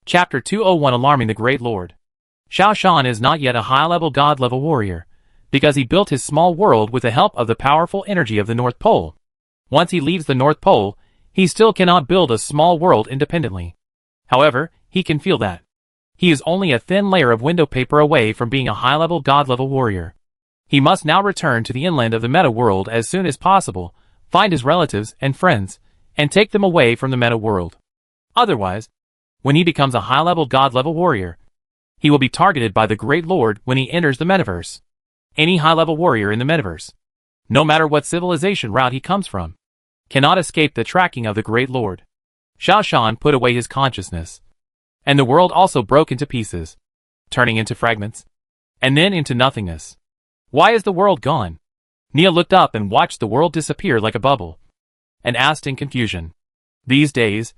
Chapter 201 Alarming the Great Lord. Xiao Shan is not yet a high-level god-level warrior, because he built his small world with the help of the powerful energy of the North Pole. Once he leaves the North Pole, he still cannot build a small world independently. However, he can feel that. He is only a thin layer of window paper away from being a high-level god-level warrior. He must now return to the inland of the meta world as soon as possible, find his relatives and friends, and take them away from the meta world. Otherwise, when he becomes a high-level god-level warrior, he will be targeted by the Great Lord when he enters the metaverse. Any high-level warrior in the metaverse, no matter what civilization route he comes from, cannot escape the tracking of the Great Lord. Xiao Shan put away his consciousness, and the world also broke into pieces, turning into fragments, and then into nothingness. Why is the world gone? Nia looked up and watched the world disappear like a bubble, and asked in confusion. These days,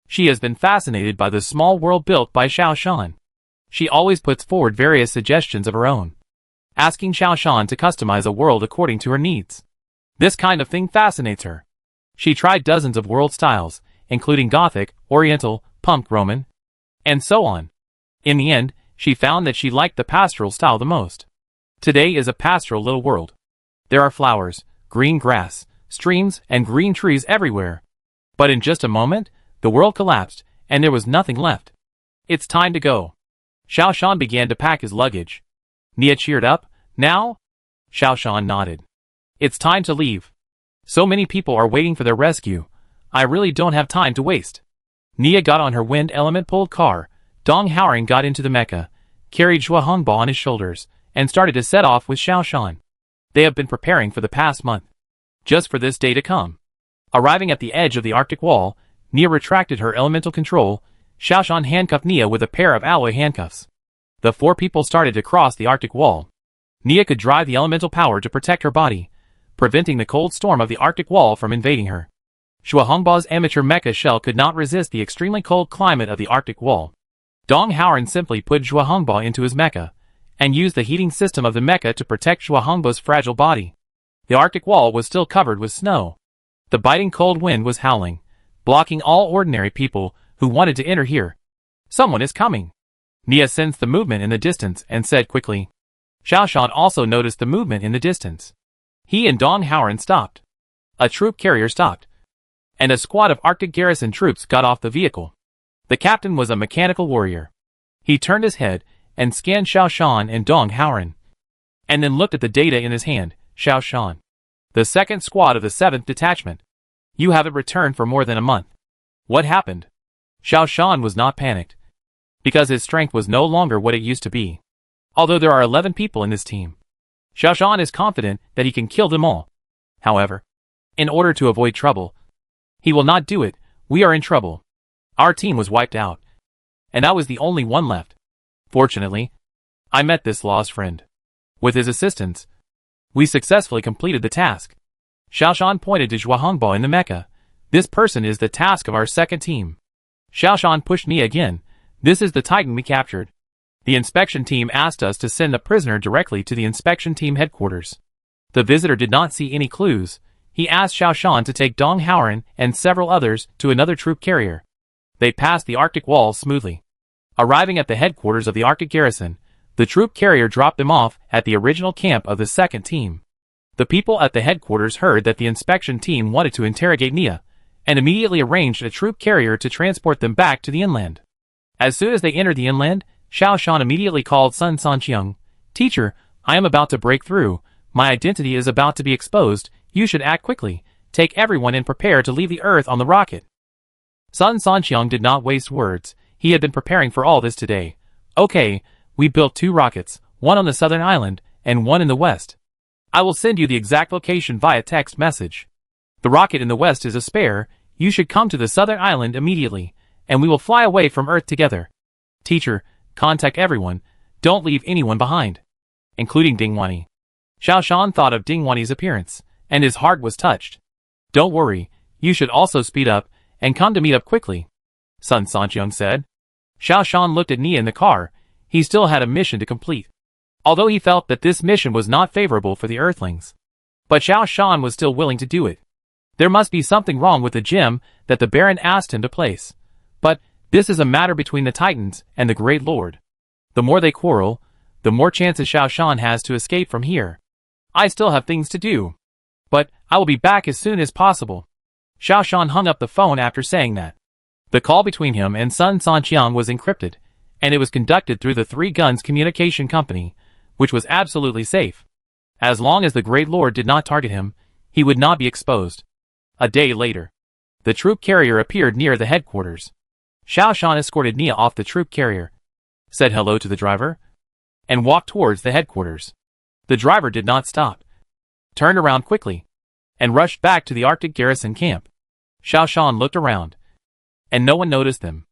she has been fascinated by the small world built by Xiao Shan. She always puts forward various suggestions of her own, asking Xiao Shan to customize a world according to her needs. This kind of thing fascinates her. She tried dozens of world styles, including Gothic, Oriental, Punk Roman, and so on. In the end, she found that she liked the pastoral style the most. Today is a pastoral little world. There are flowers, green grass, streams, and green trees everywhere. But in just a moment, the world collapsed, and there was nothing left. It's time to go. Xiao Shan began to pack his luggage. Nia cheered up. Now? Xiao Shan nodded. It's time to leave. So many people are waiting for their rescue. I really don't have time to waste. Nia got on her wind element-pulled car. Dong Haoran got into the mecha, carried Zhua Hongbo on his shoulders, and started to set off with Xiao Shan. They have been preparing for the past month, just for this day to come. Arriving at the edge of the Arctic wall, Nia retracted her elemental control. Xiao Shan handcuffed Nia with a pair of alloy handcuffs. The four people started to cross the Arctic wall. Nia could drive the elemental power to protect her body, preventing the cold storm of the Arctic wall from invading her. Zhua Hongbo's amateur mecha shell could not resist the extremely cold climate of the Arctic wall. Dong Haoran simply put Zhua Hongbo into his mecha, and used the heating system of the mecha to protect Zhua Hongbo's fragile body. The Arctic wall was still covered with snow. The biting cold wind was howling, blocking all ordinary people who wanted to enter here. Someone is coming. Nia sensed the movement in the distance and said quickly. Xiao Shan also noticed the movement in the distance. He and Dong Haoran stopped. A troop carrier stopped, and a squad of Arctic garrison troops got off the vehicle. The captain was a mechanical warrior. He turned his head and scanned Xiao Shan and Dong Haoran, and then looked at the data in his hand. Xiao Shan, the second squad of the 7th detachment. You haven't returned for more than a month. What happened? Xiao Shan was not panicked, because his strength was no longer what it used to be. Although there are 11 people in this team, Xiao Shan is confident that he can kill them all. However, in order to avoid trouble, he will not do it. We are in trouble. Our team was wiped out, and I was the only one left. Fortunately, I met this lost friend. With his assistance, we successfully completed the task. Xiao Shan pointed to Zhua Hongbo in the mecha. This person is the task of our second team. Xiao Shan pushed Nia again. This is the Titan we captured. The inspection team asked us to send the prisoner directly to the inspection team headquarters. The visitor did not see any clues. He asked Xiao Shan to take Dong Haoran and several others to another troop carrier. They passed the Arctic wall smoothly. Arriving at the headquarters of the Arctic garrison, the troop carrier dropped them off at the original camp of the second team. The people at the headquarters heard that the inspection team wanted to interrogate Nia, and immediately arranged a troop carrier to transport them back to the inland. As soon as they entered the inland, Xiao Shan immediately called Sun Sanqiang. Teacher, I am about to break through. My identity is about to be exposed. You should act quickly. Take everyone and prepare to leave the Earth on the rocket. Sun Sanqiang did not waste words. He had been preparing for all this today. Okay, we built 2 rockets, one on the southern island, and one in the west. I will send you the exact location via text message. The rocket in the west is a spare. You should come to the southern island immediately, and we will fly away from Earth together. Teacher, contact everyone. Don't leave anyone behind, including Dingwani. Xiao Shan thought of Dingwani's appearance, and his heart was touched. Don't worry, you should also speed up, and come to meet up quickly, Sun Sanqiang said. Xiao Shan looked at Nia in the car. He still had a mission to complete, although he felt that this mission was not favorable for the Earthlings. But Xiao Shan was still willing to do it. There must be something wrong with the gem that the Baron asked him to place. But This is a matter between the Titans and the Great Lord. The more they quarrel, the more chances Xiao Shan has to escape from here. I still have things to do. But I will be back as soon as possible. Xiao Shan hung up the phone after saying that. The call between him and Sun Sanqiang was encrypted, and it was conducted through the Three Guns Communication Company, which was absolutely safe. As long as the Great Lord did not target him, he would not be exposed. A day later, the troop carrier appeared near the headquarters. Xiao Shan escorted Nia off the troop carrier, said hello to the driver, and walked towards the headquarters. The driver did not stop, turned around quickly, and rushed back to the Arctic garrison camp. Xiao Shan looked around, and no one noticed them.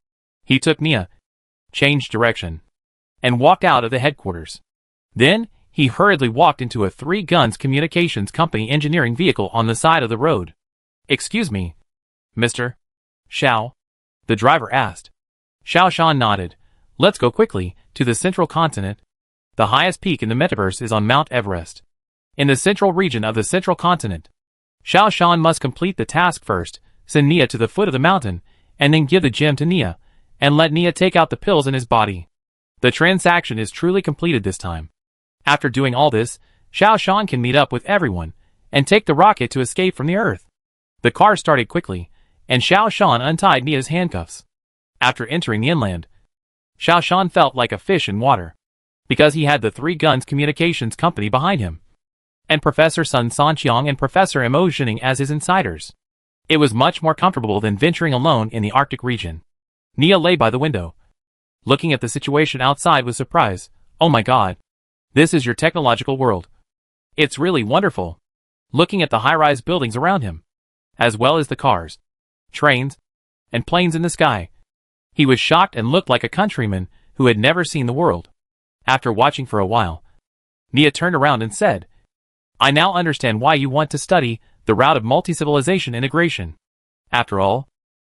He took Nia, changed direction, and walked out of the headquarters. Then, he hurriedly walked into a Three Guns Communications Company engineering vehicle on the side of the road. "Excuse me, Mr. Xiao?" the driver asked. Xiao Shan nodded. "Let's go quickly to the central continent. The highest peak in the metaverse is on Mount Everest, in the central region of the central continent. Xiao Shan must complete the task first, send Nia to the foot of the mountain, and then give the gem to Nia, and let Nia take out the pills in his body. The transaction is truly completed this time. After doing all this, Xiao Shan can meet up with everyone, and take the rocket to escape from the Earth." The car started quickly, and Xiao Shan untied Nia's handcuffs. After entering the inland, Xiao Shan felt like a fish in water, because he had the Three Guns Communications Company behind him, and Professor Sun Sanqiang and Professor Mo Zhining as his insiders. It was much more comfortable than venturing alone in the Arctic region. Nia lay by the window, looking at the situation outside with surprise. "Oh my god. This is your technological world. It's really wonderful." Looking at the high-rise buildings around him, as well as the cars, trains, and planes in the sky, he was shocked and looked like a countryman who had never seen the world. After watching for a while, Nia turned around and said, "I now understand why you want to study the route of multi-civilization integration. After all,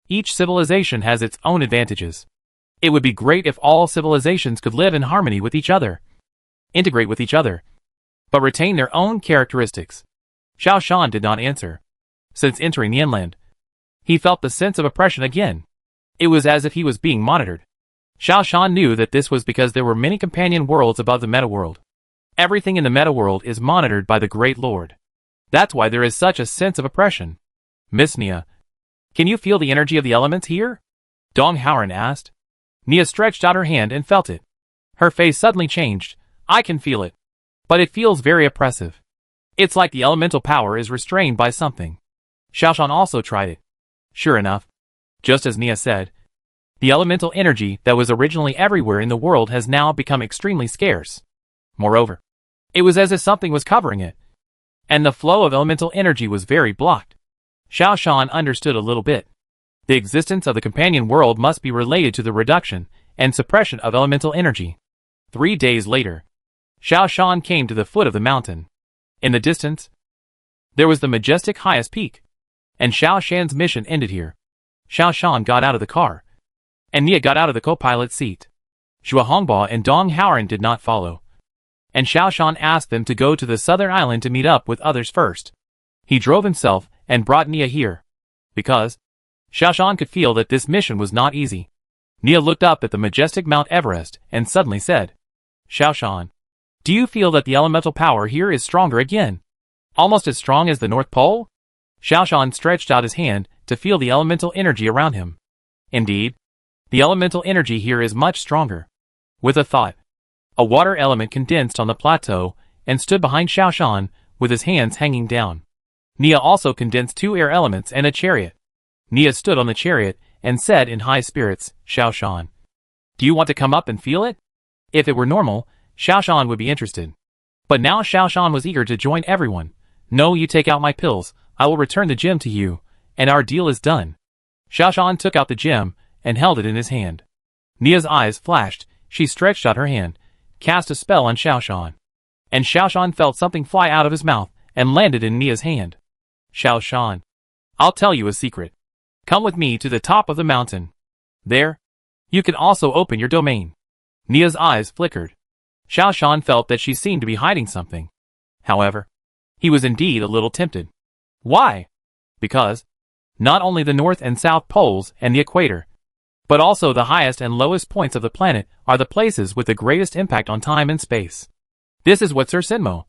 each civilization has its own advantages. It would be great if all civilizations could live in harmony with each other, integrate with each other, but retain their own characteristics." Xiao Shan did not answer. Since entering the inland, he felt the sense of oppression again. It was as if he was being monitored. Xiao Shan knew that this was because there were many companion worlds above the meta world. Everything in the meta world is monitored by the Great Lord. That's why there is such a sense of oppression. "Miss Nia, can you feel the energy of the elements here?" Dong Howren asked. Nia stretched out her hand and felt it. Her face suddenly changed. "I can feel it. But it feels very oppressive. It's like the elemental power is restrained by something." Xiao Shan also tried it. Sure enough, just as Nia said, the elemental energy that was originally everywhere in the world has now become extremely scarce. Moreover, it was as if something was covering it, and the flow of elemental energy was very blocked. Xiao Shan understood a little bit. The existence of the companion world must be related to the reduction and suppression of elemental energy. 3 days later, Xiao Shan came to the foot of the mountain. In the distance, there was the majestic highest peak, and Xiao Shan's mission ended here. Xiao Shan got out of the car, and Nia got out of the co-pilot seat. Zhua Hongbo and Dong Howren did not follow, and Xiao Shan asked them to go to the southern island to meet up with others first. He drove himself and brought Nia here, because Xiao Shan could feel that this mission was not easy. Nia looked up at the majestic Mount Everest and suddenly said, "Xiao Shan, do you feel that the elemental power here is stronger again? Almost as strong as the North Pole?" Xiao Shan stretched out his hand to feel the elemental energy around him. Indeed, the elemental energy here is much stronger. With a thought, a water element condensed on the plateau and stood behind Xiao Shan with his hands hanging down. Nia also condensed 2 air elements and a chariot. Nia stood on the chariot and said in high spirits, "Xiao Shan, do you want to come up and feel it?" If it were normal, Xiao Shan would be interested. But now Xiao Shan was eager to join everyone. "No, you take out my pills, I will return the gem to you, and our deal is done." Xiao Shan took out the gem and held it in his hand. Nia's eyes flashed. She stretched out her hand, cast a spell on Xiao Shan, and Xiao Shan felt something fly out of his mouth and landed in Nia's hand. "Xiao Shan, I'll tell you a secret. Come with me to the top of the mountain. There, you can also open your domain." Nia's eyes flickered. Xiao Shan felt that she seemed to be hiding something. However, he was indeed a little tempted. Why? Because not only the North and South Poles and the equator, But also the highest and lowest points of the planet are the places with the greatest impact on time and space. This is what Sir Sinmo,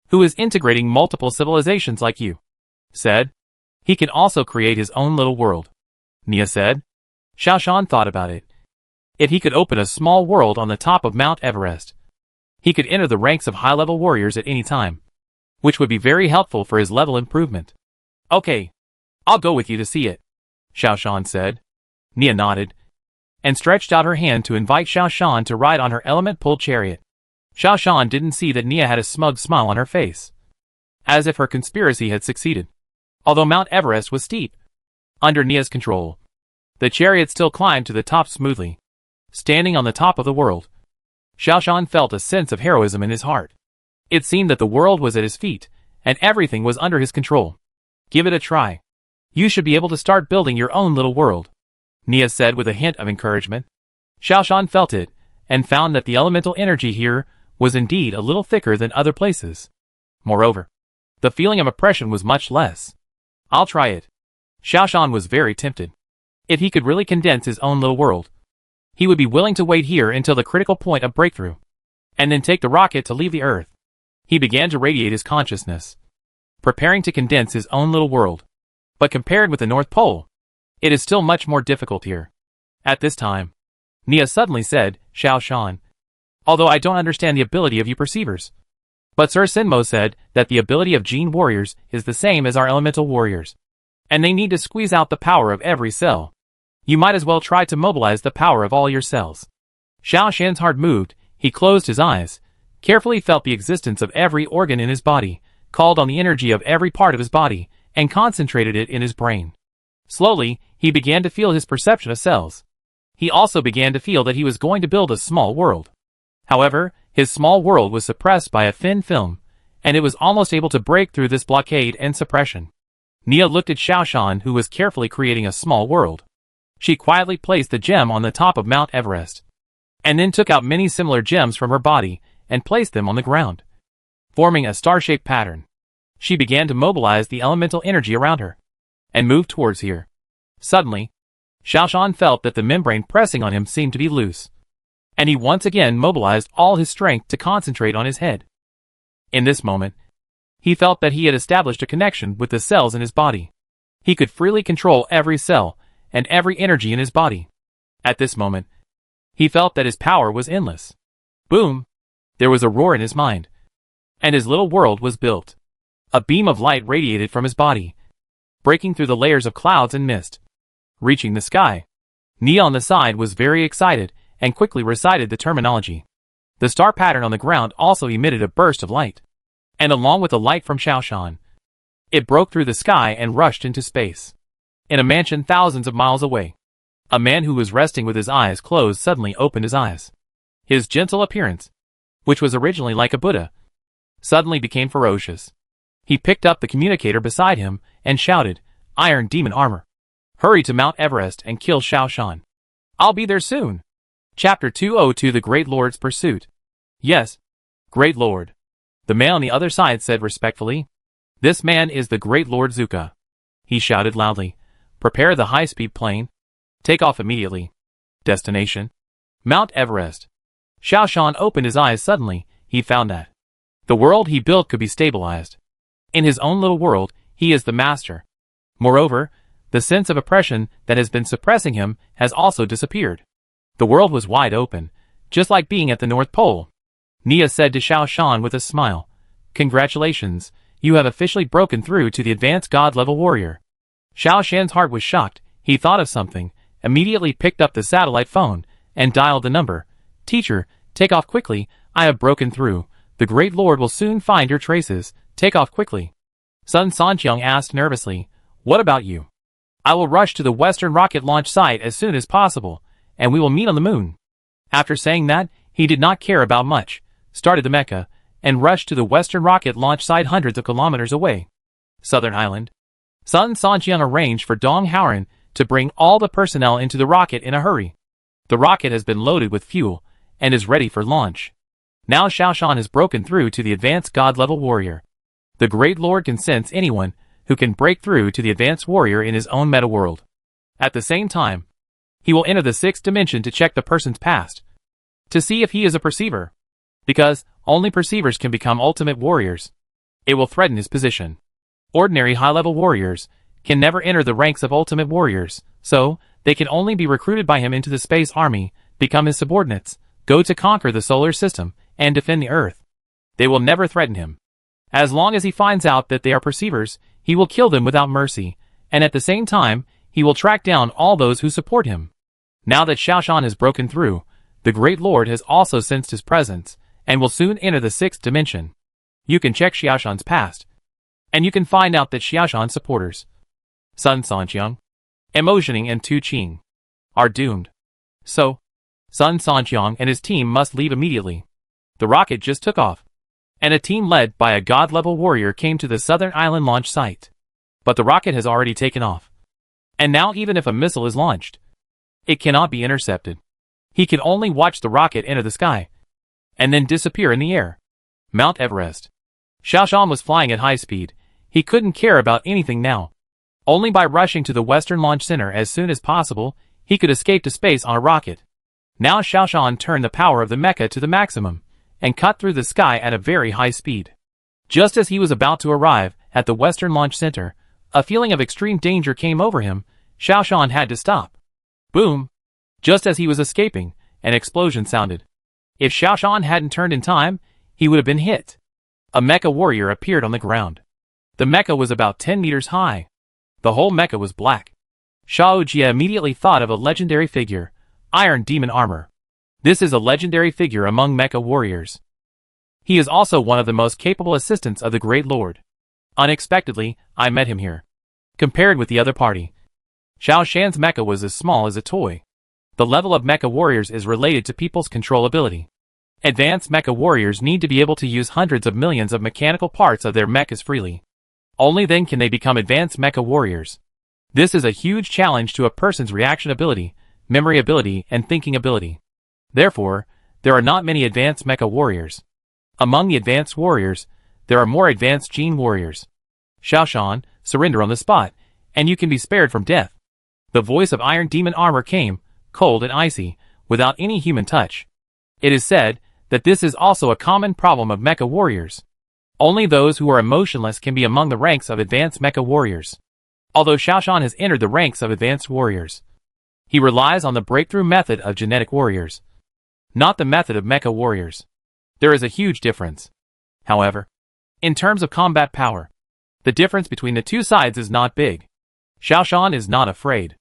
who is integrating multiple civilizations like you, said. He can also create his own little world, Nia said. Xiao Shan thought about it. If he could open a small world on the top of Mount Everest, he could enter the ranks of high-level warriors at any time, which would be very helpful for his level improvement. Okay, I'll go with you to see it, Xiao Shan said. Nia nodded, and stretched out her hand to invite Xiao Shan to ride on her element-pulled chariot. Xiao Shan didn't see that Nia had a smug smile on her face, as if her conspiracy had succeeded. Although Mount Everest was steep, under Nia's control, the chariot still climbed to the top smoothly. Standing on the top of the world, Xiao Shan felt a sense of heroism in his heart. It seemed that the world was at his feet, and everything was under his control. Give it a try. You should be able to start building your own little world, Nia said with a hint of encouragement. Xiao Shan felt it, and found that the elemental energy here was indeed a little thicker than other places. Moreover, the feeling of oppression was much less. I'll try it. Xiao Shan was very tempted. If he could really condense his own little world, he would be willing to wait here until the critical point of breakthrough, and then take the rocket to leave the Earth. He began to radiate his consciousness, preparing to condense his own little world. But compared with the North Pole, it is still much more difficult here. At this time, Nia suddenly said, Xiao Shan, although I don't understand the ability of you perceivers, but Sir Sinmo said that the ability of Gene warriors is the same as our elemental warriors, and they need to squeeze out the power of every cell. You might as well try to mobilize the power of all your cells. Xiao Shan's heart moved. He closed his eyes, carefully felt the existence of every organ in his body, called on the energy of every part of his body, and concentrated it in his brain. Slowly, he began to feel his perception of cells. He also began to feel that he was going to build a small world. However, his small world was suppressed by a thin film, and it was almost able to break through this blockade and suppression. Nia looked at Xiao Shan, who was carefully creating a small world. She quietly placed the gem on the top of Mount Everest, and then took out many similar gems from her body and placed them on the ground, forming a star-shaped pattern. She began to mobilize the elemental energy around her, and moved towards here. Suddenly, Xiao Shan felt that the membrane pressing on him seemed to be loose, and he once again mobilized all his strength to concentrate on his head. In this moment, he felt that he had established a connection with the cells in his body. He could freely control every cell and every energy in his body. At this moment, he felt that his power was endless. Boom! There was a roar in his mind, and his little world was built. A beam of light radiated from his body, breaking through the layers of clouds and mist, reaching the sky. Nia on the side was very excited and quickly recited the terminology. The star pattern on the ground also emitted a burst of light, and along with the light from Xiao Shan, it broke through the sky and rushed into space. In a mansion thousands of miles away, a man who was resting with his eyes closed suddenly opened his eyes. His gentle appearance, which was originally like a Buddha, suddenly became ferocious. He picked up the communicator beside him and shouted, Iron Demon Armor, hurry to Mount Everest and kill Xiao Shan. I'll be there soon. Chapter 202 The Great Lord's Pursuit. Yes, Great Lord. The man on the other side said respectfully. This man is the Great Lord Zuka. He shouted loudly. Prepare the high-speed plane. Take off immediately. Destination: Mount Everest. Xiao Shan opened his eyes suddenly. He found that the world he built could be stabilized. In his own little world, he is the master. Moreover, the sense of oppression that has been suppressing him has also disappeared. The world was wide open, just like being at the North Pole. Nia said to Xiao Shan with a smile, Congratulations, you have officially broken through to the advanced god-level warrior. Xiao Shan's heart was shocked. He thought of something, immediately picked up the satellite phone, and dialed the number. Teacher, take off quickly. I have broken through. The Great Lord will soon find your traces. Take off quickly. Sun Sanqiang asked nervously, What about you? I will rush to the Western rocket launch site as soon as possible, and we will meet on the moon. After saying that, he did not care about much, started the mecha, and rushed to the Western rocket launch site hundreds of kilometers away. Southern Island. Sun Sanqiang arranged for Dong Haoran to bring all the personnel into the rocket in a hurry. The rocket has been loaded with fuel, and is ready for launch. Now Xiao Shan has broken through to the advanced god-level warrior. The Great Lord can sense anyone who can break through to the advanced warrior in his own meta-world. At the same time, He will enter the sixth dimension to check the person's past, to see if he is a perceiver, because only perceivers can become ultimate warriors. It will threaten his position. Ordinary high-level warriors can never enter the ranks of ultimate warriors, so they can only be recruited by him into the space army, become his subordinates, go to conquer the solar system, and defend the Earth. They will never threaten him. As long as he finds out that they are perceivers, he will kill them without mercy, and at the same time, he will track down all those who support him. Now that Xiaoshan has broken through, the Great Lord has also sensed his presence, and will soon enter the sixth dimension. You can check Xiaoshan's past, and you can find out that Xiaoshan's supporters, Sun Sanqiang, Emotioning and Tu Qing, are doomed. So, Sun Sanqiang and his team must leave immediately. The rocket just took off, and a team led by a god-level warrior came to the southern island launch site. But the rocket has already taken off. And now even if a missile is launched, it cannot be intercepted. He can only watch the rocket enter the sky, and then disappear in the air. Mount Everest. Xiaoshan was flying at high speed. He couldn't care about anything now. Only by rushing to the Western Launch Center as soon as possible, he could escape to space on a rocket. Now Xiaoshan turned the power of the mecha to the maximum, and cut through the sky at a very high speed. Just as he was about to arrive at the Western Launch Center, a feeling of extreme danger came over him. Xiaoshan had to stop. Boom! Just as he was escaping, an explosion sounded. If Xiaoshan hadn't turned in time, he would have been hit. A mecha warrior appeared on the ground. The mecha was about 10 meters high. The whole mecha was black. Xiao Jie immediately thought of a legendary figure, Iron Demon Armor. This is a legendary figure among mecha warriors. He is also one of the most capable assistants of the Great Lord. Unexpectedly, I met him here. Compared with the other party, Xiaoshan's mecha was as small as a toy. The level of mecha warriors is related to people's controllability. Advanced mecha warriors need to be able to use hundreds of millions of mechanical parts of their mechas freely. Only then can they become advanced mecha warriors. This is a huge challenge to a person's reaction ability, memory ability, and thinking ability. Therefore, there are not many advanced mecha warriors. Among the advanced warriors, there are more advanced gene warriors. Xiaoshan, surrender on the spot, and you can be spared from death. The voice of Iron Demon Armor came, cold and icy, without any human touch. It is said that this is also a common problem of mecha warriors. Only those who are emotionless can be among the ranks of advanced mecha warriors. Although Xiaoshan has entered the ranks of advanced warriors, he relies on the breakthrough method of genetic warriors, not the method of mecha warriors. There is a huge difference. However, in terms of combat power, the difference between the two sides is not big. Xiaoshan is not afraid.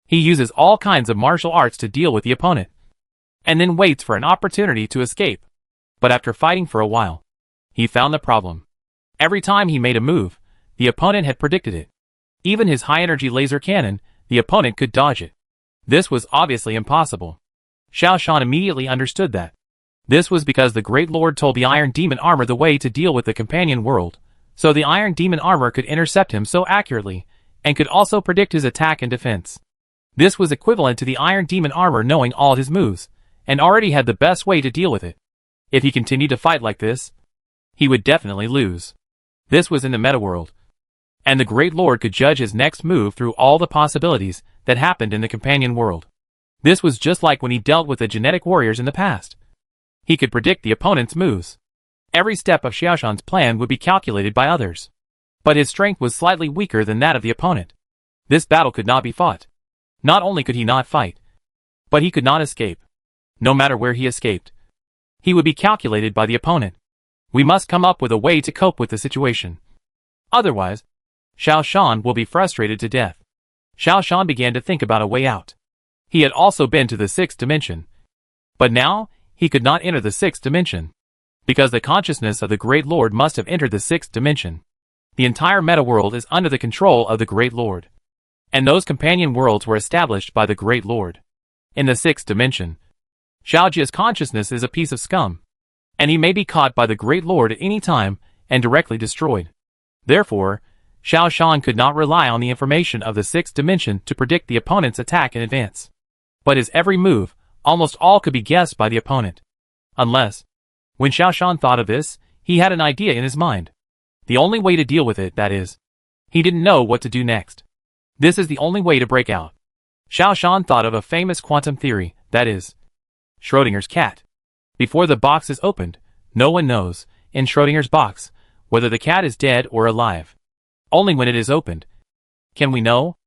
He uses all kinds of martial arts to deal with the opponent, and then waits for an opportunity to escape. But after fighting for a while, he found the problem. Every time he made a move, the opponent had predicted it. Even his high-energy laser cannon, the opponent could dodge it. This was obviously impossible. Xiaoshan immediately understood that. This was because the Great Lord told the Iron Demon Armor the way to deal with the companion world, so the Iron Demon Armor could intercept him so accurately, and could also predict his attack and defense. This was equivalent to the Iron Demon Armor knowing all his moves, and already had the best way to deal with it. If he continued to fight like this, he would definitely lose. This was in the meta world, and the Great Lord could judge his next move through all the possibilities that happened in the companion world. This was just like when he dealt with the genetic warriors in the past. He could predict the opponent's moves. Every step of Xiaoshan's plan would be calculated by others. But his strength was slightly weaker than that of the opponent. This battle could not be fought. Not only could he not fight, but he could not escape. No matter where he escaped, he would be calculated by the opponent. We must come up with a way to cope with the situation. Otherwise, Xiaoshan will be frustrated to death. Xiaoshan began to think about a way out. He had also been to the sixth dimension. But now, he could not enter the sixth dimension, because the consciousness of the Great Lord must have entered the sixth dimension. The entire meta world is under the control of the Great Lord, and those companion worlds were established by the Great Lord. In the sixth dimension, Xiaojia's consciousness is a piece of scum, and he may be caught by the Great Lord at any time and directly destroyed. Therefore, Xiaoshan could not rely on the information of the sixth dimension to predict the opponent's attack in advance. But his every move, almost all could be guessed by the opponent. Unless, when Xiaoshan thought of this, he had an idea in his mind. The only way to deal with it, that is. He didn't know what to do next. This is the only way to break out. Xiao Shan thought of a famous quantum theory, that is, Schrodinger's cat. Before the box is opened, no one knows, in Schrodinger's box, whether the cat is dead or alive. Only when it is opened can we know.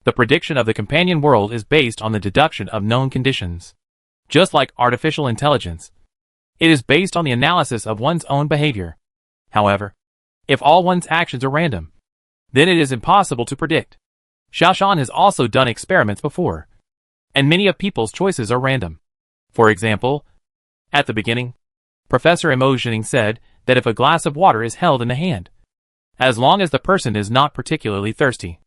The prediction of the companion world is based on the deduction of known conditions. Just like artificial intelligence, it is based on the analysis of one's own behavior. However, if all one's actions are random, then it is impossible to predict. Xiao Shan has also done experiments before, and many of people's choices are random. For example, at the beginning, Professor Emotioning said that if a glass of water is held in the hand, as long as the person is not particularly thirsty,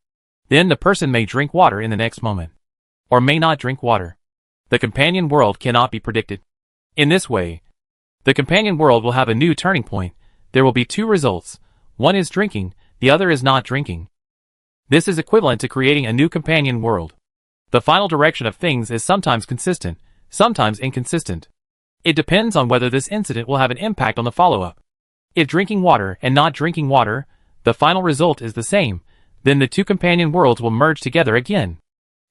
then the person may drink water in the next moment, or may not drink water. The companion world cannot be predicted. In this way, the companion world will have a new turning point. There will be two results. One is drinking, the other is not drinking. This is equivalent to creating a new companion world. The final direction of things is sometimes consistent, sometimes inconsistent. It depends on whether this incident will have an impact on the follow-up. If drinking water and not drinking water, the final result is the same, then the two companion worlds will merge together again.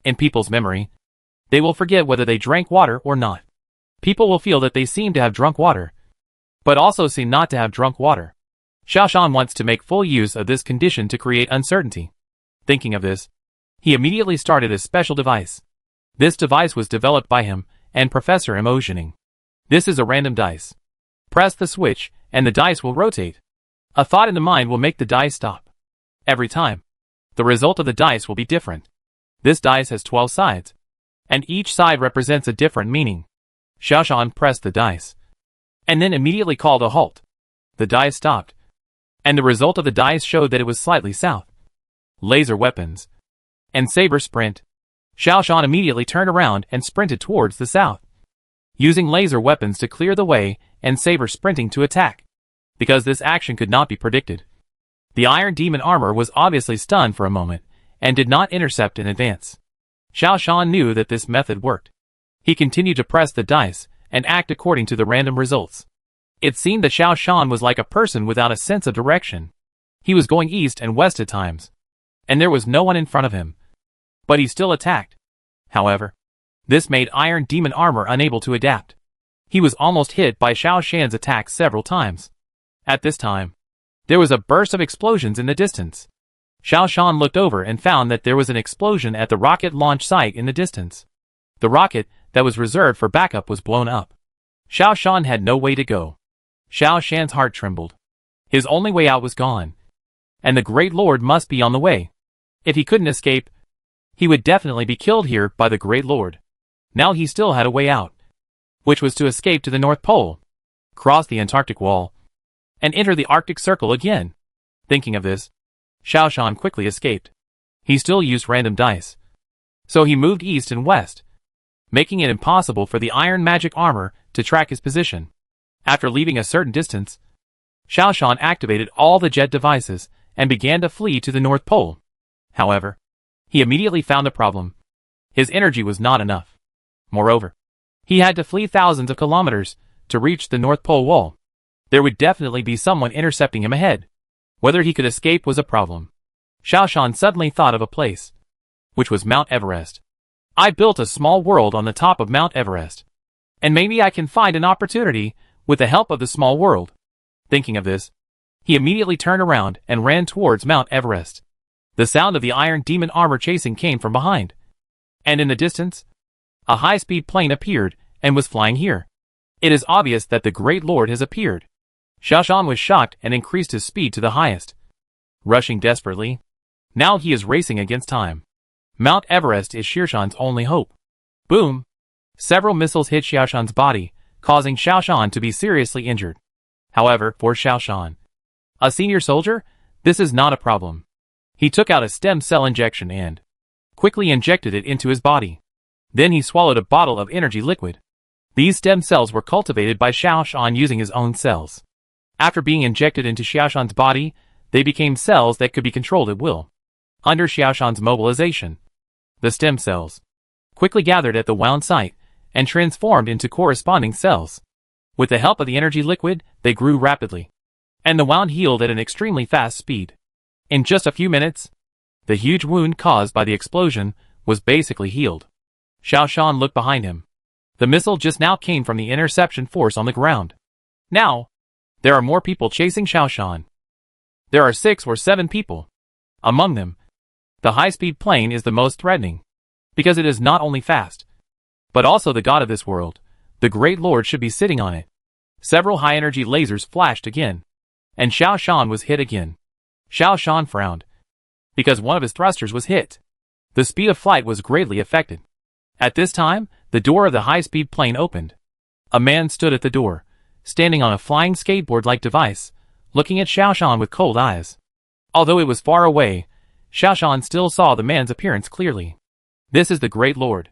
In people's memory, they will forget whether they drank water or not. People will feel that they seem to have drunk water, but also seem not to have drunk water. Xiao Shan wants to make full use of this condition to create uncertainty. Thinking of this, he immediately started a special device. This device was developed by him and Professor Emotioning. This is a random dice. Press the switch, and the dice will rotate. A thought in the mind will make the dice stop. Every time, the result of the dice will be different. This dice has 12 sides, and each side represents a different meaning. Xiao Shan pressed the dice, and then immediately called a halt. The dice stopped, and the result of the dice showed that it was slightly south. Laser weapons and saber sprint. Xiao Shan immediately turned around and sprinted towards the south, using laser weapons to clear the way and saber sprinting to attack. Because this action could not be predicted, the Iron Demon armor was obviously stunned for a moment and did not intercept in advance. Xiao Shan knew that this method worked. He continued to press the dice and act according to the random results. It seemed that Xiao Shan was like a person without a sense of direction. He was going east and west at times, and there was no one in front of him. But he still attacked. However, this made Iron Demon armor unable to adapt. He was almost hit by Xiao Shan's attack several times. At this time, there was a burst of explosions in the distance. Xiao Shan looked over and found that there was an explosion at the rocket launch site in the distance. The rocket that was reserved for backup was blown up. Xiao Shan had no way to go. Xiao Shan's heart trembled. His only way out was gone, and the Great Lord must be on the way. If he couldn't escape, he would definitely be killed here by the Great Lord. Now he still had a way out, which was to escape to the North Pole, cross the Antarctic wall, and enter the Arctic Circle again. Thinking of this, Xiao Shan quickly escaped. He still used random dice, so he moved east and west, making it impossible for the iron magic armor to track his position. After leaving a certain distance, Xiao Shan activated all the jet devices and began to flee to the North Pole. However, he immediately found the problem. His energy was not enough. Moreover, he had to flee thousands of kilometers to reach the North Pole wall. There would definitely be someone intercepting him ahead. Whether he could escape was a problem. Xiao Shan suddenly thought of a place, which was Mount Everest. I built a small world on the top of Mount Everest, and maybe I can find an opportunity with the help of the small world. Thinking of this, he immediately turned around and ran towards Mount Everest. The sound of the Iron Demon armor chasing came from behind, and in the distance, a high-speed plane appeared and was flying here. It is obvious that the Great Lord has appeared. Xiao Shan was shocked and increased his speed to the highest, rushing desperately. Now he is racing against time. Mount Everest is Xiao Shan's only hope. Boom! Several missiles hit Xiao Shan's body, causing Xiao Shan to be seriously injured. However, for Xiao Shan, a senior soldier, this is not a problem. He took out a stem cell injection and quickly injected it into his body. Then he swallowed a bottle of energy liquid. These stem cells were cultivated by Xiao Shan using his own cells. After being injected into Xiao Shan's body, they became cells that could be controlled at will. Under Xiao Shan's mobilization, the stem cells quickly gathered at the wound site and transformed into corresponding cells. With the help of the energy liquid, they grew rapidly, and the wound healed at an extremely fast speed. In just a few minutes, the huge wound caused by the explosion was basically healed. Xiao Shan looked behind him. The missile just now came from the interception force on the ground. Now, there are more people chasing Xiao Shan. There are 6 or 7 people. Among them, the high-speed plane is the most threatening, because it is not only fast, but also the god of this world. The Great Lord should be sitting on it. Several high-energy lasers flashed again, and Xiao Shan was hit again. Xiao Shan frowned, because one of his thrusters was hit. The speed of flight was greatly affected. At this time, the door of the high-speed plane opened. A man stood at the door, standing on a flying skateboard-like device, looking at Xiao Shan with cold eyes. Although it was far away, Xiao Shan still saw the man's appearance clearly. This is the Great Lord.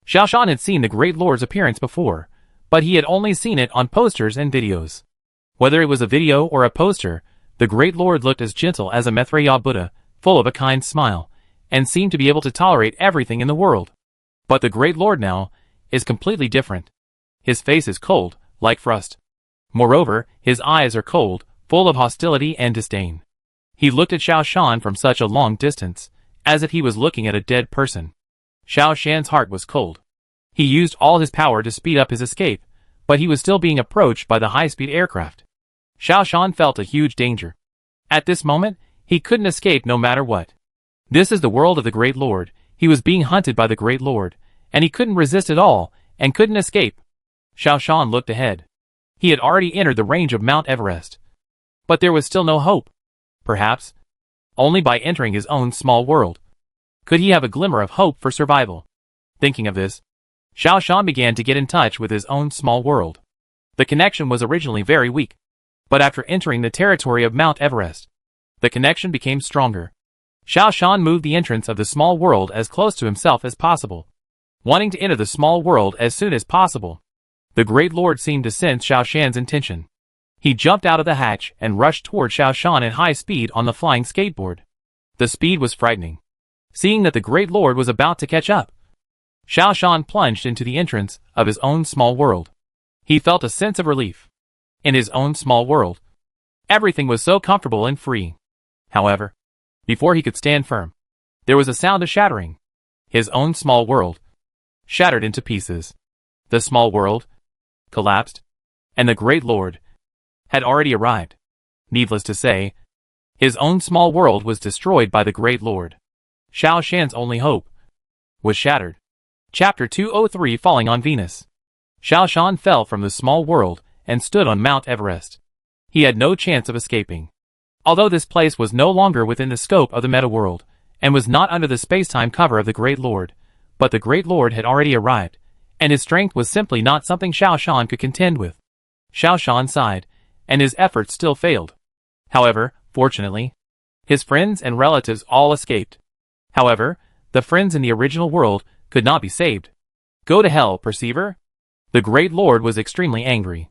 Xiao Shan had seen the Great Lord's appearance before, but he had only seen it on posters and videos. Whether it was a video or a poster, the Great Lord looked as gentle as a Maitreya Buddha, full of a kind smile, and seemed to be able to tolerate everything in the world. But the Great Lord now is completely different. His face is cold, like frost. Moreover, his eyes are cold, full of hostility and disdain. He looked at Xiao Shan from such a long distance, as if he was looking at a dead person. Xiao Shan's heart was cold. He used all his power to speed up his escape, but he was still being approached by the high-speed aircraft. Xiao Shan felt a huge danger. At this moment, he couldn't escape no matter what. This is the world of the Great Lord. He was being hunted by the Great Lord, and he couldn't resist at all, and couldn't escape. Xiao Shan looked ahead. He had already entered the range of Mount Everest. But there was still no hope. Perhaps, only by entering his own small world, could he have a glimmer of hope for survival. Thinking of this, Xiao Shan began to get in touch with his own small world. The connection was originally very weak, but after entering the territory of Mount Everest, the connection became stronger. Xiao Shan moved the entrance of the small world as close to himself as possible, wanting to enter the small world as soon as possible. The Great Lord seemed to sense Xiao Shan's intention. He jumped out of the hatch and rushed toward Xiao Shan at high speed on the flying skateboard. The speed was frightening. Seeing that the Great Lord was about to catch up, Xiao Shan plunged into the entrance of his own small world. He felt a sense of relief. In his own small world, everything was so comfortable and free. However, before he could stand firm, there was a sound of shattering. His own small world shattered into pieces. The small world collapsed, and the Great Lord had already arrived. Needless to say, his own small world was destroyed by the Great Lord. Xiao Shan's only hope was shattered. Chapter 203 Falling on Venus. Xiao Shan fell from the small world and stood on Mount Everest. He had no chance of escaping. Although this place was no longer within the scope of the meta-world, and was not under the space-time cover of the Great Lord, but the Great Lord had already arrived, and his strength was simply not something Xiao Shan could contend with. Xiao Shan sighed, and his efforts still failed. However, fortunately, his friends and relatives all escaped. However, the friends in the original world could not be saved. Go to hell, Perceiver! The Great Lord was extremely angry.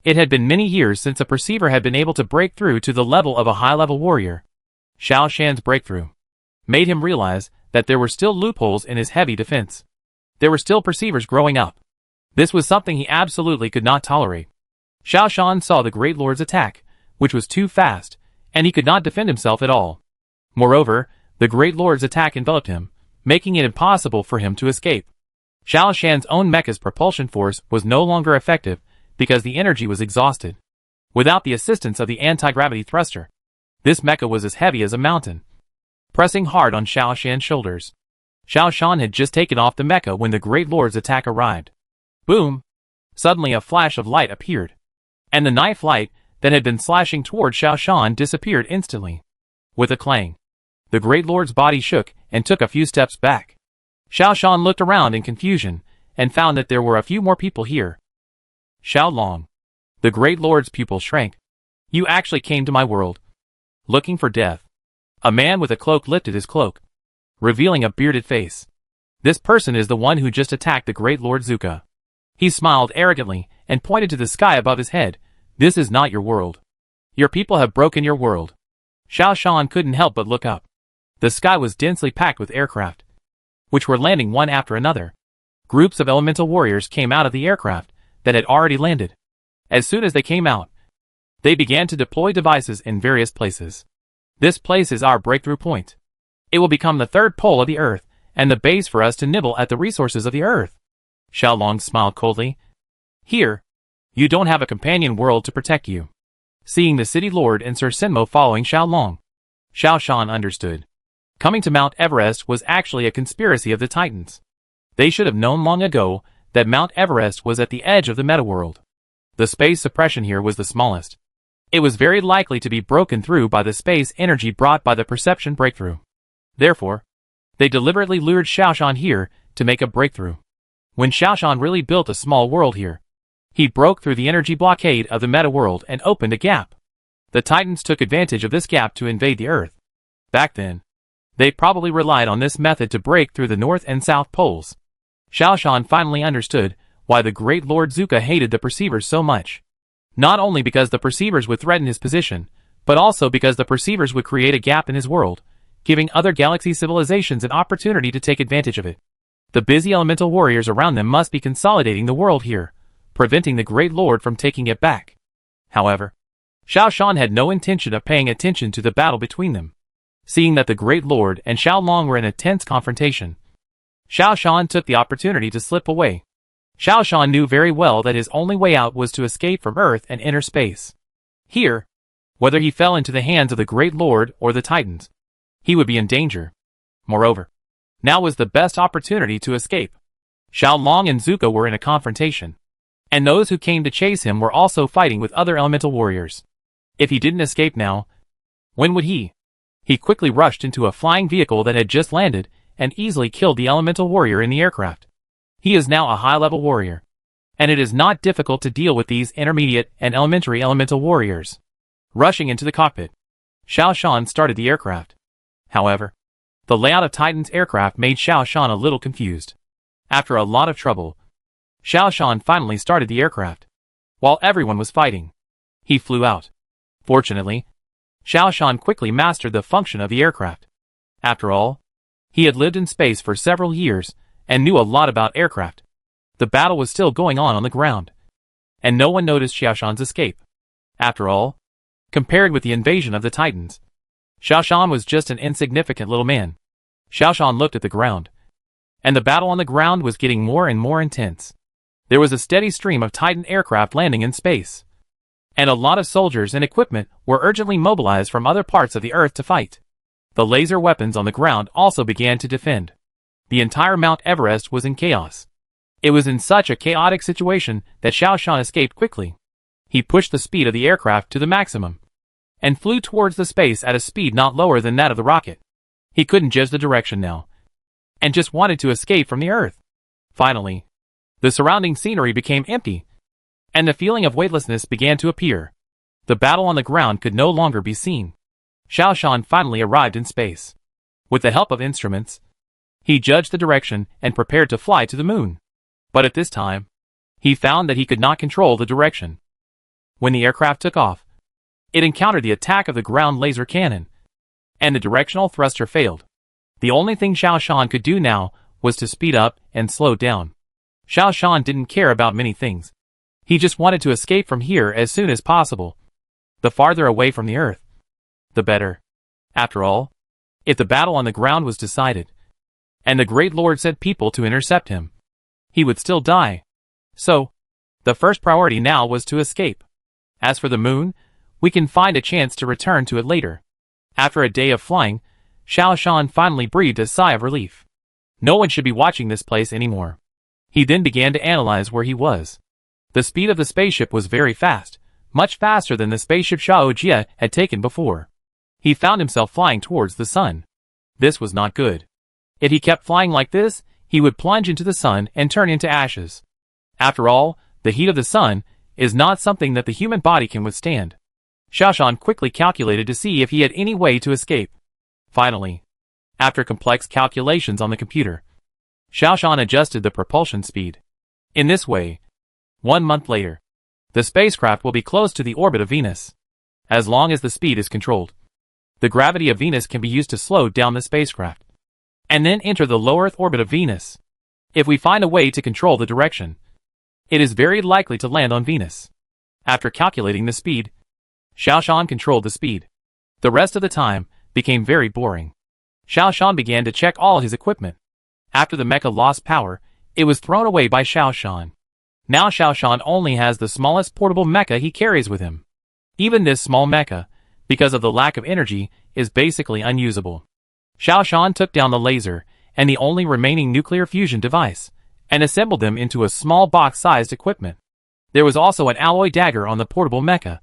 It had been many years since a Perceiver had been able to break through to the level of a high-level warrior. Xiao Shan's breakthrough made him realize that there were still loopholes in his heavy defense. There were still Perceivers growing up. This was something he absolutely could not tolerate. Xiao Shan saw the Great Lord's attack, which was too fast, and he could not defend himself at all. Moreover, the Great Lord's attack enveloped him, making it impossible for him to escape. Xiao Shan's own mecha's propulsion force was no longer effective because the energy was exhausted. Without the assistance of the anti-gravity thruster, this mecha was as heavy as a mountain, pressing hard on Xiao Shan's shoulders. Xiao Shan had just taken off the mecha when the Great Lord's attack arrived. Boom! Suddenly a flash of light appeared, and the knife light that had been slashing toward Xiao Shan disappeared instantly. With a clang, the Great Lord's body shook and took a few steps back. Xiao Shan looked around in confusion and found that there were a few more people here. Xiao Long. The Great Lord's pupil shrank. You actually came to my world, looking for death. A man with a cloak lifted his cloak, revealing a bearded face. This person is the one who just attacked the Great Lord Zuka. He smiled arrogantly and pointed to the sky above his head. This is not your world. Your people have broken your world. Xiao Shan couldn't help but look up. The sky was densely packed with aircraft, which were landing one after another. Groups of elemental warriors came out of the aircraft that had already landed. As soon as they came out, they began to deploy devices in various places. This place is our breakthrough point. It will become the third pole of the Earth, and the base for us to nibble at the resources of the earth. Xiaolong smiled coldly. Here, you don't have a companion world to protect you. Seeing the city lord and Sir Sinmo following Xiaolong, Xiao Shan understood. Coming to Mount Everest was actually a conspiracy of the Titans. They should have known long ago that Mount Everest was at the edge of the metaworld. The space suppression here was the smallest. It was very likely to be broken through by the space energy brought by the perception breakthrough. Therefore, they deliberately lured Xiaoshan here to make a breakthrough. When Xiaoshan really built a small world here, he broke through the energy blockade of the metaworld and opened a gap. The Titans took advantage of this gap to invade the Earth. Back then, they probably relied on this method to break through the North and South poles. Xiaoshan finally understood why the great Lord Zuka hated the Perceivers so much. Not only because the Perceivers would threaten his position, but also because the Perceivers would create a gap in his world, giving other galaxy civilizations an opportunity to take advantage of it. The busy elemental warriors around them must be consolidating the world here, preventing the great Lord from taking it back. However, Xiaoshan had no intention of paying attention to the battle between them. Seeing that the great Lord and Xiaolong were in a tense confrontation, Xiaoshan took the opportunity to slip away. Xiaoshan knew very well that his only way out was to escape from Earth and enter space. Here, whether he fell into the hands of the great Lord or the Titans, he would be in danger. Moreover, now was the best opportunity to escape. Xiaolong and Zuko were in a confrontation, and those who came to chase him were also fighting with other elemental warriors. If he didn't escape now, when would he? He quickly rushed into a flying vehicle that had just landed and easily killed the elemental warrior in the aircraft. He is now a high-level warrior, and it is not difficult to deal with these intermediate and elementary elemental warriors. Rushing into the cockpit, Xiaoshan started the aircraft. However, the layout of Titan's aircraft made Xiaoshan a little confused. After a lot of trouble, Xiaoshan finally started the aircraft. While everyone was fighting, he flew out. Fortunately, Xiaoshan quickly mastered the function of the aircraft. After all, he had lived in space for several years and knew a lot about aircraft. The battle was still going on the ground, and no one noticed Xiaoshan's escape. After all, compared with the invasion of the Titans, Xiaoshan was just an insignificant little man. Xiaoshan looked at the ground, and the battle on the ground was getting more and more intense. There was a steady stream of Titan aircraft landing in space, and a lot of soldiers and equipment were urgently mobilized from other parts of the Earth to fight. The laser weapons on the ground also began to defend. The entire Mount Everest was in chaos. It was in such a chaotic situation that Xiaoshan escaped quickly. He pushed the speed of the aircraft to the maximum, and flew towards the space at a speed not lower than that of the rocket. He couldn't judge the direction now, and just wanted to escape from the Earth. Finally, the surrounding scenery became empty, and the feeling of weightlessness began to appear. The battle on the ground could no longer be seen. Xiaoshan finally arrived in space. With the help of instruments, he judged the direction and prepared to fly to the moon. But at this time, he found that he could not control the direction. When the aircraft took off, it encountered the attack of the ground laser cannon, and the directional thruster failed. The only thing Xiaoshan could do now was to speed up and slow down. Xiaoshan didn't care about many things. He just wanted to escape from here as soon as possible. The farther away from the Earth, the better. After all, if the battle on the ground was decided, and the Great Lord sent people to intercept him, he would still die. So, the first priority now was to escape. As for the moon, we can find a chance to return to it later. After a day of flying, Xiaoshan finally breathed a sigh of relief. No one should be watching this place anymore. He then began to analyze where he was. The speed of the spaceship was very fast, much faster than the spaceship Xiao Jie had taken before. He found himself flying towards the sun. This was not good. If he kept flying like this, he would plunge into the sun and turn into ashes. After all, the heat of the sun is not something that the human body can withstand. Xiaoshan quickly calculated to see if he had any way to escape. Finally, after complex calculations on the computer, Xiaoshan adjusted the propulsion speed. In this way, 1 month later, the spacecraft will be close to the orbit of Venus. As long as the speed is controlled, the gravity of Venus can be used to slow down the spacecraft, and then enter the low Earth orbit of Venus. If we find a way to control the direction, it is very likely to land on Venus. After calculating the speed, Xiaoshan controlled the speed. The rest of the time became very boring. Xiaoshan began to check all his equipment. After the mecha lost power, it was thrown away by Xiao Shan. Now Xiao Shan only has the smallest portable mecha he carries with him. Even this small mecha, because of the lack of energy, is basically unusable. Xiao Shan took down the laser and the only remaining nuclear fusion device, and assembled them into a small box-sized equipment. There was also an alloy dagger on the portable mecha,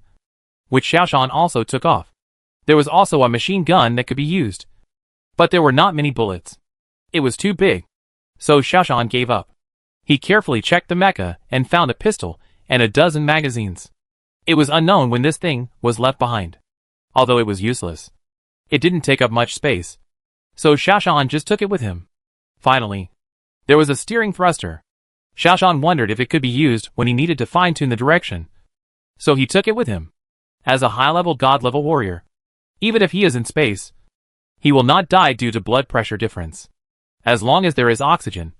which Xiao Shan also took off. There was also a machine gun that could be used, but there were not many bullets. It was too big, so Xiao Shan gave up. He carefully checked the mecha and found a pistol and a dozen magazines. It was unknown when this thing was left behind. Although it was useless, it didn't take up much space, so Xiao Shan just took it with him. Finally, there was a steering thruster. Xiao Shan wondered if it could be used when he needed to fine-tune the direction, so he took it with him. As a high-level god-level warrior, even if he is in space, he will not die due to blood pressure difference. As long as there is oxygen,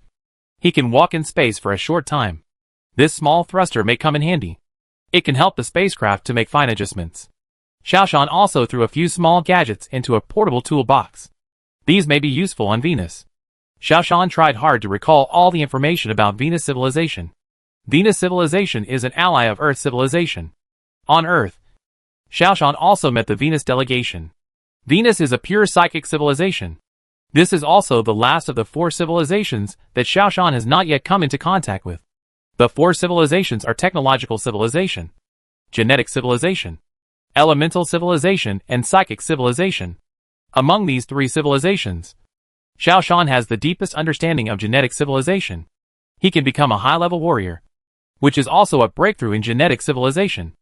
he can walk in space for a short time. This small thruster may come in handy. It can help the spacecraft to make fine adjustments. Xiao Shan also threw a few small gadgets into a portable toolbox. These may be useful on Venus. Xiao Shan tried hard to recall all the information about Venus civilization. Venus civilization is an ally of Earth civilization. On Earth, Xiao Shan also met the Venus delegation. Venus is a pure psychic civilization. This is also the last of the 4 civilizations that Xiao Shan has not yet come into contact with. The 4 civilizations are technological civilization, genetic civilization, elemental civilization, and psychic civilization. Among these 3 civilizations, Xiao Shan has the deepest understanding of genetic civilization. He can become a high-level warrior, which is also a breakthrough in genetic civilization.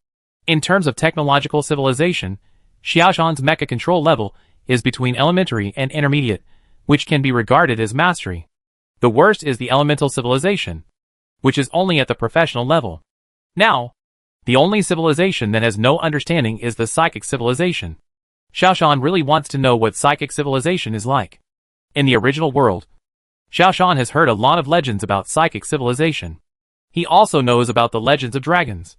In terms of technological civilization, Xiao Shan's mecha control level is between elementary and intermediate, which can be regarded as mastery. The worst is the elemental civilization, which is only at the professional level. Now, the only civilization that has no understanding is the psychic civilization. Xiao Shan really wants to know what psychic civilization is like. In the original world, Xiao Shan has heard a lot of legends about psychic civilization. He also knows about the legends of dragons,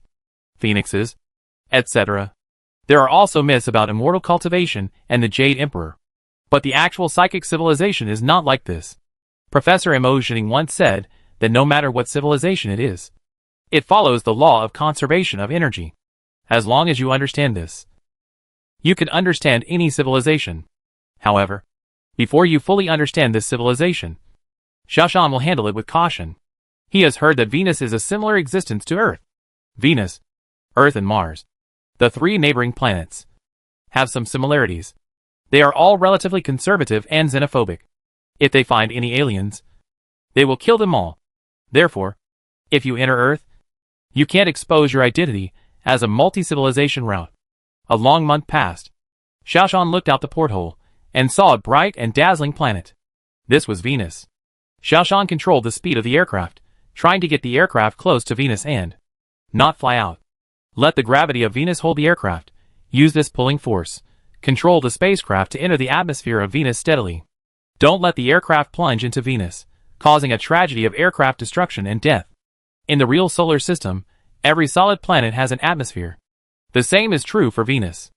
phoenixes, etc. There are also myths about immortal cultivation and the Jade Emperor. But the actual psychic civilization is not like this. Professor Mo Zhening once said that no matter what civilization it is, it follows the law of conservation of energy. As long as you understand this, you can understand any civilization. However, before you fully understand this civilization, Xiao Shan will handle it with caution. He has heard that Venus is a similar existence to Earth. Venus, Earth and Mars, the 3 neighboring planets, have some similarities. They are all relatively conservative and xenophobic. If they find any aliens, they will kill them all. Therefore, if you enter Earth, you can't expose your identity as a multi-civilization route. A long month passed. Xiao Shan looked out the porthole and saw a bright and dazzling planet. This was Venus. Xiao Shan controlled the speed of the aircraft, trying to get the aircraft close to Venus and not fly out. Let the gravity of Venus hold the aircraft. Use this pulling force. Control the spacecraft to enter the atmosphere of Venus steadily. Don't let the aircraft plunge into Venus, causing a tragedy of aircraft destruction and death. In the real solar system, every solid planet has an atmosphere. The same is true for Venus.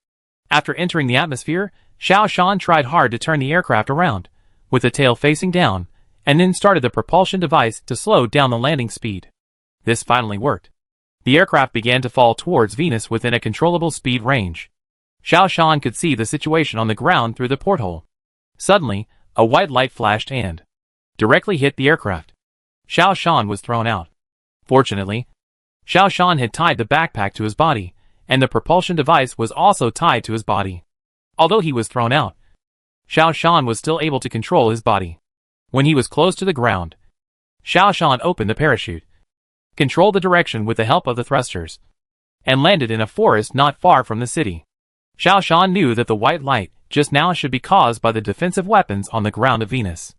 After entering the atmosphere, Xiao Shan tried hard to turn the aircraft around, with the tail facing down, and then started the propulsion device to slow down the landing speed. This finally worked. The aircraft began to fall towards Venus within a controllable speed range. Xiao Shan could see the situation on the ground through the porthole. Suddenly, a white light flashed and directly hit the aircraft. Xiao Shan was thrown out. Fortunately, Xiao Shan had tied the backpack to his body, and the propulsion device was also tied to his body. Although he was thrown out, Xiao Shan was still able to control his body. When he was close to the ground, Xiao Shan opened the parachute, controlled the direction with the help of the thrusters, and landed in a forest not far from the city. Xiao Shan knew that the white light just now should be caused by the defensive weapons on the ground of Venus.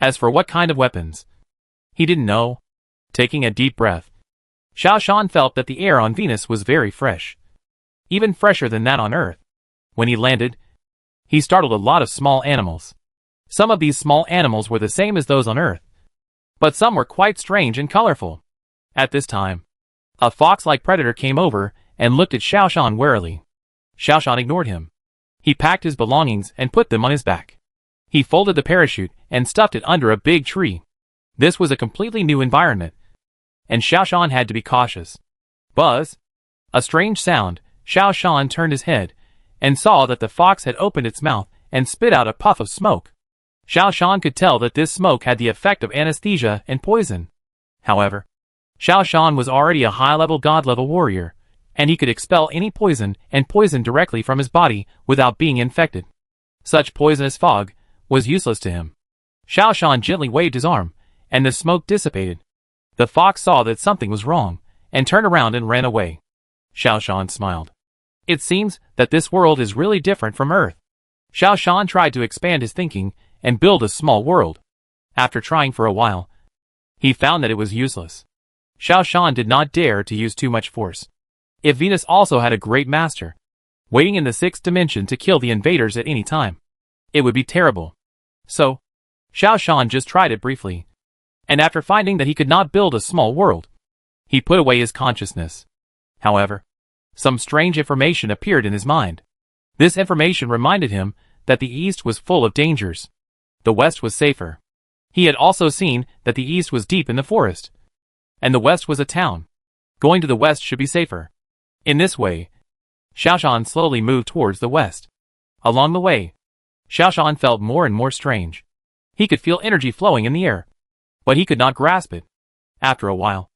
As for what kind of weapons, he didn't know. Taking a deep breath, Xiao Shan felt that the air on Venus was very fresh, even fresher than that on Earth. When he landed, he startled a lot of small animals. Some of these small animals were the same as those on Earth, but some were quite strange and colorful. At this time, a fox-like predator came over and looked at Xiao Shan warily. Xiao Shan ignored him. He packed his belongings and put them on his back. He folded the parachute and stuffed it under a big tree. This was a completely new environment, and Xiao Shan had to be cautious. Buzz! A strange sound. Xiao Shan turned his head and saw that the fox had opened its mouth and spit out a puff of smoke. Xiao Shan could tell that this smoke had the effect of anesthesia and poison. However, Xiao Shan was already a high-level god-level warrior, and he could expel any poison and poison directly from his body without being infected. Such poisonous fog was useless to him. Xiao Shan gently waved his arm, and the smoke dissipated. The fox saw that something was wrong, and turned around and ran away. Xiao Shan smiled. It seems that this world is really different from Earth. Xiao Shan tried to expand his thinking and build a small world. After trying for a while, he found that it was useless. Xiao Shan did not dare to use too much force. If Venus also had a great master, waiting in the 6th dimension to kill the invaders at any time, it would be terrible. So, Xiao Shan just tried it briefly, and after finding that he could not build a small world, he put away his consciousness. However, some strange information appeared in his mind. This information reminded him that the East was full of dangers. The West was safer. He had also seen that the East was deep in the forest, and the West was a town. Going to the West should be safer. In this way, Xiao Shan slowly moved towards the West. Along the way, Xiao Shan felt more and more strange. He could feel energy flowing in the air, but he could not grasp it. After a while,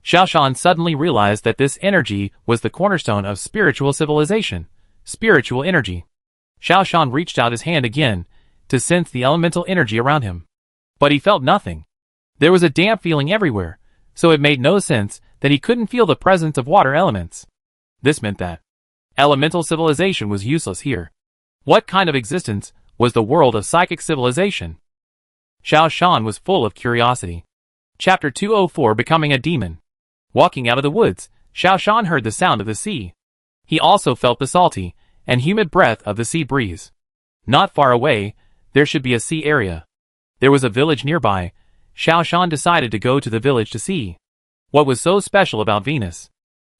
Xiao Shan suddenly realized that this energy was the cornerstone of spiritual civilization, spiritual energy. Xiao Shan reached out his hand again to sense the elemental energy around him, but he felt nothing. There was a damp feeling everywhere, so it made no sense that he couldn't feel the presence of water elements. This meant that elemental civilization was useless here. What kind of existence was the world of psychic civilization? Xiao Shan was full of curiosity. Chapter 204, Becoming a Demon. Walking out of the woods, Xiao Shan heard the sound of the sea. He also felt the salty and humid breath of the sea breeze. Not far away, there should be a sea area. There was a village nearby. Xiao Shan decided to go to the village to see what was so special about Venus.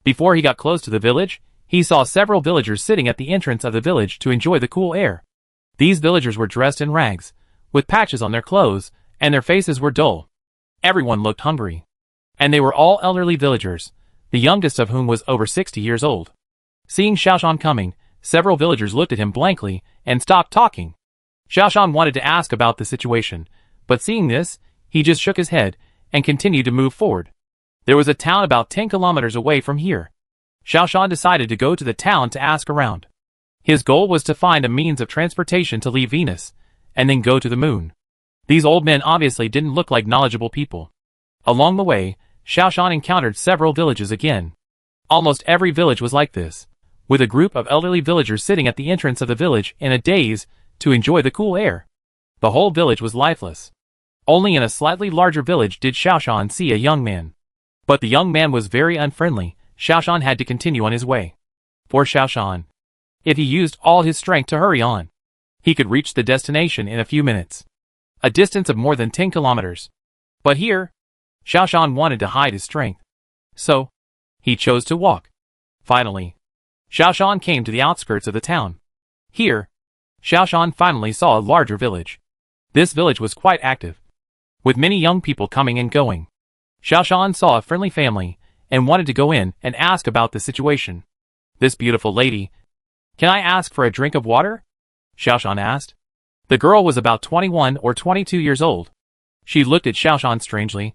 Before he got close to the village, he saw several villagers sitting at the entrance of the village to enjoy the cool air. These villagers were dressed in rags, with patches on their clothes, and their faces were dull. Everyone looked hungry. And they were all elderly villagers, the youngest of whom was over 60 years old. Seeing Xiao Shan coming, several villagers looked at him blankly and stopped talking. Xiao Shan wanted to ask about the situation, but seeing this, he just shook his head and continued to move forward. There was a town about 10 kilometers away from here. Xiao Shan decided to go to the town to ask around. His goal was to find a means of transportation to leave Venus, and then go to the moon. These old men obviously didn't look like knowledgeable people. Along the way, Xiao Shan encountered several villages again. Almost every village was like this, with a group of elderly villagers sitting at the entrance of the village in a daze to enjoy the cool air. The whole village was lifeless. Only in a slightly larger village did Xiao Shan see a young man. But the young man was very unfriendly. Xiao Shan had to continue on his way. For Xiao Shan, if he used all his strength to hurry on, he could reach the destination in a few minutes, a distance of more than 10 kilometers. But here, Xiao Shan wanted to hide his strength, so he chose to walk. Finally, Xiao Shan came to the outskirts of the town. Here, Xiao Shan finally saw a larger village. This village was quite active, with many young people coming and going. Xiao Shan saw a friendly family and wanted to go in and ask about the situation. This beautiful lady, "Can I ask for a drink of water?" Xiao Shan asked. The girl was about 21 or 22 years old. She looked at Xiao Shan strangely,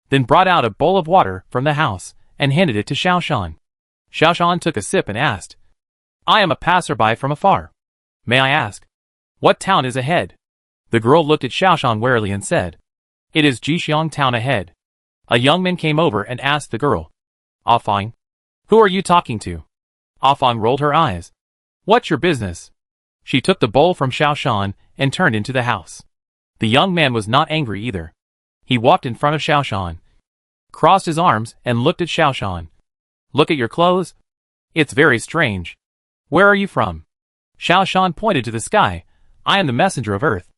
then brought out a bowl of water from the house and handed it to Xiao Shan. Xiao Shan took a sip and asked, "I am a passerby from afar. May I ask, what town is ahead?" The girl looked at Xiao Shan warily and said, "It is Jixiang town ahead." A young man came over and asked the girl, "Afang, who are you talking to?" Afang rolled her eyes. "What's your business?" She took the bowl from Xiao Shan and turned into the house. The young man was not angry either. He walked in front of Xiao Shan, crossed his arms and looked at Xiao Shan. "Look at your clothes. It's very strange. Where are you from?" Xiao Shan pointed to the sky. "I am the messenger of Earth.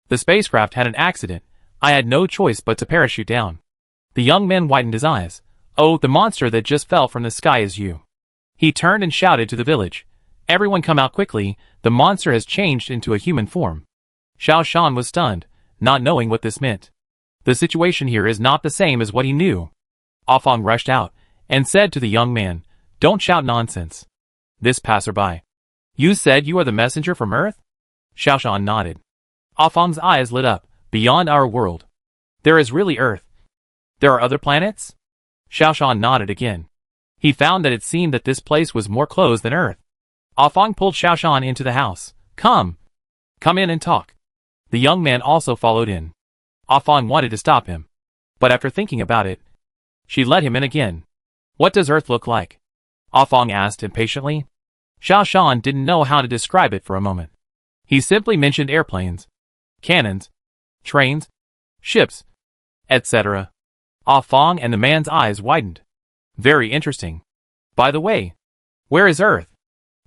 The spacecraft had an accident. I had no choice but to parachute down." The young man widened his eyes. "Oh, the monster that just fell from the sky is you." He turned and shouted to the village, "Everyone come out quickly, the monster has changed into a human form." Xiao Shan was stunned, not knowing what this meant. The situation here is not the same as what he knew. Ah Fong rushed out, and said to the young man, "Don't shout nonsense." This passerby. "You said you are the messenger from Earth?" Xiao Shan nodded. Ah Fong's eyes lit up. "Beyond our world. There is really Earth. There are other planets?" Xiao Shan nodded again. He found that it seemed that this place was more closed than Earth. Ah Fong pulled Xiao Shan into the house. Come in and talk." The young man also followed in. Ah Fong wanted to stop him, but after thinking about it, she let him in again. "What does Earth look like?" Ah Fong asked impatiently. Xiao Shan didn't know how to describe it for a moment. He simply mentioned airplanes, cannons, trains, ships, etc. Ah Fong and the man's eyes widened. "Very interesting. By the way, where is Earth?"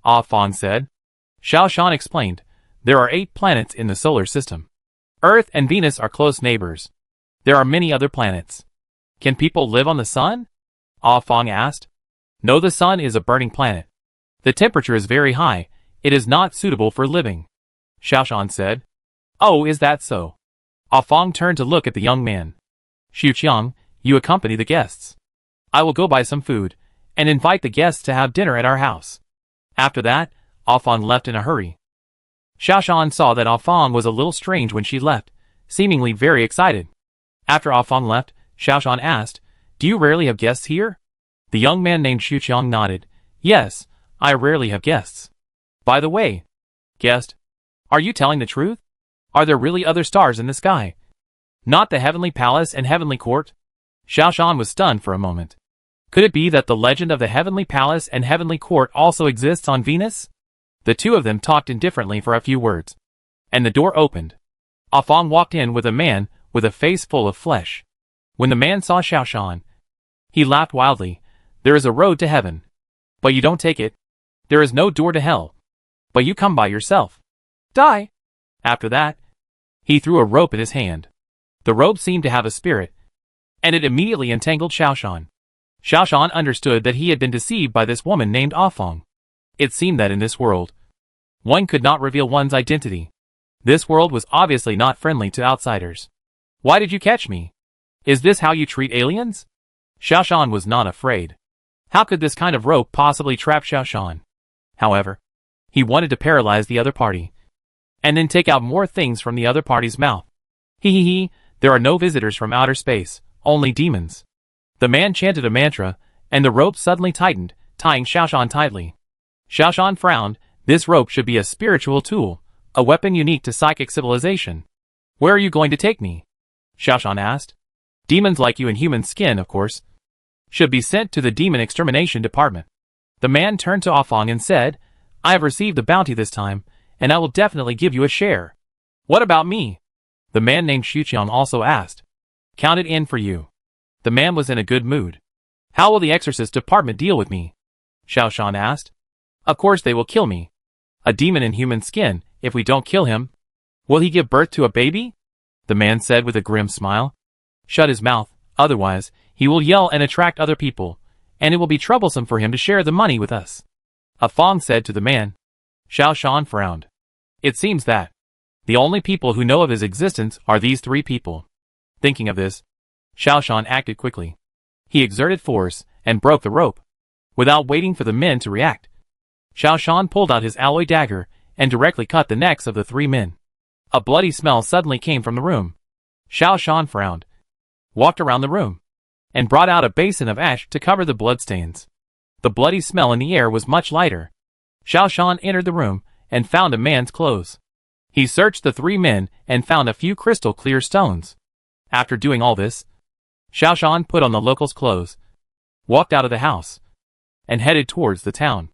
Ah Fong said. Xiao Shan explained, "There are 8 planets in the solar system. Earth and Venus are close neighbors. There are many other planets." "Can people live on the sun?" Ah Fong asked. "No, the sun is a burning planet. The temperature is very high. It is not suitable for living," Xiao Shan said. "Oh, is that so?" Ah Fong turned to look at the young man. "Xu Qiang, you accompany the guests. I will go buy some food, and invite the guests to have dinner at our house." After that, Ah Fong left in a hurry. Xiao Shan saw that Ah Fong was a little strange when she left, seemingly very excited. After Ah Fong left, Xiao Shan asked, "Do you rarely have guests here?" The young man named Xu Qiang nodded. "Yes, I rarely have guests." "By the way, guest, are you telling the truth? Are there really other stars in the sky? Not the heavenly palace and heavenly court?" Xiao Shan was stunned for a moment. Could it be that the legend of the heavenly palace and heavenly court also exists on Venus? The two of them talked indifferently for a few words, and the door opened. Ah Fong walked in with a man with a face full of flesh. When the man saw Xiao Shan, he laughed wildly. "There is a road to heaven, but you don't take it. There is no door to hell, but you come by yourself. Die!" After that, he threw a rope in his hand. The rope seemed to have a spirit, and it immediately entangled Xiao Shan. Xiao Shan understood that he had been deceived by this woman named Ah Fong. It seemed that in this world, one could not reveal one's identity. This world was obviously not friendly to outsiders. "Why did you catch me? Is this how you treat aliens?" Xiao Shan was not afraid. How could this kind of rope possibly trap Xiao Shan? However, he wanted to paralyze the other party, and then take out more things from the other party's mouth. He, there are no visitors from outer space, only demons. The man chanted a mantra, and the rope suddenly tightened, tying Xiao Shan tightly. Xiao Shan frowned. This rope should be a spiritual tool, a weapon unique to psychic civilization. "Where are you going to take me?" Xiao Shan asked. "Demons like you in human skin, of course, should be sent to the demon extermination department." The man turned to Ah Fong and said, "I have received a bounty this time, and I will definitely give you a share." "What about me?" the man named Xu Qiang also asked. "Count it in for you." The man was in a good mood. "How will the exorcist department deal with me?" Xiao Shan asked. "Of course they will kill me. A demon in human skin, if we don't kill him. Will he give birth to a baby?" the man said with a grim smile. "Shut his mouth, otherwise, he will yell and attract other people, and it will be troublesome for him to share the money with us," Ah Fong said to the man. Xiao Shan frowned. It seems that the only people who know of his existence are these 3 people. Thinking of this, Xiao Shan acted quickly. He exerted force and broke the rope. Without waiting for the men to react, Xiao Shan pulled out his alloy dagger and directly cut the necks of the 3 men. A bloody smell suddenly came from the room. Xiao Shan frowned, walked around the room, and brought out a basin of ash to cover the bloodstains. The bloody smell in the air was much lighter. Xiao Shan entered the room and found a man's clothes. He searched the 3 men and found a few crystal clear stones. After doing all this, Xiao Shan put on the locals' clothes, walked out of the house, and headed towards the town.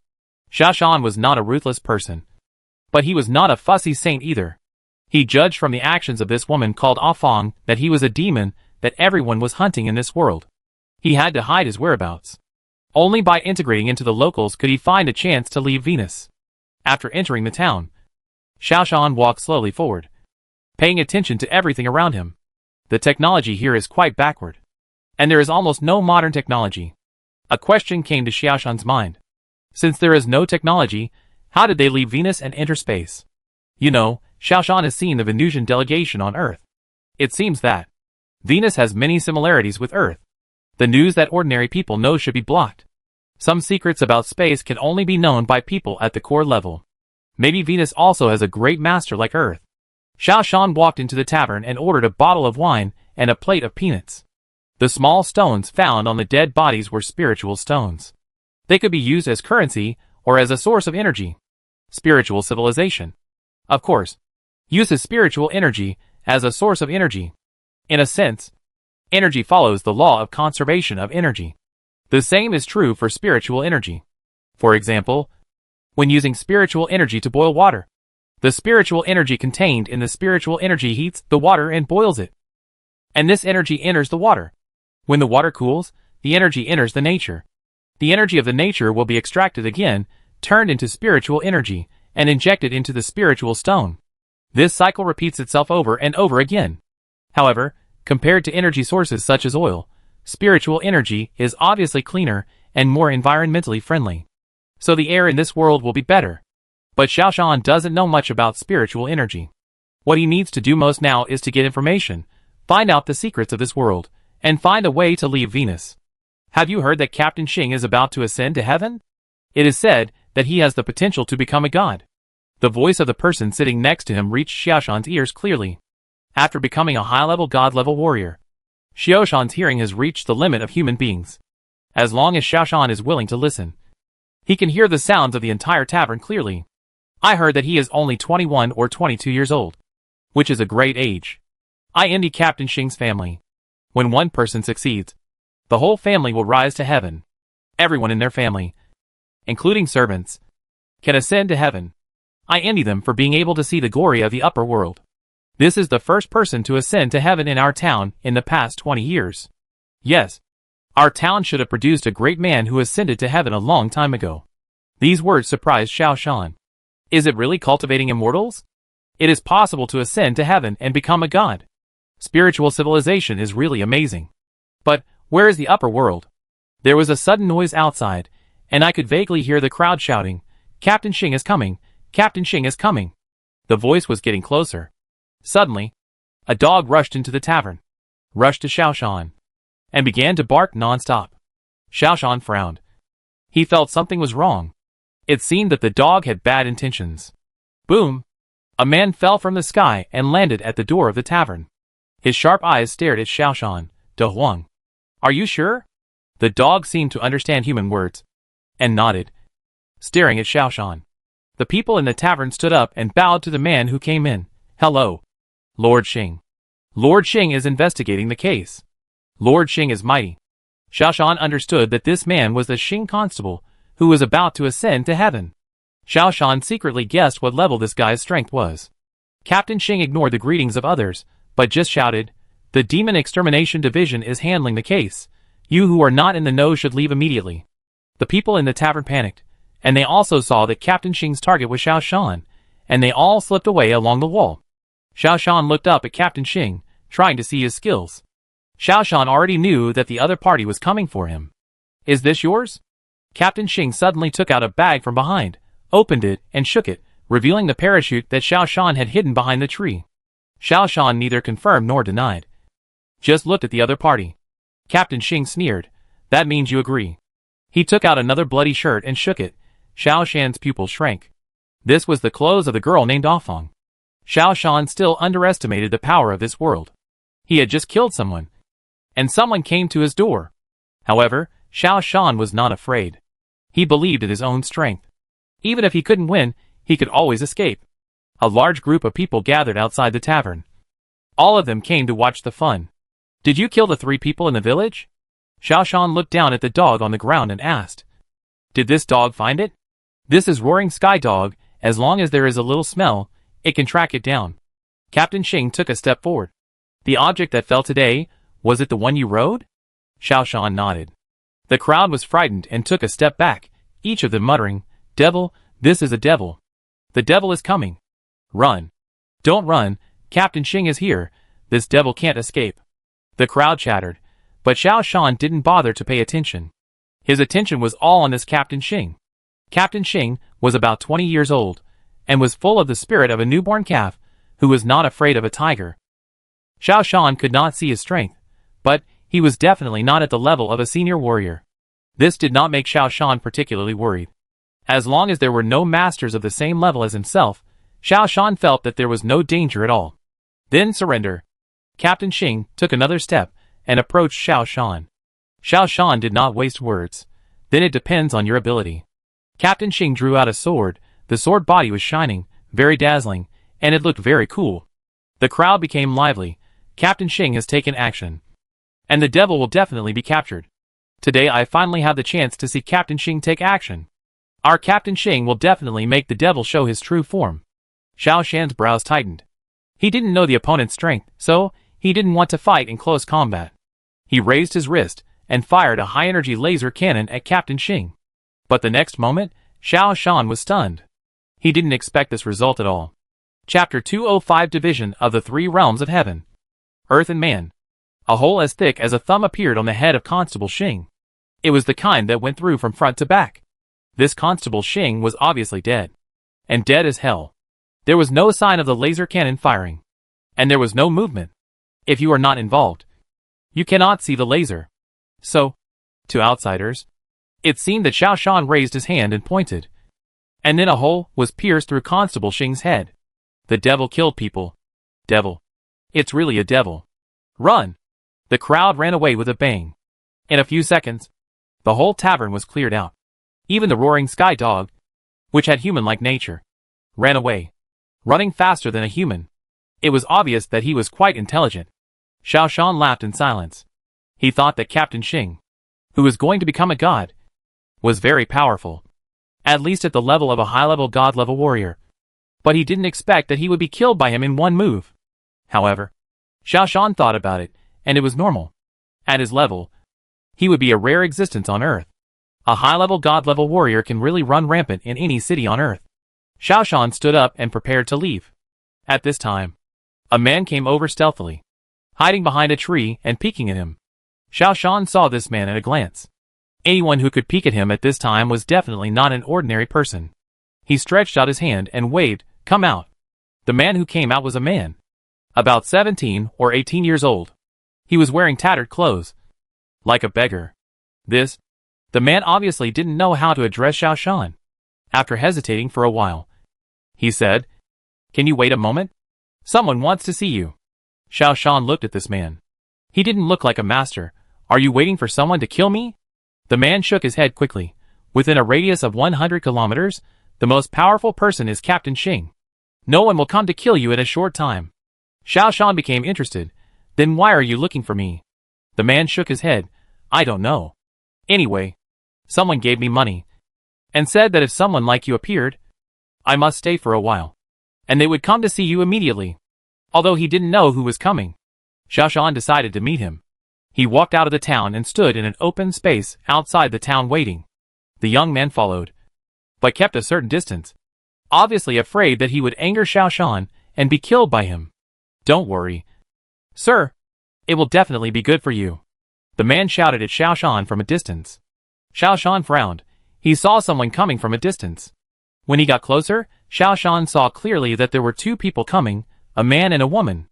Xiao Shan was not a ruthless person, but he was not a fussy saint either. He judged from the actions of this woman called Ah Fong that he was a demon that everyone was hunting in this world. He had to hide his whereabouts. Only by integrating into the locals could he find a chance to leave Venus. After entering the town, Xiao Shan walked slowly forward, paying attention to everything around him. The technology here is quite backward, and there is almost no modern technology. A question came to Xiao Shan's mind. Since there is no technology, how did they leave Venus and enter space? You know, Xiaoshan has seen the Venusian delegation on Earth. It seems that Venus has many similarities with Earth. The news that ordinary people know should be blocked. Some secrets about space can only be known by people at the core level. Maybe Venus also has a great master like Earth. Xiaoshan walked into the tavern and ordered a bottle of wine and a plate of peanuts. The small stones found on the dead bodies were spiritual stones. They could be used as currency or as a source of energy. Spiritual civilization. Of course, uses spiritual energy as a source of energy. In a sense, energy follows the law of conservation of energy. The same is true for spiritual energy. For example, when using spiritual energy to boil water, the spiritual energy contained in the spiritual energy heats the water and boils it. And this energy enters the water. When the water cools, the energy enters the nature. The energy of the nature will be extracted again, turned into spiritual energy, and injected into the spiritual stone. This cycle repeats itself over and over again. However, compared to energy sources such as oil, spiritual energy is obviously cleaner and more environmentally friendly. So the air in this world will be better. But Xiaoshan doesn't know much about spiritual energy. What he needs to do most now is to get information, find out the secrets of this world, and find a way to leave Venus. Have you heard that Captain Xing is about to ascend to heaven? It is said that he has the potential to become a god. The voice of the person sitting next to him reached Xiaoshan's ears clearly. After becoming a high-level god-level warrior, Xiaoshan's hearing has reached the limit of human beings. As long as Xiaoshan is willing to listen, he can hear the sounds of the entire tavern clearly. I heard that he is only 21 or 22 years old, which is a great age. I envy Captain Xing's family. When one person succeeds, the whole family will rise to heaven. Everyone in their family, including servants, can ascend to heaven. I envy them for being able to see the glory of the upper world. This is the first person to ascend to heaven in our town in the past 20 years. Yes, our town should have produced a great man who ascended to heaven a long time ago. These words surprised Xiaoshan. Is it really cultivating immortals? It is possible to ascend to heaven and become a god. Spiritual civilization is really amazing. But where is the upper world? There was a sudden noise outside, and I could vaguely hear the crowd shouting, "Captain Xing is coming! Captain Xing is coming!" The voice was getting closer. Suddenly, a dog rushed into the tavern, rushed to Xiaoshan, and began to bark non-stop. Xiaoshan frowned. He felt something was wrong. It seemed that the dog had bad intentions. Boom! A man fell from the sky and landed at the door of the tavern. His sharp eyes stared at Xiaoshan. "De Huang. Are you sure?" The dog seemed to understand human words, and nodded, staring at Xiaoshan. The people in the tavern stood up and bowed to the man who came in. "Hello, Lord Xing. Lord Xing is investigating the case. Lord Xing is mighty." Xiaoshan understood that this man was the Xing constable, who was about to ascend to heaven. Xiaoshan secretly guessed what level this guy's strength was. Captain Xing ignored the greetings of others, but just shouted, "The Demon Extermination Division is handling the case. You who are not in the know should leave immediately." The people in the tavern panicked, and they also saw that Captain Xing's target was Xiaoshan, and they all slipped away along the wall. Xiaoshan looked up at Captain Xing, trying to see his skills. Xiaoshan already knew that the other party was coming for him. "Is this yours?" Captain Xing suddenly took out a bag from behind, opened it, and shook it, revealing the parachute that Xiaoshan had hidden behind the tree. Xiaoshan neither confirmed nor denied, just looked at the other party. Captain Xing sneered, "That means you agree." He took out another bloody shirt and shook it. Xiaoshan's pupil shrank. This was the clothes of the girl named Afong. Xiaoshan still underestimated the power of this world. He had just killed someone, and someone came to his door. However, Xiaoshan was not afraid. He believed in his own strength. Even if he couldn't win, he could always escape. A large group of people gathered outside the tavern. All of them came to watch the fun. "Did you kill the 3 people in the village?" Xiaoshan looked down at the dog on the ground and asked. "Did this dog find it?" "This is Roaring Sky Dog. As long as there is a little smell, it can track it down." Captain Xing took a step forward. "The object that fell today, was it the one you rode?" Xiaoshan nodded. The crowd was frightened and took a step back, each of them muttering, "Devil, this is a devil. The devil is coming. Run. Don't run, Captain Xing is here, this devil can't escape." The crowd chattered, but Xiaoshan didn't bother to pay attention. His attention was all on this Captain Xing. Captain Xing was about 20 years old, and was full of the spirit of a newborn calf, who was not afraid of a tiger. Xiao Shan could not see his strength, but he was definitely not at the level of a senior warrior. This did not make Xiao Shan particularly worried. As long as there were no masters of the same level as himself, Xiao Shan felt that there was no danger at all. Then surrender. Captain Xing took another step and approached Xiao Shan. Xiao Shan did not waste words. Then it depends on your ability. Captain Xing drew out a sword. The sword body was shining, very dazzling, and it looked very cool. The crowd became lively. Captain Xing has taken action. And the devil will definitely be captured. Today I finally have the chance to see Captain Xing take action. Our Captain Xing will definitely make the devil show his true form. Xiao Shan's brows tightened. He didn't know the opponent's strength, so he didn't want to fight in close combat. He raised his wrist and fired a high-energy laser cannon at Captain Xing. But the next moment, Xiao Shan was stunned. He didn't expect this result at all. Chapter 205 Division of the Three Realms of Heaven. Earth and Man. A hole as thick as a thumb appeared on the head of Constable Xing. It was the kind that went through from front to back. This Constable Xing was obviously dead. And dead as hell. There was no sign of the laser cannon firing. And there was no movement. If you are not involved, you cannot see the laser. So, to outsiders, it seemed that Xiao Shan raised his hand and pointed. And then a hole was pierced through Constable Xing's head. The devil killed people. Devil. It's really a devil. Run! The crowd ran away with a bang. In a few seconds, the whole tavern was cleared out. Even the roaring sky dog, which had human-like nature, ran away, running faster than a human. It was obvious that he was quite intelligent. Xiao Shan laughed in silence. He thought that Captain Xing, who was going to become a god, was very powerful, at least at the level of a high-level god-level warrior. But he didn't expect that he would be killed by him in one move. However, Xiao Shan thought about it, and it was normal. At his level, he would be a rare existence on Earth. A high-level god-level warrior can really run rampant in any city on Earth. Xiao Shan stood up and prepared to leave. At this time, a man came over stealthily, hiding behind a tree and peeking at him. Xiao Shan saw this man at a glance. Anyone who could peek at him at this time was definitely not an ordinary person. He stretched out his hand and waved, "Come out." The man who came out was a man, about 17 or 18 years old. He was wearing tattered clothes, like a beggar. The man obviously didn't know how to address Xiao Shan. After hesitating for a while, he said, "Can you wait a moment? Someone wants to see you." Xiao Shan looked at this man. He didn't look like a master. "Are you waiting for someone to kill me?" The man shook his head quickly. Within a radius of 100 kilometers, the most powerful person is Captain Xing. No one will come to kill you in a short time. Xiao Shan became interested. "Then why are you looking for me?" The man shook his head. "I don't know. Anyway, someone gave me money and said that if someone like you appeared, I must stay for a while, and they would come to see you immediately." Although he didn't know who was coming, Xiao Shan decided to meet him. He walked out of the town and stood in an open space outside the town waiting. The young man followed, but kept a certain distance, obviously afraid that he would anger Xiao Shan and be killed by him. "Don't worry, sir. It will definitely be good for you," the man shouted at Xiao Shan from a distance. Xiao Shan frowned. He saw someone coming from a distance. When he got closer, Xiao Shan saw clearly that there were two people coming, a man and a woman.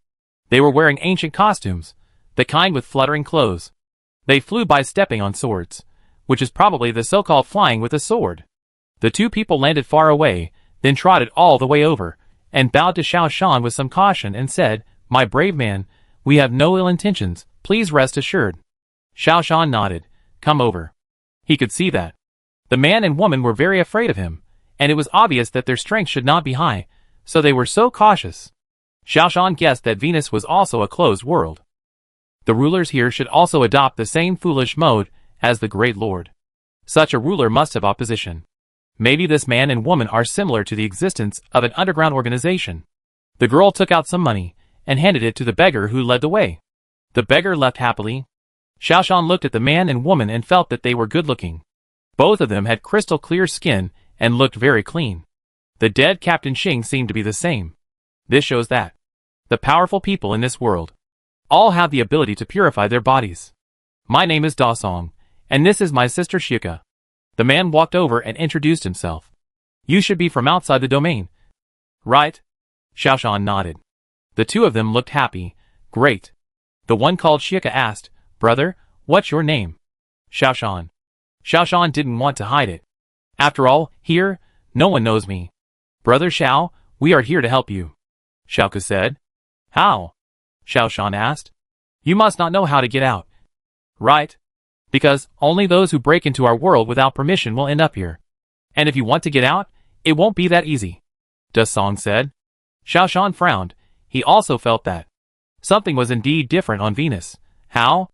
They were wearing ancient costumes, the kind with fluttering clothes. They flew by stepping on swords, which is probably the so-called flying with a sword. The two people landed far away, then trotted all the way over, and bowed to Xiao Shan with some caution and said, "My brave man, we have no ill intentions, please rest assured." Xiao Shan nodded. "Come over." He could see that the man and woman were very afraid of him, and it was obvious that their strength should not be high, so they were so cautious. Xiao Shan guessed that Venus was also a closed world. The rulers here should also adopt the same foolish mode as the Great Lord. Such a ruler must have opposition. Maybe this man and woman are similar to the existence of an underground organization. The girl took out some money and handed it to the beggar who led the way. The beggar left happily. Xiao Shan looked at the man and woman and felt that they were good-looking. Both of them had crystal-clear skin and looked very clean. The dead Captain Xing seemed to be the same. This shows that the powerful people in this world all have the ability to purify their bodies. "My name is Da Song, and this is my sister Xiuka." The man walked over and introduced himself. "You should be from outside the domain, right?" Xiao Shan nodded. The two of them looked happy. Great. The one called Shika asked, "Brother, what's your name?" Xiaoshan. Xiaoshan didn't want to hide it. After all, here, no one knows me. Brother Xiao, we are here to help you. Xiaoku said. How? Xiaoshan asked. You must not know how to get out. Right. Because only those who break into our world without permission will end up here. And if you want to get out, it won't be that easy. Dasong said. Xiaoshan frowned. He also felt that something was indeed different on Venus. How?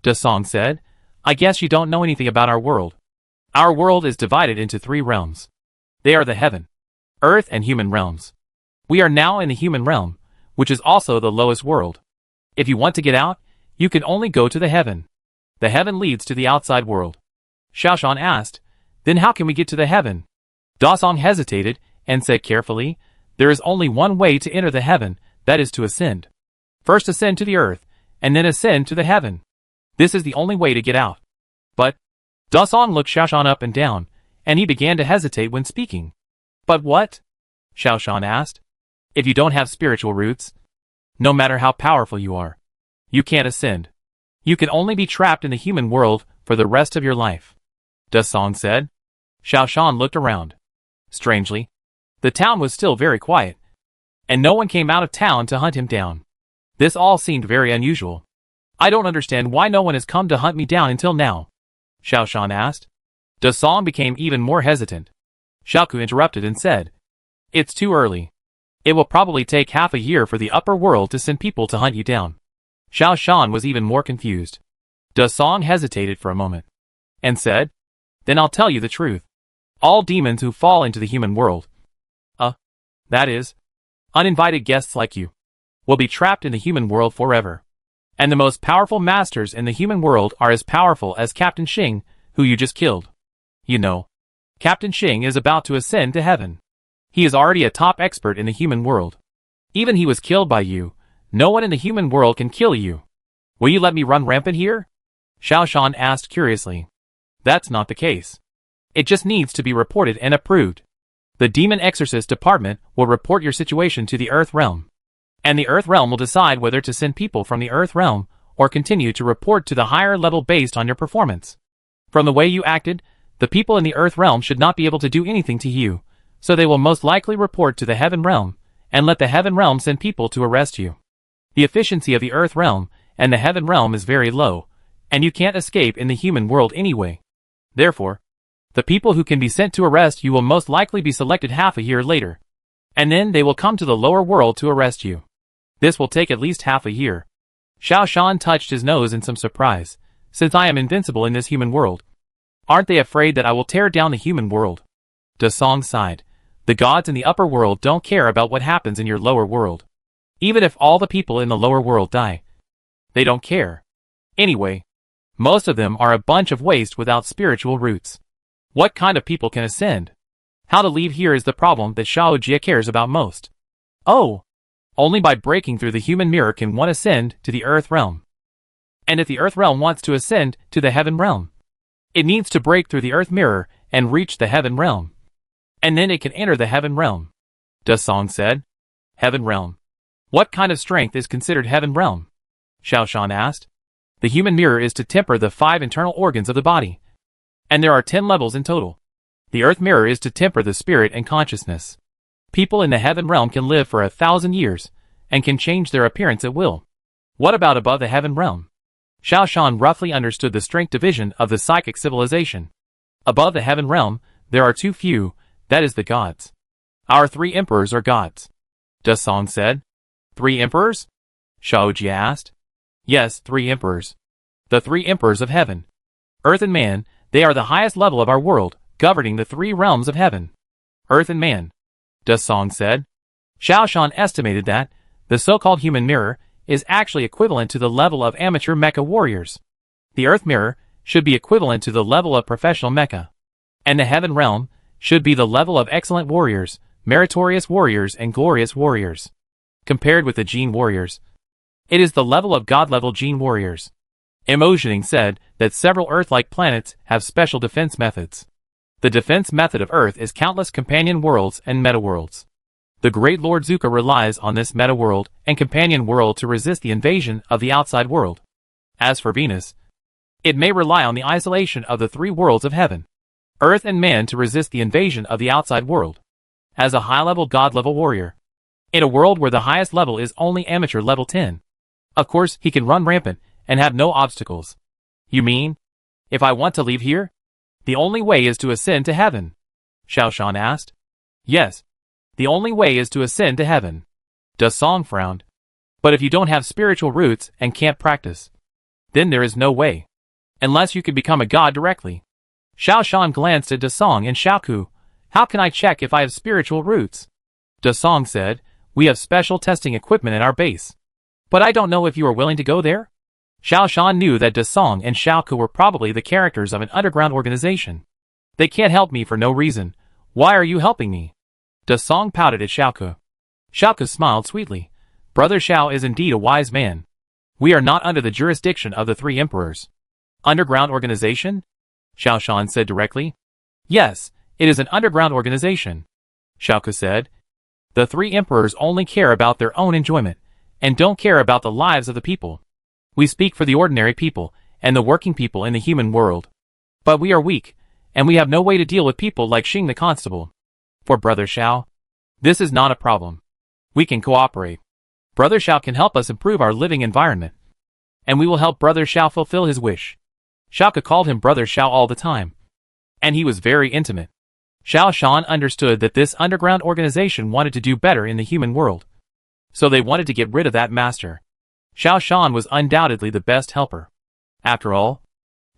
Dasong said. I guess you don't know anything about our world. Our world is divided into 3 realms. They are the heaven, earth, and human realms. We are now in the human realm, which is also the lowest world. If you want to get out, you can only go to the heaven. The heaven leads to the outside world. Xiaoshan asked, Then how can we get to the heaven? Dasong hesitated and said carefully, There is only one way to enter the heaven, that is to ascend. First ascend to the earth, and then ascend to the heaven. This is the only way to get out. But Dasong looked Xiaoshan up and down, and he began to hesitate when speaking. But what? Xiaoshan asked. If you don't have spiritual roots, no matter how powerful you are, you can't ascend. You can only be trapped in the human world for the rest of your life. Dasong said. Xiaoshan looked around. Strangely, the town was still very quiet, and no one came out of town to hunt him down. This all seemed very unusual. I don't understand why no one has come to hunt me down until now, Xiaoshan asked. Dasong became even more hesitant. Xiaoku interrupted and said, It's too early. It will probably take half a year for the upper world to send people to hunt you down. Xiaoshan was even more confused. Dasong hesitated for a moment, and said, Then I'll tell you the truth. All demons who fall into the human world, that is, uninvited guests like you, will be trapped in the human world forever. And the most powerful masters in the human world are as powerful as Captain Xing, who you just killed. You know, Captain Xing is about to ascend to heaven. He is already a top expert in the human world. Even he was killed by you. No one in the human world can kill you. Will you let me run rampant here? Xiaoshan asked curiously. That's not the case. It just needs to be reported and approved. The Demon Exorcist Department will report your situation to the Earth Realm. And the Earth Realm will decide whether to send people from the Earth Realm or continue to report to the higher level based on your performance. From the way you acted, the people in the Earth Realm should not be able to do anything to you, so they will most likely report to the Heaven Realm and let the Heaven Realm send people to arrest you. The efficiency of the Earth Realm and the Heaven Realm is very low, and you can't escape in the human world anyway. Therefore, the people who can be sent to arrest you will most likely be selected half a year later, and then they will come to the lower world to arrest you. This will take at least half a year. Xiaoshan touched his nose in some surprise, since I am invincible in this human world. Aren't they afraid that I will tear down the human world? Dasong sighed. The gods in the upper world don't care about what happens in your lower world. Even if all the people in the lower world die, they don't care. Anyway, most of them are a bunch of waste without spiritual roots. What kind of people can ascend? How to leave here is the problem that Xiao Jie cares about most. Oh! Only by breaking through the human mirror can one ascend to the Earth Realm. And if the Earth Realm wants to ascend to the Heaven Realm, it needs to break through the Earth mirror and reach the Heaven Realm. And then it can enter the Heaven Realm. Dasong said. Heaven Realm. What kind of strength is considered Heaven Realm? Xiaoshan asked. The human mirror is to temper the 5 internal organs of the body. And there are 10 levels in total. The Earth mirror is to temper the spirit and consciousness. People in the Heaven Realm can live for 1,000 years, and can change their appearance at will. What about above the Heaven Realm? Xiaoshan roughly understood the strength division of the psychic civilization. Above the Heaven Realm, there are 2 few, that is the gods. Our 3 emperors are gods. Dasong said. 3 emperors? Xiaojie asked. Yes, 3 emperors. The 3 emperors of heaven. Earth and man, they are the highest level of our world, governing the 3 realms of heaven. Earth and man. Dasong said. Xiaoshan estimated that the so-called human mirror is actually equivalent to the level of amateur mecha warriors. The Earth mirror should be equivalent to the level of professional mecha. And the Heaven Realm should be the level of excellent warriors, meritorious warriors, and glorious warriors. Compared with the Gene warriors, it is the level of God-level Gene warriors. Emotioning said that several Earth-like planets have special defense methods. The defense method of Earth is countless companion worlds and meta-worlds. The great Lord Zuka relies on this meta-world and companion world to resist the invasion of the outside world. As for Venus, it may rely on the isolation of the three worlds of heaven, earth and man to resist the invasion of the outside world. As a high-level god-level warrior, in a world where the highest level is only amateur level 10, of course he can run rampant and have no obstacles. You mean, if I want to leave here, the only way is to ascend to heaven? Xiao Shan asked. Yes, the only way is to ascend to heaven. Da Song frowned. But if you don't have spiritual roots and can't practice, then there is no way. Unless you could become a god directly. Xiao Shan glanced at Da Song and Xiaoku. How can I check if I have spiritual roots? Da Song said, we have special testing equipment at our base. But I don't know if you are willing to go there? Xiao Shan knew that Da Song and Xiaoku were probably the characters of an underground organization. They can't help me for no reason. Why are you helping me? Da Song pouted at Xiaoku. Xiaoku smiled sweetly. Brother Xiao is indeed a wise man. We are not under the jurisdiction of the three emperors. Underground organization? Xiao Shan said directly. Yes, it is an underground organization. Xiaoku said. The three emperors only care about their own enjoyment, and don't care about the lives of the people. We speak for the ordinary people, and the working people in the human world. But we are weak, and we have no way to deal with people like Xing the Constable. For Brother Xiao, this is not a problem. We can cooperate. Brother Xiao can help us improve our living environment. And we will help Brother Xiao fulfill his wish. Xiaoku called him Brother Xiao all the time. And he was very intimate. Xiao Shan understood that this underground organization wanted to do better in the human world. So they wanted to get rid of that master. Xiao Shan was undoubtedly the best helper. After all,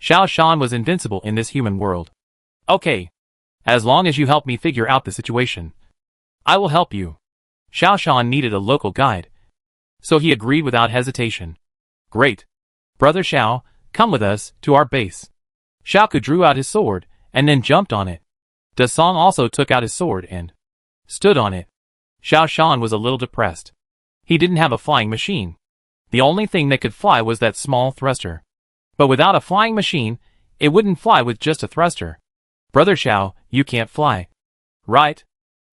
Xiao Shan was invincible in this human world. Okay. As long as you help me figure out the situation, I will help you. Xiao Shan needed a local guide. So he agreed without hesitation. Great. Brother Xiao, come with us to our base. Xiaoku drew out his sword and then jumped on it. Da Song also took out his sword and stood on it. Xiao Shan was a little depressed. He didn't have a flying machine. The only thing that could fly was that small thruster. But without a flying machine, it wouldn't fly with just a thruster. Brother Xiao, you can't fly. Right?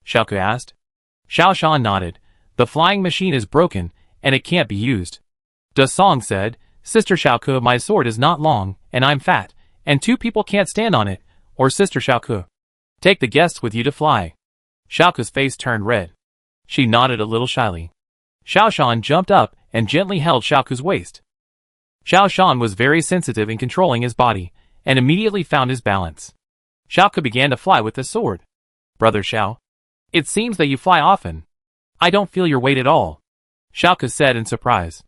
Xiaoku asked. Xiao Shan nodded. The flying machine is broken, and it can't be used. Da Song said, Sister Xiaoku, my sword is not long, and I'm fat, and two people can't stand on it, or Sister Xiaoku. Take the guests with you to fly. Xiaoku's face turned red. She nodded a little shyly. Xiao Shan jumped up and gently held Xiaoku's waist. Xiao Shan was very sensitive in controlling his body, and immediately found his balance. Xiaoku began to fly with the sword. Brother Xiao, it seems that you fly often. I don't feel your weight at all. Xiaoku said in surprise.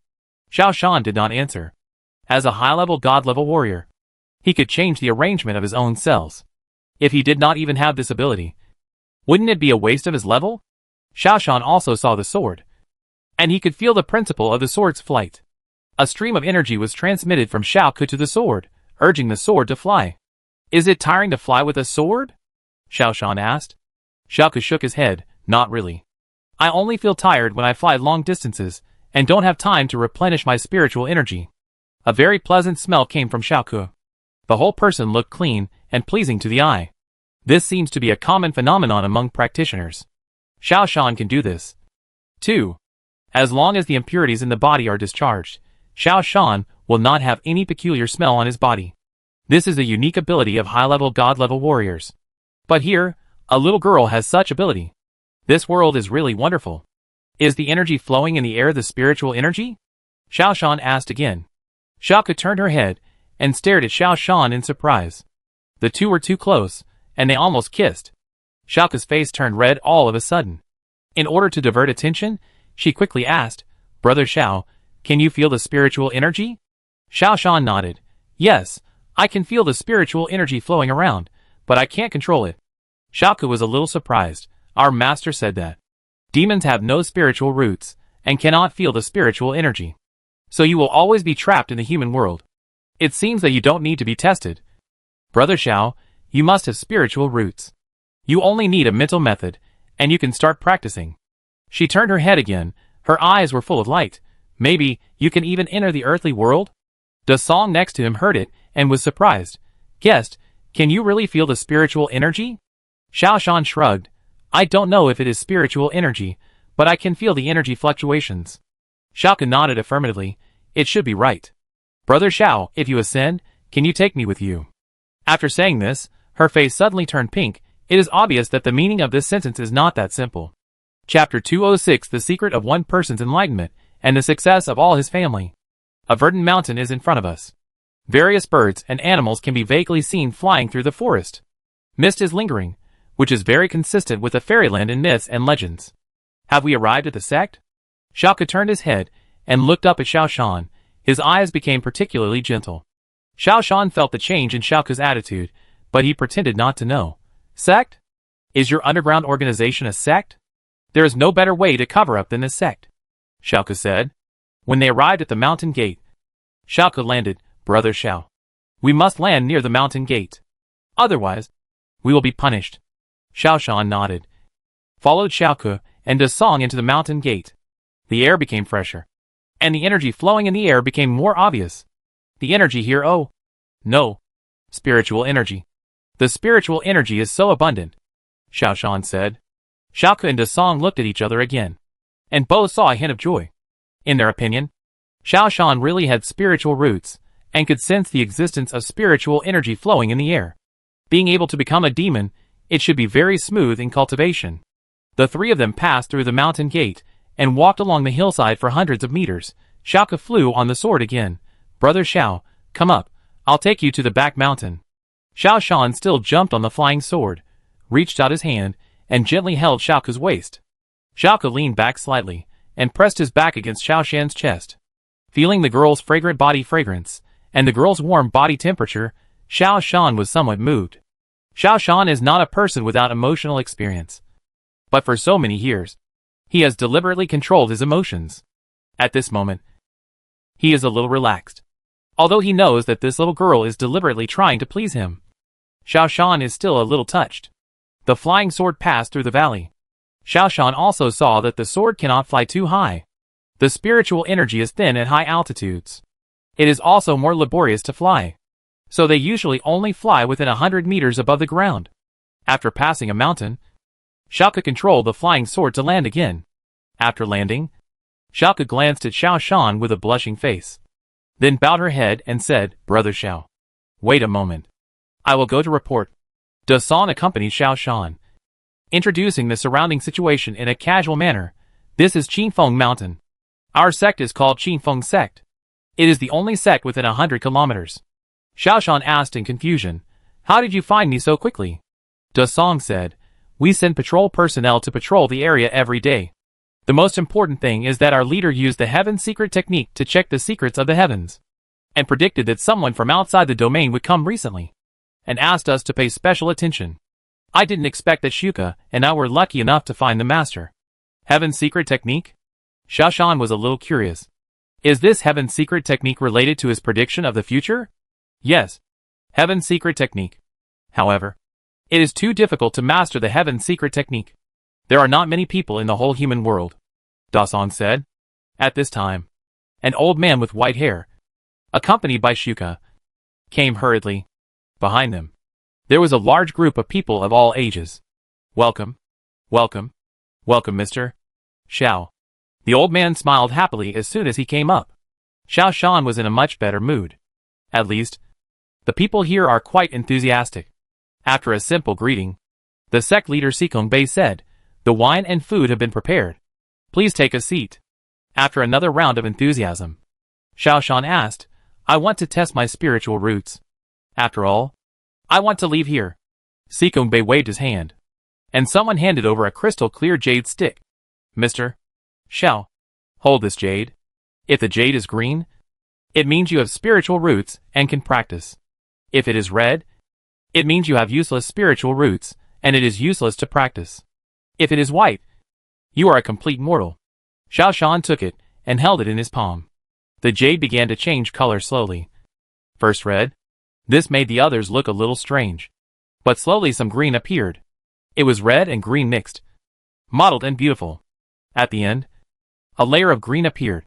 Xiao Shan did not answer. As a high-level god-level warrior, he could change the arrangement of his own cells. If he did not even have this ability, wouldn't it be a waste of his level? Xiao Shan also saw the sword, and he could feel the principle of the sword's flight. A stream of energy was transmitted from Xiaoku to the sword, urging the sword to fly. Is it tiring to fly with a sword? Xiao Shan asked. Xiaoku shook his head, not really. I only feel tired when I fly long distances, and don't have time to replenish my spiritual energy. A very pleasant smell came from Xiaoku. The whole person looked clean and pleasing to the eye. This seems to be a common phenomenon among practitioners. Xiao Shan can do this. 2. As long as the impurities in the body are discharged, Xiao Shan will not have any peculiar smell on his body. This is a unique ability of high-level god-level warriors. But here, a little girl has such ability. This world is really wonderful. Is the energy flowing in the air the spiritual energy? Xiao Shan asked again. Xiaoku turned her head and stared at Xiao Shan in surprise. The two were too close, and they almost kissed. Xiaoku's face turned red all of a sudden. In order to divert attention, she quickly asked, Brother Xiao, can you feel the spiritual energy? Xiao Shan nodded. Yes, I can feel the spiritual energy flowing around, but I can't control it. Xiaoku was a little surprised. Our master said that demons have no spiritual roots, and cannot feel the spiritual energy. So you will always be trapped in the human world. It seems that you don't need to be tested. Brother Xiao, you must have spiritual roots. You only need a mental method, and you can start practicing. She turned her head again. Her eyes were full of light. Maybe you can even enter the earthly world? Da Song next to him heard it, and was surprised. Guest, can you really feel the spiritual energy? Xiao Shan shrugged. I don't know if it is spiritual energy, but I can feel the energy fluctuations. Xiao Ke nodded affirmatively. It should be right. Brother Xiao, if you ascend, can you take me with you? After saying this, her face suddenly turned pink. It is obvious that the meaning of this sentence is not that simple. Chapter 206: The Secret of One Person's Enlightenment and the Success of All His Family. A verdant mountain is in front of us. Various birds and animals can be vaguely seen flying through the forest. Mist is lingering, which is very consistent with the fairyland in myths and legends. Have we arrived at the sect? Xiao Ke turned his head and looked up at Xiao Shan. His eyes became particularly gentle. Xiao Shan felt the change in Xiao Ke's attitude, but he pretended not to know. Sect? Is your underground organization a sect? There is no better way to cover up than this sect, Xiao Ke said. When they arrived at the mountain gate, Xiao Ke landed. Brother Xiao, we must land near the mountain gate. Otherwise, we will be punished. Xiao Shan nodded, followed Xiao Ke and De Song into the mountain gate. The air became fresher, and the energy flowing in the air became more obvious. The energy here, oh no, spiritual energy. The spiritual energy is so abundant, Xiao Shan said. Xiao Ke and De Song looked at each other again, and both saw a hint of joy. In their opinion, Xiao Shan really had spiritual roots, and could sense the existence of spiritual energy flowing in the air. Being able to become a demon, it should be very smooth in cultivation. The three of them passed through the mountain gate, and walked along the hillside for hundreds of meters. Xiao Ke flew on the sword again. Brother Xiao, come up, I'll take you to the back mountain. Xiao Shan still jumped on the flying sword, reached out his hand, and gently held Xiao Ke's waist. Xiao Ke leaned back slightly, and pressed his back against Xiao Shan's chest. Feeling the girl's fragrant body fragrance, and the girl's warm body temperature, Xiao Shan was somewhat moved. Xiao Shan is not a person without emotional experience. But for so many years, he has deliberately controlled his emotions. At this moment, he is a little relaxed. Although he knows that this little girl is deliberately trying to please him, Xiao Shan is still a little touched. The flying sword passed through the valley. Xiao Shan also saw that the sword cannot fly too high. The spiritual energy is thin at high altitudes. It is also more laborious to fly, so they usually only fly within 100 meters above the ground. After passing a mountain, Xiao Ke controlled the flying sword to land again. After landing, Xiao Ke glanced at Xiao Shan with a blushing face, then bowed her head and said, Brother Xiao, wait a moment. I will go to report. De Song accompanied Xiao Shan, introducing the surrounding situation in a casual manner. This is Qingfeng Mountain. Our sect is called Qingfeng Sect. It is the only sect within 100 kilometers. Xiao Shan asked in confusion, How did you find me so quickly? De Song said, We send patrol personnel to patrol the area every day. The most important thing is that our leader used the Heaven Secret technique to check the secrets of the heavens, and predicted that someone from outside the domain would come recently, and asked us to pay special attention. I didn't expect that Shuka and I were lucky enough to find the master. Heaven Secret technique? Xiao Shan was a little curious. Is this Heaven Secret technique related to his prediction of the future? Yes. Heaven Secret technique. However, it is too difficult to master the Heaven Secret technique. There are not many people in the whole human world, Da Song said. At this time, an old man with white hair, accompanied by Shuka, came hurriedly. Behind them, there was a large group of people of all ages. Welcome, welcome, welcome, Mr. Xiao. The old man smiled happily as soon as he came up. Xiao Shan was in a much better mood. At least, the people here are quite enthusiastic. After a simple greeting, the sect leader Sikong Bei said, The wine and food have been prepared. Please take a seat. After another round of enthusiasm, Xiao Shan asked, I want to test my spiritual roots. After all, I want to leave here. Sikong Bei waved his hand, and someone handed over a crystal-clear jade stick. Mr. Xiao, hold this jade. If the jade is green, it means you have spiritual roots and can practice. If it is red, it means you have useless spiritual roots, and it is useless to practice. If it is white, you are a complete mortal. Xiao Shan took it and held it in his palm. The jade began to change color slowly. First red. This made the others look a little strange. But slowly some green appeared. It was red and green mixed, mottled and beautiful. At the end, a layer of green appeared,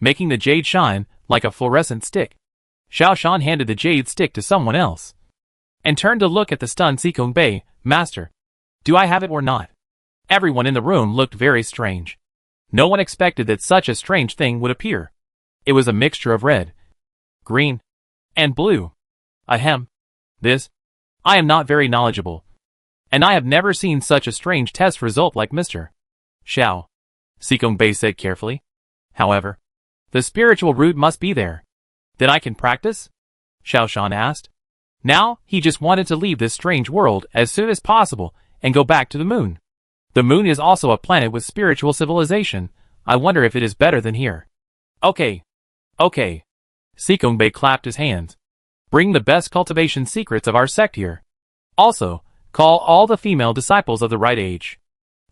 making the jade shine like a fluorescent stick. Xiao Shan handed the jade stick to someone else, and turned to look at the stunned Sikong Bei. Master, do I have it or not? Everyone in the room looked very strange. No one expected that such a strange thing would appear. It was a mixture of red, green, and blue. Ahem. I am not very knowledgeable. And I have never seen such a strange test result like Mr. Xiao, Sikong Bei said carefully. However, the spiritual root must be there. Then I can practice? Xiao Shan asked. Now, he just wanted to leave this strange world as soon as possible and go back to the moon. The moon is also a planet with spiritual civilization. I wonder if it is better than here. Okay. Sikong Bei clapped his hands. Bring the best cultivation secrets of our sect here. Also, call all the female disciples of the right age.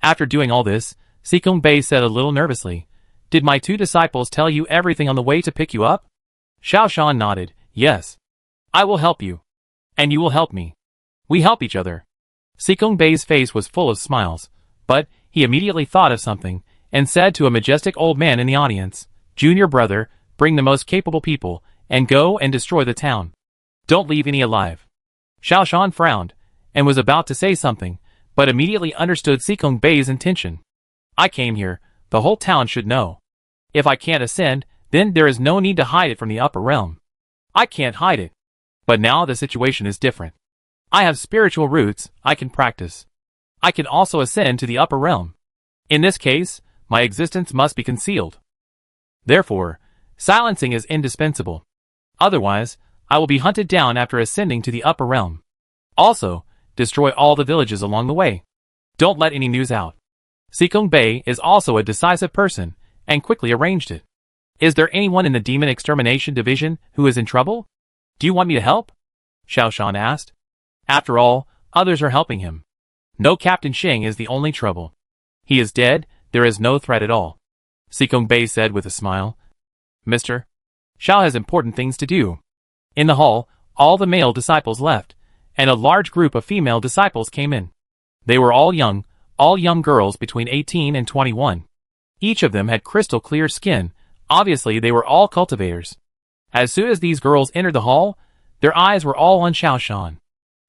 After doing all this, Sikong Bei said a little nervously, Did my 2 disciples tell you everything on the way to pick you up? Xiao Shan nodded, Yes. I will help you. And you will help me. We help each other. Sikong Bei's face was full of smiles, but he immediately thought of something, and said to a majestic old man in the audience, Junior brother, bring the most capable people, and go and destroy the town. Don't leave any alive. Xiao Shan frowned, and was about to say something, but immediately understood Sikong Bei's intention. I came here, the whole town should know. If I can't ascend, then there is no need to hide it from the upper realm. I can't hide it. But now the situation is different. I have spiritual roots, I can practice. I can also ascend to the upper realm. In this case, my existence must be concealed. Therefore, silencing is indispensable. Otherwise, I will be hunted down after ascending to the upper realm. Also, destroy all the villages along the way. Don't let any news out. Sikong Bei is also a decisive person, and quickly arranged it. Is there anyone in the Demon Extermination Division who is in trouble? Do you want me to help? Xiao Shan asked. After all, others are helping him. No, Captain Xing is the only trouble. He is dead, there is no threat at all. Sikong Bei said with a smile. Mr. Xiao has important things to do. In the hall, all the male disciples left, and a large group of female disciples came in. They were all young girls between 18 and 21. Each of them had crystal clear skin, obviously they were all cultivators. As soon as these girls entered the hall, their eyes were all on Xiao Shan.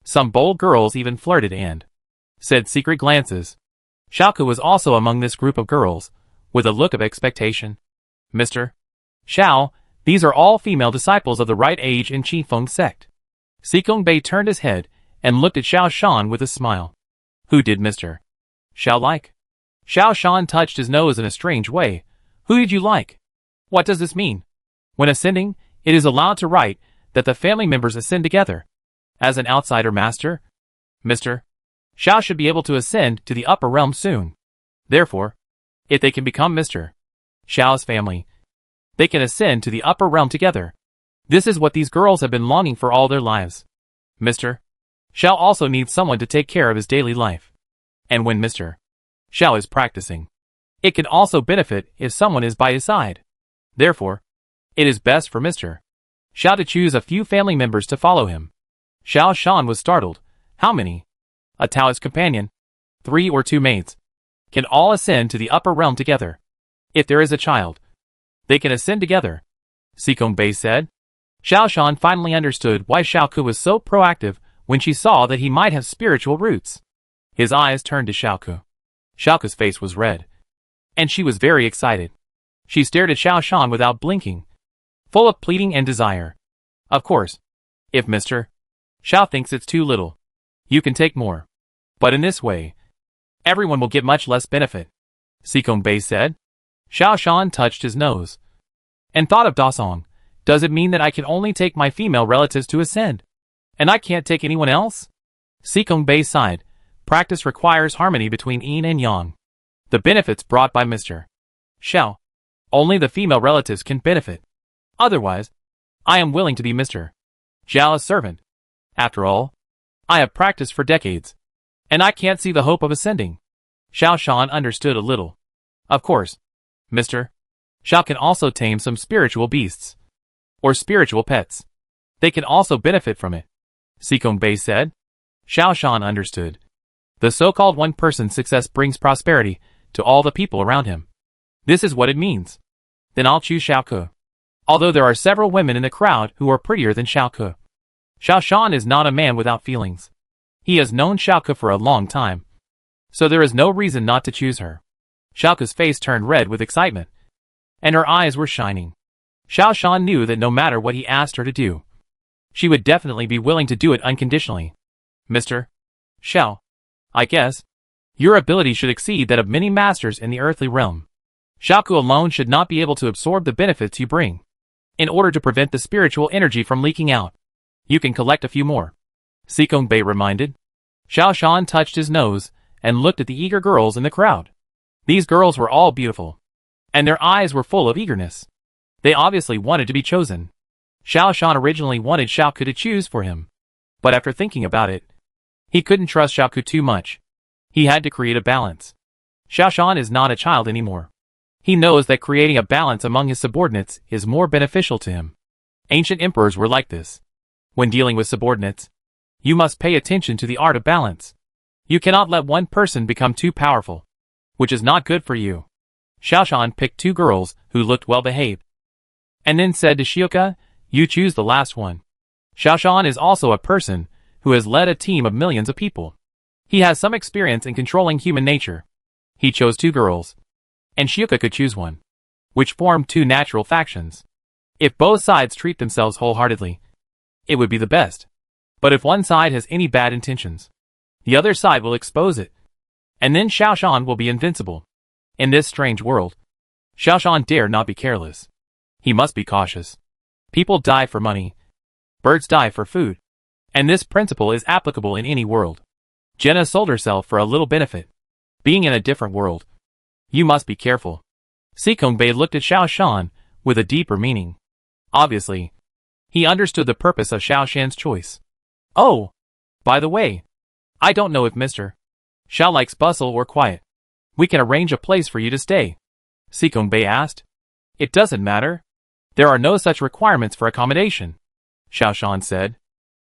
Some bold girls even flirted and said secret glances. Xiaoke was also among this group of girls, with a look of expectation. Mr. Xiao, these are all female disciples of the right age in Qifeng sect. Sikong Bei turned his head and looked at Xiao Shan with a smile. Who did Mr. Xiao like? Xiao Shan touched his nose in a strange way. Who did you like? What does this mean? When ascending, it is allowed to write that the family members ascend together. As an outsider master, Mr. Xiao should be able to ascend to the upper realm soon. Therefore, if they can become Mr. Xiao's family, they can ascend to the upper realm together. This is what these girls have been longing for all their lives. Mr. Xiao also needs someone to take care of his daily life. And when Mr. Xiao is practicing, it can also benefit if someone is by his side. Therefore, it is best for Mr. Xiao to choose a few family members to follow him. Xiao Shan was startled. How many? A Taoist companion, 3 or 2 maids, can all ascend to the upper realm together. If there is a child, they can ascend together, Sikong Bei said. Xiao Shan finally understood why Xiaoke was so proactive when she saw that he might have spiritual roots. His eyes turned to Xiaoke. Xiaoke's face was red, and she was very excited. She stared at Xiao Shan without blinking, full of pleading and desire. Of course, if Mr. Xiao thinks it's too little, you can take more. But in this way, everyone will get much less benefit, Sikong Bei said. Xiao Shan touched his nose and thought of Dasong. Does it mean that I can only take my female relatives to ascend, and I can't take anyone else? Sikong Bei sighed. Practice requires harmony between yin and yang. The benefits brought by Mr. Xiao, only the female relatives can benefit. Otherwise, I am willing to be Mr. Xiao's servant. After all, I have practiced for decades, and I can't see the hope of ascending. Xiao Shan understood a little. Of course, Mr. Xiao can also tame some spiritual beasts, or spiritual pets. They can also benefit from it, Sikong Bei said. Xiao Shan understood. The so-called one-person success brings prosperity to all the people around him. This is what it means. Then I'll choose Xiaoke. Although there are several women in the crowd who are prettier than Xiaoke. Xiao Shan is not a man without feelings. He has known Xiaoke for a long time. So there is no reason not to choose her. Xiaoke's face turned red with excitement, and her eyes were shining. Xiao Shan knew that no matter what he asked her to do, she would definitely be willing to do it unconditionally. Mr. Xiao, I guess your ability should exceed that of many masters in the earthly realm. Xiaoku alone should not be able to absorb the benefits you bring. In order to prevent the spiritual energy from leaking out, you can collect a few more. Sikong Bei reminded. Xiao Shan touched his nose and looked at the eager girls in the crowd. These girls were all beautiful, and their eyes were full of eagerness. They obviously wanted to be chosen. Xiao Shan originally wanted Xiaoku to choose for him, but after thinking about it, he couldn't trust Xiaoku too much. He had to create a balance. Xiao Shan is not a child anymore. He knows that creating a balance among his subordinates is more beneficial to him. Ancient emperors were like this. When dealing with subordinates, you must pay attention to the art of balance. You cannot let one person become too powerful, which is not good for you. Xiao Shan picked two girls who looked well behaved, and then said to Shioka, "You choose the last one." Xiao Shan is also a person who has led a team of millions of people. He has some experience in controlling human nature. He chose two girls, and Shioka could choose one, which formed two natural factions. If both sides treat themselves wholeheartedly, it would be the best. But if one side has any bad intentions, the other side will expose it, and then Xiao Shan will be invincible. In this strange world, Xiao Shan dare not be careless. He must be cautious. People die for money. Birds die for food. And this principle is applicable in any world. Jenna sold herself for a little benefit. Being in a different world, you must be careful. Sikong Bei looked at Xiao Shan with a deeper meaning. Obviously, he understood the purpose of Xiao Shan's choice. Oh, by the way, I don't know if Mr. Xiao likes bustle or quiet. We can arrange a place for you to stay. Sikong Bei asked. It doesn't matter. There are no such requirements for accommodation, Xiao Shan said.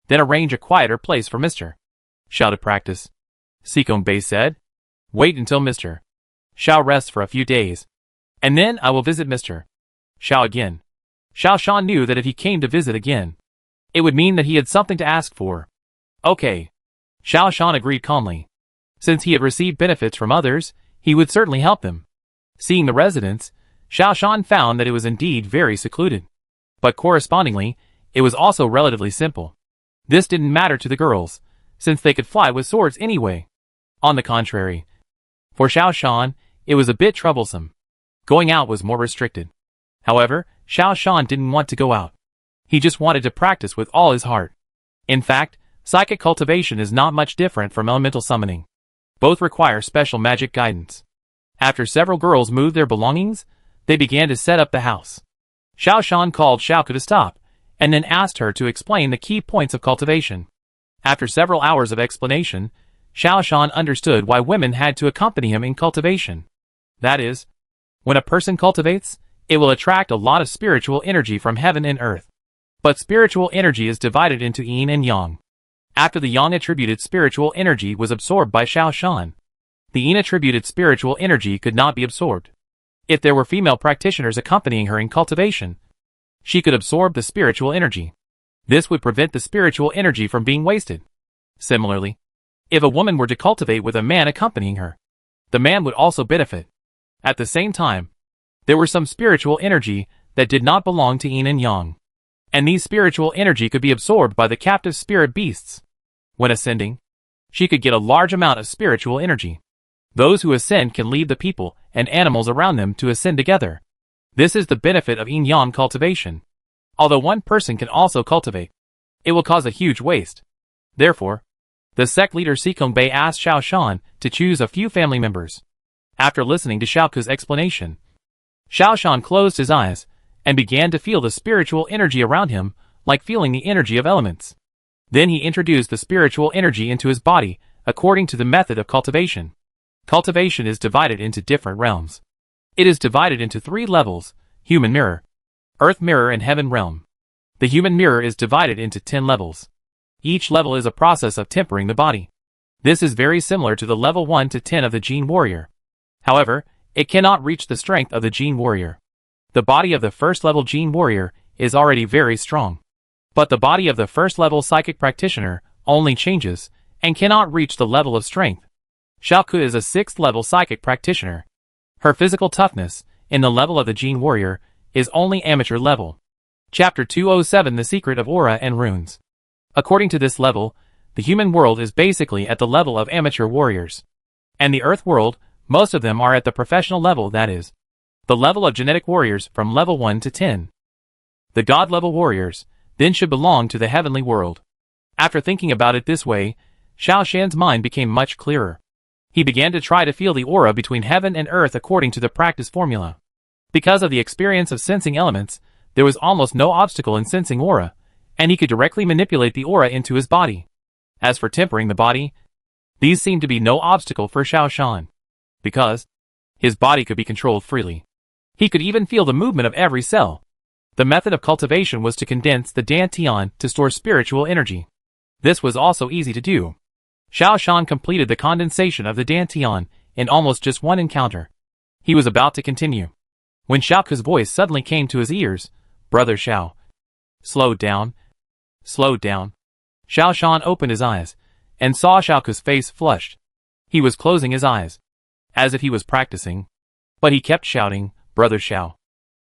Then arrange a quieter place for Mr. Xiao to practice, Sikong Bei said. Wait until Mr. Xiao rests for a few days, and then I will visit Mr. Xiao again. Xiao Shan knew that if he came to visit again, it would mean that he had something to ask for. Okay. Xiao Shan agreed calmly. Since he had received benefits from others, he would certainly help them. Seeing the residence, Xiao Shan found that it was indeed very secluded. But correspondingly, it was also relatively simple. This didn't matter to the girls, since they could fly with swords anyway. On the contrary, for Xiao Shan, it was a bit troublesome. Going out was more restricted. However, Xiao Shan didn't want to go out. He just wanted to practice with all his heart. In fact, psychic cultivation is not much different from elemental summoning. Both require special magic guidance. After several girls moved their belongings, they began to set up the house. Xiao Shan called Xiaoku to stop, and then asked her to explain the key points of cultivation. After several hours of explanation, Xiao Shan understood why women had to accompany him in cultivation. That is, when a person cultivates, it will attract a lot of spiritual energy from heaven and earth. But spiritual energy is divided into yin and yang. After the yang-attributed spiritual energy was absorbed by Xiao Shan, the yin-attributed spiritual energy could not be absorbed. If there were female practitioners accompanying her in cultivation, she could absorb the spiritual energy. This would prevent the spiritual energy from being wasted. Similarly, if a woman were to cultivate with a man accompanying her, the man would also benefit. At the same time, there were some spiritual energy that did not belong to yin and yang, and these spiritual energy could be absorbed by the captive spirit beasts. When ascending, she could get a large amount of spiritual energy. Those who ascend can leave the people and animals around them to ascend together. This is the benefit of yin-yang cultivation. Although one person can also cultivate, it will cause a huge waste. Therefore, the sect leader Sikong Bei asked Xiao Shan to choose a few family members. After listening to Xiaoku's explanation, Xiao Shan closed his eyes and began to feel the spiritual energy around him, like feeling the energy of elements. Then he introduced the spiritual energy into his body, according to the method of cultivation. Cultivation is divided into different realms. It is divided into 3 levels: human mirror, earth mirror, and heaven realm. The human mirror is divided into 10 levels. Each level is a process of tempering the body. This is very similar to the level 1 to 10 of the Gene Warrior. However, it cannot reach the strength of the Gene Warrior. The body of the first level Gene Warrior is already very strong. But the body of the first level psychic practitioner only changes and cannot reach the level of strength. Xiaoku is a 6th level psychic practitioner. Her physical toughness, in the level of the Gene Warrior, is only amateur level. Chapter 207 The Secret of Aura and Runes. According to this level, the human world is basically at the level of amateur warriors. And the Earth world, most of them are at the professional level, that is, the level of genetic warriors from level 1 to 10. The God level warriors, then should belong to the heavenly world. After thinking about it this way, Xiao Shan's mind became much clearer. He began to try to feel the aura between heaven and earth according to the practice formula. Because of the experience of sensing elements, there was almost no obstacle in sensing aura, and he could directly manipulate the aura into his body. As for tempering the body, these seemed to be no obstacle for Xiao Shan, because his body could be controlled freely. He could even feel the movement of every cell. The method of cultivation was to condense the dantian to store spiritual energy. This was also easy to do. Xiao Shan completed the condensation of the dantian in almost just one encounter. He was about to continue, when Xiaoku's voice suddenly came to his ears. Brother Xiao. Slow down. Slow down. Xiao Shan opened his eyes, and saw Xiaoku's face flushed. He was closing his eyes, as if he was practicing. But he kept shouting, Brother Xiao.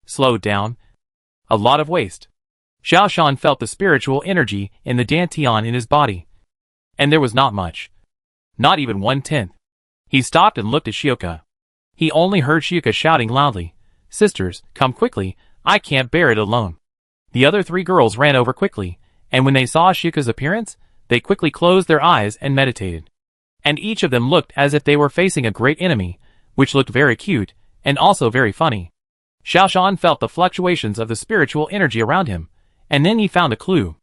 Slow down. A lot of waste. Xiao Shan felt the spiritual energy in the dantian in his body. And there was not much. Not even 1/10. He stopped and looked at Shioka. He only heard Shioka shouting loudly, Sisters, come quickly, I can't bear it alone. The other 3 girls ran over quickly, and when they saw Shioka's appearance, they quickly closed their eyes and meditated. And each of them looked as if they were facing a great enemy, which looked very cute, and also very funny. Xiao Shan felt the fluctuations of the spiritual energy around him, and then he found a clue.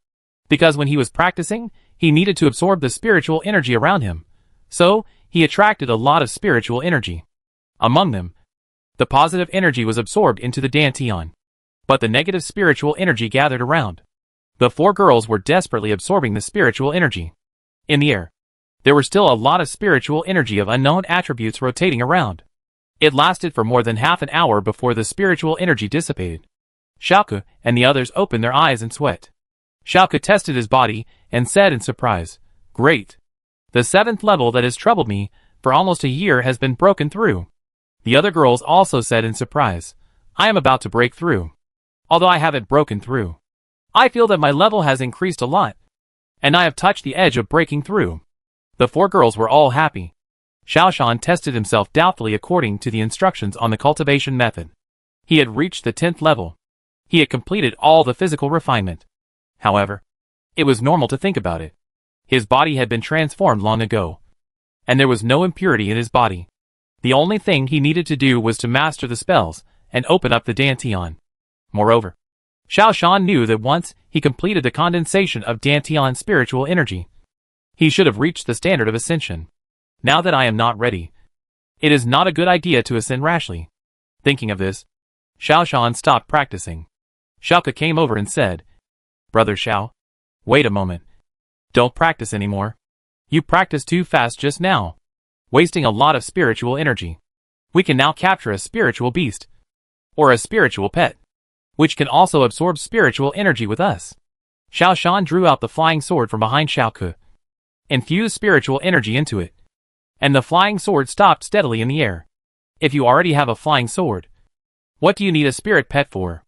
Because when he was practicing, he needed to absorb the spiritual energy around him. So, he attracted a lot of spiritual energy. Among them, the positive energy was absorbed into the dantian, but the negative spiritual energy gathered around. The 4 girls were desperately absorbing the spiritual energy. In the air, there were still a lot of spiritual energy of unknown attributes rotating around. It lasted for more than half an hour before the spiritual energy dissipated. Xiaoku and the others opened their eyes and sweat. Xiaoku tested his body and said in surprise, Great! The 7th level that has troubled me for almost a year has been broken through. The other girls also said in surprise, I am about to break through. Although I haven't broken through, I feel that my level has increased a lot, and I have touched the edge of breaking through. The 4 girls were all happy. Xiao Shan tested himself doubtfully according to the instructions on the cultivation method. He had reached the 10th level. He had completed all the physical refinement. However, it was normal to think about it. His body had been transformed long ago, and there was no impurity in his body. The only thing he needed to do was to master the spells and open up the dantian. Moreover, Xiao Shan knew that once he completed the condensation of dantian spiritual energy, he should have reached the standard of ascension. Now that I am not ready, it is not a good idea to ascend rashly. Thinking of this, Xiao Shan stopped practicing. Xiaoka came over and said, Brother Xiao, wait a moment. Don't practice anymore. You practiced too fast just now, wasting a lot of spiritual energy. We can now capture a spiritual beast, or a spiritual pet, which can also absorb spiritual energy with us. Xiao Shan drew out the flying sword from behind Xiaoku, infused spiritual energy into it, and the flying sword stopped steadily in the air. If you already have a flying sword, what do you need a spirit pet for?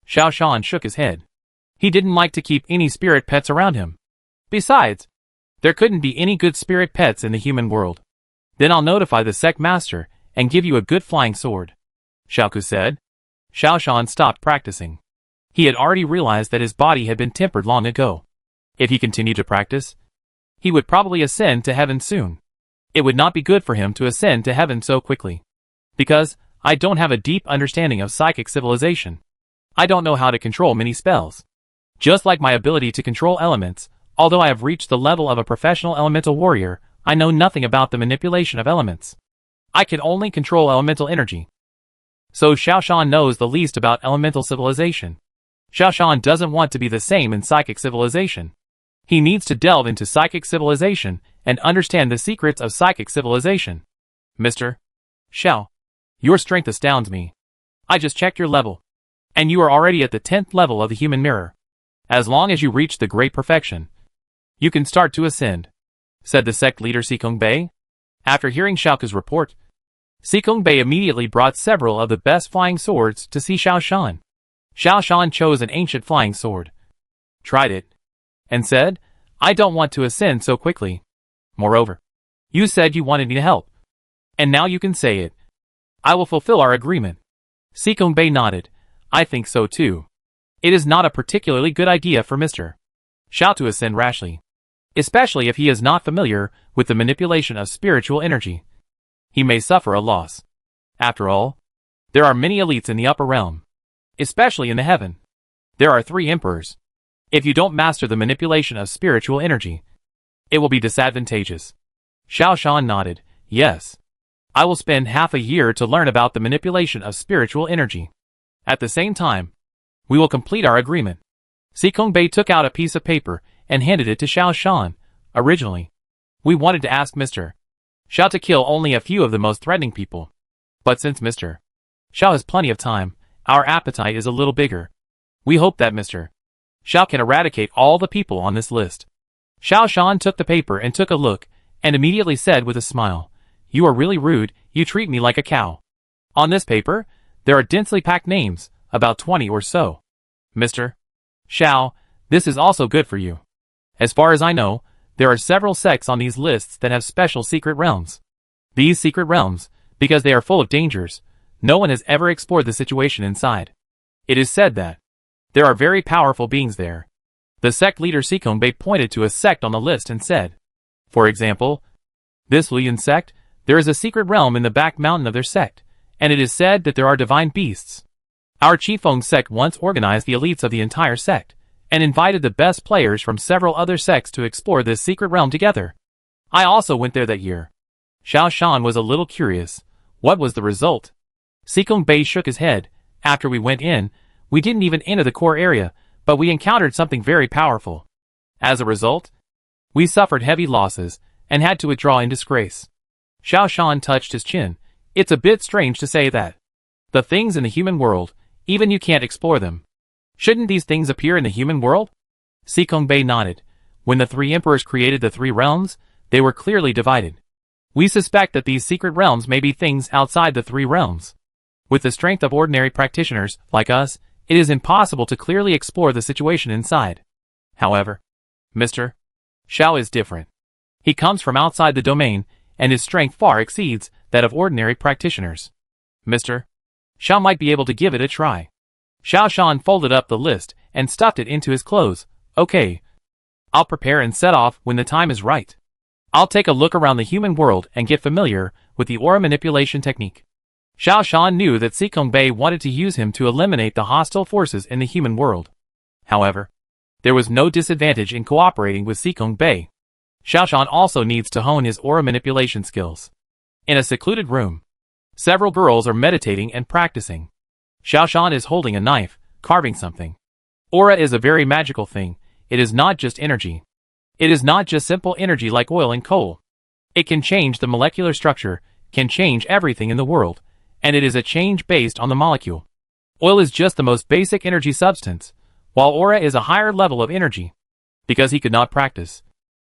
Xiao Shan shook his head. He didn't like to keep any spirit pets around him. Besides, there couldn't be any good spirit pets in the human world. Then I'll notify the sect master and give you a good flying sword, Xiaoku said. Xiao Shan stopped practicing. He had already realized that his body had been tempered long ago. If he continued to practice, he would probably ascend to heaven soon. It would not be good for him to ascend to heaven so quickly. Because I don't have a deep understanding of psychic civilization. I don't know how to control many spells. Just like my ability to control elements, although I have reached the level of a professional elemental warrior, I know nothing about the manipulation of elements. I can only control elemental energy. So Xiao Shan knows the least about elemental civilization. Xiao Shan doesn't want to be the same in psychic civilization. He needs to delve into psychic civilization and understand the secrets of psychic civilization. Mr. Xiao, your strength astounds me. I just checked your level, and you are already at the 10th level of the human mirror. As long as you reach the great perfection, you can start to ascend, said the sect leader Sikong Bei. After hearing Xiaoke's report, Sikong Bei immediately brought several of the best flying swords to see Xiao Shan. Xiao Shan chose an ancient flying sword, tried it, and said, "I don't want to ascend so quickly. Moreover, you said you wanted me to help. And now you can say it. I will fulfill our agreement." Sikong Bei nodded. "I think so too. It is not a particularly good idea for Mr. Xiao to ascend rashly, especially if he is not familiar with the manipulation of spiritual energy. He may suffer a loss. After all, there are many elites in the upper realm, especially in the heaven. There are 3 emperors. If you don't master the manipulation of spiritual energy, it will be disadvantageous." Xiao Shan nodded. "Yes. I will spend half a year to learn about the manipulation of spiritual energy. At the same time, we will complete our agreement." Sikong Bei took out a piece of paper and handed it to Xiao Shan. "Originally, we wanted to ask Mr. Xiao to kill only a few of the most threatening people. But since Mr. Xiao has plenty of time, our appetite is a little bigger. We hope that Mr. Xiao can eradicate all the people on this list." Xiao Shan took the paper and took a look, and immediately said with a smile, "You are really rude, you treat me like a cow. On this paper, there are densely packed names, about 20 or so. Mr. Xiao, this is also good for you. As far as I know, there are several sects on these lists that have special secret realms. These secret realms, because they are full of dangers, no one has ever explored the situation inside. It is said that there are very powerful beings there." The sect leader Sikong Bei pointed to a sect on the list and said, "For example, this Luyan sect, there is a secret realm in the back mountain of their sect, and it is said that there are divine beasts. Our Qifeng sect once organized the elites of the entire sect, and invited the best players from several other sects to explore this secret realm together. I also went there that year." Xiao Shan was a little curious. What was the result? Sikong Bei shook his head. "After we went in, we didn't even enter the core area, but we encountered something very powerful. As a result, we suffered heavy losses, and had to withdraw in disgrace." Xiao Shan touched his chin. "It's a bit strange to say that. The things in the human world, even you can't explore them. Shouldn't these things appear in the human world?" Sikong Bei nodded. "When the 3 emperors created the 3 realms, they were clearly divided. We suspect that these secret realms may be things outside the 3 realms. With the strength of ordinary practitioners, like us, it is impossible to clearly explore the situation inside. However, Mr. Xiao is different. He comes from outside the domain, and his strength far exceeds that of ordinary practitioners. Mr. Xiao might be able to give it a try." Xiao Shan folded up the list and stuffed it into his clothes. "Okay. I'll prepare and set off when the time is right. I'll take a look around the human world and get familiar with the aura manipulation technique." Xiao Shan knew that Sikong Bei wanted to use him to eliminate the hostile forces in the human world. However, there was no disadvantage in cooperating with Sikong Bei. Xiao Shan also needs to hone his aura manipulation skills. In a secluded room, several girls are meditating and practicing. Xiao Shan is holding a knife, carving something. Aura is a very magical thing. It is not just energy. It is not just simple energy like oil and coal. It can change the molecular structure, can change everything in the world, and it is a change based on the molecule. Oil is just the most basic energy substance, while aura is a higher level of energy. Because he could not practice,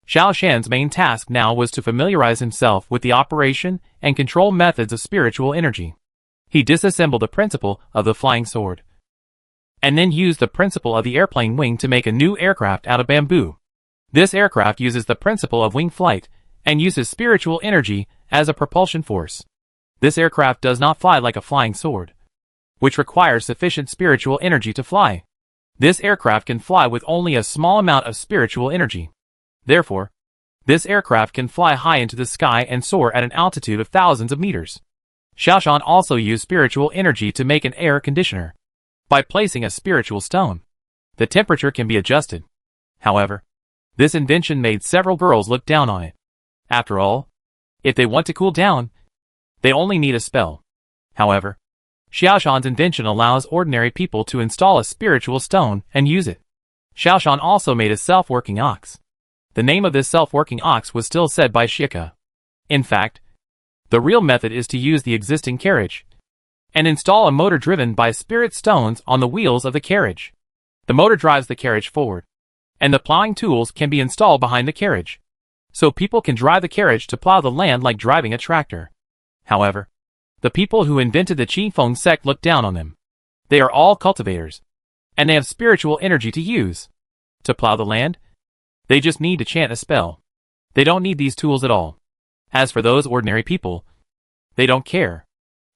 Xiao Shan's main task now was to familiarize himself with the operation and control methods of spiritual energy. He disassembled the principle of the flying sword, and then used the principle of the airplane wing to make a new aircraft out of bamboo. This aircraft uses the principle of wing flight, and uses spiritual energy as a propulsion force. This aircraft does not fly like a flying sword, which requires sufficient spiritual energy to fly. This aircraft can fly with only a small amount of spiritual energy. Therefore, this aircraft can fly high into the sky and soar at an altitude of thousands of meters. Xiao Shan also used spiritual energy to make an air conditioner. By placing a spiritual stone, the temperature can be adjusted. However, this invention made several girls look down on it. After all, if they want to cool down, they only need a spell. However, Xiao Shan's invention allows ordinary people to install a spiritual stone and use it. Xiao Shan also made a self-working ox. The name of this self-working ox was still said by Shika. In fact, the real method is to use the existing carriage and install a motor driven by spirit stones on the wheels of the carriage. The motor drives the carriage forward, and the plowing tools can be installed behind the carriage. so people can drive the carriage to plow the land like driving a tractor. However, the people who invented the Qigong sect look down on them. They are all cultivators, and they have spiritual energy to use. To plow the land, they just need to chant a spell. They don't need these tools at all. As for those ordinary people, they don't care.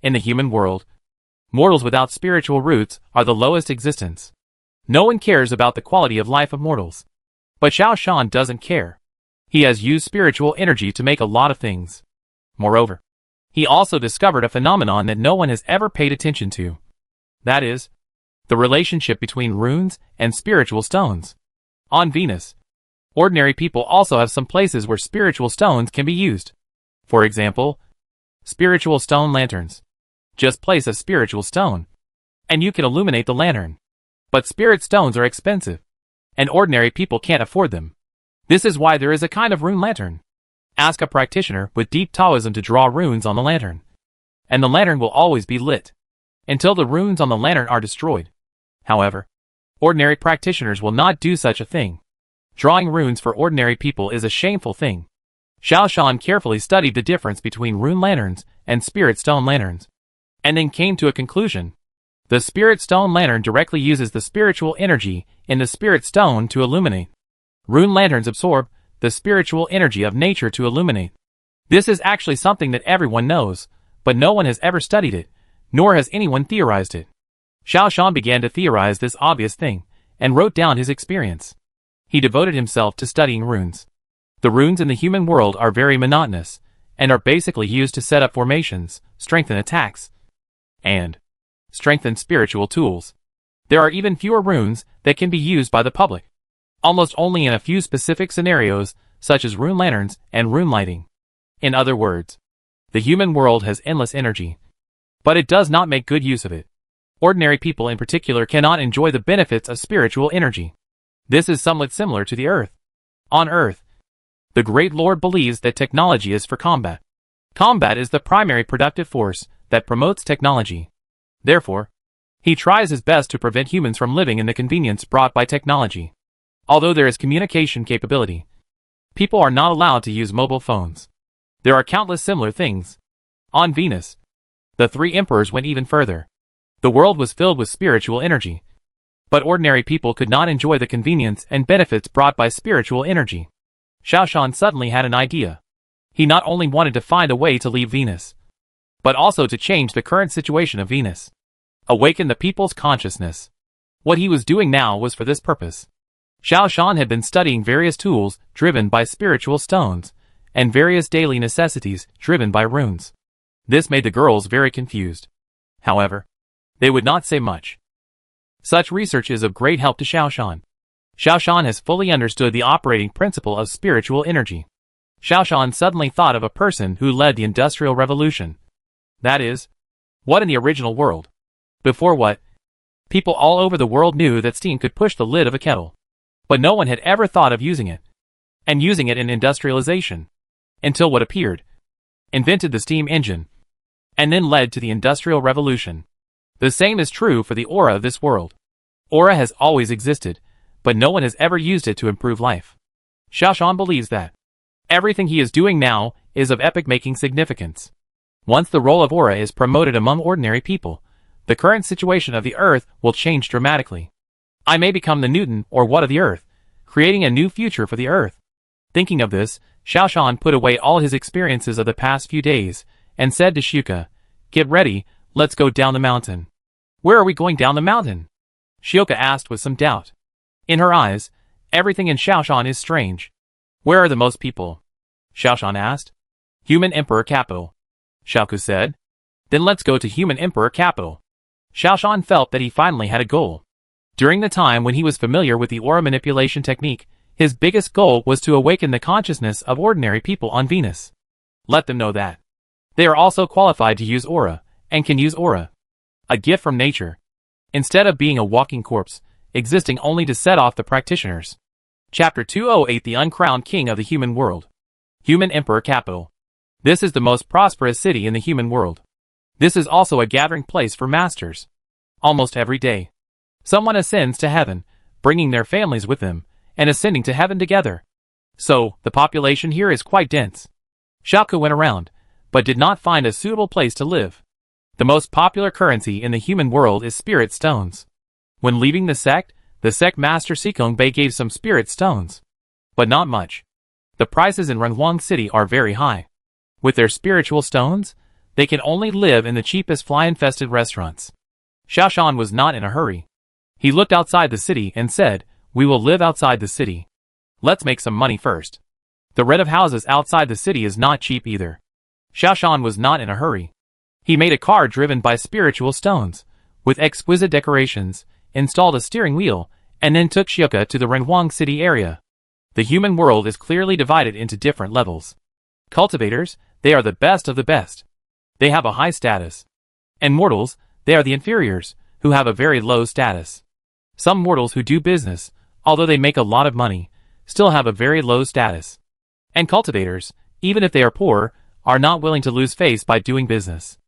In the human world, mortals without spiritual roots are the lowest existence. No one cares about the quality of life of mortals. But Xiao Shan doesn't care. He has used spiritual energy to make a lot of things. Moreover, he also discovered a phenomenon that no one has ever paid attention to. That is, the relationship between runes and spiritual stones. On Venus, ordinary people also have some places where spiritual stones can be used. For example, spiritual stone lanterns. Just place a spiritual stone, and you can illuminate the lantern. But spirit stones are expensive, and ordinary people can't afford them. This is why there is a kind of rune lantern. Ask a practitioner with deep Taoism to draw runes on the lantern, and the lantern will always be lit, until the runes on the lantern are destroyed. However, ordinary practitioners will not do such a thing. Drawing runes for ordinary people is a shameful thing. Xiao Shan carefully studied the difference between rune lanterns and spirit stone lanterns, and then came to a conclusion. The spirit stone lantern directly uses the spiritual energy in the spirit stone to illuminate. Rune lanterns absorb the spiritual energy of nature to illuminate. This is actually something that everyone knows, but no one has ever studied it, nor has anyone theorized it. Xiao Shan began to theorize this obvious thing, and wrote down his experience. He devoted himself to studying runes. The runes in the human world are very monotonous, and are basically used to set up formations, strengthen attacks, and strengthen spiritual tools. There are even fewer runes that can be used by the public. Almost only in a few specific scenarios, such as rune lanterns and rune lighting. In other words, the human world has endless energy, but it does not make good use of it. Ordinary people in particular cannot enjoy the benefits of spiritual energy. This is somewhat similar to the Earth. On Earth, the Great Lord believes that technology is for combat. Combat is the primary productive force that promotes technology. Therefore, he tries his best to prevent humans from living in the convenience brought by technology. Although there is communication capability, people are not allowed to use mobile phones. There are countless similar things. On Venus, the three emperors went even further. The world was filled with spiritual energy, but ordinary people could not enjoy the convenience and benefits brought by spiritual energy. Xiao Shan suddenly had an idea. He not only wanted to find a way to leave Venus, but also to change the current situation of Venus. Awaken the people's consciousness. What he was doing now was for this purpose. Xiao Shan had been studying various tools driven by spiritual stones, and various daily necessities driven by runes. This made the girls very confused. However, they would not say much. Such research is of great help to Xiao Shan. Xiao Shan has fully understood the operating principle of spiritual energy. Xiao Shan suddenly thought of a person who led the Industrial Revolution. That is, what in the original world? Before what? People all over the world knew that steam could push the lid of a kettle. But no one had ever thought of using it. And using it in industrialization. Until what appeared. Invented the steam engine. And then led to the Industrial Revolution. The same is true for the aura of this world. Aura has always existed, but no one has ever used it to improve life. Xiao Shan believes that everything he is doing now is of epoch-making significance. Once the role of aura is promoted among ordinary people, the current situation of the earth will change dramatically. I may become the Newton or what of the earth, creating a new future for the earth. Thinking of this, Xiao Shan put away all his experiences of the past few days, and said to Shioka, "Get ready, let's go down the mountain." "Where are we going down the mountain?" Shioka asked with some doubt. In her eyes, everything in Xiao Shan is strange. "Where are the most people?" Xiao Shan asked. "Human Emperor Capital," Xiaoku said. "Then let's go to Human Emperor Capital." Xiao Shan felt that he finally had a goal. During the time when he was familiar with the aura manipulation technique, his biggest goal was to awaken the consciousness of ordinary people on Venus. Let them know that they are also qualified to use aura, and can use aura. A gift from nature. Instead of being a walking corpse, existing only to set off the practitioners. Chapter 208 The Uncrowned King of the Human World. Human Emperor Capital. This is the most prosperous city in the human world. This is also a gathering place for masters. Almost every day, someone ascends to heaven, bringing their families with them, and ascending to heaven together. So, the population here is quite dense. Xiaoku went around, but did not find a suitable place to live. The most popular currency in the human world is spirit stones. When leaving the sect master Sikong Bei gave some spirit stones. But not much. The prices in Renhuang City are very high. With their spiritual stones, they can only live in the cheapest fly-infested restaurants. Xiaoshan was not in a hurry. He looked outside the city and said, "We will live outside the city. Let's make some money first." The rent of houses outside the city is not cheap either. Xiaoshan was not in a hurry. He made a car driven by spiritual stones, with exquisite decorations, installed a steering wheel, and then took Xiuka to the Renhuang City area. The human world is clearly divided into different levels. Cultivators, they are the best of the best. They have a high status. And mortals, they are the inferiors, who have a very low status. Some mortals who do business, although they make a lot of money, still have a very low status. And cultivators, even if they are poor, are not willing to lose face by doing business.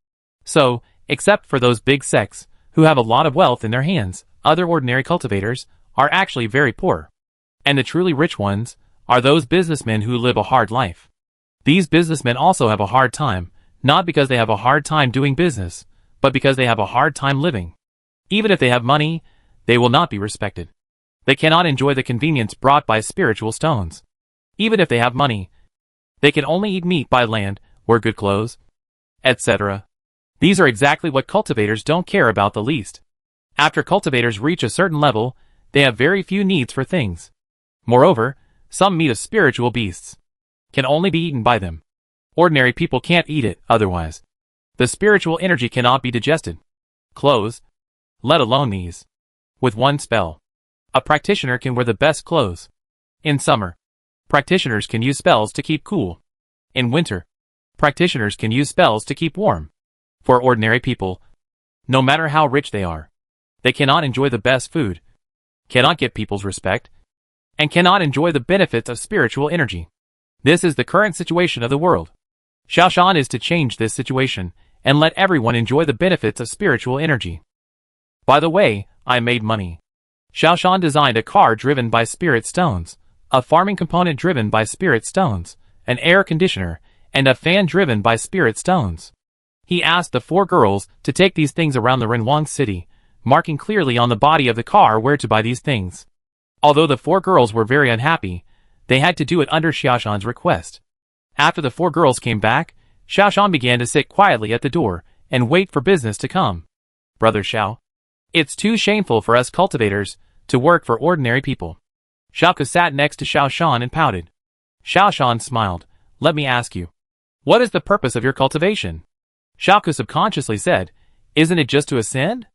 So, except for those big sects, who have a lot of wealth in their hands, other ordinary cultivators are actually very poor. And the truly rich ones are those businessmen who live a hard life. These businessmen also have a hard time, not because they have a hard time doing business, but because they have a hard time living. Even if they have money, they will not be respected. They cannot enjoy the convenience brought by spiritual stones. Even if they have money, they can only eat meat by land, wear good clothes, etc. These are exactly what cultivators don't care about the least. After cultivators reach a certain level, they have very few needs for things. Moreover, some meat of spiritual beasts can only be eaten by them. Ordinary people can't eat it otherwise. The spiritual energy cannot be digested. Clothes, let alone these. With one spell, a practitioner can wear the best clothes. In summer, practitioners can use spells to keep cool. In winter, practitioners can use spells to keep warm. For ordinary people, no matter how rich they are, they cannot enjoy the best food, cannot get people's respect, and cannot enjoy the benefits of spiritual energy. This is the current situation of the world. Xiaoshan is to change this situation and let everyone enjoy the benefits of spiritual energy. By the way, I made money. Xiaoshan designed a car driven by spirit stones, a farming component driven by spirit stones, an air conditioner, and a fan driven by spirit stones. He asked the 4 girls to take these things around the Renhuang city, marking clearly on the body of the car where to buy these things. Although the 4 girls were very unhappy, they had to do it under Xiaoshan's request. After the 4 girls came back, Xiaoshan began to sit quietly at the door and wait for business to come. Brother Xiao, it's too shameful for us cultivators to work for ordinary people. Xiaoku sat next to Xiaoshan and pouted. Xiaoshan smiled. Let me ask you, what is the purpose of your cultivation? Xiaoku subconsciously said, isn't it just to ascend?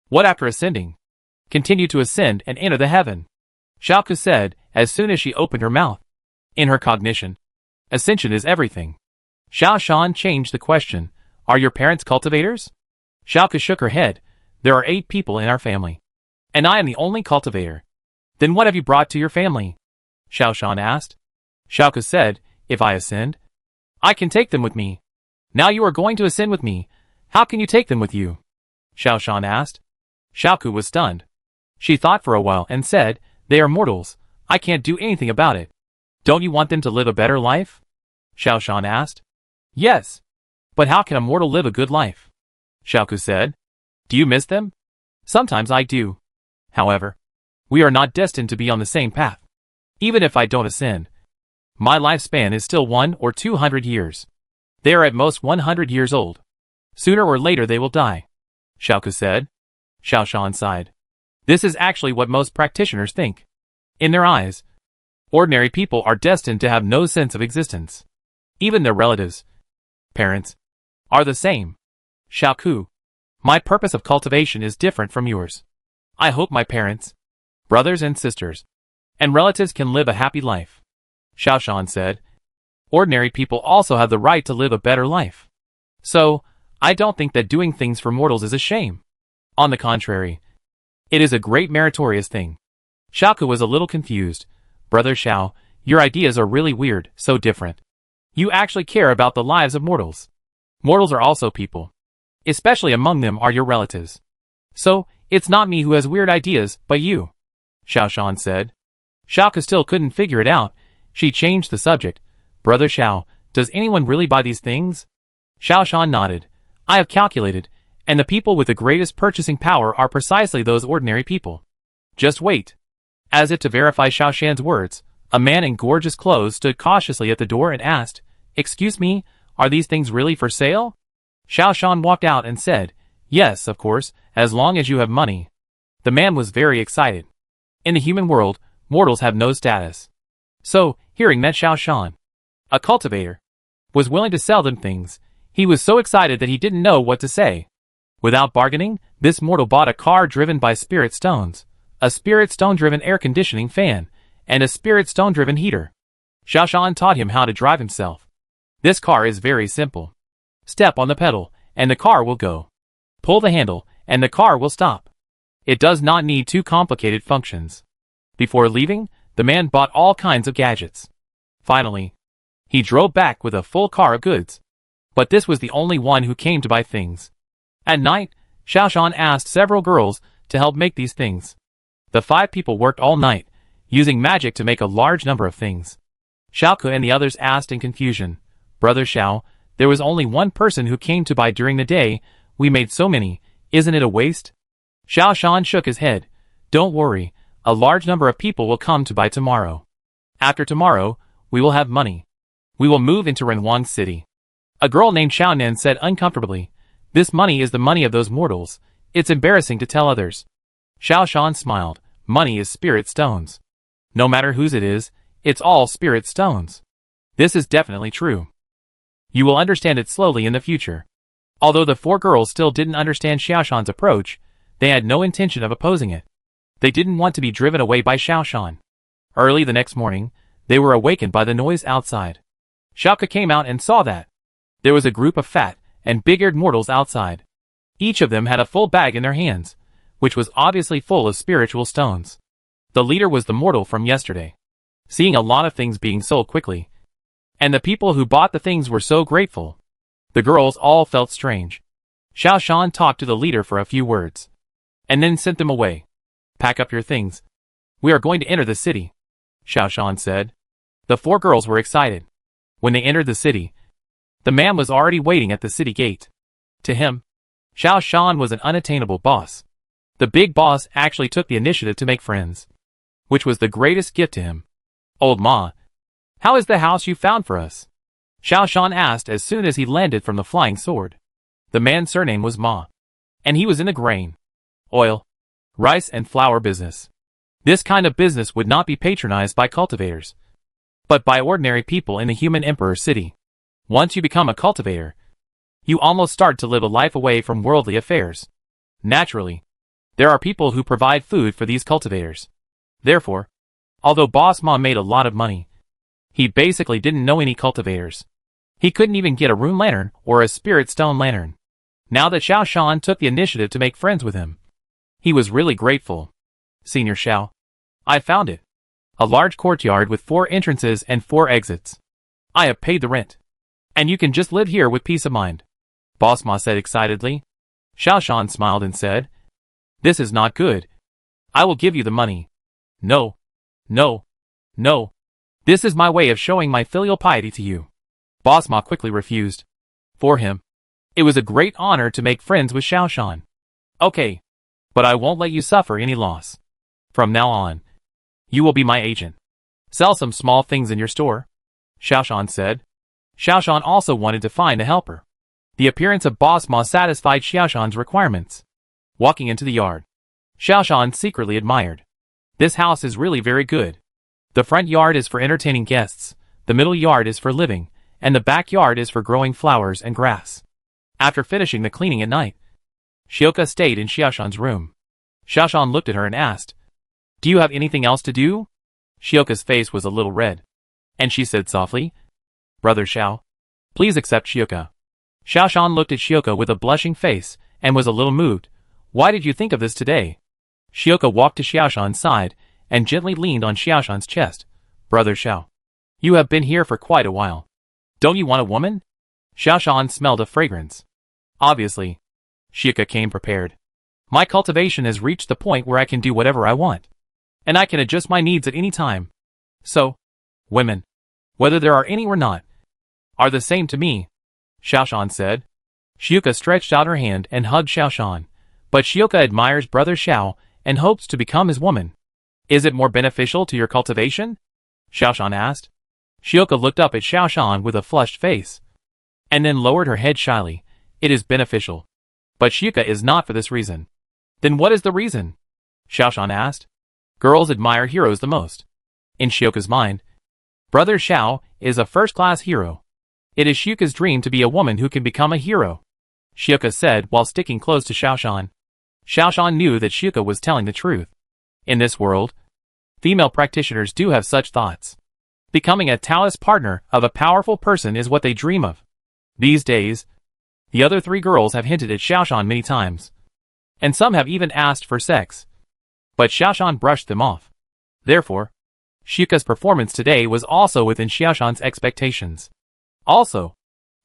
What after ascending? Continue to ascend and enter the heaven. Xiaoku said, as soon as she opened her mouth. In her cognition, ascension is everything. Xiaoshan changed the question, are your parents cultivators? Xiaoku shook her head, there are 8 people in our family. And I am the only cultivator. Then what have you brought to your family? Xiaoshan asked. Xiaoku said, if I ascend, I can take them with me. Now you are going to ascend with me, how can you take them with you? Xiaoshan asked. Xiaoku was stunned. She thought for a while and said, they are mortals, I can't do anything about it. Don't you want them to live a better life? Xiaoshan asked. Yes. But how can a mortal live a good life? Xiaoku said. Do you miss them? Sometimes I do. However, we are not destined to be on the same path. Even if I don't ascend, my lifespan is still 100 or 200 years. They are at most 100 years old. Sooner or later they will die. Xiaoku said. Xiaoshan sighed. This is actually what most practitioners think. In their eyes, ordinary people are destined to have no sense of existence. Even their relatives, parents, are the same. Xiaoku, my purpose of cultivation is different from yours. I hope my parents, brothers and sisters, and relatives can live a happy life. Xiaoshan said. Ordinary people also have the right to live a better life. So, I don't think that doing things for mortals is a shame. On the contrary, it is a great meritorious thing. Xiaoku was a little confused. Brother Xiao, your ideas are really weird, so different. You actually care about the lives of mortals. Mortals are also people. Especially among them are your relatives. So, it's not me who has weird ideas, but you. Xiaoshan said. Xiaoku still couldn't figure it out. She changed the subject. Brother Xiao, does anyone really buy these things? Xiao Shan nodded. I have calculated, and the people with the greatest purchasing power are precisely those ordinary people. Just wait. As if to verify Xiao Shan's words, a man in gorgeous clothes stood cautiously at the door and asked, Excuse me, are these things really for sale? Xiao Shan walked out and said, Yes, of course, as long as you have money. The man was very excited. In the human world, mortals have no status. So, hearing that Xiao Shan, a cultivator, was willing to sell them things, he was so excited that he didn't know what to say. Without bargaining, this mortal bought a car driven by spirit stones, a spirit stone-driven air conditioning fan, and a spirit stone-driven heater. Xiao Shan taught him how to drive himself. This car is very simple. Step on the pedal, and the car will go. Pull the handle, and the car will stop. It does not need too complicated functions. Before leaving, the man bought all kinds of gadgets. Finally, he drove back with a full car of goods. But this was the only one who came to buy things. At night, Xiao Shan asked several girls to help make these things. The 5 people worked all night, using magic to make a large number of things. Xiaoke and the others asked in confusion, Brother Xiao, there was only one person who came to buy during the day, we made so many, isn't it a waste? Xiao Shan shook his head. Don't worry, a large number of people will come to buy tomorrow. After tomorrow, we will have money. We will move into Renwang City. A girl named Xiaonan said uncomfortably, This money is the money of those mortals. It's embarrassing to tell others. Xiao Shan smiled. Money is spirit stones. No matter whose it is, it's all spirit stones. This is definitely true. You will understand it slowly in the future. Although the 4 girls still didn't understand Xiao Shan's approach, they had no intention of opposing it. They didn't want to be driven away by Xiao Shan. Early the next morning, they were awakened by the noise outside. Xiaoke came out and saw that there was a group of fat and big-eared mortals outside. Each of them had a full bag in their hands, which was obviously full of spiritual stones. The leader was the mortal from yesterday. Seeing a lot of things being sold quickly, and the people who bought the things were so grateful, the girls all felt strange. Xiao Shan talked to the leader for a few words, and then sent them away. Pack up your things. We are going to enter the city, Xiao Shan said. The 4 girls were excited. When they entered the city, the man was already waiting at the city gate. To him, Xiao Shan was an unattainable boss. The big boss actually took the initiative to make friends, which was the greatest gift to him. Old Ma, how is the house you found for us? Xiao Shan asked as soon as he landed from the flying sword. The man's surname was Ma, and he was in the grain, oil, rice and flour business. This kind of business would not be patronized by cultivators, but by ordinary people in the human emperor city. Once you become a cultivator, you almost start to live a life away from worldly affairs. Naturally, there are people who provide food for these cultivators. Therefore, although Boss Ma made a lot of money, he basically didn't know any cultivators. He couldn't even get a rune lantern or a spirit stone lantern. Now that Xiao Shan took the initiative to make friends with him, he was really grateful. Senior Xiao, I found it. A large courtyard with 4 entrances and 4 exits. I have paid the rent, and you can just live here with peace of mind, Boss Ma said excitedly. Xiao Shan smiled and said, This is not good. I will give you the money. No. No. No. This is my way of showing my filial piety to you. Boss Ma quickly refused. For him, it was a great honor to make friends with Xiao Shan. Okay, but I won't let you suffer any loss. From now on, you will be my agent. Sell some small things in your store, Xiao Shan said. Xiao Shan also wanted to find a helper. The appearance of Boss Ma satisfied Xiao Shan's requirements. Walking into the yard, Xiao Shan secretly admired. This house is really very good. The front yard is for entertaining guests, the middle yard is for living, and the backyard is for growing flowers and grass. After finishing the cleaning at night, Xiaoke stayed in Xiao Shan's room. Xiao Shan looked at her and asked, Do you have anything else to do? Xiaoke's face was a little red, and she said softly, Brother Xiao, please accept Xiaoke. Xiao Shan looked at Xiaoke with a blushing face and was a little moved. Why did you think of this today? Xiaoke walked to Xiao Shan's side and gently leaned on Xiao Shan's chest. Brother Xiao, you have been here for quite a while. Don't you want a woman? Xiao Shan smelled a fragrance. Obviously, Xiaoke came prepared. My cultivation has reached the point where I can do whatever I want, and I can adjust my needs at any time. So, women, Whether there are any or not, are the same to me, Xiaoshan said. Xiuka stretched out her hand and hugged Xiaoshan, but Xiuka admires Brother Xiao and hopes to become his woman. Is it more beneficial to your cultivation? Xiaoshan asked. Xiuka looked up at Xiaoshan with a flushed face, and then lowered her head shyly. It is beneficial. But Xiuka is not for this reason. Then what is the reason? Xiaoshan asked. Girls admire heroes the most. In Xiuka's mind, Brother Xiao is a first-class hero. It is Xiuka's dream to be a woman who can become a hero, Xiuka said while sticking close to Xiaoshan. Xiaoshan knew that Xiuka was telling the truth. In this world, female practitioners do have such thoughts. Becoming a Taoist partner of a powerful person is what they dream of. These days, the other three girls have hinted at Xiaoshan many times, and some have even asked for sex. But Xiaoshan brushed them off. Therefore, Xiuka's performance today was also within Xiaoshan's expectations. Also,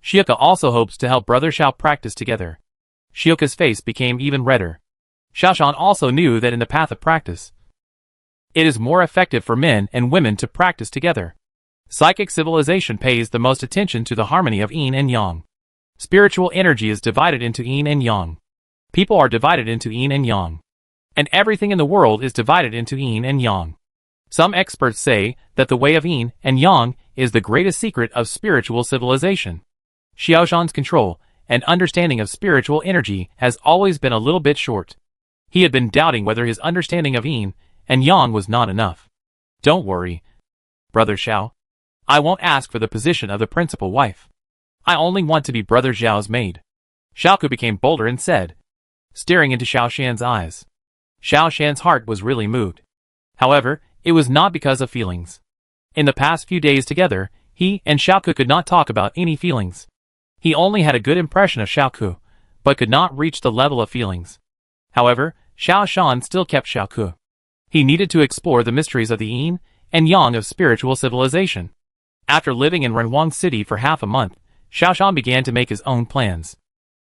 Xiuka also hopes to help Brother Xiao practice together. Xiuka's face became even redder. Xiaoshan also knew that in the path of practice, it is more effective for men and women to practice together. Psychic civilization pays the most attention to the harmony of yin and yang. Spiritual energy is divided into yin and yang. People are divided into yin and yang. And everything in the world is divided into yin and yang. Some experts say that the way of yin and yang is the greatest secret of spiritual civilization. Xiaoshan's control and understanding of spiritual energy has always been a little bit short. He had been doubting whether his understanding of yin and yang was not enough. Don't worry, Brother Xiao. I won't ask for the position of the principal wife. I only want to be Brother Xiao's maid. Xiaoku became bolder and said, staring into Xiaoshan's eyes. Xiaoshan's heart was really moved. However, it was not because of feelings. In the past few days together, he and Xiaoku could not talk about any feelings. He only had a good impression of Xiaoku, but could not reach the level of feelings. However, Xiaoshan still kept Xiaoku. He needed to explore the mysteries of the yin and yang of spiritual civilization. After living in Renhuang City for half a month, Xiaoshan began to make his own plans.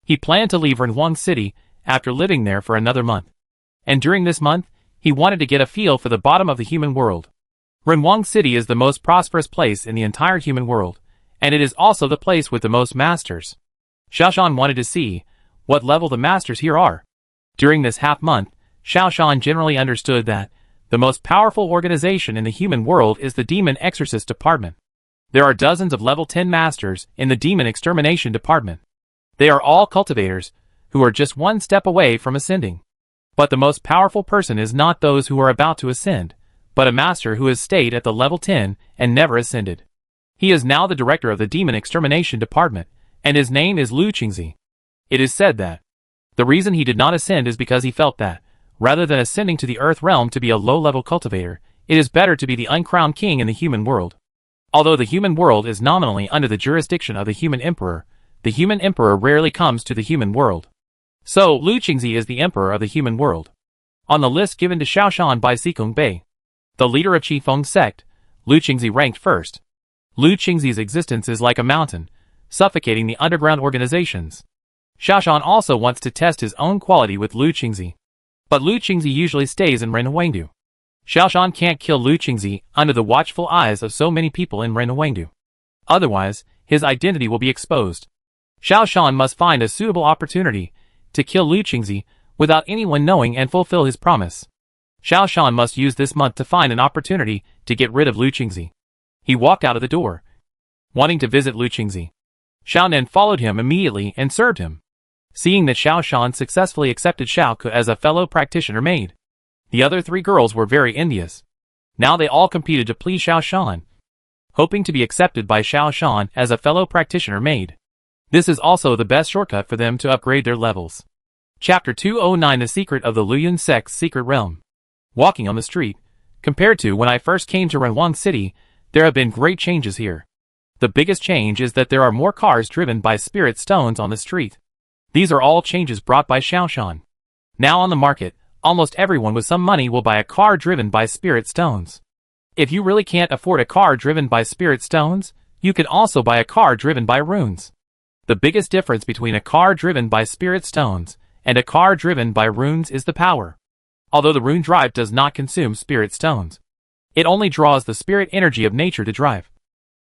He planned to leave Renhuang City after living there for another month. And during this month, he wanted to get a feel for the bottom of the human world. Renhuang City is the most prosperous place in the entire human world, and it is also the place with the most masters. Xiaoshan wanted to see what level the masters here are. During this half month, Xiaoshan generally understood that the most powerful organization in the human world is the Demon Exorcist Department. There are dozens of level 10 masters in the Demon Extermination Department. They are all cultivators who are just one step away from ascending. But the most powerful person is not those who are about to ascend, but a master who has stayed at the level 10 and never ascended. He is now the director of the Demon Extermination Department, and his name is Lu Qingzi. It is said that the reason he did not ascend is because he felt that, rather than ascending to the earth realm to be a low-level cultivator, it is better to be the uncrowned king in the human world. Although the human world is nominally under the jurisdiction of the human emperor, the human emperor rarely comes to the human world. So, Lu Qingzi is the emperor of the human world. On the list given to Xiaoshan by Xikong Bei, the leader of Qifeng sect, Lu Qingzi ranked first. Lu Qingzi's existence is like a mountain, suffocating the underground organizations. Xiaoshan also wants to test his own quality with Lu Qingzi. But Lu Qingzi usually stays in Renhuangdu. Xiaoshan can't kill Lu Qingzi under the watchful eyes of so many people in Renhuangdu. Otherwise, his identity will be exposed. Xiaoshan must find a suitable opportunity to kill Lu Qingzi without anyone knowing and fulfill his promise. Xiaoshan must use this month to find an opportunity to get rid of Lu Qingzi. He walked out of the door, wanting to visit Lu Qingzi. Xiaonan followed him immediately and served him. Seeing that Xiaoshan successfully accepted Xiaoku as a fellow practitioner maid, the other three girls were very envious. Now they all competed to please Xiaoshan, hoping to be accepted by Xiaoshan as a fellow practitioner maid. This is also the best shortcut for them to upgrade their levels. Chapter 209 The Secret of the Luyun Sect's Secret Realm. Walking on the street, compared to when I first came to Renhuang City, there have been great changes here. The biggest change is that there are more cars driven by spirit stones on the street. These are all changes brought by Xiaoshan. Now on the market, almost everyone with some money will buy a car driven by spirit stones. If you really can't afford a car driven by spirit stones, you can also buy a car driven by runes. The biggest difference between a car driven by spirit stones and a car driven by runes is the power. Although the rune drive does not consume spirit stones, it only draws the spirit energy of nature to drive.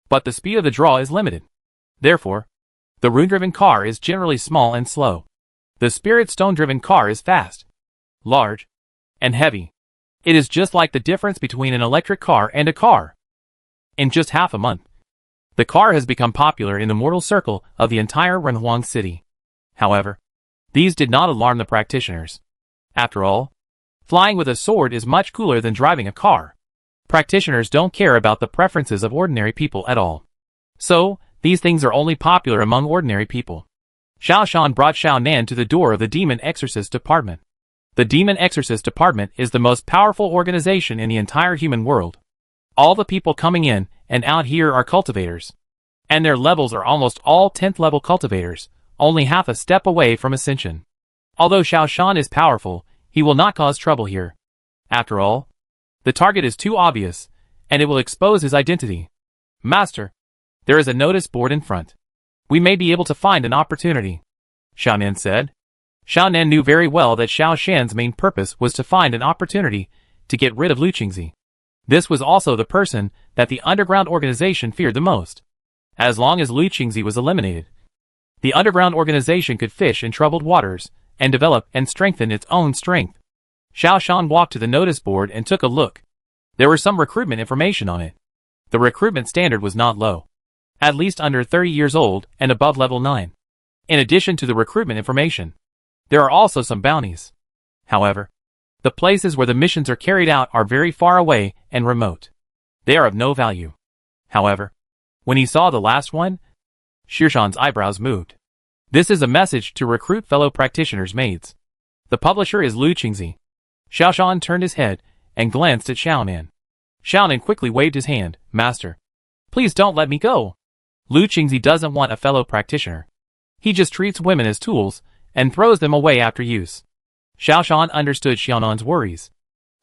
but the speed of the draw is limited. Therefore, the rune-driven car is generally small and slow. The spirit stone-driven car is fast, large, and heavy. It is just like the difference between an electric car and a car. In just half a month, the car has become popular in the mortal circle of the entire Renhuang city. However, these did not alarm the practitioners. After all, flying with a sword is much cooler than driving a car. Practitioners don't care about the preferences of ordinary people at all. So, these things are only popular among ordinary people. Xiao Shan brought Xiao Nan to the door of the Demon Exorcist Department. The Demon Exorcist Department is the most powerful organization in the entire human world. All the people coming in and out here are cultivators. And their levels are almost all 10th level cultivators, only half a step away from ascension. Although Xiao Shan is powerful, he will not cause trouble here. After all, the target is too obvious, and it will expose his identity. Master, there is a notice board in front. We may be able to find an opportunity, Xiao Nan said. Xiao Nan knew very well that Xiao Shan's main purpose was to find an opportunity to get rid of Lu Qingzi. This was also the person that the underground organization feared the most. As long as Lu Qingzi was eliminated, the underground organization could fish in troubled waters and develop and strengthen its own strength. Xiao Shan walked to the notice board and took a look. There was some recruitment information on it. The recruitment standard was not low. At least under 30 years old and above level 9. In addition to the recruitment information, there are also some bounties. However, the places where the missions are carried out are very far away and remote. They are of no value. However, when he saw the last one, Shirshan's eyebrows moved. This is a message to recruit fellow practitioners' maids. The publisher is Lu Qingzi. Xiao Shan turned his head and glanced at Xiao Nan. Xiao Nan quickly waved his hand. Master, please don't let me go. Lu Qingzi doesn't want a fellow practitioner. He just treats women as tools and throws them away after use. Xiao Shan understood Xiao Nan's worries.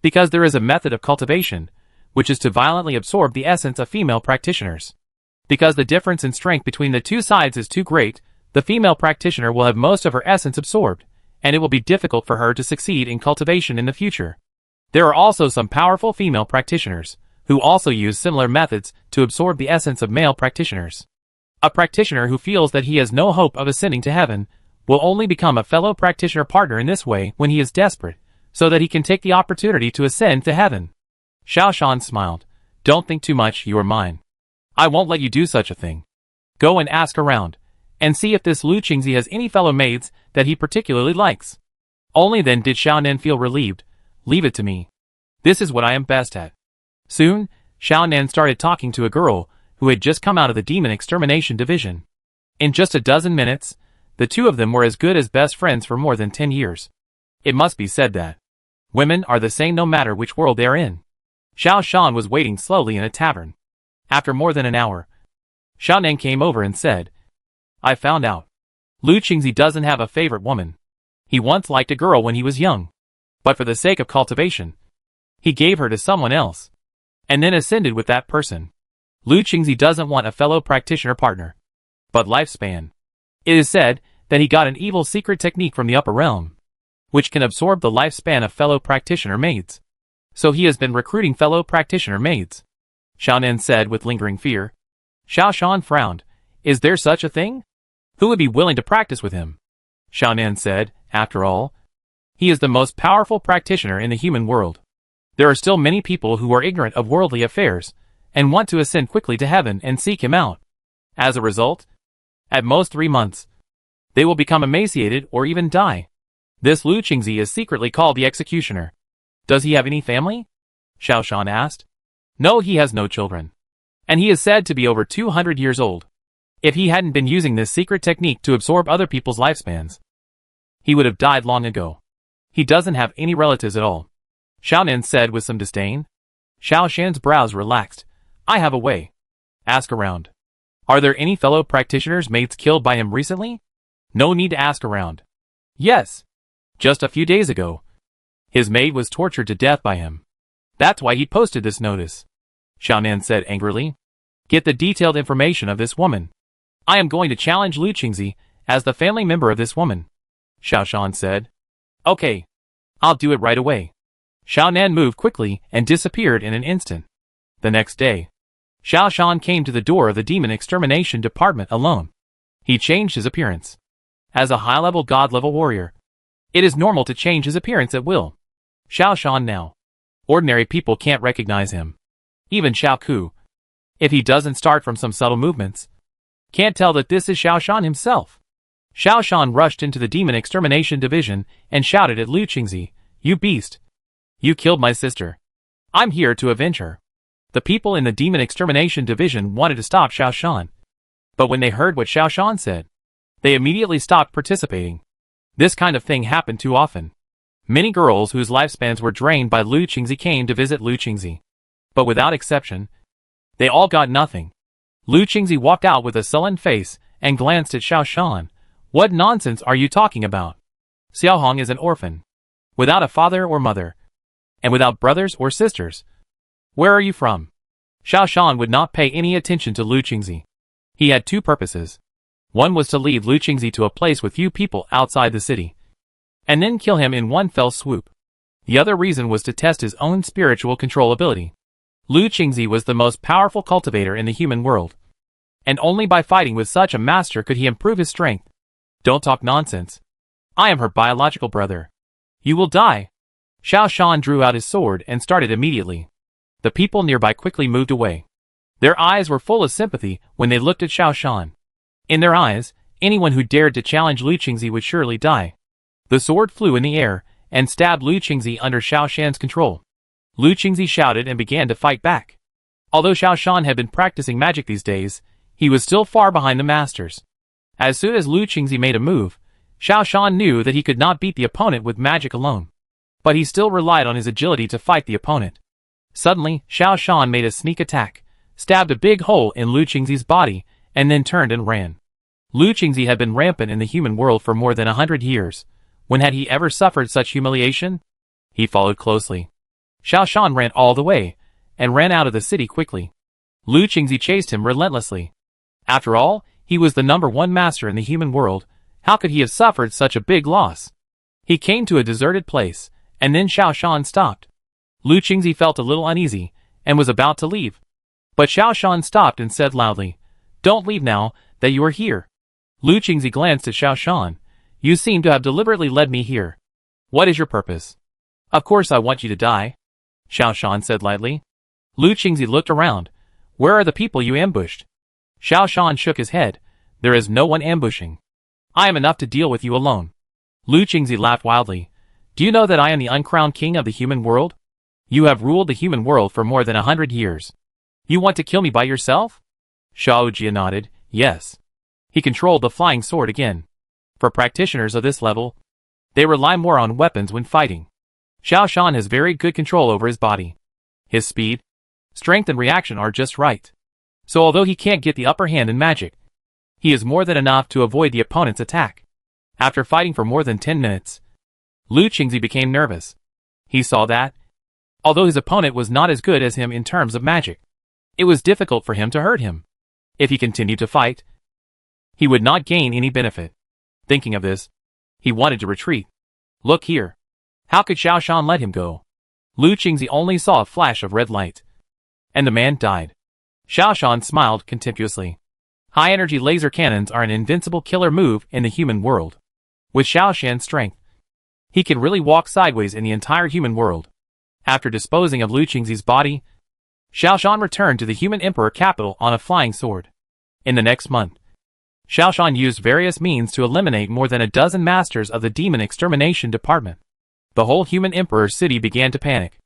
Because there is a method of cultivation, which is to violently absorb the essence of female practitioners. Because the difference in strength between the two sides is too great, the female practitioner will have most of her essence absorbed, and it will be difficult for her to succeed in cultivation in the future. There are also some powerful female practitioners, who also use similar methods to absorb the essence of male practitioners. A practitioner who feels that he has no hope of ascending to heaven will only become a fellow practitioner partner in this way when he is desperate, so that he can take the opportunity to ascend to heaven. Xiao Shan smiled. Don't think too much, you are mine. I won't let you do such a thing. Go and ask around, and see if this Lu Qingzi has any fellow maids that he particularly likes. Only then did Xiao Nan feel relieved. Leave it to me. This is what I am best at. Soon, Xiao Nan started talking to a girl who had just come out of the Demon Extermination Division. In just a dozen minutes, the two of them were as good as best friends for more than 10 years. It must be said that women are the same no matter which world they are in. Xiao Shan was waiting slowly in a tavern. After more than an hour, Xiao Nan came over and said, I found out. Lu Qingzi doesn't have a favorite woman. He once liked a girl when he was young. But for the sake of cultivation, he gave her to someone else, and then ascended with that person. Lu Qingzi doesn't want a fellow practitioner partner, but lifespan. It is said that he got an evil secret technique from the upper realm, which can absorb the lifespan of fellow practitioner maids. So he has been recruiting fellow practitioner maids. Xiao Nan said with lingering fear. Xiao Shan frowned. Is there such a thing? Who would be willing to practice with him? Xiao Nan said, after all, he is the most powerful practitioner in the human world. There are still many people who are ignorant of worldly affairs, and want to ascend quickly to heaven and seek him out. As a result, at most 3 months, they will become emaciated or even die. This Lu Qingzi is secretly called the Executioner. Does he have any family? Xiao Shan asked. No, he has no children. And he is said to be over 200 years old. If he hadn't been using this secret technique to absorb other people's lifespans, he would have died long ago. He doesn't have any relatives at all. Xiao Nan said with some disdain. Xiao Shan's brows relaxed. I have a way. Ask around. Are there any fellow practitioners' mates killed by him recently? No need to ask around. Yes. Just a few days ago, his maid was tortured to death by him. That's why he posted this notice. Xiao Nan said angrily. Get the detailed information of this woman. I am going to challenge Lu Qingzi as the family member of this woman. Xiao Shan said. Okay. I'll do it right away. Xiao Nan moved quickly and disappeared in an instant. The next day, Xiao Shan came to the door of the demon extermination department alone. He changed his appearance. As a high-level god-level warrior, it is normal to change his appearance at will. Xiao Shan now. Ordinary people can't recognize him. Even Xiao Ku, if he doesn't start from some subtle movements, can't tell that this is Xiao Shan himself. Xiao Shan rushed into the demon extermination division and shouted at Liu Qingzi, "You beast! You killed my sister. I'm here to avenge her." The people in the demon extermination division wanted to stop Xiao Shan, but when they heard what Xiao Shan said, they immediately stopped participating. This kind of thing happened too often. Many girls whose lifespans were drained by Liu Qingzi came to visit Liu Qingzi, but without exception, they all got nothing. Liu Qingzi walked out with a sullen face and glanced at Xiao Shan. "What nonsense are you talking about? Xiao Hong is an orphan, without a father or mother, and without brothers or sisters. Where are you from?" Xiao Shan would not pay any attention to Liu Qingzi. He had two purposes. One was to lead Liu Qingzi to a place with few people outside the city, and then kill him in one fell swoop. The other reason was to test his own spiritual control ability. Liu Qingzi was the most powerful cultivator in the human world, and only by fighting with such a master could he improve his strength. "Don't talk nonsense. I am her biological brother. You will die." Xiao Shan drew out his sword and started immediately. The people nearby quickly moved away. Their eyes were full of sympathy when they looked at Xiao Shan. In their eyes, anyone who dared to challenge Liu Qingzi would surely die. The sword flew in the air and stabbed Liu Qingzi under Xiao Shan's control. Liu Qingzi shouted and began to fight back. Although Xiao Shan had been practicing magic these days, he was still far behind the masters. As soon as Liu Qingzi made a move, Xiao Shan knew that he could not beat the opponent with magic alone. But he still relied on his agility to fight the opponent. Suddenly, Xiao Shan made a sneak attack, stabbed a big hole in Liu Qingzi's body, and then turned and ran. Liu Qingzi had been rampant in the human world for more than 100 years. When had he ever suffered such humiliation? He followed closely. Xiao Shan ran all the way, and ran out of the city quickly. Liu Qingzi chased him relentlessly. After all, he was the #1 master in the human world. How could he have suffered such a big loss? He came to a deserted place, and then Xiao Shan stopped. Liu Qingzi felt a little uneasy, and was about to leave. But Xiao Shan stopped and said loudly, "Don't leave now that you are here." Liu Qingzi glanced at Xiao Shan. "You seem to have deliberately led me here. What is your purpose?" "Of course I want you to die," Xiao Shan said lightly. Liu Qingzi looked around. "Where are the people you ambushed?" Xiao Shan shook his head. "There is no one ambushing. I am enough to deal with you alone." Liu Qingzi laughed wildly. "Do you know that I am the uncrowned king of the human world? You have ruled the human world for more than 100 years. You want to kill me by yourself?" Xiao Jia nodded. "Yes." He controlled the flying sword again. For practitioners of this level, they rely more on weapons when fighting. Xiao Shan has very good control over his body. His speed, strength and reaction are just right. So although he can't get the upper hand in magic, he is more than enough to avoid the opponent's attack. After fighting for more than 10 minutes, Liu Qingzi became nervous. He saw that, although his opponent was not as good as him in terms of magic, it was difficult for him to hurt him. If he continued to fight, he would not gain any benefit. Thinking of this, he wanted to retreat. "Look here." How could Xiao Shan let him go? Liu Qingzi only saw a flash of red light, and the man died. Xiao Shan smiled contemptuously. High-energy laser cannons are an invincible killer move in the human world. With Xiao Shan's strength, he can really walk sideways in the entire human world. After disposing of Liu Qingzi's body, Xiao Shan returned to the human emperor capital on a flying sword. In the next month, Xiao Shan used various means to eliminate more than a dozen masters of the demon extermination department. The whole human emperor city began to panic.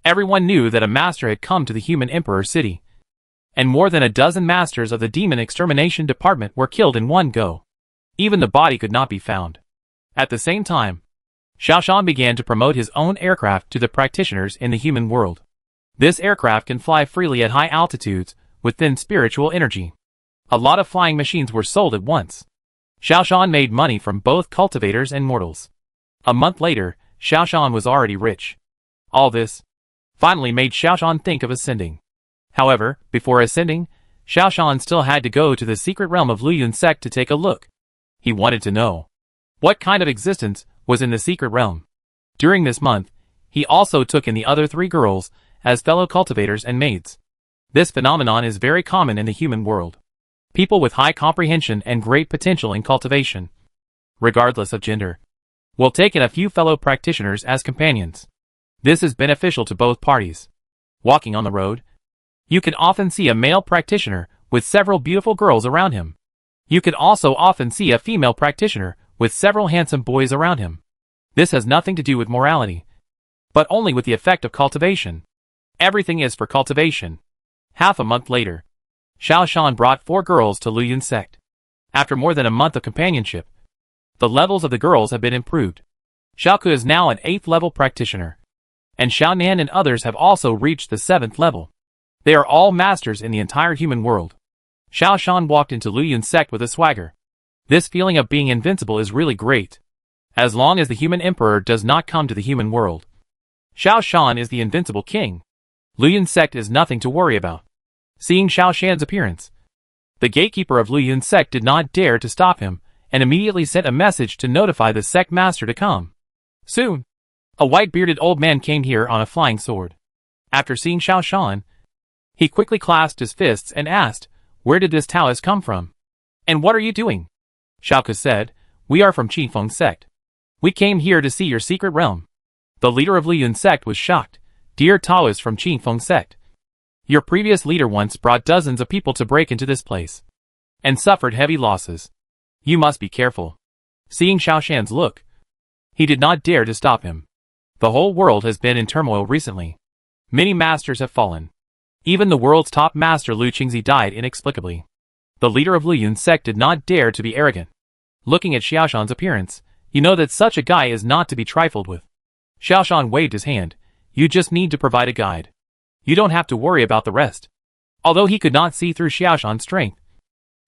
Everyone knew that a master had come to the human emperor city, and more than a dozen masters of the demon extermination department were killed in one go. Even the body could not be found. At the same time, Xiao Shan began to promote his own aircraft to the practitioners in the human world. This aircraft can fly freely at high altitudes with thin spiritual energy. A lot of flying machines were sold at once. Xiao Shan made money from both cultivators and mortals. A month later, Xiao Shan was already rich. All this finally made Xiao Shan think of ascending. However, before ascending, Xiao Shan still had to go to the secret realm of Luyun sect to take a look. He wanted to know what kind of existence was in the secret realm. During this month, he also took in the other 3 girls as fellow cultivators and maids. This phenomenon is very common in the human world. People with high comprehension and great potential in cultivation, regardless of gender, will take in a few fellow practitioners as companions. This is beneficial to both parties. Walking on the road, you can often see a male practitioner with several beautiful girls around him. You can also often see a female practitioner with several handsome boys around him. This has nothing to do with morality, but only with the effect of cultivation. Everything is for cultivation. Half a month later, Xiao Shan brought 4 girls to Lu Yun's sect. After more than a month of companionship, the levels of the girls have been improved. Xiao Ke is now an 8th level practitioner, and Xiao Nan and others have also reached the 7th level. They are all masters in the entire human world. Xiao Shan walked into Lu Yun's sect with a swagger. This feeling of being invincible is really great, as long as the human emperor does not come to the human world. Xiao Shan is the invincible king. Lu Yun's sect is nothing to worry about. Seeing Xiao Shan's appearance, the gatekeeper of Lu Yun's sect did not dare to stop him, and immediately sent a message to notify the sect master to come. Soon, a white-bearded old man came here on a flying sword. After seeing Xiao Shan, he quickly clasped his fists and asked, "Where did this Taoist come from? And what are you doing?" Xiao Ke said, "We are from Qingfeng's sect. We came here to see your secret realm." The leader of Lu Yun's sect was shocked. "Dear Taoist from Qingfeng's sect, your previous leader once brought dozens of people to break into this place, and suffered heavy losses. You must be careful." Seeing Xiao Shan's look, he did not dare to stop him. The whole world has been in turmoil recently. Many masters have fallen. Even the world's top master Lu Qingzi died inexplicably. The leader of Lu Yun's sect did not dare to be arrogant. Looking at Xiao Shan's appearance, you know that such a guy is not to be trifled with. Xiao Shan waved his hand. "You just need to provide a guide. You don't have to worry about the rest." Although he could not see through Xiao Shan's strength,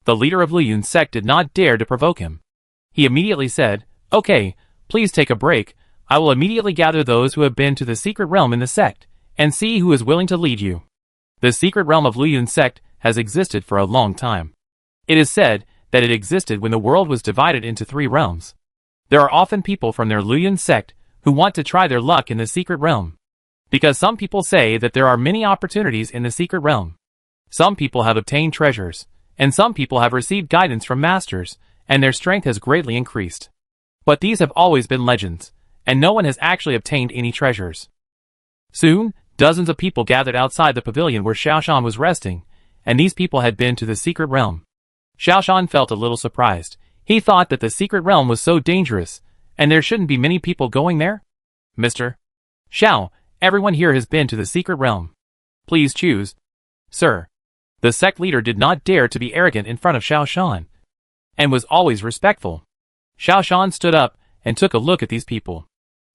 the leader of Lu Yun's sect did not dare to provoke him. He immediately said, "Okay, please take a break. I will immediately gather those who have been to the secret realm in the sect, and see who is willing to lead you." The secret realm of Lu Yun's sect has existed for a long time. It is said that it existed when the world was divided into 3 realms. There are often people from their Lu Yun sect who want to try their luck in the secret realm, because some people say that there are many opportunities in the secret realm. Some people have obtained treasures, and some people have received guidance from masters, and their strength has greatly increased. But these have always been legends, and no one has actually obtained any treasures. Soon, dozens of people gathered outside the pavilion where Xiao Shan was resting, and these people had been to the secret realm. Xiao Shan felt a little surprised. He thought that the secret realm was so dangerous, and there shouldn't be many people going there. "Mr. Xiao, everyone here has been to the secret realm. Please choose." "Sir." The sect leader did not dare to be arrogant in front of Xiao Shan, and was always respectful. Xiao Shan stood up and took a look at these people.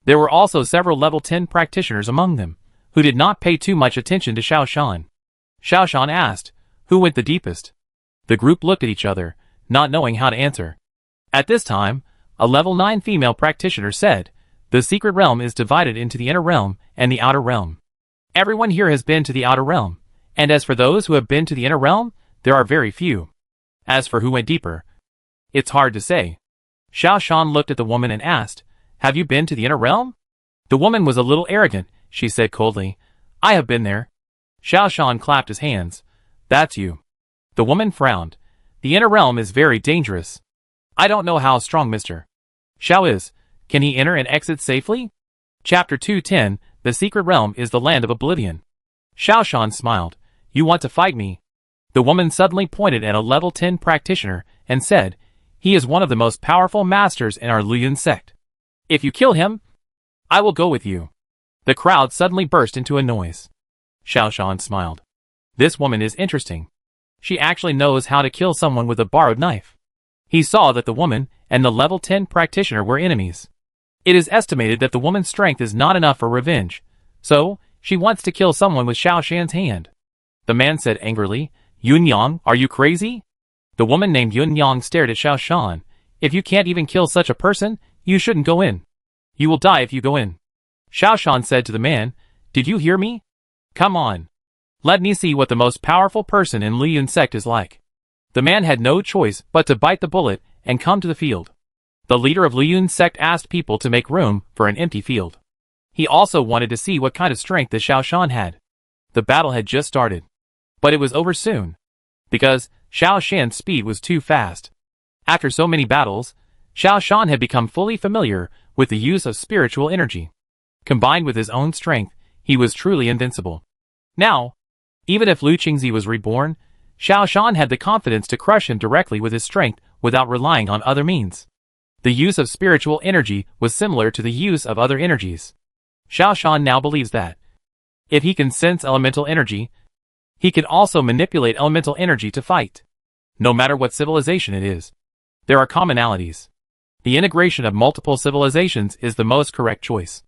There were also several level 10 practitioners among them, who did not pay too much attention to Xiao Shan. Xiao Shan asked, "Who went the deepest?" The group looked at each other, not knowing how to answer. At this time, a level 9 female practitioner said, "The secret realm is divided into the inner realm and the outer realm. Everyone here has been to the outer realm, and as for those who have been to the inner realm, there are very few. As for who went deeper, it's hard to say." Xiao Shan looked at the woman and asked, "Have you been to the inner realm?" The woman was a little arrogant. She said coldly, "I have been there." Xiao Shan clapped his hands. "That's you." The woman frowned. "The inner realm is very dangerous. I don't know how strong Mr. Xiao is. Can he enter and exit safely?" Chapter 210, The Secret Realm is the Land of Oblivion. Xiao Shan smiled. "You want to fight me?" The woman suddenly pointed at a level 10 practitioner and said, "He is one of the most powerful masters in our Lu Yun sect. If you kill him, I will go with you." The crowd suddenly burst into a noise. Xiao Shan smiled. This woman is interesting. She actually knows how to kill someone with a borrowed knife. He saw that the woman and the level 10 practitioner were enemies. It is estimated that the woman's strength is not enough for revenge, so she wants to kill someone with Xiao Shan's hand. The man said angrily, "Yun Yang, are you crazy?" The woman named Yun Yang stared at Xiao Shan. "If you can't even kill such a person, you shouldn't go in. You will die if you go in." Xiao Shan said to the man, "Did you hear me? Come on. Let me see what the most powerful person in Lu Yun sect is like." The man had no choice but to bite the bullet and come to the field. The leader of Lu Yun sect asked people to make room for an empty field. He also wanted to see what kind of strength the Xiao Shan had. The battle had just started. But it was over soon. Because Xiao Shan's speed was too fast. After so many battles, Xiao Shan had become fully familiar with the use of spiritual energy. Combined with his own strength, he was truly invincible. Now, even if Lu Qingzi was reborn, Xiao Shan had the confidence to crush him directly with his strength without relying on other means. The use of spiritual energy was similar to the use of other energies. Xiao Shan now believes that if he can sense elemental energy, he can also manipulate elemental energy to fight. No matter what civilization it is, there are commonalities. The integration of multiple civilizations is the most correct choice.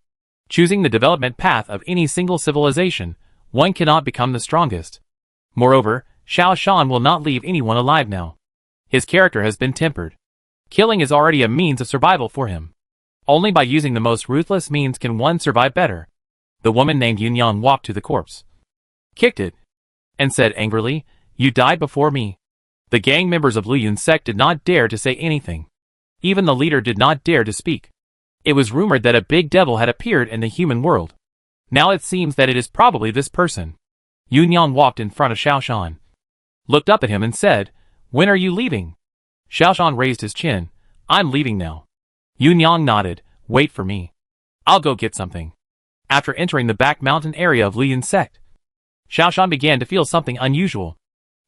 Choosing the development path of any single civilization, one cannot become the strongest. Moreover, Xiao Shan will not leave anyone alive now. His character has been tempered. Killing is already a means of survival for him. Only by using the most ruthless means can one survive better. The woman named Yunyang walked to the corpse, kicked it, and said angrily, "You died before me." The gang members of Lu Yun's sect did not dare to say anything. Even the leader did not dare to speak. It was rumored that a big devil had appeared in the human world. Now it seems that it is probably this person. Yunyang walked in front of Xiao Shan, looked up at him and said, "When are you leaving?" Xiao Shan raised his chin. "I'm leaving now." Yunyang nodded. "Wait for me. I'll go get something." After entering the back mountain area of Lu Yun's sect, Xiao Shan began to feel something unusual.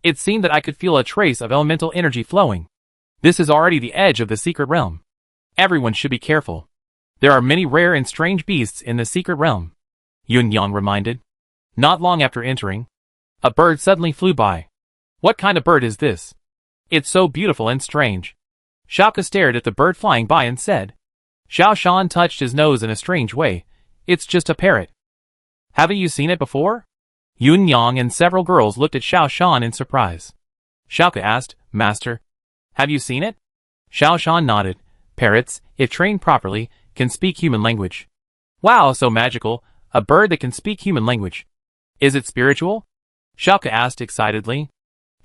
It seemed that I could feel a trace of elemental energy flowing. This is already the edge of the secret realm. Everyone should be careful. There are many rare and strange beasts in the secret realm, Yunyang reminded. Not long after entering, a bird suddenly flew by. What kind of bird is this? It's so beautiful and strange. Xiaoke stared at the bird flying by and said. Xiao Shan touched his nose in a strange way. It's just a parrot. Haven't you seen it before? Yunyang and several girls looked at Xiao Shan in surprise. Xiaoke asked, Master, have you seen it? Xiao Shan nodded. Parrots, if trained properly, can speak human language. Wow, so magical, a bird that can speak human language. Is it spiritual? Xiaoke asked excitedly.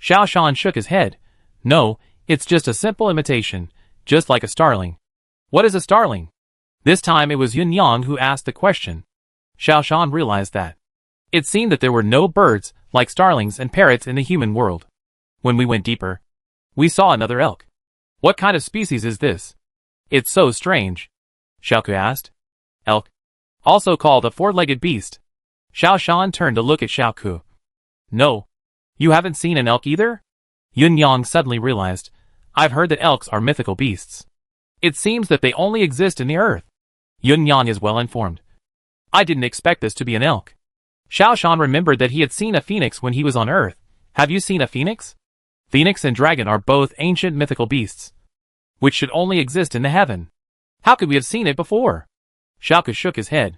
Xiao Shan shook his head. No, it's just a simple imitation, just like a starling. What is a starling? This time it was Yunyang who asked the question. Xiao Shan realized that it seemed that there were no birds like starlings and parrots in the human world. When we went deeper, we saw another elk. What kind of species is this? It's so strange. Xiaoke asked. Elk, also called a four-legged beast. Xiao Shan turned to look at Xiaoke. No, you haven't seen an elk either? Yunyang suddenly realized. I've heard that elks are mythical beasts. It seems that they only exist in the earth. Yunyang is well informed. I didn't expect this to be an elk. Xiao Shan remembered that he had seen a phoenix when he was on Earth. Have you seen a phoenix? Phoenix and dragon are both ancient mythical beasts, which should only exist in the heaven. How could we have seen it before? Xiaoke shook his head.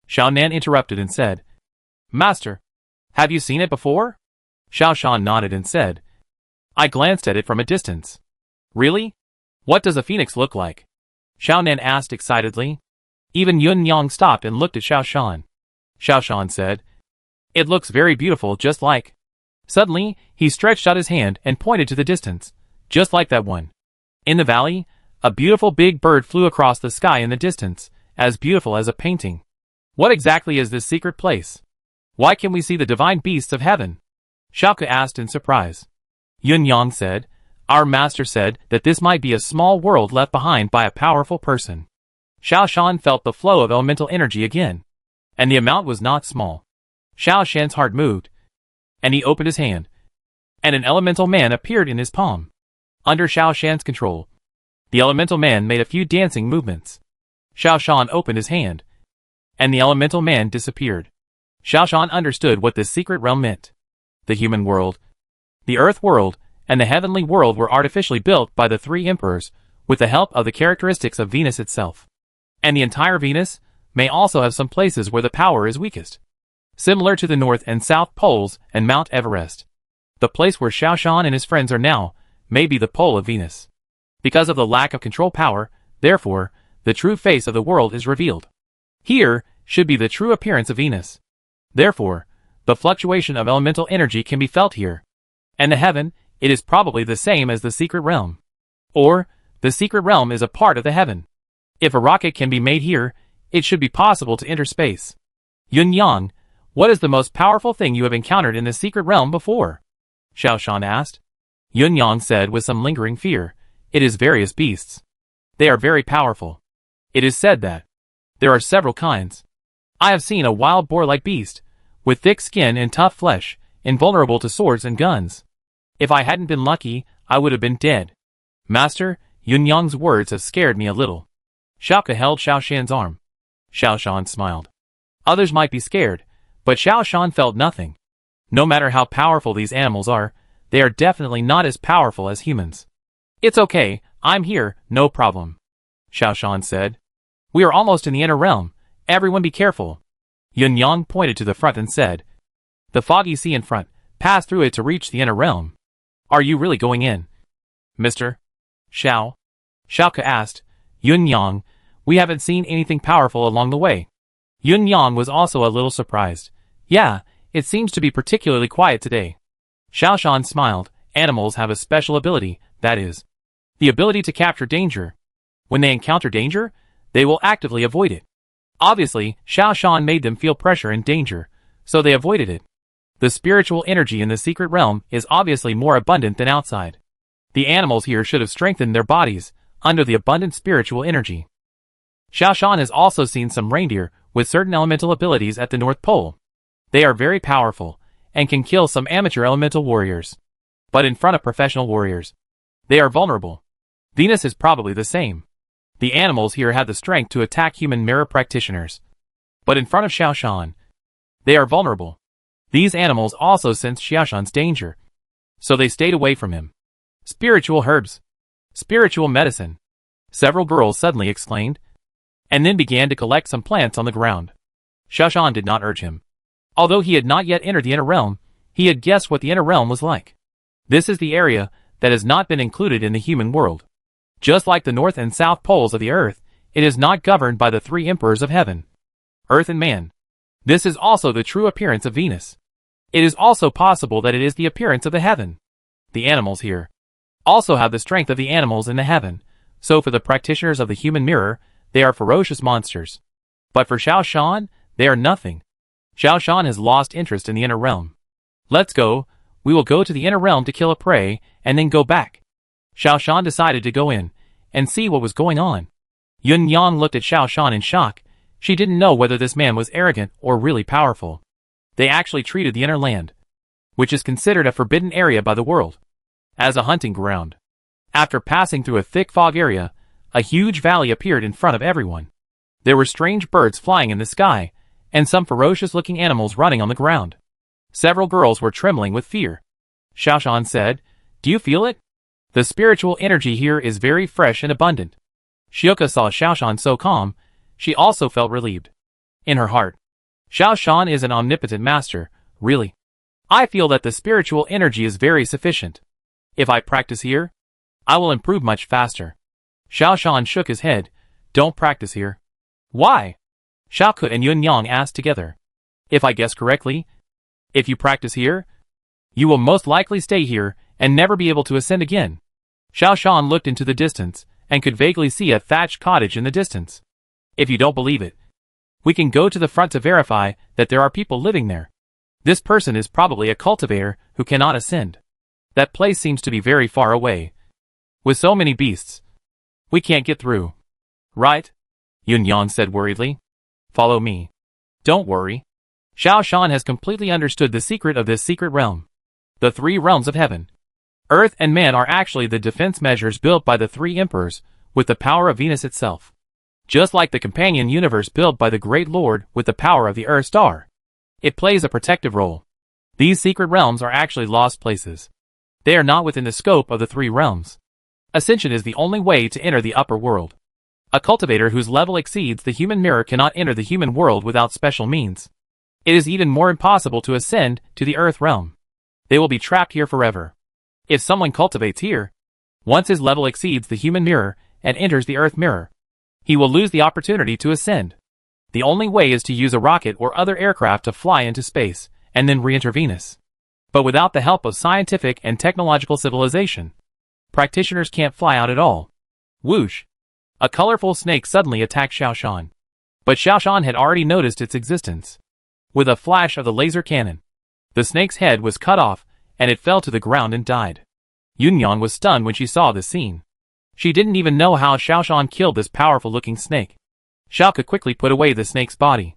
Xiao Nan interrupted and said, Master, have you seen it before? Xiao Shan nodded and said, I glanced at it from a distance. Really? What does a phoenix look like? Xiao Nan asked excitedly. Even Yunyang stopped and looked at Xiao Shan. Xiao Shan said, It looks very beautiful, just like. Suddenly, he stretched out his hand and pointed to the distance, just like that one. In the valley, a beautiful big bird flew across the sky in the distance, as beautiful as a painting. What exactly is this secret place? Why can we see the divine beasts of heaven? Xiaoke asked in surprise. Yunyang said, Our master said that this might be a small world left behind by a powerful person. Xiao Shan felt the flow of elemental energy again. And the amount was not small. Xiao Shan's heart moved, and he opened his hand, and an elemental man appeared in his palm. Under Xiao Shan's control, the elemental man made a few dancing movements. Xiao Shan opened his hand, and the elemental man disappeared. Xiao Shan understood what this secret realm meant. The human world, the earth world, and the heavenly world were artificially built by the three emperors, with the help of the characteristics of Venus itself. And the entire Venus may also have some places where the power is weakest, similar to the North and South Poles and Mount Everest. The place where Xiao Shan and his friends are now may be the pole of Venus. Because of the lack of control power, therefore, the true face of the world is revealed. Here should be the true appearance of Venus. Therefore, the fluctuation of elemental energy can be felt here. And the heaven, it is probably the same as the secret realm. Or, the secret realm is a part of the heaven. If a rocket can be made here, it should be possible to enter space. Yunyang, What is the most powerful thing you have encountered in the secret realm before? Xiao Shan asked. Yun Yang said with some lingering fear, it is various beasts. They are very powerful. It is said that there are several kinds. I have seen a wild boar-like beast, with thick skin and tough flesh, invulnerable to swords and guns. If I hadn't been lucky, I would have been dead. Master, Yun Yang's words have scared me a little. Xiao Ke held Xiao Shan's arm. Xiao Shan smiled. Others might be scared, but Xiao Shan felt nothing. No matter how powerful these animals are, they are definitely not as powerful as humans. It's okay, I'm here, no problem. Xiao Shan said. We are almost in the inner realm, everyone be careful. Yun Yang pointed to the front and said. The fog you see in front, pass through it to reach the inner realm. Are you really going in? Mr. Xiao? Xiao Ke asked. Yun Yang, we haven't seen anything powerful along the way. Yun Yang was also a little surprised. Yeah, it seems to be particularly quiet today. Xiao Shan smiled. Animals have a special ability, that is, the ability to capture danger. When they encounter danger, they will actively avoid it. Obviously, Xiao Shan made them feel pressure and danger, so they avoided it. The spiritual energy in the secret realm is obviously more abundant than outside. The animals here should have strengthened their bodies under the abundant spiritual energy. Xiao Shan has also seen some reindeer with certain elemental abilities at the North Pole. They are very powerful and can kill some amateur elemental warriors. But in front of professional warriors, they are vulnerable. Venus is probably the same. The animals here have the strength to attack human mirror practitioners. But in front of Xiao Shan, they are vulnerable. These animals also sensed Xiao Shan's danger, so they stayed away from him. Spiritual herbs. Spiritual medicine. Several girls suddenly exclaimed, and then began to collect some plants on the ground. Xiao Shan did not urge him. Although he had not yet entered the inner realm, he had guessed what the inner realm was like. This is the area that has not been included in the human world. Just like the north and south poles of the earth, it is not governed by the three emperors of heaven, earth and man. This is also the true appearance of Venus. It is also possible that it is the appearance of the heaven. The animals here also have the strength of the animals in the heaven, so for the practitioners of the human mirror, they are ferocious monsters. But for Xiao Shan, they are nothing. Xiao Shan has lost interest in the inner realm. Let's go, we will go to the inner realm to kill a prey, and then go back. Xiao Shan decided to go in and see what was going on. Yun Yang looked at Xiao Shan in shock. She didn't know whether this man was arrogant or really powerful. They actually treated the inner land, which is considered a forbidden area by the world, as a hunting ground. After passing through a thick fog area, a huge valley appeared in front of everyone. There were strange birds flying in the sky, and some ferocious-looking animals running on the ground. Several girls were trembling with fear. Xiao Shan said, "Do you feel it? The spiritual energy here is very fresh and abundant." Xiao saw Xiao Shan so calm, she also felt relieved. In her heart, Xiao Shan is an omnipotent master, really. I feel that the spiritual energy is very sufficient. If I practice here, I will improve much faster. Xiao Shan shook his head. Don't practice here. Why? Xiao Ke and Yun Yang asked together. If I guess correctly, if you practice here, you will most likely stay here and never be able to ascend again. Xiao Shan looked into the distance and could vaguely see a thatched cottage in the distance. If you don't believe it, we can go to the front to verify that there are people living there. This person is probably a cultivator who cannot ascend. That place seems to be very far away. With so many beasts, we can't get through. Right? Yun Yang said worriedly. Follow me. Don't worry. Xiao Shan has completely understood the secret of this secret realm. The three realms of heaven, earth and man are actually the defense measures built by the three emperors with the power of Venus itself. Just like the companion universe built by the Great Lord with the power of the Earth Star. It plays a protective role. These secret realms are actually lost places. They are not within the scope of the three realms. Ascension is the only way to enter the upper world. A cultivator whose level exceeds the human mirror cannot enter the human world without special means. It is even more impossible to ascend to the earth realm. They will be trapped here forever. If someone cultivates here, once his level exceeds the human mirror and enters the earth mirror, he will lose the opportunity to ascend. The only way is to use a rocket or other aircraft to fly into space, and then re-enter Venus. But without the help of scientific and technological civilization, practitioners can't fly out at all. Whoosh! A colorful snake suddenly attacked Xiao Shan. But Xiao Shan had already noticed its existence. with a flash of the laser cannon. The snake's head was cut off, and it fell to the ground and died. Yunyang was stunned when she saw this scene. She didn't even know how Xiaoshan killed this powerful-looking snake. Xiaoke quickly put away the snake's body.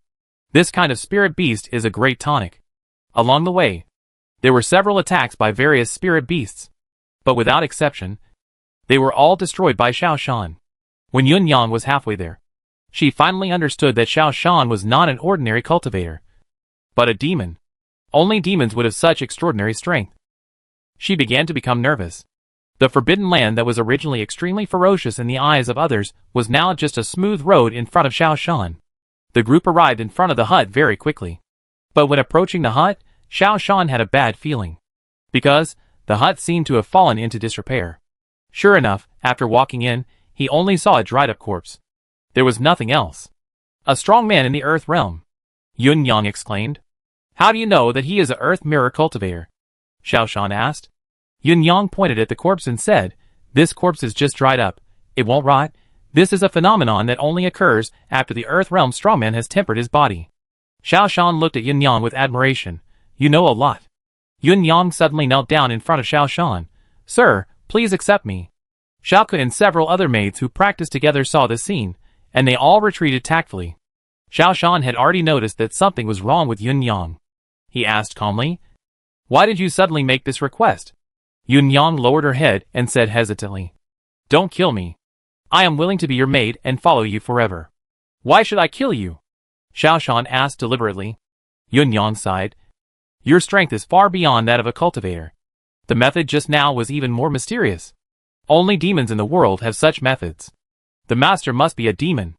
This kind of spirit beast is a great tonic. Along the way, there were several attacks by various spirit beasts, but without exception, they were all destroyed by Xiaoshan. When Yunyang was halfway there, she finally understood that Xiaoshan was not an ordinary cultivator, but a demon. Only demons would have such extraordinary strength. She began to become nervous. The forbidden land that was originally extremely ferocious in the eyes of others was now just a smooth road in front of Xiaoshan. The group arrived in front of the hut very quickly. But when approaching the hut, Xiaoshan had a bad feeling, because the hut seemed to have fallen into disrepair. Sure enough, after walking in, he only saw a dried-up corpse. There was nothing else. A strong man in the earth realm. Yunyang exclaimed. How do you know that he is a earth mirror cultivator? Xiaoshan asked. Yunyang pointed at the corpse and said, this corpse is just dried up. It won't rot. This is a phenomenon that only occurs after the earth realm strongman has tempered his body. Xiaoshan looked at Yunyang with admiration. You know a lot. Yunyang suddenly knelt down in front of Xiaoshan. Sir, please accept me. Xiaoke and several other maids who practiced together saw this scene, and they all retreated tactfully. Xiaoshan had already noticed that something was wrong with Yunyang. He asked calmly, why did you suddenly make this request? Yunyang lowered her head and said hesitantly, don't kill me. I am willing to be your maid and follow you forever. Why should I kill you? Xiaoshan asked deliberately. Yunyang sighed. Your strength is far beyond that of a cultivator. The method just now was even more mysterious. Only demons in the world have such methods. The master must be a demon.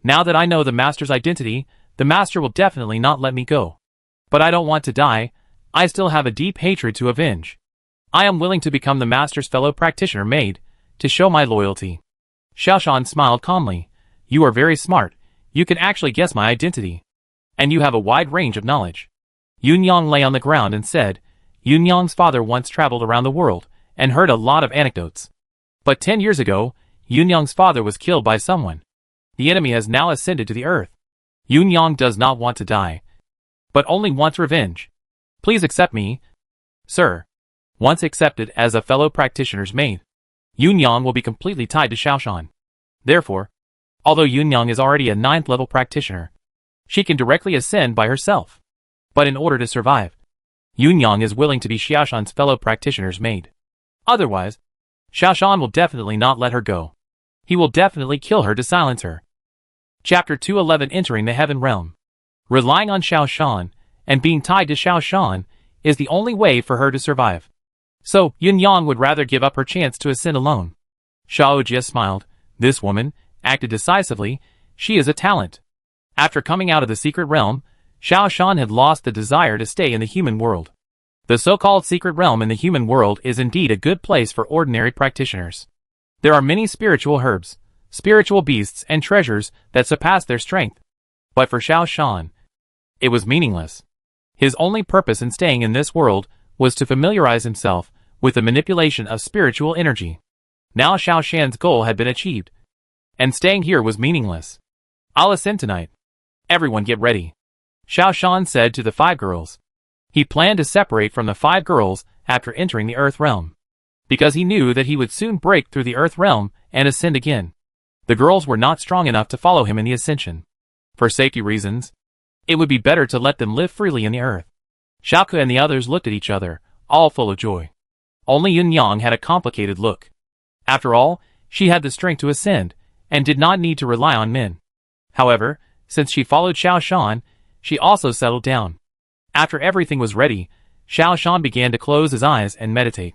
Now that I know the master's identity, the master will definitely not let me go. But I don't want to die. I still have a deep hatred to avenge. I am willing to become the master's fellow practitioner maid, to show my loyalty. Xiaoshan smiled calmly. You are very smart. You can actually guess my identity. And you have a wide range of knowledge. Yunyang lay on the ground and said, Yunyang's father once traveled around the world, and heard a lot of anecdotes. But 10 years ago, Yunyang's father was killed by someone. The enemy has now ascended to the earth. Yunyang does not want to die, but only wants revenge. Please accept me, sir. Once accepted as a fellow practitioner's maid, Yunyang will be completely tied to Xiaoshan. Therefore, although Yunyang is already a 9th level practitioner, she can directly ascend by herself. But in order to survive, Yunyang is willing to be Xiaoshan's fellow practitioner's maid. Otherwise, Xiaoshan will definitely not let her go. He will definitely kill her to silence her. Chapter 211 Entering the Heaven Realm. Relying on Xiaoshan, and being tied to Xiaoshan, is the only way for her to survive. So, Yunyang would rather give up her chance to ascend alone. Xiaojie smiled. This woman acted decisively. She is a talent. After coming out of the secret realm, Xiaoshan had lost the desire to stay in the human world. The so-called secret realm in the human world is indeed a good place for ordinary practitioners. There are many spiritual herbs, spiritual beasts and treasures that surpass their strength. But for Xiaoshan, it was meaningless. His only purpose in staying in this world was to familiarize himself with the manipulation of spiritual energy. Now Xiaoshan's goal had been achieved, and staying here was meaningless. I'll ascend tonight. Everyone get ready, Xiaoshan said to the 5 girls. He planned to separate from the 5 girls after entering the Earth Realm, because he knew that he would soon break through the Earth Realm and ascend again. The girls were not strong enough to follow him in the ascension. For safety reasons, it would be better to let them live freely in the earth. Xiaoke and the others looked at each other, all full of joy. Only Yunyang had a complicated look. After all, she had the strength to ascend, and did not need to rely on men. However, since she followed Xiaoshan, she also settled down. After everything was ready, Xiaoshan began to close his eyes and meditate.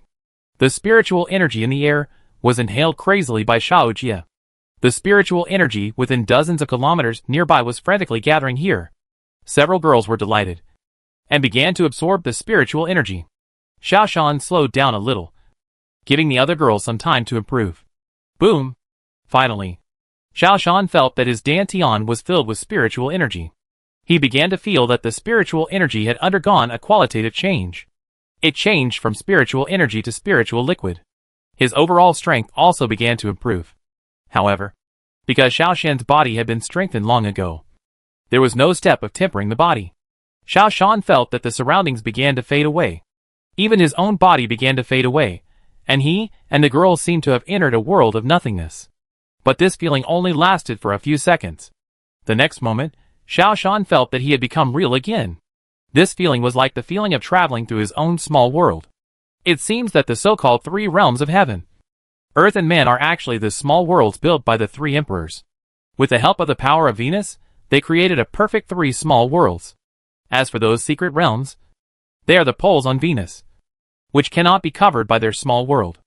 The spiritual energy in the air was inhaled crazily by Xiaojie. The spiritual energy within dozens of kilometers nearby was frantically gathering here. Several girls were delighted, and began to absorb the spiritual energy. Xiaoshan slowed down a little, giving the other girls some time to improve. Boom! Finally, Xiaoshan felt that his dantian was filled with spiritual energy. He began to feel that the spiritual energy had undergone a qualitative change. It changed from spiritual energy to spiritual liquid. His overall strength also began to improve. However, because Xiaoshan's body had been strengthened long ago, there was no step of tempering the body. Xiao Shan felt that the surroundings began to fade away. Even his own body began to fade away, and he and the girl seemed to have entered a world of nothingness. But this feeling only lasted for a few seconds. The next moment, Xiao Shan felt that he had become real again. This feeling was like the feeling of traveling through his own small world. It seems that the so-called three realms of heaven, earth and man are actually the small worlds built by the three emperors. With the help of the power of Venus, they created a perfect three small worlds. As for those secret realms, they are the poles on Venus, which cannot be covered by their small world.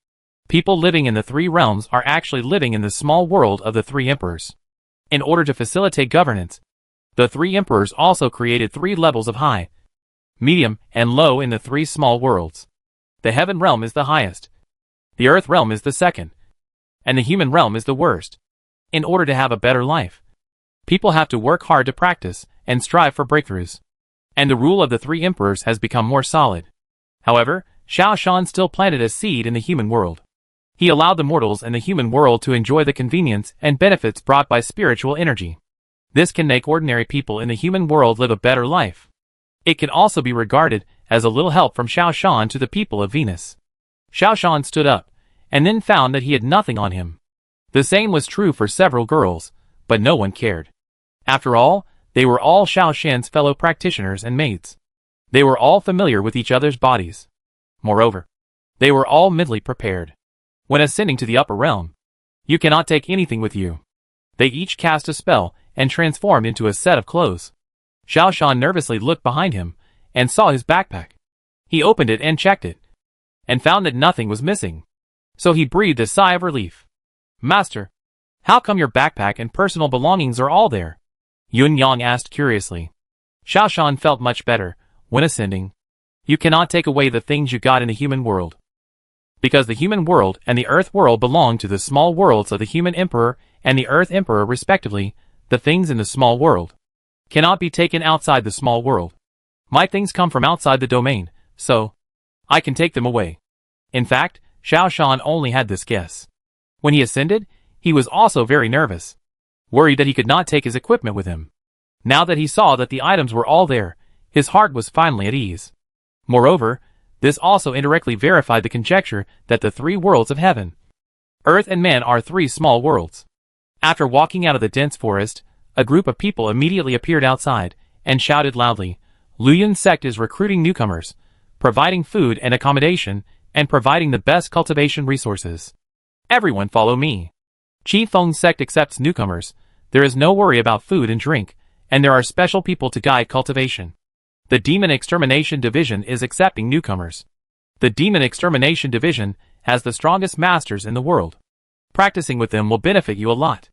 People living in the three realms are actually living in the small world of the three emperors. In order to facilitate governance, the three emperors also created three levels of high, medium, and low in the three small worlds. The heaven realm is the highest, the earth realm is the second, and the human realm is the worst. In order to have a better life, people have to work hard to practice and strive for breakthroughs. And the rule of the three emperors has become more solid. However, Xiao Shan still planted a seed in the human world. He allowed the mortals and the human world to enjoy the convenience and benefits brought by spiritual energy. This can make ordinary people in the human world live a better life. It can also be regarded as a little help from Xiao Shan to the people of Venus. Xiao Shan stood up, and then found that he had nothing on him. The same was true for several girls, but no one cared. After all, they were all Xiao Shan's fellow practitioners and mates. They were all familiar with each other's bodies. Moreover, they were all mentally prepared. When ascending to the upper realm, you cannot take anything with you. They each cast a spell and transformed into a set of clothes. Xiao Shan nervously looked behind him and saw his backpack. He opened it and checked it, and found that nothing was missing. So he breathed a sigh of relief. "Master, how come your backpack and personal belongings are all there?" Yun Yang asked curiously. Xiao Shan felt much better. When ascending, you cannot take away the things you got in the human world. Because the human world and the earth world belong to the small worlds of the human emperor and the earth emperor respectively, the things in the small world cannot be taken outside the small world. My things come from outside the domain, so I can take them away. In fact, Xiao Shan only had this guess. When he ascended, he was also very nervous, worried that he could not take his equipment with him. Now that he saw that the items were all there, his heart was finally at ease. Moreover, this also indirectly verified the conjecture that the three worlds of heaven, earth and man are three small worlds. After walking out of the dense forest, a group of people immediately appeared outside and shouted loudly, "Luyun's sect is recruiting newcomers, providing food and accommodation, and providing the best cultivation resources. Everyone follow me. Qi Feng's sect accepts newcomers. There is no worry about food and drink, and there are special people to guide cultivation. The Demon Extermination Division is accepting newcomers. The Demon Extermination Division has the strongest masters in the world. Practicing with them will benefit you a lot."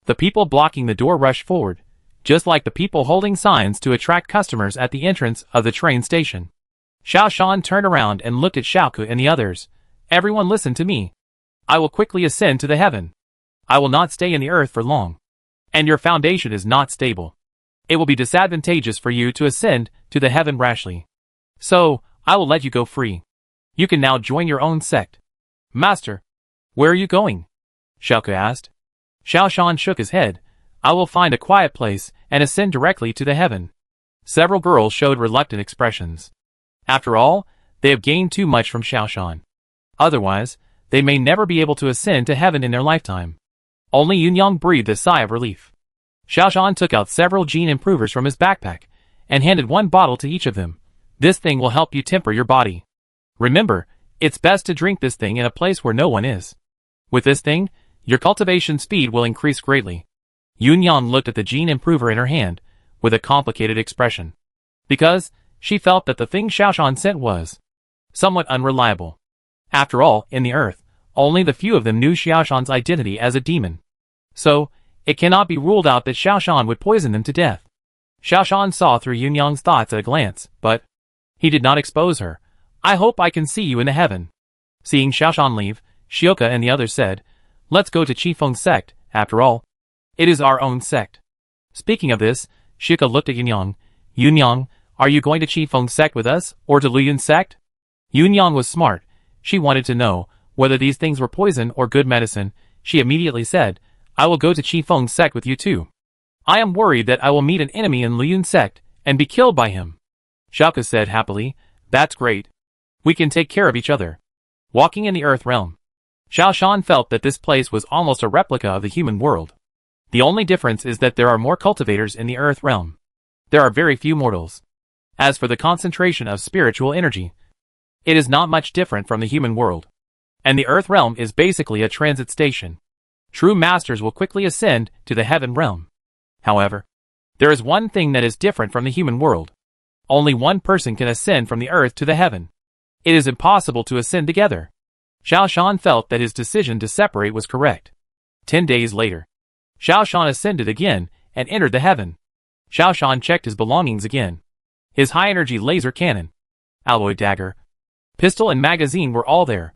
The people blocking the door rushed forward, just like the people holding signs to attract customers at the entrance of the train station. Xiao Shan turned around and looked at Xiaoke and the others. "Everyone listen to me. I will quickly ascend to the heaven. I will not stay in the earth for long. And your foundation is not stable. It will be disadvantageous for you to ascend to the heaven rashly. So, I will let you go free. You can now join your own sect." "Master, where are you going?" Xiaoke asked. Xiao Shan shook his head. "I will find a quiet place and ascend directly to the heaven." Several girls showed reluctant expressions. After all, they have gained too much from Xiao Shan. Otherwise, they may never be able to ascend to heaven in their lifetime. Only Yunyang breathed a sigh of relief. Xiao Shan took out several gene improvers from his backpack and handed one bottle to each of them. "This thing will help you temper your body. Remember, it's best to drink this thing in a place where no one is. With this thing, your cultivation speed will increase greatly." Yunyang looked at the gene improver in her hand with a complicated expression, because she felt that the thing Xiao Shan sent was somewhat unreliable. After all, in the earth, only the few of them knew Xiao Shan's identity as a demon. So, it cannot be ruled out that Xiao Shan would poison them to death. Xiao Shan saw through Yunyang's thoughts at a glance, but he did not expose her. "I hope I can see you in the heaven." Seeing Xiao Shan leave, Shioka and the others said, "Let's go to Qi Feng's sect, after all. It is our own sect." Speaking of this, Shioka looked at Yunyang. "Yunyang, are you going to Qi Feng's sect with us, or to Luyun's sect?" Yunyang was smart. She wanted to know whether these things were poison or good medicine. She immediately said, "I will go to Qi Feng's sect with you too. I am worried that I will meet an enemy in Luyun's sect and be killed by him." Xiaoka said happily. That's great. We can take care of each other. Walking in the Earth realm. Xiao Shan felt that this place was almost a replica of the human world. The only difference is that there are more cultivators in the Earth realm. There are very few mortals. As for the concentration of spiritual energy, it is not much different from the human world. And the Earth realm is basically a transit station. True masters will quickly ascend to the heaven realm. However, there is one thing that is different from the human world. Only one person can ascend from the earth to the heaven. It is impossible to ascend together. Xiao Shan felt that his decision to separate was correct. 10 days later, Xiao Shan ascended again and entered the heaven. Xiao Shan checked his belongings again. His high-energy laser cannon, alloy dagger, pistol and magazine were all there.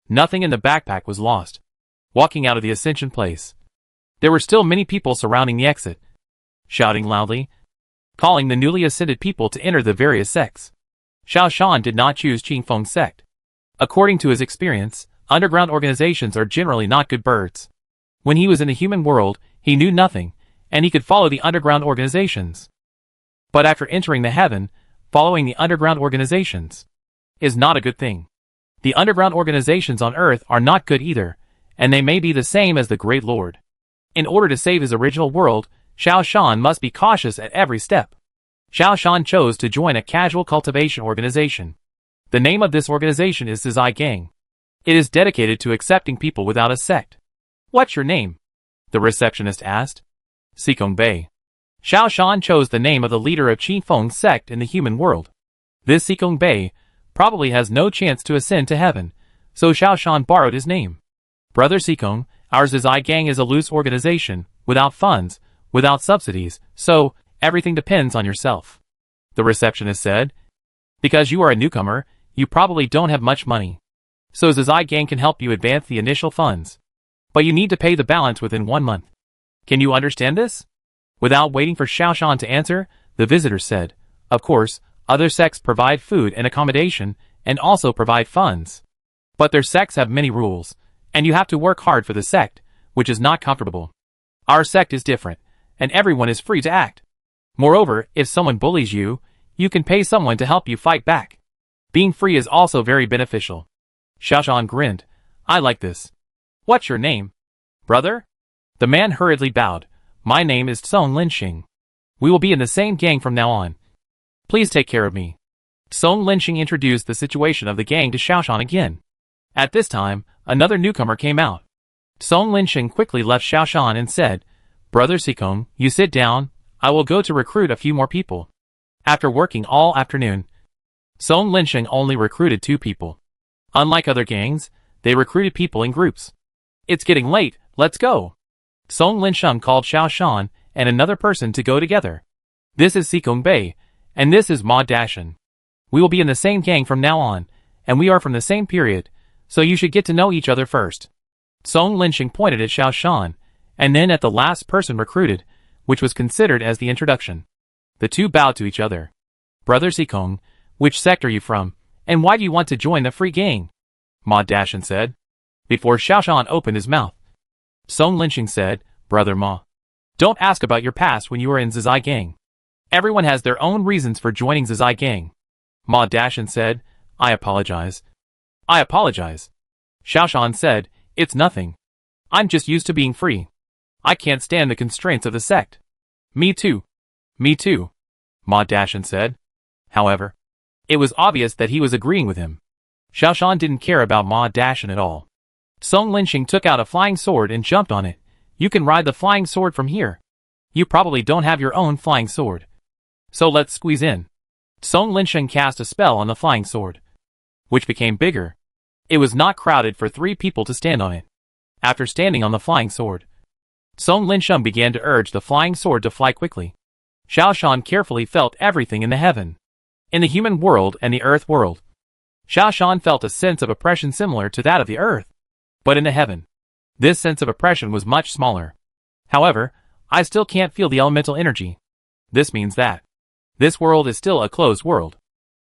Nothing in the backpack was lost. Walking out of the ascension place, there were still many people surrounding the exit, shouting loudly, calling the newly ascended people to enter the various sects. Xiao Shan did not choose Qingfeng's sect. According to his experience, underground organizations are generally not good birds. When he was in the human world, he knew nothing, and he could follow the underground organizations. But after entering the heaven, following the underground organizations is not a good thing. The underground organizations on Earth are not good either, and they may be the same as the Great Lord. In order to save his original world, Xiao Shan must be cautious at every step. Xiao Shan chose to join a casual cultivation organization. The name of this organization is Zizai Gang. It is dedicated to accepting people without a sect. What's your name? The receptionist asked. Sikong Bei. Xiao Shan chose the name of the leader of Qingfeng's sect in the human world. This Sikong Bei probably has no chance to ascend to heaven, so Xiao Shan borrowed his name. Brother Sikong, our Zizai Gang is a loose organization, without funds, without subsidies, so everything depends on yourself. The receptionist said. Because you are a newcomer, you probably don't have much money. So Zizai Gang can help you advance the initial funds. But you need to pay the balance within 1 month. Can you understand this? Without waiting for Xiao Shan to answer, the visitor said, of course, other sects provide food and accommodation, and also provide funds. But their sects have many rules, and you have to work hard for the sect, which is not comfortable. Our sect is different, and everyone is free to act. Moreover, if someone bullies you, you can pay someone to help you fight back. Being free is also very beneficial. Xiao Shan grinned. I like this. What's your name? Brother? The man hurriedly bowed. My name is Song Linxing. We will be in the same gang from now on. Please take care of me. Song Linxing introduced the situation of the gang to Xiao Shan again. At this time, another newcomer came out. Song Linxing quickly left Xiao Shan and said, Brother Sikong, you sit down, I will go to recruit a few more people. After working all afternoon, Song Linxing only recruited 2 people. Unlike other gangs, they recruited people in groups. It's getting late, let's go. Song Linxing called Xiao Shan and another person to go together. This is Sikong Bei, and this is Ma Dashan. We will be in the same gang from now on, and we are from the same period, so you should get to know each other first. Song Linxing pointed at Xiao Shan, and then at the last person recruited, which was considered as the introduction. The two bowed to each other. Brother Sikong, which sect are you from, and why do you want to join the free gang? Ma Dashan said. Before Xiao Shan opened his mouth, Song Linxing said, Brother Ma, don't ask about your past when you are in Zizai Gang. Everyone has their own reasons for joining Zizai Gang. Ma Dashan said, I apologize. I apologize. Xiao Shan said, it's nothing. I'm just used to being free. I can't stand the constraints of the sect. Me too. Me too. Ma Dashan said. However, it was obvious that he was agreeing with him. Xiao Shan didn't care about Ma Dashan at all. Song Linxing took out a flying sword and jumped on it. You can ride the flying sword from here. You probably don't have your own flying sword. So let's squeeze in. Song Linxing cast a spell on the flying sword, which became bigger. It was not crowded for 3 people to stand on it. After standing on the flying sword, Song Linxing began to urge the flying sword to fly quickly. Xiao Shan carefully felt everything in the heaven, in the human world and the earth world. Xiao Shan felt a sense of oppression similar to that of the earth. But in the heaven, this sense of oppression was much smaller. However, I still can't feel the elemental energy. This means that this world is still a closed world.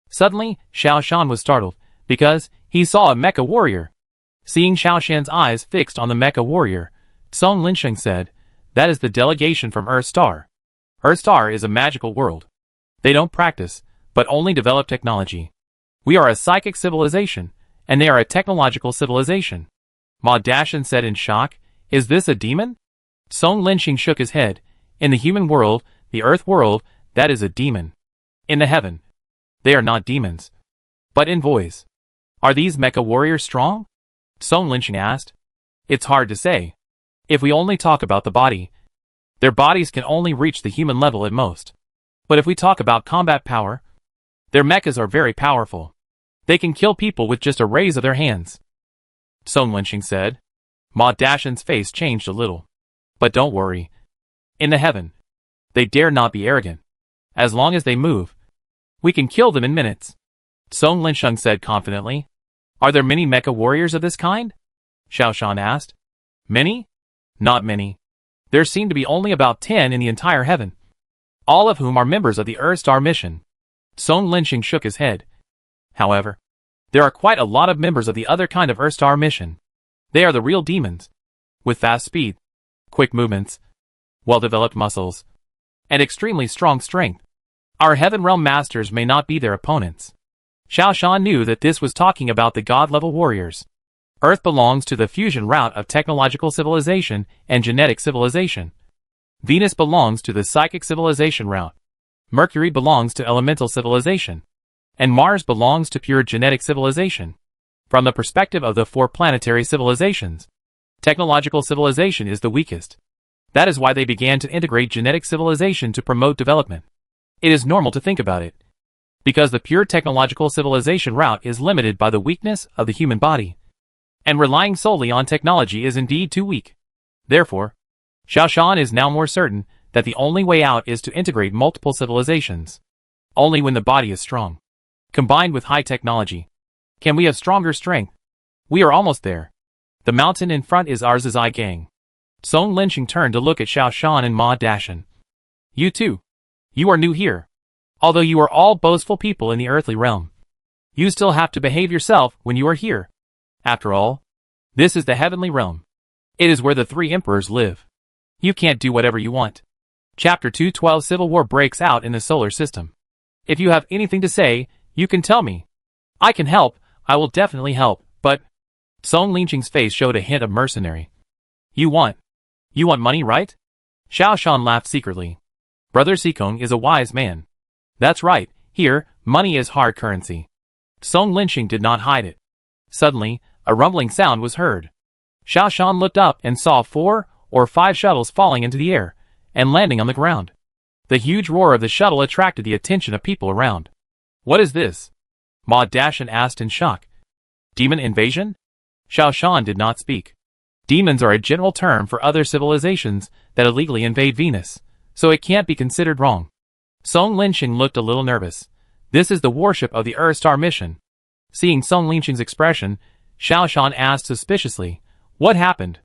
Suddenly, Xiao Shan was startled, because he saw a mecha warrior. Seeing Xiao Shan's eyes fixed on the mecha warrior, Song Linxing said, that is the delegation from Earth Star. Earth Star is a magical world. They don't practice, but only developed technology. We are a psychic civilization, and they are a technological civilization. Ma Dashan said in shock, "Is this a demon?" Song Linxing shook his head. "In the human world, the earth world, that is a demon. In the heaven, they are not demons. But in voice, are these mecha warriors strong?" Song Linxing asked. "It's hard to say. If we only talk about the body, their bodies can only reach the human level at most. But if we talk about combat power, their mechas are very powerful. They can kill people with just a raise of their hands," Song Linxing said. Ma Dashan's face changed a little. "But don't worry. In the heaven, they dare not be arrogant. As long as they move, we can kill them in minutes," Song Linxing said confidently. "Are there many mecha warriors of this kind?" Xiao Shan asked. "Many? Not many. There seem to be only about 10 in the entire heaven, all of whom are members of the Earthstar mission." Song Linxing shook his head. "However, there are quite a lot of members of the other kind of Earthstar mission. They are the real demons, with fast speed, quick movements, well-developed muscles, and extremely strong strength. Our Heaven Realm Masters may not be their opponents." Xiao Shan knew that this was talking about the God-level warriors. Earth belongs to the fusion route of technological civilization and genetic civilization. Venus belongs to the psychic civilization route. Mercury belongs to elemental civilization. And Mars belongs to pure genetic civilization. From the perspective of the 4 planetary civilizations, technological civilization is the weakest. That is why they began to integrate genetic civilization to promote development. It is normal to think about it, because the pure technological civilization route is limited by the weakness of the human body, and relying solely on technology is indeed too weak. Therefore, Xiao Shan is now more certain that the only way out is to integrate multiple civilizations. Only when the body is strong, combined with high technology, can we have stronger strength. We are almost there. The mountain in front is ours, I gang. Song Linxing turned to look at Xiao Shan and Ma Dashan. "You too. You are new here. Although you are all boastful people in the earthly realm, you still have to behave yourself when you are here. After all, this is the heavenly realm. It is where the 3 emperors live. You can't do whatever you want." Chapter 212 Civil War breaks out in the solar system. "If you have anything to say, you can tell me. I can help, I will definitely help, but..." Song Linxing's face showed a hint of mercenary. You want money, right?" Xiao Shan laughed secretly. "Brother Sikong is a wise man. That's right, here, money is hard currency." Song Linxing did not hide it. Suddenly, a rumbling sound was heard. Xiao Shan looked up and saw 4 or 5 shuttles falling into the air and landing on the ground. The huge roar of the shuttle attracted the attention of people around. "What is this?" Ma Dashan asked in shock. "Demon invasion?" Xiao Shan did not speak. Demons are a general term for other civilizations that illegally invade Venus, so it can't be considered wrong. Song Linxing looked a little nervous. This is the warship of the Earthstar mission. Seeing Song Linxing's expression, Xiao Shan asked suspiciously, "What happened?"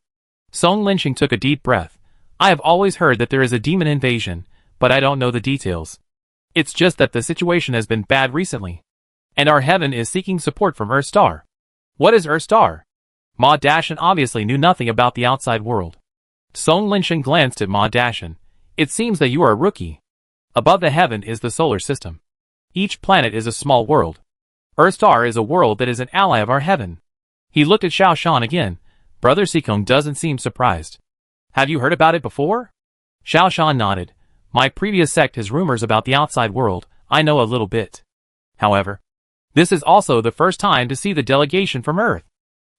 Song Linxing took a deep breath. "I have always heard that there is a demon invasion, but I don't know the details. It's just that the situation has been bad recently, and our heaven is seeking support from Earthstar." "What is Earthstar?" Ma Dashan obviously knew nothing about the outside world. Song Linxing glanced at Ma Dashan. "It seems that you are a rookie. Above the heaven is the solar system. Each planet is a small world. Earthstar is a world that is an ally of our heaven." He looked at Xiao Shan again. Brother Sikong doesn't seem surprised. "Have you heard about it before?" Xiao Shan nodded. "My previous sect has rumors about the outside world. I know a little bit. However, this is also the first time to see the delegation from Earth."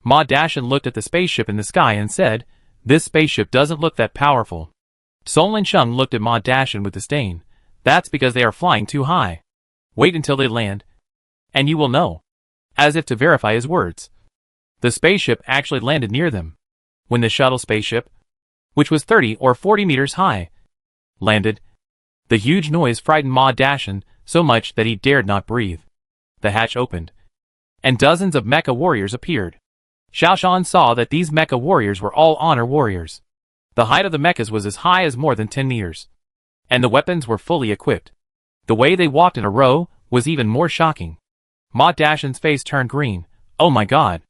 Ma Dashan looked at the spaceship in the sky and said, "This spaceship doesn't look that powerful." Song Linxing looked at Ma Dashan with disdain. "That's because they are flying too high. Wait until they land, and you will know." As if to verify his words, the spaceship actually landed near them. When the shuttle spaceship, which was 30 or 40 meters high, landed, the huge noise frightened Ma Dashan so much that he dared not breathe. The hatch opened, and dozens of mecha warriors appeared. Xiao Shan saw that these mecha warriors were all honor warriors. The height of the mechas was as high as more than 10 meters, and the weapons were fully equipped. The way they walked in a row was even more shocking. Ma Dashan's face turned green. "Oh my god.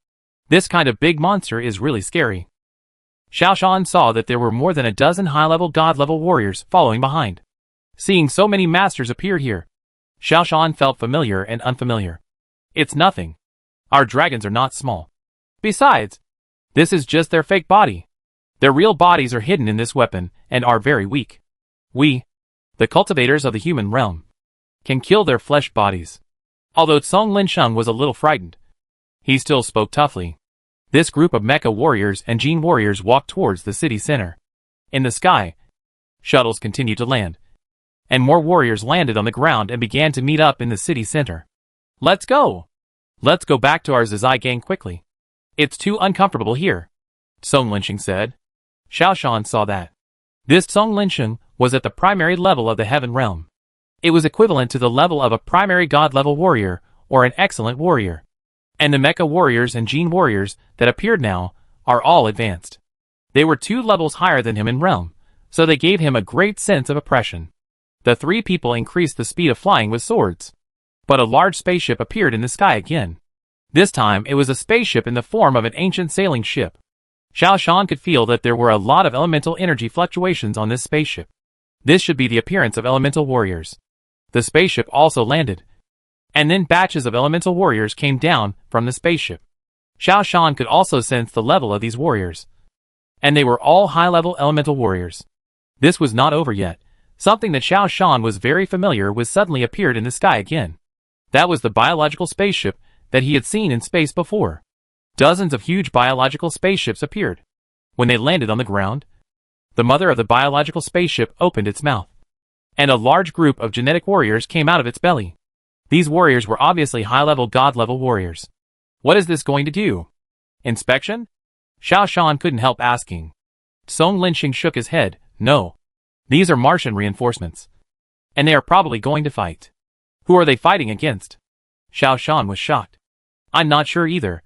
This kind of big monster is really scary." Xiao Shan saw that there were more than a dozen high-level god-level warriors following behind. Seeing so many masters appear here, Xiao Shan felt familiar and unfamiliar. It's nothing. Our dragons are not small. Besides, this is just their fake body. Their real bodies are hidden in this weapon and are very weak. We, the cultivators of the human realm, can kill their flesh bodies. Although Song Linsheng was a little frightened, he still spoke toughly. This group of mecha warriors and gene warriors walked towards the city center. In the sky, shuttles continued to land, and more warriors landed on the ground and began to meet up in the city center. Let's go! Let's go back to our Zizai gang quickly. It's too uncomfortable here, Song Linsheng said. Xiao Shan saw that. This Song Linsheng was at the primary level of the heaven realm. It was equivalent to the level of a primary god-level warrior or an excellent warrior. And the mecha warriors and gene warriors that appeared now are all advanced. They were 2 levels higher than him in realm, so they gave him a great sense of oppression. The 3 people increased the speed of flying with swords. But a large spaceship appeared in the sky again. This time it was a spaceship in the form of an ancient sailing ship. Xiao Shan could feel that there were a lot of elemental energy fluctuations on this spaceship. This should be the appearance of elemental warriors. The spaceship also landed. And then batches of elemental warriors came down from the spaceship. Xiao Shan could also sense the level of these warriors. And they were all high-level elemental warriors. This was not over yet. Something that Xiao Shan was very familiar with suddenly appeared in the sky again. That was the biological spaceship that he had seen in space before. Dozens of huge biological spaceships appeared. When they landed on the ground, the mother of the biological spaceship opened its mouth, and a large group of genetic warriors came out of its belly. These warriors were obviously high-level god-level warriors. What is this going to do? Inspection? Xiao Shan couldn't help asking. Song Linsheng shook his head. No. These are Martian reinforcements. And they are probably going to fight. Who are they fighting against? Xiao Shan was shocked. I'm not sure either.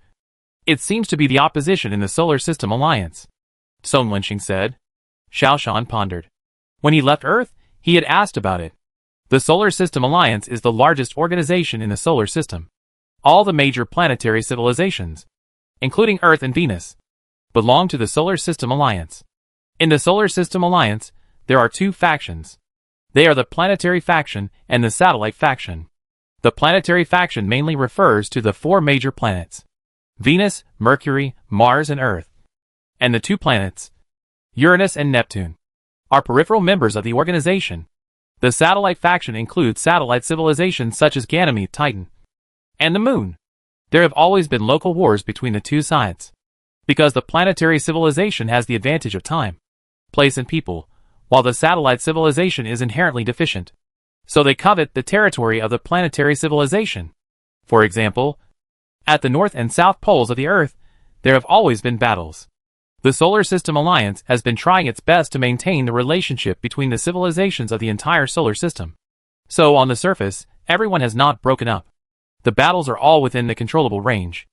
It seems to be the opposition in the Solar System Alliance, Song Linsheng said. Xiao Shan pondered. When he left Earth, he had asked about it. The Solar System Alliance is the largest organization in the solar system. All the major planetary civilizations, including Earth and Venus, belong to the Solar System Alliance. In the Solar System Alliance, there are 2 factions. They are the planetary faction and the satellite faction. The planetary faction mainly refers to the 4 major planets: Venus, Mercury, Mars, and Earth. And the 2 planets, Uranus and Neptune, are peripheral members of the organization. The satellite faction includes satellite civilizations such as Ganymede, Titan, and the Moon. There have always been local wars between the 2 sides, because the planetary civilization has the advantage of time, place, and people, while the satellite civilization is inherently deficient. So they covet the territory of the planetary civilization. For example, at the north and south poles of the Earth, there have always been battles. The Solar System Alliance has been trying its best to maintain the relationship between the civilizations of the entire solar system. So on the surface, everyone has not broken up. The battles are all within the controllable range.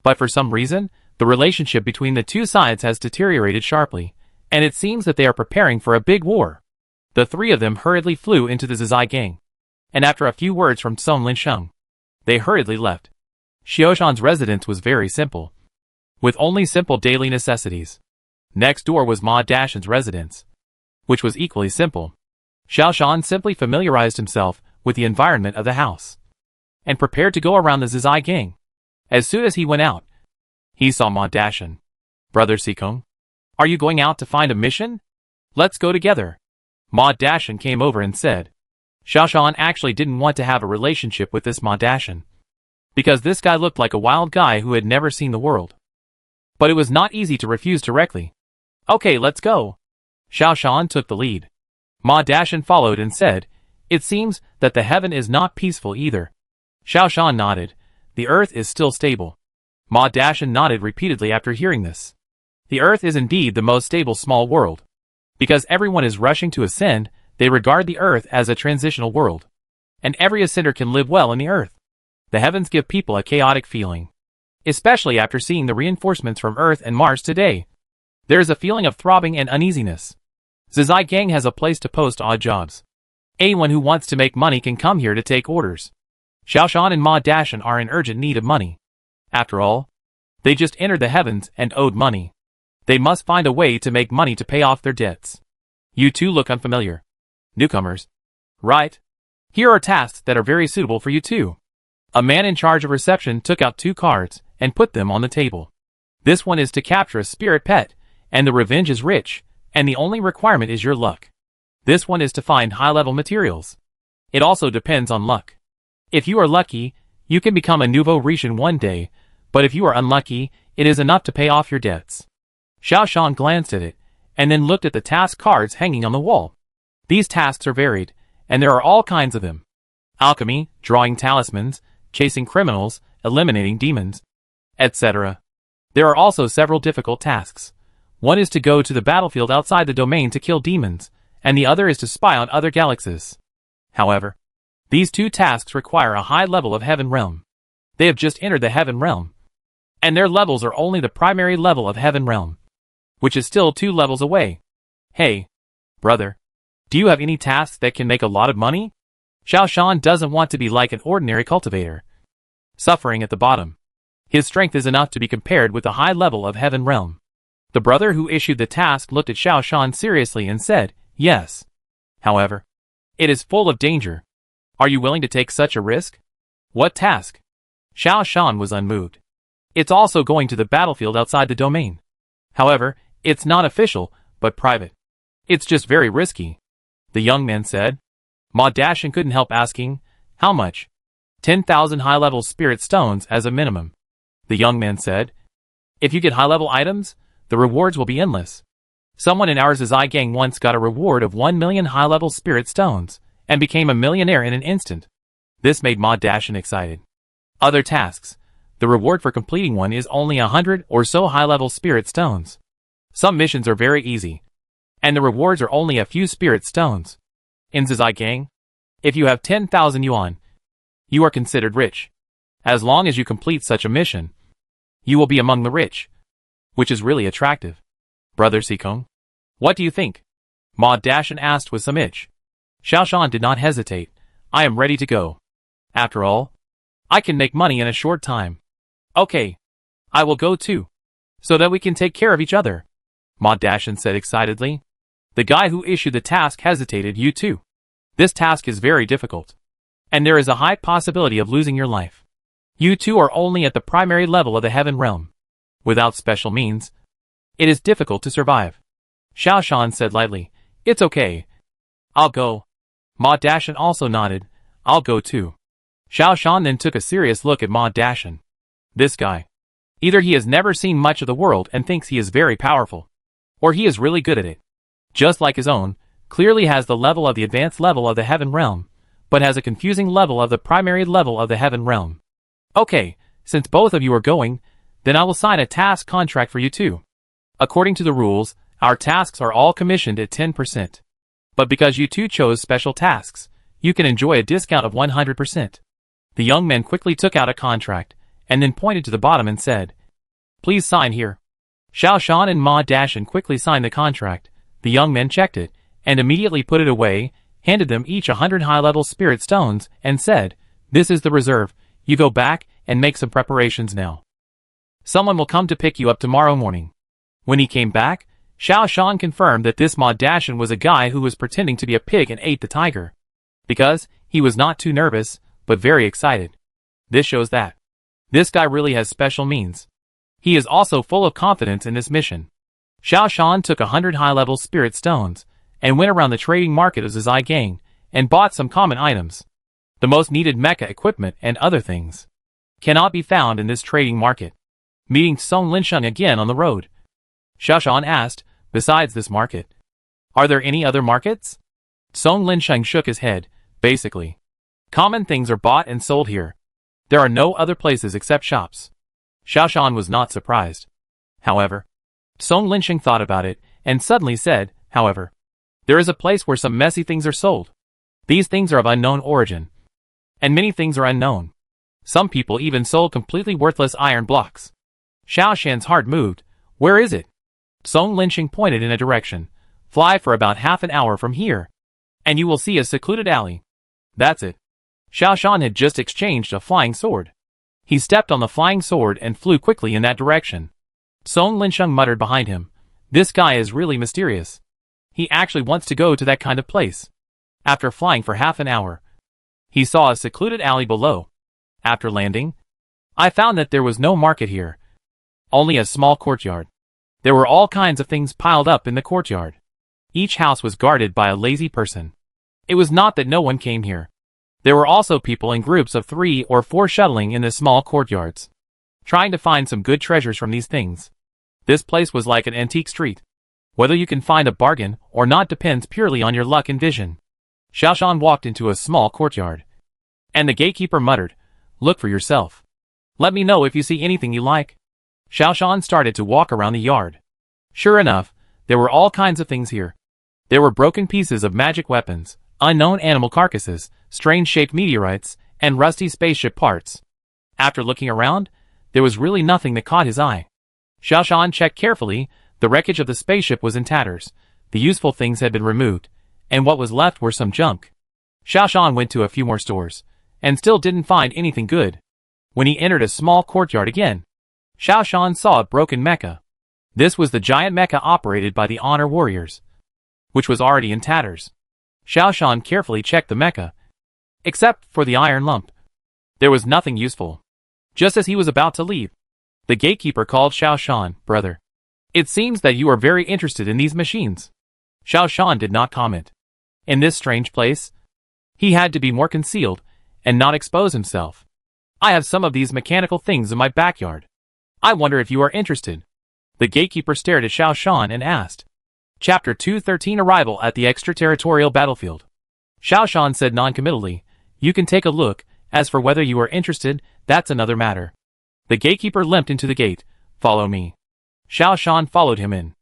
But for some reason, the relationship between the 2 sides has deteriorated sharply, and it seems that they are preparing for a big war. The 3 of them hurriedly flew into the Zizai gang, and after a few words from Song Linsheng, they hurriedly left. Xiao Shan's residence was very simple, with only simple daily necessities. Next door was Ma Dashan's residence, which was equally simple. Xiao Shan simply familiarized himself with the environment of the house, and prepared to go around the Zizai gang. As soon as he went out, he saw Ma Dashan. Brother Sikong, are you going out to find a mission? Let's go together. Ma Dashan came over and said. Xiao Shan actually didn't want to have a relationship with this Ma Dashan, because this guy looked like a wild guy who had never seen the world. But it was not easy to refuse directly. Okay, let's go. Xiao Shan took the lead. Ma Dashan followed and said, It seems that the heaven is not peaceful either. Xiao Shan nodded. The earth is still stable. Ma Dashan nodded repeatedly after hearing this. The earth is indeed the most stable small world. Because everyone is rushing to ascend, they regard the earth as a transitional world. And every ascender can live well in the earth. The heavens give people a chaotic feeling, especially after seeing the reinforcements from Earth and Mars today. There is a feeling of throbbing and uneasiness. Zizai gang has a place to post odd jobs. Anyone who wants to make money can come here to take orders. Xiao Shan and Ma Dashan are in urgent need of money. After all, they just entered the heavens and owed money. They must find a way to make money to pay off their debts. You two look unfamiliar. Newcomers. Right? Here are tasks that are very suitable for you too. A man in charge of reception took out 2 cards and put them on the table. This one is to capture a spirit pet, and the revenge is rich, and the only requirement is your luck. This one is to find high-level materials. It also depends on luck. If you are lucky, you can become a nouveau riche in one day, but if you are unlucky, it is enough to pay off your debts. Xiao Shan glanced at it, and then looked at the task cards hanging on the wall. These tasks are varied, and there are all kinds of them. Alchemy, drawing talismans, chasing criminals, eliminating demons, etc. There are also several difficult tasks. One is to go to the battlefield outside the domain to kill demons, and the other is to spy on other galaxies. However, these 2 tasks require a high level of Heaven Realm. They have just entered the Heaven Realm, and their levels are only the primary level of Heaven Realm, which is still 2 levels away. Hey, brother, do you have any tasks that can make a lot of money? Xiao Shan doesn't want to be like an ordinary cultivator, suffering at the bottom. His strength is enough to be compared with the high level of Heaven Realm. The brother who issued the task looked at Xiao Shan seriously and said, yes. However, it is full of danger. Are you willing to take such a risk? What task? Xiao Shan was unmoved. It's also going to the battlefield outside the domain. However, it's not official, but private. It's just very risky. The young man said. Ma Dashan couldn't help asking, how much? 10,000 high-level spirit stones as a minimum. The young man said. If you get high-level items, the rewards will be endless. Someone in our Zai gang once got a reward of 1 million high-level spirit stones, and became a millionaire in an instant. This made Ma Dashan excited. Other tasks. The reward for completing one is only 100 or so high-level spirit stones. Some missions are very easy, and the rewards are only a few spirit stones. In Zai gang, if you have 10,000 yuan, you are considered rich. As long as you complete such a mission, you will be among the rich, which is really attractive. Brother Sikong, what do you think? Ma Dashan asked with some itch. Xiao Shan did not hesitate. I am ready to go. After all, I can make money in a short time. Okay, I will go too, so that we can take care of each other. Ma Dashan said excitedly. The guy who issued the task hesitated. You too. This task is very difficult, and there is a high possibility of losing your life. You two are only at the primary level of the Heaven Realm. Without special means, it is difficult to survive. Xiao Shan said lightly, it's okay. I'll go. Ma Dashan also nodded. I'll go too. Xiao Shan then took a serious look at Ma Dashan. This guy. Either he has never seen much of the world and thinks he is very powerful, or he is really good at it. Just like his own, clearly has the level of the advanced level of the Heaven Realm, but has a confusing level of the primary level of the Heaven Realm. Okay, since both of you are going, then I will sign a task contract for you too. According to the rules, our tasks are all commissioned at 10%. But because you two chose special tasks, you can enjoy a discount of 100%. The young man quickly took out a contract, and then pointed to the bottom and said, please sign here. Xiao Shan and Ma Dashan quickly signed the contract. The young man checked it, and immediately put it away, handed them each 100 high-level spirit stones, and said, this is the reserve, you go back and make some preparations now. Someone will come to pick you up tomorrow morning. When he came back, Xiao Shan confirmed that this Ma Dashan was a guy who was pretending to be a pig and ate the tiger. Because he was not too nervous, but very excited. This shows that this guy really has special means. He is also full of confidence in this mission. Xiao Shan took 100 high-level spirit stones, and went around the trading market of Zai gang, and bought some common items. The most needed mecha equipment and other things cannot be found in this trading market. Meeting Song Linsheng again on the road, Xiao Shan asked, besides this market, are there any other markets? Song Linsheng shook his head. Basically, common things are bought and sold here. There are no other places except shops. Xiao Shan was not surprised. However, Song Linsheng thought about it, and suddenly said, however, there is a place where some messy things are sold. These things are of unknown origin, and many things are unknown. Some people even sold completely worthless iron blocks. Xiao Shan's heart moved. Where is it? Song Linsheng pointed in a direction. Fly for about half an hour from here, and you will see a secluded alley. That's it. Xiao Shan had just exchanged a flying sword. He stepped on the flying sword and flew quickly in that direction. Song Linsheng muttered behind him. This guy is really mysterious. He actually wants to go to that kind of place. After flying for half an hour, He saw a secluded alley below. After landing, I found that there was no market here, only a small courtyard. There were all kinds of things piled up in the courtyard. Each house was guarded by a lazy person. It was not that no one came here. There were also people in groups of 3 or 4 shuttling in the small courtyards, trying to find some good treasures from these things. This place was like an antique street. Whether you can find a bargain or not depends purely on your luck and vision. Xiaoshan walked into a small courtyard, and the gatekeeper muttered, "Look for yourself. Let me know if you see anything you like." Xiaoshan started to walk around the yard. Sure enough, there were all kinds of things here. There were broken pieces of magic weapons, unknown animal carcasses, strange-shaped meteorites, and rusty spaceship parts. After looking around, there was really nothing that caught his eye. Xiaoshan checked carefully. The wreckage of the spaceship was in tatters, the useful things had been removed, and what was left were some junk. Xiaoshan went to a few more stores, and still didn't find anything good. When he entered a small courtyard again, Xiaoshan saw a broken mecha. This was the giant mecha operated by the Honor Warriors, which was already in tatters. Xiaoshan carefully checked the mecha. Except for the iron lump, there was nothing useful. Just as he was about to leave, the gatekeeper called Xiaoshan, "Brother, it seems that you are very interested in these machines." Xiaoshan did not comment. In this strange place, he had to be more concealed and not expose himself. "I have some of these mechanical things in my backyard. I wonder if you are interested." The gatekeeper stared at Xiaoshan and asked. Chapter 213 Arrival at the Extraterritorial Battlefield. Xiaoshan said non-committally, "You can take a look. As for whether you are interested, that's another matter." The gatekeeper limped into the gate. "Follow me." Xiaoshan followed him in.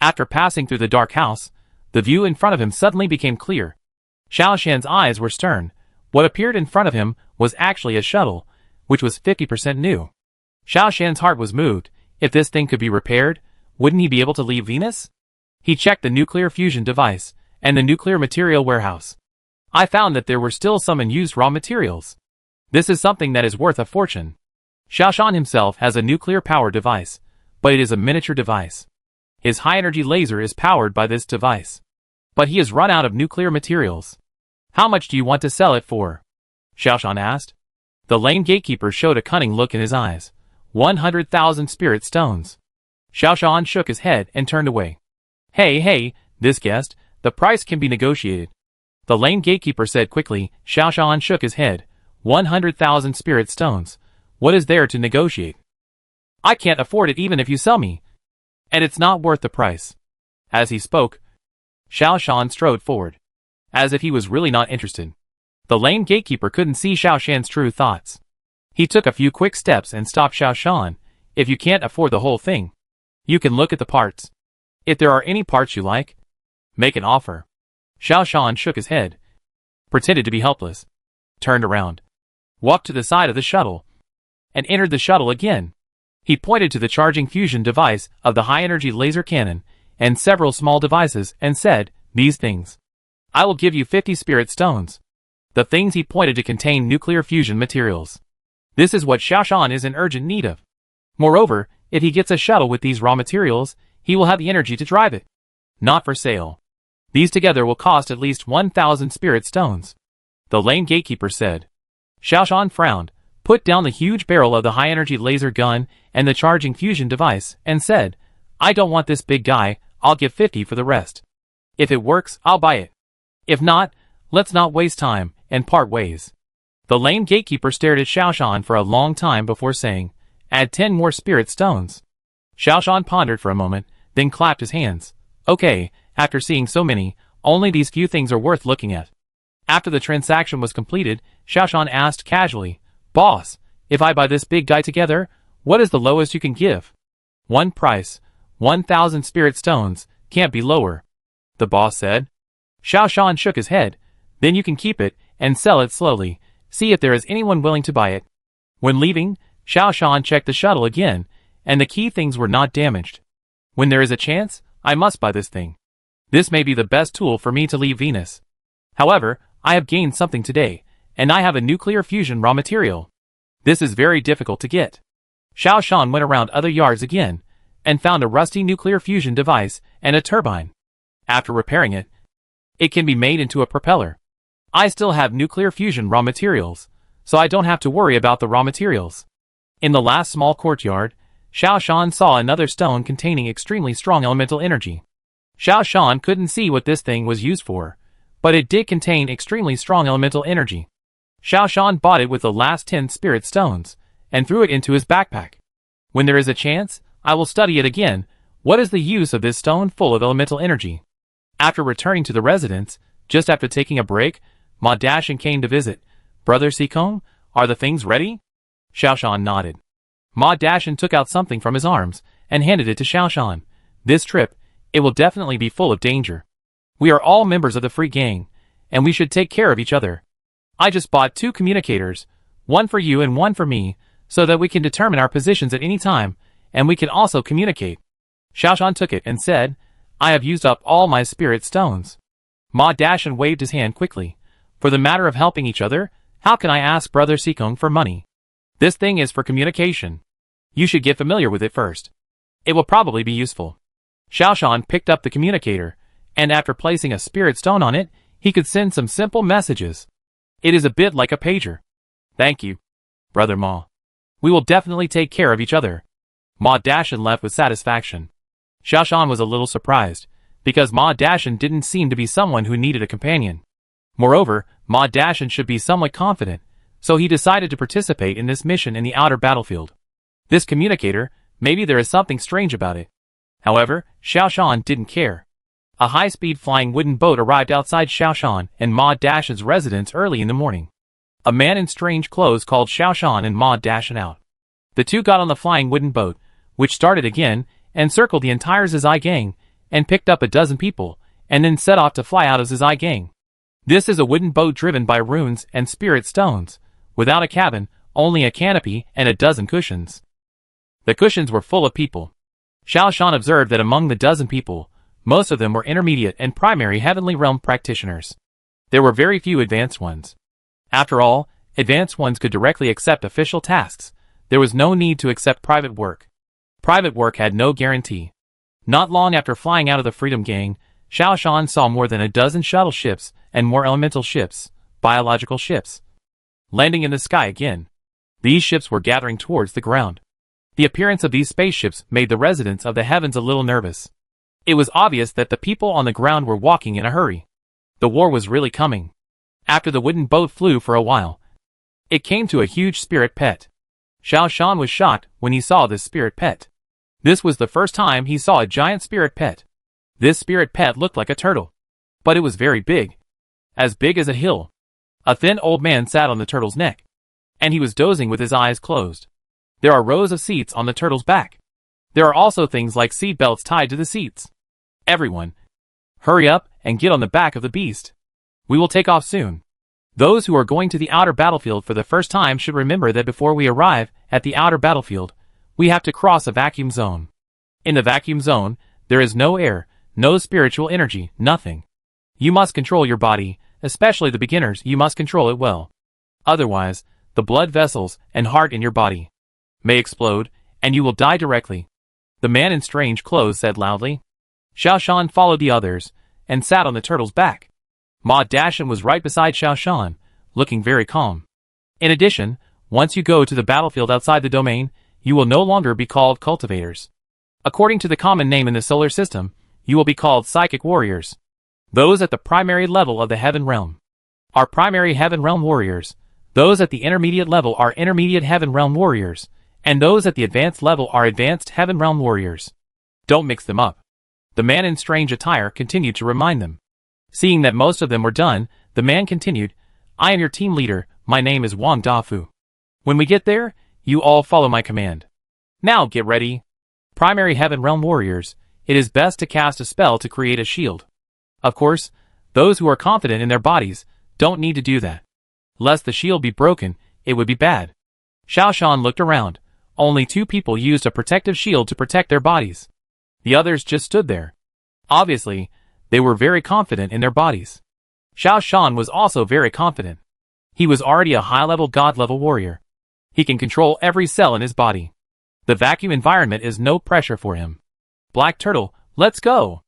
After passing through the dark house, the view in front of him suddenly became clear. Xiaoshan's eyes were stern. What appeared in front of him was actually a shuttle, which was 50% new. Xiaoshan's heart was moved. If this thing could be repaired, wouldn't he be able to leave Venus? He checked the nuclear fusion device and the nuclear material warehouse. I found that there were still some unused raw materials. This is something that is worth a fortune. Xiaoshan himself has a nuclear power device, but it is a miniature device. His high-energy laser is powered by this device. But he has run out of nuclear materials. "How much do you want to sell it for?" Xiaoshan asked. The lame gatekeeper showed a cunning look in his eyes. 100,000 spirit stones. Xiaoshan shook his head and turned away. Hey, this guest, the price can be negotiated." The lame gatekeeper said quickly. Xiaoshan shook his head. 100,000 spirit stones. What is there to negotiate? I can't afford it even if you sell me. And it's not worth the price. As he spoke, Xiaoshan strode forward, as if he was really not interested. The lame gatekeeper couldn't see Xiaoshan's true thoughts. He took a few quick steps and stopped Xiaoshan. "If you can't afford the whole thing, you can look at the parts. If there are any parts you like, make an offer." Xiaoshan shook his head, pretended to be helpless, turned around, walked to the side of the shuttle, and entered the shuttle again. He pointed to the charging fusion device of the high-energy laser cannon and several small devices and said, "These things. I will give you 50 spirit stones." The things he pointed to contained nuclear fusion materials. This is what Xiaoshan is in urgent need of. Moreover, if he gets a shuttle with these raw materials, he will have the energy to drive it. Not for sale. These together will cost at least 1,000 spirit stones. The lame gatekeeper said. Xiaoshan frowned, put down the huge barrel of the high-energy laser gun and the charging fusion device, and said, "I don't want this big guy, I'll give 50 for the rest. If it works, I'll buy it. If not, let's not waste time, and part ways." The lame gatekeeper stared at Xiaoshan for a long time before saying, "Add 10 more spirit stones." Xiaoshan pondered for a moment, then clapped his hands. "Okay, after seeing so many, only these few things are worth looking at." After the transaction was completed, Xiaoshan asked casually, "Boss, if I buy this big guy together, what is the lowest you can give?" "One price, 1,000 spirit stones, can't be lower," the boss said. Xiaoshan shook his head. "Then you can keep it and sell it slowly. See if there is anyone willing to buy it." When leaving, Xiaoshan checked the shuttle again, and the key things were not damaged. "When there is a chance, I must buy this thing. This may be the best tool for me to leave Venus. However, I have gained something today, and I have a nuclear fusion raw material. This is very difficult to get." Xiaoshan went around other yards again, and found a rusty nuclear fusion device and a turbine. After repairing it, it can be made into a propeller. I still have nuclear fusion raw materials, so I don't have to worry about the raw materials. In the last small courtyard, Xiao Shan saw another stone containing extremely strong elemental energy. Xiao Shan couldn't see what this thing was used for, but it did contain extremely strong elemental energy. Xiao Shan bought it with the last 10 spirit stones, and threw it into his backpack. When there is a chance, I will study it again. What is the use of this stone full of elemental energy? After returning to the residence, just after taking a break, Ma Dashan came to visit. Brother Sikong, are the things ready? Xiao Shan nodded. Ma Dashan took out something from his arms, and handed it to Xiao Shan. This trip, it will definitely be full of danger. We are all members of the Free Gang, and we should take care of each other. I just bought 2 communicators, one for you and one for me, so that we can determine our positions at any time, and we can also communicate. Xiao Shan took it and said, I have used up all my spirit stones. Ma Dashan waved his hand quickly. For the matter of helping each other, how can I ask Brother Sikong for money? This thing is for communication. You should get familiar with it first. It will probably be useful. Xiao Shan picked up the communicator, and after placing a spirit stone on it, he could send some simple messages. It is a bit like a pager. Thank you, Brother Ma. We will definitely take care of each other. Ma Dashan left with satisfaction. Xiao Shan was a little surprised, because Ma Dashan didn't seem to be someone who needed a companion. Moreover, Ma Dashan should be somewhat confident, so he decided to participate in this mission in the outer battlefield. This communicator, maybe there is something strange about it. However, Xiao Shan didn't care. A high-speed flying wooden boat arrived outside Xiao Shan and Ma Dashan's residence early in the morning. A man in strange clothes called Xiao Shan and Ma Dashan out. The two got on the flying wooden boat, which started again, and circled the entire Zizai gang, and picked up a dozen people, and then set off to fly out of Zizai gang. This is a wooden boat driven by runes and spirit stones, without a cabin, only a canopy and a dozen cushions. The cushions were full of people. Xiao Shan observed that among the dozen people, most of them were intermediate and primary heavenly realm practitioners. There were very few advanced ones. After all, advanced ones could directly accept official tasks. There was no need to accept private work. Private work had no guarantee. Not long after flying out of the Freedom Gang, Xiao Shan saw more than a dozen shuttle ships and more elemental ships, biological ships, landing in the sky again. These ships were gathering towards the ground. The appearance of these spaceships made the residents of the heavens a little nervous. It was obvious that the people on the ground were walking in a hurry. The war was really coming. After the wooden boat flew for a while, it came to a huge spirit pet. Xiao Shan was shocked when he saw this spirit pet. This was the first time he saw a giant spirit pet. This spirit pet looked like a turtle, but it was very big. As big as a hill. A thin old man sat on the turtle's neck, and he was dozing with his eyes closed. There are rows of seats on the turtle's back. There are also things like seat belts tied to the seats. Everyone, hurry up and get on the back of the beast. We will take off soon. Those who are going to the outer battlefield for the first time should remember that before we arrive at the outer battlefield, we have to cross a vacuum zone. In the vacuum zone, there is no air, no spiritual energy, nothing. You must control your body, especially the beginners. You must control it well. Otherwise, the blood vessels and heart in your body may explode, and you will die directly. The man in strange clothes said loudly. Xiao Shan followed the others, and sat on the turtle's back. Ma Dashan was right beside Xiao Shan, looking very calm. In addition, once you go to the battlefield outside the domain, you will no longer be called cultivators. According to the common name in the solar system, you will be called psychic warriors. Those at the primary level of the heaven realm are primary heaven realm warriors. Those at the intermediate level are intermediate heaven realm warriors, and those at the advanced level are advanced heaven realm warriors. Don't mix them up. The man in strange attire continued to remind them. Seeing that most of them were done, the man continued, I am your team leader, my name is Wang Dafu. When we get there, you all follow my command. Now get ready. Primary heaven realm warriors, it is best to cast a spell to create a shield. Of course, those who are confident in their bodies don't need to do that. Lest the shield be broken, it would be bad. Xiao Shan looked around. Only 2 people used a protective shield to protect their bodies. The others just stood there. Obviously, they were very confident in their bodies. Xiao Shan was also very confident. He was already a high-level god-level warrior. He can control every cell in his body. The vacuum environment is no pressure for him. Black Turtle, let's go!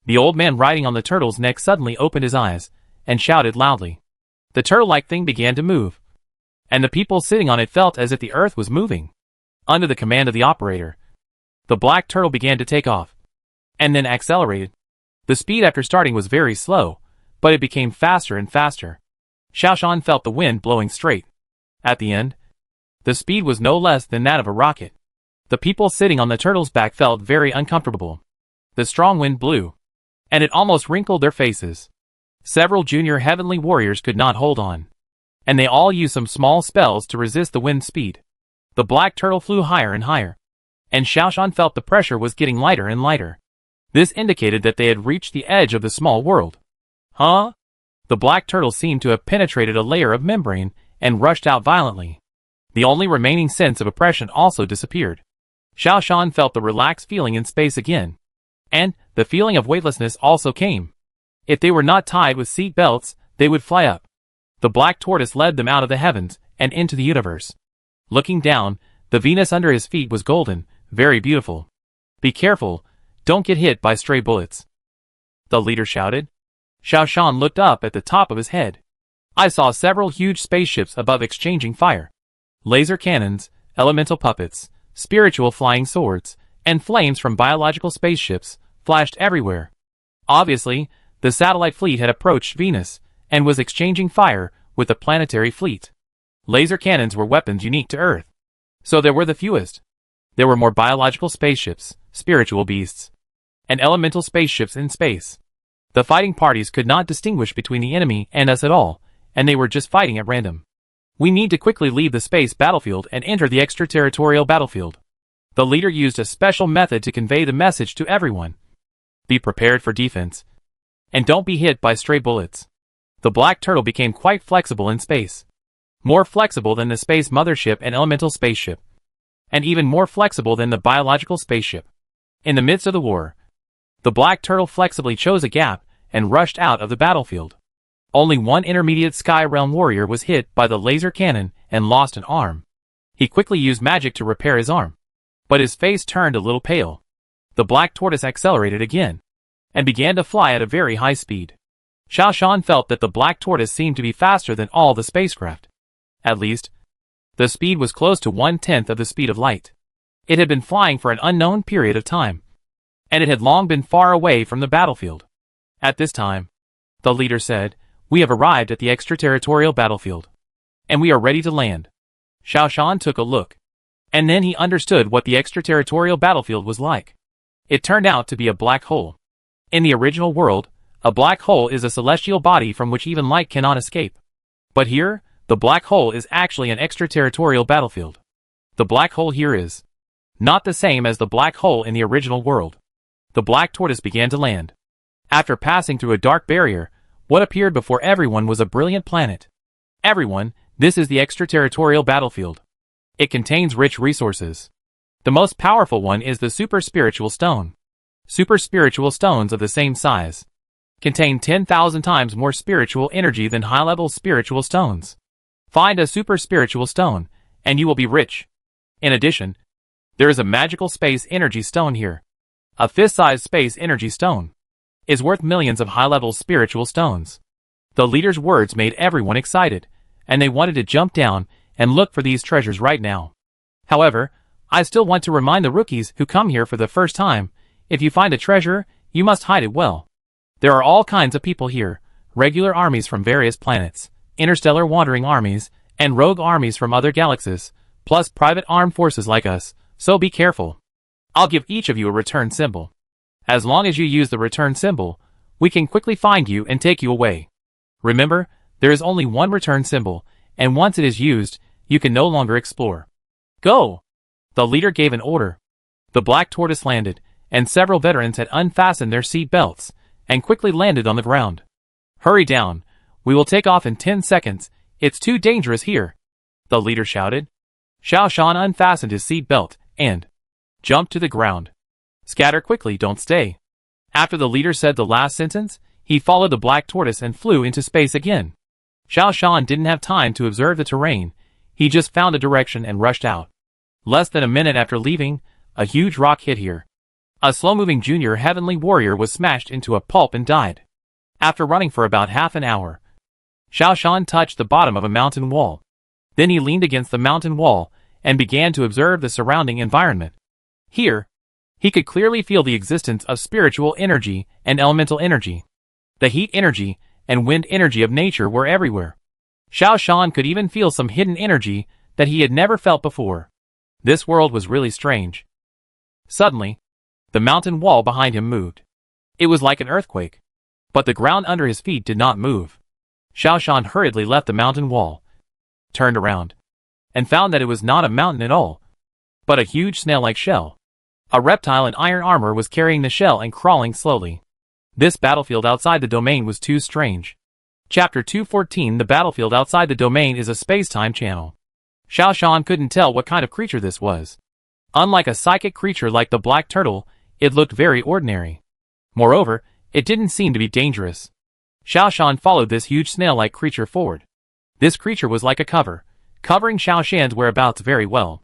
The old man riding on the turtle's neck suddenly opened his eyes, and shouted loudly. The turtle-like thing began to move, and the people sitting on it felt as if the earth was moving. Under the command of the operator, the black turtle began to take off, and then accelerated. The speed after starting was very slow, but it became faster and faster. Xiao Shan felt the wind blowing straight. At the end, the speed was no less than that of a rocket. The people sitting on the turtle's back felt very uncomfortable. The strong wind blew, and it almost wrinkled their faces. Several junior heavenly warriors could not hold on, and they all used some small spells to resist the wind speed. The black turtle flew higher and higher, and Xiao Shan felt the pressure was getting lighter and lighter. This indicated that they had reached the edge of the small world. Huh? The black turtle seemed to have penetrated a layer of membrane and rushed out violently. The only remaining sense of oppression also disappeared. Xiao Shan felt the relaxed feeling in space again, and the feeling of weightlessness also came. If they were not tied with seat belts, they would fly up. The black tortoise led them out of the heavens and into the universe. Looking down, the Venus under his feet was golden, very beautiful. Be careful, don't get hit by stray bullets, the leader shouted. Xiao Shan looked up at the top of his head. I saw several huge spaceships above exchanging fire. Laser cannons, elemental puppets, spiritual flying swords, and flames from biological spaceships flashed everywhere. Obviously, the satellite fleet had approached Venus and was exchanging fire with the planetary fleet. Laser cannons were weapons unique to Earth, so there were the fewest. There were more biological spaceships, spiritual beasts, and elemental spaceships in space. The fighting parties could not distinguish between the enemy and us at all, and they were just fighting at random. We need to quickly leave the space battlefield and enter the extraterritorial battlefield. The leader used a special method to convey the message to everyone. Be prepared for defense, and don't be hit by stray bullets. The black turtle became quite flexible in space. More flexible than the space mothership and elemental spaceship, and even more flexible than the biological spaceship. In the midst of the war, the black turtle flexibly chose a gap and rushed out of the battlefield. Only one intermediate Sky Realm warrior was hit by the laser cannon and lost an arm. He quickly used magic to repair his arm, but his face turned a little pale. The black tortoise accelerated again, and began to fly at a very high speed. Xiao Shan felt that the black tortoise seemed to be faster than all the spacecraft. At least, the speed was close to 1/10 of the speed of light. It had been flying for an unknown period of time, and it had long been far away from the battlefield. At this time, the leader said, we have arrived at the extraterritorial battlefield, and we are ready to land. Xiao Shan took a look, and then he understood what the extraterritorial battlefield was like. It turned out to be a black hole. In the original world, a black hole is a celestial body from which even light cannot escape. But here, the black hole is actually an extraterritorial battlefield. The black hole here is not the same as the black hole in the original world. The black tortoise began to land. After passing through a dark barrier, what appeared before everyone was a brilliant planet. Everyone, this is the extraterritorial battlefield. It contains rich resources. The most powerful one is the super spiritual stone. Super spiritual stones of the same size contain 10,000 times more spiritual energy than high-level spiritual stones. Find a super spiritual stone, and you will be rich. In addition, there is a magical space energy stone here. A fist-sized space energy stone is worth millions of high-level spiritual stones. The leader's words made everyone excited, and they wanted to jump down and look for these treasures right now. However, I still want to remind the rookies who come here for the first time, if you find a treasure, you must hide it well. There are all kinds of people here, regular armies from various planets, interstellar wandering armies, and rogue armies from other galaxies, plus private armed forces like us, so be careful. I'll give each of you a return symbol. As long as you use the return symbol, we can quickly find you and take you away. Remember, there is only one return symbol, and once it is used, you can no longer explore. Go! The leader gave an order. The black tortoise landed, and several veterans had unfastened their seat belts, and quickly landed on the ground. Hurry down, we will take off in 10 seconds, it's too dangerous here, the leader shouted. Xiao Shan unfastened his seat belt, and jumped to the ground. Scatter quickly, don't stay. After the leader said the last sentence, he followed the black tortoise and flew into space again. Xiao Shan didn't have time to observe the terrain, he just found a direction and rushed out. Less than a minute after leaving, a huge rock hit here. A slow-moving junior heavenly warrior was smashed into a pulp and died. After running for about half an hour, Xiao Shan touched the bottom of a mountain wall. Then he leaned against the mountain wall and began to observe the surrounding environment. Here, he could clearly feel the existence of spiritual energy and elemental energy. The heat energy and wind energy of nature were everywhere. Xiao Shan could even feel some hidden energy that he had never felt before. This world was really strange. Suddenly, the mountain wall behind him moved. It was like an earthquake. But the ground under his feet did not move. Xiao Shan hurriedly left the mountain wall, turned around, and found that it was not a mountain at all, but a huge snail-like shell. A reptile in iron armor was carrying the shell and crawling slowly. This battlefield outside the domain was too strange. Chapter 214. The battlefield outside the domain is a space-time channel. Xiao Shan couldn't tell what kind of creature this was. Unlike a psychic creature like the black turtle, it looked very ordinary. Moreover, it didn't seem to be dangerous. Xiao Shan followed this huge snail-like creature forward. This creature was like a cover, covering Xiao Shan's whereabouts very well.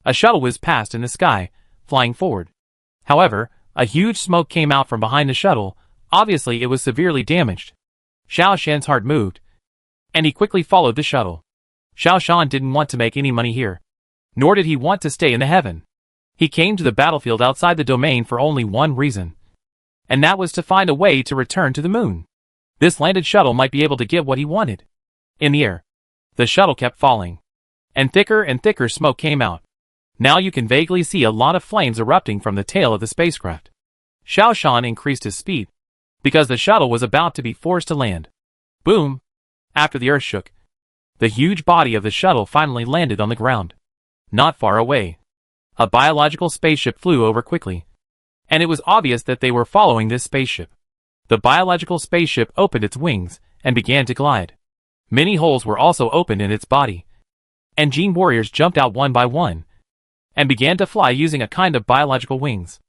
A shuttle whizzed past in the sky, flying forward. However, a huge smoke came out from behind the shuttle. Obviously it was severely damaged. Xiao Shan's heart moved, and he quickly followed the shuttle. Xiao Shan didn't want to make any money here, nor did he want to stay in the heaven. He came to the battlefield outside the domain for only one reason, and that was to find a way to return to the moon. This landed shuttle might be able to get what he wanted. In the air, the shuttle kept falling, and thicker smoke came out. Now you can vaguely see a lot of flames erupting from the tail of the spacecraft. Xiao Shan increased his speed, because the shuttle was about to be forced to land. Boom! After the earth shook, the huge body of the shuttle finally landed on the ground. Not far away, a biological spaceship flew over quickly, and it was obvious that they were following this spaceship. The biological spaceship opened its wings and began to glide. Many holes were also opened in its body, and Gene warriors jumped out one by one and began to fly using a kind of biological wings.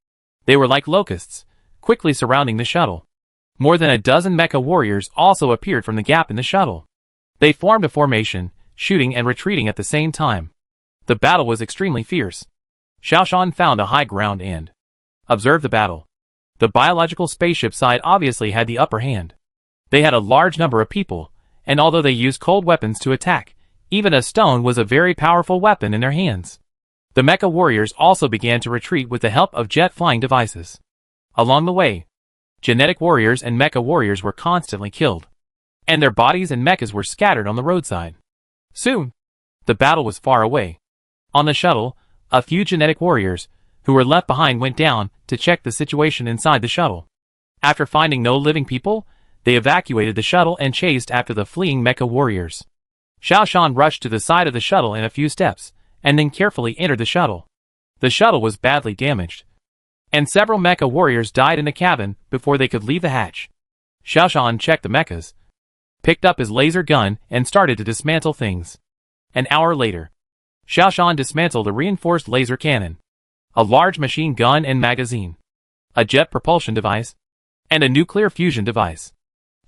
They were like locusts, quickly surrounding the shuttle. More than a dozen mecha warriors also appeared from the gap in the shuttle. They formed a formation, shooting and retreating at the same time. The battle was extremely fierce. Xiao Shan found a high ground and observed the battle. The biological spaceship side obviously had the upper hand. They had a large number of people, and although they used cold weapons to attack, even a stone was a very powerful weapon in their hands. The mecha warriors also began to retreat with the help of jet flying devices. Along the way, genetic warriors and mecha warriors were constantly killed, and their bodies and mechas were scattered on the roadside. Soon, the battle was far away. On the shuttle, a few genetic warriors, who were left behind, went down to check the situation inside the shuttle. After finding no living people, they evacuated the shuttle and chased after the fleeing mecha warriors. Xiao Shan rushed to the side of the shuttle in a few steps, and then carefully entered the shuttle. The shuttle was badly damaged, and several mecha warriors died in the cabin before they could leave the hatch. Xiao Shan checked the mechas, picked up his laser gun, and started to dismantle things. An hour later, Xiao Shan dismantled a reinforced laser cannon, a large machine gun and magazine, a jet propulsion device, and a nuclear fusion device.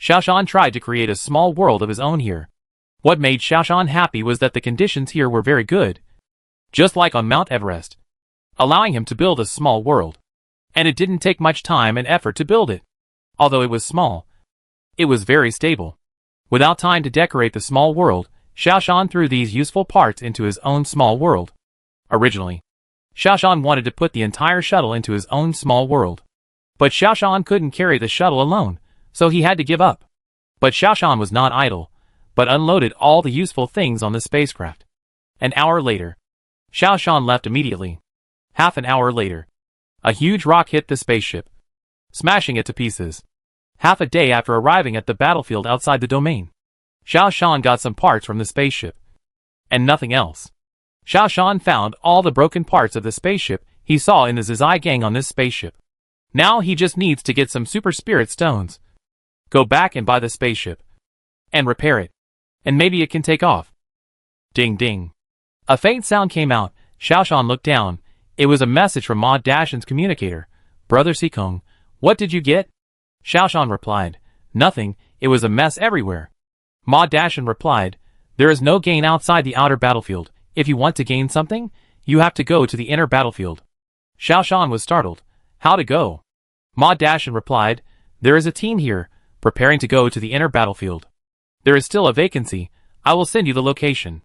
Xiao Shan tried to create a small world of his own here. What made Xiao Shan happy was that the conditions here were very good, just like on Mount Everest, allowing him to build a small world. And it didn't take much time and effort to build it. Although it was small, it was very stable. Without time to decorate the small world, Xiao Shan threw these useful parts into his own small world. Originally, Xiao Shan wanted to put the entire shuttle into his own small world. But Xiao Shan couldn't carry the shuttle alone, so he had to give up. But Xiao Shan was not idle, but unloaded all the useful things on the spacecraft. An hour later, Xiao Shan left immediately. Half an hour later, a huge rock hit the spaceship, smashing it to pieces. Half a day after arriving at the battlefield outside the domain, Xiao Shan got some parts from the spaceship, and nothing else. Xiao Shan found all the broken parts of the spaceship he saw in the Zizai gang on this spaceship. Now he just needs to get some super spirit stones, go back and buy the spaceship, and repair it, and maybe it can take off. Ding ding. A faint sound came out. Xiao Shan looked down. It was a message from Ma Dashan's communicator. Brother Sikong, what did you get? Xiao Shan replied, nothing, it was a mess everywhere. Ma Dashan replied, there is no gain outside the outer battlefield. If you want to gain something, you have to go to the inner battlefield. Xiao Shan was startled. How to go? Ma Dashan replied, there is a team here, preparing to go to the inner battlefield. There is still a vacancy. I will send you the location.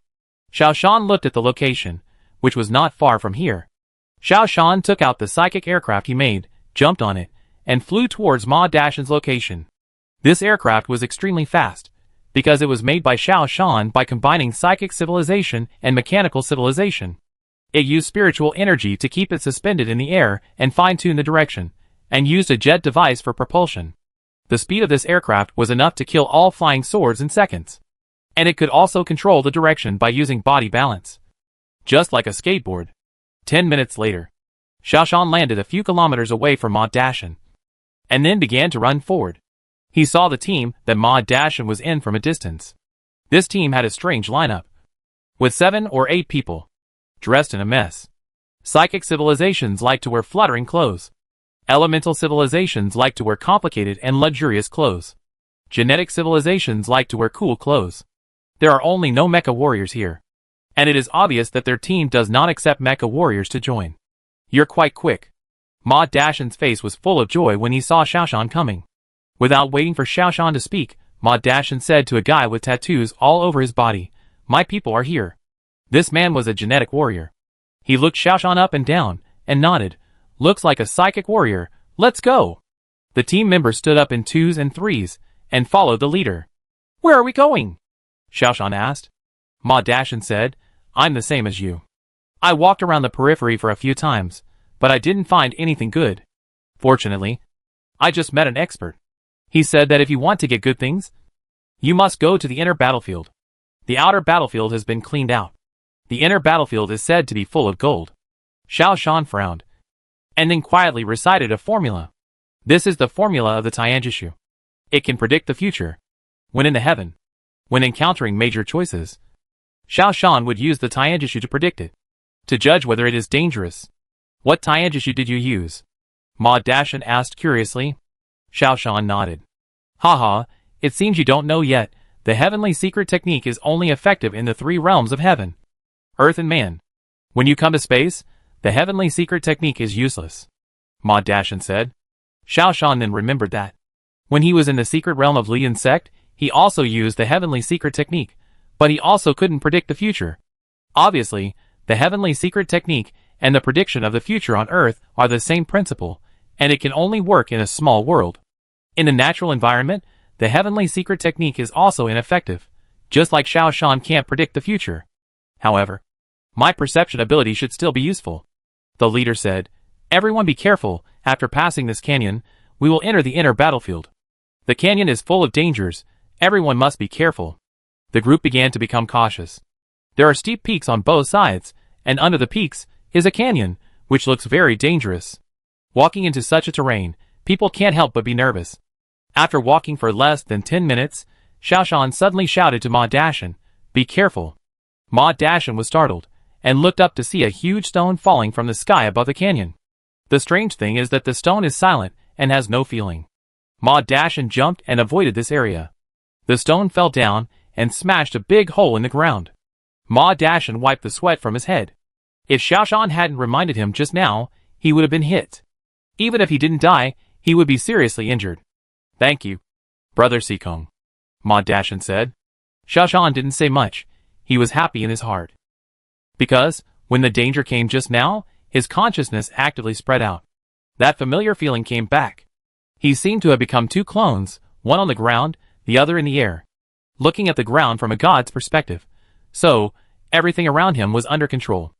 Xiao Shan looked at the location, which was not far from here. Xiao Shan took out the psychic aircraft he made, jumped on it, and flew towards Ma Dashan's location. This aircraft was extremely fast, because it was made by Xiao Shan by combining psychic civilization and mechanical civilization. It used spiritual energy to keep it suspended in the air and fine-tune the direction, and used a jet device for propulsion. The speed of this aircraft was enough to kill all flying swords in seconds. And it could also control the direction by using body balance. Just like a skateboard. 10 minutes later, Xiao Shan landed a few kilometers away from Ma Dashan, and then began to run forward. He saw the team that Ma Dashan was in from a distance. This team had a strange lineup, with 7 or 8 people, dressed in a mess. Psychic civilizations like to wear fluttering clothes. Elemental civilizations like to wear complicated and luxurious clothes. Genetic civilizations like to wear cool clothes. There are only no mecha warriors here. And it is obvious that their team does not accept mecha warriors to join. You're quite quick. Ma Dashan's face was full of joy when he saw Xiao Shan coming. Without waiting for Xiao Shan to speak, Ma Dashan said to a guy with tattoos all over his body, "My people are here." This man was a genetic warrior. He looked Xiao Shan up and down, and nodded. "Looks like a psychic warrior. Let's go." The team members stood up in 2s and 3s, and followed the leader. "Where are we going?" Xiao Shan asked. Ma Dashan said, "I'm the same as you. I walked around the periphery for a few times, but I didn't find anything good. Fortunately, I just met an expert. He said that if you want to get good things, you must go to the inner battlefield. The outer battlefield has been cleaned out. The inner battlefield is said to be full of gold." Xiao Shan frowned, and then quietly recited a formula. This is the formula of the Tianjishu. It can predict the future. When in the heaven, when encountering major choices, Xiao Shan would use the Tianjishu to predict it, to judge whether it is dangerous. "What Tianjishu did you use?" Ma Dashan asked curiously. Xiao Shan nodded. "Haha, it seems you don't know yet. The heavenly secret technique is only effective in the 3 realms of heaven, earth and man. When you come to space, the heavenly secret technique is useless," Ma Dashan said. Xiao Shan then remembered that when he was in the secret realm of Lian's sect, he also used the heavenly secret technique, but he also couldn't predict the future. Obviously, the heavenly secret technique and the prediction of the future on Earth are the same principle, and it can only work in a small world. In a natural environment, the heavenly secret technique is also ineffective, just like Xiao Shan can't predict the future. However, my perception ability should still be useful. The leader said, "Everyone be careful. After passing this canyon, we will enter the inner battlefield. The canyon is full of dangers. Everyone must be careful." The group began to become cautious. There are steep peaks on both sides, and under the peaks is a canyon, which looks very dangerous. Walking into such a terrain, people can't help but be nervous. After walking for less than 10 minutes, Xiao Shan suddenly shouted to Ma Dashan, "Be careful." Ma Dashan was startled, and looked up to see a huge stone falling from the sky above the canyon. The strange thing is that the stone is silent and has no feeling. Ma Dashan jumped and avoided this area. The stone fell down and smashed a big hole in the ground. Ma Dashan wiped the sweat from his head. If Xiao Shan hadn't reminded him just now, he would have been hit. Even if he didn't die, he would be seriously injured. "Thank you, Brother Sikong," Ma Dashan said. Xiao Shan didn't say much. He was happy in his heart. Because, when the danger came just now, his consciousness actively spread out. That familiar feeling came back. He seemed to have become 2 clones, one on the ground, the other in the air, looking at the ground from a god's perspective. So, everything around him was under control.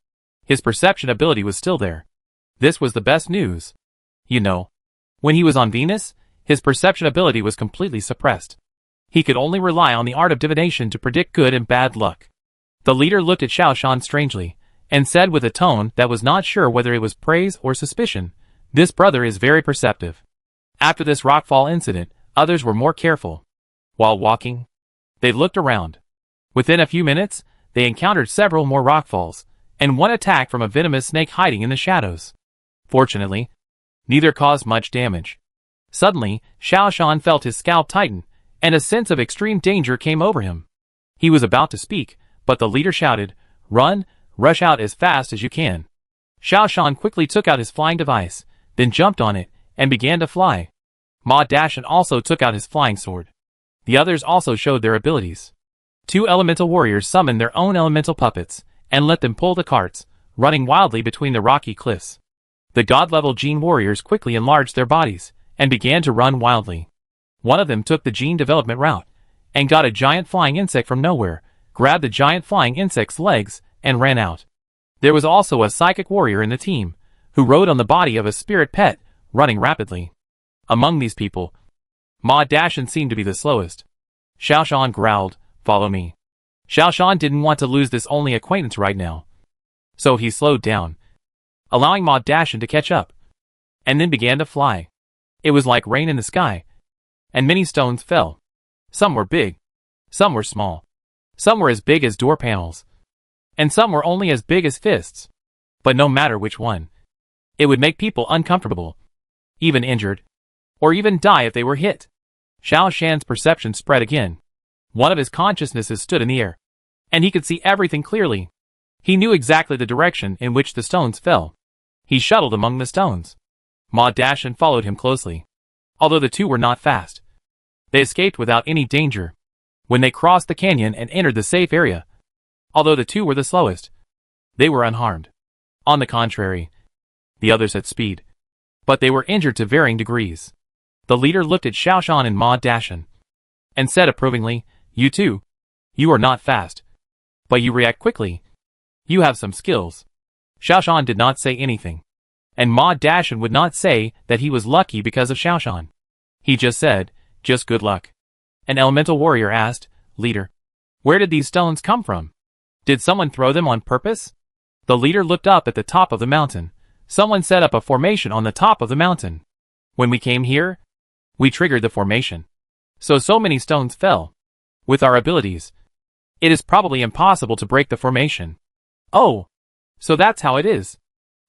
His perception ability was still there. This was the best news. You know, when he was on Venus, his perception ability was completely suppressed. He could only rely on the art of divination to predict good and bad luck. The leader looked at Xiao Shan strangely, and said with a tone that was not sure whether it was praise or suspicion, "This brother is very perceptive." After this rockfall incident, others were more careful. While walking, they looked around. Within a few minutes, they encountered several more rockfalls, and one attack from a venomous snake hiding in the shadows. Fortunately, neither caused much damage. Suddenly, Xiao Shan felt his scalp tighten, and a sense of extreme danger came over him. He was about to speak, but the leader shouted, "Run, rush out as fast as you can." Xiao Shan quickly took out his flying device, then jumped on it, and began to fly. Ma Dashan also took out his flying sword. The others also showed their abilities. 2 elemental warriors summoned their own elemental puppets, and let them pull the carts, running wildly between the rocky cliffs. The god-level gene warriors quickly enlarged their bodies, and began to run wildly. One of them took the gene development route, and got a giant flying insect from nowhere, grabbed the giant flying insect's legs, and ran out. There was also a psychic warrior in the team, who rode on the body of a spirit pet, running rapidly. Among these people, Ma Dashin seemed to be the slowest. Xiao Shan growled, "Follow me." Xiao Shan didn't want to lose this only acquaintance right now. So he slowed down, allowing Ma Dashin to catch up, and then began to fly. It was like rain in the sky, and many stones fell. Some were big, some were small, some were as big as door panels, and some were only as big as fists. But no matter which one, it would make people uncomfortable, even injured, or even die if they were hit. Xiao Shan's perception spread again. One of his consciousnesses stood in the air, and he could see everything clearly. He knew exactly the direction in which the stones fell. He shuttled among the stones. Ma Dashin followed him closely. Although the two were not fast, they escaped without any danger. When they crossed the canyon and entered the safe area, although the two were the slowest, they were unharmed. On the contrary, the others had speed, but they were injured to varying degrees. The leader looked at Xiao Shan and Ma Dashin, and said approvingly, "You two, you are not fast, but you react quickly. You have some skills." Xiao Shan did not say anything, and Ma Dashin would not say that he was lucky because of Xiao Shan. He just said, "Just good luck." An elemental warrior asked, "Leader, where did these stones come from? Did someone throw them on purpose?" The leader looked up at the top of the mountain. "Someone set up a formation on the top of the mountain. When we came here, we triggered the formation. So many stones fell. With our abilities, it is probably impossible to break the formation." "Oh, so that's how it is."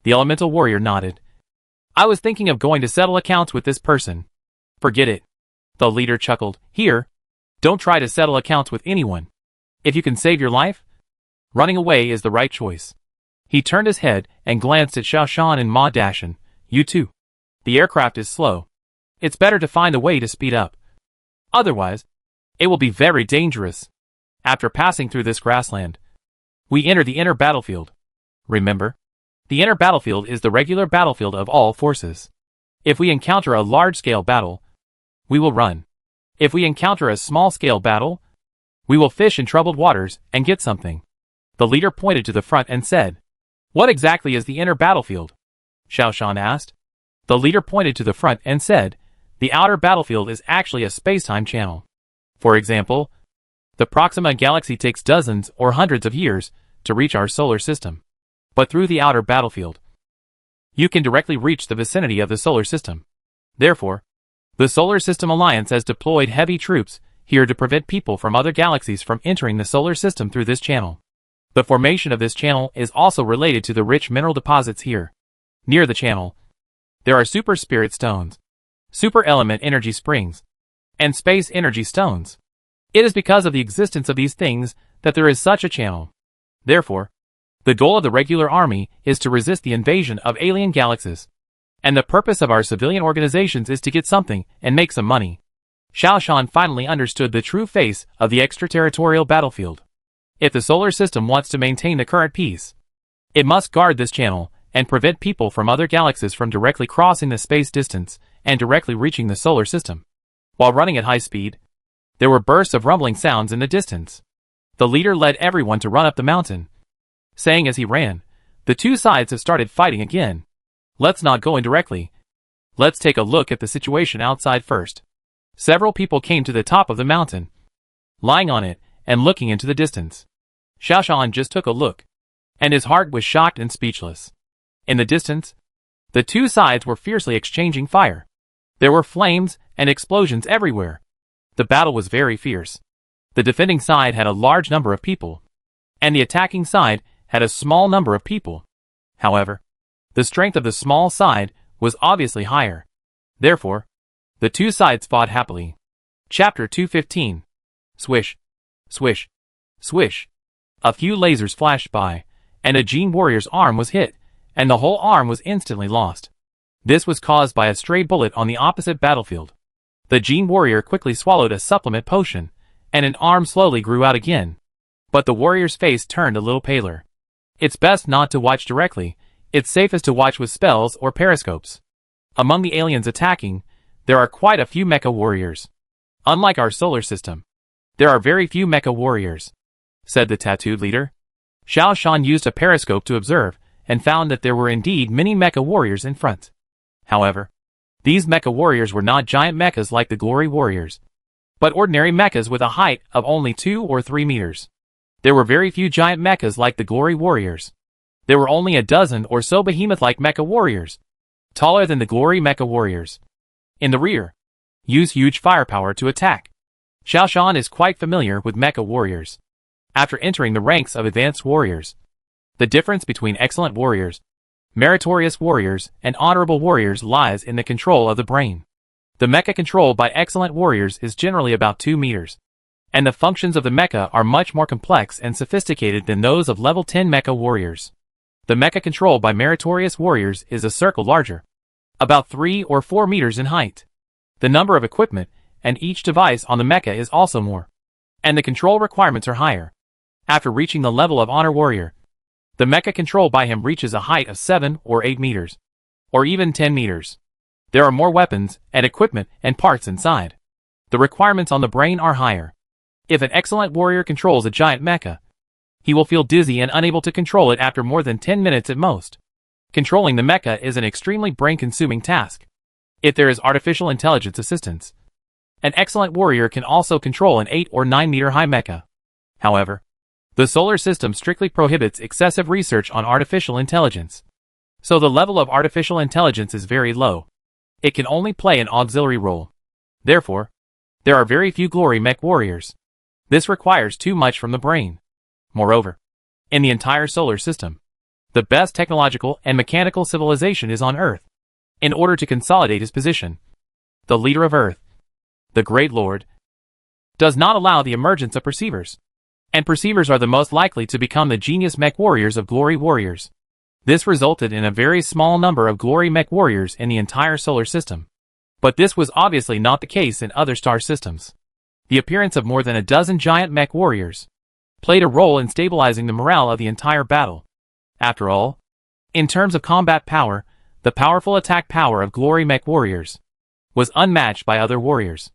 The elemental warrior nodded. "I was thinking of going to settle accounts with this person." "Forget it." The leader chuckled. "Here, don't try to settle accounts with anyone. If you can save your life, running away is the right choice." He turned his head and glanced at Xiao Shan and Ma Dashin. "You too. The aircraft is slow. It's better to find a way to speed up. Otherwise, it will be very dangerous." After passing through this grassland, we enter the inner battlefield. Remember, the inner battlefield is the regular battlefield of all forces. If we encounter a large-scale battle, we will run. If we encounter a small-scale battle, we will fish in troubled waters and get something. The leader pointed to the front and said, "What exactly is the inner battlefield?" Xiao Shan asked. The leader pointed to the front and said, "The outer battlefield is actually a space-time channel. For example, the Proxima Galaxy takes dozens or hundreds of years to reach our solar system. But through the outer battlefield, you can directly reach the vicinity of the solar system. Therefore, the Solar System Alliance has deployed heavy troops here to prevent people from other galaxies from entering the solar system through this channel. The formation of this channel is also related to the rich mineral deposits here. Near the channel, there are super spirit stones, super element energy springs, and space energy stones. It is because of the existence of these things that there is such a channel. Therefore, the goal of the regular army is to resist the invasion of alien galaxies. And the purpose of our civilian organizations is to get something and make some money." Xiao Shan finally understood the true face of the extraterritorial battlefield. If the solar system wants to maintain the current peace, it must guard this channel and prevent people from other galaxies from directly crossing the space distance and directly reaching the solar system. While running at high speed, there were bursts of rumbling sounds in the distance. The leader led everyone to run up the mountain, saying as he ran, "The two sides have started fighting again. Let's not go in directly. Let's take a look at the situation outside first." Several people came to the top of the mountain, lying on it and looking into the distance. Xiao Shan just took a look, and his heart was shocked and speechless. In the distance, the two sides were fiercely exchanging fire. There were flames and explosions everywhere. The battle was very fierce. The defending side had a large number of people, and the attacking side had a small number of people. However, the strength of the small side was obviously higher. Therefore, the two sides fought happily. Chapter 215. Swish, swish, swish. A few lasers flashed by, and a gene warrior's arm was hit, and the whole arm was instantly lost. This was caused by a stray bullet on the opposite battlefield. The Gene warrior quickly swallowed a supplement potion, and an arm slowly grew out again. But the warrior's face turned a little paler. It's best not to watch directly, it's safest to watch with spells or periscopes. Among the aliens attacking, there are quite a few mecha warriors. Unlike our solar system, there are very few mecha warriors, said the tattooed leader. Xiao Shan used a periscope to observe, and found that there were indeed many mecha warriors in front. However, these mecha warriors were not giant mechas like the glory warriors, but ordinary mechas with a height of only 2 or 3 meters. There were very few giant mechas like the glory warriors. There were only a dozen or so behemoth-like mecha warriors, taller than the glory mecha warriors. In the rear, use huge firepower to attack. Xiao Shan is quite familiar with mecha warriors. After entering the ranks of advanced warriors, the difference between excellent warriors, meritorious warriors, and honorable warriors lies in the control of the brain. The mecha controlled by excellent warriors is generally about 2 meters, and the functions of the mecha are much more complex and sophisticated than those of level 10 mecha warriors. The mecha controlled by meritorious warriors is a circle larger, about 3 or 4 meters in height. The number of equipment and each device on the mecha is also more, and the control requirements are higher. After reaching the level of honor warrior, the mecha controlled by him reaches a height of 7 or 8 meters, or even 10 meters. There are more weapons and equipment and parts inside. The requirements on the brain are higher. If an excellent warrior controls a giant mecha, he will feel dizzy and unable to control it after more than 10 minutes at most. Controlling the mecha is an extremely brain-consuming task. If there is artificial intelligence assistance, an excellent warrior can also control an 8 or 9 meter high mecha. However, the solar system strictly prohibits excessive research on artificial intelligence. So the level of artificial intelligence is very low. It can only play an auxiliary role. Therefore, there are very few glory mech warriors. This requires too much from the brain. Moreover, in the entire solar system, the best technological and mechanical civilization is on Earth. In order to consolidate his position, the leader of Earth, the Great Lord, does not allow the emergence of perceivers. And perceivers are the most likely to become the genius mech warriors of glory warriors. This resulted in a very small number of glory mech warriors in the entire solar system. But this was obviously not the case in other star systems. The appearance of more than a dozen giant mech warriors played a role in stabilizing the morale of the entire battle. After all, in terms of combat power, the powerful attack power of glory mech warriors was unmatched by other warriors.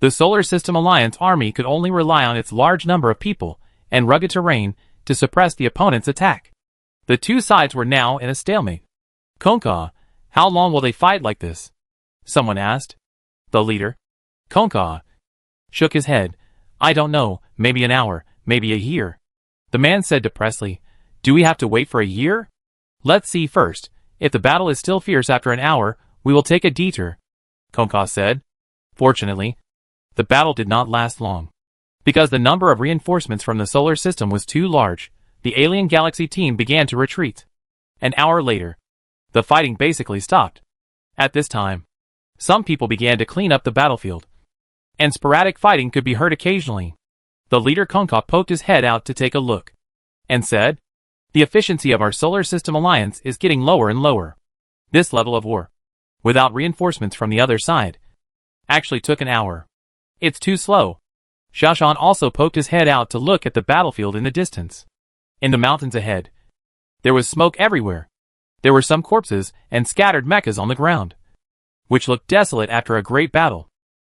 The Solar System Alliance army could only rely on its large number of people and rugged terrain to suppress the opponent's attack. The two sides were now in a stalemate. Konka, how long will they fight like this? Someone asked. The leader, Konka, shook his head. I don't know, maybe an hour, maybe a year. The man said depressedly, do we have to wait for a year? Let's see first. If the battle is still fierce after an hour, we will take a detour, Konka said. Fortunately, the battle did not last long. Because the number of reinforcements from the solar system was too large, the alien galaxy team began to retreat. An hour later, the fighting basically stopped. At this time, some people began to clean up the battlefield, and sporadic fighting could be heard occasionally. The leader Konka poked his head out to take a look, and said, the efficiency of our solar system alliance is getting lower and lower. This level of war, without reinforcements from the other side, actually took an hour. It's too slow. Xiao Shan also poked his head out to look at the battlefield in the distance. In the mountains ahead, there was smoke everywhere. There were some corpses and scattered mechas on the ground, which looked desolate after a great battle.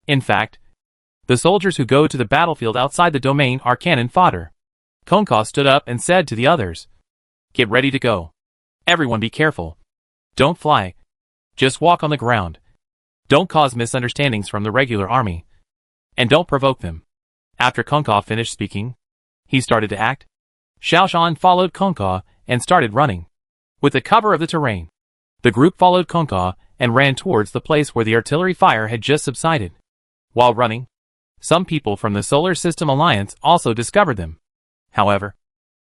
In fact, the soldiers who go to the battlefield outside the domain are cannon fodder. Konka stood up and said to the others, get ready to go. Everyone be careful. Don't fly. Just walk on the ground. Don't cause misunderstandings from the regular army. And don't provoke them. After Konka finished speaking, he started to act. Xiao Shan followed Konka and started running. With the cover of the terrain, the group followed Konka and ran towards the place where the artillery fire had just subsided. While running, some people from the Solar System Alliance also discovered them. However,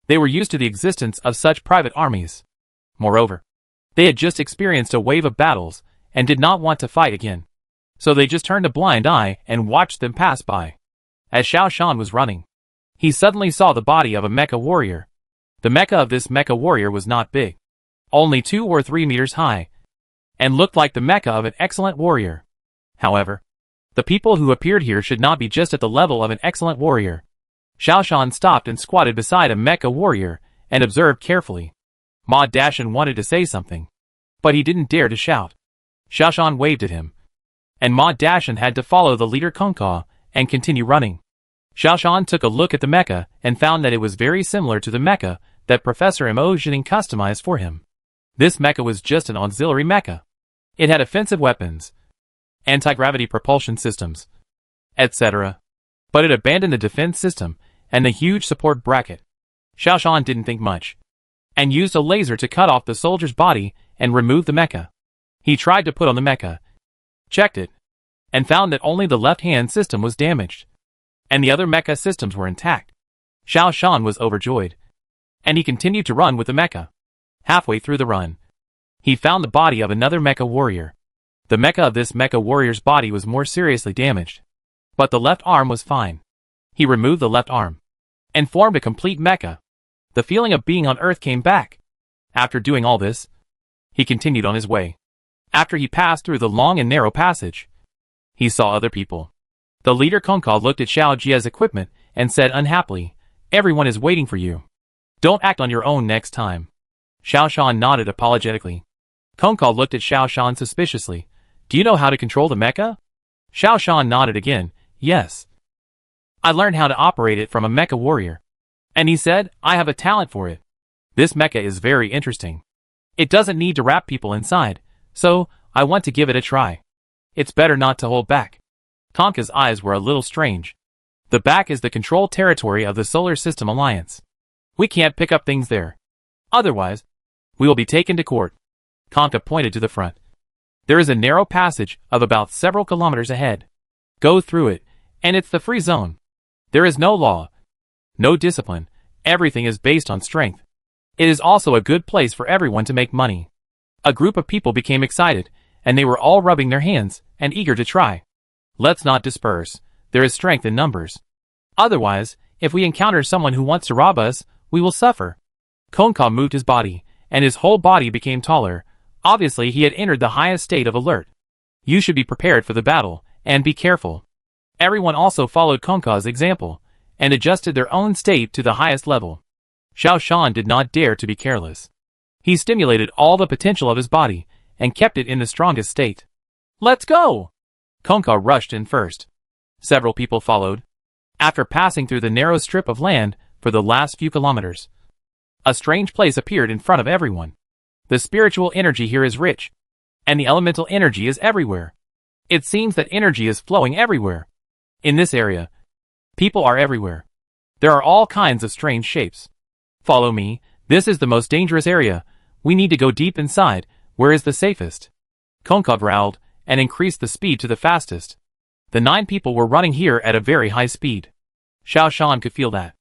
they were used to the existence of such private armies. Moreover, they had just experienced a wave of battles and did not want to fight again. So they just turned a blind eye and watched them pass by. As Xiao Shan was running, he suddenly saw the body of a mecha warrior. The mecha of this mecha warrior was not big, only 2 or 3 meters high, and looked like the mecha of an excellent warrior. However, The people who appeared here should not be just at the level of an excellent warrior. Xiao Shan stopped and squatted beside a mecha warrior, and observed carefully. Ma Dashan wanted to say something, but he didn't dare to shout. Xiao Shan waved at him, and Ma Dashan had to follow the leader Kongka and continue running. Xiao Shan took a look at the mecha and found that it was very similar to the mecha that Professor Mo Jining customized for him. This mecha was just an auxiliary mecha. It had offensive weapons, anti-gravity propulsion systems, etc. But it abandoned the defense system and the huge support bracket. Xiao Shan didn't think much, and used a laser to cut off the soldier's body and remove the mecha. He tried to put on the mecha, checked it, and found that only the left-hand system was damaged, and the other mecha systems were intact. Xiao Shan was overjoyed, and he continued to run with the mecha. Halfway through the run, he found the body of another mecha warrior. The mecha of this mecha warrior's body was more seriously damaged, but the left arm was fine. He removed the left arm, and formed a complete mecha. The feeling of being on Earth came back. After doing all this, he continued on his way. After he passed through the long and narrow passage, he saw other people. The leader Kongka looked at Xiao Jia's equipment and said unhappily, "Everyone is waiting for you. Don't act on your own next time." Xiao Shan nodded apologetically. Kongka looked at Xiao Shan suspiciously. "Do you know how to control the mecha?" Xiao Shan nodded again. "Yes. I learned how to operate it from a mecha warrior." And he said, "I have a talent for it. This mecha is very interesting. It doesn't need to wrap people inside, so I want to give it a try. It's better not to hold back." Kongka's eyes were a little strange. The back is the control territory of the Solar System Alliance. We can't pick up things there. Otherwise, we will be taken to court. Kongka pointed to the front. There is a narrow passage of about several kilometers ahead. Go through it, and it's the free zone. There is no law, no discipline. Everything is based on strength. It is also a good place for everyone to make money. A group of people became excited, and they were all rubbing their hands and eager to try. Let's not disperse. There is strength in numbers. Otherwise, if we encounter someone who wants to rob us, we will suffer. Kongka moved his body, and his whole body became taller. Obviously, he had entered the highest state of alert. You should be prepared for the battle, and be careful. Everyone also followed Kongka's example, and adjusted their own state to the highest level. Xiao Shan did not dare to be careless. He stimulated all the potential of his body, and kept it in the strongest state. Let's go! Kongka rushed in first. Several people followed. After passing through the narrow strip of land for the last few kilometers, a strange place appeared in front of everyone. The spiritual energy here is rich, and the elemental energy is everywhere. It seems that energy is flowing everywhere. In this area, people are everywhere. There are all kinds of strange shapes. Follow me. This is the most dangerous area. We need to go deep inside. Where is the safest? Kongka growled and increased the speed to the fastest. The 9 people were running here at a very high speed. Xiao Shan could feel that.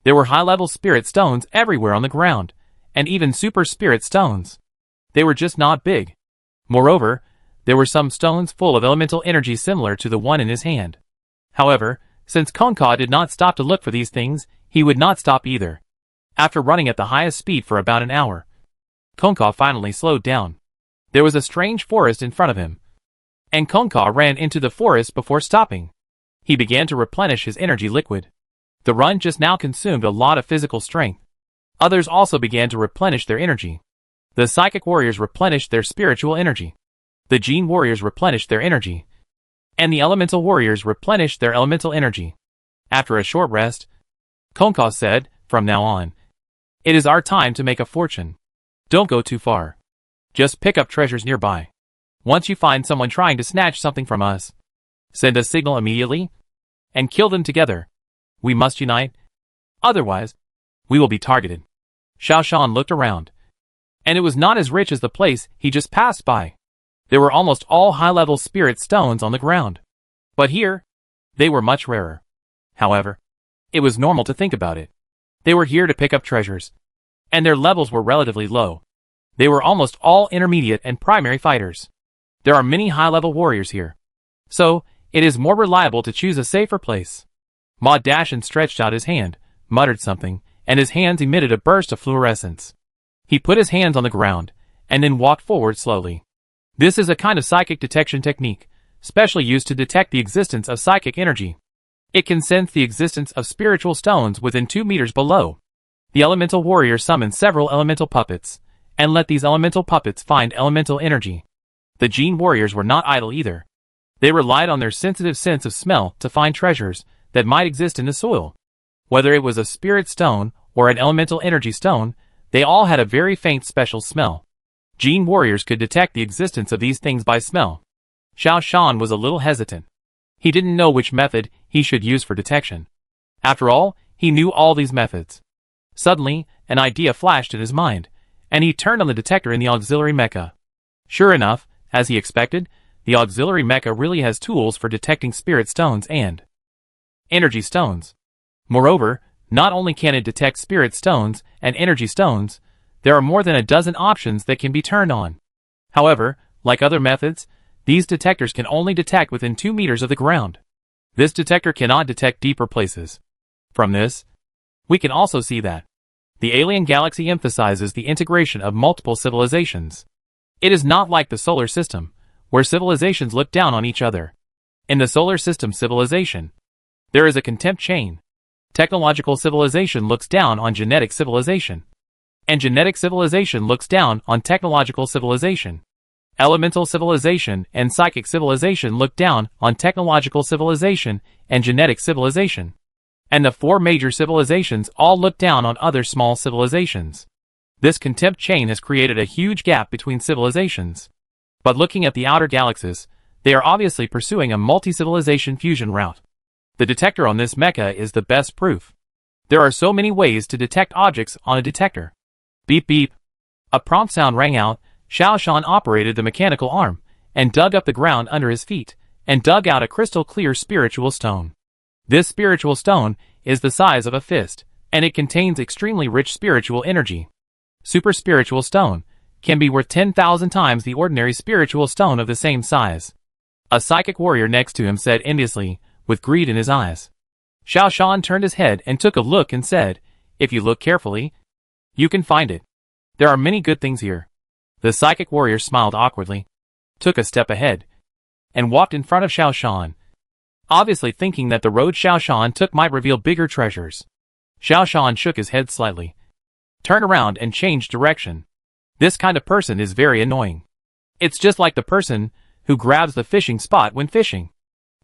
There were high-level spirit stones everywhere on the ground, and even super spirit stones. They were just not big. Moreover, there were some stones full of elemental energy similar to the one in his hand. However, since Kongka did not stop to look for these things, he would not stop either. After running at the highest speed for about an hour, Kongka finally slowed down. There was a strange forest in front of him, and Kongka ran into the forest before stopping. He began to replenish his energy liquid. The run just now consumed a lot of physical strength. Others also began to replenish their energy. The psychic warriors replenished their spiritual energy. The gene warriors replenished their energy. And the elemental warriors replenished their elemental energy. After a short rest, Kongka said, "From now on, it is our time to make a fortune. Don't go too far. Just pick up treasures nearby. Once you find someone trying to snatch something from us, send a signal immediately, and kill them together. We must unite. Otherwise, we will be targeted." Xiao Shan looked around, and it was not as rich as the place he just passed by. There were almost all high-level spirit stones on the ground. But here, they were much rarer. However, it was normal to think about it. They were here to pick up treasures, and their levels were relatively low. They were almost all intermediate and primary fighters. There are many high-level warriors here, so it is more reliable to choose a safer place. Ma Dashan stretched out his hand, muttered something, and his hands emitted a burst of fluorescence. He put his hands on the ground, and then walked forward slowly. This is a kind of psychic detection technique, specially used to detect the existence of psychic energy. It can sense the existence of spiritual stones within 2 meters below. The elemental warrior summoned several elemental puppets, and let these elemental puppets find elemental energy. The gene warriors were not idle either. They relied on their sensitive sense of smell to find treasures that might exist in the soil. Whether it was a spirit stone or an elemental energy stone, they all had a very faint special smell. Gene warriors could detect the existence of these things by smell. Xiao Shan was a little hesitant. He didn't know which method he should use for detection. After all, he knew all these methods. Suddenly, an idea flashed in his mind, and he turned on the detector in the auxiliary mecha. Sure enough, as he expected, the auxiliary mecha really has tools for detecting spirit stones and energy stones. Moreover, not only can it detect spirit stones and energy stones, there are more than a dozen options that can be turned on. However, like other methods, these detectors can only detect within 2 meters of the ground. This detector cannot detect deeper places. From this, we can also see that the alien galaxy emphasizes the integration of multiple civilizations. It is not like the solar system, where civilizations look down on each other. In the solar system civilization, there is a contempt chain. Technological civilization looks down on genetic civilization, and genetic civilization looks down on technological civilization. Elemental civilization and psychic civilization look down on technological civilization and genetic civilization. And the 4 major civilizations all look down on other small civilizations. This contempt chain has created a huge gap between civilizations. But looking at the outer galaxies, they are obviously pursuing a multi-civilization fusion route. The detector on this mecha is the best proof. There are so many ways to detect objects on a detector. Beep beep. A prompt sound rang out. Xiao Shan operated the mechanical arm, and dug up the ground under his feet, and dug out a crystal-clear spiritual stone. This spiritual stone is the size of a fist, and it contains extremely rich spiritual energy. Super spiritual stone can be worth 10,000 times the ordinary spiritual stone of the same size. A psychic warrior next to him said enviously, with greed in his eyes. Xiao Shan turned his head and took a look and said, "If you look carefully, you can find it. There are many good things here." The psychic warrior smiled awkwardly, took a step ahead, and walked in front of Xiao Shan, obviously thinking that the road Xiao Shan took might reveal bigger treasures. Xiao Shan shook his head slightly, turned around and changed direction. This kind of person is very annoying. It's just like the person who grabs the fishing spot when fishing.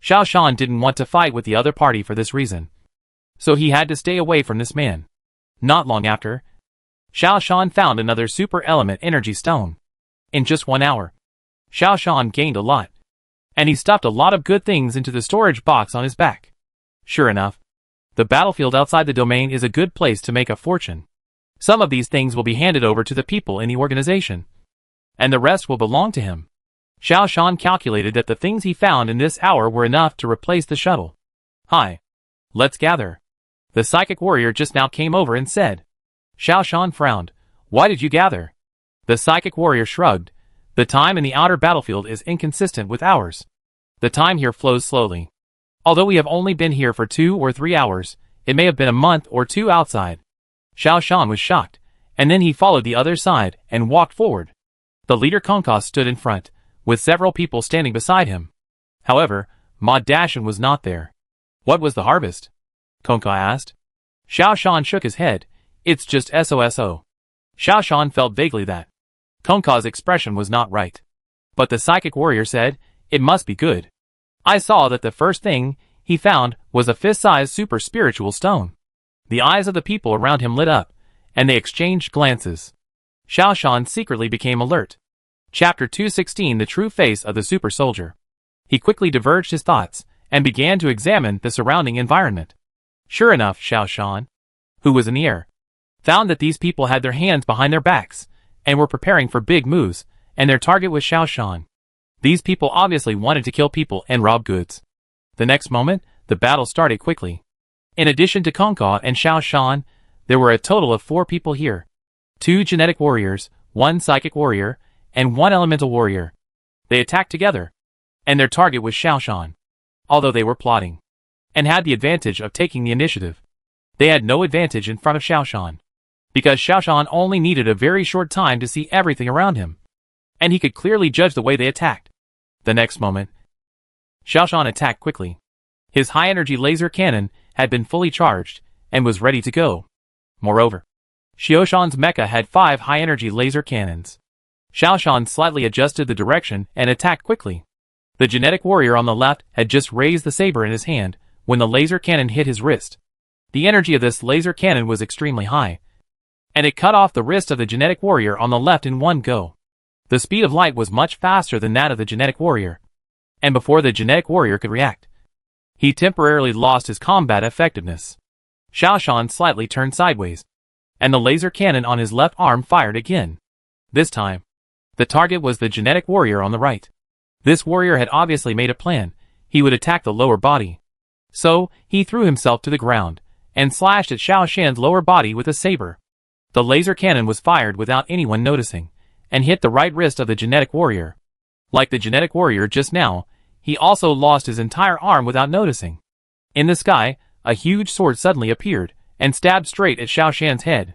Xiao Shan didn't want to fight with the other party for this reason, so he had to stay away from this man. Not long after, Xiao Shan found another super element energy stone. In just 1 hour, Xiao Shan gained a lot, and he stuffed a lot of good things into the storage box on his back. Sure enough, the battlefield outside the domain is a good place to make a fortune. Some of these things will be handed over to the people in the organization, and the rest will belong to him. Xiao Shan calculated that the things he found in this hour were enough to replace the shuttle. "Hi. Let's gather." The psychic warrior just now came over and said. Xiao Shan frowned. "Why did you gather?" The psychic warrior shrugged. "The time in the outer battlefield is inconsistent with ours. The time here flows slowly. Although we have only been here for 2 or 3 hours, it may have been a month or 2 outside." Xiao Shan was shocked, and then he followed the other side and walked forward. The leader Konka stood in front, with several people standing beside him. However, Ma Dashan was not there. "What was the harvest?" Konka asked. Xiao Shan shook his head. "It's just SOSO." Xiao Shan felt vaguely that Konka's expression was not right. But the psychic warrior said, "It must be good. I saw that the first thing he found was a fist-sized super spiritual stone." The eyes of the people around him lit up, and they exchanged glances. Xiao Shan secretly became alert. Chapter 216 The True Face of the Super Soldier. He quickly diverged his thoughts, and began to examine the surrounding environment. Sure enough, Xiao Shan, who was in the air, found that these people had their hands behind their backs, and were preparing for big moves, and their target was Xiao Shan. These people obviously wanted to kill people and rob goods. The next moment, the battle started quickly. In addition to Konka and Xiao Shan, there were a total of 4 people here. 2 genetic warriors, 1 psychic warrior, and 1 elemental warrior. They attacked together, and their target was Xiao Shan. Although they were plotting, and had the advantage of taking the initiative, they had no advantage in front of Xiao Shan, because Xiao Shan only needed a very short time to see everything around him, and he could clearly judge the way they attacked. The next moment, Xiaoshan attacked quickly. His high-energy laser cannon had been fully charged and was ready to go. Moreover, Xiaoshan's mecha had 5 high-energy laser cannons. Xiaoshan slightly adjusted the direction and attacked quickly. The genetic warrior on the left had just raised the saber in his hand when the laser cannon hit his wrist. The energy of this laser cannon was extremely high, and it cut off the wrist of the genetic warrior on the left in one go. The speed of light was much faster than that of the genetic warrior, and before the genetic warrior could react, he temporarily lost his combat effectiveness. Xiaoshan slightly turned sideways, and the laser cannon on his left arm fired again. This time, the target was the genetic warrior on the right. This warrior had obviously made a plan. He would attack the lower body. So, he threw himself to the ground and slashed at Xiaoshan's lower body with a saber. The laser cannon was fired without anyone noticing, and hit the right wrist of the genetic warrior. Like the genetic warrior just now, he also lost his entire arm without noticing. In the sky, a huge sword suddenly appeared and stabbed straight at Xiaoshan's head.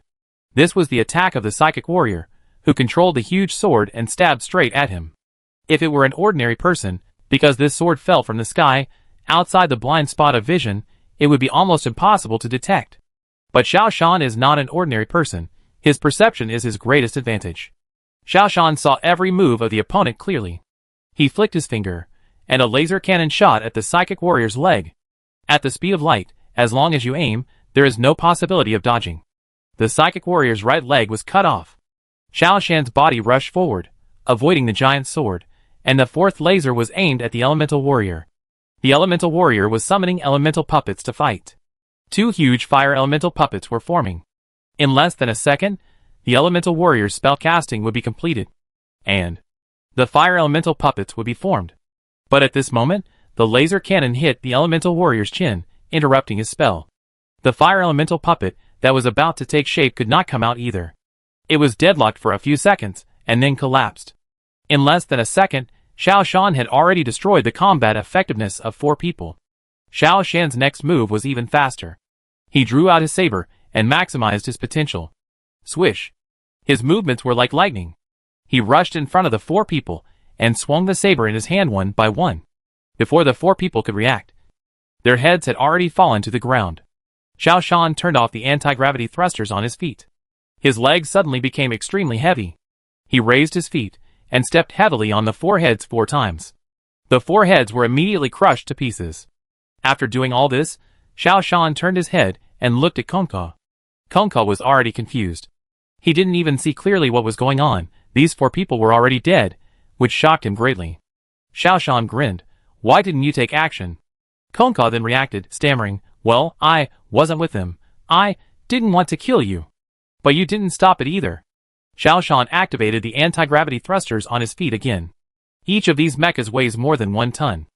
This was the attack of the psychic warrior, who controlled the huge sword and stabbed straight at him. If it were an ordinary person, because this sword fell from the sky, outside the blind spot of vision, it would be almost impossible to detect. But Xiaoshan is not an ordinary person. His perception is his greatest advantage. Xiaoshan saw every move of the opponent clearly. He flicked his finger, and a laser cannon shot at the psychic warrior's leg. At the speed of light, as long as you aim, there is no possibility of dodging. The psychic warrior's right leg was cut off. Xiaoshan's body rushed forward, avoiding the giant sword, and the fourth laser was aimed at the elemental warrior. The elemental warrior was summoning elemental puppets to fight. 2 huge fire elemental puppets were forming. In less than a second, the elemental warrior's spell casting would be completed, and the fire elemental puppets would be formed. But at this moment, the laser cannon hit the elemental warrior's chin, interrupting his spell. The fire elemental puppet that was about to take shape could not come out either. It was deadlocked for a few seconds, and then collapsed. In less than a second, Xiaoshan had already destroyed the combat effectiveness of 4 people. Xiaoshan's next move was even faster. He drew out his saber and maximized his potential. Swish! His movements were like lightning. He rushed in front of the 4 people and swung the saber in his hand one by one. Before the 4 people could react, their heads had already fallen to the ground. Xiaoshan turned off the anti-gravity thrusters on his feet. His legs suddenly became extremely heavy. He raised his feet and stepped heavily on the 4 heads 4 times. The 4 heads were immediately crushed to pieces. After doing all this, Xiaoshan turned his head and looked at Kongka. Kongka was already confused. He didn't even see clearly what was going on. These 4 people were already dead, which shocked him greatly. Xiaoshan grinned. Why didn't you take action? Kongka then reacted, stammering, well, I wasn't with them. I didn't want to kill you. But you didn't stop it either. Xiaoshan activated the anti-gravity thrusters on his feet again. Each of these mechas weighs more than 1 ton.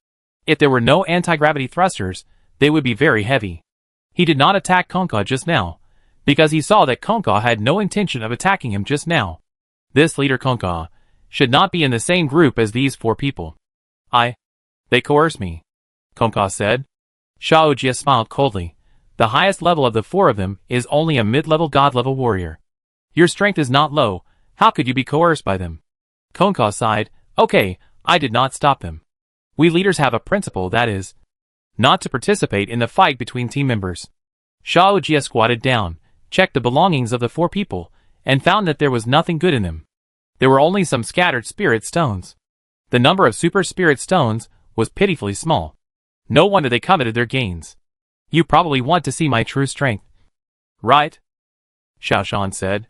If there were no anti-gravity thrusters, they would be very heavy. He did not attack Kongka just now, because he saw that Kongka had no intention of attacking him just now. This leader Kongka should not be in the same group as these 4 people. They coerced me, Kongka said. Xiao Jie smiled coldly. The highest level of the 4 of them is only a mid-level god-level warrior. Your strength is not low, how could you be coerced by them? Kongka sighed. Okay, I did not stop them. We leaders have a principle, that is, not to participate in the fight between team members. Xiao Jie squatted down, checked the belongings of the 4 people, and found that there was nothing good in them. There were only some scattered spirit stones. The number of super spirit stones was pitifully small. No wonder they coveted their gains. You probably want to see my true strength. Right? Xiaoshan said,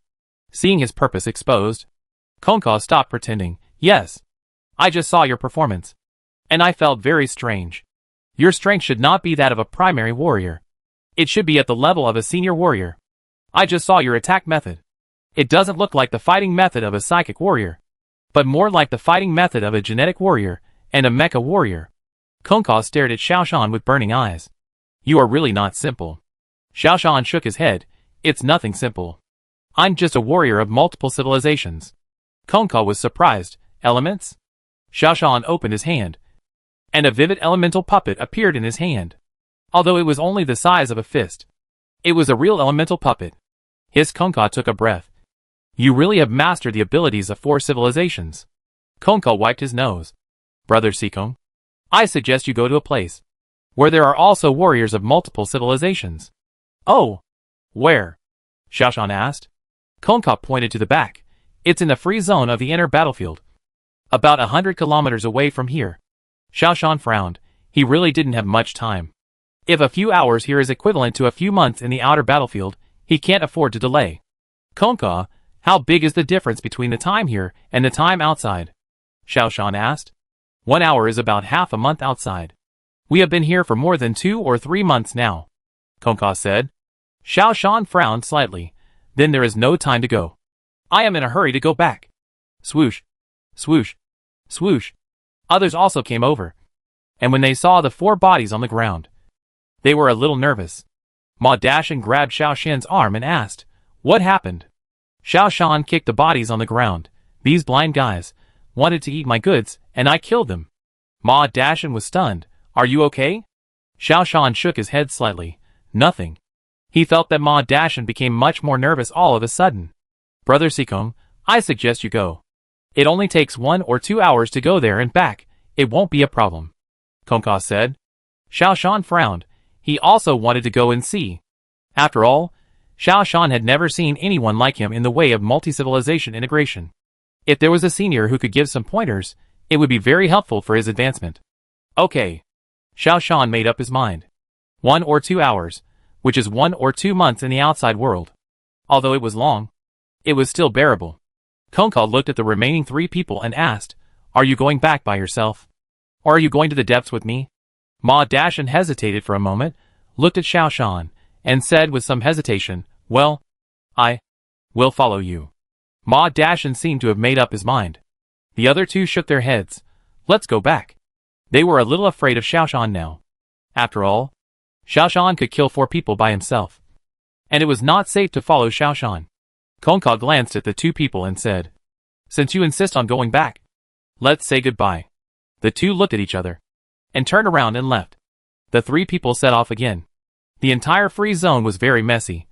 seeing his purpose exposed. Kongka stopped pretending. Yes. I just saw your performance, and I felt very strange. Your strength should not be that of a primary warrior. It should be at the level of a senior warrior. I just saw your attack method. It doesn't look like the fighting method of a psychic warrior, but more like the fighting method of a genetic warrior and a mecha warrior. Kongka stared at Xiaoshan with burning eyes. You are really not simple. Xiaoshan shook his head. It's nothing simple. I'm just a warrior of multiple civilizations. Kongka was surprised. Elements? Xiaoshan opened his hand, and a vivid elemental puppet appeared in his hand. Although it was only the size of a fist, it was a real elemental puppet. His Kongka took a breath. You really have mastered the abilities of 4 civilizations. Kongka wiped his nose. Brother Sikong, I suggest you go to a place where there are also warriors of multiple civilizations. Oh, where? Xiaoshan asked. Konka pointed to the back. It's in the free zone of the inner battlefield. About 100 kilometers away from here. Xiaoshan frowned. He really didn't have much time. If a few hours here is equivalent to a few months in the outer battlefield, he can't afford to delay. Konka, how big is the difference between the time here and the time outside? Xiaoshan asked. 1 hour is about half a month outside. We have been here for more than 2 or 3 months now, Konka said. Xiaoshan frowned slightly. Then there is no time to go. I am in a hurry to go back. Swoosh, swoosh, swoosh. Others also came over. And when they saw the 4 bodies on the ground, they were a little nervous. Ma Dashan grabbed Xiaoshan's arm and asked, "What happened?" Xiaoshan kicked the bodies on the ground. These blind guys wanted to eat my goods, and I killed them. Ma Dashan was stunned. Are you okay? Xiaoshan shook his head slightly. Nothing. He felt that Ma Dashan became much more nervous all of a sudden. Brother Sikong, I suggest you go. It only takes 1 or 2 hours to go there and back. It won't be a problem, Konka said. Xiaoshan frowned. He also wanted to go and see. After all, Xiaoshan had never seen anyone like him in the way of multi-civilization integration. If there was a senior who could give some pointers, it would be very helpful for his advancement. Okay. Xiaoshan made up his mind. 1 or 2 hours, which is 1 or 2 months in the outside world. Although it was long, it was still bearable. Konka looked at the remaining 3 people and asked, "Are you going back by yourself? Or are you going to the depths with me?" Ma Dashan hesitated for a moment, looked at Xiaoshan, and said with some hesitation, "Well, I will follow you." Ma Dashan seemed to have made up his mind. The other 2 shook their heads. Let's go back. They were a little afraid of Xiaoshan now. After all, Xiaoshan could kill 4 people by himself. And it was not safe to follow Xiaoshan. Konka glanced at the 2 people and said, "Since you insist on going back, let's say goodbye." The 2 looked at each other and turned around and left. The 3 people set off again. The entire free zone was very messy,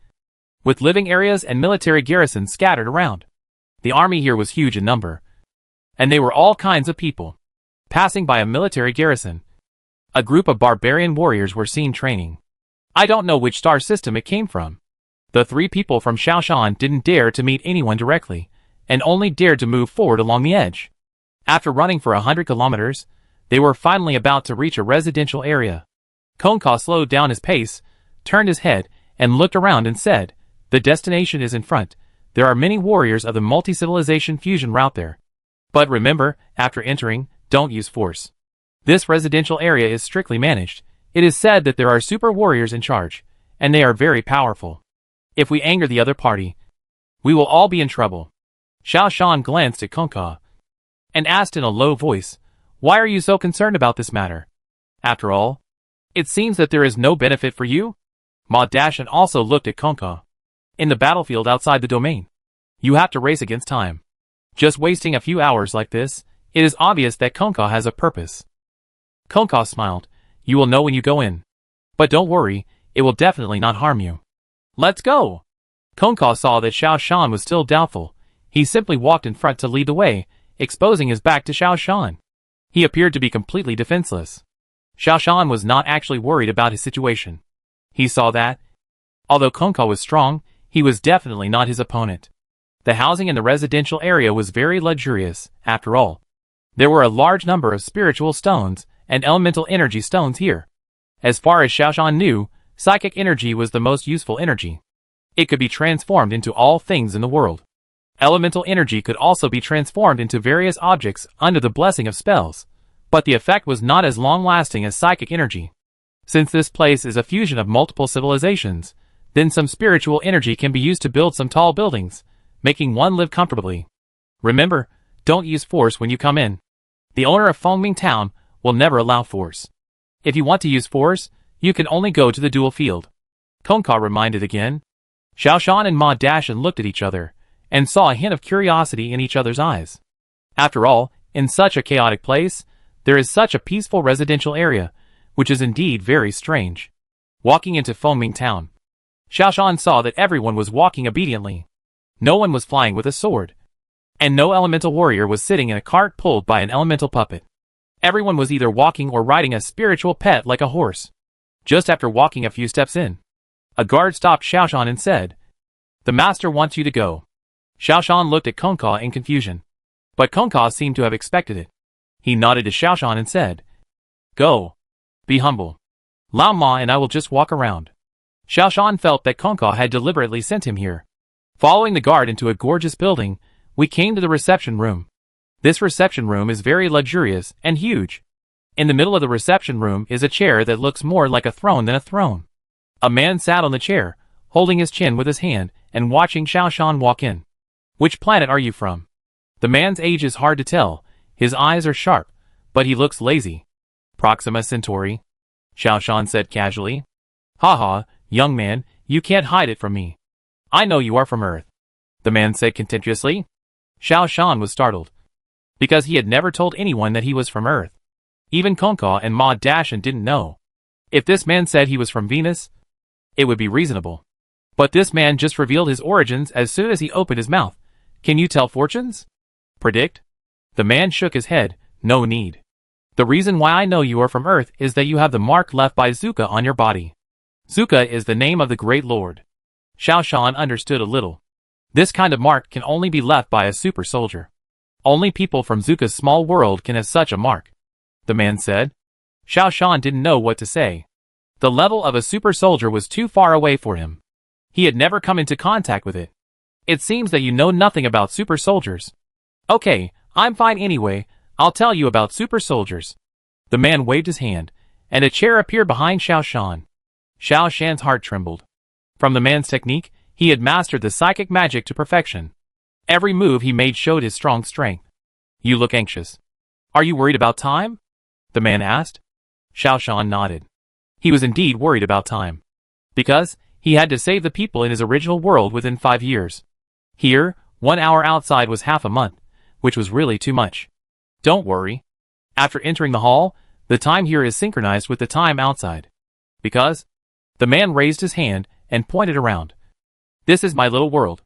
with living areas and military garrisons scattered around. The army here was huge in number, and they were all kinds of people. Passing by a military garrison, a group of barbarian warriors were seen training. I don't know which star system it came from. The 3 people from Xiaoshan didn't dare to meet anyone directly, and only dared to move forward along the edge. After running for 100 kilometers, they were finally about to reach a residential area. Konka slowed down his pace, turned his head, and looked around and said, "The destination is in front. There are many warriors of the multi-civilization fusion route there. But remember, after entering, don't use force. This residential area is strictly managed. It is said that there are super warriors in charge, and they are very powerful. If we anger the other party, we will all be in trouble." Xiaoshan glanced at Konka and asked in a low voice, "Why are you so concerned about this matter? After all, it seems that there is no benefit for you?" Ma Dashan also looked at Konka. "In the battlefield outside the domain, you have to race against time. Just wasting a few hours like this, it is obvious that Konka has a purpose." Konka smiled. "You will know when you go in. But don't worry, it will definitely not harm you. Let's go." Konka saw that Xiaoshan was still doubtful. He simply walked in front to lead the way, exposing his back to Xiaoshan. He appeared to be completely defenseless. Xiaoshan was not actually worried about his situation. He saw that, although Konka was strong, he was definitely not his opponent. The housing in the residential area was very luxurious, after all. There were a large number of spiritual stones and elemental energy stones here. As far as Xiaoshan knew, psychic energy was the most useful energy. It could be transformed into all things in the world. Elemental energy could also be transformed into various objects under the blessing of spells, but the effect was not as long-lasting as psychic energy. Since this place is a fusion of multiple civilizations, then some spiritual energy can be used to build some tall buildings, making one live comfortably. Remember, don't use force when you come in. The owner of Fengming Town will never allow force. If you want to use force, you can only go to the dual field. Konka reminded again. Xiaoshan and Ma Dashan looked at each other, and saw a hint of curiosity in each other's eyes. After all, in such a chaotic place, there is such a peaceful residential area, which is indeed very strange. Walking into Fengming Town, Xiaoshan saw that everyone was walking obediently. No one was flying with a sword, and no elemental warrior was sitting in a cart pulled by an elemental puppet. Everyone was either walking or riding a spiritual pet like a horse. Just after walking a few steps in, a guard stopped Xiaoshan and said, "The master wants you to go." Xiaoshan looked at Kongka in confusion. But Kongka seemed to have expected it. He nodded to Xiaoshan and said, "Go. Be humble. Lao Ma and I will just walk around." Xiaoshan felt that Kongka had deliberately sent him here. Following the guard into a gorgeous building, we came to the reception room. This reception room is very luxurious and huge. In the middle of the reception room is a chair that looks more like a throne than a throne. A man sat on the chair, holding his chin with his hand and watching Xiaoshan walk in. "Which planet are you from?" The man's age is hard to tell. His eyes are sharp, but he looks lazy. "Proxima Centauri," Xiaoshan said casually. "Haha, young man, you can't hide it from me. I know you are from Earth," the man said contemptuously. Xiaoshan was startled, because he had never told anyone that he was from Earth. Even Kongka and Ma Dashan didn't know. If this man said he was from Venus, it would be reasonable. But this man just revealed his origins as soon as he opened his mouth. "Can you tell fortunes? Predict?" The man shook his head. "No need. The reason why I know you are from Earth is that you have the mark left by Zuka on your body. Zuka is the name of the Great Lord." Xiaoshan understood a little. This kind of mark can only be left by a super soldier. Only people from Zuka's small world can have such a mark, the man said. Xiaoshan didn't know what to say. The level of a super soldier was too far away for him. He had never come into contact with it. "It seems that you know nothing about super soldiers." "Okay, I'm fine anyway, I'll tell you about super soldiers." The man waved his hand, and a chair appeared behind Xiaoshan. Xiaoshan's heart trembled. From the man's technique, he had mastered the psychic magic to perfection. Every move he made showed his strong strength. "You look anxious. Are you worried about time?" the man asked. Xiaoshan nodded. He was indeed worried about time. Because he had to save the people in his original world within 5 years. Here, 1 hour outside was half a month, which was really too much. "Don't worry. After entering the hall, the time here is synchronized with the time outside." "Because?" The man raised his hand and pointed around. "This is my little world.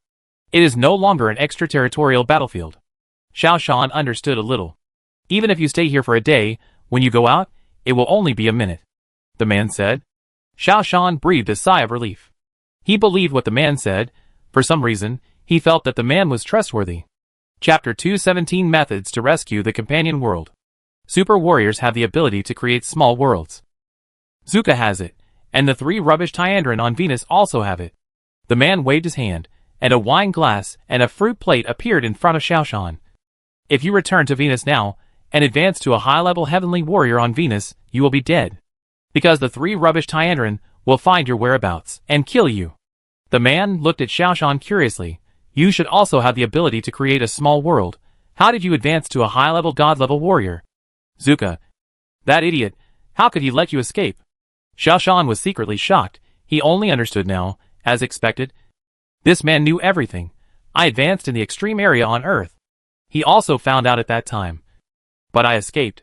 It is no longer an extraterritorial battlefield." Xiaoshan understood a little. "Even if you stay here for a day, when you go out, it will only be a minute," the man said. Xiaoshan breathed a sigh of relief. He believed what the man said. For some reason, he felt that the man was trustworthy. Chapter 217 Methods to Rescue the Companion World. Super warriors have the ability to create small worlds. Zuka has it, and the 3 rubbish Tiandran on Venus also have it. The man waved his hand, and a wine glass and a fruit plate appeared in front of Xiaoshan. "If you return to Venus now, and advance to a high-level heavenly warrior on Venus, you will be dead. Because the 3 rubbish Tiandran will find your whereabouts and kill you." The man looked at Xiaoshan curiously. "You should also have the ability to create a small world. How did you advance to a high-level god-level warrior?" "Zuka. That idiot. How could he let you escape?" Xiaoshan was secretly shocked. He only understood now, as expected. This man knew everything. "I advanced in the extreme area on Earth. He also found out at that time. But I escaped."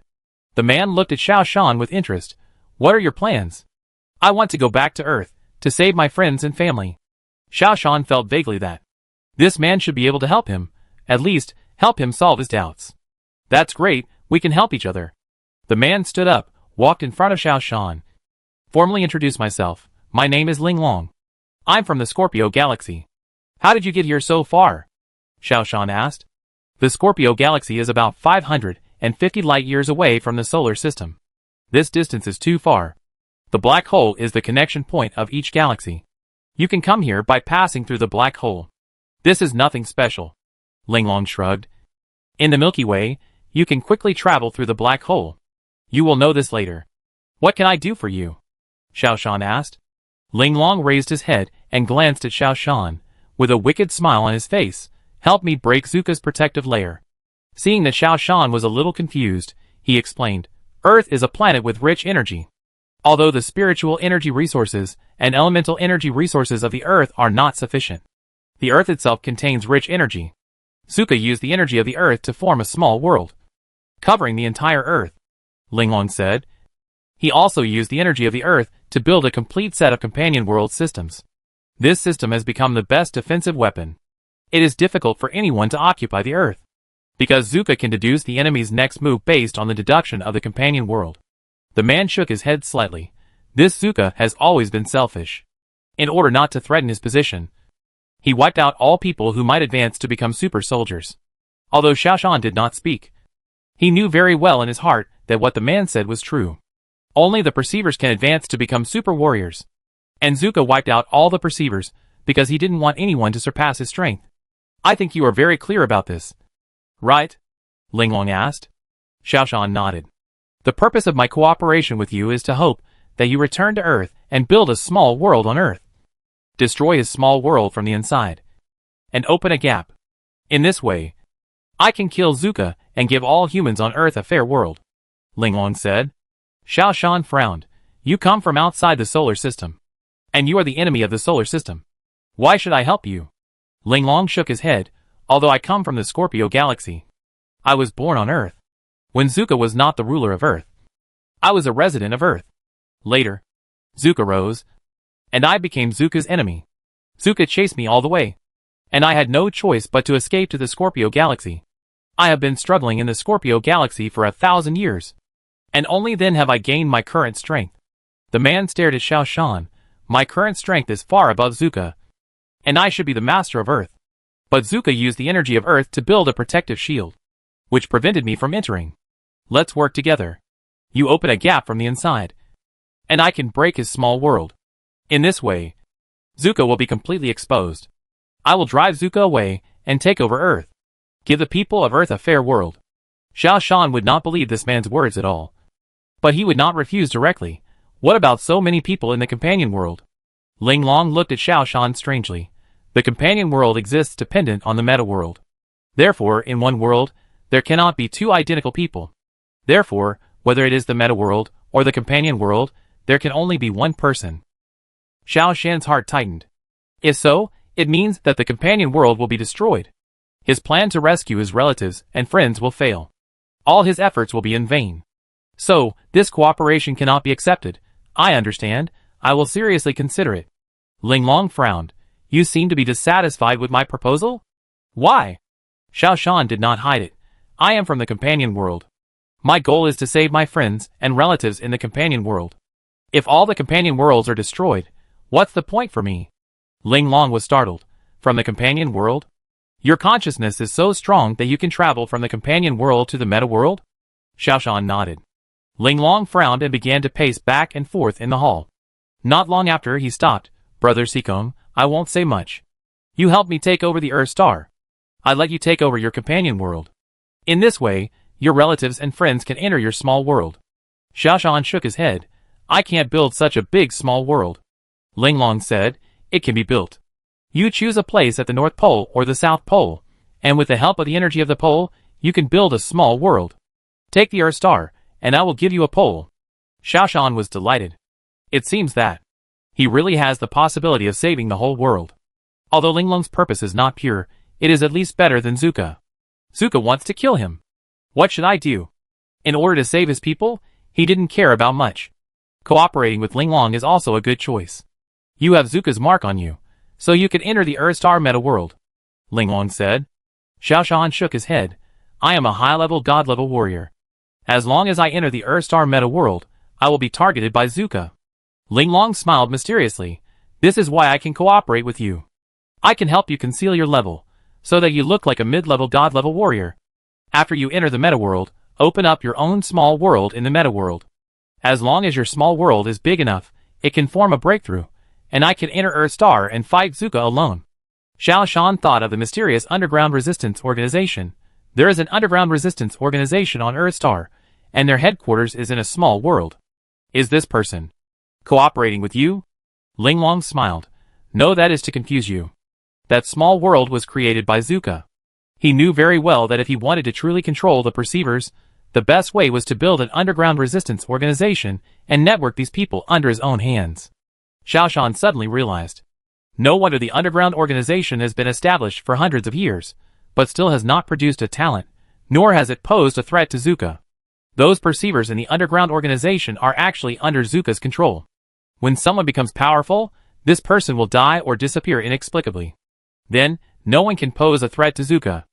The man looked at Xiaoshan with interest. "What are your plans?" "I want to go back to Earth, to save my friends and family." Xiaoshan felt vaguely that this man should be able to help him, at least, help him solve his doubts. "That's great, we can help each other." The man stood up, walked in front of Xiaoshan. "Formally introduce myself. My name is Linglong. I'm from the Scorpio Galaxy." "How did you get here so far?" Xiaoshan asked. The Scorpio Galaxy is about 550 light-years away from the solar system. This distance is too far. The black hole is the connection point of each galaxy. You can come here by passing through the black hole. This is nothing special. Linglong shrugged. In the Milky Way, you can quickly travel through the black hole. You will know this later. "What can I do for you?" Xiaoshan asked. Linglong raised his head and glanced at Xiaoshan, with a wicked smile on his face. "Help me break Zuka's protective layer." Seeing that Xiaoshan was a little confused, he explained, "Earth is a planet with rich energy. Although the spiritual energy resources and elemental energy resources of the Earth are not sufficient, the Earth itself contains rich energy. Zuka used the energy of the Earth to form a small world, covering the entire Earth," Linglong said. He also used the energy of the Earth to build a complete set of companion world systems. This system has become the best defensive weapon. It is difficult for anyone to occupy the Earth. Because Zuka can deduce the enemy's next move based on the deduction of the companion world. The man shook his head slightly. This Zuka has always been selfish. In order not to threaten his position, he wiped out all people who might advance to become super soldiers. Although Xiaoshan did not speak, he knew very well in his heart that what the man said was true. Only the perceivers can advance to become super warriors. And Zuka wiped out all the perceivers because he didn't want anyone to surpass his strength. I think you are very clear about this. Right? Linglong asked. Xiaoshan nodded. The purpose of my cooperation with you is to hope that you return to Earth and build a small world on Earth. Destroy his small world from the inside. And open a gap. In this way, I can kill Zuka and give all humans on Earth a fair world. Linglong said. Xiaoshan frowned. You come from outside the solar system. And you are the enemy of the solar system. Why should I help you? Linglong shook his head. Although I come from the Scorpio galaxy, I was born on Earth. When Zuka was not the ruler of Earth, I was a resident of Earth. Later, Zuka rose, and I became Zuka's enemy. Zuka chased me all the way, and I had no choice but to escape to the Scorpio galaxy. I have been struggling in the Scorpio galaxy for 1,000 years, and only then have I gained my current strength. The man stared at Xiaoshan. My current strength is far above Zuka, and I should be the master of Earth. But Zuka used the energy of Earth to build a protective shield, which prevented me from entering. Let's work together. You open a gap from the inside, and I can break his small world. In this way, Zuka will be completely exposed. I will drive Zuka away and take over Earth. Give the people of Earth a fair world. Xiaoshan would not believe this man's words at all. But he would not refuse directly. What about so many people in the companion world? Linglong looked at Xiaoshan strangely. The companion world exists dependent on the meta world. Therefore, in one world, there cannot be two identical people. Therefore, whether it is the meta world or the companion world, there can only be one person. Xiaoshan's heart tightened. If so, it means that the companion world will be destroyed. His plan to rescue his relatives and friends will fail. All his efforts will be in vain. So, this cooperation cannot be accepted. I understand. I will seriously consider it. Linglong frowned. You seem to be dissatisfied with my proposal? Why? Xiaoshan did not hide it. I am from the companion world. My goal is to save my friends and relatives in the companion world. If all the companion worlds are destroyed, what's the point for me? Linglong was startled. From the companion world? Your consciousness is so strong that you can travel from the companion world to the meta world? Xiaoshan nodded. Linglong frowned and began to pace back and forth in the hall. Not long after he stopped. Brother Sikong, I won't say much. You helped me take over the Earth star. I let you take over your companion world. In this way, your relatives and friends can enter your small world. Xiaoshan shook his head. I can't build such a big small world. Linglong said, it can be built. You choose a place at the North Pole or the South Pole, and with the help of the energy of the pole, you can build a small world. Take the Earth star, and I will give you a pole. Xiaoshan was delighted. It seems that he really has the possibility of saving the whole world. Although Linglong's purpose is not pure, it is at least better than Zuka. Zuka wants to kill him. What should I do? In order to save his people, he didn't care about much. Cooperating with Linglong is also a good choice. You have Zuka's mark on you, so you can enter the Earth star meta world. Linglong said. Xiaoshan shook his head. I am a high-level god-level warrior. As long as I enter the Earth star meta world, I will be targeted by Zuka. Linglong smiled mysteriously. This is why I can cooperate with you. I can help you conceal your level, so that you look like a mid-level god-level warrior. After you enter the meta world, open up your own small world in the meta world. As long as your small world is big enough, it can form a breakthrough, and I can enter Earth star and fight Zuka alone. Xiaoshan thought of the mysterious underground resistance organization. There is an underground resistance organization on Earth star, and their headquarters is in a small world. Is this person cooperating with you? Linglong smiled. No, that is to confuse you. That small world was created by Zuka. He knew very well that if he wanted to truly control the perceivers, the best way was to build an underground resistance organization and network these people under his own hands. Xiaoshan suddenly realized. No wonder the underground organization has been established for hundreds of years, but still has not produced a talent, nor has it posed a threat to Zuka. Those perceivers in the underground organization are actually under Zuka's control. When someone becomes powerful, this person will die or disappear inexplicably. Then, no one can pose a threat to Zuka.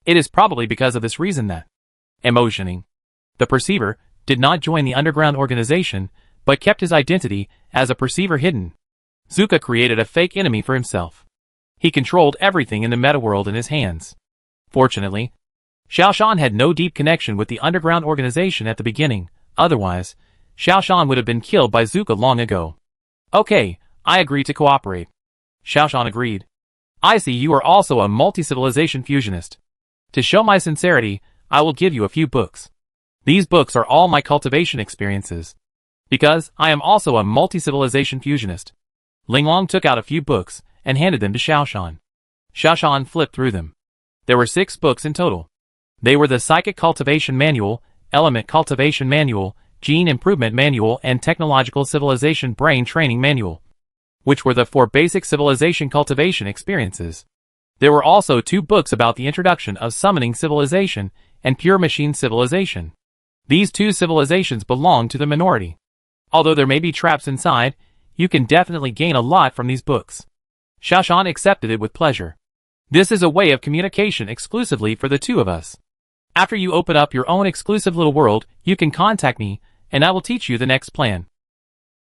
It is probably because of this reason that Emotioning. The perceiver did not join the underground organization, but kept his identity as a perceiver hidden. Zuka created a fake enemy for himself. He controlled everything in the metaworld in his hands. Fortunately, Xiaoshan had no deep connection with the underground organization at the beginning, otherwise, Xiaoshan would have been killed by Zuka long ago. Okay, I agree to cooperate. Xiaoshan agreed. I see you are also a multi-civilization fusionist. To show my sincerity, I will give you a few books. These books are all my cultivation experiences. Because I am also a multi-civilization fusionist. Linglong took out a few books and handed them to Xiaoshan. Xiaoshan flipped through them. There were 6 books in total. They were the Psychic Cultivation Manual, Element Cultivation Manual, Gene Improvement Manual, and Technological Civilization Brain Training Manual, which were the 4 basic civilization cultivation experiences. There were also 2 books about the introduction of Summoning Civilization and Pure Machine Civilization. These 2 civilizations belong to the minority. Although there may be traps inside, you can definitely gain a lot from these books. Xiaoshan accepted it with pleasure. This is a way of communication exclusively for the 2 of us. After you open up your own exclusive little world, you can contact me, and I will teach you the next plan.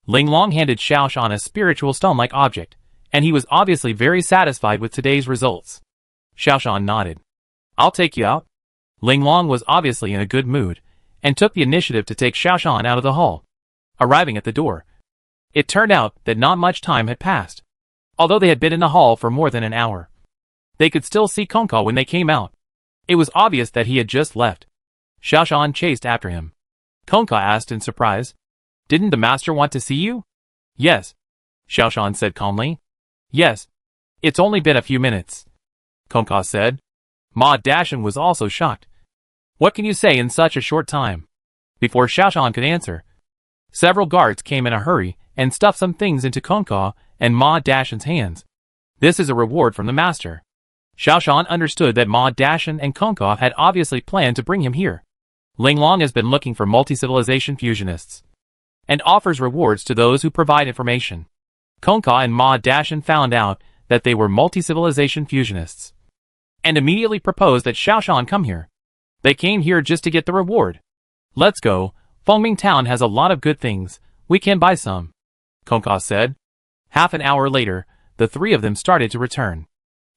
Linglong handed Xiaoshan a spiritual stone-like object, and he was obviously very satisfied with today's results. Xiaoshan nodded. I'll take you out. Linglong was obviously in a good mood, and took the initiative to take Xiaoshan out of the hall. Arriving at the door, it turned out that not much time had passed. Although they had been in the hall for more than an hour, they could still see Kongka when they came out. It was obvious that he had just left. Xiaoshan chased after him. Kongka asked in surprise, "Didn't the master want to see you?" "Yes," Xiaoshan said calmly. "Yes. It's only been a few minutes," Kongka said. Ma Dashan was also shocked. What can you say in such a short time? Before Xiaoshan could answer, several guards came in a hurry and stuffed some things into Kongka and Ma Dashan's hands. This is a reward from the master. Xiaoshan understood that Ma Dashan and Kongka had obviously planned to bring him here. Linglong has been looking for multi-civilization fusionists and offers rewards to those who provide information. Kongka and Ma Dashan found out that they were multi-civilization fusionists and immediately proposed that Xiaoshan come here. They came here just to get the reward. Let's go. Fengming Town has a lot of good things. We can buy some, Kongka said. Half an hour later, the 3 of them started to return.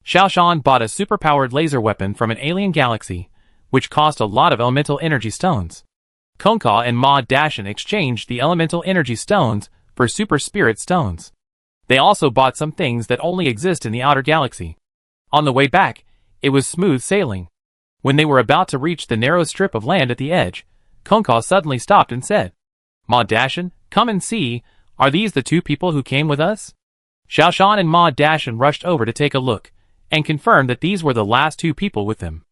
Xiaoshan bought a superpowered laser weapon from an alien galaxy, which cost a lot of elemental energy stones. Kongka and Ma Dashan exchanged the elemental energy stones for super spirit stones. They also bought some things that only exist in the outer galaxy. On the way back, it was smooth sailing. When they were about to reach the narrow strip of land at the edge, Kongka suddenly stopped and said, "Ma Dashan, come and see, are these the 2 people who came with us?" Xiaoshan and Ma Dashan rushed over to take a look, and confirmed that these were the last 2 people with them.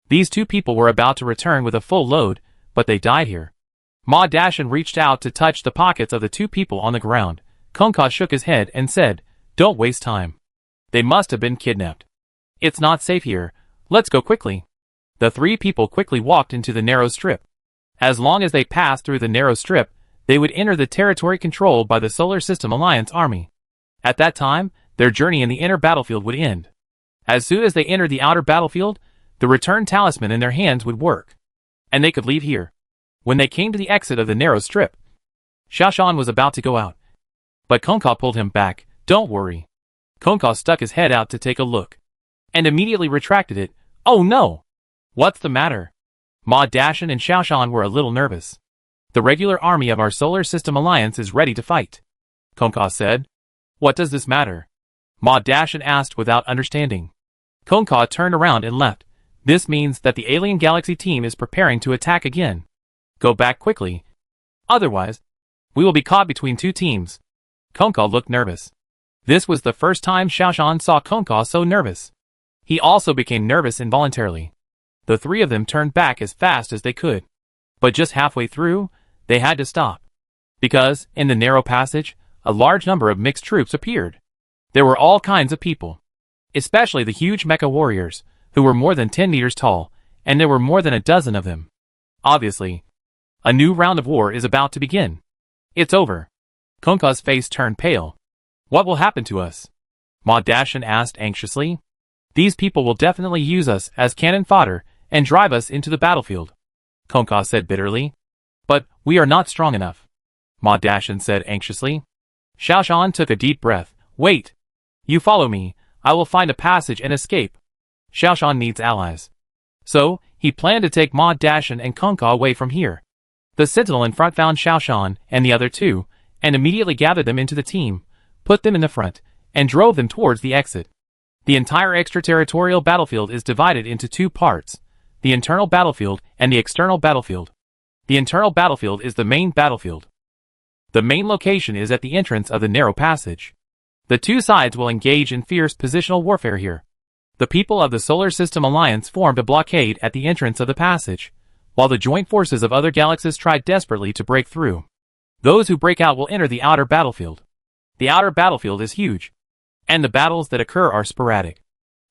These 2 people were about to return with a full load, but they died here. Ma Dashan reached out to touch the pockets of the 2 people on the ground. Kongka shook his head and said, "Don't waste time. They must have been kidnapped. It's not safe here. Let's go quickly." The 3 people quickly walked into the narrow strip. As long as they passed through the narrow strip, they would enter the territory controlled by the Solar System Alliance Army. At that time, their journey in the inner battlefield would end. As soon as they entered the outer battlefield, the return talisman in their hands would work, and they could leave here. When they came to the exit of the narrow strip, Xiaoshan was about to go out, but Kongka pulled him back. "Don't worry." Kongka stuck his head out to take a look, and immediately retracted it. "Oh no! What's the matter?" Ma Dashan and Xiaoshan were a little nervous. "The regular army of our Solar System Alliance is ready to fight," Kongka said. "What does this matter?" Ma Dashan asked without understanding. Kongka turned around and left. "This means that the alien galaxy team is preparing to attack again. Go back quickly. Otherwise, we will be caught between 2 teams." Kongka looked nervous. This was the first time Xiaoshan saw Kongka so nervous. He also became nervous involuntarily. The 3 of them turned back as fast as they could. But just halfway through, they had to stop. Because, in the narrow passage, a large number of mixed troops appeared. There were all kinds of people, especially the huge mecha warriors, who were more than 10 meters tall, and there were more than a dozen of them. Obviously, a new round of war is about to begin. It's over. Kongka's face turned pale. "What will happen to us?" Ma Dashan asked anxiously. These people will definitely use us as cannon fodder and drive us into the battlefield, Konka said bitterly. But we are not strong enough, Ma Dashan said anxiously. Xiaoshan took a deep breath. Wait. You follow me. I will find a passage and escape. Xiaoshan needs allies. So, he planned to take Ma Dashan and Konka away from here. The sentinel in front found Xiaoshan and the other two, and immediately gathered them into the team, put them in the front, and drove them towards the exit. The entire extraterritorial battlefield is divided into two parts, the internal battlefield and the external battlefield. The internal battlefield is the main battlefield. The main location is at the entrance of the narrow passage. The two sides will engage in fierce positional warfare here. The people of the Solar System Alliance formed a blockade at the entrance of the passage, while the joint forces of other galaxies tried desperately to break through. Those who break out will enter the outer battlefield. The outer battlefield is huge, and the battles that occur are sporadic.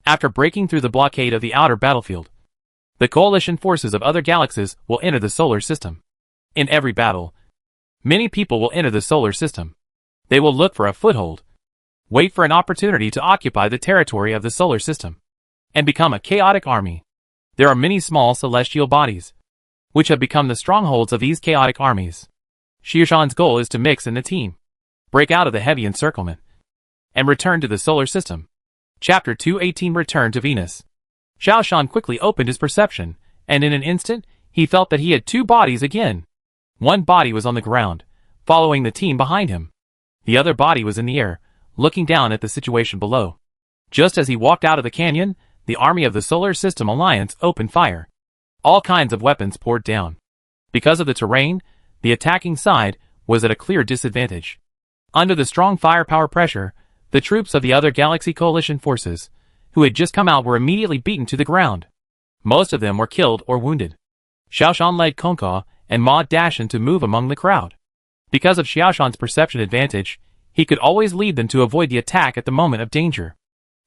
After breaking through the blockade of the outer battlefield, the coalition forces of other galaxies will enter the solar system. In every battle, many people will enter the solar system. They will look for a foothold, wait for an opportunity to occupy the territory of the solar system, and become a chaotic army. There are many small celestial bodies, which have become the strongholds of these chaotic armies. Xiaoshan's goal is to mix in the team, break out of the heavy encirclement, and return to the solar system. Chapter 218 Return to Venus. Xiaoshan quickly opened his perception, and in an instant, he felt that he had two bodies again. One body was on the ground, following the team behind him. The other body was in the air, looking down at the situation below. Just as he walked out of the canyon, the army of the Solar System Alliance opened fire. All kinds of weapons poured down. Because of the terrain, the attacking side was at a clear disadvantage. Under the strong firepower pressure, the troops of the other Galaxy Coalition forces, who had just come out, were immediately beaten to the ground. Most of them were killed or wounded. Xiaoshan led Konka and Ma Dashan to move among the crowd. Because of Xiaoshan's perception advantage, he could always lead them to avoid the attack at the moment of danger.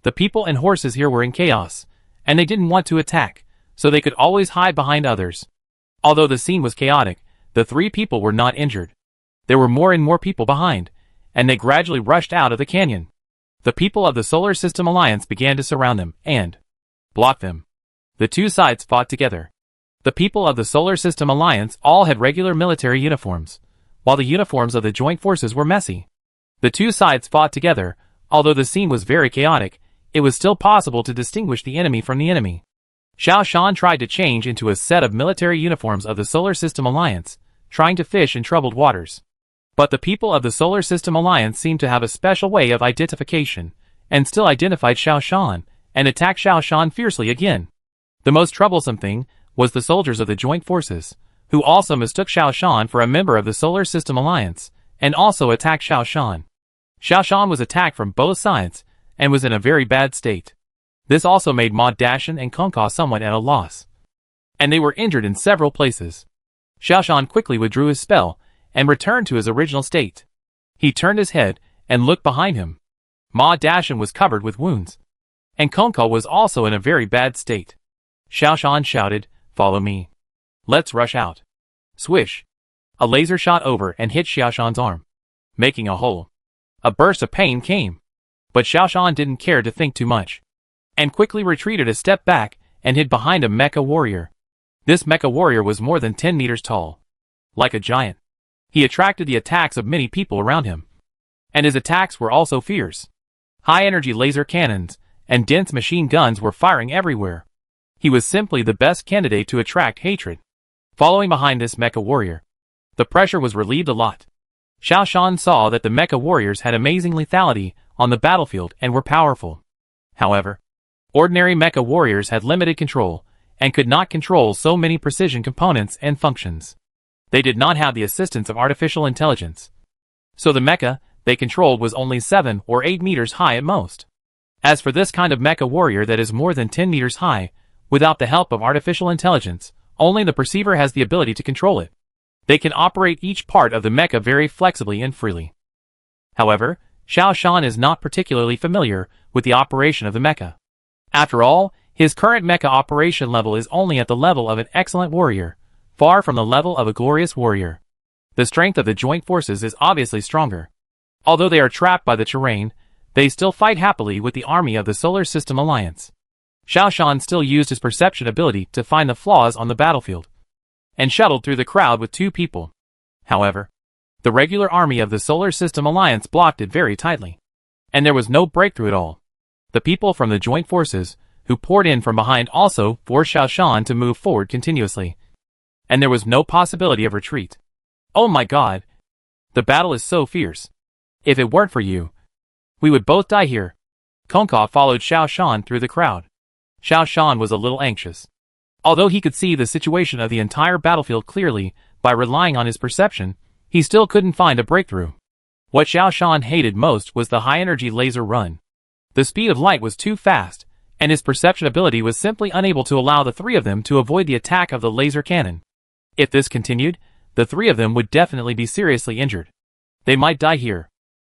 The people and horses here were in chaos, and they didn't want to attack, so they could always hide behind others. Although the scene was chaotic, the three people were not injured. There were more and more people behind, and they gradually rushed out of the canyon. The people of the Solar System Alliance began to surround them and block them. The two sides fought together. The people of the Solar System Alliance all had regular military uniforms, while the uniforms of the joint forces were messy. The two sides fought together. Although the scene was very chaotic, it was still possible to distinguish the enemy from the enemy. Xiaoshan tried to change into a set of military uniforms of the Solar System Alliance, trying to fish in troubled waters. But the people of the Solar System Alliance seemed to have a special way of identification, and still identified Xiaoshan, and attacked Xiaoshan fiercely again. The most troublesome thing was the soldiers of the joint forces, who also mistook Xiaoshan for a member of the Solar System Alliance, and also attacked Xiaoshan. Xiaoshan was attacked from both sides, and was in a very bad state. This also made Ma Dashan and Konka somewhat at a loss, and they were injured in several places. Xiaoshan quickly withdrew his spell, and returned to his original state. He turned his head, and looked behind him. Ma Dashan was covered with wounds, and Konka was also in a very bad state. Xiaoshan shouted, "Follow me. Let's rush out." Swish! A laser shot over and hit Xiaoshan's arm, making a hole. A burst of pain came, but Xiaoshan didn't care to think too much, and quickly retreated a step back and hid behind a mecha warrior. This mecha warrior was more than 10 meters tall. Like a giant, he attracted the attacks of many people around him, and his attacks were also fierce. High-energy laser cannons and dense machine guns were firing everywhere. He was simply the best candidate to attract hatred. Following behind this mecha warrior, the pressure was relieved a lot. Xiaoshan saw that the mecha warriors had amazing lethality on the battlefield and were powerful. However, ordinary mecha warriors had limited control, and could not control so many precision components and functions. They did not have the assistance of artificial intelligence. So the mecha they controlled was only 7 or 8 meters high at most. As for this kind of mecha warrior that is more than 10 meters high, without the help of artificial intelligence, only the perceiver has the ability to control it. They can operate each part of the mecha very flexibly and freely. However, Xiaoshan is not particularly familiar with the operation of the mecha. After all, his current mecha operation level is only at the level of an excellent warrior, far from the level of a glorious warrior. The strength of the joint forces is obviously stronger. Although they are trapped by the terrain, they still fight happily with the army of the Solar System Alliance. Xiao Shan still used his perception ability to find the flaws on the battlefield, and shuttled through the crowd with 2 people. However, the regular army of the Solar System Alliance blocked it very tightly, and there was no breakthrough at all. The people from the joint forces, who poured in from behind, also forced Xiao Shan to move forward continuously, and there was no possibility of retreat. Oh my god! The battle is so fierce. If it weren't for you, we would both die here. Kongka followed Xiao Shan through the crowd. Xiao Shan was a little anxious. Although he could see the situation of the entire battlefield clearly by relying on his perception, he still couldn't find a breakthrough. What Xiao Shan hated most was the high-energy laser run. The speed of light was too fast, and his perception ability was simply unable to allow the 3 of them to avoid the attack of the laser cannon. If this continued, the 3 of them would definitely be seriously injured. They might die here.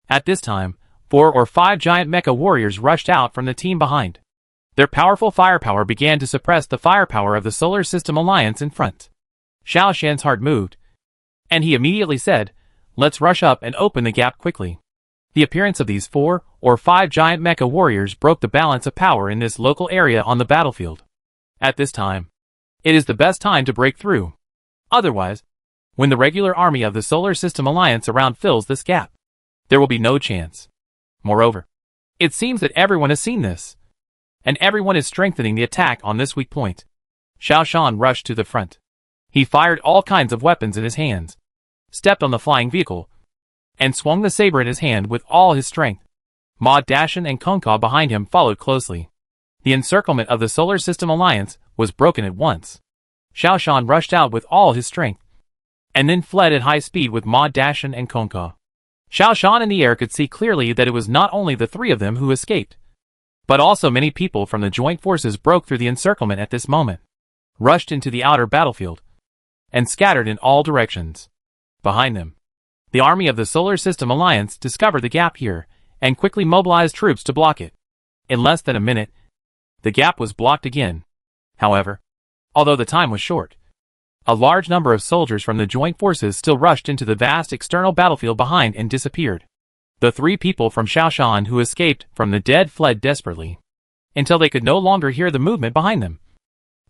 At this time, 4 or 5 giant mecha warriors rushed out from the team behind. Their powerful firepower began to suppress the firepower of the Solar System Alliance in front. Xiao Shan's heart moved, and he immediately said, "Let's rush up and open the gap quickly." The appearance of these 4 or 5 giant mecha warriors broke the balance of power in this local area on the battlefield. At this time, it is the best time to break through. Otherwise, when the regular army of the Solar System Alliance around fills this gap, there will be no chance. Moreover, it seems that everyone has seen this, and everyone is strengthening the attack on this weak point. Xiao Shan rushed to the front. He fired all kinds of weapons in his hands, stepped on the flying vehicle, and swung the saber in his hand with all his strength. Ma Dashan and Kongka behind him followed closely. The encirclement of the Solar System Alliance was broken at once. Xiao Shan rushed out with all his strength, and then fled at high speed with Ma Dashan and Kongka. Xiao Shan in the air could see clearly that it was not only the 3 of them who escaped, but also many people from the joint forces broke through the encirclement at this moment, rushed into the outer battlefield, and scattered in all directions. Behind them, the army of the Solar System Alliance discovered the gap here, and quickly mobilized troops to block it. In less than a minute, the gap was blocked again. However, although the time was short, a large number of soldiers from the joint forces still rushed into the vast external battlefield behind and disappeared. The 3 people from Xiao Shan who escaped from the dead fled desperately, until they could no longer hear the movement behind them.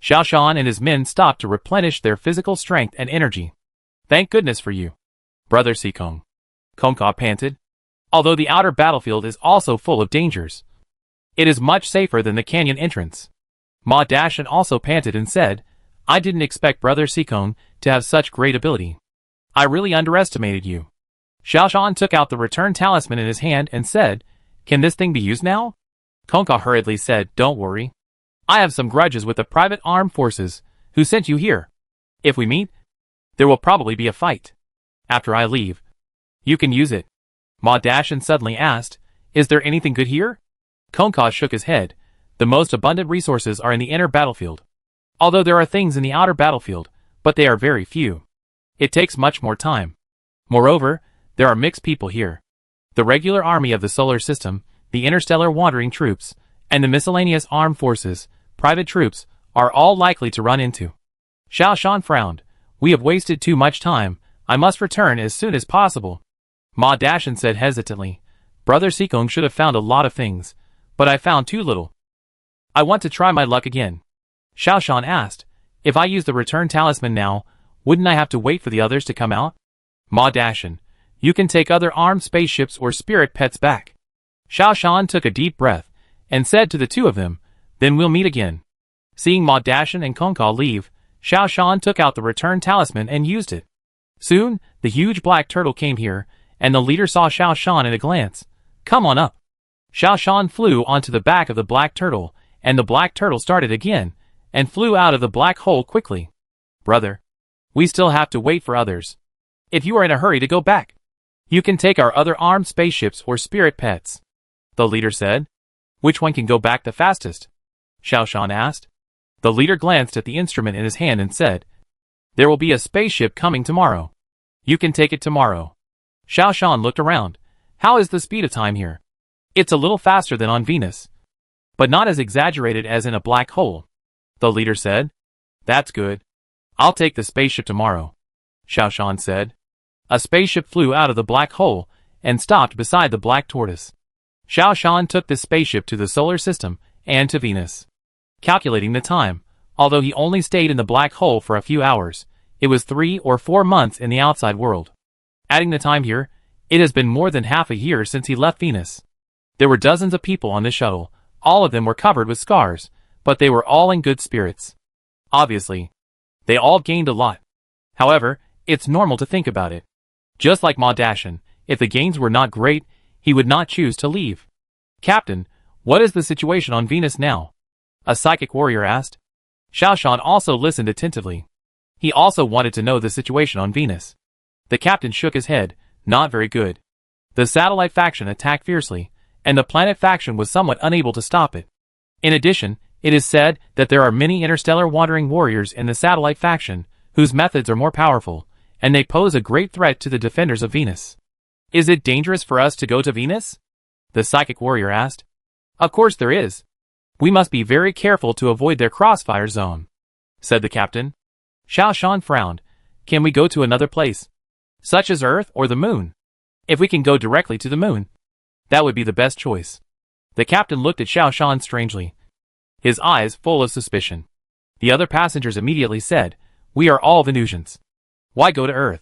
Xiao Shan and his men stopped to replenish their physical strength and energy. "Thank goodness for you, Brother Sikong," Kongka panted. "Although the outer battlefield is also full of dangers, it is much safer than the canyon entrance." Ma Dashan also panted and said, "I didn't expect Brother Sikong to have such great ability. I really underestimated you." Xiao Shan took out the return talisman in his hand and said, "Can this thing be used now?" Kongka hurriedly said, "Don't worry. I have some grudges with the private armed forces who sent you here. If we meet, there will probably be a fight. After I leave, you can use it." Ma Dashan suddenly asked, "Is there anything good here?" Kongka shook his head. "The most abundant resources are in the inner battlefield. Although there are things in the outer battlefield, but they are very few. It takes much more time. Moreover, there are mixed people here. The regular army of the solar system, the interstellar wandering troops, and the miscellaneous armed forces, private troops, are all likely to run into." Xiao Shan frowned. "We have wasted too much time. I must return as soon as possible." Ma Dashan said hesitantly, "Brother Sikong should have found a lot of things, but I found too little. I want to try my luck again." Xiao Shan asked, "If I use the return talisman now, wouldn't I have to wait for the others to come out?" Ma Dashan, "You can take other armed spaceships or spirit pets back." Xiao Shan took a deep breath, and said to the 2 of them, "Then we'll meet again." Seeing Ma Dashan and Kongka leave, Xiao Shan took out the return talisman and used it. Soon, the huge black turtle came here, and the leader saw Xiao Shan at a glance. "Come on up." Xiao Shan flew onto the back of the black turtle, and the black turtle started again, and flew out of the black hole quickly. "Brother, we still have to wait for others. If you are in a hurry to go back, you can take our other armed spaceships or spirit pets," the leader said. "Which one can go back the fastest?" Xiao Shan asked. The leader glanced at the instrument in his hand and said, "There will be a spaceship coming tomorrow. You can take it tomorrow." Xiao Shan looked around. "How is the speed of time here?" "It's a little faster than on Venus, but not as exaggerated as in a black hole," the leader said. "That's good. I'll take the spaceship tomorrow," Xiao Shan said. A spaceship flew out of the black hole and stopped beside the black tortoise. Xiao Shan took this spaceship to the solar system and to Venus. Calculating the time, although he only stayed in the black hole for a few hours, it was 3 or 4 months in the outside world. Adding the time here, it has been more than half a year since he left Venus. There were dozens of people on the shuttle. All of them were covered with scars, but they were all in good spirits. Obviously, they all gained a lot. However, it's normal to think about it. Just like Ma Dashin, if the gains were not great, he would not choose to leave. Captain, what is the situation on Venus now? A psychic warrior asked. Xiao Shan also listened attentively. He also wanted to know the situation on Venus. The captain shook his head. Not very good. The satellite faction attacked fiercely, and the planet faction was somewhat unable to stop it. In addition, it is said that there are many interstellar wandering warriors in the satellite faction, whose methods are more powerful, and they pose a great threat to the defenders of Venus. Is it dangerous for us to go to Venus? The psychic warrior asked. Of course there is. We must be very careful to avoid their crossfire zone, said the captain. Xiao Shan frowned. Can we go to another place, such as Earth or the Moon? If we can go directly to the Moon, that would be the best choice. The captain looked at Xiao Shan strangely, his eyes full of suspicion. The other passengers immediately said, We are all Venusians. Why go to Earth?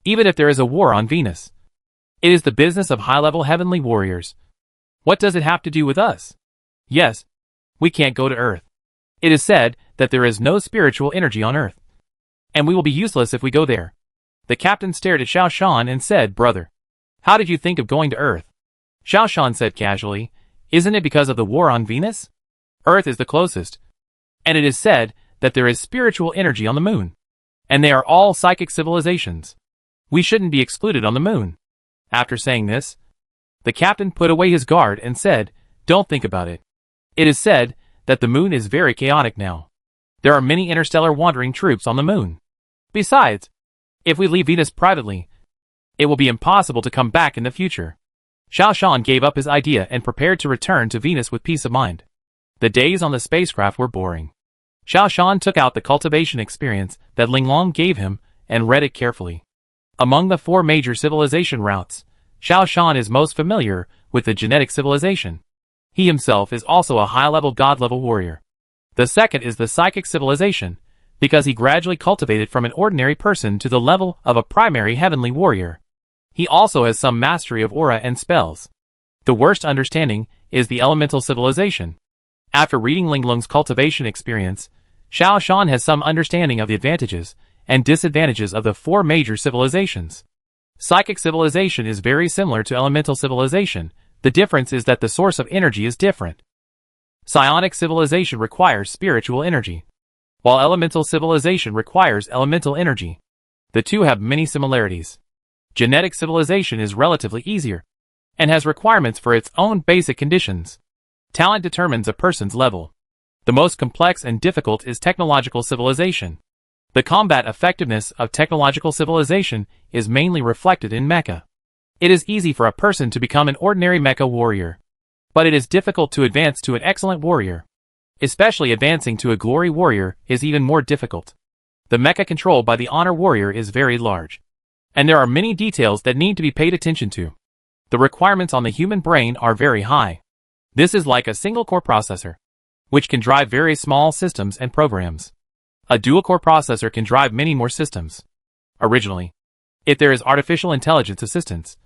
Even if there is a war on Venus. It is the business of high-level heavenly warriors. What does it have to do with us? Yes, we can't go to Earth. It is said that there is no spiritual energy on Earth, and we will be useless if we go there. The captain stared at Xiao Shan and said, Brother, how did you think of going to Earth? Xiao Shan said casually, Isn't it because of the war on Venus? Earth is the closest, and it is said that there is spiritual energy on the Moon, and they are all psychic civilizations. We shouldn't be excluded on the Moon. After saying this, the captain put away his guard and said, Don't think about it. It is said that the Moon is very chaotic now. There are many interstellar wandering troops on the Moon. Besides, if we leave Venus privately, it will be impossible to come back in the future. Xiao Shan gave up his idea and prepared to return to Venus with peace of mind. The days on the spacecraft were boring. Xiao Shan took out the cultivation experience that Linglong gave him and read it carefully. Among the 4 major civilization routes, Xiao Shan is most familiar with the genetic civilization. He himself is also a high-level god-level warrior. The second is the psychic civilization, because he gradually cultivated from an ordinary person to the level of a primary heavenly warrior. He also has some mastery of aura and spells. The worst understanding is the elemental civilization. After reading Linglong's cultivation experience, Xiao Shan has some understanding of the advantages and disadvantages of the 4 major civilizations. Psychic civilization is very similar to elemental civilization. The difference is that the source of energy is different. Psionic civilization requires spiritual energy, while elemental civilization requires elemental energy. The two have many similarities. Genetic civilization is relatively easier, and has requirements for its own basic conditions. Talent determines a person's level. The most complex and difficult is technological civilization. The combat effectiveness of technological civilization is mainly reflected in mecha. It is easy for a person to become an ordinary mecha warrior, but it is difficult to advance to an excellent warrior. Especially advancing to a glory warrior is even more difficult. The mecha controlled by the honor warrior is very large, and there are many details that need to be paid attention to. The requirements on the human brain are very high. This is like a single-core processor, which can drive very small systems and programs. A dual-core processor can drive many more systems. Originally, if there is artificial intelligence assistance,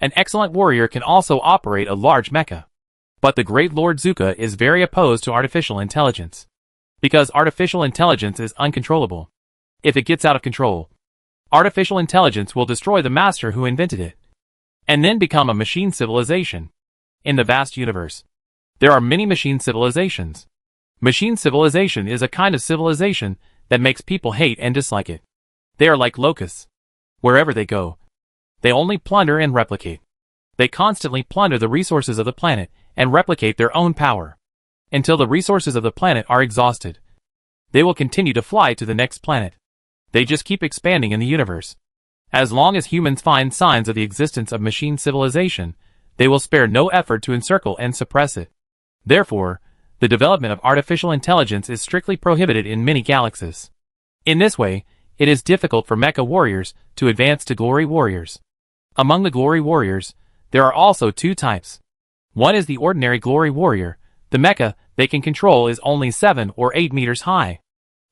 an excellent warrior can also operate a large mecha. But the Great Lord Zuka is very opposed to artificial intelligence, because artificial intelligence is uncontrollable. If it gets out of control, artificial intelligence will destroy the master who invented it, and then become a machine civilization. In the vast universe, there are many machine civilizations. Machine civilization is a kind of civilization that makes people hate and dislike it. They are like locusts. Wherever they go, they only plunder and replicate. They constantly plunder the resources of the planet and replicate their own power. Until the resources of the planet are exhausted, they will continue to fly to the next planet. They just keep expanding in the universe. As long as humans find signs of the existence of machine civilization, they will spare no effort to encircle and suppress it. Therefore, the development of artificial intelligence is strictly prohibited in many galaxies. In this way, it is difficult for mecha warriors to advance to glory warriors. Among the glory warriors, there are also 2 types. One is the ordinary glory warrior, the mecha they can control is only 7 or 8 meters high.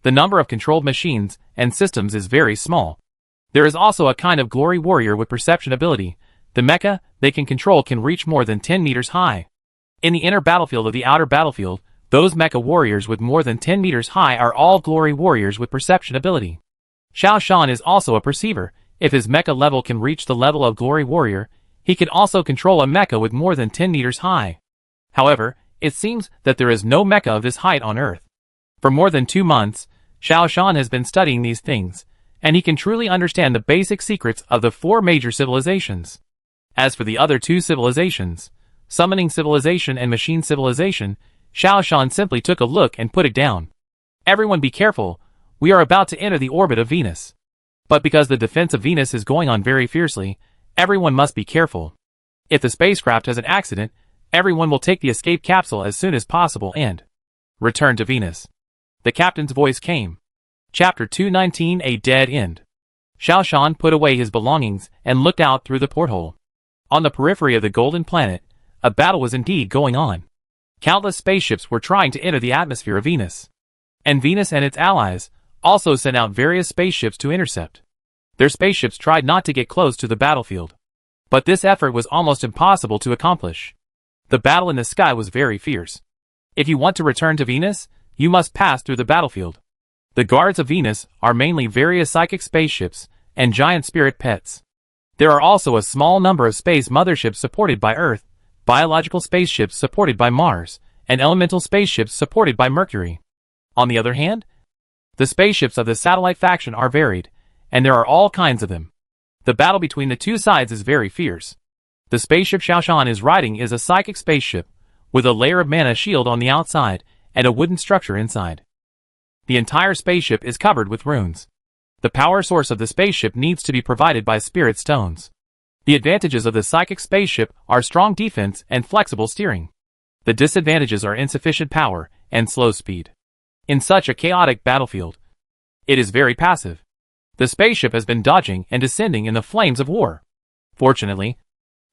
The number of controlled machines and systems is very small. There is also a kind of glory warrior with perception ability. The mecha they can control can reach more than 10 meters high. In the inner battlefield of the outer battlefield, those mecha warriors with more than 10 meters high are all glory warriors with perception ability. Xiao Shan is also a perceiver. If his mecha level can reach the level of glory warrior, he can also control a mecha with more than 10 meters high. However, it seems that there is no mecha of this height on Earth. For more than 2 months, Xiao Shan has been studying these things, and he can truly understand the basic secrets of the 4 major civilizations. As for the other 2 civilizations, Summoning Civilization and Machine Civilization, Xiao Shan simply took a look and put it down. Everyone be careful, we are about to enter the orbit of Venus. But because the defense of Venus is going on very fiercely, everyone must be careful. If the spacecraft has an accident, everyone will take the escape capsule as soon as possible and return to Venus. The captain's voice came. Chapter 219, A Dead End. Xiao Shan put away his belongings and looked out through the porthole. On the periphery of the Golden Planet, a battle was indeed going on. Countless spaceships were trying to enter the atmosphere of Venus. And Venus and its allies also sent out various spaceships to intercept. Their spaceships tried not to get close to the battlefield. But this effort was almost impossible to accomplish. The battle in the sky was very fierce. If you want to return to Venus, you must pass through the battlefield. The guards of Venus are mainly various psychic spaceships and giant spirit pets. There are also a small number of space motherships supported by Earth, biological spaceships supported by Mars, and elemental spaceships supported by Mercury. On the other hand, the spaceships of the satellite faction are varied, and there are all kinds of them. The battle between the 2 sides is very fierce. The spaceship Xiao Shan is riding is a psychic spaceship, with a layer of mana shield on the outside, and a wooden structure inside. The entire spaceship is covered with runes. The power source of the spaceship needs to be provided by spirit stones. The advantages of the psychic spaceship are strong defense and flexible steering. The disadvantages are insufficient power and slow speed. In such a chaotic battlefield, it is very passive. The spaceship has been dodging and descending in the flames of war. Fortunately,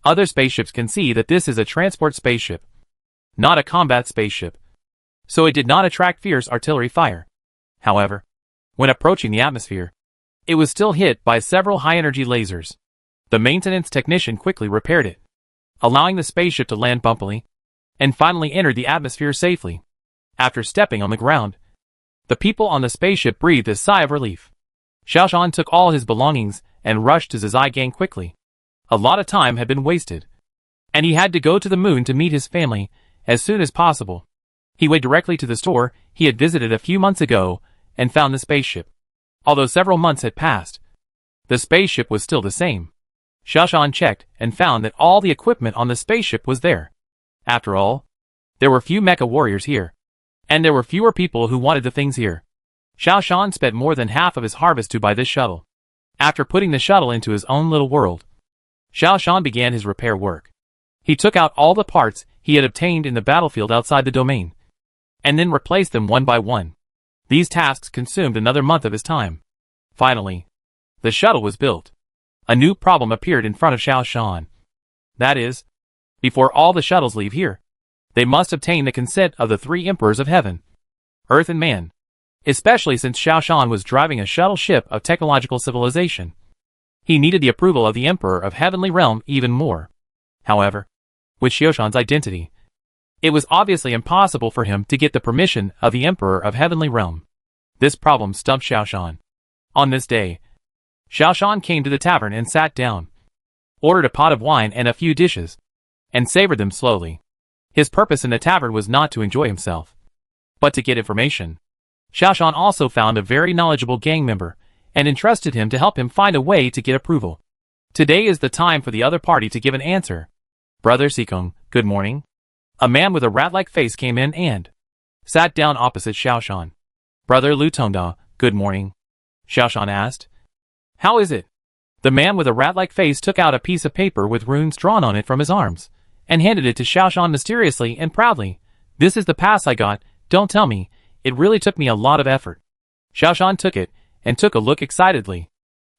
other spaceships can see that this is a transport spaceship, not a combat spaceship, so it did not attract fierce artillery fire. However, when approaching the atmosphere, it was still hit by several high-energy lasers. The maintenance technician quickly repaired it, allowing the spaceship to land bumpily, and finally entered the atmosphere safely. After stepping on the ground, the people on the spaceship breathed a sigh of relief. Xiao Shan took all his belongings and rushed to Zizai Gang quickly. A lot of time had been wasted, and he had to go to the moon to meet his family as soon as possible. He went directly to the store he had visited a few months ago and found the spaceship. Although several months had passed, the spaceship was still the same. Xiao Shan checked and found that all the equipment on the spaceship was there. After all, there were few mecha warriors here, and there were fewer people who wanted the things here. Xiao Shan spent more than half of his harvest to buy this shuttle. After putting the shuttle into his own little world, Xiao Shan began his repair work. He took out all the parts he had obtained in the battlefield outside the domain, and then replaced them one by one. These tasks consumed another month of his time. Finally, the shuttle was built. A new problem appeared in front of Xiao Shan. That is, before all the shuttles leave here, they must obtain the consent of the 3 emperors of heaven, earth and man, especially since Xiao Shan was driving a shuttle ship of technological civilization. He needed the approval of the emperor of heavenly realm even more. However, with Xiao Shan's identity, it was obviously impossible for him to get the permission of the emperor of heavenly realm. This problem stumped Xiao Shan. On this day, Xiao Shan came to the tavern and sat down, ordered a pot of wine and a few dishes, and savored them slowly. His purpose in the tavern was not to enjoy himself, but to get information. Xiao Shan also found a very knowledgeable gang member, and entrusted him to help him find a way to get approval. Today is the time for the other party to give an answer. Brother Sikong, good morning. A man with a rat-like face came in and sat down opposite Xiao Shan. Brother Lu Tongda, good morning. Xiao Shan asked. How is it? The man with a rat-like face took out a piece of paper with runes drawn on it from his arms, and handed it to Xiao Shan mysteriously and proudly. This is the pass I got, don't tell me, it really took me a lot of effort. Xiao Shan took it, and took a look excitedly.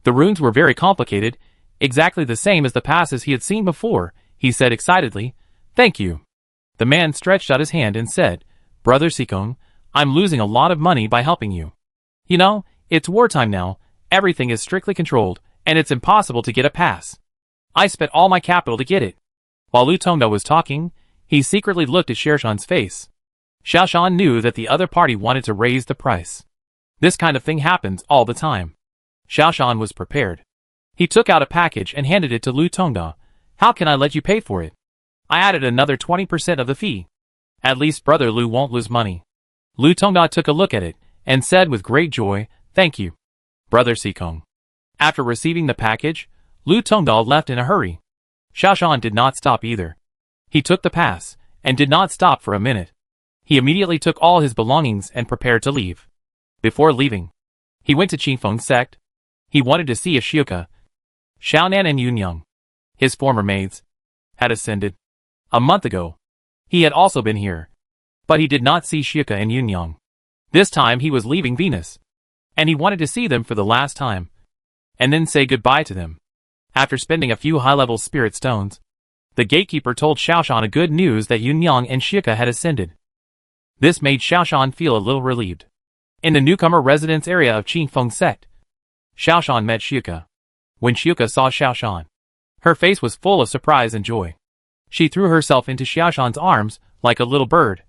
The runes were very complicated, exactly the same as the passes he had seen before. He said excitedly, Thank you. The man stretched out his hand and said, Brother Sikong, I'm losing a lot of money by helping you. You know, it's wartime now, everything is strictly controlled, and it's impossible to get a pass. I spent all my capital to get it. While Lu Tongda was talking, he secretly looked at Xiaoshan's face. Xiaoshan knew that the other party wanted to raise the price. This kind of thing happens all the time. Xiaoshan was prepared. He took out a package and handed it to Lu Tongda. How can I let you pay for it? I added another 20% of the fee. At least Brother Lu won't lose money. Lu Tongda took a look at it and said with great joy, Thank you, Brother Sikong. After receiving the package, Lu Tongda left in a hurry. Xiaoshan did not stop either. He took the pass and did not stop for a minute. He immediately took all his belongings and prepared to leave. Before leaving, he went to Qingfeng sect. He wanted to see if Xiuka, Xiaonan and Yunyang, his former maids, had ascended. A month ago, he had also been here, but he did not see Xiuka and Yunyang. This time he was leaving Venus, and he wanted to see them for the last time, and then say goodbye to them. After spending a few high-level spirit stones, the gatekeeper told Xiaoshan a good news that Yunyang and Xiuka had ascended. This made Xiaoshan feel a little relieved. In the newcomer residence area of Qingfeng sect, Xiaoshan met Xiuka. When Xiuka saw Xiaoshan, her face was full of surprise and joy. She threw herself into Xiaoshan's arms like a little bird,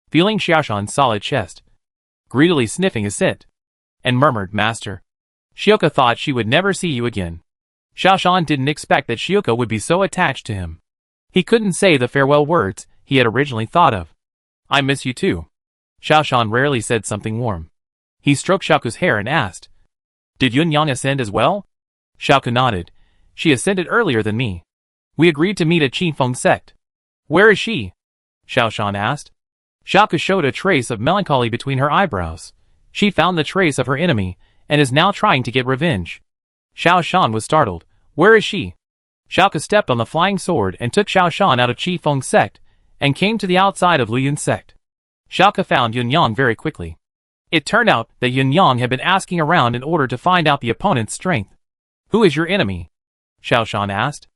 feeling Xiaoshan's solid chest, greedily sniffing his scent, and murmured, Master. Xiuka thought she would never see you again. Xiaoshan didn't expect that Xiuka would be so attached to him. He couldn't say the farewell words he had originally thought of. I miss you too. Xiaoshan rarely said something warm. He stroked Xiaoku's hair and asked, Did Yunyang ascend as well? Xiaoku nodded. She ascended earlier than me. We agreed to meet at Qingfeng sect. Where is she? Xiaoshan asked. Xiaoku showed a trace of melancholy between her eyebrows. She found the trace of her enemy, and is now trying to get revenge. Xiaoshan was startled. Where is she? Xiaoku stepped on the flying sword and took Xiaoshan out of Qifeng sect, and came to the outside of Luyun sect. Xiaoku found Yunyang very quickly. It turned out that Yunyang had been asking around in order to find out the opponent's strength. Who is your enemy? Xiaoshan asked.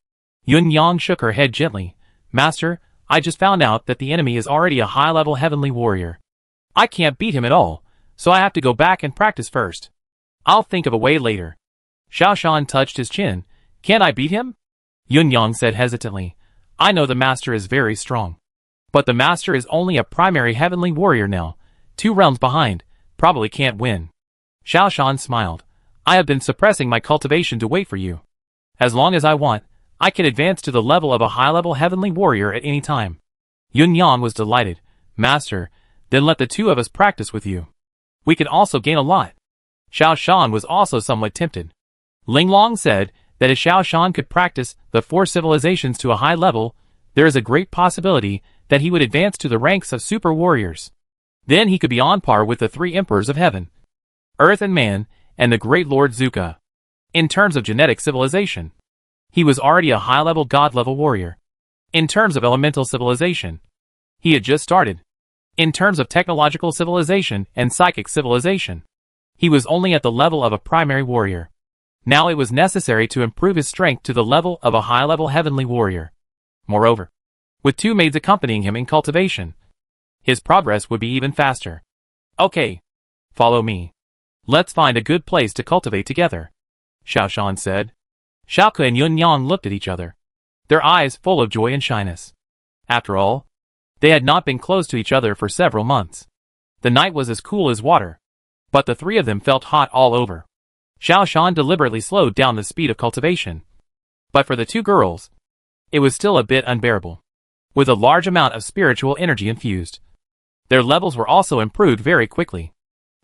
Yunyang shook her head gently. Master, I just found out that the enemy is already a high-level heavenly warrior. I can't beat him at all, so I have to go back and practice first. I'll think of a way later. Xiaoshan touched his chin. Can't I beat him? Yunyang said hesitantly. I know the master is very strong. But the master is only a primary heavenly warrior now, 2 realms behind, probably can't win. Xiaoshan smiled. I have been suppressing my cultivation to wait for you. As long as I want, I can advance to the level of a high-level heavenly warrior at any time. Yunyang was delighted. Master, then let the 2 of us practice with you. We can also gain a lot. Xiaoshan was also somewhat tempted. Linglong said that if Xiaoshan could practice the 4 civilizations to a high level, there is a great possibility that he would advance to the ranks of super warriors. Then he could be on par with the 3 emperors of heaven, earth and man, and the great Lord Zuka. In terms of genetic civilization, he was already a high-level god-level warrior. In terms of elemental civilization, he had just started. In terms of technological civilization and psychic civilization, he was only at the level of a primary warrior. Now it was necessary to improve his strength to the level of a high-level heavenly warrior. Moreover, with 2 maids accompanying him in cultivation, his progress would be even faster. Okay, follow me. Let's find a good place to cultivate together, Xiaoshan said. Xiaoku and Yunyang looked at each other, their eyes full of joy and shyness. After all, they had not been close to each other for several months. The night was as cool as water, but the 3 of them felt hot all over. Xiaoshan deliberately slowed down the speed of cultivation. But for the 2 girls, it was still a bit unbearable. With a large amount of spiritual energy infused, their levels were also improved very quickly.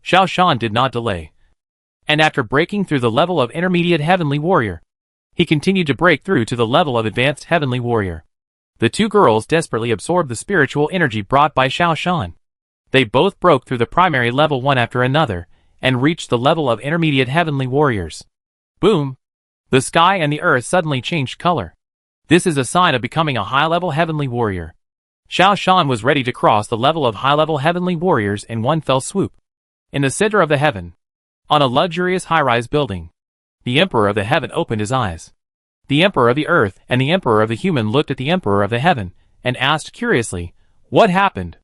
Xiaoshan did not delay. And after breaking through the level of intermediate heavenly warrior, he continued to break through to the level of advanced heavenly warrior. The 2 girls desperately absorbed the spiritual energy brought by Xiaoshan. They both broke through the primary level one after another, and reached the level of intermediate heavenly warriors. Boom! The sky and the earth suddenly changed color. This is a sign of becoming a high-level heavenly warrior. Xiaoshan was ready to cross the level of high-level heavenly warriors in one fell swoop. In the center of the heaven, on a luxurious high-rise building, the Emperor of the Heaven opened his eyes. The Emperor of the Earth and the Emperor of the Human looked at the Emperor of the Heaven, and asked curiously, What happened?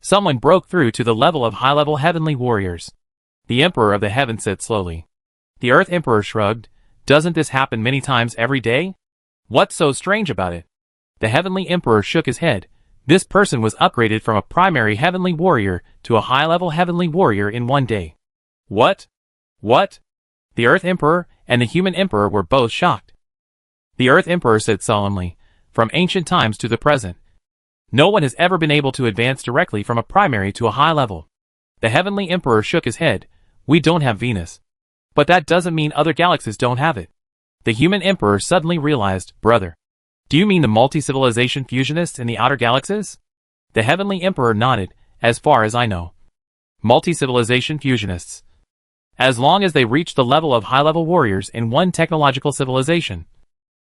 Someone broke through to the level of high-level heavenly warriors. The Emperor of the Heaven said slowly. The Earth Emperor shrugged. Doesn't this happen many times every day? What's so strange about it? The Heavenly Emperor shook his head. This person was upgraded from a primary heavenly warrior to a high-level heavenly warrior in one day. What? What? The Earth Emperor and the Human Emperor were both shocked. The Earth Emperor said solemnly, from ancient times to the present, no one has ever been able to advance directly from a primary to a high level. The Heavenly Emperor shook his head. We don't have Venus. But that doesn't mean other galaxies don't have it. The Human Emperor suddenly realized, brother. Do you mean the multi-civilization fusionists in the outer galaxies? The Heavenly Emperor nodded, as far as I know. Multi-civilization fusionists. As long as they reach the level of high-level warriors in one technological civilization.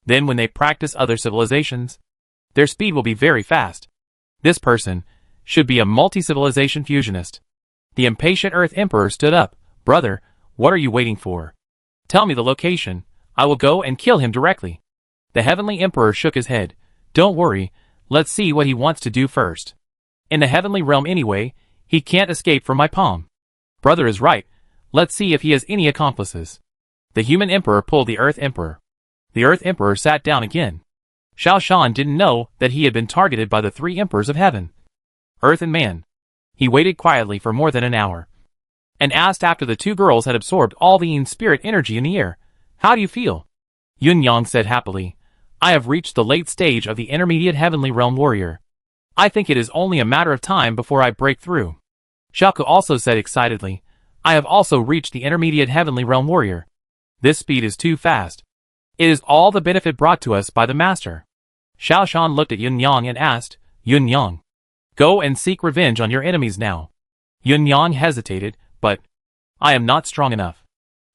Then when they practice other civilizations, their speed will be very fast. This person should be a multi-civilization fusionist. The impatient Earth Emperor stood up. Brother, what are you waiting for? Tell me the location. I will go and kill him directly. The Heavenly Emperor shook his head. Don't worry, let's see what he wants to do first. In the heavenly realm anyway, he can't escape from my palm. Brother is right. Let's see if he has any accomplices. The Human Emperor pulled the Earth Emperor. The Earth Emperor sat down again. Xiao Shan didn't know that he had been targeted by the three emperors of heaven, earth and man. He waited quietly for more than an hour, and asked after the two girls had absorbed all the Yin spirit energy in the air. How do you feel? Yun Yang said happily. I have reached the late stage of the intermediate heavenly realm warrior. I think it is only a matter of time before I break through. Xiaoke also said excitedly. I have also reached the intermediate heavenly realm warrior. This speed is too fast. It is all the benefit brought to us by the master. Xiao Shan looked at Yun Yang and asked, Yun Yang, go and seek revenge on your enemies now. Yun Yang hesitated, but I am not strong enough.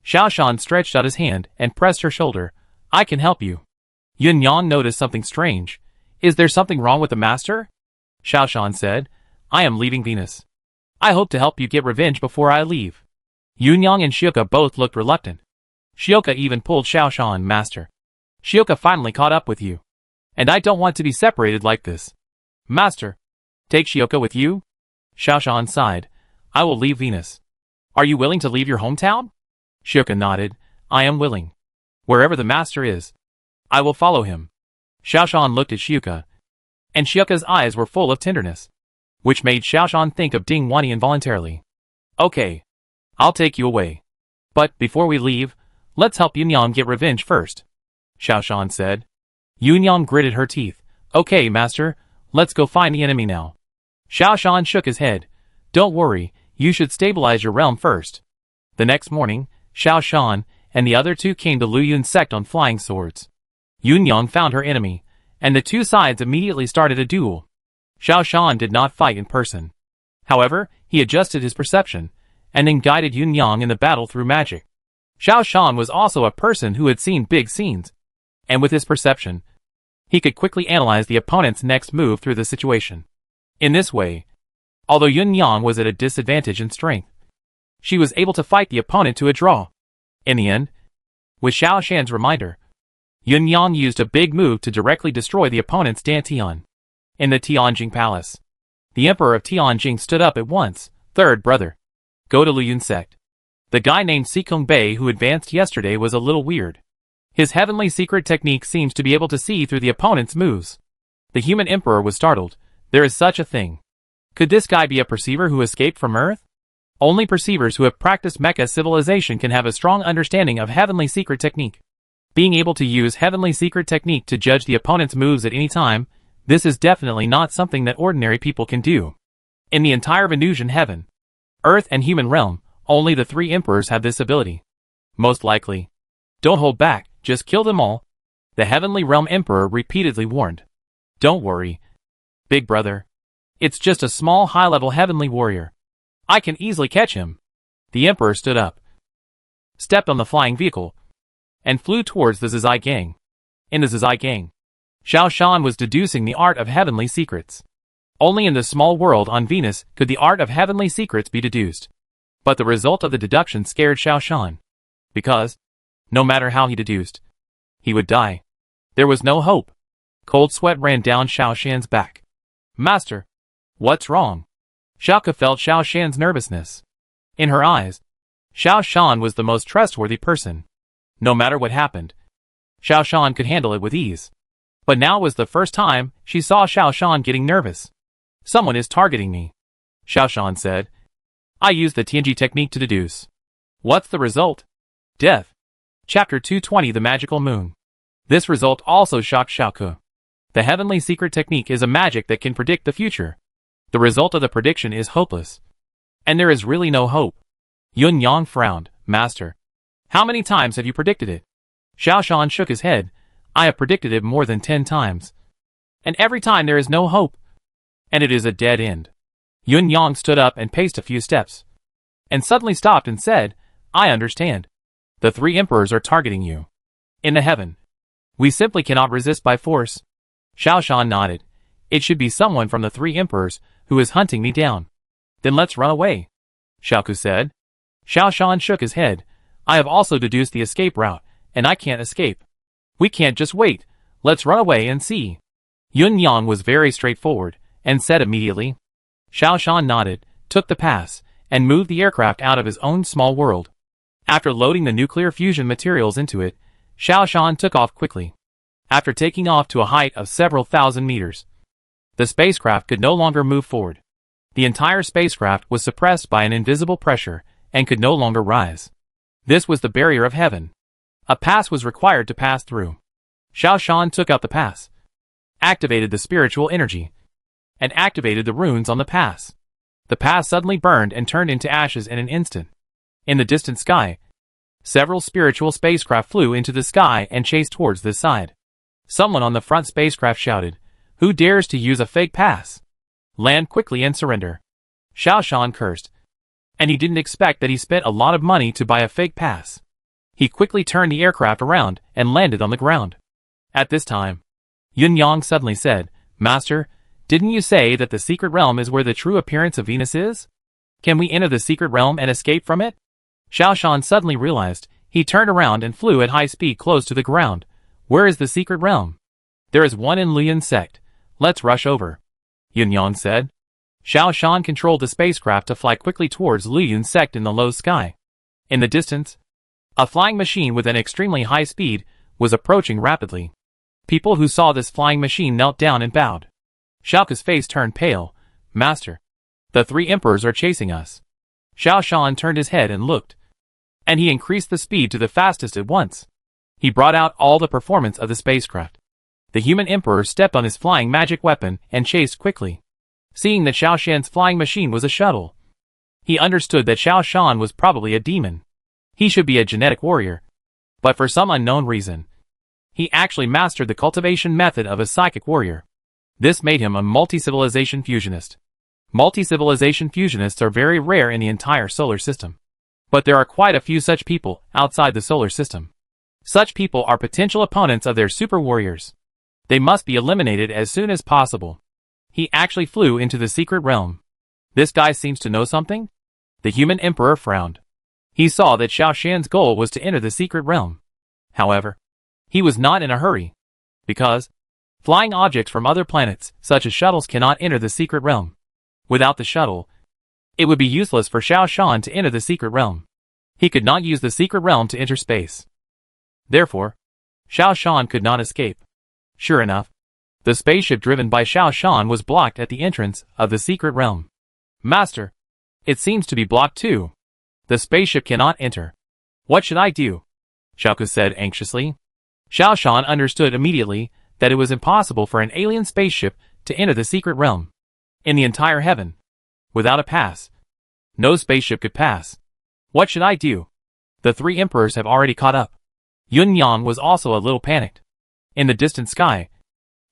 Xiao Shan stretched out his hand and pressed her shoulder. I can help you. Yun Yang noticed something strange. Is there something wrong with the master? Xiao Shan said, I am leaving Venus. I hope to help you get revenge before I leave. Yun Yang and Shioka both looked reluctant. Shioka even pulled Xiao Shan, Master. Shioka finally caught up with you. And I don't want to be separated like this. Master, take Shioka with you? Xiao Shan sighed. I will leave Venus. Are you willing to leave your hometown? Shioka nodded. I am willing. Wherever the master is, I will follow him. Xiao Shan looked at Shioka, and Shioka's eyes were full of tenderness, which made Xiao Shan think of Ding Wani involuntarily. Okay, I'll take you away. But before we leave, let's help Yun Yang get revenge first, Xiao Shan said. Yun Yang gritted her teeth. Okay, master, let's go find the enemy now. Xiao Shan shook his head. Don't worry, you should stabilize your realm first. The next morning, Xiao Shan and the other two came to Lu Yun's sect on flying swords. Yun Yang found her enemy, and the two sides immediately started a duel. Xiao Shan did not fight in person. However, he adjusted his perception, and then guided Yun Yang in the battle through magic. Xiao Shan was also a person who had seen big scenes, and with his perception, he could quickly analyze the opponent's next move through the situation. In this way, although Yun Yang was at a disadvantage in strength, she was able to fight the opponent to a draw. In the end, with Xiao Shan's reminder, Yun Yang used a big move to directly destroy the opponent's Dantian. In the Tianjing Palace, the Emperor of Tianjing stood up at once. Third brother, go to Lu Yun's sect. The guy named Sikong Bei who advanced yesterday was a little weird. His heavenly secret technique seems to be able to see through the opponent's moves. The Human Emperor was startled. There is such a thing. Could this guy be a perceiver who escaped from Earth? Only perceivers who have practiced Mecha civilization can have a strong understanding of heavenly secret technique. Being able to use heavenly secret technique to judge the opponent's moves at any time, this is definitely not something that ordinary people can do. In the entire Venusian heaven, Earth and human realm, only the three emperors have this ability. Most likely. Don't hold back, just kill them all. The heavenly realm emperor repeatedly warned. Don't worry, big brother. It's just a small high-level heavenly warrior. I can easily catch him. The emperor stood up, stepped on the flying vehicle, and flew towards the Zizai gang. In the Zizai gang, Xiao Shan was deducing the art of heavenly secrets. Only in the small world on Venus could the art of heavenly secrets be deduced. But the result of the deduction scared Xiao Shan, because, no matter how he deduced, he would die. There was no hope. Cold sweat ran down Xiao Shan's back. Master, what's wrong? Xiao Ke felt Xiao Shan's nervousness. In her eyes, Xiao Shan was the most trustworthy person. No matter what happened, Xiao Shan could handle it with ease. But now was the first time she saw Xiao Shan getting nervous. Someone is targeting me, Xiao Shan said. I used the Tianji technique to deduce. What's the result? Death. Chapter 220 The Magical Moon. This result also shocked Xiao Ke. The heavenly secret technique is a magic that can predict the future. The result of the prediction is hopeless. And there is really no hope. Yun Yang frowned. Master, how many times have you predicted it? Xiao Shan shook his head. I have predicted it more than 10 times. And every time there is no hope. And it is a dead end. Yun Yang stood up and paced a few steps. And suddenly stopped and said, I understand. The 3 emperors are targeting you. In the heaven. We simply cannot resist by force. Xiao Shan nodded. It should be someone from the 3 emperors who is hunting me down. Then let's run away, Xiao Ke said. Xiao Shan shook his head. I have also deduced the escape route, and I can't escape. We can't just wait. Let's run away and see. Yun Yang was very straightforward, and said immediately. Xiao Shan nodded, took the pass, and moved the aircraft out of his own small world. After loading the nuclear fusion materials into it, Xiao Shan took off quickly. After taking off to a height of several thousand meters, the spacecraft could no longer move forward. The entire spacecraft was suppressed by an invisible pressure, and could no longer rise. This was the barrier of heaven. A pass was required to pass through. Xiao Shan took out the pass, activated the spiritual energy, and activated the runes on the pass. The pass suddenly burned and turned into ashes in an instant. In the distant sky, several spiritual spacecraft flew into the sky and chased towards this side. Someone on the front spacecraft shouted, Who dares to use a fake pass? Land quickly and surrender. Xiao Shan cursed. And he didn't expect that he spent a lot of money to buy a fake pass. He quickly turned the aircraft around and landed on the ground. At this time, Yun Yang suddenly said, Master, didn't you say that the secret realm is where the true appearance of Venus is? Can we enter the secret realm and escape from it? Xiao Shan suddenly realized. He turned around and flew at high speed close to the ground. Where is the secret realm? There is one in Liyun sect. Let's rush over, Yun Yang said. Xiao Shan controlled the spacecraft to fly quickly towards Liyun sect in the low sky. In the distance, a flying machine with an extremely high speed was approaching rapidly. People who saw this flying machine knelt down and bowed. Xiao Ke's face turned pale. Master, the 3 emperors are chasing us. Xiao Shan turned his head and looked. And he increased the speed to the fastest at once. He brought out all the performance of the spacecraft. The human emperor stepped on his flying magic weapon and chased quickly. Seeing that Xiao Shan's flying machine was a shuttle, he understood that Xiao Shan was probably a demon. He should be a genetic warrior. But for some unknown reason, he actually mastered the cultivation method of a psychic warrior. This made him a multi-civilization fusionist. Multi-civilization fusionists are very rare in the entire solar system. But there are quite a few such people outside the solar system. Such people are potential opponents of their super warriors. They must be eliminated as soon as possible. He actually flew into the secret realm. This guy seems to know something? The human emperor frowned. He saw that Xiao Shan's goal was to enter the secret realm. However, he was not in a hurry. Because flying objects from other planets, such as shuttles, cannot enter the secret realm. Without the shuttle, it would be useless for Xiao Shan to enter the secret realm. He could not use the secret realm to enter space. Therefore, Xiao Shan could not escape. Sure enough, the spaceship driven by Xiao Shan was blocked at the entrance of the secret realm. Master, it seems to be blocked too. The spaceship cannot enter. What should I do? Xiao Ke said anxiously. Xiao Shan understood immediately that it was impossible for an alien spaceship to enter the secret realm. In the entire heaven, without a pass, no spaceship could pass. What should I do? The 3 emperors have already caught up. Yun Yang was also a little panicked. In the distant sky,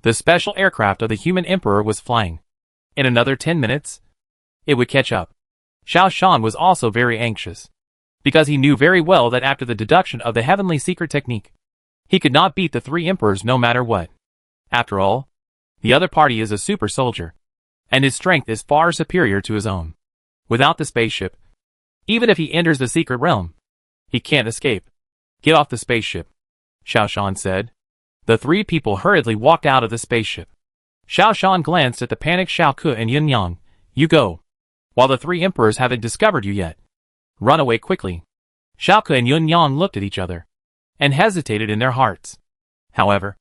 the special aircraft of the human emperor was flying. In another 10 minutes, it would catch up. Xiao Shan was also very anxious, because he knew very well that after the deduction of the heavenly secret technique, he could not beat the 3 emperors no matter what. After all, the other party is a super soldier, and his strength is far superior to his own. Without the spaceship, even if he enters the secret realm, he can't escape. Get off the spaceship, Xiao Shan said. The 3 people hurriedly walked out of the spaceship. Xiao Shan glanced at the panicked Xiao Ke and Yun Yang. You go. while the three emperors haven't discovered you yet. Run away quickly. Xiaoke and Yun Yang looked at each other and hesitated in their hearts. However,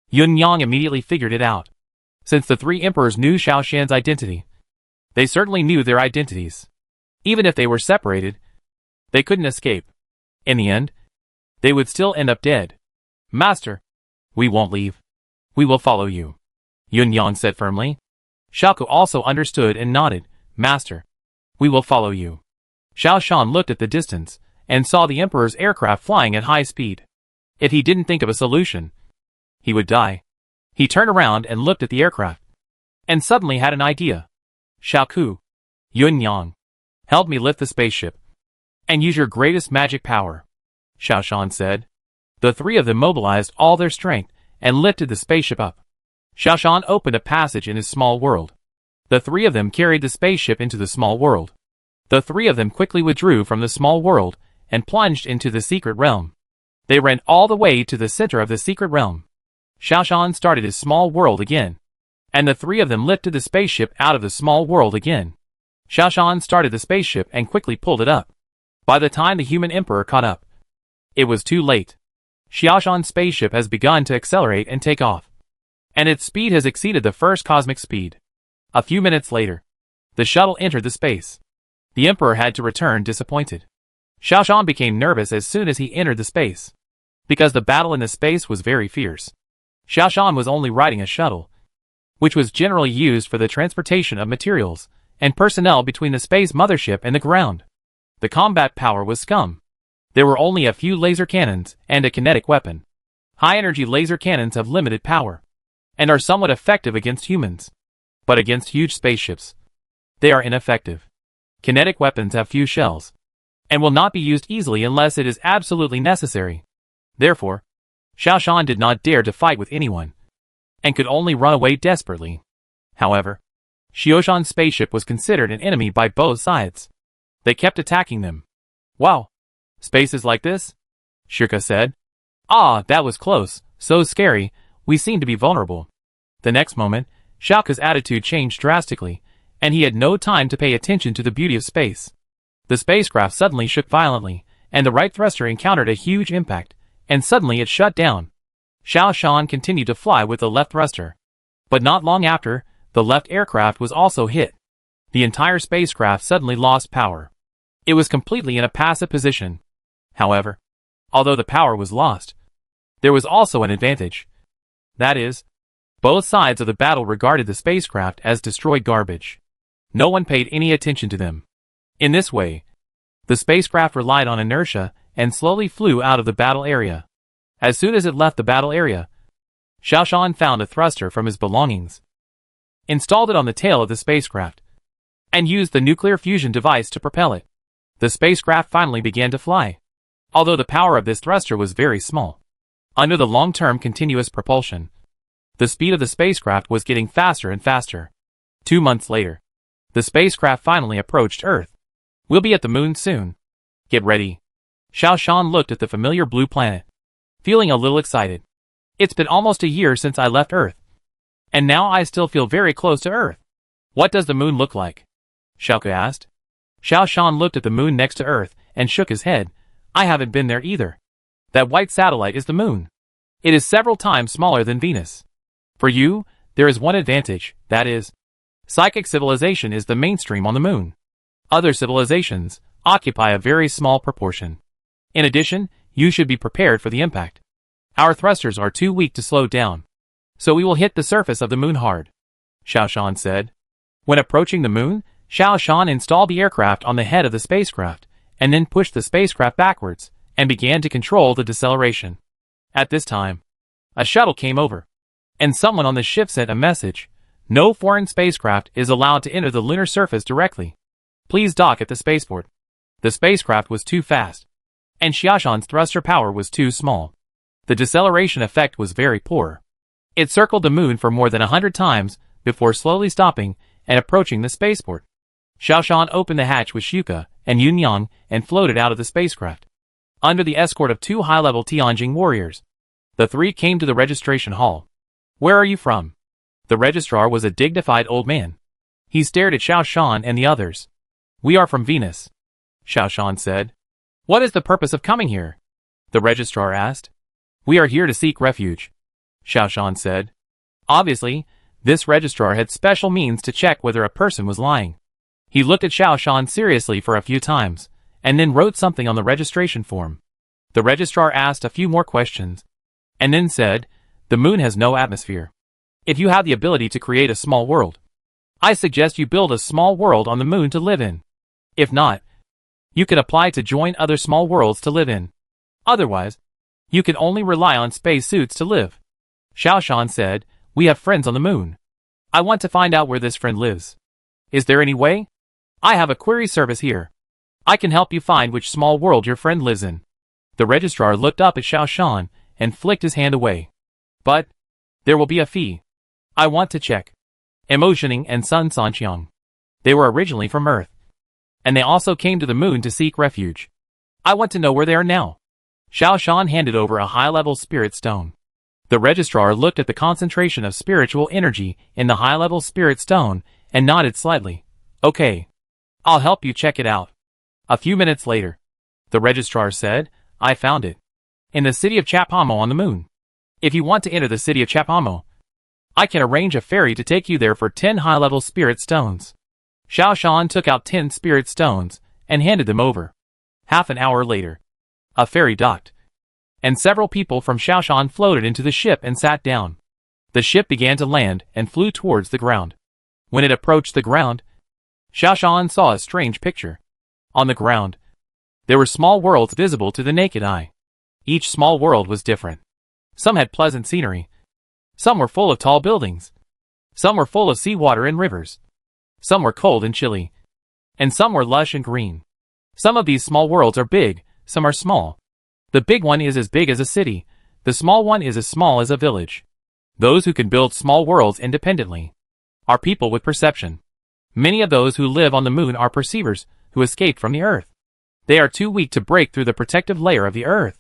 Yun Yang immediately figured it out. Since the three emperors knew Xiao Shan's identity, they certainly knew their identities. Even if they were separated, they couldn't escape. In the end, they would still end up dead. Master, we won't leave. We will follow you, Yun Yang said firmly. Xiaoke also understood and nodded. Master, we will follow you. Xiao Shan looked at the distance and saw the emperor's aircraft flying at high speed. If he didn't think of a solution, he would die. He turned around and looked at the aircraft, and suddenly had an idea. Xiaoke, Yun Yang, help me lift the spaceship, and use your greatest magic power, Xiao Shan said. The three of them mobilized all their strength and lifted the spaceship up. Xiao Shan opened a passage in his small world. The three of them carried the spaceship into the small world. The three of them quickly withdrew from the small world and plunged into the secret realm. They ran all the way to the center of the secret realm. Xiao Shan started his small world again, and the three of them lifted the spaceship out of the small world again. Xiao Shan started the spaceship and quickly pulled it up. By the time the human emperor caught up, it was too late. Xiao Shan's spaceship has begun to accelerate and take off, and its speed has exceeded the first cosmic speed. A few minutes later, the shuttle entered the space. The emperor had to return disappointed. Xiao Shan became nervous as soon as he entered the space, because the battle in the space was very fierce. Xiao Shan was only riding a shuttle, which was generally used for the transportation of materials and personnel between the space mothership and the ground. The combat power was scum. There were only a few laser cannons and a kinetic weapon. High-energy laser cannons have limited power and are somewhat effective against humans, but against huge spaceships, they are ineffective. Kinetic weapons have few shells and will not be used easily unless it is absolutely necessary. Therefore, Xiao Shan did not dare to fight with anyone, and could only run away desperately. However, Xiao Shan's spaceship was considered an enemy by both sides. They kept attacking them. Wow! Space is like this? Shirka said. Ah, that was close, so scary, we seem to be vulnerable. The next moment, Xiaoke's attitude changed drastically, and he had no time to pay attention to the beauty of space. The spacecraft suddenly shook violently, and the right thruster encountered a huge impact, and suddenly it shut down. Xiao Shan continued to fly with the left thruster. But not long after, the left aircraft was also hit. The entire spacecraft suddenly lost power. It was completely in a passive position. However, although the power was lost, there was also an advantage. That is, both sides of the battle regarded the spacecraft as destroyed garbage. No one paid any attention to them. In this way, the spacecraft relied on inertia and slowly flew out of the battle area. As soon as it left the battle area, Xiao Shan found a thruster from his belongings, installed it on the tail of the spacecraft, and used the nuclear fusion device to propel it. The spacecraft finally began to fly, although the power of this thruster was very small. Under the long-term continuous propulsion, the speed of the spacecraft was getting faster and faster. 2 months later, the spacecraft finally approached Earth. We'll be at the moon soon. Get ready. Xiao Shan looked at the familiar blue planet, feeling a little excited. It's been almost a year since I left Earth, and now I still feel very close to Earth. What does the moon look like? Xiaoke asked. Xiao Shan looked at the moon next to Earth and shook his head. I haven't been there either. That white satellite is the moon. It is several times smaller than Venus. For you, there is one advantage, that is, psychic civilization is the mainstream on the moon. Other civilizations occupy a very small proportion. In addition, you should be prepared for the impact. Our thrusters are too weak to slow down, so we will hit the surface of the moon hard, Xiao Shan said. When approaching the moon, Xiao Shan installed the aircraft on the head of the spacecraft, and then pushed the spacecraft backwards, and began to control the deceleration. At this time, a shuttle came over, and someone on the ship sent a message. No foreign spacecraft is allowed to enter the lunar surface directly. Please dock at the spaceport. The spacecraft was too fast, and Xiao Shan's thruster power was too small. The deceleration effect was very poor. It circled the moon for more than 100 times before slowly stopping and approaching the spaceport. Xiao Shan opened the hatch with Shuka and Yun Yang and floated out of the spacecraft, under the escort of 2 high-level Tianjing warriors. The three came to the registration hall. Where are you from? The registrar was a dignified old man. He stared at Xiao Shan and the others. We are from Venus, Xiao Shan said. What is the purpose of coming here? The registrar asked. We are here to seek refuge, Xiao Shan said. Obviously, this registrar had special means to check whether a person was lying. He looked at Xiao Shan seriously for a few times, and then wrote something on the registration form. The registrar asked a few more questions, and then said, the moon has no atmosphere. If you have the ability to create a small world, I suggest you build a small world on the moon to live in. If not, you can apply to join other small worlds to live in. Otherwise, you can only rely on space suits to live. Xiao Shan said, we have friends on the moon. I want to find out where this friend lives. Is there any way? I have a query service here. I can help you find which small world your friend lives in. The registrar looked up at Xiao Shan and flicked his hand away. But there will be a fee. I want to check. Emotioning and Sun Sanqiang. They were originally from Earth, and they also came to the moon to seek refuge. I want to know where they are now. Xiao Shan handed over a high-level spirit stone. The registrar looked at the concentration of spiritual energy in the high-level spirit stone and nodded slightly. Okay. I'll help you check it out. A few minutes later, the registrar said, I found it. In the city of Chapamo on the moon. If you want to enter the city of Chapamo, I can arrange a ferry to take you there for 10 high-level spirit stones. Xiao Shan took out 10 spirit stones and handed them over. Half an hour later, a ferry docked, and several people from Xiao Shan floated into the ship and sat down. The ship began to land and flew towards the ground. When it approached the ground, Xiao Shan saw a strange picture. On the ground, there were small worlds visible to the naked eye. Each small world was different. Some had pleasant scenery. Some were full of tall buildings. Some were full of seawater and rivers. Some were cold and chilly. And some were lush and green. Some of these small worlds are big, some are small. The big one is as big as a city. The small one is as small as a village. Those who can build small worlds independently are people with perception. Many of those who live on the moon are perceivers who escaped from the Earth. They are too weak to break through the protective layer of the Earth.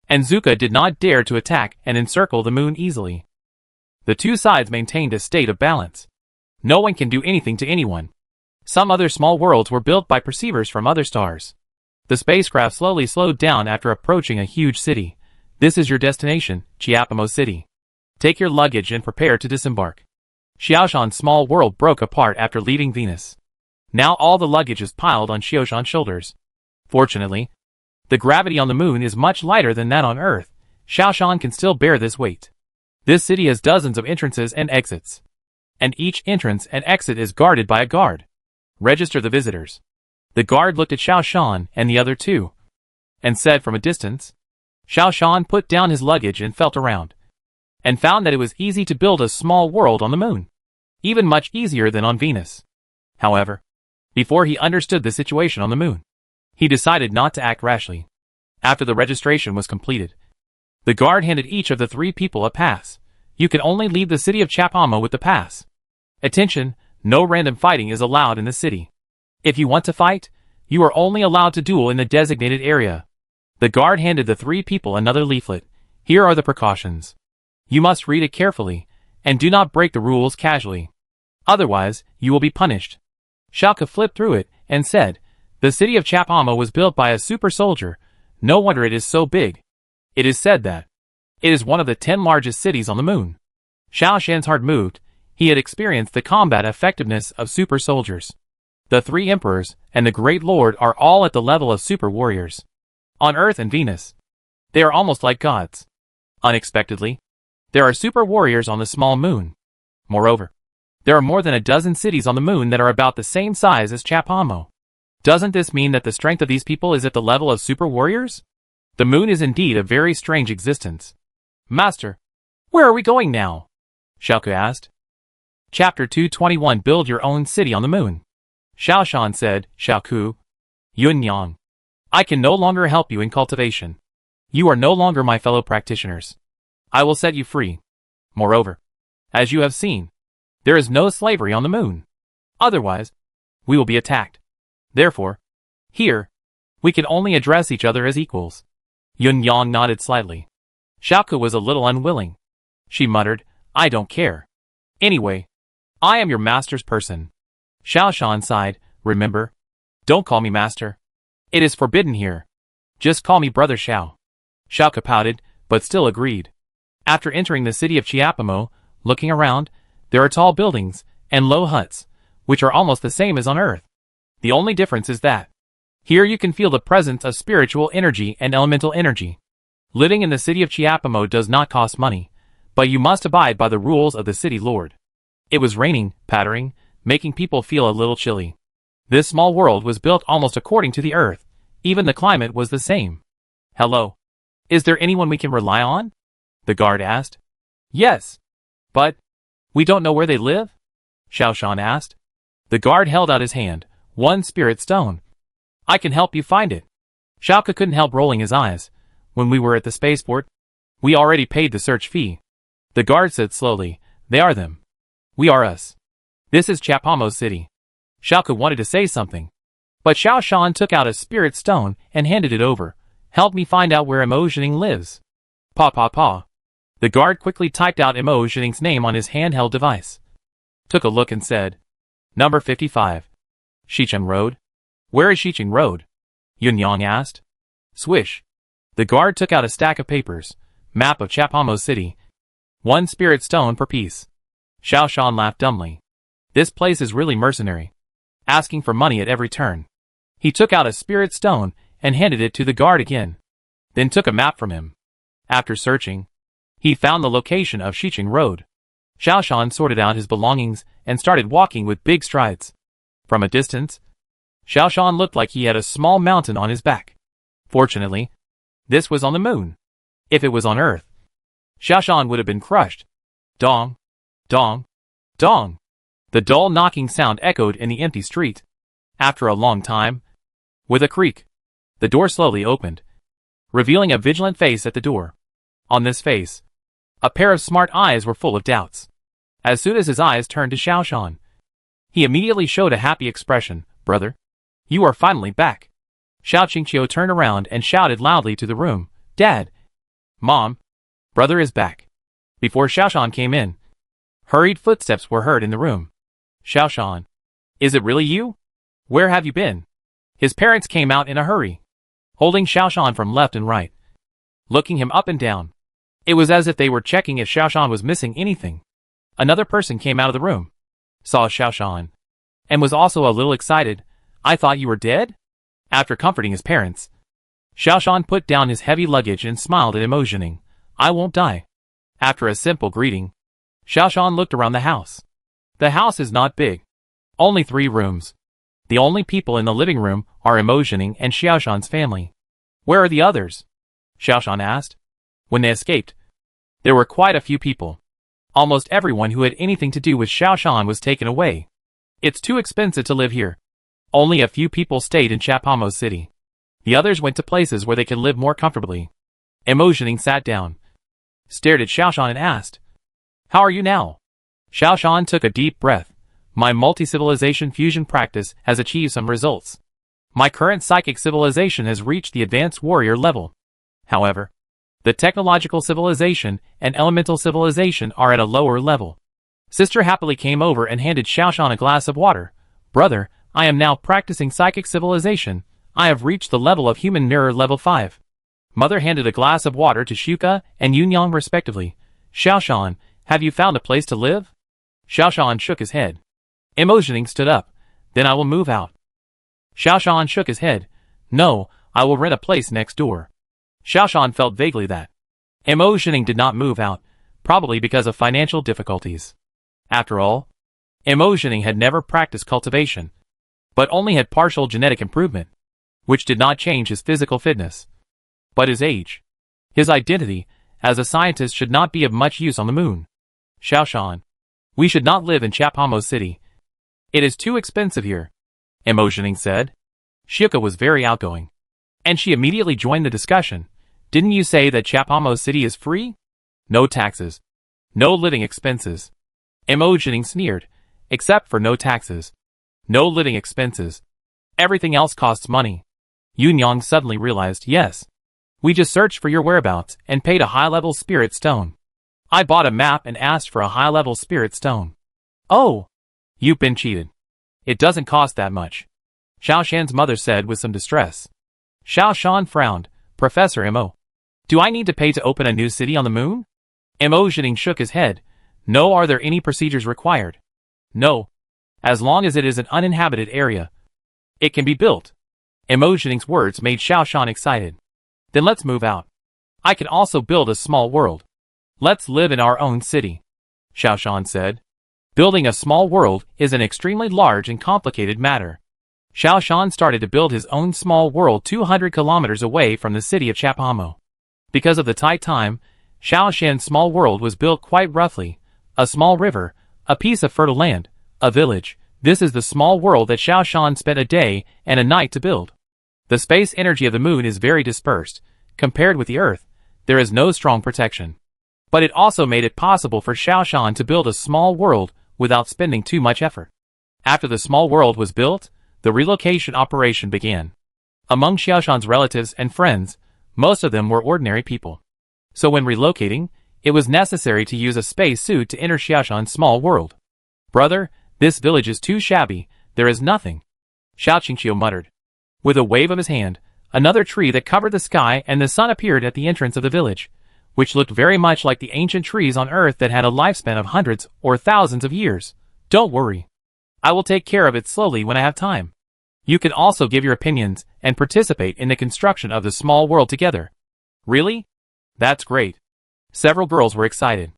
And Zuka did not dare to attack and encircle the moon easily. The two sides maintained a state of balance. No one can do anything to anyone. Some other small worlds were built by perceivers from other stars. The spacecraft slowly slowed down after approaching a huge city. This is your destination, Chiapamo City. Take your luggage and prepare to disembark. Xiaoshan's small world broke apart after leaving Venus. Now all the luggage is piled on Xiaoshan's shoulders. Fortunately, the gravity on the moon is much lighter than that on Earth. Xiaoshan can still bear this weight. This city has dozens of entrances and exits. And each entrance and exit is guarded by a guard. Register the visitors. The guard looked at Xiaoshan and the other two, and said from a distance. Xiaoshan put down his luggage and felt around, and found that it was easy to build a small world on the moon. Even much easier than on Venus. However, before he understood the situation on the moon, he decided not to act rashly. After the registration was completed, the guard handed each of the 3 people a pass. You can only leave the city of Chapamo with the pass. Attention, no random fighting is allowed in the city. If you want to fight, you are only allowed to duel in the designated area. The guard handed the 3 people another leaflet. Here are the precautions. You must read it carefully, and do not break the rules casually. Otherwise, you will be punished. Xiaoke flipped through it, and said, the city of Chapamo was built by a super soldier. No wonder it is so big. It is said that it is one of the 10 largest cities on the moon. Xiao Shan's heart moved. He had experienced the combat effectiveness of super soldiers. The 3 emperors and the great lord are all at the level of super warriors. On Earth and Venus, they are almost like gods. Unexpectedly, there are super warriors on the small moon. Moreover, there are more than a dozen cities on the moon that are about the same size as Chapamo. Doesn't this mean that the strength of these people is at the level of super warriors? The moon is indeed a very strange existence. Master, where are we going now? Xiaoke asked. Chapter 221 Build your own city on the moon. Xiao Shan said, Xiaoku, Yun Yang, I can no longer help you in cultivation. You are no longer my fellow practitioners. I will set you free. Moreover, as you have seen, there is no slavery on the moon. Otherwise, we will be attacked. Therefore, here, we can only address each other as equals. Yun Yang nodded slightly. Xiaoke was a little unwilling. She muttered, I don't care. Anyway, I am your master's person. Xiao Shan sighed, remember? Don't call me master. It is forbidden here. Just call me Brother Xiao. Xiao pouted, but still agreed. After entering the city of Chiapamo, looking around, there are tall buildings and low huts, which are almost the same as on Earth. The only difference is that here you can feel the presence of spiritual energy and elemental energy. Living in the city of Chiapamo does not cost money, but you must abide by the rules of the city lord. It was raining, pattering, making people feel a little chilly. This small world was built almost according to the Earth. Even the climate was the same. Hello. Is there anyone we can rely on? The guard asked. Yes. But we don't know where they live? Xiaoshan asked. The guard held out his hand, one spirit stone. I can help you find it. Xiaoka couldn't help rolling his eyes. When we were at the spaceport, we already paid the search fee. The guard said slowly, they are them. We are us. This is Chiapamo City. Xiaoka wanted to say something, but Xiaoshan took out a spirit stone and handed it over. Help me find out where Imo Zhening lives. Pa. The guard quickly typed out Imo Zhening's name on his handheld device. Took a look and said, Number 55. Xicheng Road. Where is Xicheng Road? Yunyang asked. Swish. The guard took out a stack of papers. Map of Chiapamo City. 1 spirit stone per piece. Xiaoshan laughed dumbly. This place is really mercenary. Asking for money at every turn. He took out a spirit stone and handed it to the guard again. Then took a map from him. After searching, he found the location of Xicheng Road. Xiaoshan sorted out his belongings and started walking with big strides. From a distance, Xiaoshan looked like he had a small mountain on his back. Fortunately, this was on the moon. If it was on Earth, Xiaoshan would have been crushed. Dong, dong, dong. The dull knocking sound echoed in the empty street. After a long time, with a creak, the door slowly opened, revealing a vigilant face at the door. On this face, a pair of smart eyes were full of doubts. As soon as his eyes turned to Xiaoshan, he immediately showed a happy expression. Brother, you are finally back. Xiao Qingqiu turned around and shouted loudly to the room. Dad! Mom! Brother is back. Before Xiaoshan came in, hurried footsteps were heard in the room. Xiaoshan. Is it really you? Where have you been? His parents came out in a hurry, holding Xiaoshan from left and right, looking him up and down. It was as if they were checking if Xiaoshan was missing anything. Another person came out of the room, saw Xiaoshan, and was also a little excited. I thought you were dead? After comforting his parents, Xiaoshan put down his heavy luggage and smiled at Imo Zhening. I won't die. After a simple greeting, Xiaoshan looked around the house. The house is not big. Only 3 rooms. The only people in the living room are Imo Zhening and Xiaoshan's family. Where are the others? Xiaoshan asked. When they escaped, there were quite a few people. Almost everyone who had anything to do with Xiaoshan was taken away. It's too expensive to live here. Only a few people stayed in Chiapamo City. The others went to places where they could live more comfortably. Imo Zhening sat down, stared at Xiaoshan and asked, How are you now? Xiaoshan took a deep breath. My multi-civilization fusion practice has achieved some results. My current psychic civilization has reached the advanced warrior level. However, the technological civilization and elemental civilization are at a lower level. Sister happily came over and handed Xiaoshan a glass of water. Brother, I am now practicing psychic civilization. I have reached the level of human mirror level 5. Mother handed a glass of water to Shuka and Yunyang respectively. Xiaoshan, have you found a place to live? Xiaoshan shook his head. Imo Zhening stood up. Then I will move out. Xiaoshan shook his head. No, I will rent a place next door. Xiaoshan felt vaguely that Imo Zhening did not move out, probably because of financial difficulties. After all, Imo Zhening had never practiced cultivation, but only had partial genetic improvement, which did not change his physical fitness. But his age, his identity, as a scientist should not be of much use on the moon. Xiaoshan, we should not live in Chiapamo City. It is too expensive here, Imo Zhening said. Shuka was very outgoing, and she immediately joined the discussion. Didn't you say that Chiapamo City is free? No taxes. No living expenses. Imo Zhening sneered. Except for no taxes. No living expenses. Everything else costs money. Yunyang suddenly realized, yes. We just searched for your whereabouts and paid a high-level spirit stone. I bought a map and asked for a high-level spirit stone. Oh! You've been cheated. It doesn't cost that much. Xiao Shan's mother said with some distress. Xiao Shan frowned. Professor Mo. Do I need to pay to open a new city on the moon? Mo Zhining shook his head. No. Are there any procedures required? No. As long as it is an uninhabited area, it can be built. Mo Zhining's words made Xiao Shan excited. Then let's move out. I can also build a small world. Let's live in our own city, Xiao Shan said. Building a small world is an extremely large and complicated matter. Xiao Shan started to build his own small world 200 kilometers away from the city of Chapamo. Because of the tight time, Xiao Shan's small world was built quite roughly. A small river, a piece of fertile land, a village. This is the small world that Xiao Shan spent a day and a night to build. The space energy of the moon is very dispersed. Compared with the Earth, there is no strong protection. But it also made it possible for Xiao Shan to build a small world without spending too much effort. After the small world was built, the relocation operation began. Among Xiao Shan's relatives and friends, most of them were ordinary people. So when relocating, it was necessary to use a space suit to enter Xiao Shan's small world. Brother, this village is too shabby, there is nothing, Xiao Qingqiu muttered. With a wave of his hand, another tree that covered the sky and the sun appeared at the entrance of the village, which looked very much like the ancient trees on Earth that had a lifespan of hundreds or thousands of years. Don't worry. I will take care of it slowly when I have time. You can also give your opinions and participate in the construction of the small world together. Really? That's great. Several girls were excited.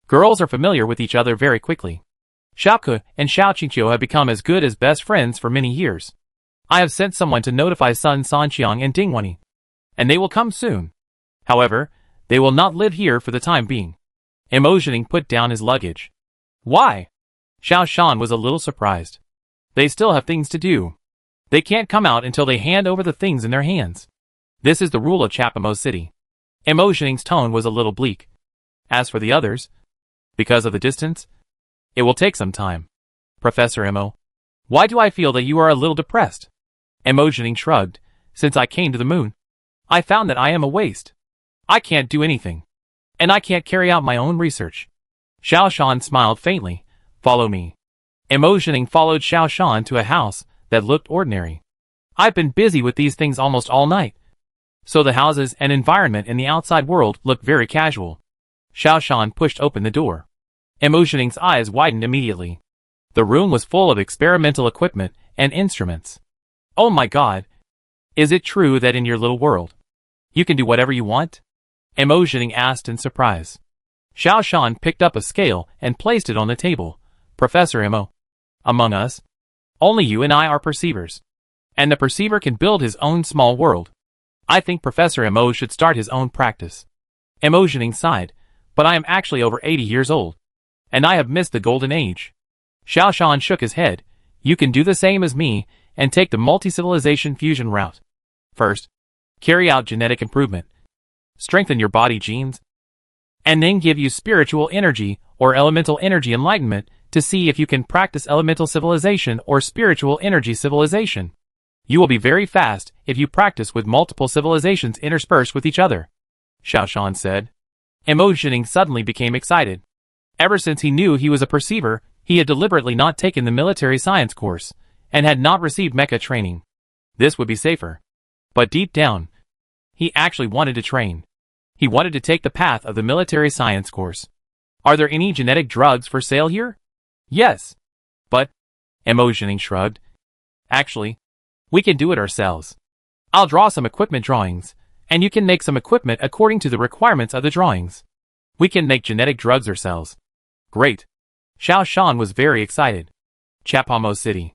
Girls are familiar with each other very quickly. Xiaoke and Xiao Qingqiu have become as good as best friends for many years. I have sent someone to notify Sun Sanqiang and Dingwenny, and they will come soon. However, they will not live here for the time being. Mo Zhining put down his luggage. Why? Xiao Shan was a little surprised. They still have things to do. They can't come out until they hand over the things in their hands. This is the rule of Chapamo City. Mo Zhining's tone was a little bleak. As for the others, because of the distance, it will take some time. Professor Mo, why do I feel that you are a little depressed? Mo Zhining shrugged. Since I came to the moon, I found that I am a waste. I can't do anything. And I can't carry out my own research. Xiao Shan smiled faintly. Follow me. Mo Zhining followed Xiao Shan to a house that looked ordinary. I've been busy with these things almost all night. So the houses and environment in the outside world looked very casual. Xiao Shan pushed open the door. Mo Zhining's eyes widened immediately. The room was full of experimental equipment and instruments. Oh my god! Is it true that in your little world, you can do whatever you want? Mo Zhining asked in surprise. Xiao Shan picked up a scale and placed it on the table. Professor Mo, among us, only you and I are perceivers. And the perceiver can build his own small world. I think Professor Mo should start his own practice. Mo Zhining sighed, but I am actually over 80 years old. And I have missed the golden age. Xiao Shan shook his head. You can do the same as me and take the multi-civilization fusion route. First, carry out genetic improvement. Strengthen your body genes. And then give you spiritual energy or elemental energy enlightenment to see if you can practice elemental civilization or spiritual energy civilization. You will be very fast if you practice with multiple civilizations interspersed with each other, Xiao Shan said. Mo Zhining suddenly became excited. Ever since he knew he was a perceiver, he had deliberately not taken the military science course, and had not received mecha training. This would be safer. But deep down, he actually wanted to train. He wanted to take the path of the military science course. Are there any genetic drugs for sale here? Yes. But, Mo Zhining shrugged. Actually, we can do it ourselves. I'll draw some equipment drawings, and you can make some equipment according to the requirements of the drawings. We can make genetic drugs ourselves. Great. Xiao Shan was very excited. Chapamo City.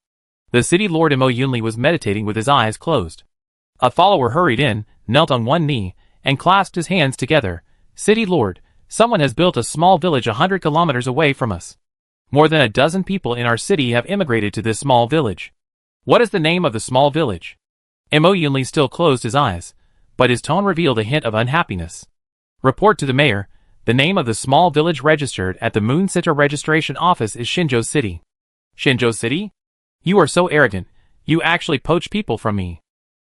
The city lord Mo Yunli was meditating with his eyes closed. A follower hurried in, knelt on one knee, and clasped his hands together. City lord, someone has built a small village 100 kilometers away from us. More than a dozen people in our city have immigrated to this small village. What is the name of the small village? Mo Yunli still closed his eyes, but his tone revealed a hint of unhappiness. Report to the mayor. The name of the small village registered at the Moon Center registration office is Shinzhou City. Shinzhou City? You are so arrogant. You actually poach people from me.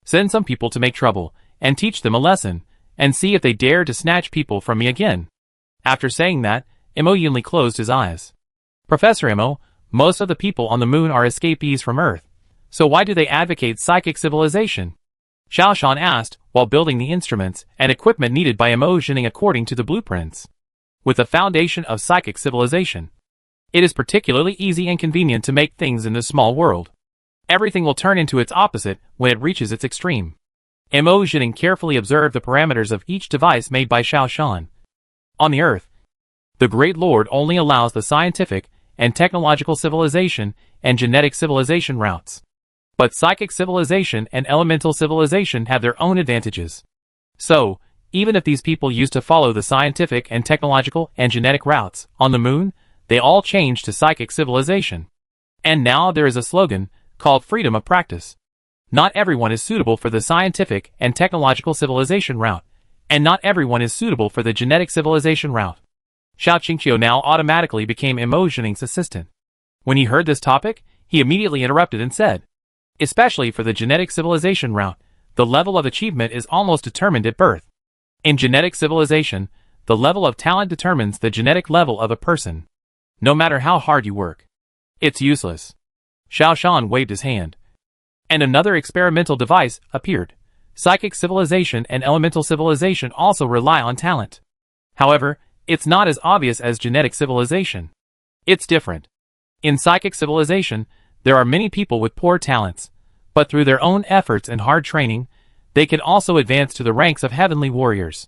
Send some people to make trouble, and teach them a lesson, and see if they dare to snatch people from me again. After saying that, Mo Yunli closed his eyes. Professor Mo, most of the people on the moon are escapees from Earth. So why do they advocate psychic civilization? Xiao Shan asked, while building the instruments and equipment needed by emotioning according to the blueprints. With the foundation of psychic civilization, it is particularly easy and convenient to make things in this small world. Everything will turn into its opposite when it reaches its extreme. Emotioning carefully observed the parameters of each device made by Xiao Shan. On the Earth, the Great Lord only allows the scientific and technological civilization and genetic civilization routes. But psychic civilization and elemental civilization have their own advantages. So, even if these people used to follow the scientific and technological and genetic routes on the moon, they all changed to psychic civilization. And now there is a slogan called freedom of practice. Not everyone is suitable for the scientific and technological civilization route, and not everyone is suitable for the genetic civilization route. Xiao Qingqiu now automatically became Emotioning's assistant. When he heard this topic, he immediately interrupted and said, especially for the genetic civilization route, the level of achievement is almost determined at birth. In genetic civilization, the level of talent determines the genetic level of a person. No matter how hard you work, it's useless. Xiao Shan waved his hand, and another experimental device appeared. Psychic civilization and elemental civilization also rely on talent. However, it's not as obvious as genetic civilization. It's different. In psychic civilization, there are many people with poor talents, but through their own efforts and hard training, they can also advance to the ranks of heavenly warriors.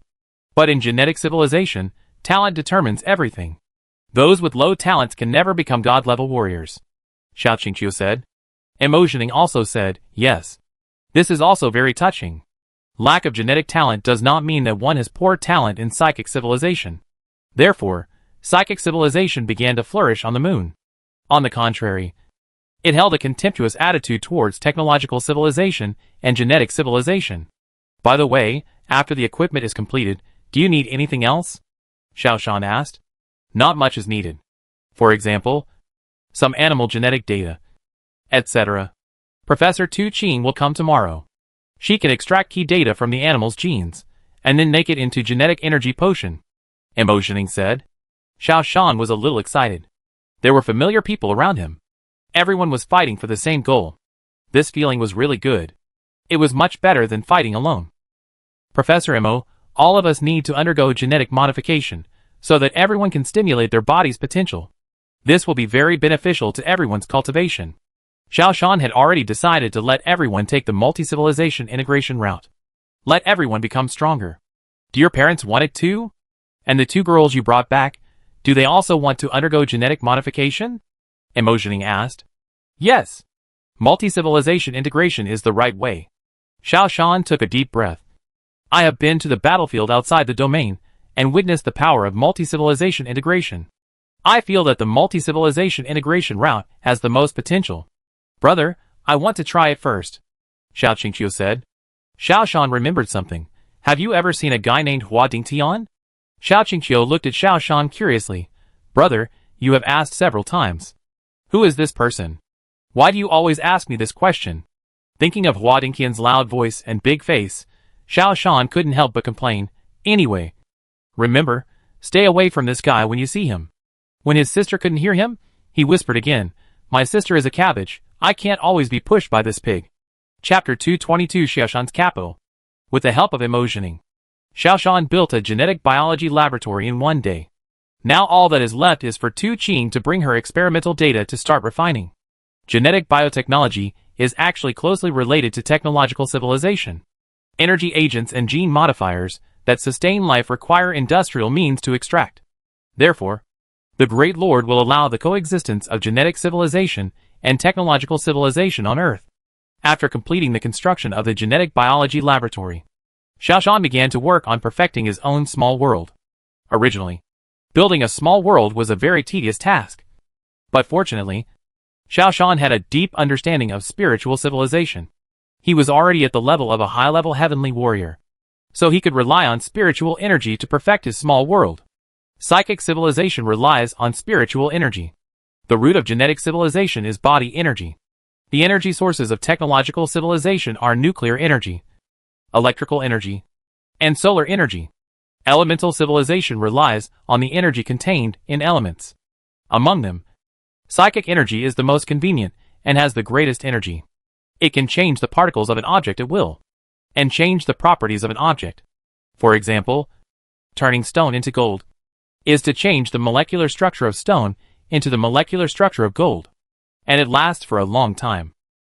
But in genetic civilization, talent determines everything. Those with low talents can never become god-level warriors. Xiao Qingqiu said. Emotioning also said, yes. This is also very touching. Lack of genetic talent does not mean that one has poor talent in psychic civilization. Therefore, psychic civilization began to flourish on the moon. On the contrary, it held a contemptuous attitude towards technological civilization and genetic civilization. By the way, after the equipment is completed, do you need anything else? Xiao Shan asked. Not much is needed. For example, some animal genetic data, etc. Professor Tu Qing will come tomorrow. She can extract key data from the animal's genes, and then make it into genetic energy potion, Emotioning said. Xiao Shan was a little excited. There were familiar people around him. Everyone was fighting for the same goal. This feeling was really good. It was much better than fighting alone. Professor Emo, all of us need to undergo genetic modification, so that everyone can stimulate their body's potential. This will be very beneficial to everyone's cultivation. Xiao Shan had already decided to let everyone take the multi-civilization integration route. Let everyone become stronger. Do your parents want it too? And the two girls you brought back, do they also want to undergo genetic modification? Emotioning asked. Yes. Multi-civilization integration is the right way. Xiao Shan took a deep breath. I have been to the battlefield outside the domain and witnessed the power of multi-civilization integration. I feel that the multi-civilization integration route has the most potential. Brother, I want to try it first, Xiao Qingqiu said. Xiao Shan remembered something. Have you ever seen a guy named Hua Dingtian? Xiao Qingqiu looked at Xiao Shan curiously. Brother, you have asked several times. Who is this person? Why do you always ask me this question? Thinking of Hua Dingtian's loud voice and big face, Xiao Shan couldn't help but complain. Anyway, remember, stay away from this guy when you see him. When his sister couldn't hear him, he whispered again, my sister is a cabbage, I can't always be pushed by this pig. Chapter 222 Xiao Shan's Capo. With the help of Emotioning, Xiao Shan built a genetic biology laboratory in one day. Now all that is left is for Tu Qing to bring her experimental data to start refining. Genetic biotechnology is actually closely related to technological civilization. Energy agents and gene modifiers that sustain life require industrial means to extract. Therefore, the Great Lord will allow the coexistence of genetic civilization and technological civilization on Earth. After completing the construction of the genetic biology laboratory, Xiao Shan began to work on perfecting his own small world. Originally, building a small world was a very tedious task. But fortunately, Xiao Shan had a deep understanding of spiritual civilization. He was already at the level of a high-level heavenly warrior, so he could rely on spiritual energy to perfect his small world. Psychic civilization relies on spiritual energy. The root of genetic civilization is body energy. The energy sources of technological civilization are nuclear energy, electrical energy, and solar energy. Elemental civilization relies on the energy contained in elements. Among them, psychic energy is the most convenient and has the greatest energy. It can change the particles of an object at will, and change the properties of an object. For example, turning stone into gold is to change the molecular structure of stone into the molecular structure of gold, and it lasts for a long time.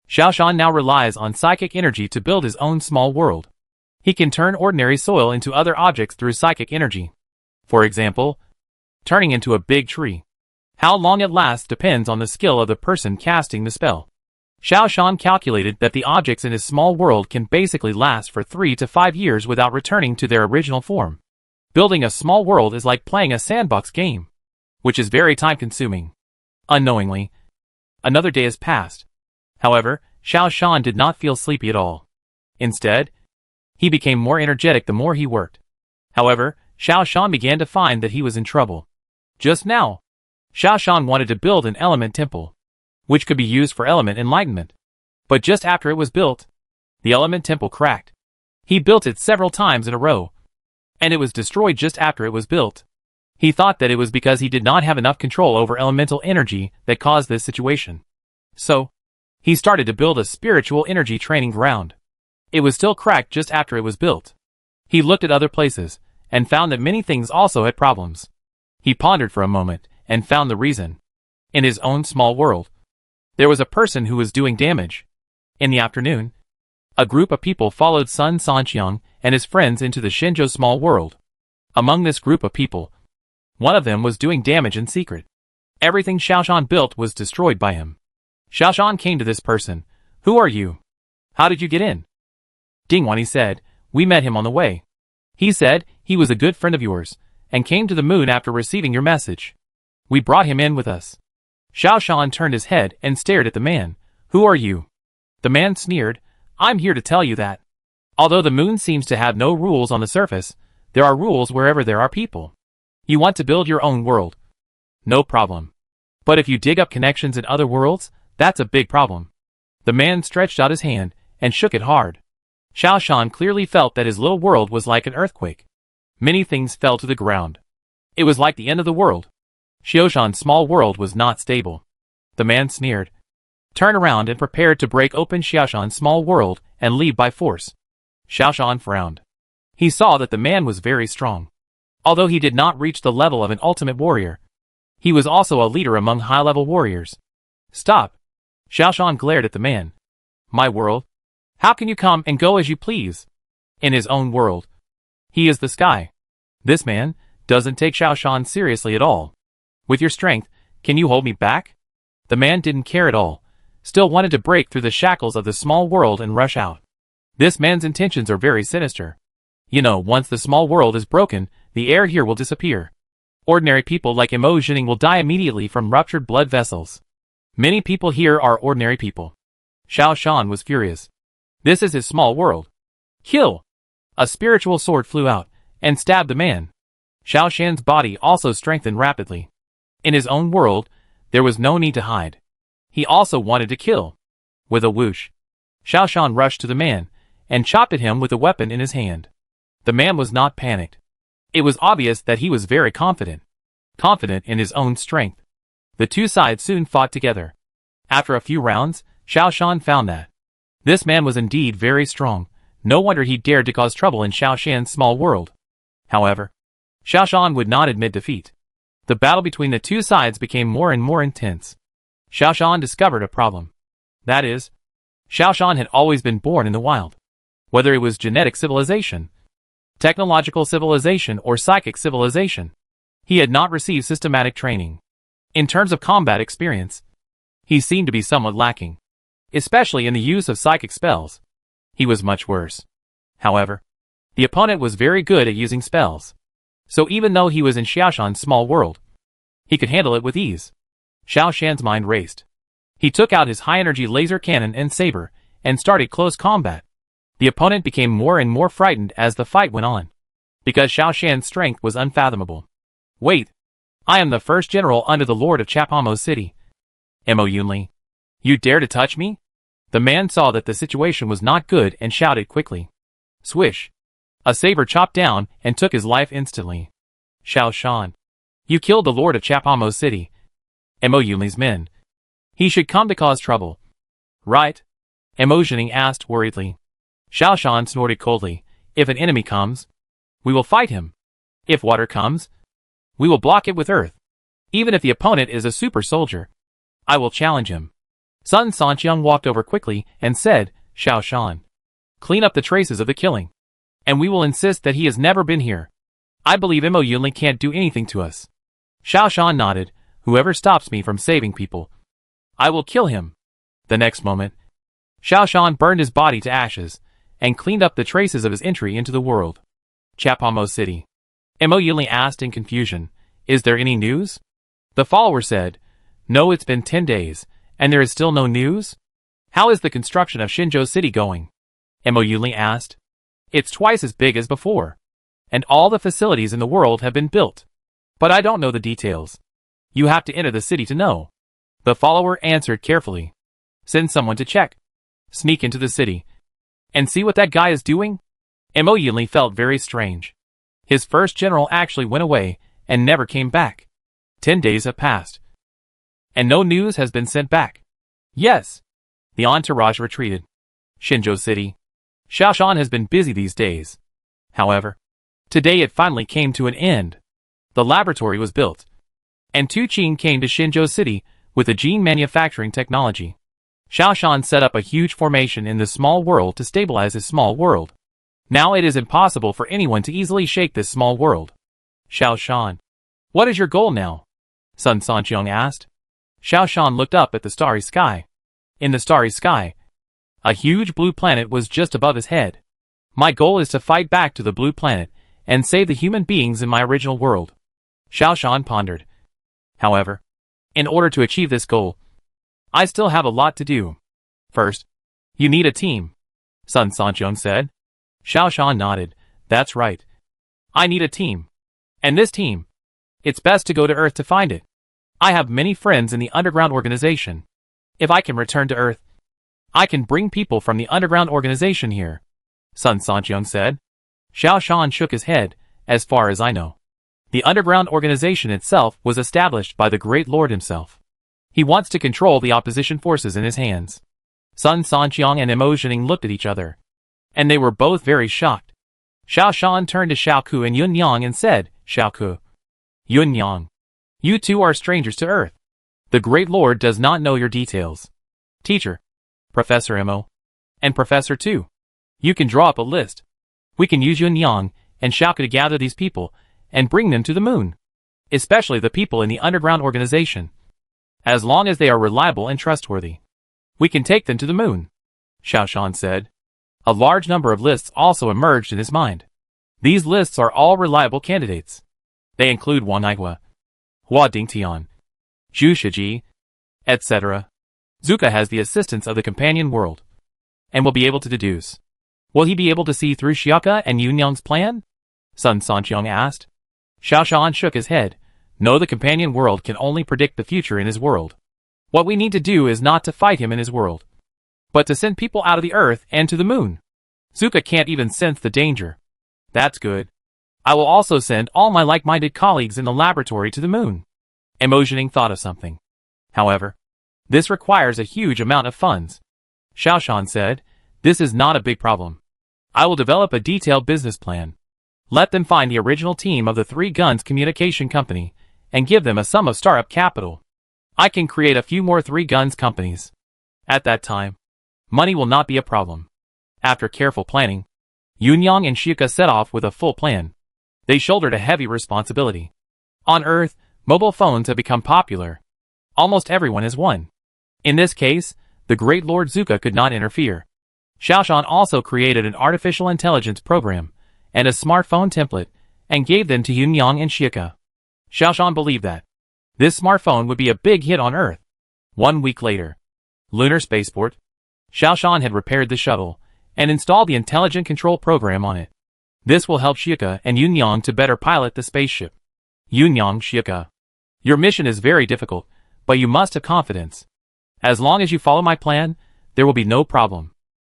Xiaoshan now relies on psychic energy to build his own small world. He can turn ordinary soil into other objects through psychic energy. For example, turning into a big tree. How long it lasts depends on the skill of the person casting the spell. Xiaoshan calculated that the objects in his small world can basically last for 3 to 5 years without returning to their original form. Building a small world is like playing a sandbox game, which is very time-consuming. Unknowingly, another day has passed. However, Xiaoshan did not feel sleepy at all. Instead, he became more energetic the more he worked. However, Xiaoshan began to find that he was in trouble. Just now, Xiaoshan wanted to build an element temple, which could be used for element enlightenment. But just after it was built, the element temple cracked. He built it several times in a row, and it was destroyed just after it was built. He thought that it was because he did not have enough control over elemental energy that caused this situation. So, he started to build a spiritual energy training ground. It was still cracked just after it was built. He looked at other places, and found that many things also had problems. He pondered for a moment, and found the reason. In his own small world, there was a person who was doing damage. In the afternoon, a group of people followed Sun Sanqiang and his friends into the Shenzhou small world. Among this group of people, one of them was doing damage in secret. Everything Xiaoshan built was destroyed by him. Xiaoshan came to this person. Who are you? How did you get in? Dingwan, he said, we met him on the way. He said he was a good friend of yours, and came to the moon after receiving your message. We brought him in with us. Xiaoshan turned his head and stared at the man. Who are you? The man sneered, I'm here to tell you that. Although the moon seems to have no rules on the surface, there are rules wherever there are people. You want to build your own world? No problem. But if you dig up connections in other worlds, that's a big problem. The man stretched out his hand and shook it hard. Xiaoshan clearly felt that his little world was like an earthquake. Many things fell to the ground. It was like the end of the world. Xiaoshan's small world was not stable. The man sneered, turned around and prepared to break open Xiaoshan's small world and leave by force. Xiaoshan frowned. He saw that the man was very strong. Although he did not reach the level of an ultimate warrior, he was also a leader among high-level warriors. Stop! Xiaoshan glared at the man. My world? How can you come and go as you please? In his own world, he is the sky. This man doesn't take Xiaoshan seriously at all. With your strength, can you hold me back? The man didn't care at all, still wanted to break through the shackles of the small world and rush out. This man's intentions are very sinister. You know, once the small world is broken, the air here will disappear. Ordinary people like Imo Jining will die immediately from ruptured blood vessels. Many people here are ordinary people. Xiaoshan was furious. This is his small world. Kill! A spiritual sword flew out and stabbed the man. Xiaoshan's body also strengthened rapidly. In his own world, there was no need to hide. He also wanted to kill. With a whoosh, Xiaoshan rushed to the man and chopped at him with a weapon in his hand. The man was not panicked. It was obvious that he was very confident. Confident in his own strength. The two sides soon fought together. After a few rounds, Xiaoshan found that this man was indeed very strong. No wonder he dared to cause trouble in Xiaoshan's small world. However, Xiaoshan would not admit defeat. The battle between the two sides became more and more intense. Xiaoshan discovered a problem. That is, Xiaoshan had always been born in the wild. Whether it was genetic civilization, technological civilization, or psychic civilization, he had not received systematic training. In terms of combat experience, he seemed to be somewhat lacking, especially in the use of psychic spells. He was much worse. However, the opponent was very good at using spells. So even though he was in Xiaoshan's small world, he could handle it with ease. Xiaoshan's mind raced. He took out his high-energy laser cannon and saber, and started close combat. The opponent became more and more frightened as the fight went on, because Xiaoshan's strength was unfathomable. Wait! I am the first general under the Lord of Chapamo City. Mo Yunli. You dare to touch me? The man saw that the situation was not good and shouted quickly. Swish! A saber chopped down and took his life instantly. Xiaoshan. You killed the Lord of Chapamo City. Mo Yunli's men. He should come to cause trouble. Right? Emotioning asked worriedly. Xiao Shan snorted coldly. If an enemy comes, we will fight him. If water comes, we will block it with earth. Even if the opponent is a super soldier, I will challenge him. Sun Sanqiang walked over quickly and said, Xiao Shan, clean up the traces of the killing. And we will insist that he has never been here. I believe Mo Yunli can't do anything to us. Xiao Shan nodded. Whoever stops me from saving people, I will kill him. The next moment, Xiao Shan burned his body to ashes and cleaned up the traces of his entry into the world. Chapamo City. Mo Yunli asked in confusion, is there any news? The follower said, no, it's been 10 days, and there is still no news? How is the construction of Xinzhou City going? Mo Yunli asked. It's twice as big as before, and all the facilities in the world have been built. But I don't know the details. You have to enter the city to know. The follower answered carefully. Send someone to check. Sneak into the city. And see what that guy is doing? Mo Yunli felt very strange. His first general actually went away and never came back. 10 days have passed. And no news has been sent back. Yes. The entourage retreated. Xinzhou City. Xiao Shan has been busy these days. However, today it finally came to an end. The laboratory was built. And Tu Qing came to Xinzhou City with a gene manufacturing technology. Xiao Shan set up a huge formation in this small world to stabilize his small world. Now it is impossible for anyone to easily shake this small world. Xiao Shan, what is your goal now? Sun Sanqiang asked. Xiao Shan looked up at the starry sky. In the starry sky, a huge blue planet was just above his head. My goal is to fight back to the blue planet and save the human beings in my original world. Xiao Shan pondered. However, in order to achieve this goal, I still have a lot to do. First, you need a team, Sun Sanqiang said. Xiao Shan nodded. That's right. I need a team. And this team, it's best to go to Earth to find it. I have many friends in the underground organization. If I can return to Earth, I can bring people from the underground organization here, Sun Sanqiang said. Xiao Shan shook his head. As far as I know, the underground organization itself was established by the Great Lord himself. He wants to control the opposition forces in his hands. Sun Sanqiang and Mo Yunli looked at each other, and they were both very shocked. Xiao Shan turned to Xiaoku and Yunyang and said, Xiaoku, Yunyang, you two are strangers to Earth. The Great Lord does not know your details. Teacher, Professor Mo, and Professor Tu, you can draw up a list. We can use Yunyang and Xiaoku to gather these people and bring them to the moon, especially the people in the underground organization. As long as they are reliable and trustworthy, we can take them to the moon, Xiao Shan said. A large number of lists also emerged in his mind. These lists are all reliable candidates. They include Wang Aihua, Hua Dingtian, Zhu Shiji, etc. Zuka has the assistance of the companion world, and will be able to deduce. Will he be able to see through Xiaoka and Yunyang's plan? Sun Sanqiang asked. Xiao Shan shook his head. No, the companion world can only predict the future in his world. What we need to do is not to fight him in his world, but to send people out of the Earth and to the moon. Zuka can't even sense the danger. That's good. I will also send all my like-minded colleagues in the laboratory to the moon. Mo Yunli thought of something. However, this requires a huge amount of funds. Xiao Shan said, this is not a big problem. I will develop a detailed business plan. Let them find the original team of the Three Guns Communication Company and give them a sum of startup capital. I can create a few more Three Guns companies. At that time, money will not be a problem. After careful planning, Yunyang and Xiaoka set off with a full plan. They shouldered a heavy responsibility. On Earth, mobile phones have become popular. Almost everyone has one. In this case, the Great Lord Zuka could not interfere. Xiao Shan also created an artificial intelligence program and a smartphone template and gave them to Yunyang and Xiaoka. Xiao Shan believed that this smartphone would be a big hit on Earth. 1 week later, Lunar Spaceport. Xiao Shan had repaired the shuttle and installed the intelligent control program on it. This will help Xiaoka and Yunyang to better pilot the spaceship. Yunyang, Xiaoka, your mission is very difficult, but you must have confidence. As long as you follow my plan, there will be no problem.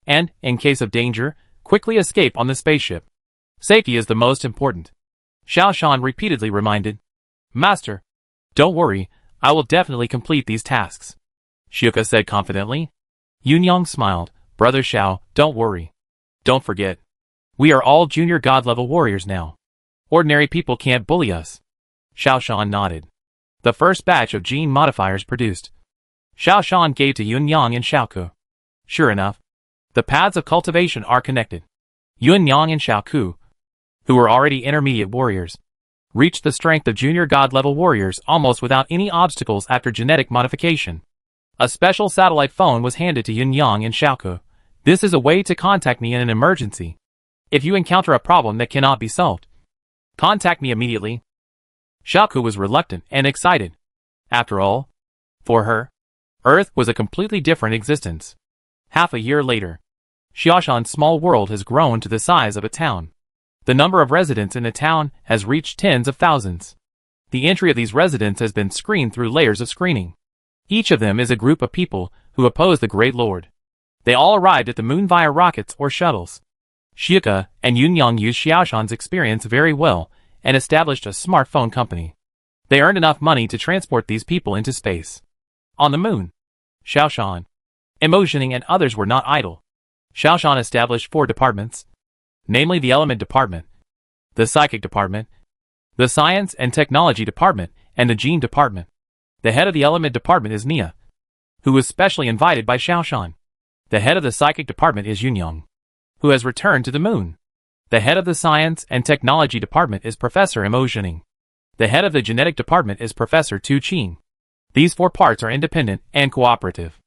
And, in case of danger, quickly escape on the spaceship. Safety is the most important. Xiao Shan repeatedly reminded. Master, don't worry, I will definitely complete these tasks, Xiaoka said confidently. Yunyang smiled. Brother Xiao, don't worry. Don't forget. We are all junior god-level warriors now. Ordinary people can't bully us. Xiao Shan nodded. The first batch of gene modifiers produced. Xiao Shan gave to Yun Yang and Xiaoku. Sure enough, the paths of cultivation are connected. Yun Yang and Xiaoku, who were already intermediate warriors, reached the strength of junior god-level warriors almost without any obstacles after genetic modification. A special satellite phone was handed to Yun Yang and Xiaoku. This is a way to contact me in an emergency. If you encounter a problem that cannot be solved, contact me immediately. Xiaoku was reluctant and excited. After all, for her, Earth was a completely different existence. Half a year later, Xiaoshan's small world has grown to the size of a town. The number of residents in the town has reached tens of thousands. The entry of these residents has been screened through layers of screening. Each of them is a group of people who oppose the Great Lord. They all arrived at the moon via rockets or shuttles. Xiuke and Yunyang used Xiaoshan's experience very well and established a smartphone company. They earned enough money to transport these people into space. On the moon, Xiaoshan, Emotioning and others were not idle. Xiaoshan established 4 departments, namely the Element Department, the Psychic Department, the Science and Technology Department, and the Gene Department. The head of the Element Department is Nia, who was specially invited by Xiaoshan. The head of the Psychic Department is Yunyang, who has returned to the moon. The head of the Science and Technology Department is Professor Emotioning. The head of the Genetic Department is Professor Tu Qing. These 4 parts are independent and cooperative.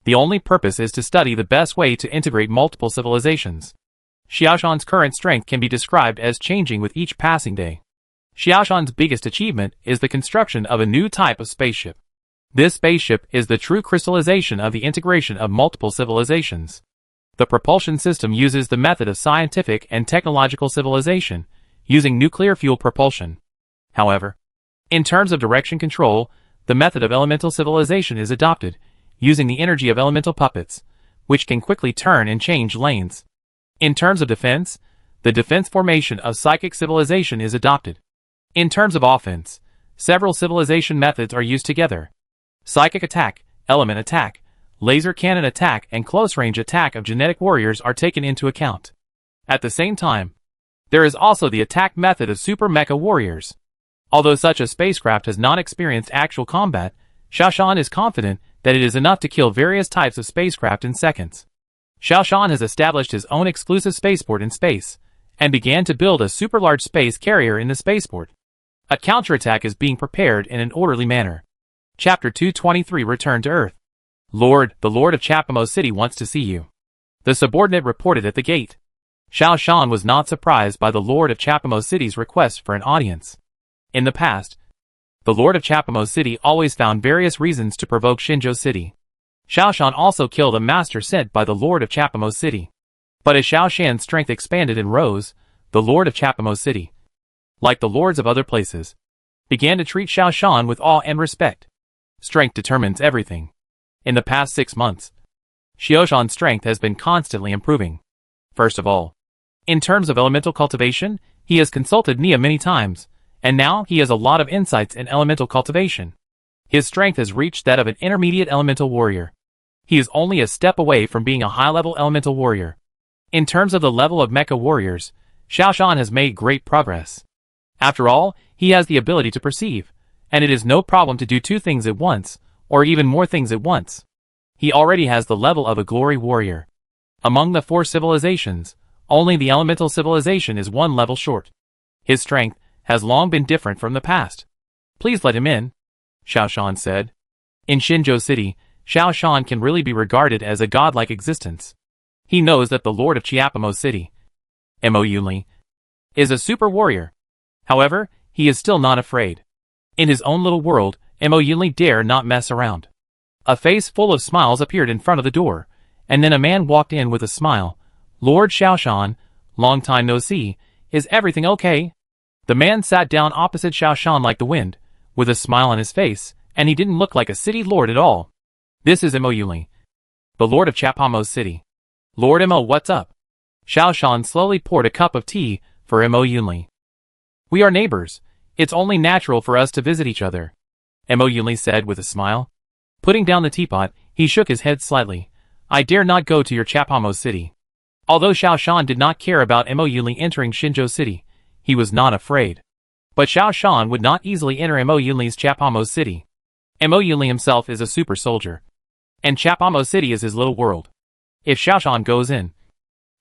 The only purpose is to study the best way to integrate multiple civilizations. Xiaoshan's current strength can be described as changing with each passing day. Xiaoshan's biggest achievement is the construction of a new type of spaceship. This spaceship is the true crystallization of the integration of multiple civilizations. The propulsion system uses the method of scientific and technological civilization, using nuclear fuel propulsion. However, in terms of direction control, the method of elemental civilization is adopted, using the energy of elemental puppets, which can quickly turn and change lanes. In terms of defense, the defense formation of psychic civilization is adopted. In terms of offense, several civilization methods are used together. Psychic attack, element attack, laser cannon attack, and close-range attack of genetic warriors are taken into account. At the same time, there is also the attack method of super mecha warriors. Although such a spacecraft has not experienced actual combat, Xiaoshan is confident that it is enough to kill various types of spacecraft in seconds. Xiaoshan has established his own exclusive spaceport in space, and began to build a super-large space carrier in the spaceport. A counterattack is being prepared in an orderly manner. Chapter 223 Return to Earth. Lord, the Lord of Chapamo City wants to see you. The subordinate reported at the gate. Xiaoshan was not surprised by the Lord of Chapamo City's request for an audience. In the past, the Lord of Chapamo City always found various reasons to provoke Shinjo City. Xiaoshan also killed a master sent by the Lord of Chapamo City. But as Xiaoshan's strength expanded and rose, the Lord of Chapamo City, like the lords of other places, began to treat Xiaoshan with awe and respect. Strength determines everything. In the past 6 months, Xiaoshan's strength has been constantly improving. First of all, in terms of elemental cultivation, he has consulted Nia many times, and now he has a lot of insights in elemental cultivation. His strength has reached that of an intermediate elemental warrior. He is only a step away from being a high-level elemental warrior. In terms of the level of mecha warriors, Xiaoshan has made great progress. After all, he has the ability to perceive, and it is no problem to do 2 things at once, or even more things at once. He already has the level of a glory warrior. Among the 4 civilizations, only the elemental civilization is 1 level short. His strength has long been different from the past. Please let him in, Xiaoshan said. In Shinjo City, Xiaoshan can really be regarded as a godlike existence. He knows that the Lord of Chiapamo City, Mo Yunli, is a super warrior. However, he is still not afraid. In his own little world, Mo Yunli dare not mess around. A face full of smiles appeared in front of the door, and then a man walked in with a smile. Lord Xiaoshan, long time no see, is everything okay? The man sat down opposite Xiaoshan like the wind, with a smile on his face, and he didn't look like a city lord at all. This is Mo Yunli, the Lord of Chapamo City. Lord Mo, what's up? Xiaoshan slowly poured a cup of tea for Mo Yunli. We are neighbors. It's only natural for us to visit each other, Mo Yunli said with a smile. Putting down the teapot, he shook his head slightly. I dare not go to your Chapamo city. Although Xiao Shan did not care about Mo Yunli entering Shinjo city, he was not afraid. But Xiao Shan would not easily enter Mo Yunli's Chapamo city. Mo Yunli himself is a super soldier. And Chapamo city is his little world. If Xiao Shan goes in,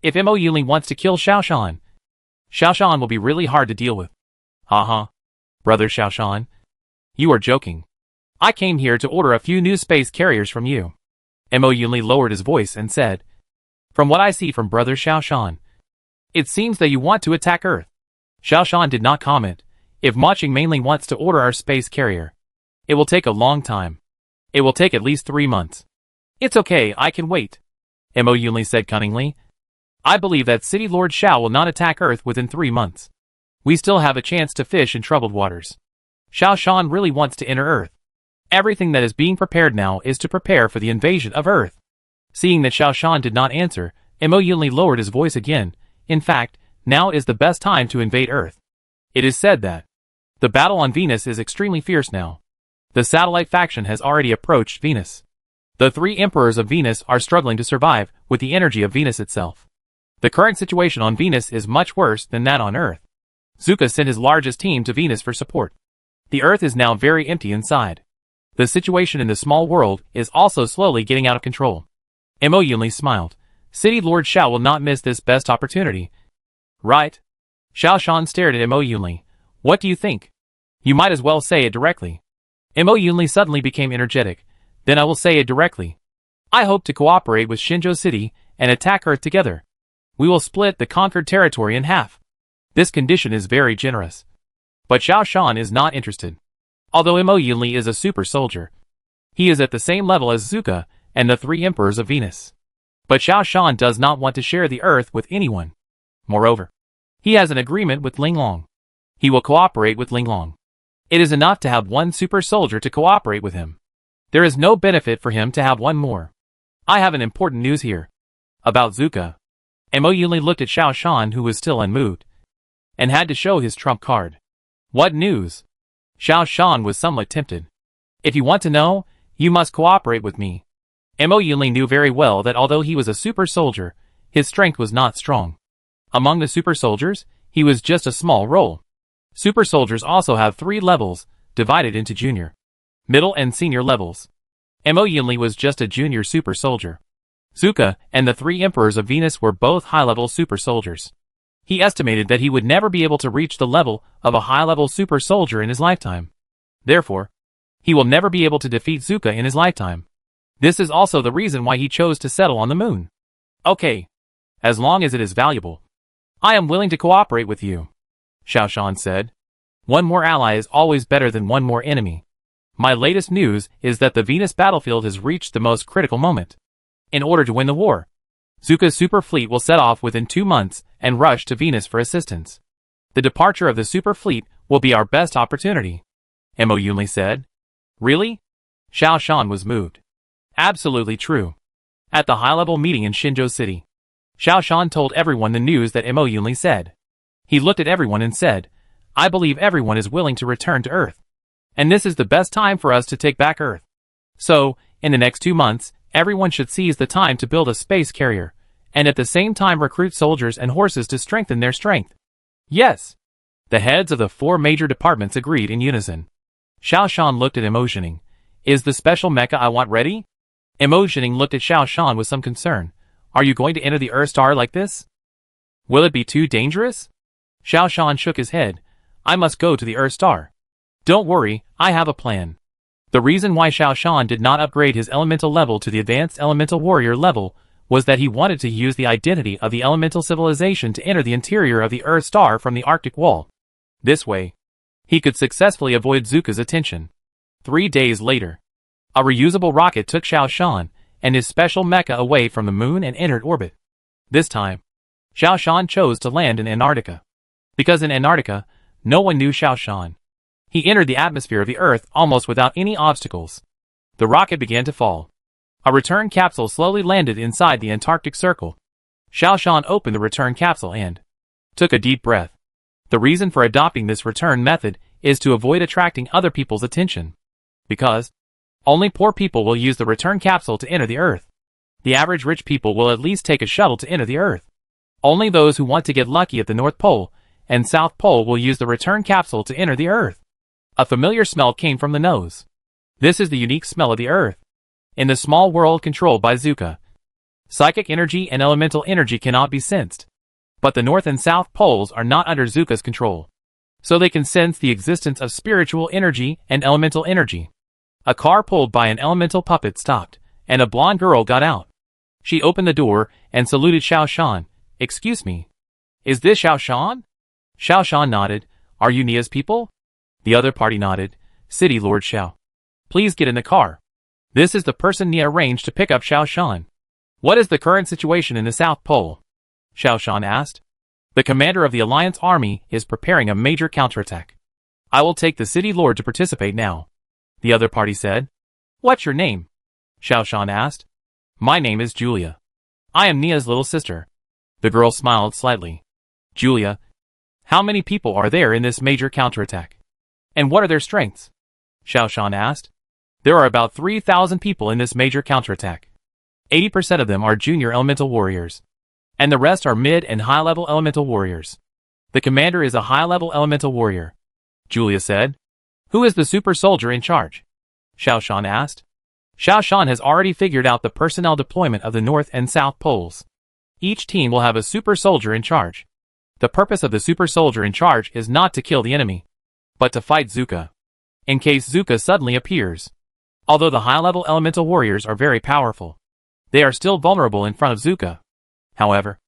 if Mo Yunli wants to kill Xiao Shan will be really hard to deal with. Haha. Brother Xiao Shan. You are joking. I came here to order a few new space carriers from you. Mo Yunli lowered his voice and said, from what I see from Brother Xiao Shan, it seems that you want to attack Earth. Xiao Shan did not comment. If Ma Qing mainly wants to order our space carrier, it will take a long time. It will take at least 3 months. It's okay, I can wait. Mo Yunli said cunningly. I believe that City Lord Xiao will not attack Earth within 3 months. We still have a chance to fish in troubled waters. Xiao Shan really wants to enter Earth. Everything that is being prepared now is to prepare for the invasion of Earth. Seeing that Xiao Shan did not answer, Mo Yunli lowered his voice again. In fact, now is the best time to invade Earth. It is said that the battle on Venus is extremely fierce now. The satellite faction has already approached Venus. The 3 emperors of Venus are struggling to survive with the energy of Venus itself. The current situation on Venus is much worse than that on Earth. Zuka sent his largest team to Venus for support. The Earth is now very empty inside. The situation in the small world is also slowly getting out of control. Mo Yunli smiled. City Lord Xiao will not miss this best opportunity. Right? Xiao Shan stared at Mo Yunli. What do you think? You might as well say it directly. Mo Yunli suddenly became energetic. Then I will say it directly. I hope to cooperate with Shinjo City and attack Earth together. We will split the conquered territory in half. This condition is very generous. But Xiao Shan is not interested. Although Mo Yunli is a super soldier, he is at the same level as Zuka and the 3 emperors of Venus. But Xiao Shan does not want to share the Earth with anyone. Moreover, he has an agreement with Linglong. He will cooperate with Linglong. It is enough to have 1 super soldier to cooperate with him. There is no benefit for him to have 1 more. I have an important news here. About Zuka. Mo Yunli looked at Xiao Shan, who was still unmoved, and had to show his trump card. What news? Xiao Shan was somewhat tempted. If you want to know, you must cooperate with me. Mo Yunli knew very well that although he was a super soldier, his strength was not strong. Among the super soldiers, he was just a small role. Super soldiers also have 3 levels, divided into junior, middle and senior levels. Mo Yunli was just a junior super soldier. Zuka and the 3 emperors of Venus were both high-level super soldiers. He estimated that he would never be able to reach the level of a high-level super soldier in his lifetime. Therefore, he will never be able to defeat Zuka in his lifetime. This is also the reason why he chose to settle on the moon. Okay. As long as it is valuable, I am willing to cooperate with you, Xiao Shan said. 1 more ally is always better than 1 more enemy. My latest news is that the Venus battlefield has reached the most critical moment. In order to win the war, Zuka's super fleet will set off within 2 months and rush to Venus for assistance. The departure of the super fleet will be our best opportunity, Mo Yunli said. Really? Xiao Shan was moved. Absolutely true. At the high-level meeting in Shinjo City, Xiao Shan told everyone the news that Mo Yunli said. He looked at everyone and said, I believe everyone is willing to return to Earth. And this is the best time for us to take back Earth. So, in the next 2 months, everyone should seize the time to build a space carrier, and at the same time recruit soldiers and horses to strengthen their strength. Yes. The heads of the 4 major departments agreed in unison. Xiao Shan looked at Mo Yunli. Is the special mecha I want ready? Mo Yunli looked at Xiao Shan with some concern. Are you going to enter the Earth Star like this? Will it be too dangerous? Xiao Shan shook his head. I must go to the Earth Star. Don't worry, I have a plan. The reason why Xiao Shan did not upgrade his elemental level to the advanced elemental warrior level was that he wanted to use the identity of the elemental civilization to enter the interior of the Earth Star from the Arctic Wall. This way, he could successfully avoid Zuka's attention. 3 days later, a reusable rocket took Xiao Shan and his special mecha away from the moon and entered orbit. This time, Xiao Shan chose to land in Antarctica. Because in Antarctica, no one knew Xiao Shan. He entered the atmosphere of the Earth almost without any obstacles. The rocket began to fall. A return capsule slowly landed inside the Antarctic Circle. Xiao Shan opened the return capsule and took a deep breath. The reason for adopting this return method is to avoid attracting other people's attention. Because only poor people will use the return capsule to enter the Earth. The average rich people will at least take a shuttle to enter the Earth. Only those who want to get lucky at the North Pole and South Pole will use the return capsule to enter the Earth. A familiar smell came from the nose. This is the unique smell of the Earth. In the small world controlled by Zuka, psychic energy and elemental energy cannot be sensed. But the North and South Poles are not under Zuka's control, so they can sense the existence of spiritual energy and elemental energy. A car pulled by an elemental puppet stopped, and a blonde girl got out. She opened the door and saluted Xiao Shan. "Excuse me. Is this Xiao Shan?" Xiao Shan nodded. "Are you Nia's people?" The other party nodded. "City Lord Xiao. Please get in the car. This is the person Nia arranged to pick up Xiao Shan." "What is the current situation in the South Pole?" Xiao Shan asked. "The commander of the Alliance army is preparing a major counterattack. I will take the City Lord to participate now," the other party said. "What's your name?" Xiao Shan asked. "My name is Julia. I am Nia's little sister." The girl smiled slightly. "Julia, how many people are there in this major counterattack? And what are their strengths?" Xiao Shan asked. "There are about 3,000 people in this major counterattack. 80% of them are junior elemental warriors, and the rest are mid and high-level elemental warriors. The commander is a high-level elemental warrior," Julia said. "Who is the super soldier in charge?" Xiao Shan asked. Xiao Shan has already figured out the personnel deployment of the North and South Poles. Each team will have a super soldier in charge. The purpose of the super soldier in charge is not to kill the enemy, but to fight Zuka, in case Zuka suddenly appears. Although the high-level elemental warriors are very powerful, they are still vulnerable in front of Zuka. However,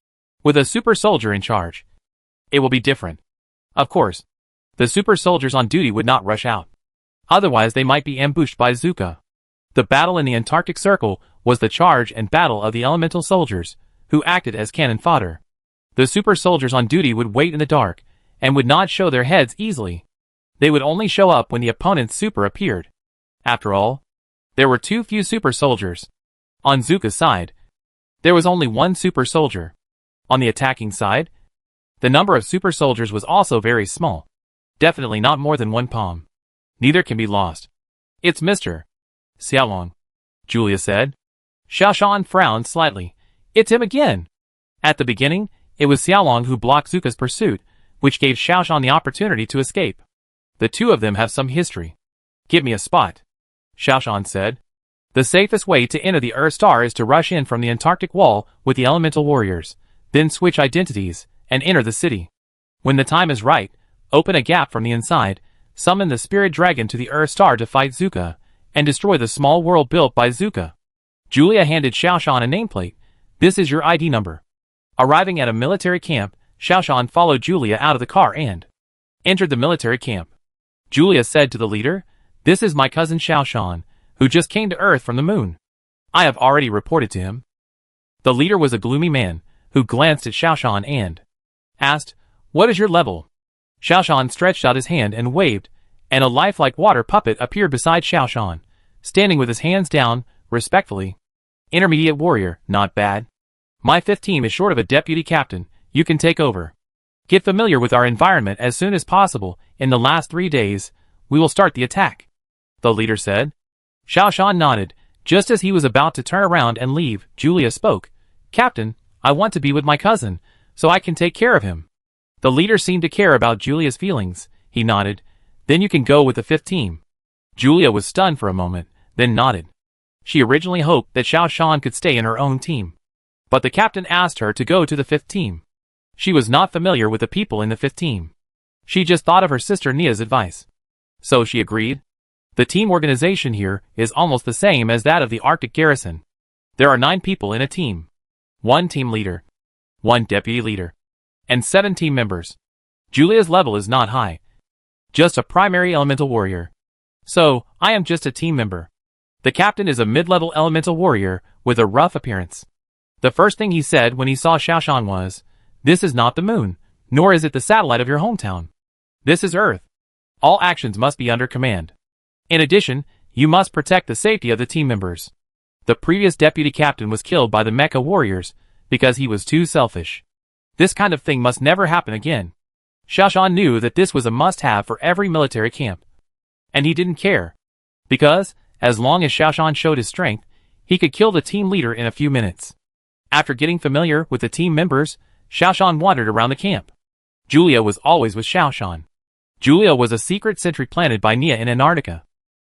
with a super soldier in charge, it will be different. Of course, the super soldiers on duty would not rush out. Otherwise they might be ambushed by Zuka. The battle in the Antarctic Circle was the charge and battle of the elemental soldiers, who acted as cannon fodder. The super soldiers on duty would wait in the dark, and would not show their heads easily. They would only show up when the opponent's super appeared. After all, there were too few super soldiers. On Zuka's side, there was only one super soldier. On the attacking side, the number of super soldiers was also very small. Definitely not more than one palm. Neither can be lost. "It's Mr. Xiaolong," Julia said. Xiao Shan frowned slightly. "It's him again." At the beginning, it was Xiaolong who blocked Zuka's pursuit, which gave Xiao Shan the opportunity to escape. The two of them have some history. "Give me a spot," Xiao Shan said. "The safest way to enter the Earth Star is to rush in from the Antarctic Wall with the elemental warriors, then switch identities, and enter the city. When the time is right, open a gap from the inside, summon the spirit dragon to the Earth Star to fight Zuka, and destroy the small world built by Zuka." Julia handed Xiao Shan a nameplate. "This is your ID number." Arriving at a military camp, Xiao Shan followed Julia out of the car and entered the military camp. Julia said to the leader, "This is my cousin Xiao Shan, who just came to Earth from the moon. I have already reported to him." The leader was a gloomy man, who glanced at Xiao Shan and asked, "What is your level?" Xiao Shan stretched out his hand and waved, and a lifelike water puppet appeared beside Xiao Shan, standing with his hands down, respectfully. "Intermediate warrior, not bad. My 5th team is short of a deputy captain. You can take over. Get familiar with our environment as soon as possible. In the last 3 days, we will start the attack," the leader said. Xiao Shan nodded. Just as he was about to turn around and leave, Julia spoke. "Captain, I want to be with my cousin, so I can take care of him." The leader seemed to care about Julia's feelings. He nodded. "Then you can go with the 5th team." Julia was stunned for a moment, then nodded. She originally hoped that Xiao Shan could stay in her own team, but the captain asked her to go to the 5th team. She was not familiar with the people in the 5th team. She just thought of her sister Nia's advice. So she agreed. The team organization here is almost the same as that of the Arctic garrison. There are 9 people in a team. 1 team leader, 1 deputy leader, and 7 team members. Julia's level is not high. Just a primary elemental warrior. So, I am just a team member. The captain is a mid-level elemental warrior with a rough appearance. The first thing he said when he saw Xiao Shan was, "This is not the moon, nor is it the satellite of your hometown. This is Earth. All actions must be under command. In addition, you must protect the safety of the team members." The previous deputy captain was killed by the Mecha warriors because he was too selfish. This kind of thing must never happen again. Xiao Shan knew that this was a must-have for every military camp. And he didn't care. Because, as long as Xiao Shan showed his strength, He could kill the team leader in a few minutes. After getting familiar with the team members, Xiaoshan wandered around the camp. Julia was always with Xiaoshan. Julia was a secret sentry planted by Nia in Antarctica.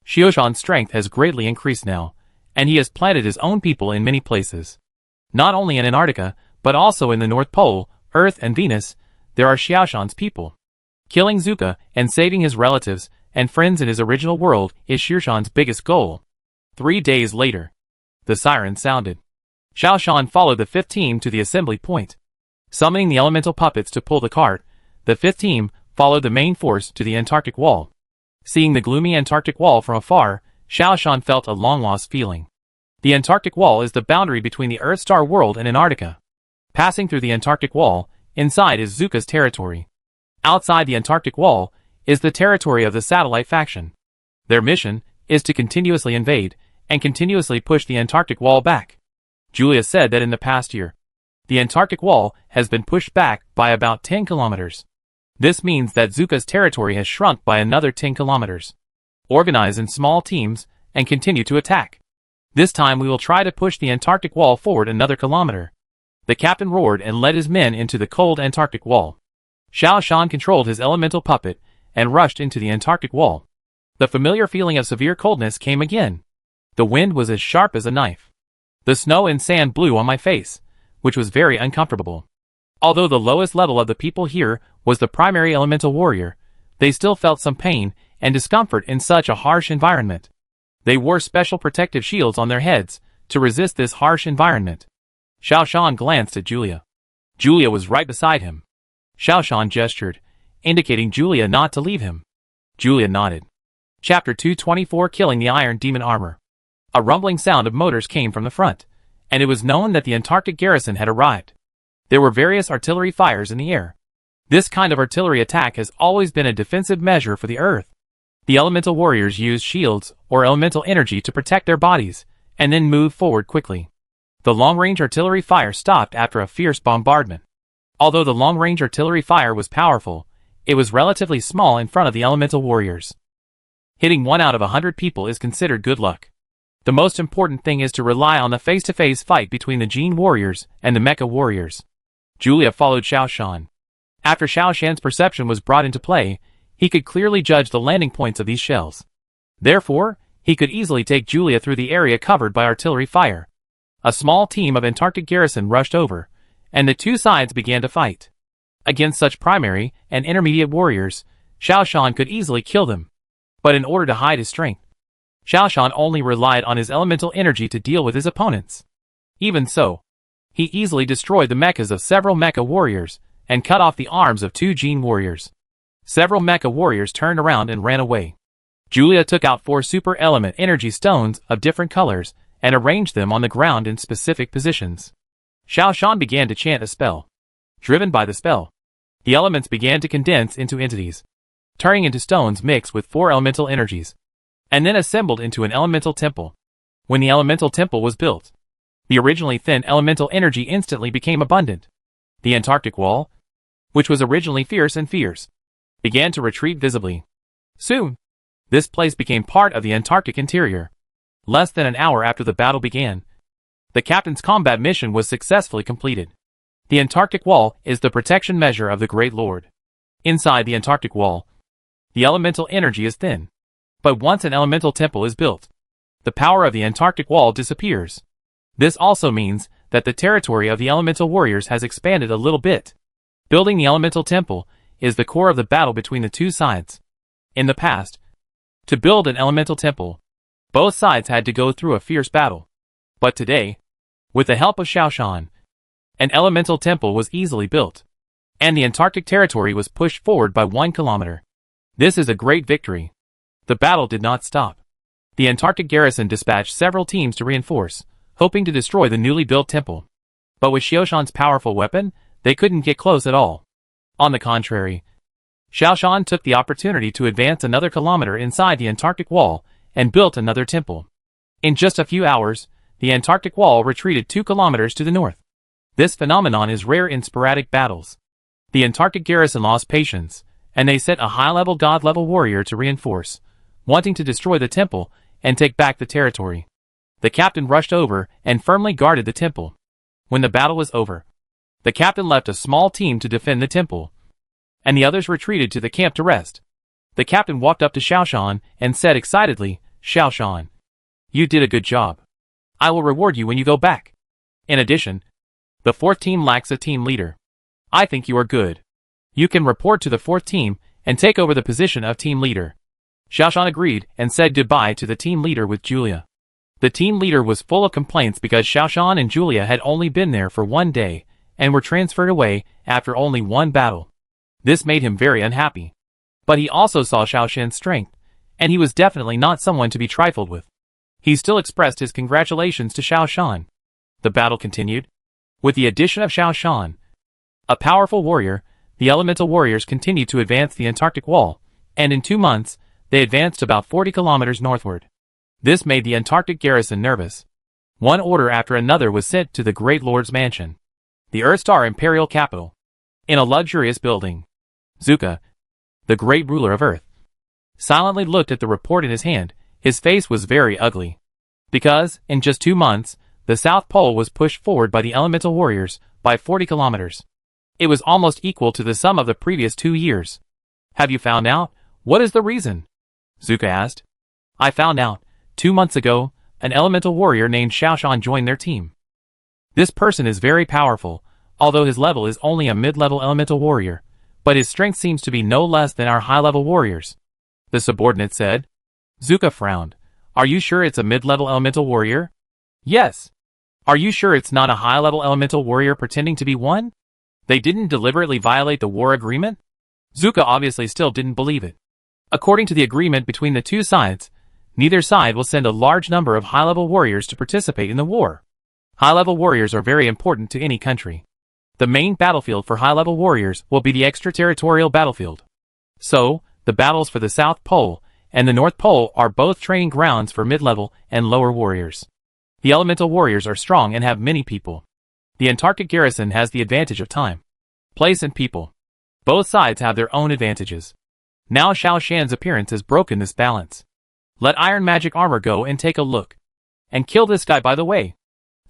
Xiaoshan's strength has greatly increased now, and he has planted his own people in many places. Not only in Antarctica, but also in the North Pole, Earth and Venus, there are Xiaoshan's people. Killing Zuka and saving his relatives and friends in his original world is Xiaoshan's biggest goal. 3 days later, the siren sounded. Xiaoshan followed the 5th team to the assembly point. Summoning the elemental puppets to pull the cart, the 5th team followed the main force to the Antarctic wall. Seeing the gloomy Antarctic wall from afar, Xiaoshan felt a long-lost feeling. The Antarctic wall is the boundary between the Earth-star world and Antarctica. Passing through the Antarctic wall, inside is Zuka's territory. Outside the Antarctic wall is the territory of the satellite faction. Their mission is to continuously invade and continuously push the Antarctic wall back. Julia said that in the past year, the Antarctic wall has been pushed back by about 10 kilometers. This means that Zuka's territory has shrunk by another 10 kilometers. Organize in small teams and continue to attack. This time we will try to push the Antarctic wall forward another kilometer. The captain roared and led his men into the cold Antarctic wall. Xiaoshan controlled his elemental puppet and rushed into the Antarctic wall. The familiar feeling of severe coldness came again. The wind was as sharp as a knife. The snow and sand blew on my face, which was very uncomfortable. Although the lowest level of the people here was the primary elemental warrior, they still felt some pain and discomfort in such a harsh environment. They wore special protective shields on their heads to resist this harsh environment. Xiaoshan glanced at Julia. Julia was right beside him. Xiaoshan gestured, indicating Julia not to leave him. Julia nodded. Chapter 224 Killing the Iron Demon Armor. A rumbling sound of motors came from the front, and it was known that the Antarctic garrison had arrived. There were various artillery fires in the air. This kind of artillery attack has always been a defensive measure for the Earth. The elemental warriors used shields or elemental energy to protect their bodies, and then moved forward quickly. The long-range artillery fire stopped after a fierce bombardment. Although the long-range artillery fire was powerful, it was relatively small in front of the elemental warriors. Hitting 1 out of 100 people is considered good luck. The most important thing is to rely on the face-to-face fight between the Gene warriors and the Mecha warriors. Julia followed Xiaoshan. After Xiaoshan's perception was brought into play, he could clearly judge the landing points of these shells. Therefore, he could easily take Julia through the area covered by artillery fire. A small team of Antarctic garrison rushed over, and the two sides began to fight. Against such primary and intermediate warriors, Xiaoshan could easily kill them. But in order to hide his strength, Xiaoshan only relied on his elemental energy to deal with his opponents. Even so, he easily destroyed the mechas of several mecha warriors and cut off the arms of 2 Gene warriors. Several mecha warriors turned around and ran away. Julia took out 4 super element energy stones of different colors and arranged them on the ground in specific positions. Xiaoshan began to chant a spell. Driven by the spell, the elements began to condense into entities, turning into stones mixed with 4 elemental energies, and then assembled into an elemental temple. When the elemental temple was built, the originally thin elemental energy instantly became abundant. The Antarctic wall, which was originally fierce and fierce, began to retreat visibly. Soon, this place became part of the Antarctic interior. Less than an hour after the battle began, the captain's combat mission was successfully completed. The Antarctic wall is the protection measure of the Great Lord. Inside the Antarctic wall, the elemental energy is thin. But once an elemental temple is built, the power of the Antarctic wall disappears. This also means that the territory of the elemental warriors has expanded a little bit. Building the elemental temple is the core of the battle between the two sides. In the past, to build an elemental temple, both sides had to go through a fierce battle. But today, with the help of Xiaoshan, an elemental temple was easily built, and the Antarctic territory was pushed forward by 1 kilometer. This is a great victory. The battle did not stop. The Antarctic garrison dispatched several teams to reinforce, hoping to destroy the newly built temple. But with Xiaoshan's powerful weapon, they couldn't get close at all. On the contrary, Xiaoshan took the opportunity to advance another kilometer inside the Antarctic wall and built another temple. In just a few hours, the Antarctic wall retreated 2 kilometers to the north. This phenomenon is rare in sporadic battles. The Antarctic garrison lost patience, and they sent a high-level god-level warrior to reinforce, wanting to destroy the temple and take back the territory. The captain rushed over and firmly guarded the temple. When the battle was over, the captain left a small team to defend the temple, and the others retreated to the camp to rest. The captain walked up to Xiao Shan and said excitedly, "Xiao Shan, you did a good job. I will reward you when you go back. In addition, the fourth team lacks a team leader. I think you are good. You can report to the fourth team and take over the position of team leader." Xiao Shan agreed and said goodbye to the team leader with Julia. The team leader was full of complaints because Xiao Shan and Julia had only been there for 1 day and were transferred away after only 1 battle. This made him very unhappy. But he also saw Xiao Shan's strength, and he was definitely not someone to be trifled with. He still expressed his congratulations to Xiao Shan. The battle continued. With the addition of Xiao Shan, a powerful warrior, the elemental warriors continued to advance the Antarctic wall, and in 2 months, they advanced about 40 kilometers northward. This made the Antarctic garrison nervous. One order after another was sent to the Great Lord's mansion, the Earthstar Imperial capital. In a luxurious building, Zuka, the great ruler of Earth, silently looked at the report in his hand. His face was very ugly. Because, in just 2 months, the South Pole was pushed forward by the elemental warriors by 40 kilometers. It was almost equal to the sum of the previous 2 years. "Have you found out? What is the reason?" Zuka asked. "I found out. 2 months ago, an elemental warrior named Xiao Shan joined their team. This person is very powerful, although his level is only a mid-level elemental warrior, but his strength seems to be no less than our high-level warriors," the subordinate said. Zuka frowned. "Are you sure it's a mid-level elemental warrior?" "Yes." "Are you sure it's not a high-level elemental warrior pretending to be one? They didn't deliberately violate the war agreement?" Zuka obviously still didn't believe it. According to the agreement between the 2 sides, neither side will send a large number of high-level warriors to participate in the war. High-level warriors are very important to any country. The main battlefield for high-level warriors will be the extraterritorial battlefield. So, the battles for the South Pole and the North Pole are both training grounds for mid-level and lower warriors. The elemental warriors are strong and have many people. The Antarctic garrison has the advantage of time, place and people. Both sides have their own advantages. Now Xiao Shan's appearance has broken this balance. Let Iron Magic Armor go and take a look. And kill this guy by the way,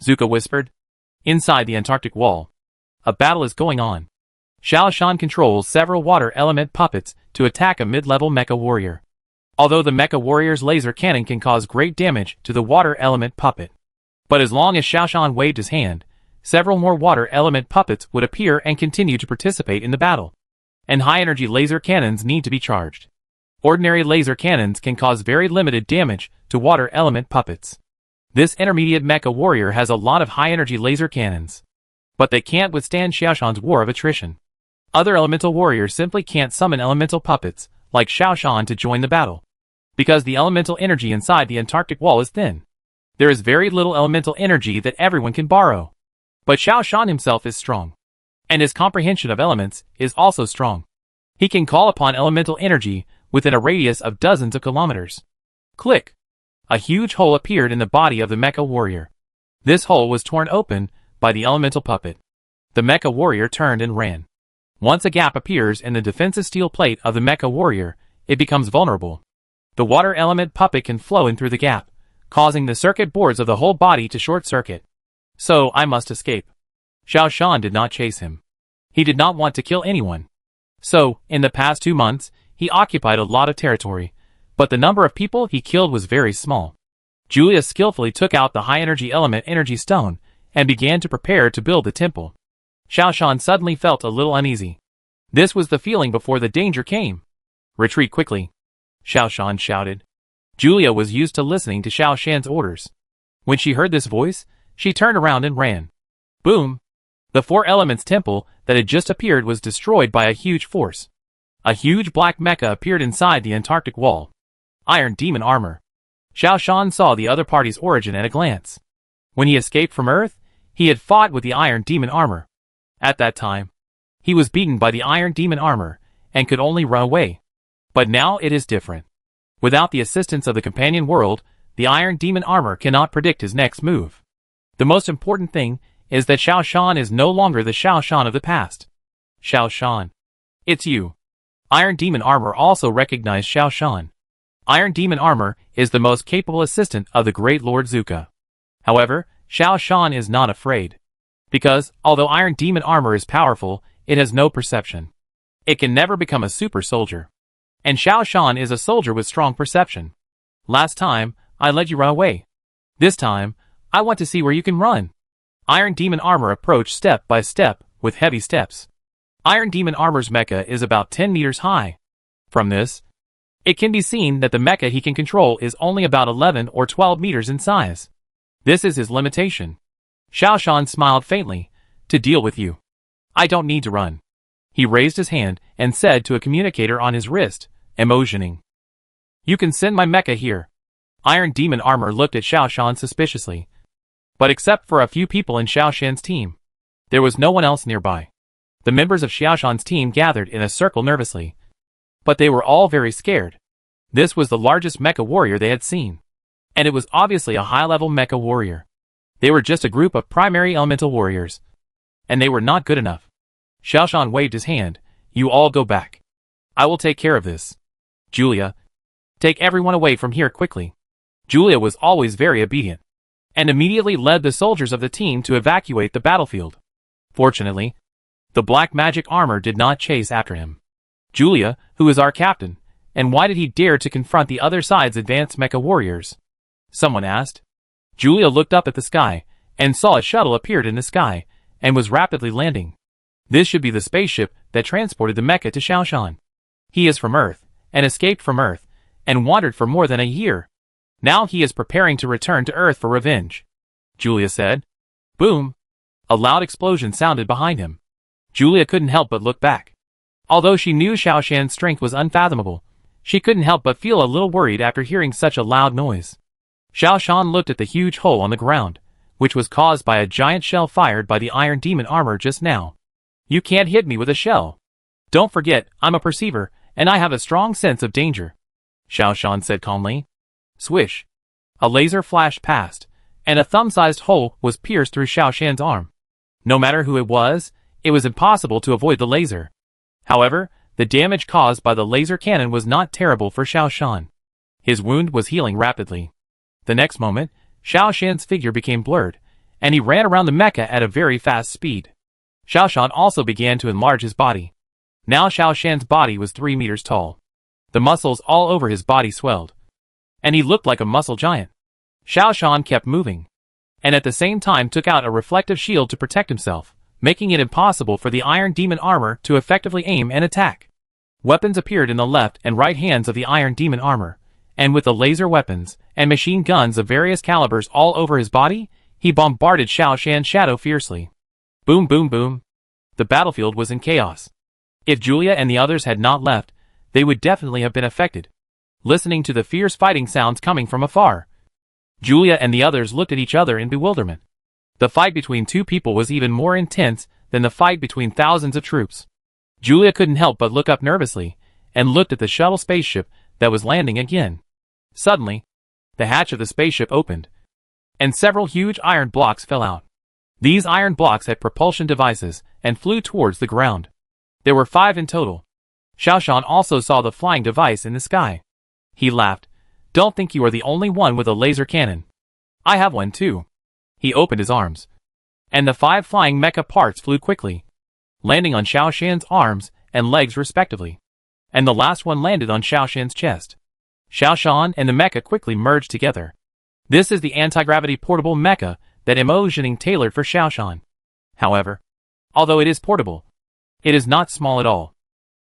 Zuka whispered. Inside the Antarctic wall, a battle is going on. Xiao Shan controls several water element puppets to attack a mid-level mecha warrior. Although the mecha warrior's laser cannon can cause great damage to the water element puppet. But as long as Xiao Shan waved his hand, several more water element puppets would appear and continue to participate in the battle. And high-energy laser cannons need to be charged. Ordinary laser cannons can cause very limited damage to water element puppets. This intermediate mecha warrior has a lot of high-energy laser cannons. But they can't withstand Xiao Shan's war of attrition. Other elemental warriors simply can't summon elemental puppets, like Xiao Shan, to join the battle. Because the elemental energy inside the Antarctic wall is thin. There is very little elemental energy that everyone can borrow. But Xiao Shan himself is strong. And his comprehension of elements is also strong. He can call upon elemental energy within a radius of dozens of kilometers. Click! A huge hole appeared in the body of the mecha warrior. This hole was torn open by the elemental puppet. The mecha warrior turned and ran. Once a gap appears in the defensive steel plate of the mecha warrior, it becomes vulnerable. The water element puppet can flow in through the gap, causing the circuit boards of the whole body to short circuit. So I must escape. Xiao Shan did not chase him. He did not want to kill anyone. So, in the past 2 months, he occupied a lot of territory, but the number of people he killed was very small. Julia skillfully took out the high-energy element energy stone and began to prepare to build the temple. Xiao Shan suddenly felt a little uneasy. This was the feeling before the danger came. Retreat quickly, Xiao Shan shouted. Julia was used to listening to Xiao Shan's orders. When she heard this voice, she turned around and ran. Boom! The Four Elements temple that had just appeared was destroyed by a huge force. A huge black mecha appeared inside the Antarctic wall. Iron Demon Armor. Xiao Shan saw the other party's origin at a glance. When he escaped from Earth, he had fought with the Iron Demon Armor. At that time, he was beaten by the Iron Demon Armor and could only run away. But now it is different. Without the assistance of the companion world, the Iron Demon Armor cannot predict his next move. The most important thing is that Xiao Shan is no longer the Xiao Shan of the past. Xiao Shan. It's you. Iron Demon Armor also recognized Xiao Shan. Iron Demon Armor is the most capable assistant of the Great Lord Zuka. However, Xiao Shan is not afraid. Because, although Iron Demon armor is powerful, it has no perception. It can never become a super soldier. And Xiao Shan is a soldier with strong perception. Last time, I let you run away. This time, I want to see where you can run. Iron Demon armor approached step by step, with heavy steps. Iron Demon armor's mecha is about 10 meters high. From this, it can be seen that the mecha he can control is only about 11 or 12 meters in size. This is his limitation. Xiao Shan smiled faintly. To deal with you, I don't need to run. He raised his hand and said to a communicator on his wrist, emotioning. You can send my mecha here. Iron Demon armor looked at Xiao Shan suspiciously. But except for a few people in Xiao Shan's team, there was no one else nearby. The members of Xiao Shan's team gathered in a circle nervously. But they were all very scared. This was the largest mecha warrior they had seen. And it was obviously a high-level mecha warrior. They were just a group of primary elemental warriors. And they were not good enough. Xiao Shan waved his hand. You all go back. I will take care of this. Julia, take everyone away from here quickly. Julia was always very obedient, and immediately led the soldiers of the team to evacuate the battlefield. Fortunately, the black magic armor did not chase after him. Julia, who is our captain, and why did he dare to confront the other side's advanced mecha warriors? Someone asked. Julia looked up at the sky, and saw a shuttle appeared in the sky, and was rapidly landing. This should be the spaceship that transported the mecha to Xiao Shan. He is from Earth, and escaped from Earth, and wandered for more than a year. Now he is preparing to return to Earth for revenge. Julia said. Boom! A loud explosion sounded behind him. Julia couldn't help but look back. Although she knew Xiao Shan's strength was unfathomable, she couldn't help but feel a little worried after hearing such a loud noise. Xiao Shan looked at the huge hole on the ground, which was caused by a giant shell fired by the Iron Demon armor just now. You can't hit me with a shell. Don't forget, I'm a perceiver, and I have a strong sense of danger. Xiao Shan said calmly. Swish. A laser flashed past, and a thumb-sized hole was pierced through Xiao Shan's arm. No matter who it was impossible to avoid the laser. However, the damage caused by the laser cannon was not terrible for Xiao Shan. His wound was healing rapidly. The next moment, Xiao Shan's figure became blurred, and he ran around the mecha at a very fast speed. Xiao Shan also began to enlarge his body. Now Xiao Shan's body was 3 meters tall. The muscles all over his body swelled, and he looked like a muscle giant. Xiao Shan kept moving, and at the same time took out a reflective shield to protect himself, making it impossible for the Iron Demon armor to effectively aim and attack. Weapons appeared in the left and right hands of the Iron Demon armor, and with the laser weapons and machine guns of various calibers all over his body, he bombarded Xiao Shan's shadow fiercely. Boom boom boom. The battlefield was in chaos. If Julia and the others had not left, they would definitely have been affected. Listening to the fierce fighting sounds coming from afar, Julia and the others looked at each other in bewilderment. The fight between two people was even more intense than the fight between thousands of troops. Julia couldn't help but look up nervously, and looked at the shuttle spaceship that was landing again. Suddenly, the hatch of the spaceship opened, and several huge iron blocks fell out. These iron blocks had propulsion devices and flew towards the ground. There were 5 in total. Xiao Shan also saw the flying device in the sky. He laughed. Don't think you are the only one with a laser cannon. I have one too. He opened his arms, and the 5 flying mecha parts flew quickly, landing on Xiao Shan's arms and legs respectively. And the last one landed on Xiao Shan's chest. Xiao Shan and the mecha quickly merged together. This is the anti-gravity portable mecha that Emotioning tailored for Xiao Shan. However, although it is portable, it is not small at all.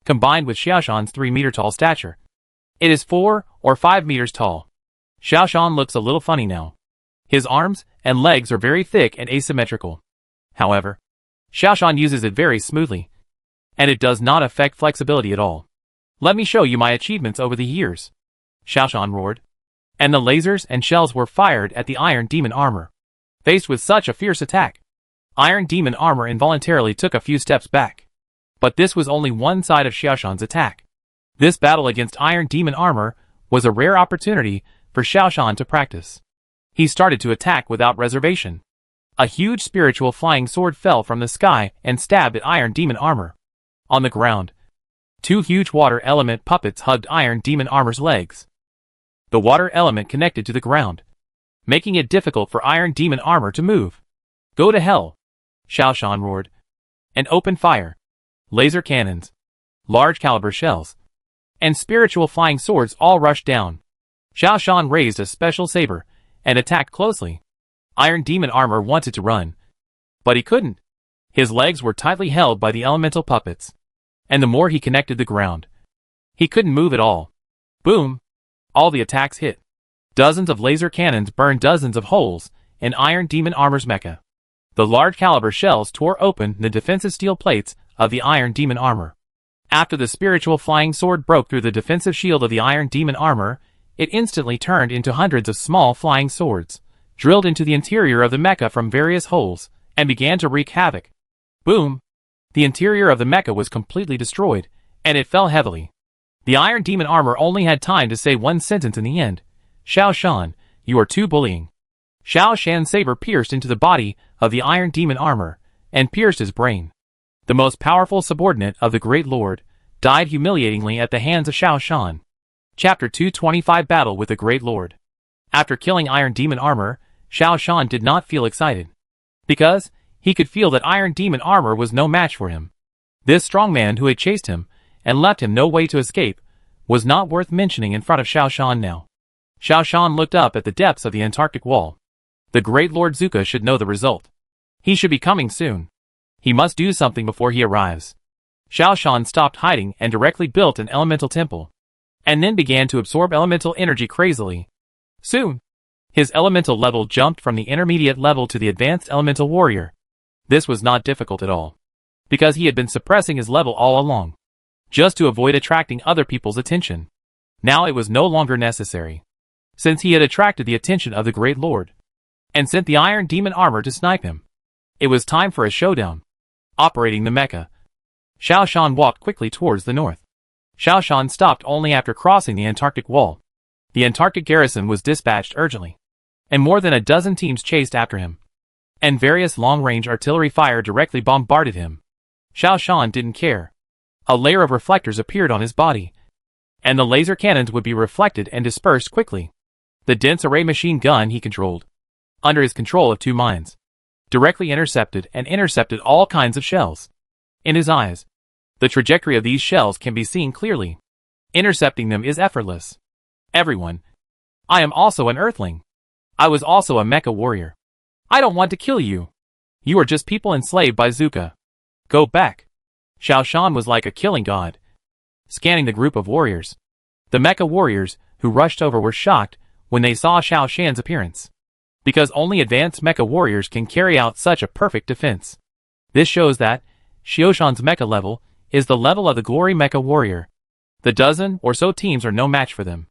Combined with Xiao Shan's 3-meter-tall stature, it is 4 or 5 meters tall. Xiao Shan looks a little funny now. His arms and legs are very thick and asymmetrical. However, Xiao Shan uses it very smoothly, and it does not affect flexibility at all. Let me show you my achievements over the years. Xiao Shan roared, and the lasers and shells were fired at the Iron Demon armor. Faced with such a fierce attack, Iron Demon armor involuntarily took a few steps back. But this was only one side of Xiao Shan's attack. This battle against Iron Demon armor was a rare opportunity for Xiao Shan to practice. He started to attack without reservation. A huge spiritual flying sword fell from the sky and stabbed at Iron Demon armor. On the ground, 2 huge water element puppets hugged Iron Demon armor's legs. The water element connected to the ground, making it difficult for Iron Demon armor to move. Go to hell! Xiao Shan roared. And opened fire. Laser cannons, large caliber shells, and spiritual flying swords all rushed down. Xiao Shan raised a special saber and attacked closely. Iron Demon armor wanted to run, but he couldn't. His legs were tightly held by the elemental puppets, and the more he connected the ground, he couldn't move at all. Boom! All the attacks hit. Dozens of laser cannons burned dozens of holes in Iron Demon armor's mecha. The large caliber shells tore open the defensive steel plates of the Iron Demon armor. After the spiritual flying sword broke through the defensive shield of the Iron Demon armor, it instantly turned into hundreds of small flying swords, drilled into the interior of the mecha from various holes, and began to wreak havoc. Boom! The interior of the mecha was completely destroyed, and it fell heavily. The Iron Demon armor only had time to say one sentence in the end. Xiao Shan, you are too bullying. Xiao Shan's saber pierced into the body of the Iron Demon armor, and pierced his brain. The most powerful subordinate of the Great Lord died humiliatingly at the hands of Xiao Shan. Chapter 225 Battle with the Great Lord. After killing Iron Demon armor, Xiao Shan did not feel excited, because he could feel that Iron Demon armor was no match for him. This strongman who had chased him and left him no way to escape was not worth mentioning in front of Xiao Shan now. Xiao Shan looked up at the depths of the Antarctic wall. The Great Lord Zuka should know the result. He should be coming soon. He must do something before he arrives. Xiao Shan stopped hiding and directly built an elemental temple, and then began to absorb elemental energy crazily. Soon, his elemental level jumped from the intermediate level to the advanced elemental warrior. This was not difficult at all, because he had been suppressing his level all along, just to avoid attracting other people's attention. Now it was no longer necessary, since he had attracted the attention of the Great Lord, and sent the Iron Demon armor to snipe him. It was time for a showdown. Operating the mecha, Xiao Shan walked quickly towards the north. Xiao Shan stopped only after crossing the Antarctic wall. The Antarctic garrison was dispatched urgently, and more than a dozen teams chased after him, and various long-range artillery fire directly bombarded him. Xiao Shan didn't care. A layer of reflectors appeared on his body, and the laser cannons would be reflected and dispersed quickly. The dense array machine gun he controlled, under his control of two mines, directly intercepted all kinds of shells. In his eyes, the trajectory of these shells can be seen clearly. Intercepting them is effortless. Everyone. I am also an Earthling. I was also a mecha warrior. I don't want to kill you. You are just people enslaved by Zuka. Go back. Xiao Shan was like a killing god, scanning the group of warriors. The mecha warriors who rushed over were shocked when they saw Xiao Shan's appearance, because only advanced mecha warriors can carry out such a perfect defense. This shows that Xiao Shan's mecha level is the level of the Glory Mecha Warrior. The dozen or so teams are no match for them.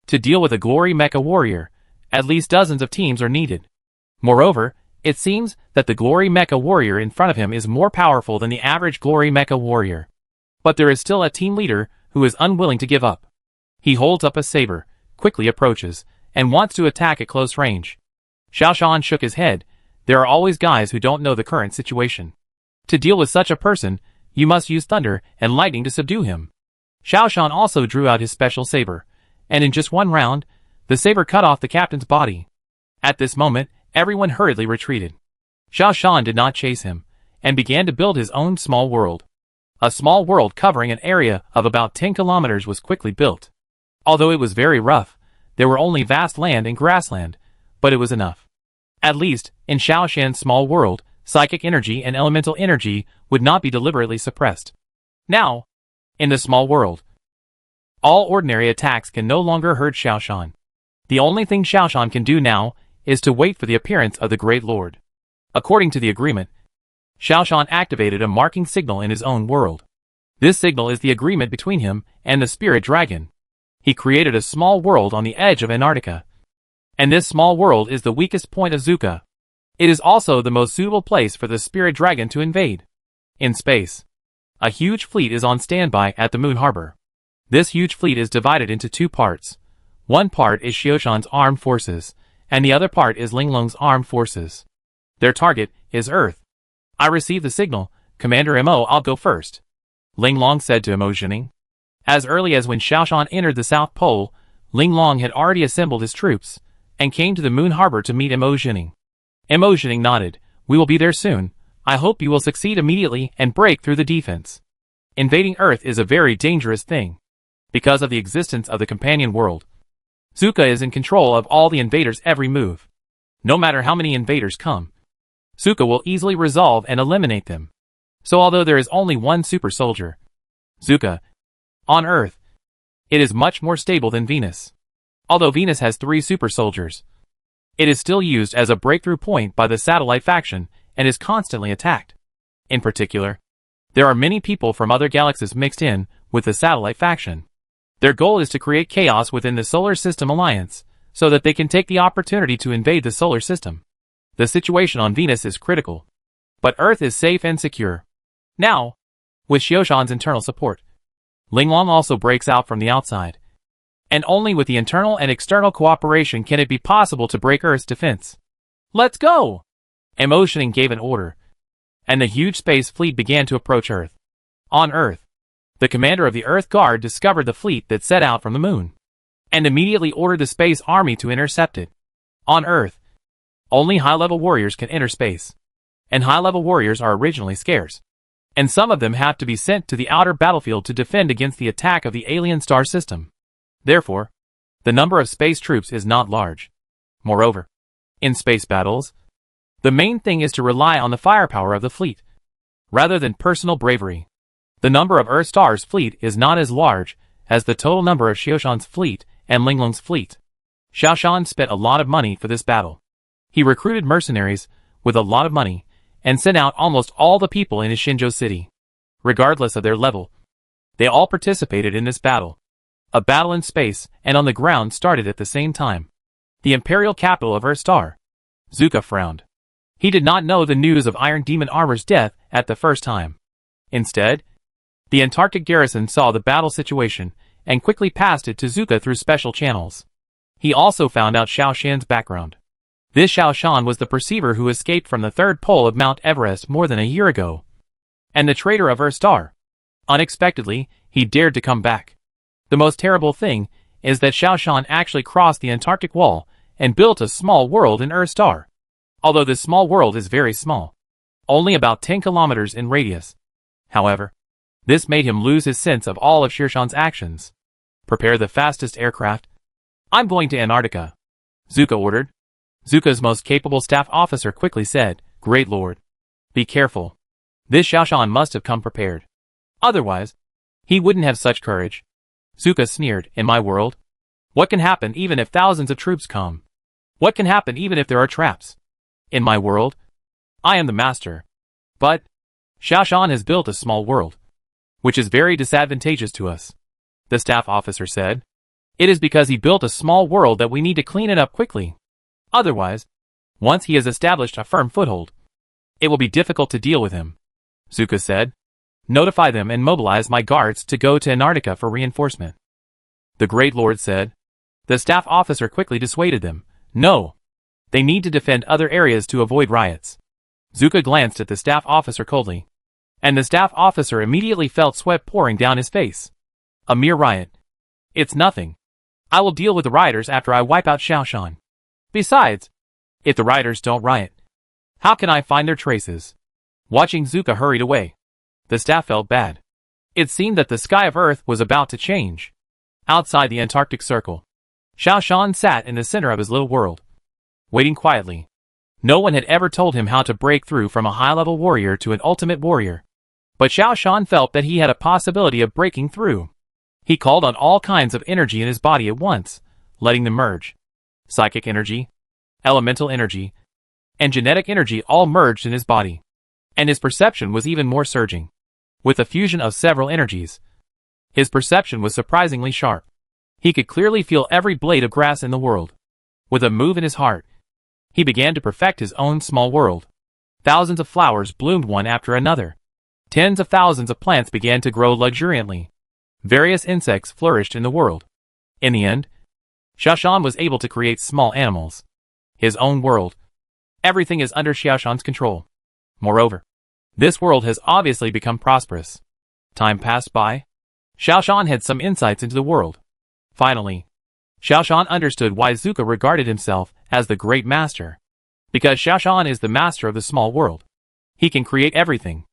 To deal with a Glory Mecha Warrior, at least dozens of teams are needed. Moreover, it seems that the Glory Mecha Warrior in front of him is more powerful than the average Glory Mecha Warrior. But there is still a team leader who is unwilling to give up. He holds up a saber, quickly approaches, and wants to attack at close range. Xiao Shan shook his head. There are always guys who don't know the current situation. To deal with such a person, you must use thunder and lightning to subdue him. Xiao Shan also drew out his special saber, and in just one round, the saber cut off the captain's body. At this moment, everyone hurriedly retreated. Xiao Shan did not chase him, and began to build his own small world. A small world covering an area of about 10 kilometers was quickly built. Although it was very rough, there were only vast land and grassland, but it was enough. At least, in Xiao Shan's small world, psychic energy and elemental energy would not be deliberately suppressed. Now, in the small world, all ordinary attacks can no longer hurt Xiao Shan. The only thing Xiao Shan can do now is to wait for the appearance of the Great Lord. According to the agreement, Xiao Shan activated a marking signal in his own world. This signal is the agreement between him and the Spirit Dragon. He created a small world on the edge of Antarctica, and this small world is the weakest point of Zuka. It is also the most suitable place for the Spirit Dragon to invade. In space, a huge fleet is on standby at the Moon Harbor. This huge fleet is divided into two parts. One part is Xiao Shan's armed forces, and the other part is Linglong's armed forces. Their target is Earth. I received the signal, Commander Mo. I'll go first, Linglong said to Mo Jining. As early as when Xiao Shan entered the South Pole, Linglong had already assembled his troops, and came to the moon harbor to meet Mo Jining. Mo Jining nodded. We will be there soon. I hope you will succeed immediately and break through the defense. Invading Earth is a very dangerous thing. Because of the existence of the companion world, Zuka is in control of all the invaders' every move. No matter how many invaders come, Zuka will easily resolve and eliminate them. So although there is only one super soldier, Zuka, on Earth, it is much more stable than Venus. Although Venus has 3 super soldiers, it is still used as a breakthrough point by the satellite faction and is constantly attacked. In particular, there are many people from other galaxies mixed in with the satellite faction. Their goal is to create chaos within the Solar System Alliance, so that they can take the opportunity to invade the solar system. The situation on Venus is critical, but Earth is safe and secure. Now, with Xiaoshan's internal support, Linglong also breaks out from the outside. And only with the internal and external cooperation can it be possible to break Earth's defense. Let's go! Mo Jining gave an order, and the huge space fleet began to approach Earth. On Earth, the commander of the Earth Guard discovered the fleet that set out from the moon, and immediately ordered the space army to intercept it. On Earth, only high-level warriors can enter space, and high-level warriors are originally scarce, and some of them have to be sent to the outer battlefield to defend against the attack of the alien star system. Therefore, the number of space troops is not large. Moreover, in space battles, the main thing is to rely on the firepower of the fleet, rather than personal bravery. The number of Earthstar's fleet is not as large as the total number of Xiaoshan's fleet and Linglong's fleet. Xiaoshan spent a lot of money for this battle. He recruited mercenaries with a lot of money and sent out almost all the people in his Xinzhou city. Regardless of their level, they all participated in this battle. A battle in space and on the ground started at the same time. The imperial capital of Earthstar. Zuka frowned. He did not know the news of Iron Demon Armor's death at the first time. Instead, the Antarctic garrison saw the battle situation and quickly passed it to Zuka through special channels. He also found out Xiaoshan's background. This Xiaoshan was the perceiver who escaped from the third pole of Mount Everest more than a year ago, and the traitor of Earthstar. Unexpectedly, he dared to come back. The most terrible thing is that Xiaoshan actually crossed the Antarctic wall and built a small world in Earthstar. Although this small world is very small, only about 10 kilometers in radius. However, this made him lose his sense of all of Xiaoshan's actions. Prepare the fastest aircraft. I'm going to Antarctica, Zuka ordered. Zuka's most capable staff officer quickly said, Great Lord, be careful. This Xiaoshan must have come prepared. Otherwise, he wouldn't have such courage. Zuka sneered, in my world? What can happen even if thousands of troops come? What can happen even if there are traps? In my world, I am the master. But Xiaoshan has built a small world, which is very disadvantageous to us. The staff officer said, It is because he built a small world that we need to clean it up quickly. Otherwise, once he has established a firm foothold, it will be difficult to deal with him. Zuka said, Notify them and mobilize my guards to go to Antarctica for reinforcement. The Great Lord said. The staff officer quickly dissuaded them. No. They need to defend other areas to avoid riots. Zuka glanced at the staff officer coldly, and the staff officer immediately felt sweat pouring down his face. A mere riot. It's nothing. I will deal with the rioters after I wipe out Xiaoshan. Besides, if the rioters don't riot, how can I find their traces? Watching Zuka hurried away, the staff felt bad. It seemed that the sky of Earth was about to change. Outside the Antarctic Circle, Xiaoshan sat in the center of his little world, waiting quietly. No one had ever told him how to break through from a high-level warrior to an ultimate warrior. But Xiaoshan felt that he had a possibility of breaking through. He called on all kinds of energy in his body at once, letting them merge. Psychic energy, elemental energy, and genetic energy all merged in his body. And his perception was even more surging. With the fusion of several energies, his perception was surprisingly sharp. He could clearly feel every blade of grass in the world. With a move in his heart, he began to perfect his own small world. Thousands of flowers bloomed one after another. Tens of thousands of plants began to grow luxuriantly. Various insects flourished in the world. In the end, Xiaoshan was able to create small animals. His own world. Everything is under Xiaoshan's control. Moreover, this world has obviously become prosperous. Time passed by. Xiaoshan had some insights into the world. Finally, Xiaoshan understood why Zuka regarded himself as the great master. Because Xiaoshan is the master of the small world. He can create everything.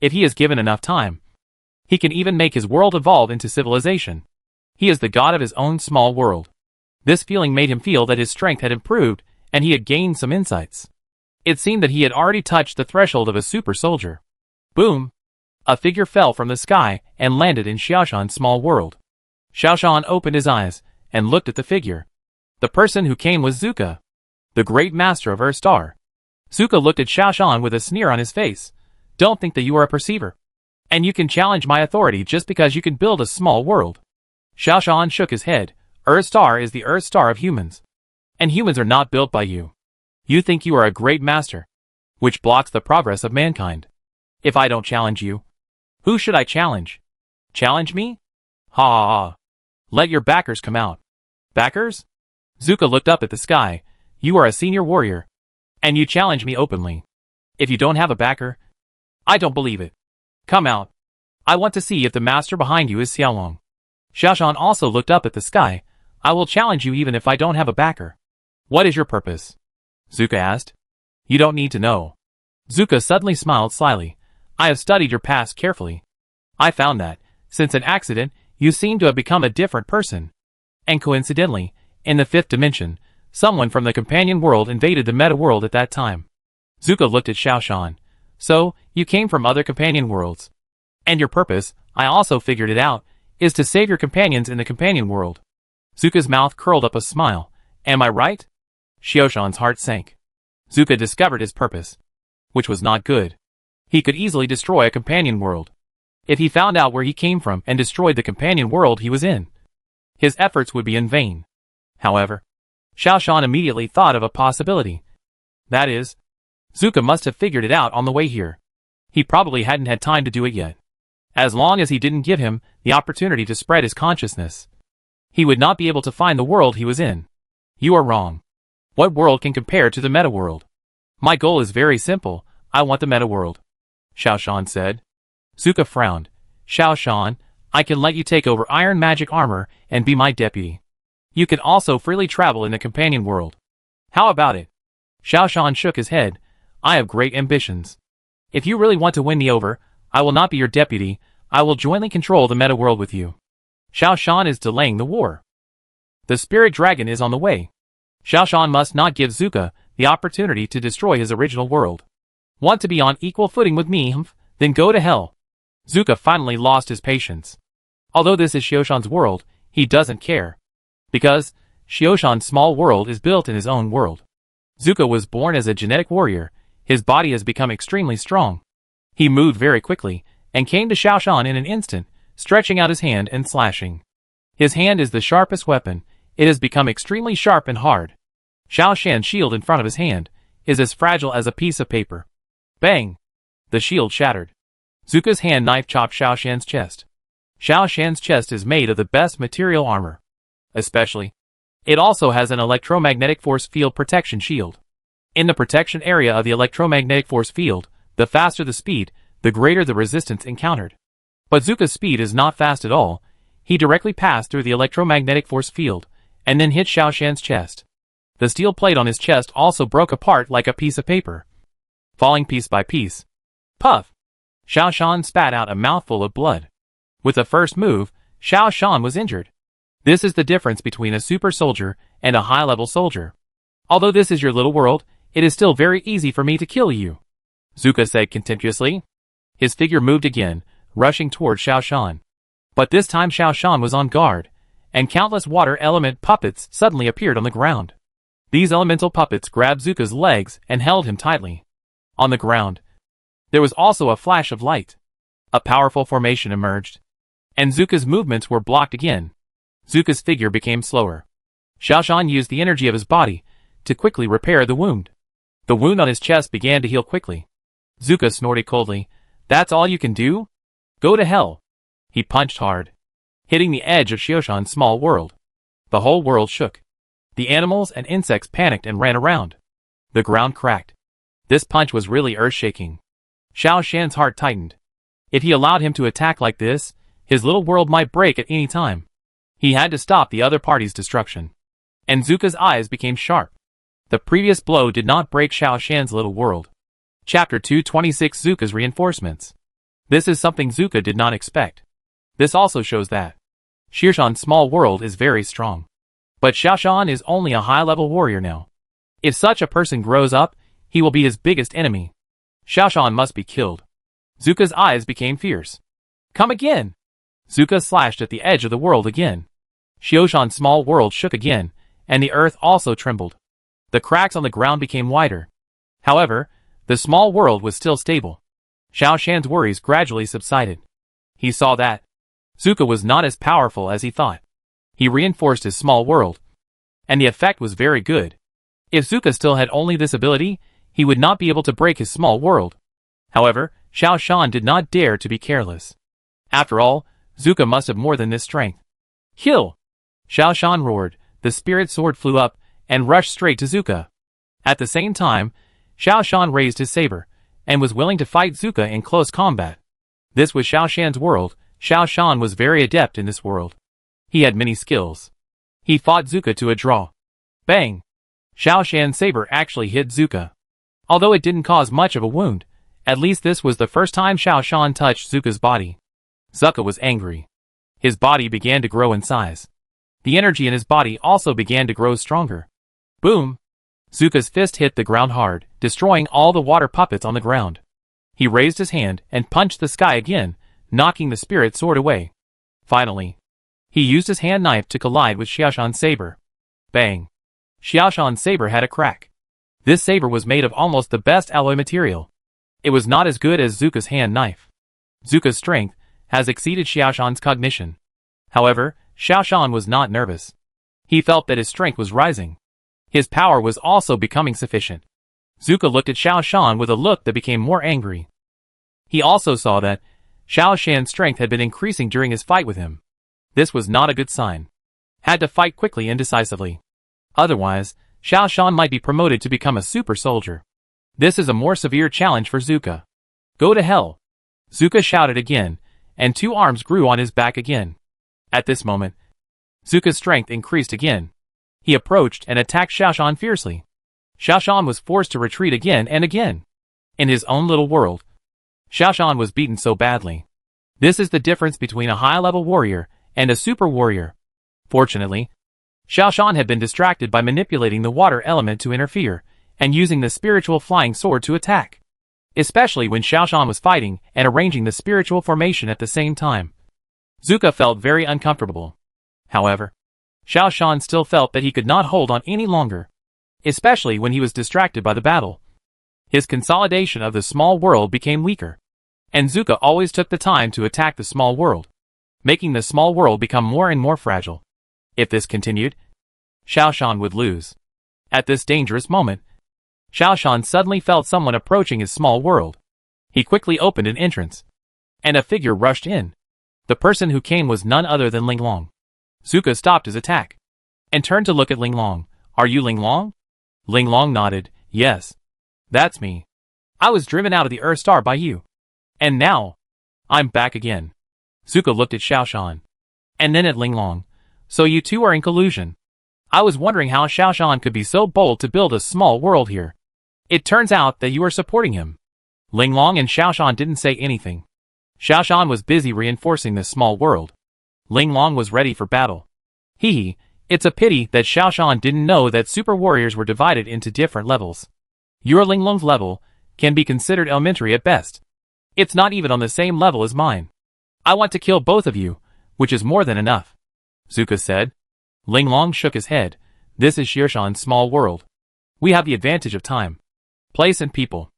If he is given enough time, he can even make his world evolve into civilization. He is the god of his own small world. This feeling made him feel that his strength had improved and he had gained some insights. It seemed that he had already touched the threshold of a super soldier. Boom! A figure fell from the sky and landed in Xiaoshan's small world. Xiaoshan opened his eyes and looked at the figure. The person who came was Zuka, the great master of Erstar. Zuka looked at Xiaoshan with a sneer on his face. Don't think that you are a perceiver. And you can challenge my authority just because you can build a small world. Xiaoshan shook his head. Erstar is the Erstar of humans. And humans are not built by you. You think you are a great master, which blocks the progress of mankind. If I don't challenge you, who should I challenge? Challenge me? Ha ha ha. Let your backers come out. Backers? Zuka looked up at the sky. You are a senior warrior. And you challenge me openly. If you don't have a backer, I don't believe it. Come out. I want to see if the master behind you is Xiaolong. Xiaoshan also looked up at the sky. I will challenge you even if I don't have a backer. What is your purpose? Zuka asked. You don't need to know. Zuka suddenly smiled slyly. I have studied your past carefully. I found that, since an accident, you seem to have become a different person. And coincidentally, in the fifth dimension, someone from the companion world invaded the meta world at that time. Zuka looked at Xiaoshan. So, you came from other companion worlds. And your purpose, I also figured it out, is to save your companions in the companion world. Zuka's mouth curled up a smile. Am I right? Xiaoshan's heart sank. Zuka discovered his purpose, which was not good. He could easily destroy a companion world. If he found out where he came from and destroyed the companion world he was in, his efforts would be in vain. However, Xiaoshan immediately thought of a possibility. That is, Zuka must have figured it out on the way here. He probably hadn't had time to do it yet. As long as he didn't give him the opportunity to spread his consciousness, he would not be able to find the world he was in. You are wrong. What world can compare to the meta world? My goal is very simple. I want the meta world. Xiaoshan said. Zuka frowned. Xiaoshan, I can let you take over iron magic armor and be my deputy. You can also freely travel in the companion world. How about it? Xiaoshan shook his head. I have great ambitions. If you really want to win me over, I will not be your deputy. I will jointly control the meta world with you. Xiaoshan is delaying the war. The spirit dragon is on the way. Xiaoshan must not give Zuka the opportunity to destroy his original world. Want to be on equal footing with me, then go to hell. Zuka finally lost his patience. Although this is Xiaoshan's world, he doesn't care. Because Xiaoshan's small world is built in his own world. Zuka was born as a genetic warrior. His body has become extremely strong. He moved very quickly and came to Xiaoshan in an instant, stretching out his hand and slashing. His hand is the sharpest weapon. It has become extremely sharp and hard. Xiaoshan's shield in front of his hand is as fragile as a piece of paper. Bang! The shield shattered. Zuka's hand knife chopped Xiaoshan's chest. Xiaoshan's chest is made of the best material armor. Especially, it also has an electromagnetic force field protection shield. In the protection area of the electromagnetic force field, the faster the speed, the greater the resistance encountered. But Zuka's speed is not fast at all. He directly passed through the electromagnetic force field, and then hit Xiaoshan's chest. The steel plate on his chest also broke apart like a piece of paper, falling piece by piece. Puff! Xiaoshan spat out a mouthful of blood. With the first move, Xiaoshan was injured. This is the difference between a super soldier and a high-level soldier. Although this is your little world, it is still very easy for me to kill you, Zuka said contemptuously. His figure moved again, rushing toward Xiaoshan. But this time Xiaoshan was on guard, and countless water element puppets suddenly appeared on the ground. These elemental puppets grabbed Zuka's legs and held him tightly. On the ground, there was also a flash of light. A powerful formation emerged, and Zuka's movements were blocked again. Zuka's figure became slower. Xiaoshan used the energy of his body to quickly repair the wound. The wound on his chest began to heal quickly. Zuka snorted coldly. That's all you can do? Go to hell. He punched hard, hitting the edge of Xiaoshan's small world. The whole world shook. The animals and insects panicked and ran around. The ground cracked. This punch was really earth-shaking. Xiaoshan's heart tightened. If he allowed him to attack like this, his little world might break at any time. He had to stop the other party's destruction. and Zuka's eyes became sharp. The previous blow did not break Xiao Shan's little world. Chapter 226 Zuka's Reinforcements. This is something Zuka did not expect. This also shows that Xiaoshan's small world is very strong. But Xiaoshan is only a high-level warrior now. If such a person grows up, he will be his biggest enemy. Xiaoshan must be killed. Zuka's eyes became fierce. Come again! Zuka slashed at the edge of the world again. Xiaoshan's small world shook again, and the earth also trembled. The cracks on the ground became wider. However, the small world was still stable. Xiao Shan's worries gradually subsided. He saw that Zuka was not as powerful as he thought. He reinforced his small world, and the effect was very good. If Zuka still had only this ability, he would not be able to break his small world. However, Xiao Shan did not dare to be careless. After all, Zuka must have more than this strength. Kill! Xiao Shan roared, the spirit sword flew up, and rushed straight to Zuka. At the same time, Xiao Shan raised his saber, and was willing to fight Zuka in close combat. This was Xiao Shan's world. Xiao Shan was very adept in this world. He had many skills. He fought Zuka to a draw. Bang! Xiao Shan's saber actually hit Zuka. Although it didn't cause much of a wound, at least this was the first time Xiao Shan touched Zuka's body. Zuka was angry. His body began to grow in size. The energy in his body also began to grow stronger. Boom! Zuka's fist hit the ground hard, destroying all the water puppets on the ground. He raised his hand and punched the sky again, knocking the spirit sword away. Finally, he used his hand knife to collide with Xiaoshan's saber. Bang! Xiaoshan's saber had a crack. This saber was made of almost the best alloy material. It was not as good as Zuka's hand knife. Zuka's strength has exceeded Xiaoshan's cognition. However, Xiaoshan was not nervous. He felt that his strength was rising. His power was also becoming sufficient. Zuka looked at Xiaoshan with a look that became more angry. He also saw that Xiaoshan's strength had been increasing during his fight with him. This was not a good sign. Had to fight quickly and decisively. Otherwise, Xiaoshan might be promoted to become a super soldier. This is a more severe challenge for Zuka. Go to hell! Zuka shouted again, and two arms grew on his back again. At this moment, Zuka's strength increased again. He approached and attacked Xiaoshan fiercely. Xiaoshan was forced to retreat again and again. In his own little world, Xiaoshan was beaten so badly. This is the difference between a high-level warrior and a super warrior. Fortunately, Xiaoshan had been distracted by manipulating the water element to interfere, and using the spiritual flying sword to attack. Especially when Xiaoshan was fighting and arranging the spiritual formation at the same time. Zuka felt very uncomfortable. However, Xiaoshan still felt that he could not hold on any longer. Especially when he was distracted by the battle. His consolidation of the small world became weaker. And Zuka always took the time to attack the small world, making the small world become more and more fragile. If this continued, Xiaoshan would lose. At this dangerous moment, Xiaoshan suddenly felt someone approaching his small world. He quickly opened an entrance, and a figure rushed in. The person who came was none other than Linglong. Zuka stopped his attack, and turned to look at Linglong. Are you Linglong? Linglong nodded. Yes. That's me. I was driven out of the Earth Star by you. And now, I'm back again. Zuka looked at Xiaoshan, and then at Linglong. So you two are in collusion. I was wondering how Xiaoshan could be so bold to build a small world here. It turns out that you are supporting him. Linglong and Xiaoshan didn't say anything. Xiaoshan was busy reinforcing this small world. Linglong was ready for battle. Hee, it's a pity that Xiaoshan didn't know that super warriors were divided into different levels. Your Linglong's level can be considered elementary at best. It's not even on the same level as mine. I want to kill both of you, which is more than enough, Zuka said. Linglong shook his head. This is Xiaoshan's small world. We have the advantage of time, place and people.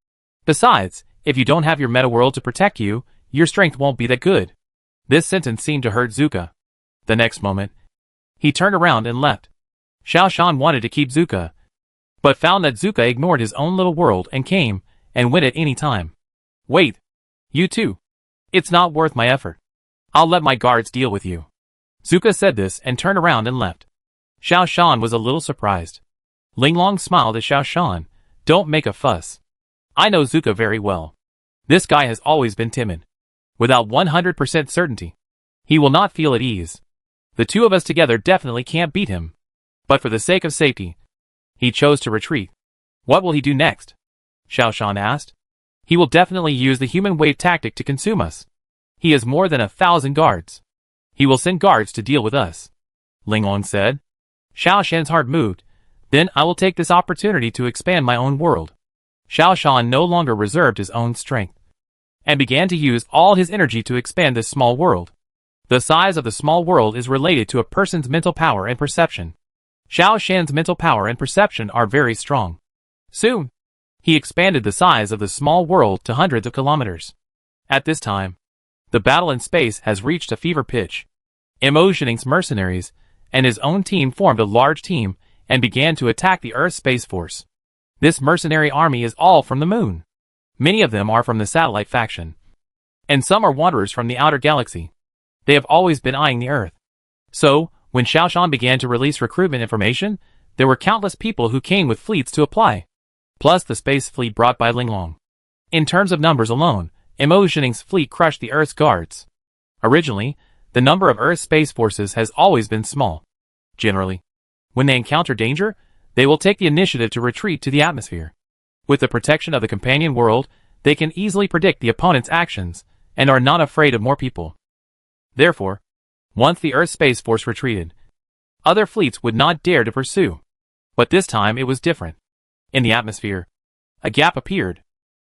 Besides, if you don't have your meta world to protect you, your strength won't be that good. This sentence seemed to hurt Zuka. The next moment, he turned around and left. Xiaoshan wanted to keep Zuka, but found that Zuka ignored his own little world and came and went at any time. Wait. You too. It's not worth my effort. I'll let my guards deal with you. Zuka said this and turned around and left. Xiaoshan was a little surprised. Linglong smiled at Xiaoshan. Don't make a fuss. I know Zuka very well. This guy has always been timid. Without 100% certainty, he will not feel at ease. The two of us together definitely can't beat him. But for the sake of safety, he chose to retreat. What will he do next? Xiao Shan asked. He will definitely use the human wave tactic to consume us. He has more than 1,000 guards. He will send guards to deal with us. Linglong said. Xiao Shan's heart moved. Then I will take this opportunity to expand my own world. Xiao Shan no longer reserved his own strength, and began to use all his energy to expand this small world. The size of the small world is related to a person's mental power and perception. Xiao Shan's mental power and perception are very strong. Soon, he expanded the size of the small world to hundreds of kilometers. At this time, the battle in space has reached a fever pitch. Emotioning's mercenaries and his own team formed a large team and began to attack the Earth Space Force. This mercenary army is all from the moon. Many of them are from the satellite faction, and some are wanderers from the outer galaxy. They have always been eyeing the Earth. So, when Xiao Shan began to release recruitment information, there were countless people who came with fleets to apply, plus the space fleet brought by Linglong. In terms of numbers alone, Emotioning's fleet crushed the Earth's guards. Originally, the number of Earth's space forces has always been small. Generally, when they encounter danger, they will take the initiative to retreat to the atmosphere. With the protection of the companion world, they can easily predict the opponent's actions and are not afraid of more people. Therefore, once the Earth Space Force retreated, other fleets would not dare to pursue. But this time it was different. In the atmosphere, a gap appeared.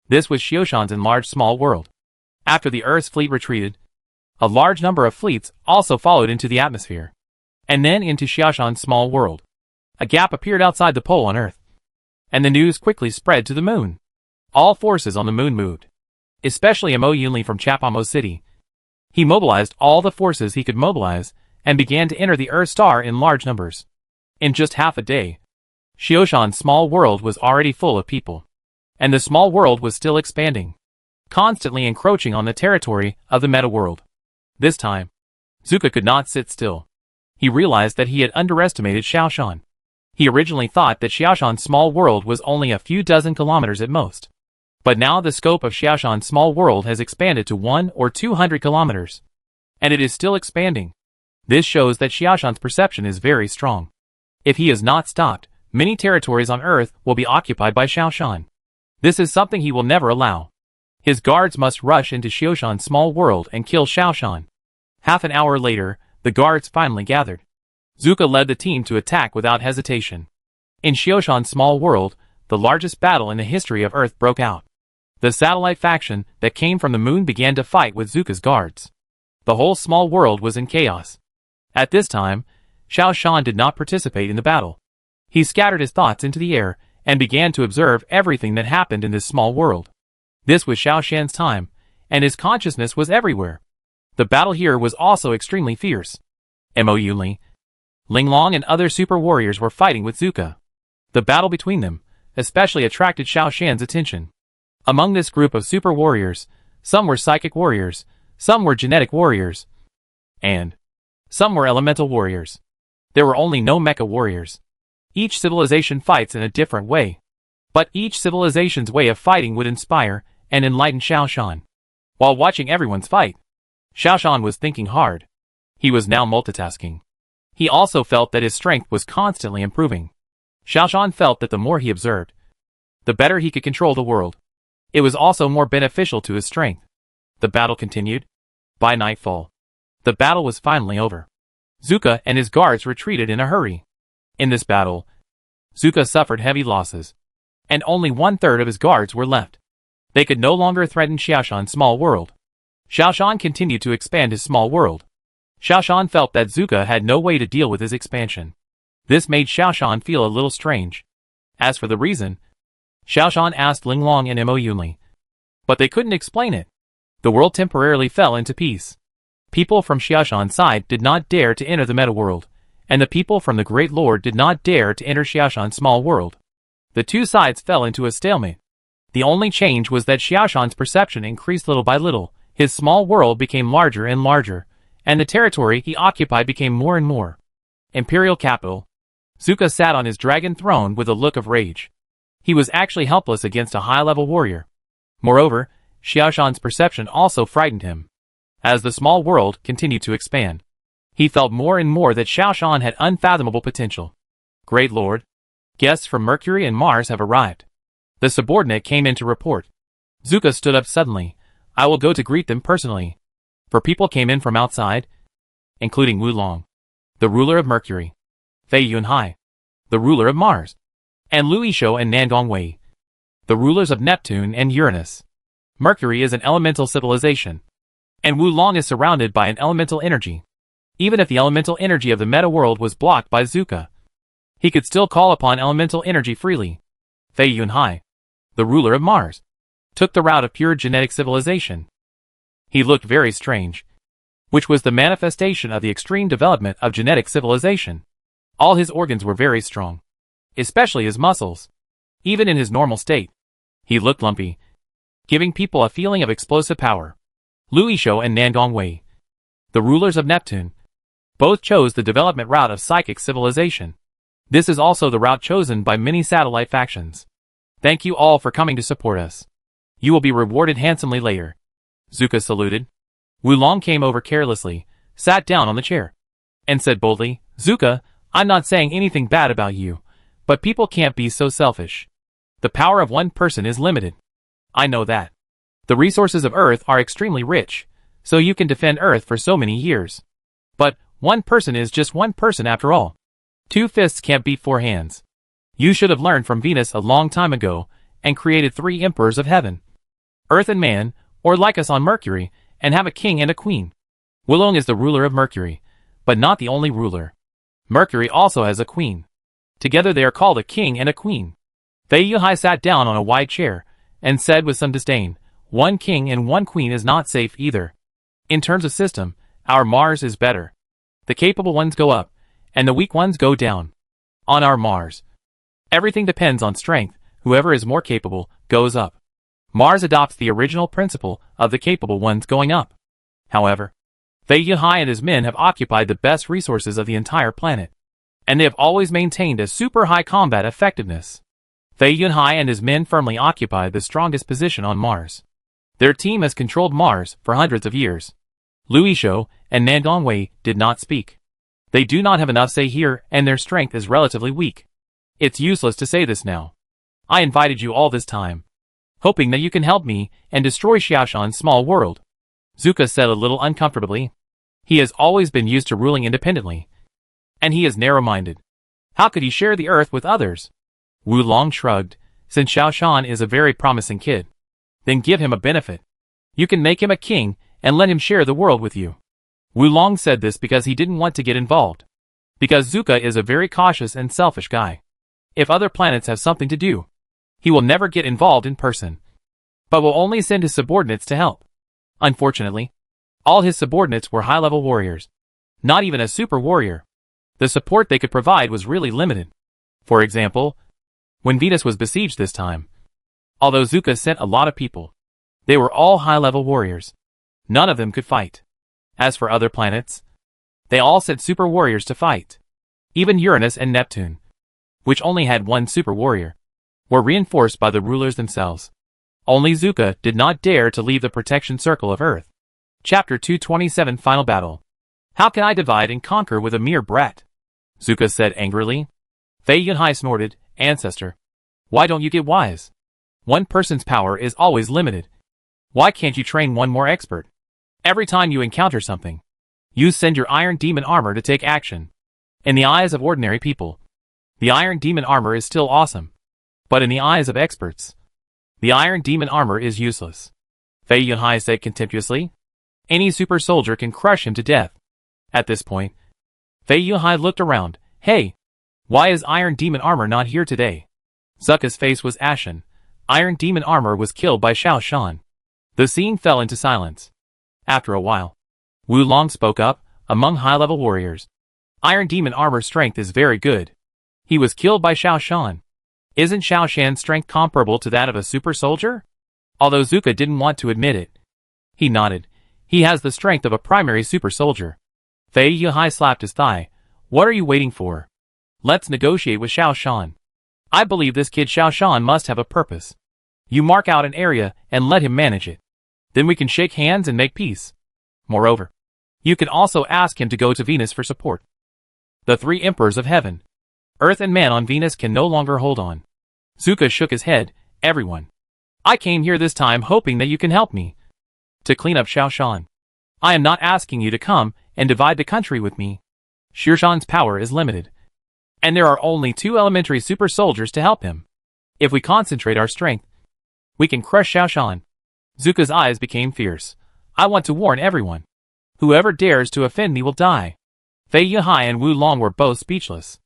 This was Xiao Shan's enlarged small world. After the Earth's fleet retreated, a large number of fleets also followed into the atmosphere, and then into Xiao Shan's small world. A gap appeared outside the pole on Earth, and the news quickly spread to the moon. All forces on the moon moved, especially Mo Yunli from Chapamo City. He mobilized all the forces he could mobilize and began to enter the Earth star in large numbers. In just half a day, Xiao Shan's small world was already full of people, and the small world was still expanding, constantly encroaching on the territory of the meta world. This time, Zuka could not sit still. He realized that he had underestimated Xiao Shan. He originally thought that Xiao Shan's small world was only a few dozen kilometers at most. But now the scope of Xiao Shan's small world has expanded to 100 or 200 kilometers. And it is still expanding. This shows that Xiao Shan's perception is very strong. If he is not stopped, many territories on Earth will be occupied by Xiao Shan. This is something he will never allow. His guards must rush into Xiao Shan's small world and kill Xiao Shan. Half an hour later, the guards finally gathered. Zuka led the team to attack without hesitation. In Xiao Shan's small world, the largest battle in the history of Earth broke out. The satellite faction that came from the moon began to fight with Zuka's guards. The whole small world was in chaos. At this time, Xiao Shan did not participate in the battle. He scattered his thoughts into the air and began to observe everything that happened in this small world. This was Xiao Shan's time, and his consciousness was everywhere. The battle here was also extremely fierce. Mo Yunli, Linglong and other super warriors were fighting with Zuka. The battle between them especially attracted Xiao Shan's attention. Among this group of super warriors, some were psychic warriors, some were genetic warriors, and some were elemental warriors. There were only no mecha warriors. Each civilization fights in a different way, but each civilization's way of fighting would inspire and enlighten Xiao Shan. While watching everyone's fight, Xiao Shan was thinking hard. He was now multitasking. He also felt that his strength was constantly improving. Xiao Shan felt that the more he observed, the better he could control the world. It was also more beneficial to his strength. The battle continued. By nightfall, the battle was finally over. Zuka and his guards retreated in a hurry. In this battle, Zuka suffered heavy losses, and only 1/3 of his guards were left. They could no longer threaten Xiao Shan's small world. Xiao Shan continued to expand his small world. Xiao Shan felt that Zuka had no way to deal with his expansion. This made Xiao Shan feel a little strange. As for the reason, Xiao Shan asked Linglong and Mo Yunli, but they couldn't explain it. The world temporarily fell into peace. People from Xiao Shan's side did not dare to enter the meta world, and the people from the Great Lord did not dare to enter Xiao Shan's small world. The two sides fell into a stalemate. The only change was that Xiao Shan's perception increased little by little. His small world became larger and larger, and the territory he occupied became more and more. Imperial capital. Zuka sat on his dragon throne with a look of rage. He was actually helpless against a high-level warrior. Moreover, Xiao Shan's perception also frightened him. As the small world continued to expand, he felt more and more that Xiao Shan had unfathomable potential. Great Lord. Guests from Mercury and Mars have arrived. The subordinate came in to report. Zuka stood up suddenly. I will go to greet them personally. For people came in from outside, including Wulong, the ruler of Mercury, Fei Yunhai, the ruler of Mars, and Luishou and Nandongwei, the rulers of Neptune and Uranus. Mercury is an elemental civilization, and Wulong is surrounded by an elemental energy. Even if the elemental energy of the meta world was blocked by Zuka, he could still call upon elemental energy freely. Fei Yunhai, the ruler of Mars, took the route of pure genetic civilization. He looked very strange, which was the manifestation of the extreme development of genetic civilization. All his organs were very strong, especially his muscles. Even in his normal state, he looked lumpy, giving people a feeling of explosive power. Luishou and Nandongwei, the rulers of Neptune, both chose the development route of psychic civilization. This is also the route chosen by many satellite factions. Thank you all for coming to support us. You will be rewarded handsomely later. Zuka saluted. Wulong came over carelessly, sat down on the chair, and said boldly, Zuka, I'm not saying anything bad about you, but people can't be so selfish. The power of one person is limited. I know that. The resources of Earth are extremely rich, so you can defend Earth for so many years. But one person is just one person after all. 2 fists can't beat 4 hands. You should have learned from Venus a long time ago and created 3 emperors of heaven. Earth and man, or like us on Mercury, and have a king and a queen. Wulong is the ruler of Mercury, but not the only ruler. Mercury also has a queen. Together they are called a king and a queen. Fei Yunhai sat down on a wide chair and said with some disdain, 1 king and 1 queen is not safe either. In terms of system, our Mars is better. The capable ones go up, and the weak ones go down. On our Mars, everything depends on strength. Whoever is more capable goes up. Mars adopts the original principle of the capable ones going up. However, Fei Yunhai and his men have occupied the best resources of the entire planet, and they have always maintained a super high combat effectiveness. Fei Yunhai and his men firmly occupy the strongest position on Mars. Their team has controlled Mars for hundreds of years. Luishou and Nandongwei did not speak. They do not have enough say here, and their strength is relatively weak. It's useless to say this now. I invited you all this time, hoping that you can help me and destroy Xiaoshan's small world. Zuka said a little uncomfortably. He has always been used to ruling independently, and he is narrow-minded. How could he share the earth with others? Wulong shrugged. Since Xiaoshan is a very promising kid, then give him a benefit. You can make him a king and let him share the world with you. Wulong said this because he didn't want to get involved. Because Zuka is a very cautious and selfish guy. If other planets have something to do, he will never get involved in person, but will only send his subordinates to help. Unfortunately, all his subordinates were high-level warriors. Not even a super warrior. The support they could provide was really limited. For example, when Venus was besieged this time, although Zuka sent a lot of people, they were all high-level warriors. None of them could fight. As for other planets, they all sent super warriors to fight. Even Uranus and Neptune, which only had 1 super warrior, were reinforced by the rulers themselves. Only Zuka did not dare to leave the protection circle of Earth. Chapter 227 Final Battle. How can I divide and conquer with a mere brat? Zuka said angrily. Fei Yunhai snorted, Ancestor. Why don't you get wise? One person's power is always limited. Why can't you train one more expert? Every time you encounter something, you send your Iron Demon armor to take action. In the eyes of ordinary people, the Iron Demon armor is still awesome. But in the eyes of experts, the Iron Demon armor is useless. Fei Yunhai said contemptuously. Any super soldier can crush him to death. At this point, Fei Yunhai looked around. Hey! Why is Iron Demon armor not here today? Zuka's face was ashen. Iron Demon armor was killed by Xiaoshan. The scene fell into silence. After a while, Wulong spoke up. Among high-level warriors, Iron Demon armor strength is very good. He was killed by Xiaoshan. Isn't Xiaoshan's strength comparable to that of a super soldier? Although Zuka didn't want to admit it, he nodded. He has the strength of a primary super soldier. Fei Yunhai slapped his thigh. What are you waiting for? Let's negotiate with Xiaoshan. I believe this kid Xiaoshan must have a purpose. You mark out an area and let him manage it. Then we can shake hands and make peace. Moreover, you can also ask him to go to Venus for support. The 3 emperors of heaven. Earth and man on Venus can no longer hold on. Zuka shook his head. Everyone. I came here this time hoping that you can help me to clean up Xiaoshan. I am not asking you to come and divide the country with me. Xiaoshan's power is limited, and there are only 2 elementary super soldiers to help him. If we concentrate our strength, we can crush Xiaoshan. Zuka's eyes became fierce. I want to warn everyone. Whoever dares to offend me will die. Fei Yuhai and Wu Long were both speechless.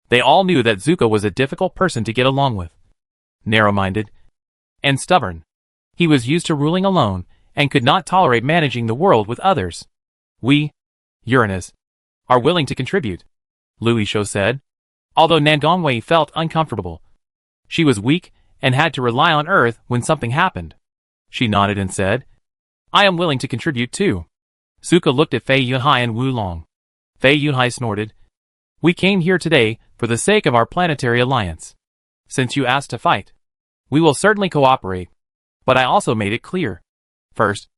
They all knew that Zuka was a difficult person to get along with. Narrow-minded and stubborn. He was used to ruling alone and could not tolerate managing the world with others. We, Uranus, are willing to contribute, Lu Yishou said. Although Nangongwei felt uncomfortable. She was weak and had to rely on Earth when something happened. She nodded and said, I am willing to contribute too. Zuka looked at Fei Yuhai and Wu Long. Fei Yuhai snorted. We came here today for the sake of our planetary alliance. Since you asked to fight, we will certainly cooperate. But I also made it clear. First,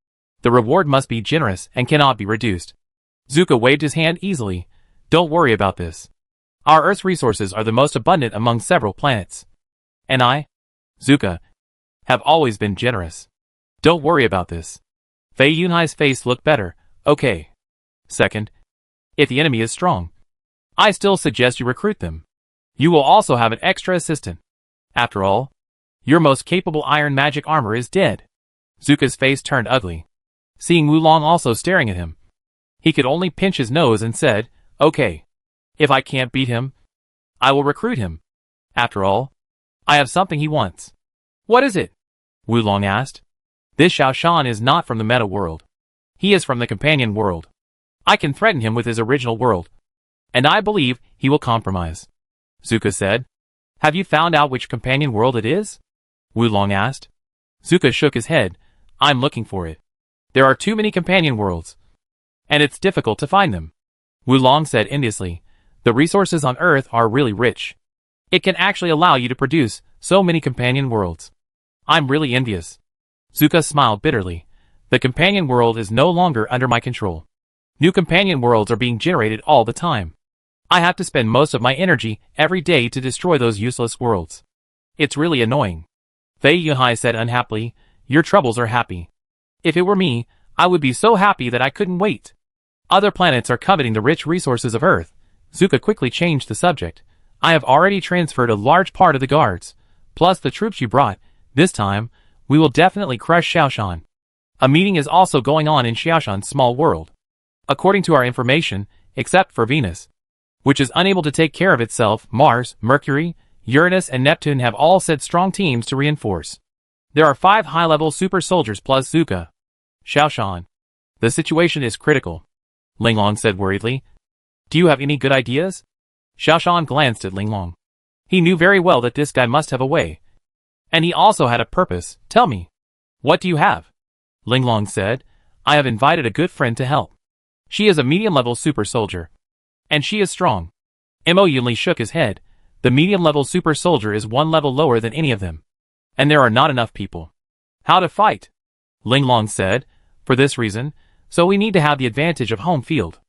the reward must be generous and cannot be reduced. Zuka waved his hand easily. Don't worry about this. Our Earth's resources are the most abundant among several planets. And I, Zuka, have always been generous. Don't worry about this. Fei Yunhai's face looked better. Okay. Second, if the enemy is strong, I still suggest you recruit them. You will also have an extra assistant. After all, your most capable iron magic armor is dead. Zuka's face turned ugly. Seeing Wu Long also staring at him, he could only pinch his nose and said, Okay. If I can't beat him, I will recruit him. After all, I have something he wants. What is it? Wu Long asked. This Xiaoshan is not from the meta world. He is from the companion world. I can threaten him with his original world, and I believe he will compromise. Zuka said. Have you found out which companion world it is? Wu Long asked. Zuka shook his head. I'm looking for it. There are too many companion worlds, and it's difficult to find them. Wu Long said enviously. The resources on Earth are really rich. It can actually allow you to produce so many companion worlds. I'm really envious. Zuka smiled bitterly. The companion world is no longer under my control. New companion worlds are being generated all the time. I have to spend most of my energy every day to destroy those useless worlds. It's really annoying. Fei Yuhai said unhappily, Your troubles are happy. If it were me, I would be so happy that I couldn't wait. Other planets are coveting the rich resources of Earth. Zuka quickly changed the subject. I have already transferred a large part of the guards, plus the troops you brought. This time, we will definitely crush Xiaoshan. A meeting is also going on in Xiaoshan's small world. According to our information, except for Venus, which is unable to take care of itself, Mars, Mercury, Uranus and Neptune have all sent strong teams to reinforce. There are 5 high-level super soldiers plus Zuka. Xiaoshan. The situation is critical, Linglong said worriedly. Do you have any good ideas? Xiaoshan glanced at Linglong. He knew very well that this guy must have a way. And he also had a purpose. Tell me. What do you have? Linglong said. I have invited a good friend to help. She is a medium-level super soldier. And she is strong. Mo Yunli shook his head. The medium-level super soldier is 1 level lower than any of them. And there are not enough people. How to fight? Linglong said. For this reason, so we need to have the advantage of home field.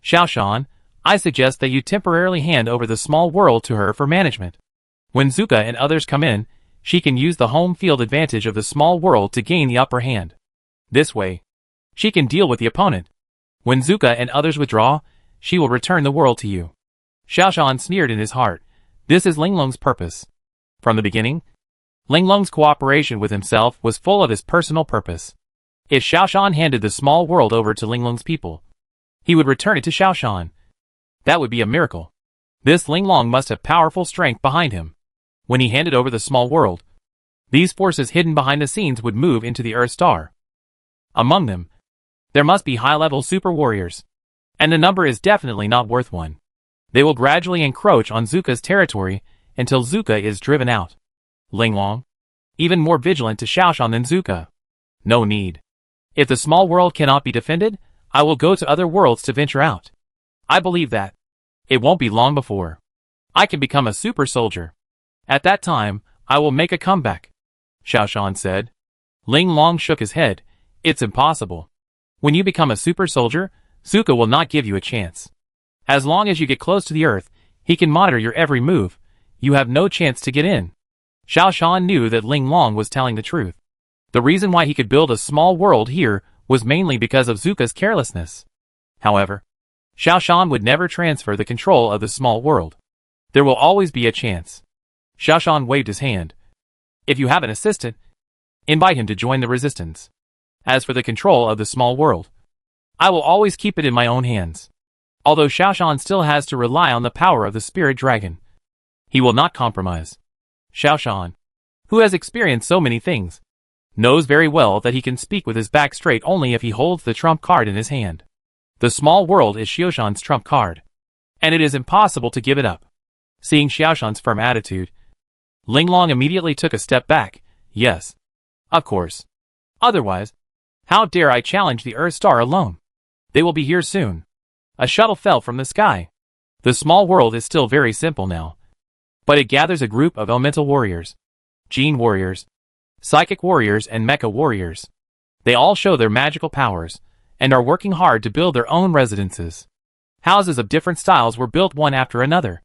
Xiaoshan, I suggest that you temporarily hand over the small world to her for management. When Zuka and others come in, she can use the home field advantage of the small world to gain the upper hand. This way, she can deal with the opponent. When Zuka and others withdraw, she will return the world to you. Xiaoshan sneered in his heart. This is Linglong's purpose. From the beginning, Linglong's cooperation with himself was full of his personal purpose. If Xiaoshan handed the small world over to Linglong's people, he would return it to Xiaoshan. That would be a miracle. This Linglong must have powerful strength behind him. When he handed over the small world, these forces hidden behind the scenes would move into the Earth star. Among them, there must be high-level super warriors. And the number is definitely not worth one. They will gradually encroach on Zuka's territory until Zuka is driven out. Linglong, even more vigilant to Xiaoshan than Zuka. No need. If the small world cannot be defended, I will go to other worlds to venture out. I believe that. It won't be long before I can become a super soldier. At that time, I will make a comeback, Xiaoshan said. Linglong shook his head. It's impossible. When you become a super soldier, Zuka will not give you a chance. As long as you get close to the Earth, He can monitor your every move. You have no chance to get in. Xiao Shan knew that Ling Long was telling the truth. The reason why he could build a small world here was mainly because of Zuka's carelessness. However, Xiao Shan would never transfer the control of the small world. There will always be a chance. Xiao Shan waved his hand. If you have an assistant, invite him to join the resistance. As for the control of the small world, I will always keep it in my own hands. Although Xiao Shan still has to rely on the power of the spirit dragon, he will not compromise. Xiao Shan, who has experienced so many things, knows very well that he can speak with his back straight only if he holds the trump card in his hand. The small world is Xiao Shan's trump card, and it is impossible to give it up. Seeing Xiao Shan's firm attitude, Ling Long immediately took a step back. Yes, of course. Otherwise, how dare I challenge the Earth Star alone? They will be here soon. A shuttle fell from the sky. The small world is still very simple now, but it gathers a group of elemental warriors, gene warriors, psychic warriors and mecha warriors. They all show their magical powers, and are working hard to build their own residences. Houses of different styles were built one after another.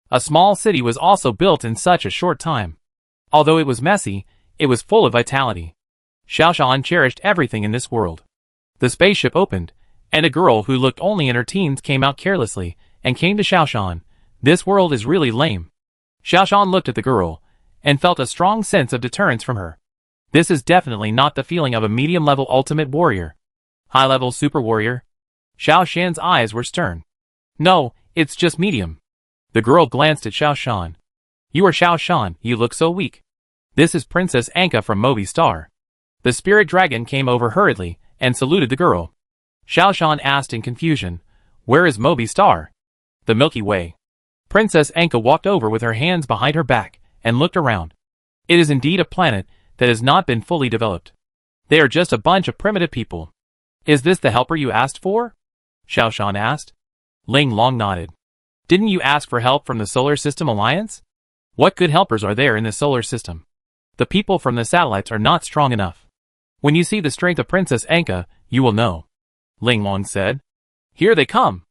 A small city was also built in such a short time. Although it was messy, it was full of vitality. Xiao Shan cherished everything in this world. The spaceship opened, and a girl who looked only in her teens came out carelessly, and came to Xiao Shan. This world is really lame. Xiao Shan looked at the girl, and felt a strong sense of deterrence from her. This is definitely not the feeling of a medium-level ultimate warrior. High-level super warrior? Xiao Shan's eyes were stern. No, it's just medium. The girl glanced at Xiao Shan. You are Xiao Shan, you look so weak. This is Princess Anka from Moby Star. The spirit dragon came over hurriedly, and saluted the girl. Xiao Shan asked in confusion, where is Moby Star? The Milky Way. Princess Anka walked over with her hands behind her back, and looked around. It is indeed a planet that has not been fully developed. They are just a bunch of primitive people. Is this the helper you asked for? Xiao Shan asked. Ling Long nodded. Didn't you ask for help from the Solar System Alliance? What good helpers are there in the solar system? The people from the satellites are not strong enough. When you see the strength of Princess Anka, you will know. Ling Long said. Here they come.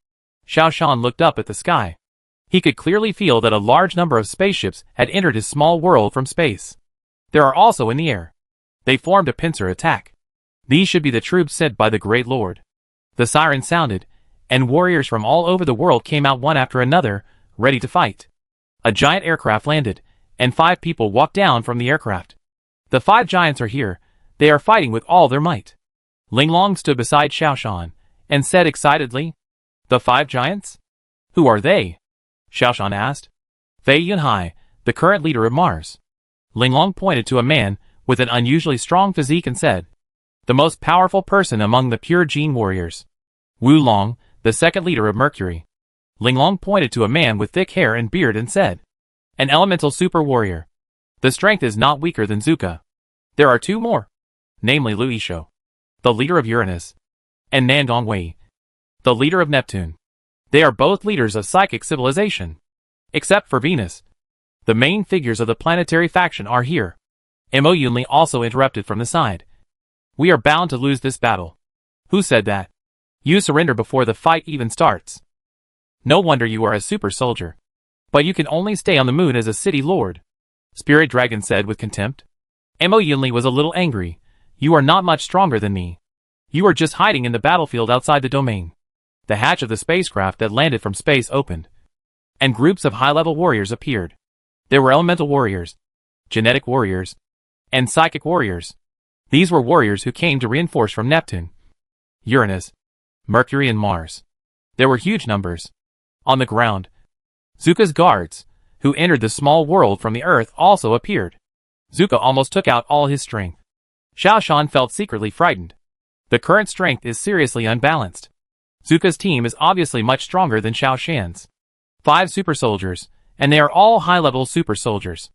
Xiao Shan looked up at the sky. He could clearly feel that a large number of spaceships had entered his small world from space. There are also in the air. They formed a pincer attack. These should be the troops sent by the Great Lord. The siren sounded, and warriors from all over the world came out one after another, ready to fight. A giant aircraft landed, and 5 people walked down from the aircraft. The 5 giants are here. They are fighting with all their might. Ling Long stood beside Xiao Shan, and said excitedly, The 5 giants? Who are they? Xiao Shan asked. Fei Yunhai, the current leader of Mars. Ling Long pointed to a man with an unusually strong physique and said, The most powerful person among the pure gene warriors. Wu Long, the second leader of Mercury. Ling Long pointed to a man with thick hair and beard and said, An elemental super warrior. The strength is not weaker than Zuka. There are 2 more, namely Lu Yisho, the leader of Uranus, and Nan Gongwei, the leader of Neptune. They are both leaders of psychic civilization. Except for Venus. The main figures of the planetary faction are here. Mo Yunli also interrupted from the side. We are bound to lose this battle. Who said that? You surrender before the fight even starts. No wonder you are a super soldier. But you can only stay on the moon as a city lord. Spirit Dragon said with contempt. Mo Yunli was a little angry. You are not much stronger than me. You are just hiding in the battlefield outside the domain. The hatch of the spacecraft that landed from space opened, and groups of high-level warriors appeared. There were elemental warriors, genetic warriors, and psychic warriors. These were warriors who came to reinforce from Neptune, Uranus, Mercury and Mars. There were huge numbers. On the ground, Zuka's guards, who entered the small world from the Earth, also appeared. Zuka almost took out all his strength. Xiao Shan felt secretly frightened. The current strength is seriously unbalanced. Zuka's team is obviously much stronger than Xiao Shan's. 5 super soldiers, and they are all high-level super soldiers.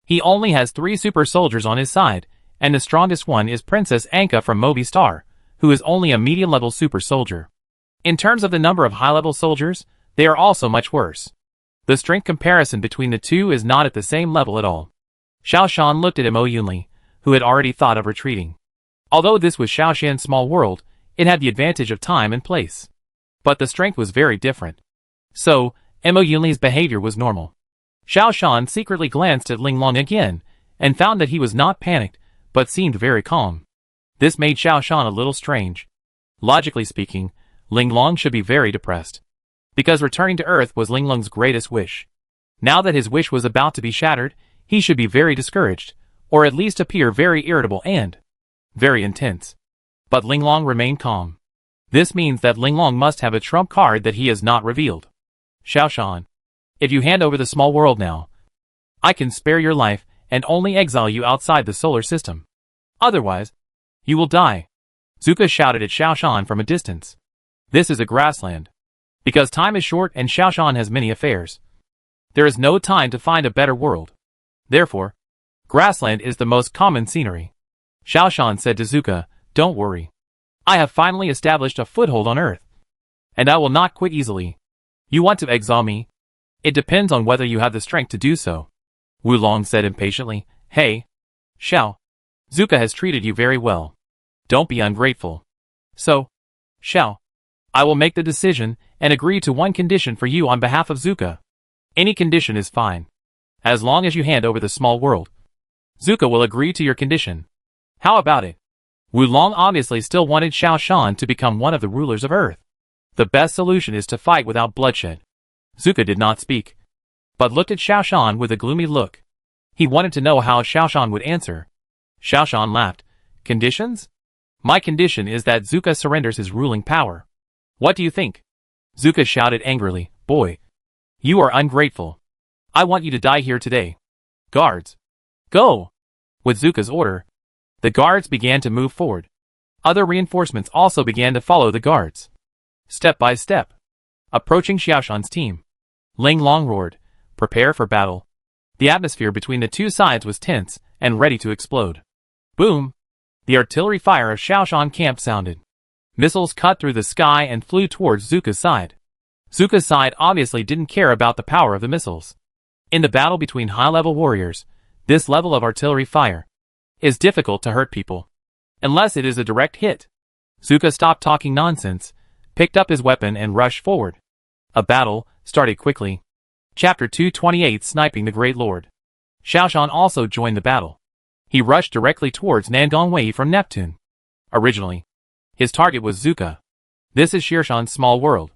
He only has 3 super soldiers on his side, and the strongest one is Princess Anka from Moby Star, who is only a medium-level super soldier. In terms of the number of high-level soldiers, they are also much worse. The strength comparison between the 2 is not at the same level at all. Xiao Shan looked at Mo Yunli, who had already thought of retreating. Although this was Xiao Shan's small world, it had the advantage of time and place. But the strength was very different. So, Mo Yunli's behavior was normal. Xiao Shan secretly glanced at Linglong again, and found that he was not panicked, but seemed very calm. This made Xiao Shan a little strange. Logically speaking, Linglong should be very depressed. Because returning to Earth was Linglong's greatest wish. Now that his wish was about to be shattered, he should be very discouraged, or at least appear very irritable and very intense. But Linglong remained calm. This means that Linglong must have a trump card that he has not revealed. Xiao Shan, if you hand over the small world now, I can spare your life and only exile you outside the solar system. Otherwise, you will die. Zuka shouted at Xiao Shan from a distance. This is a grassland. Because time is short and Xiao Shan has many affairs. There is no time to find a better world. Therefore, grassland is the most common scenery. Xiao Shan said to Zuka, don't worry. I have finally established a foothold on Earth. And I will not quit easily. You want to exile me? It depends on whether you have the strength to do so. Wulong said impatiently, hey, Xiao. Zuka has treated you very well. Don't be ungrateful. So, Xiao, I will make the decision and agree to one condition for you on behalf of Zuka. Any condition is fine. As long as you hand over the small world. Zuka will agree to your condition. How about it? Wulong obviously still wanted Xiao Shan to become one of the rulers of Earth. The best solution is to fight without bloodshed. Zuka did not speak, but looked at Xiao Shan with a gloomy look. He wanted to know how Xiao Shan would answer. Xiao Shan laughed. Conditions? My condition is that Zuka surrenders his ruling power. What do you think? Zuka shouted angrily, boy. You are ungrateful. I want you to die here today. Guards, go! With Zuka's order, the guards began to move forward. Other reinforcements also began to follow the guards. Step by step. Approaching Xiao Shan's team. Linglong roared, prepare for battle. The atmosphere between the two sides was tense and ready to explode. Boom! The artillery fire of Xiao Shan camp sounded. Missiles cut through the sky and flew towards Zuka's side. Zuka's side obviously didn't care about the power of the missiles. In the battle between high-level warriors, this level of artillery fire is difficult to hurt people, unless it is a direct hit. Zuka stopped talking nonsense, picked up his weapon and rushed forward. A battle started quickly. Chapter 228 Sniping the Great Lord. Xiao Shan also joined the battle. He rushed directly towards Nangongwei from Neptune. Originally, his target was Zuka. This is Xiao Shan's small world.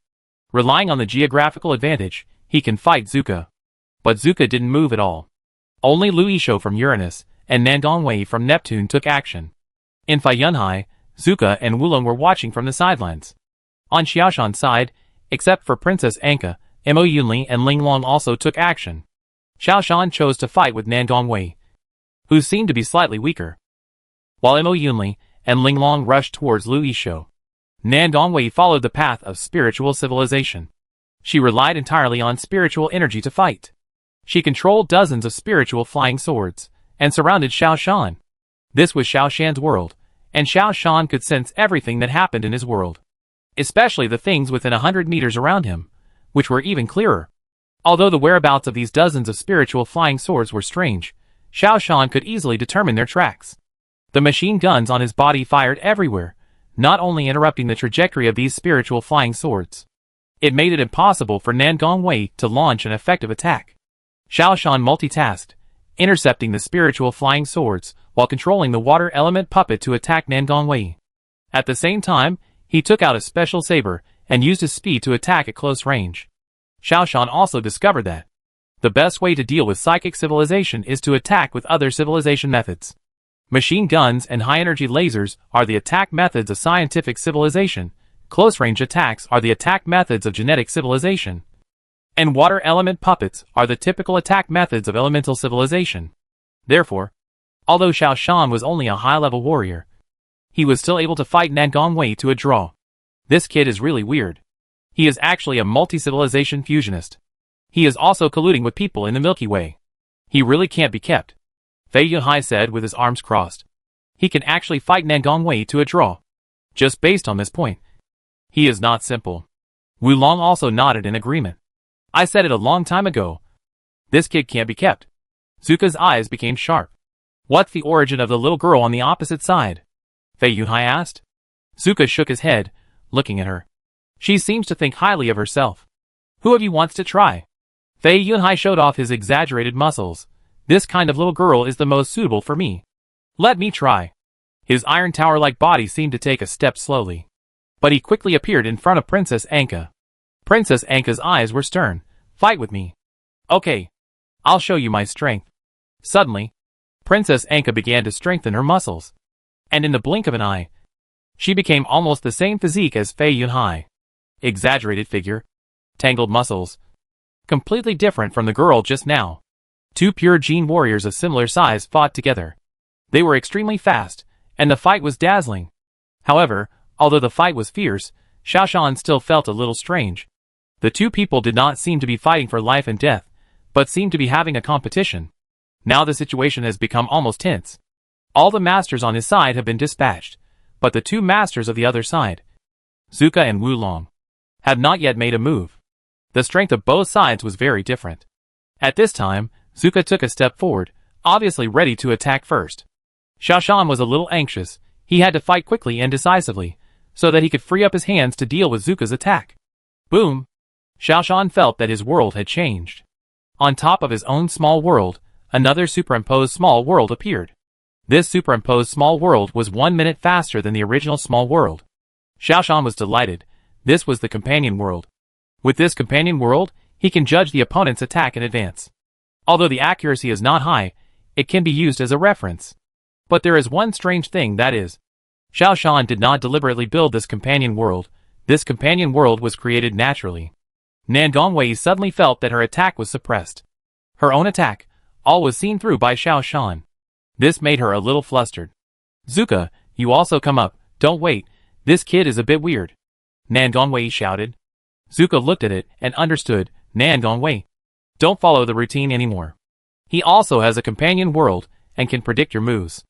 Relying on the geographical advantage, he can fight Zuka. But Zuka didn't move at all. Only Lu Yisho from Uranus and Nangongwei from Neptune took action. In Faiyunhai, Zuka and Wulong were watching from the sidelines. On Xiao Shan's side, except for Princess Anka, Mo Yunli and Linglong also took action. Xiao Shan chose to fight with Nangongwei, who seemed to be slightly weaker. While Mo Yunli and Linglong rushed towards Lu Yisho, Nangongwei followed the path of spiritual civilization. She relied entirely on spiritual energy to fight. She controlled dozens of spiritual flying swords, and surrounded Xiao Shan. This was Xiao Shan's world, and Xiao Shan could sense everything that happened in his world. Especially the things within 100 meters around him, which were even clearer. Although the whereabouts of these dozens of spiritual flying swords were strange, Xiao Shan could easily determine their tracks. The machine guns on his body fired everywhere, not only interrupting the trajectory of these spiritual flying swords. It made it impossible for Nangongwei to launch an effective attack. Xiao Shan multitasked, intercepting the spiritual flying swords, while controlling the water element puppet to attack Nangongwei. At the same time, he took out a special saber, and used his speed to attack at close range. Xiao Shan also discovered that the best way to deal with psychic civilization is to attack with other civilization methods. Machine guns and high-energy lasers are the attack methods of scientific civilization, close-range attacks are the attack methods of genetic civilization, and water element puppets are the typical attack methods of elemental civilization. Therefore, although Xiao Shan was only a high-level warrior, he was still able to fight Nangongwei to a draw. This kid is really weird. He is actually a multi-civilization fusionist. He is also colluding with people in the Milky Way. He really can't be kept. Fei Yunhai said with his arms crossed. He can actually fight Nangongwei to a draw. Just based on this point, he is not simple. Wulong also nodded in agreement. I said it a long time ago. This kid can't be kept. Zuka's eyes became sharp. What's the origin of the little girl on the opposite side? Fei Yunhai asked. Zuka shook his head, looking at her. She seems to think highly of herself. Who of you wants to try? Fei Yunhai showed off his exaggerated muscles. This kind of little girl is the most suitable for me. Let me try. His iron tower-like body seemed to take a step slowly. But he quickly appeared in front of Princess Anka. Princess Anka's eyes were stern. Fight with me. Okay. I'll show you my strength. Suddenly, Princess Anka began to strengthen her muscles. And in the blink of an eye, she became almost the same physique as Fei Yunhai. Exaggerated figure. Tangled muscles. Completely different from the girl just now. Two pure gene warriors of similar size fought together. They were extremely fast, and the fight was dazzling. However, although the fight was fierce, Xiaoshan still felt a little strange. The two people did not seem to be fighting for life and death, but seemed to be having a competition. Now the situation has become almost tense. All the masters on his side have been dispatched, but the two masters of the other side, Zuka and Wulong, have not yet made a move. The strength of both sides was very different. At this time, Zuka took a step forward, obviously ready to attack first. Xiaoshan was a little anxious. He had to fight quickly and decisively, so that he could free up his hands to deal with Zuka's attack. Boom! Xiaoshan felt that his world had changed. On top of his own small world, another superimposed small world appeared. This superimposed small world was 1 minute faster than the original small world. Xiaoshan was delighted. This was the companion world. With this companion world, he can judge the opponent's attack in advance. Although the accuracy is not high, it can be used as a reference. But there is one strange thing, that is, Xiaoshan did not deliberately build this companion world. This companion world was created naturally. Nan Gongwei suddenly felt that her attack was suppressed. Her own attack, all was seen through by Xiaoshan. This made her a little flustered. Zuka, you also come up, don't wait, this kid is a bit weird. Nan Gongwei shouted. Zuka looked at it and understood. Nan Gongwei, don't follow the routine anymore. He also has a companion world and can predict your moves.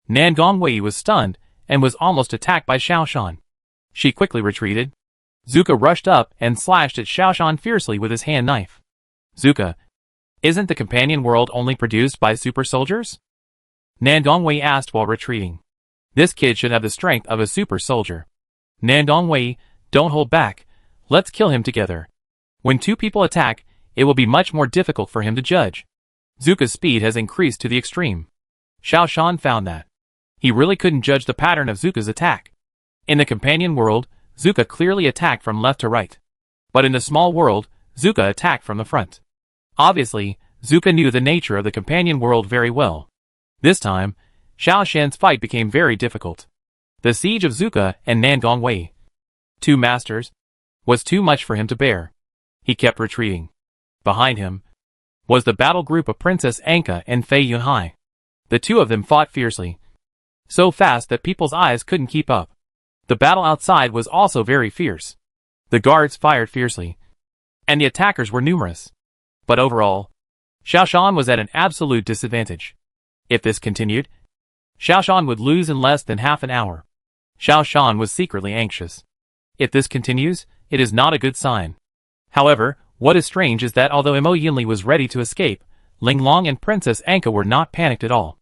Nan Gongwei was stunned and was almost attacked by Xiaoshan. She quickly retreated. Zuka rushed up and slashed at Xiaoshan fiercely with his hand knife. Zuka, isn't the companion world only produced by super soldiers? Nan Gongwei asked while retreating. This kid should have the strength of a super soldier. Nan Gongwei, don't hold back. Let's kill him together. When two people attack, it will be much more difficult for him to judge. Zuka's speed has increased to the extreme. Xiaoshan found that he really couldn't judge the pattern of Zuka's attack. In the companion world, Zuka clearly attacked from left to right. But in the small world, Zuka attacked from the front. Obviously, Zuka knew the nature of the companion world very well. This time, Xiaoshan's fight became very difficult. The siege of Zuka and Nan Gongwei, two masters, was too much for him to bear. He kept retreating. Behind him was the battle group of Princess Anka and Fei Yunhai. The two of them fought fiercely, so fast that people's eyes couldn't keep up. The battle outside was also very fierce. The guards fired fiercely, and the attackers were numerous. But overall, Xiaoshan was at an absolute disadvantage. If this continued, Xiaoshan would lose in less than half an hour. Xiaoshan was secretly anxious. If this continues, it is not a good sign. However, what is strange is that although Mo Yinli was ready to escape, Linglong and Princess Anka were not panicked at all.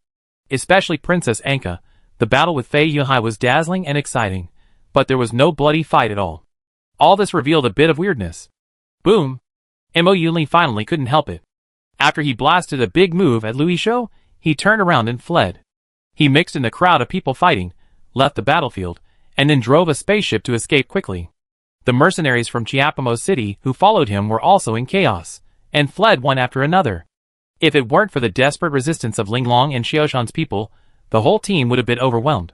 Especially Princess Anka. The battle with Fei Yunhai was dazzling and exciting, but there was no bloody fight at all. All this revealed a bit of weirdness. Boom! Mo Yinli finally couldn't help it. After he blasted a big move at Louis Shou, he turned around and fled. He mixed in the crowd of people fighting, left the battlefield, and then drove a spaceship to escape quickly. The mercenaries from Chiapamo City who followed him were also in chaos, and fled one after another. If it weren't for the desperate resistance of Linglong and Xiaoshan's people, the whole team would have been overwhelmed.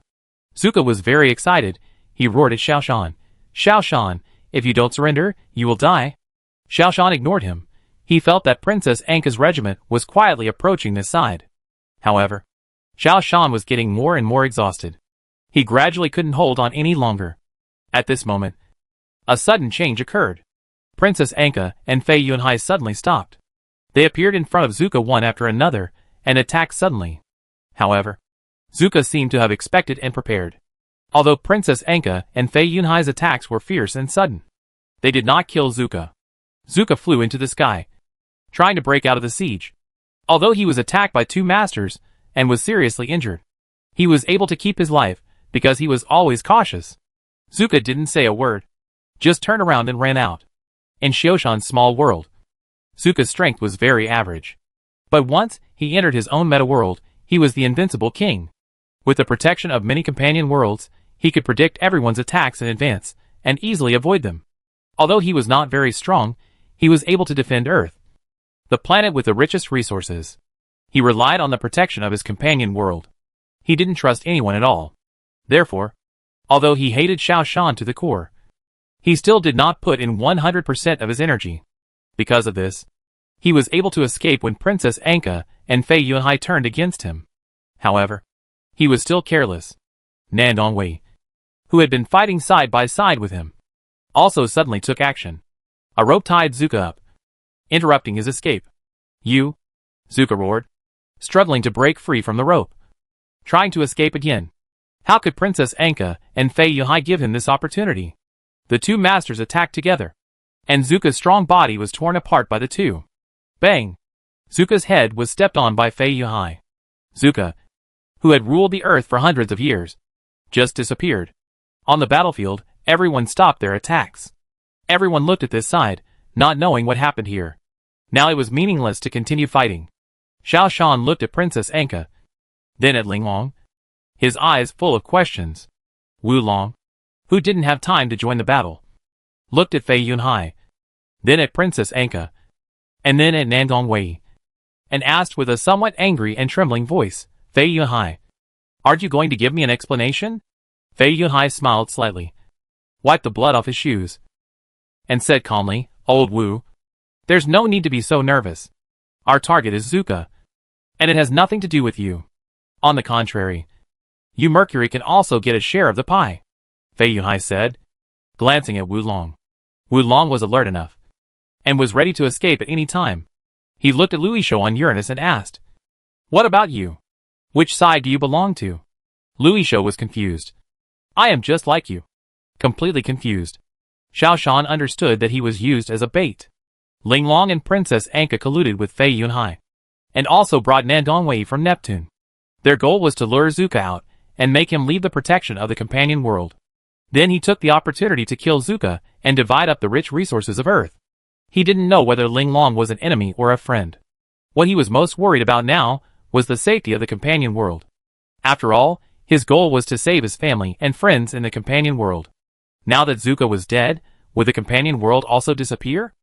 Zuka was very excited. He roared at Xiaoshan. Xiaoshan, if you don't surrender, you will die. Xiaoshan ignored him. He felt that Princess Anka's regiment was quietly approaching this side. However, Xiaoshan was getting more and more exhausted. He gradually couldn't hold on any longer. At this moment, a sudden change occurred. Princess Anka and Fei Yunhai suddenly stopped. They appeared in front of Zuka one after another, and attacked suddenly. However, Zuka seemed to have expected and prepared. Although Princess Anka and Fei Yunhai's attacks were fierce and sudden, they did not kill Zuka. Zuka flew into the sky, trying to break out of the siege. Although he was attacked by two masters, and was seriously injured, he was able to keep his life, because he was always cautious. Zuka didn't say a word, just turned around and ran out. in Xiaoshan's small world. Zuka's strength was very average. But once he entered his own meta world, he was the invincible king. With the protection of many companion worlds, he could predict everyone's attacks in advance, and easily avoid them. Although he was not very strong, he was able to defend Earth, the planet with the richest resources. He relied on the protection of his companion world. He didn't trust anyone at all. Therefore, although he hated Xiaoshan to the core, he still did not put in 100% of his energy. Because of this, he was able to escape when Princess Anka and Fei Yunhai turned against him. However, he was still careless. Nandong, who had been fighting side by side with him, also suddenly took action. A rope tied Zuka up, interrupting his escape. "You!" Zuka roared, struggling to break free from the rope. Trying to escape again. How could Princess Anka and Fei Yunhai give him this opportunity? The two masters attacked together, and Zuka's strong body was torn apart by the two. Bang! Zuka's head was stepped on by Fei Yunhai. Zuka, who had ruled the earth for hundreds of years, just disappeared. On the battlefield, everyone stopped their attacks. Everyone looked at this side, not knowing what happened here. Now it was meaningless to continue fighting. Xiaoshan looked at Princess Anka, then at Linglong, his eyes full of questions. Wulong, who didn't have time to join the battle, looked at Fei Yunhai, then at Princess Anka, and then at Nandong, and asked with a somewhat angry and trembling voice, "Fei Yunhai, aren't you going to give me an explanation?" Fei Yunhai smiled slightly, wiped the blood off his shoes, and said calmly, "Old Wu, there's no need to be so nervous. Our target is Zuka, and it has nothing to do with you. On the contrary, you Mercury can also get a share of the pie," Fei Yunhai said, glancing at Wulong. Wulong was alert enough, and was ready to escape at any time. He looked at Luisho on Uranus and asked, "What about you? Which side do you belong to?" Luisho was confused. "I am just like you." Completely confused. Xiaoshan understood that he was used as a bait. Linglong and Princess Anka colluded with Fei Yunhai, and also brought Nandong from Neptune. Their goal was to lure Zuka out, and make him leave the protection of the companion world. Then he took the opportunity to kill Zuka, and divide up the rich resources of Earth. He didn't know whether Linglong was an enemy or a friend. What he was most worried about now was the safety of the companion world. After all, his goal was to save his family and friends in the companion world. Now that Zuka was dead, would the companion world also disappear?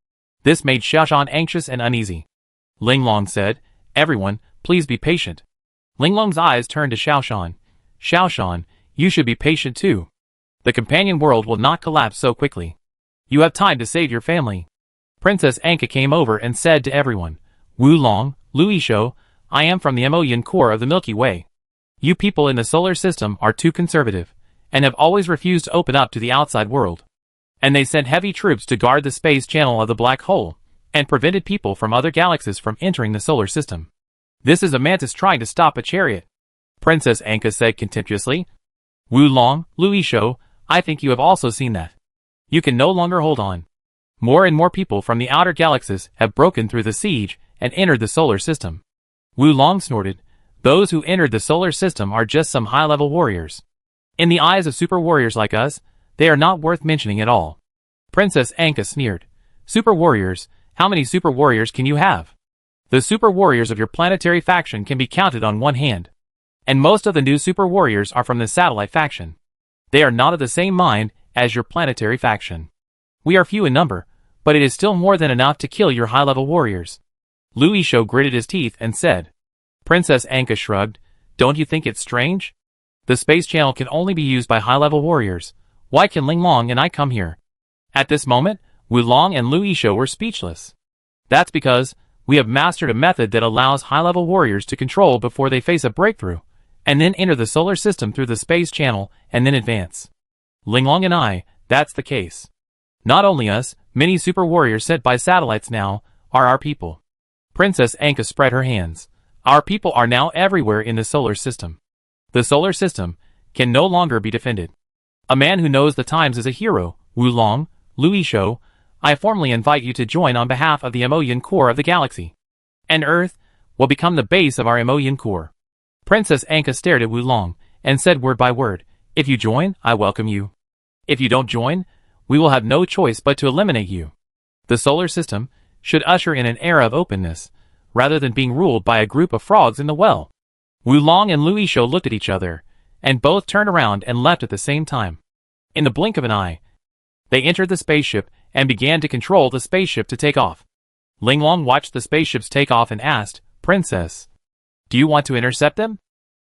This made Xiaoshan anxious and uneasy. Linglong said, "Everyone, please be patient." Linglong's eyes turned to Xiaoshan. "Xiaoshan, you should be patient too. The companion world will not collapse so quickly. You have time to save your family." Princess Anka came over and said to everyone, "Wulong, Luisho, I am from the Emoyan core of the Milky Way. You people in the solar system are too conservative, and have always refused to open up to the outside world. And they sent heavy troops to guard the space channel of the black hole, and prevented people from other galaxies from entering the solar system. This is a mantis trying to stop a chariot." Princess Anka said contemptuously. "Wulong, Luisho, I think you have also seen that. You can no longer hold on. More and more people from the outer galaxies have broken through the siege and entered the solar system." Wulong snorted. "Those who entered the solar system are just some high-level warriors. In the eyes of super warriors like us, they are not worth mentioning at all." Princess Anka sneered. "Super warriors? How many super warriors can you have? The super warriors of your planetary faction can be counted on one hand. And most of the new super warriors are from the satellite faction. They are not of the same mind as your planetary faction. We are few in number, but it is still more than enough to kill your high-level warriors." Luisho gritted his teeth and said. Princess Anka shrugged. "Don't you think it's strange? The space channel can only be used by high-level warriors. Why can Linglong and I come here?" At this moment, Wulong and Luisho were speechless. "That's because we have mastered a method that allows high-level warriors to control before they face a breakthrough, and then enter the solar system through the space channel and then advance. Linglong and I, that's the case. Not only us, many super warriors sent by satellites now are our people." Princess Anka spread her hands. "Our people are now everywhere in the solar system. The solar system can no longer be defended. A man who knows the times is a hero. Wulong, Luisho, I formally invite you to join on behalf of the Emoyan core of the galaxy. And Earth will become the base of our Emoyan core." Princess Anka stared at Wulong and said word by word, "If you join, I welcome you. If you don't join, we will have no choice but to eliminate you." The solar system should usher in an era of openness, rather than being ruled by a group of frogs in the well. Wulong and Lu Yishou looked at each other, and both turned around and left at the same time. In the blink of an eye, they entered the spaceship and began to control the spaceship to take off. Linglong watched the spaceships take off and asked, "Princess, do you want to intercept them?"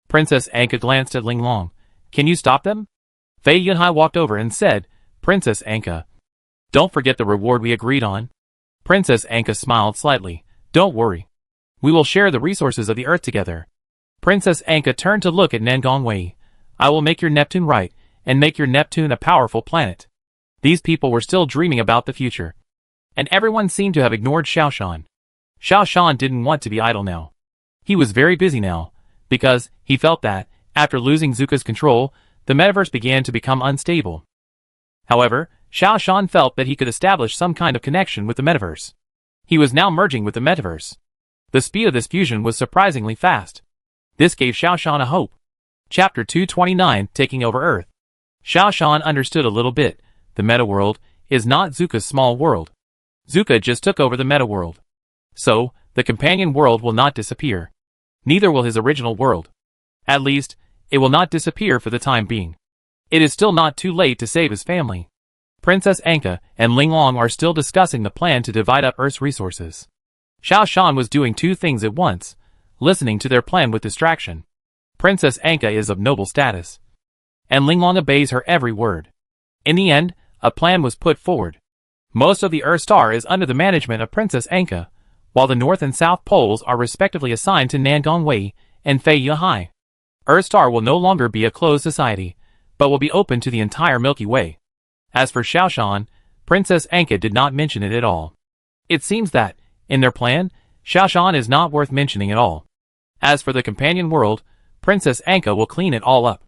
Princess Anka glanced at Linglong. "Can you stop them?" Fei Yunhai walked over and said, "Princess Anka, don't forget the reward we agreed on." Princess Anka smiled slightly. "Don't worry. We will share the resources of the Earth together." Princess Anka turned to look at Nangongwei. "I will make your Neptune right, and make your Neptune a powerful planet." These people were still dreaming about the future, and everyone seemed to have ignored Xiaoshan. Xiaoshan didn't want to be idle now. He was very busy now, because he felt that, after losing Zuka's control, the metaverse began to become unstable. However, Xiaoshan felt that he could establish some kind of connection with the metaverse. He was now merging with the metaverse. The speed of this fusion was surprisingly fast. This gave Xiaoshan a hope. Chapter 229, Taking Over Earth. Xiaoshan understood a little bit. The meta world is not Zuka's small world. Zuka just took over the meta world. So, the companion world will not disappear. Neither will his original world. At least, it will not disappear for the time being. It is still not too late to save his family. Princess Anka and Linglong are still discussing the plan to divide up Earth's resources. Xiaoshan was doing two things at once, listening to their plan with distraction. Princess Anka is of noble status, and Linglong obeys her every word. In the end, a plan was put forward. Most of the Earth Star is under the management of Princess Anka, while the North and South Poles are respectively assigned to Nangongwei and Fei Yunhai. Earth Star will no longer be a closed society, but will be open to the entire Milky Way. As for Xiaoshan, Princess Anka did not mention it at all. It seems that, in their plan, Xiaoshan is not worth mentioning at all. As for the companion world, Princess Anka will clean it all up.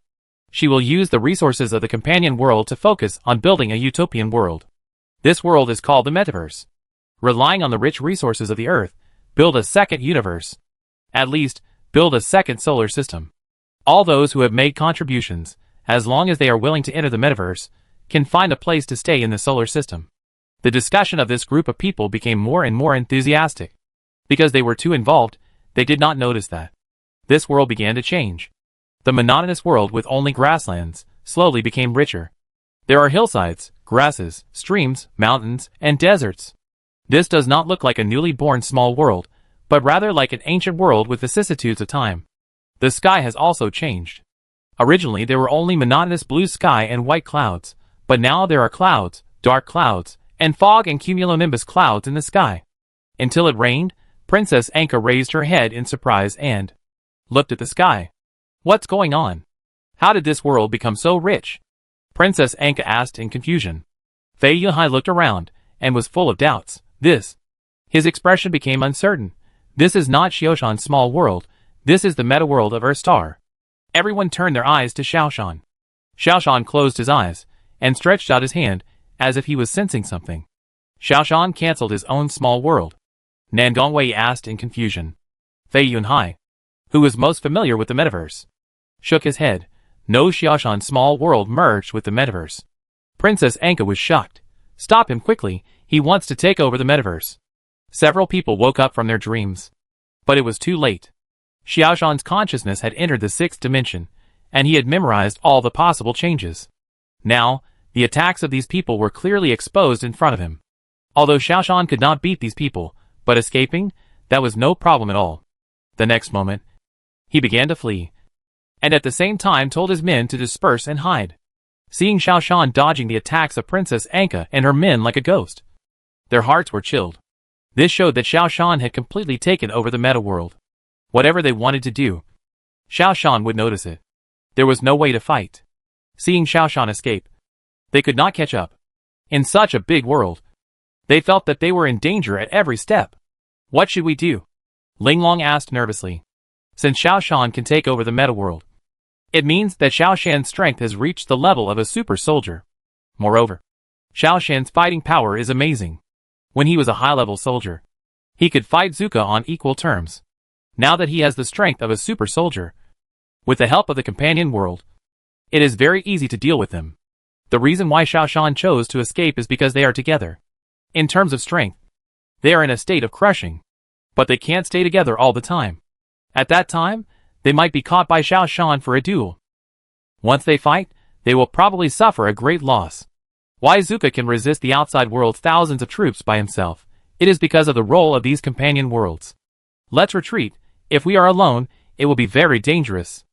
She will use the resources of the companion world to focus on building a utopian world. This world is called the Metaverse. Relying on the rich resources of the Earth, build a second universe. At least, build a second solar system. All those who have made contributions, as long as they are willing to enter the Metaverse, can find a place to stay in the solar system. The discussion of this group of people became more and more enthusiastic. Because they were too involved, they did not notice that. This world began to change. The monotonous world with only grasslands slowly became richer. There are hillsides, grasses, streams, mountains, and deserts. This does not look like a newly born small world, but rather like an ancient world with vicissitudes of time. The sky has also changed. Originally there were only monotonous blue sky and white clouds, but now there are clouds, dark clouds, and fog and cumulonimbus clouds in the sky. Until it rained, Princess Anka raised her head in surprise and looked at the sky. What's going on? How did this world become so rich? Princess Anka asked in confusion. Fei Yunhai looked around, and was full of doubts. His expression became uncertain. This is not Xiaoshan's small world, this is the meta world of Earth Star. Everyone turned their eyes to Xiaoshan. Xiaoshan closed his eyes, and stretched out his hand, as if he was sensing something. Xiaoshan cancelled his own small world. Nangongwei asked in confusion. Fei Yunhai, who was most familiar with the metaverse, shook his head. No, Xiaoshan's small world merged with the metaverse. Princess Anka was shocked. Stop him quickly, he wants to take over the metaverse. Several people woke up from their dreams. But it was too late. Xiaoshan's consciousness had entered the sixth dimension, and he had memorized all the possible changes. Now, the attacks of these people were clearly exposed in front of him. Although Xiaoshan could not beat these people, but escaping, that was no problem at all. The next moment, he began to flee, and at the same time told his men to disperse and hide. Seeing Xiaoshan dodging the attacks of Princess Anka and her men like a ghost, their hearts were chilled. This showed that Xiaoshan had completely taken over the meta world. Whatever they wanted to do, Xiaoshan would notice it. There was no way to fight. Seeing Xiaoshan escape, they could not catch up. In such a big world, they felt that they were in danger at every step. What should we do? Linglong asked nervously. Since Xiaoshan can take over the meta world, it means that Xiaoshan's strength has reached the level of a super soldier. Moreover, Xiaoshan's fighting power is amazing. When he was a high-level soldier, he could fight Zuka on equal terms. Now that he has the strength of a super soldier, with the help of the companion world, it is very easy to deal with him. The reason why Xiaoshan chose to escape is because they are together. In terms of strength, they are in a state of crushing. But they can't stay together all the time. At that time, they might be caught by Xiao Shan for a duel. Once they fight, they will probably suffer a great loss. Why Zuka can resist the outside world's thousands of troops by himself, it is because of the role of these companion worlds. Let's retreat. If we are alone, it will be very dangerous.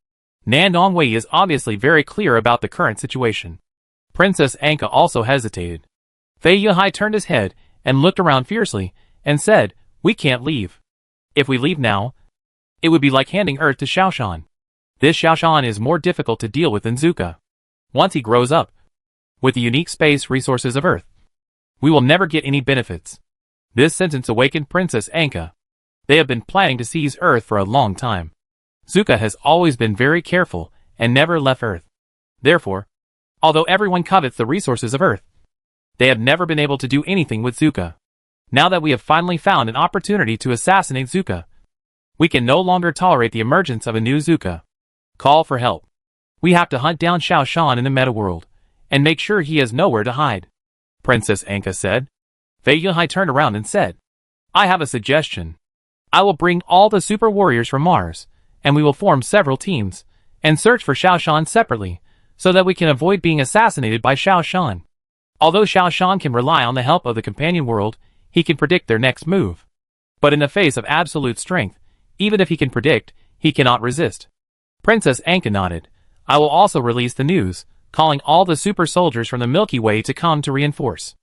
Nan Dongwei is obviously very clear about the current situation. Princess Anka also hesitated. Fei Yuhai turned his head and looked around fiercely and said, "We can't leave. If we leave now, it would be like handing Earth to Xiao Shan. This Xiao Shan is more difficult to deal with than Zuka. Once he grows up, with the unique space resources of Earth, we will never get any benefits." This sentence awakened Princess Anka. They have been planning to seize Earth for a long time. Zuka has always been very careful and never left Earth. Therefore, although everyone covets the resources of Earth, they have never been able to do anything with Zuka. Now that we have finally found an opportunity to assassinate Zuka, we can no longer tolerate the emergence of a new Zuka. Call for help. We have to hunt down Xiao Shan in the meta world, and make sure he has nowhere to hide. Princess Anka said. Fei Yuhai turned around and said, "I have a suggestion. I will bring all the super warriors from Mars, and we will form several teams, and search for Xiao Shan separately, so that we can avoid being assassinated by Xiao Shan. Although Xiao Shan can rely on the help of the companion world, he can predict their next move. But in the face of absolute strength, even if he can predict, he cannot resist." Princess Anka nodded. "I will also release the news, calling all the super soldiers from the Milky Way to come to reinforce.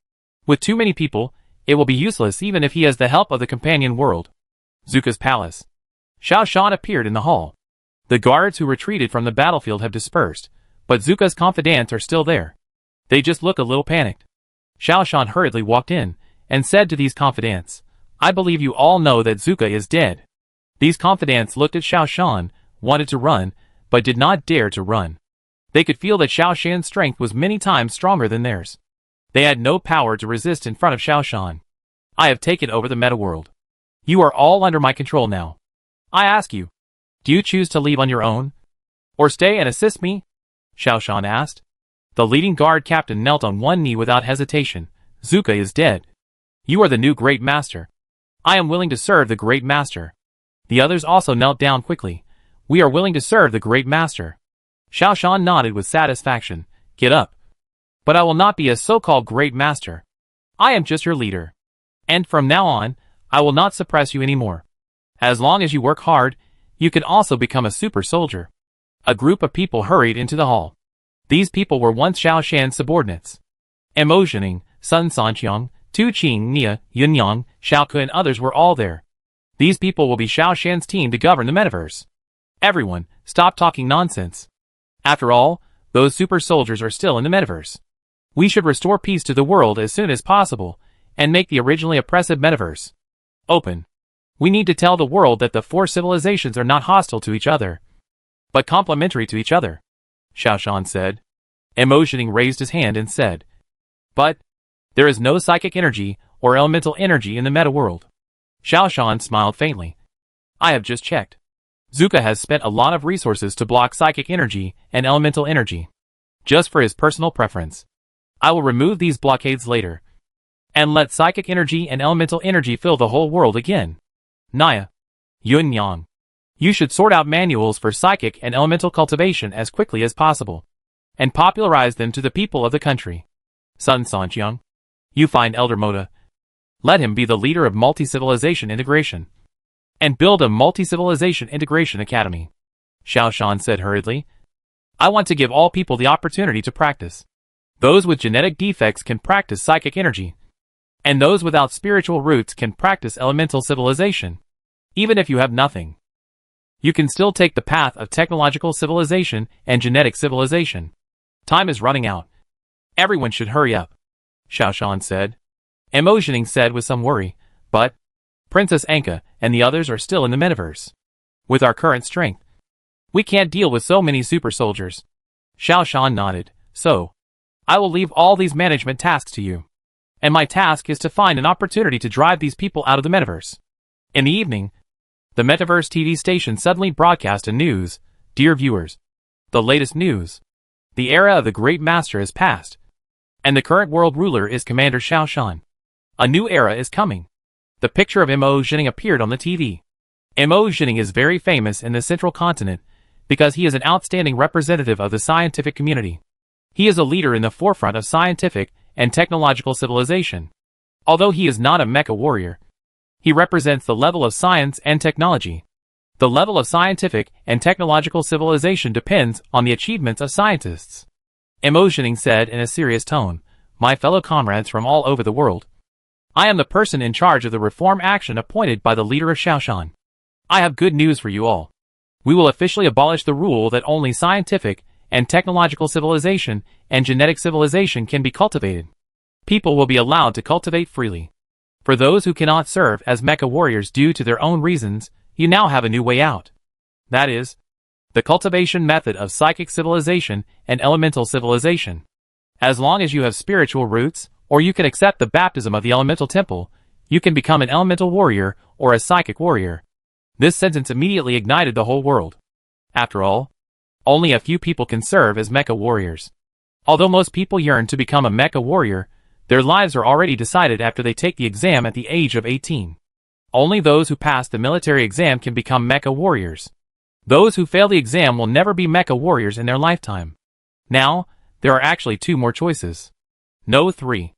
With too many people, it will be useless even if he has the help of the companion world." Zuka's palace. Xiao Shan appeared in the hall. The guards who retreated from the battlefield have dispersed, but Zuka's confidants are still there. They just look a little panicked. Xiao Shan hurriedly walked in and said to these confidants, "I believe you all know that Zuka is dead." These confidants looked at Xiao Shan, wanted to run, but did not dare to run. They could feel that Xiao Shan's strength was many times stronger than theirs. They had no power to resist in front of Xiao Shan. "I have taken over the meta world. You are all under my control now. I ask you, do you choose to leave on your own? Or stay and assist me?" Xiao Shan asked. The leading guard captain knelt on one knee without hesitation. "Zuka is dead. You are the new Great Master. I am willing to serve the Great Master." The others also knelt down quickly. "We are willing to serve the Great Master." Xiao Shan nodded with satisfaction. "Get up. But I will not be a so-called Great Master. I am just your leader. And from now on, I will not suppress you anymore. As long as you work hard, you can also become a super soldier." A group of people hurried into the hall. These people were once Xiao Shan's subordinates. Mo Zhening, Sun Sanqiang, Tu Qing, Nia, Yunyang, Xiao Ke and others were all there. These people will be Xiao Shan's team to govern the metaverse. Everyone, stop talking nonsense. After all, those super soldiers are still in the metaverse. We should restore peace to the world as soon as possible, and make the originally oppressive metaverse open. We need to tell the world that the four civilizations are not hostile to each other, but complementary to each other, Xiao Shan said. Mo Zhening raised his hand and said, "But there is no psychic energy or elemental energy in the meta world." Xiao Shan smiled faintly. "I have just checked. Zuka has spent a lot of resources to block psychic energy and elemental energy, just for his personal preference. I will remove these blockades later, and let psychic energy and elemental energy fill the whole world again. Nia, Yunyang, you should sort out manuals for psychic and elemental cultivation as quickly as possible, and popularize them to the people of the country. Sun Sanqiang, you find Elder Moda. Let him be the leader of multi-civilization integration, and build a multi-civilization integration academy." Xiao Shan said hurriedly. "I want to give all people the opportunity to practice. Those with genetic defects can practice psychic energy, and those without spiritual roots can practice elemental civilization. Even if you have nothing, you can still take the path of technological civilization and genetic civilization. Time is running out. Everyone should hurry up," Xiao Shan said. Mo Zhening said with some worry, "But Princess Anka and the others are still in the metaverse. With our current strength, we can't deal with so many super soldiers." Xiao Shan nodded. "So, I will leave all these management tasks to you. And my task is to find an opportunity to drive these people out of the metaverse." In the evening, the Metaverse TV station suddenly broadcast a news. "Dear viewers, the latest news. The era of the Great Master has passed, and the current world ruler is Commander Xiao Shan. A new era is coming. The picture of Mo Jining appeared on the TV. Mo Jining is very famous in the central continent because he is an outstanding representative of the scientific community. He is a leader in the forefront of scientific and technological civilization. Although he is not a mecha warrior, he represents the level of science and technology. The level of scientific and technological civilization depends on the achievements of scientists. Mo Jining said in a serious tone, "My fellow comrades from all over the world, I am the person in charge of the reform action appointed by the leader of Shaoshan. I have good news for you all. We will officially abolish the rule that only scientific and technological civilization and genetic civilization can be cultivated. People will be allowed to cultivate freely. For those who cannot serve as mecha warriors due to their own reasons, you now have a new way out. That is, the cultivation method of psychic civilization and elemental civilization. As long as you have spiritual roots, or you can accept the baptism of the elemental temple, you can become an elemental warrior or a psychic warrior." This sentence immediately ignited the whole world. After all, only a few people can serve as mecha warriors. Although most people yearn to become a mecha warrior, their lives are already decided after they take the exam at the age of 18. Only those who pass the military exam can become mecha warriors. Those who fail the exam will never be mecha warriors in their lifetime. Now, there are actually 2 more choices. No, 3.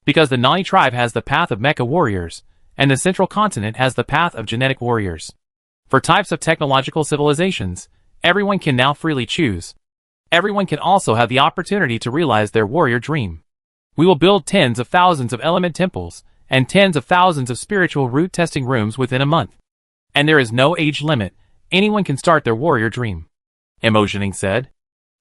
Because the Nani tribe has the path of mecha warriors, and the central continent has the path of genetic warriors. For types of technological civilizations, everyone can now freely choose. Everyone can also have the opportunity to realize their warrior dream. We will build tens of thousands of element temples, and tens of thousands of spiritual root testing rooms within a month. And there is no age limit, anyone can start their warrior dream. Mo Jining said.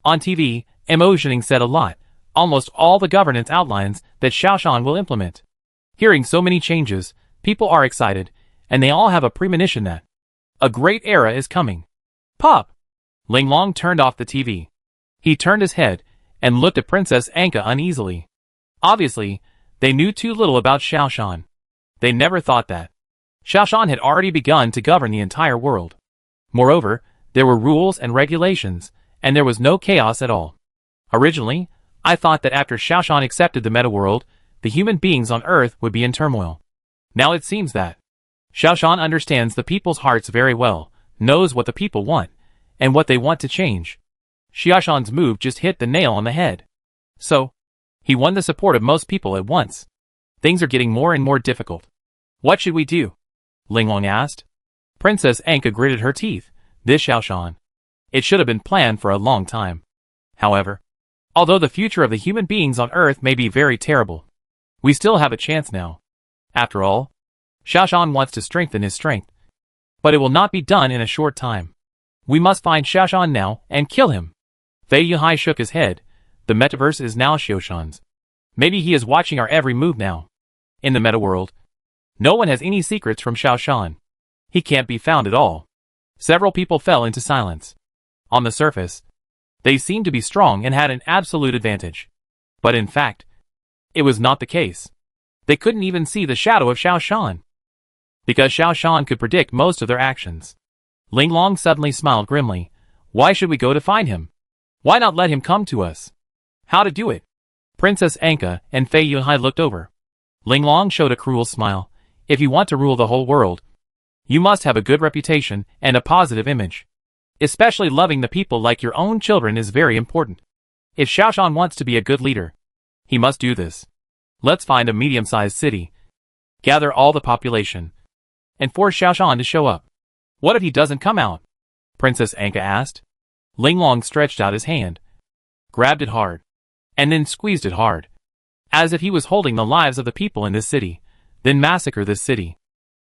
On TV, Mo Jining said a lot, almost all the governance outlines that Shaoshan will implement. Hearing so many changes, people are excited, and they all have a premonition that a great era is coming. Pop! Linglong turned off the TV. He turned his head, and looked at Princess Anka uneasily. Obviously, they knew too little about Shaoshan. They never thought that Shaoshan had already begun to govern the entire world. Moreover, there were rules and regulations, and there was no chaos at all. Originally, I thought that after Shaoshan accepted the meta world, the human beings on Earth would be in turmoil. Now it seems that Shaoshan understands the people's hearts very well, knows what the people want, and what they want to change. Shaoshan's move just hit the nail on the head. So, he won the support of most people at once. Things are getting more and more difficult. What should we do? Linglong asked. Princess Anka gritted her teeth. This Shaoshan. It should have been planned for a long time. However, although the future of the human beings on Earth may be very terrible, we still have a chance now. After all, Shaoshan wants to strengthen his strength. But it will not be done in a short time. We must find Shaoshan now and kill him. Fei Yuhai shook his head. The metaverse is now Shaoshan's. Maybe he is watching our every move now. In the meta world, no one has any secrets from Shaoshan. He can't be found at all. Several people fell into silence. On the surface, they seemed to be strong and had an absolute advantage. But in fact, it was not the case. They couldn't even see the shadow of Shaoshan. Because Shaoshan could predict most of their actions. Linglong suddenly smiled grimly. Why should we go to find him? Why not let him come to us? How to do it? Princess Anka and Fei Yuhai looked over. Linglong showed a cruel smile. If you want to rule the whole world, you must have a good reputation and a positive image. Especially loving the people like your own children is very important. If Shaoshan wants to be a good leader, he must do this. Let's find a medium-sized city, gather all the population, and force Shaoshan to show up. What if he doesn't come out? Princess Anka asked. Linglong stretched out his hand, grabbed it hard, and then squeezed it hard, as if he was holding the lives of the people in this city, then massacre this city.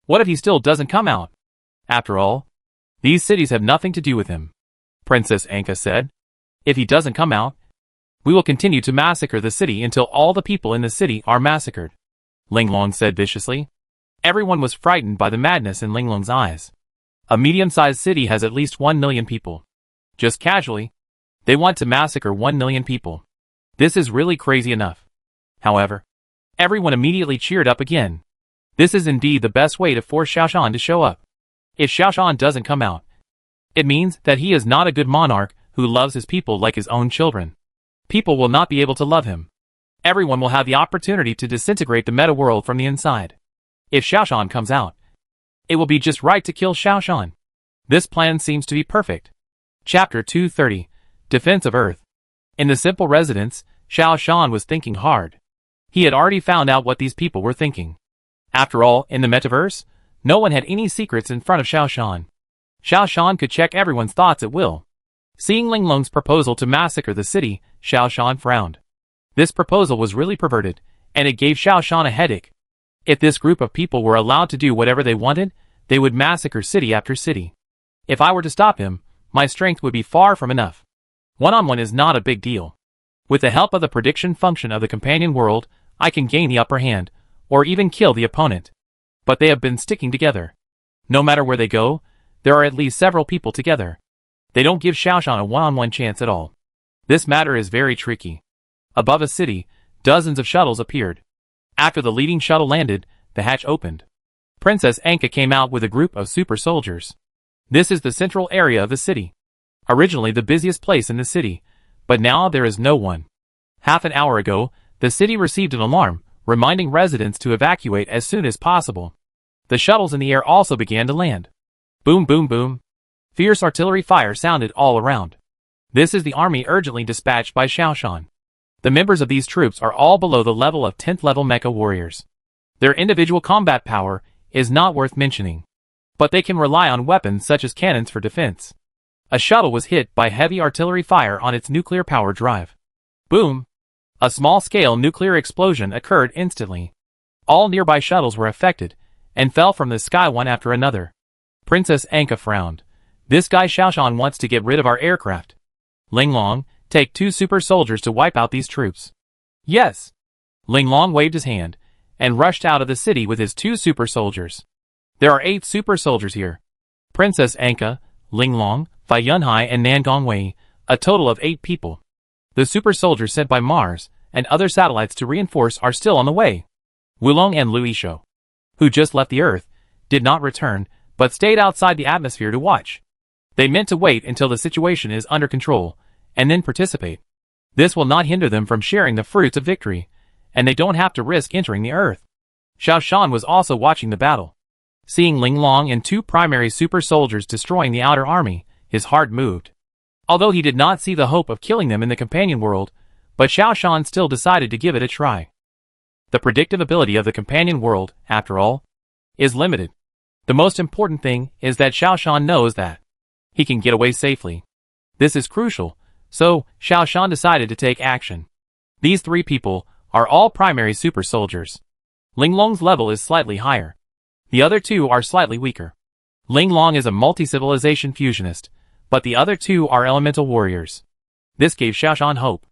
What if he still doesn't come out? After all, these cities have nothing to do with him. Princess Anka said. If he doesn't come out, we will continue to massacre the city until all the people in the city are massacred. Linglong said viciously. Everyone was frightened by the madness in Linglong's eyes. A medium-sized city has at least 1 million people. Just casually, they want to massacre 1 million people. This is really crazy enough. However, everyone immediately cheered up again. This is indeed the best way to force Shaoshan to show up. If Shaoshan doesn't come out, it means that he is not a good monarch who loves his people like his own children. People will not be able to love him. Everyone will have the opportunity to disintegrate the meta world from the inside. If Xiaoshan comes out, it will be just right to kill Xiaoshan. This plan seems to be perfect. Chapter 230, Defense of Earth. In the simple residence, Xiaoshan was thinking hard. He had already found out what these people were thinking. After all, in the metaverse, no one had any secrets in front of Xiaoshan. Xiaoshan could check everyone's thoughts at will. Seeing Linglong's proposal to massacre the city, Xiaoshan frowned. This proposal was really perverted, and it gave Xiaoshan a headache. If this group of people were allowed to do whatever they wanted, they would massacre city after city. If I were to stop him, my strength would be far from enough. One-on-one is not a big deal. With the help of the prediction function of the companion world, I can gain the upper hand, or even kill the opponent. But they have been sticking together. No matter where they go, there are at least several people together. They don't give Xiaoshan a one-on-one chance at all. This matter is very tricky. Above a city, dozens of shuttles appeared. After the leading shuttle landed, the hatch opened. Princess Anka came out with a group of super soldiers. This is the central area of the city. Originally the busiest place in the city, but now there is no one. Half an hour ago, the city received an alarm, reminding residents to evacuate as soon as possible. The shuttles in the air also began to land. Boom, boom, boom. Fierce artillery fire sounded all around. This is the army urgently dispatched by Xiaoshan. The members of these troops are all below the level of 10th level mecha warriors. Their individual combat power is not worth mentioning, but they can rely on weapons such as cannons for defense. A shuttle was hit by heavy artillery fire on its nuclear power drive. Boom! A small-scale nuclear explosion occurred instantly. All nearby shuttles were affected, and fell from the sky one after another. Princess Anka frowned. This guy Xiaoshan wants to get rid of our aircraft. Linglong, take 2 super soldiers to wipe out these troops. Yes! Linglong waved his hand, and rushed out of the city with his 2 super soldiers. There are 8 super soldiers here. Princess Anka, Linglong, Fai Yunhai and Nangong Wei, a total of 8 people. The super soldiers sent by Mars and other satellites to reinforce are still on the way. Wulong and Lu Yishou, who just left the Earth, did not return, but stayed outside the atmosphere to watch. They meant to wait until the situation is under control, and then participate. This will not hinder them from sharing the fruits of victory, and they don't have to risk entering the Earth. Xiaoshan was also watching the battle. Seeing Linglong and 2 primary super soldiers destroying the outer army, his heart moved. Although he did not see the hope of killing them in the companion world, but Xiaoshan still decided to give it a try. The predictive ability of the companion world, after all, is limited. The most important thing is that Xiaoshan knows that he can get away safely. This is crucial, so Xiaoshan decided to take action. These 3 people are all primary super soldiers. Linglong's level is slightly higher. The other 2 are slightly weaker. Linglong is a multi-civilization fusionist, but the other 2 are elemental warriors. This gave Xiaoshan hope.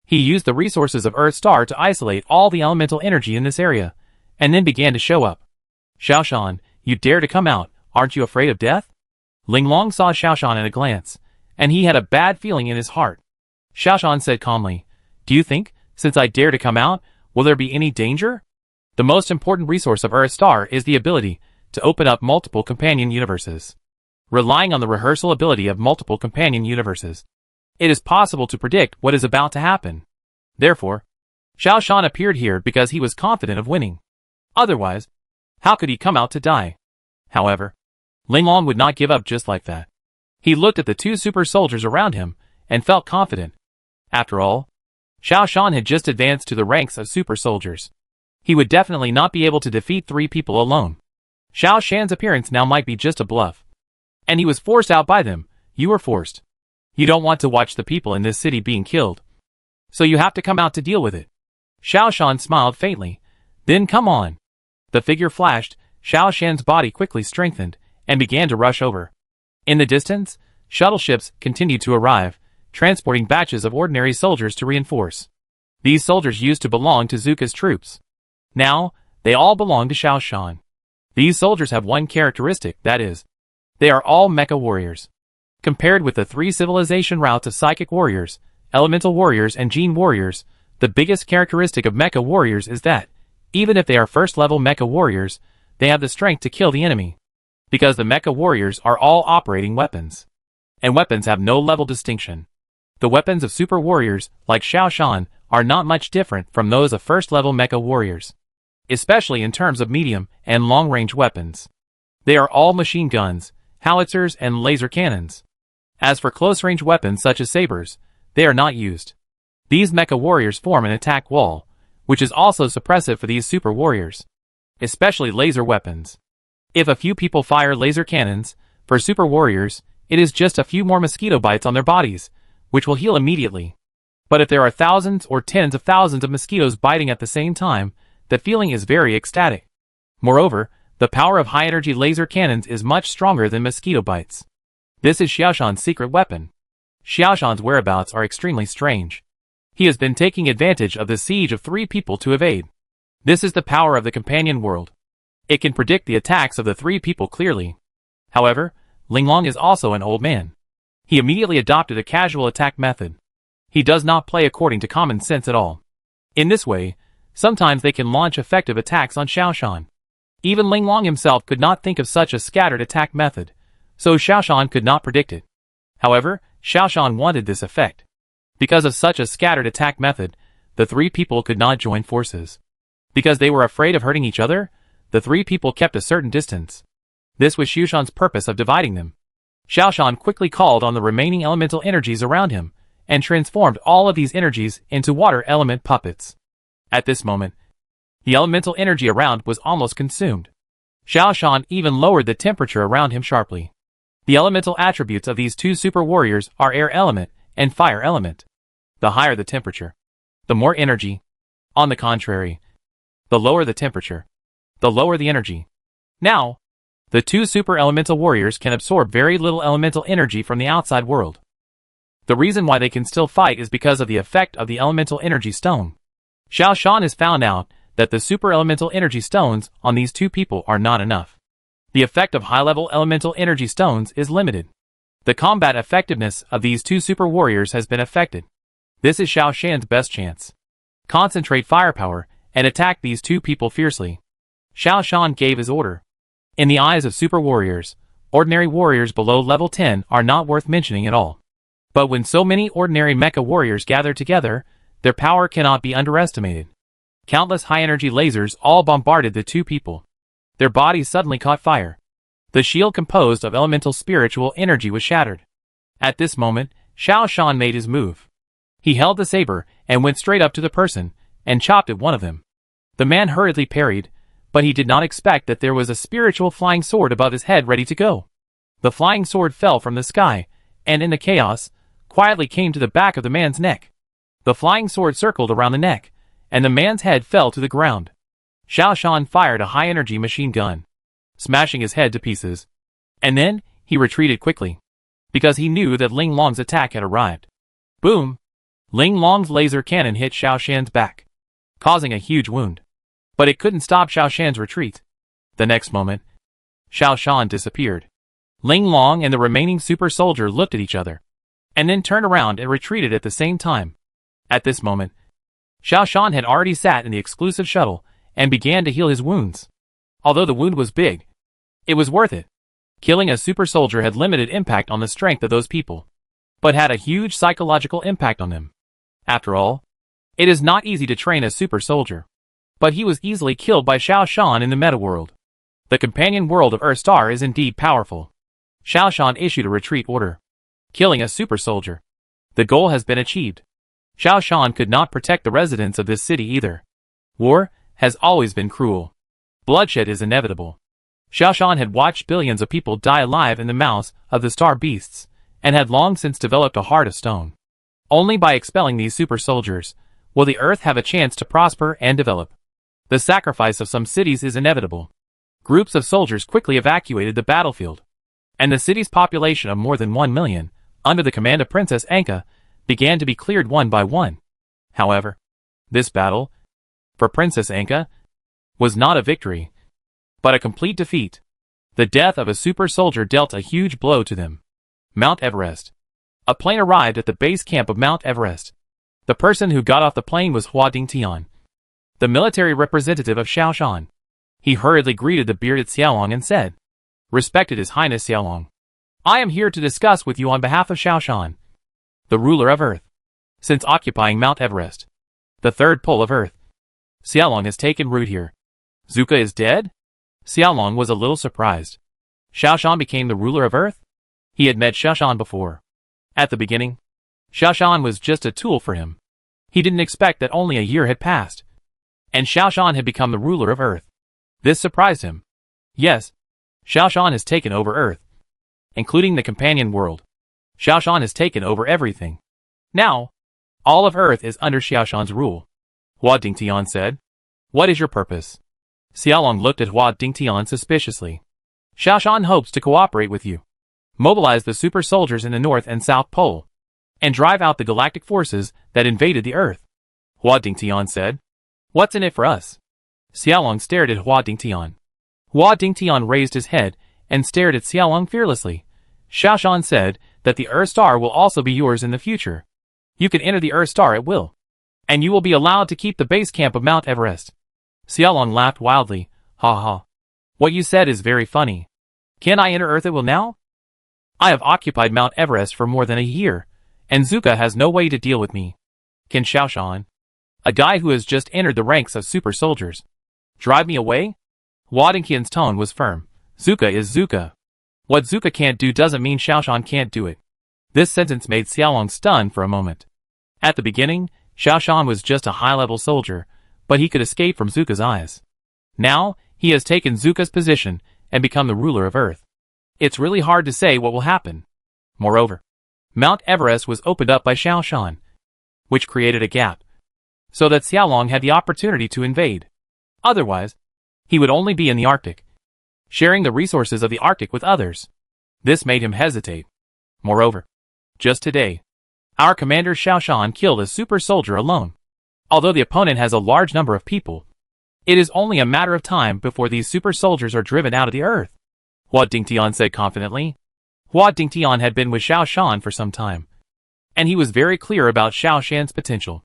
He used the resources of Earth Star to isolate all the elemental energy in this area, and then began to show up. Xiaoshan, you dare to come out, aren't you afraid of death? Linglong saw Xiaoshan at a glance, and he had a bad feeling in his heart. Xiaoshan said calmly, do you think, since I dare to come out, will there be any danger? The most important resource of Earth Star is the ability to open up multiple companion universes. Relying on the rehearsal ability of multiple companion universes, it is possible to predict what is about to happen. Therefore, Xiaoshan appeared here because he was confident of winning. Otherwise, how could he come out to die? However, Linglong would not give up just like that. He looked at the 2 super soldiers around him and felt confident. After all, Xiaoshan had just advanced to the ranks of super soldiers. He would definitely not be able to defeat 3 people alone. Xiaoshan's appearance now might be just a bluff. And he was forced out by them. You were forced. You don't want to watch the people in this city being killed. So you have to come out to deal with it. Xiaoshan smiled faintly. Then come on. The figure flashed, Xiaoshan's body quickly strengthened, and began to rush over. In the distance, shuttle ships continued to arrive, transporting batches of ordinary soldiers to reinforce. These soldiers used to belong to Zuka's troops. Now, they all belong to Xiaoshan. These soldiers have one characteristic, that is, they are all mecha warriors. Compared with the 3 civilization routes of psychic warriors, elemental warriors and gene warriors, the biggest characteristic of mecha warriors is that, even if they are first-level mecha warriors, they have the strength to kill the enemy. Because the mecha warriors are all operating weapons. And weapons have no level distinction. The weapons of super warriors, like Xiaoshan, are not much different from those of first-level mecha warriors, especially in terms of medium and long-range weapons. They are all machine guns, howitzers, and laser cannons. As for close-range weapons such as sabers, they are not used. These mecha warriors form an attack wall, which is also suppressive for these super warriors, especially laser weapons. If a few people fire laser cannons, for super warriors, it is just a few more mosquito bites on their bodies, which will heal immediately. But if there are thousands or tens of thousands of mosquitoes biting at the same time, the feeling is very ecstatic. Moreover, the power of high-energy laser cannons is much stronger than mosquito bites. This is Xiaoshan's secret weapon. Xiaoshan's whereabouts are extremely strange. He has been taking advantage of the siege of 3 people to evade. This is the power of the companion world. It can predict the attacks of the 3 people clearly. However, Linglong is also an old man. He immediately adopted a casual attack method. He does not play according to common sense at all. In this way, sometimes they can launch effective attacks on Xiaoshan. Even Linglong himself could not think of such a scattered attack method, so Xiaoshan could not predict it. However, Xiaoshan wanted this effect. Because of such a scattered attack method, the 3 people could not join forces. Because they were afraid of hurting each other, the 3 people kept a certain distance. This was Xiaoshan's purpose of dividing them. Xiaoshan quickly called on the remaining elemental energies around him, and transformed all of these energies into water element puppets. At this moment, the elemental energy around was almost consumed. Xiaoshan even lowered the temperature around him sharply. The elemental attributes of these 2 super warriors are air element and fire element. The higher the temperature, the more energy. On the contrary, the lower the temperature, the lower the energy. Now, the 2 super elemental warriors can absorb very little elemental energy from the outside world. The reason why they can still fight is because of the effect of the elemental energy stone. Xiaoshan has found out that the super elemental energy stones on these 2 people are not enough. The effect of high-level elemental energy stones is limited. The combat effectiveness of these 2 super warriors has been affected. This is Xiaoshan's best chance. Concentrate firepower and attack these 2 people fiercely. Xiaoshan gave his order. In the eyes of super warriors, ordinary warriors below level 10 are not worth mentioning at all. But when so many ordinary mecha warriors gather together, their power cannot be underestimated. Countless high-energy lasers all bombarded the 2 people. Their bodies suddenly caught fire. The shield composed of elemental spiritual energy was shattered. At this moment, Xiaoshan made his move. He held the saber and went straight up to the person, and chopped at one of them. The man hurriedly parried, but he did not expect that there was a spiritual flying sword above his head ready to go. The flying sword fell from the sky, and in the chaos, quietly came to the back of the man's neck. The flying sword circled around the neck, and the man's head fell to the ground. Xiaoshan fired a high-energy machine gun, smashing his head to pieces. And then, he retreated quickly, because he knew that Linglong's attack had arrived. Boom! Linglong's laser cannon hit Xiaoshan's back, causing a huge wound. But it couldn't stop Xiaoshan's retreat. The next moment, Xiaoshan disappeared. Linglong and the remaining super soldier looked at each other, and then turned around and retreated at the same time. At this moment, Xiaoshan had already sat in the exclusive shuttle and began to heal his wounds. Although the wound was big, it was worth it. Killing a super soldier had limited impact on the strength of those people, but had a huge psychological impact on them. After all, it is not easy to train a super soldier. But he was easily killed by Xiaoshan in the meta world. The companion world of Earthstar is indeed powerful. Xiaoshan issued a retreat order, killing a super soldier. The goal has been achieved. Xiaoshan could not protect the residents of this city either. War has always been cruel. Bloodshed is inevitable. Xiaoshan had watched billions of people die alive in the mouths of the star beasts, and had long since developed a heart of stone. Only by expelling these super soldiers will the Earth have a chance to prosper and develop. The sacrifice of some cities is inevitable. Groups of soldiers quickly evacuated the battlefield, and the city's population of more than 1 million, under the command of Princess Anka, began to be cleared one by one. However, this battle, for Princess Anka, was not a victory, but a complete defeat. The death of a super soldier dealt a huge blow to them. Mount Everest. A plane arrived at the base camp of Mount Everest. The person who got off the plane was Hua Dingtian, the military representative of Xiaoshan. He hurriedly greeted the bearded Xiaolong and said, "Respected His Highness Xiaolong, I am here to discuss with you on behalf of Xiaoshan, the ruler of Earth. Since occupying Mount Everest, The third pole of Earth. Xiaolong has taken root here. Zuka is dead? Xiaolong was a little surprised. Xiaoshan became the ruler of Earth? He had met Xiaoshan before. At the beginning, Xiaoshan was just a tool for him. He didn't expect that only a year had passed, and Xiaoshan had become the ruler of Earth. This surprised him. Yes, Xiaoshan has taken over Earth, including the companion world. Xiaoshan has taken over everything. Now, all of Earth is under Xiaoshan's rule. Hua Dingtian said. What is your purpose? Xiaolong looked at Hua Dingtian suspiciously. Xiaoshan hopes to cooperate with you. Mobilize the super soldiers in the North and South Pole, and drive out the galactic forces that invaded the Earth. Hua Dingtian said. What's in it for us? Xiaolong stared at Hua Dingtian. Hua Dingtian raised his head and stared at Xiaolong fearlessly. Xiaoshan said that the Earth Star will also be yours in the future. You can enter the Earth Star at will, and you will be allowed to keep the base camp of Mount Everest. Xiaolong laughed wildly. Ha ha. What you said is very funny. Can I enter Earth at will now? I have occupied Mount Everest for more than a year, and Zuka has no way to deal with me. Can Xiaoshan, a guy who has just entered the ranks of super soldiers, drive me away? Hua Dingtian's tone was firm. Zuka is Zuka. What Zuka can't do doesn't mean Xiaoshan can't do it. This sentence made Xiaolong stunned for a moment. At the beginning, Xiaoshan was just a high-level soldier, but he could escape from Zuka's eyes. Now, he has taken Zuka's position and become the ruler of Earth. It's really hard to say what will happen. Moreover, Mount Everest was opened up by Xiaoshan, which created a gap, so that Xiaolong had the opportunity to invade. Otherwise, he would only be in the Arctic, sharing the resources of the Arctic with others. This made him hesitate. Moreover, just today, our commander Xiaoshan killed a super soldier alone. Although the opponent has a large number of people, it is only a matter of time before these super soldiers are driven out of the Earth. Hua Dingtian said confidently. Hua Dingtian had been with Xiaoshan for some time, and he was very clear about Xiaoshan's potential.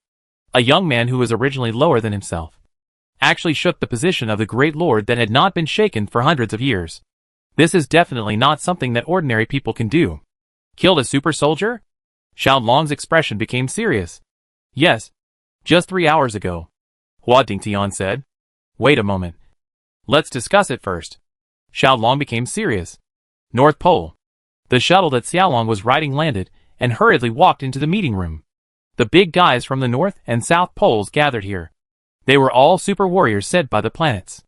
A young man who was originally lower than himself actually shook the position of the Great Lord that had not been shaken for hundreds of years. This is definitely not something that ordinary people can do. Killed a super soldier? Xiaolong's expression became serious. Yes, just 3 hours ago. Hua Dingtian said. Wait a moment. Let's discuss it first. Xiaolong became serious. North Pole. The shuttle that Xiaolong was riding landed and hurriedly walked into the meeting room. The big guys from the North and South Poles gathered here. They were all super warriors sent by the planets.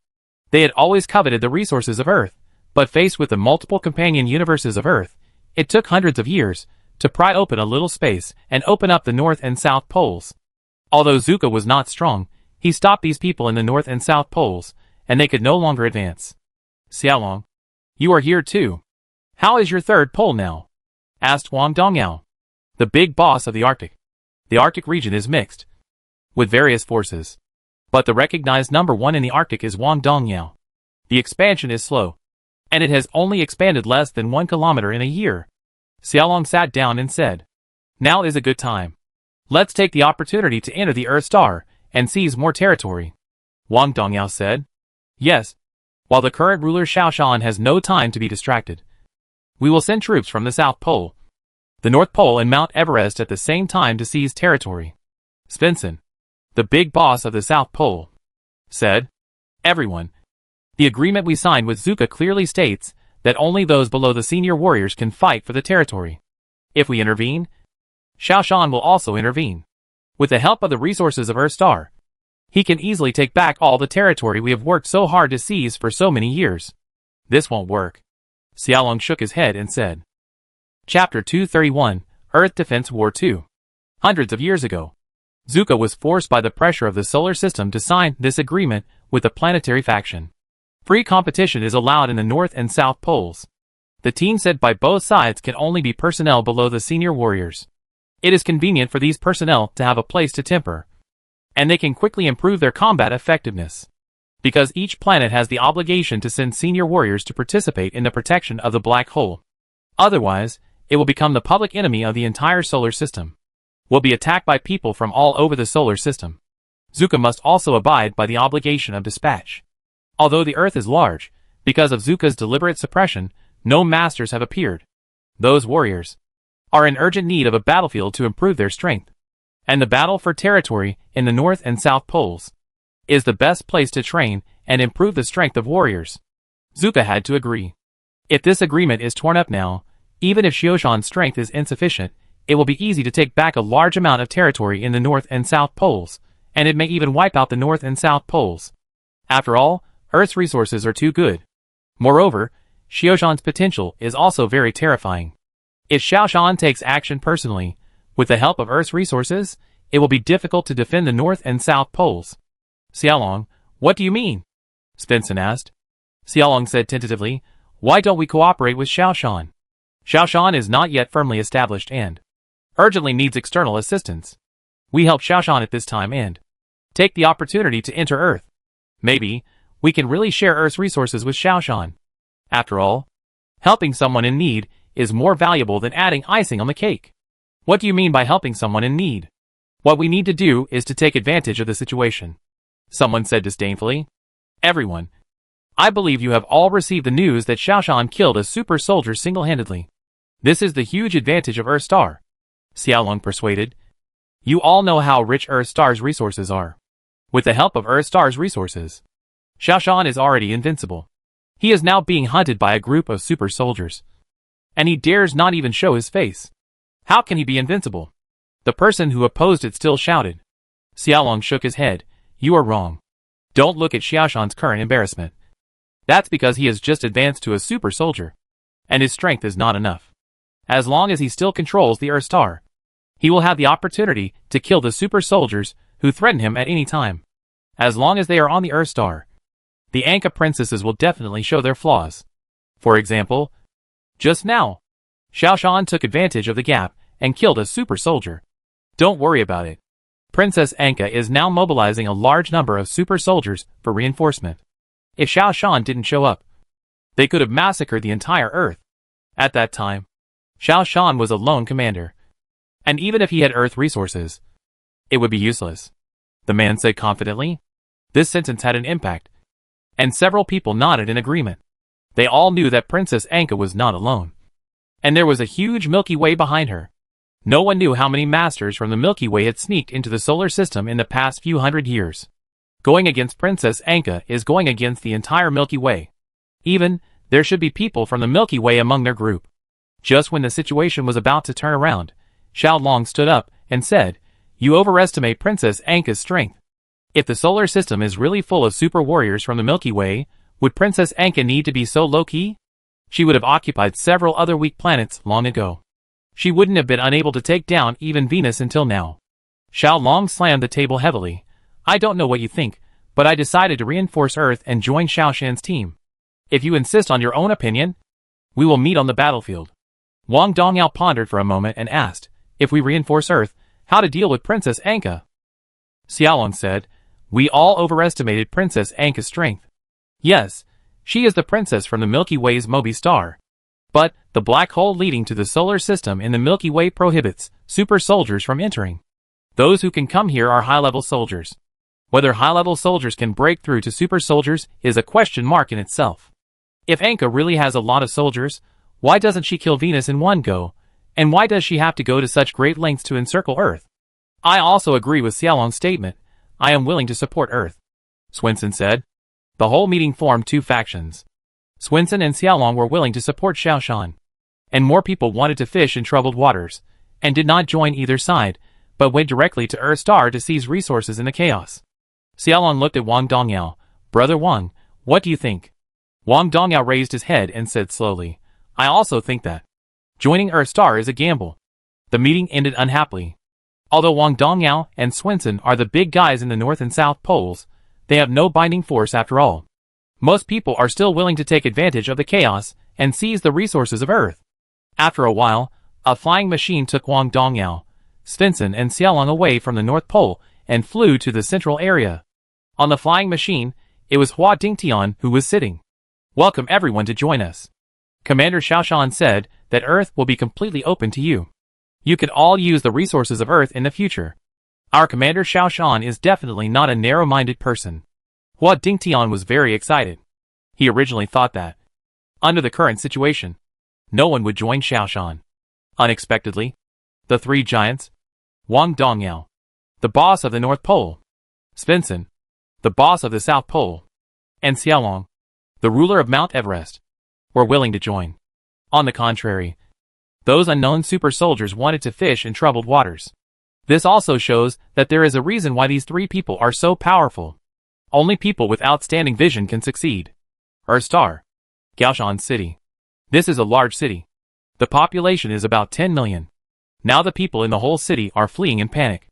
They had always coveted the resources of Earth, but faced with the multiple companion universes of Earth, it took hundreds of years to pry open a little space and open up the North and South Poles. Although Zuka was not strong, he stopped these people in the North and South Poles, and they could no longer advance. Xiaolong, you are here too. How is your third pole now? Asked Wang Dongyao, the big boss of the Arctic. The Arctic region is mixed with various forces, but the recognized number one in the Arctic is Wang Dongyao. The expansion is slow, and it has only expanded less than 1 kilometer in a year. Xiaolong sat down and said, Now is a good time. Let's take the opportunity to enter the Earth Star and seize more territory. Wang Dongyao said, Yes, while the current ruler Xiaoshan has no time to be distracted. We will send troops from the South Pole, the North Pole and Mount Everest at the same time to seize territory. Svensson, the big boss of the South Pole, said, Everyone, the agreement we signed with Zuka clearly states that only those below the senior warriors can fight for the territory. If we intervene, Xiaoshan will also intervene. With the help of the resources of Earth Star, he can easily take back all the territory we have worked so hard to seize for so many years. This won't work. Xiaolong shook his head and said. Chapter 231, Earth Defense War 2. Hundreds of years ago, Zuka was forced by the pressure of the solar system to sign this agreement with the planetary faction. Free competition is allowed in the North and South Poles. The team sent by both sides can only be personnel below the senior warriors. It is convenient for these personnel to have a place to temper, and they can quickly improve their combat effectiveness. Because each planet has the obligation to send senior warriors to participate in the protection of the black hole. Otherwise, it will become the public enemy of the entire solar system. Will be attacked by people from all over the solar system. Zuka must also abide by the obligation of dispatch. Although the Earth is large, because of Zuka's deliberate suppression, no masters have appeared. Those warriors are in urgent need of a battlefield to improve their strength. and the battle for territory in the North and South Poles is the best place to train and improve the strength of warriors. Zuko had to agree. If this agreement is torn up now, even if Xiaoshan's strength is insufficient, it will be easy to take back a large amount of territory in the North and South Poles, and it may even wipe out the North and South Poles. After all, Earth's resources are too good. Moreover, Xiaoshan's potential is also very terrifying. If Xiaoshan takes action personally, with the help of Earth's resources, it will be difficult to defend the North and South Poles. Xiaolong, what do you mean? Svensson asked. Xiaolong said tentatively, why don't we cooperate with Xiaoshan? Xiaoshan is not yet firmly established and urgently needs external assistance. We help Xiaoshan at this time and take the opportunity to enter Earth. Maybe we can really share Earth's resources with Xiaoshan. After all, helping someone in need is more valuable than adding icing on the cake. What do you mean by helping someone in need? What we need to do is to take advantage of the situation. Someone said disdainfully. Everyone. I believe you have all received the news that Xiaoshan killed a super soldier single-handedly. This is the huge advantage of Earthstar. Xiaolong persuaded. You all know how rich Earthstar's resources are. With the help of Earthstar's resources, Xiaoshan is already invincible. He is now being hunted by a group of super soldiers. And he dares not even show his face. How can he be invincible? The person who opposed it still shouted. Xiaolong shook his head. You are wrong. Don't look at Xiaoshan's current embarrassment. That's because he has just advanced to a super soldier. And his strength is not enough. As long as he still controls the Earthstar, he will have the opportunity to kill the super soldiers who threaten him at any time. As long as they are on the Earthstar, the Anka princesses will definitely show their flaws. For example, just now, Xiaoshan took advantage of the gap and killed a super soldier. Don't worry about it. Princess Anka is now mobilizing a large number of super soldiers for reinforcement. If Xiaoshan didn't show up, they could have massacred the entire Earth. At that time, Xiaoshan was a lone commander. And even if he had Earth resources, it would be useless. The man said confidently. This sentence had an impact. And several people nodded in agreement. They all knew that Princess Anka was not alone. And there was a huge Milky Way behind her. No one knew how many masters from the Milky Way had sneaked into the solar system in the past few hundred years. Going against Princess Anka is going against the entire Milky Way. Even, there should be people from the Milky Way among their group. Just when the situation was about to turn around, Xiaolong stood up and said, You overestimate Princess Anka's strength. If the solar system is really full of super warriors from the Milky Way, would Princess Anka need to be so low-key? She would have occupied several other weak planets long ago. She wouldn't have been unable to take down even Venus until now. Xiaolong slammed the table heavily. I don't know what you think, but I decided to reinforce Earth and join Xiaoshan's team. If you insist on your own opinion, we will meet on the battlefield. Wang Dongyao pondered for a moment and asked, if we reinforce Earth, how to deal with Princess Anka? Xiaolong said, we all overestimated Princess Anka's strength. Yes, she is the princess from the Milky Way's Moby star. But, the black hole leading to the solar system in the Milky Way prohibits super soldiers from entering. Those who can come here are high-level soldiers. Whether high-level soldiers can break through to super soldiers is a question mark in itself. If Anka really has a lot of soldiers, why doesn't she kill Venus in one go? And why does she have to go to such great lengths to encircle Earth? I also agree with Xiaolong's statement. I am willing to support Earth. Svensson said. The whole meeting formed two factions. Svensson and Xiaolong were willing to support Xiaoshan. And more people wanted to fish in troubled waters, and did not join either side, but went directly to Earthstar to seize resources in the chaos. Xiaolong looked at Wang Dongyao. Brother Wang, what do you think? Wang Dongyao raised his head and said slowly, I also think that joining Earthstar is a gamble. The meeting ended unhappily. Although Wang Dongyao and Svensson are the big guys in the North and South Poles, they have no binding force after all. Most people are still willing to take advantage of the chaos and seize the resources of Earth. After a while, a flying machine took Wang Dongyao, Svensson and Xiaolong away from the North Pole and flew to the central area. On the flying machine, it was Hua Dingtian who was sitting. Welcome everyone to join us. Commander Xiaoshan said that Earth will be completely open to you. You can all use the resources of Earth in the future. Our Commander Xiaoshan is definitely not a narrow-minded person. Hua Dingtian was very excited. He originally thought that, under the current situation, no one would join Xiaoshan. Unexpectedly, the three giants, Wang Dongyao, the boss of the North Pole, Svensson, the boss of the South Pole, and Xiaolong, the ruler of Mount Everest, were willing to join. On the contrary, those unknown super soldiers wanted to fish in troubled waters. This also shows that there is a reason why these three people are so powerful. Only people with outstanding vision can succeed. Star, Gaoshan City. This is a large city. The population is about 10 million. Now the people in the whole city are fleeing in panic.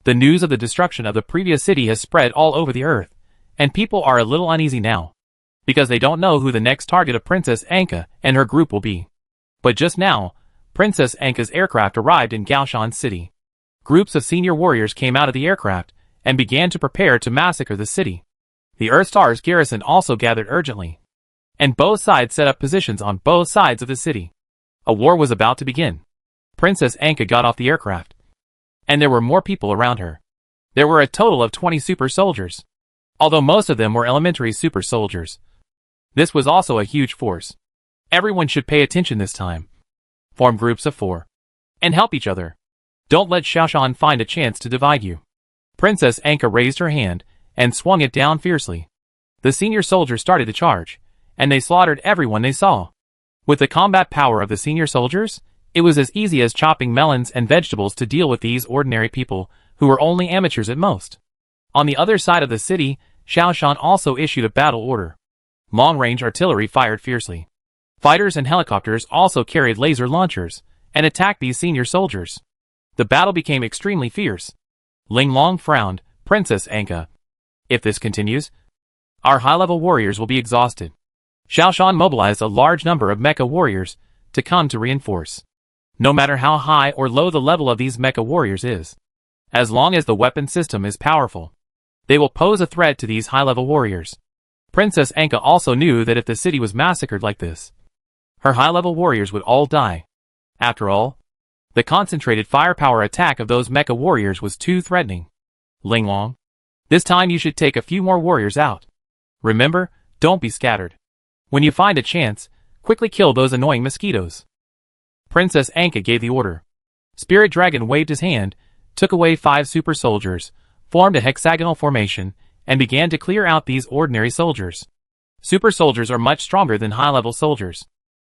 The news of the destruction of the previous city has spread all over the earth, and people are a little uneasy now, because they don't know who the next target of Princess Anka and her group will be. But just now, Princess Anka's aircraft arrived in Gaoshan City. Groups of senior warriors came out of the aircraft and began to prepare to massacre the city. The Earthstar's garrison also gathered urgently, and both sides set up positions on both sides of the city. A war was about to begin. Princess Anka got off the aircraft, and there were more people around her. There were a total of 20 super soldiers, although most of them were elementary super soldiers. This was also a huge force. Everyone should pay attention this time. Form groups of 4 and help each other. Don't let Xiaoshan find a chance to divide you. Princess Anka raised her hand and swung it down fiercely. The senior soldiers started the charge, and they slaughtered everyone they saw. With the combat power of the senior soldiers, it was as easy as chopping melons and vegetables to deal with these ordinary people who were only amateurs at most. On the other side of the city, Xiaoshan also issued a battle order. Long-range artillery fired fiercely. Fighters and helicopters also carried laser launchers and attacked these senior soldiers. The battle became extremely fierce. Ling Long frowned. Princess Anka, if this continues, our high-level warriors will be exhausted. Xiaoshan mobilized a large number of mecha warriors to come to reinforce. No matter how high or low the level of these mecha warriors is, as long as the weapon system is powerful, they will pose a threat to these high-level warriors. Princess Anka also knew that if the city was massacred like this, her high-level warriors would all die. After all, the concentrated firepower attack of those mecha warriors was too threatening. Ling Long, this time you should take a few more warriors out. Remember, don't be scattered. When you find a chance, quickly kill those annoying mosquitoes. Princess Anka gave the order. Spirit Dragon waved his hand, took away 5 super soldiers, formed a hexagonal formation, and began to clear out these ordinary soldiers. Super soldiers are much stronger than high-level soldiers.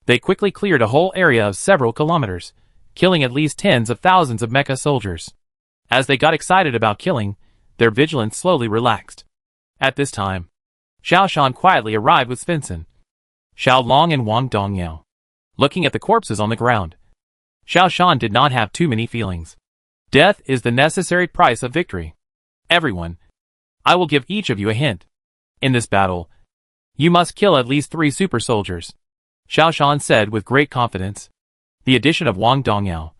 They quickly cleared a whole area of several kilometers, killing at least tens of thousands of mecha soldiers. As they got excited about killing, their vigilance slowly relaxed. At this time, Xiaoshan quietly arrived with Svensson, Xiaolong and Wang Dongyao. Looking at the corpses on the ground, Xiaoshan did not have too many feelings. Death is the necessary price of victory. Everyone, I will give each of you a hint. In this battle, you must kill at least 3 super soldiers, Xiaoshan said with great confidence. The addition of Wang Dongyao,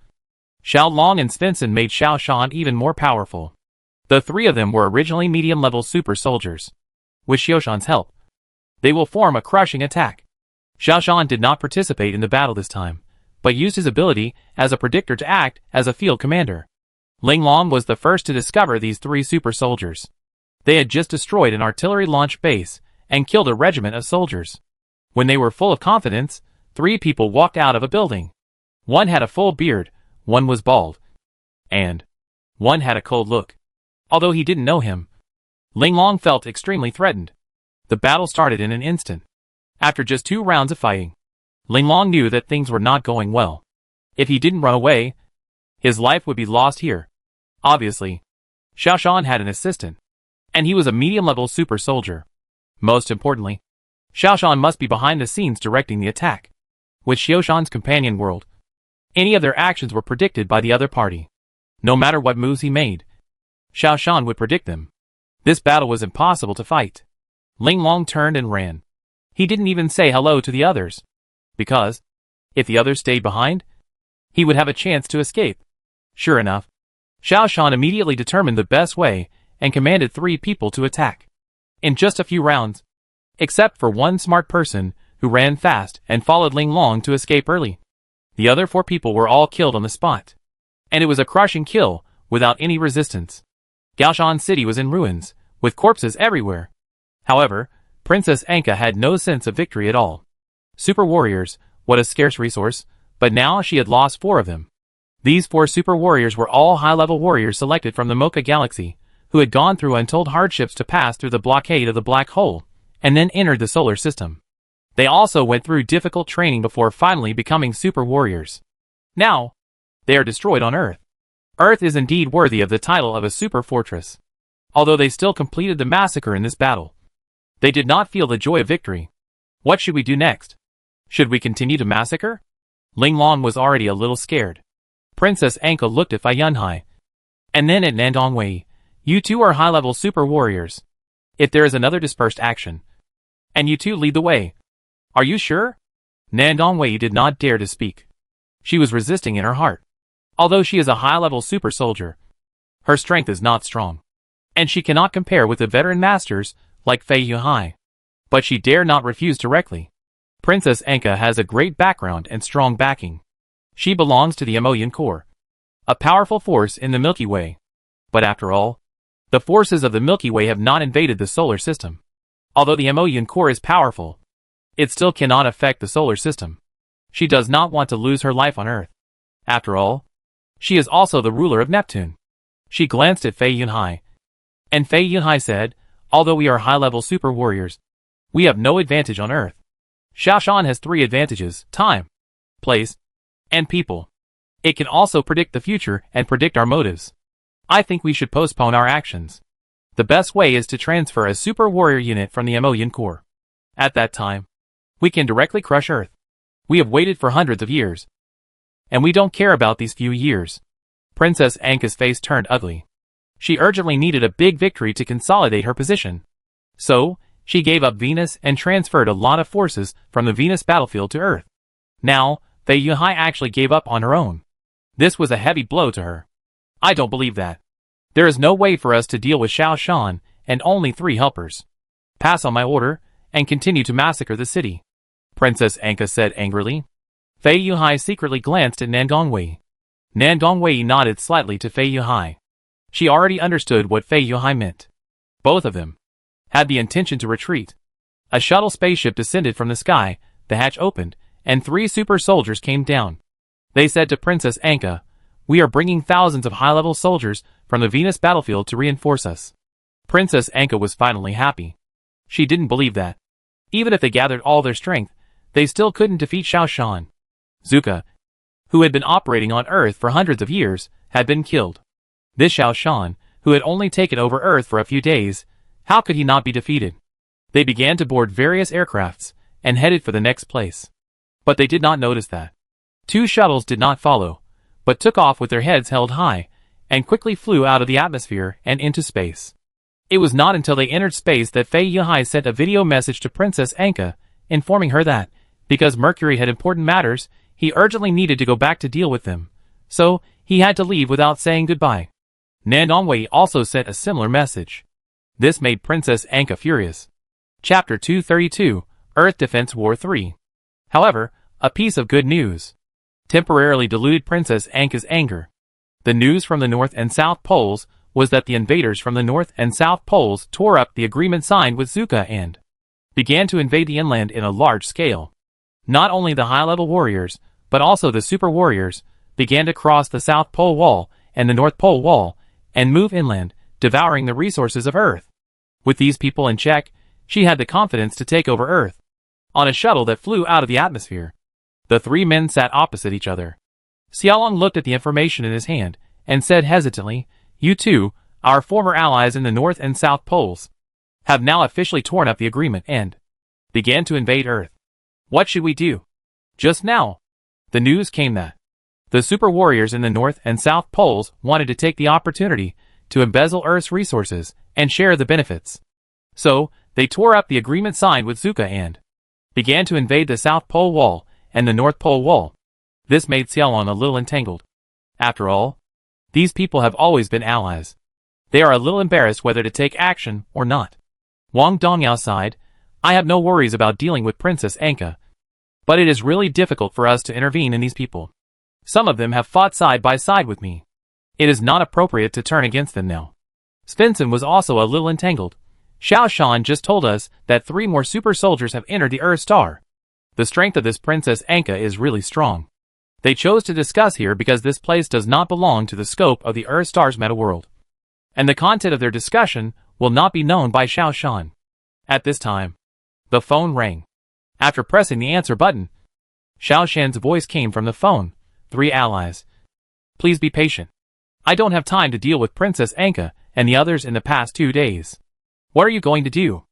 Xiaolong and Svensson made Xiaoshan even more powerful. The 3 of them were originally medium-level super soldiers. With Xiaoshan's help, they will form a crushing attack. Xiaoshan did not participate in the battle this time, but used his ability as a predictor to act as a field commander. Ling Long was the first to discover these 3 super soldiers. They had just destroyed an artillery launch base and killed a regiment of soldiers. When they were full of confidence, 3 people walked out of a building. One had a full beard, one was bald, and one had a cold look. Although he didn't know him, Ling Long felt extremely threatened. The battle started in an instant. After just 2 rounds of fighting, Ling Long knew that things were not going well. If he didn't run away, his life would be lost here. Obviously, Xiaoshan had an assistant, and he was a medium-level super soldier. Most importantly, Xiaoshan must be behind the scenes directing the attack. With Xiaoshan's companion world, any of their actions were predicted by the other party. No matter what moves he made, Xiaoshan would predict them. This battle was impossible to fight. Ling Long turned and ran. He didn't even say hello to the others, because, if the others stayed behind, he would have a chance to escape. Sure enough, Xiaoshan immediately determined the best way and commanded 3 people to attack. In just a few rounds, except for one smart person who ran fast and followed Ling Long to escape early, the other 4 people were all killed on the spot. And it was a crushing kill without any resistance. Gaoshan City was in ruins, with corpses everywhere. However, Princess Anka had no sense of victory at all. Super warriors, what a scarce resource, but now she had lost 4 of them. These 4 super warriors were all high-level warriors selected from the Mocha Galaxy, who had gone through untold hardships to pass through the blockade of the black hole, and then entered the solar system. They also went through difficult training before finally becoming super warriors. Now, they are destroyed on Earth. Earth is indeed worthy of the title of a super fortress. Although they still completed the massacre in this battle, they did not feel the joy of victory. What should we do next? Should we continue to massacre? Ling Long was already a little scared. Princess Anka looked at Fei Yunhai, and then at Nandong Wei. You two are high-level super warriors. If there is another dispersed action, and you two lead the way. Are you sure? Nandong Wei did not dare to speak. She was resisting in her heart. Although she is a high-level super soldier, her strength is not strong, and she cannot compare with the veteran masters like Fei Yunhai. But she dare not refuse directly. Princess Anka has a great background and strong backing. She belongs to the Emoyan Core, a powerful force in the Milky Way. But after all, the forces of the Milky Way have not invaded the solar system. Although the Emoyan Core is powerful, it still cannot affect the solar system. She does not want to lose her life on Earth. After all, she is also the ruler of Neptune. She glanced at Fei Yunhai, and Fei Yunhai said, although we are high-level super warriors, we have no advantage on Earth. Xiaoshan has 3 advantages: time, place, and people. It can also predict the future and predict our motives. I think we should postpone our actions. The best way is to transfer a super warrior unit from the Emoyan Core. At that time, we can directly crush Earth. We have waited for hundreds of years, and we don't care about these few years. Princess Anka's face turned ugly. She urgently needed a big victory to consolidate her position. So, she gave up Venus and transferred a lot of forces from the Venus battlefield to Earth. Now, Fei Yunhai actually gave up on her own. This was a heavy blow to her. I don't believe that. There is no way for us to deal with Xiaoshan and only 3 helpers. Pass on my order, and continue to massacre the city. Princess Anka said angrily. Fei Yunhai secretly glanced at Nandong Wei. Nandong Wei nodded slightly to Fei Yunhai. She already understood what Fei Yunhai meant. Both of them had the intention to retreat. A shuttle spaceship descended from the sky, the hatch opened, and 3 super soldiers came down. They said to Princess Anka, "We are bringing thousands of high-level soldiers from the Venus battlefield to reinforce us." Princess Anka was finally happy. She didn't believe that. Even if they gathered all their strength, they still couldn't defeat Xiaoshan. Zuka, who had been operating on Earth for hundreds of years, had been killed. This Xiaoshan, who had only taken over Earth for a few days, how could he not be defeated? They began to board various aircrafts, and headed for the next place. But they did not notice that 2 shuttles did not follow, but took off with their heads held high, and quickly flew out of the atmosphere and into space. It was not until they entered space that Fei Yunhai sent a video message to Princess Anka, informing her that, because Mercury had important matters, he urgently needed to go back to deal with them. So, he had to leave without saying goodbye. Nandong Wei also sent a similar message. This made Princess Anka furious. Chapter 232, Earth Defense War 3. However, a piece of good news temporarily diluted Princess Anka's anger. The news from the North and South Poles was that the invaders from the North and South Poles tore up the agreement signed with Zuka and began to invade the inland in a large scale. Not only the high-level warriors, but also the super warriors, began to cross the South Pole Wall and the North Pole Wall, and move inland, devouring the resources of Earth. With these people in check, she had the confidence to take over Earth. On a shuttle that flew out of the atmosphere, the 3 men sat opposite each other. Xiaolong looked at the information in his hand, and said hesitantly, "You two, our former allies in the North and South Poles, have now officially torn up the agreement and began to invade Earth. What should we do?" Just now, the news came that the super warriors in the North and South Poles wanted to take the opportunity to embezzle Earth's resources and share the benefits. So, they tore up the agreement signed with Zuka and began to invade the South Pole Wall and the North Pole Wall. This made Xiaolong a little entangled. After all, these people have always been allies. They are a little embarrassed whether to take action or not. Wang Dongyao sighed, "I have no worries about dealing with Princess Anka, but it is really difficult for us to intervene in these people. Some of them have fought side by side with me. It is not appropriate to turn against them now." Svensson was also a little entangled. Xiaoshan just told us that 3 more super soldiers have entered the Earth star. The strength of this Princess Anka is really strong. They chose to discuss here because this place does not belong to the scope of the Earth-Star's meta-world, and the content of their discussion will not be known by Xiao Shan. At this time, the phone rang. After pressing the answer button, Xiao Shan's voice came from the phone. 3 allies. Please be patient. I don't have time to deal with Princess Anka and the others in the past 2 days. What are you going to do?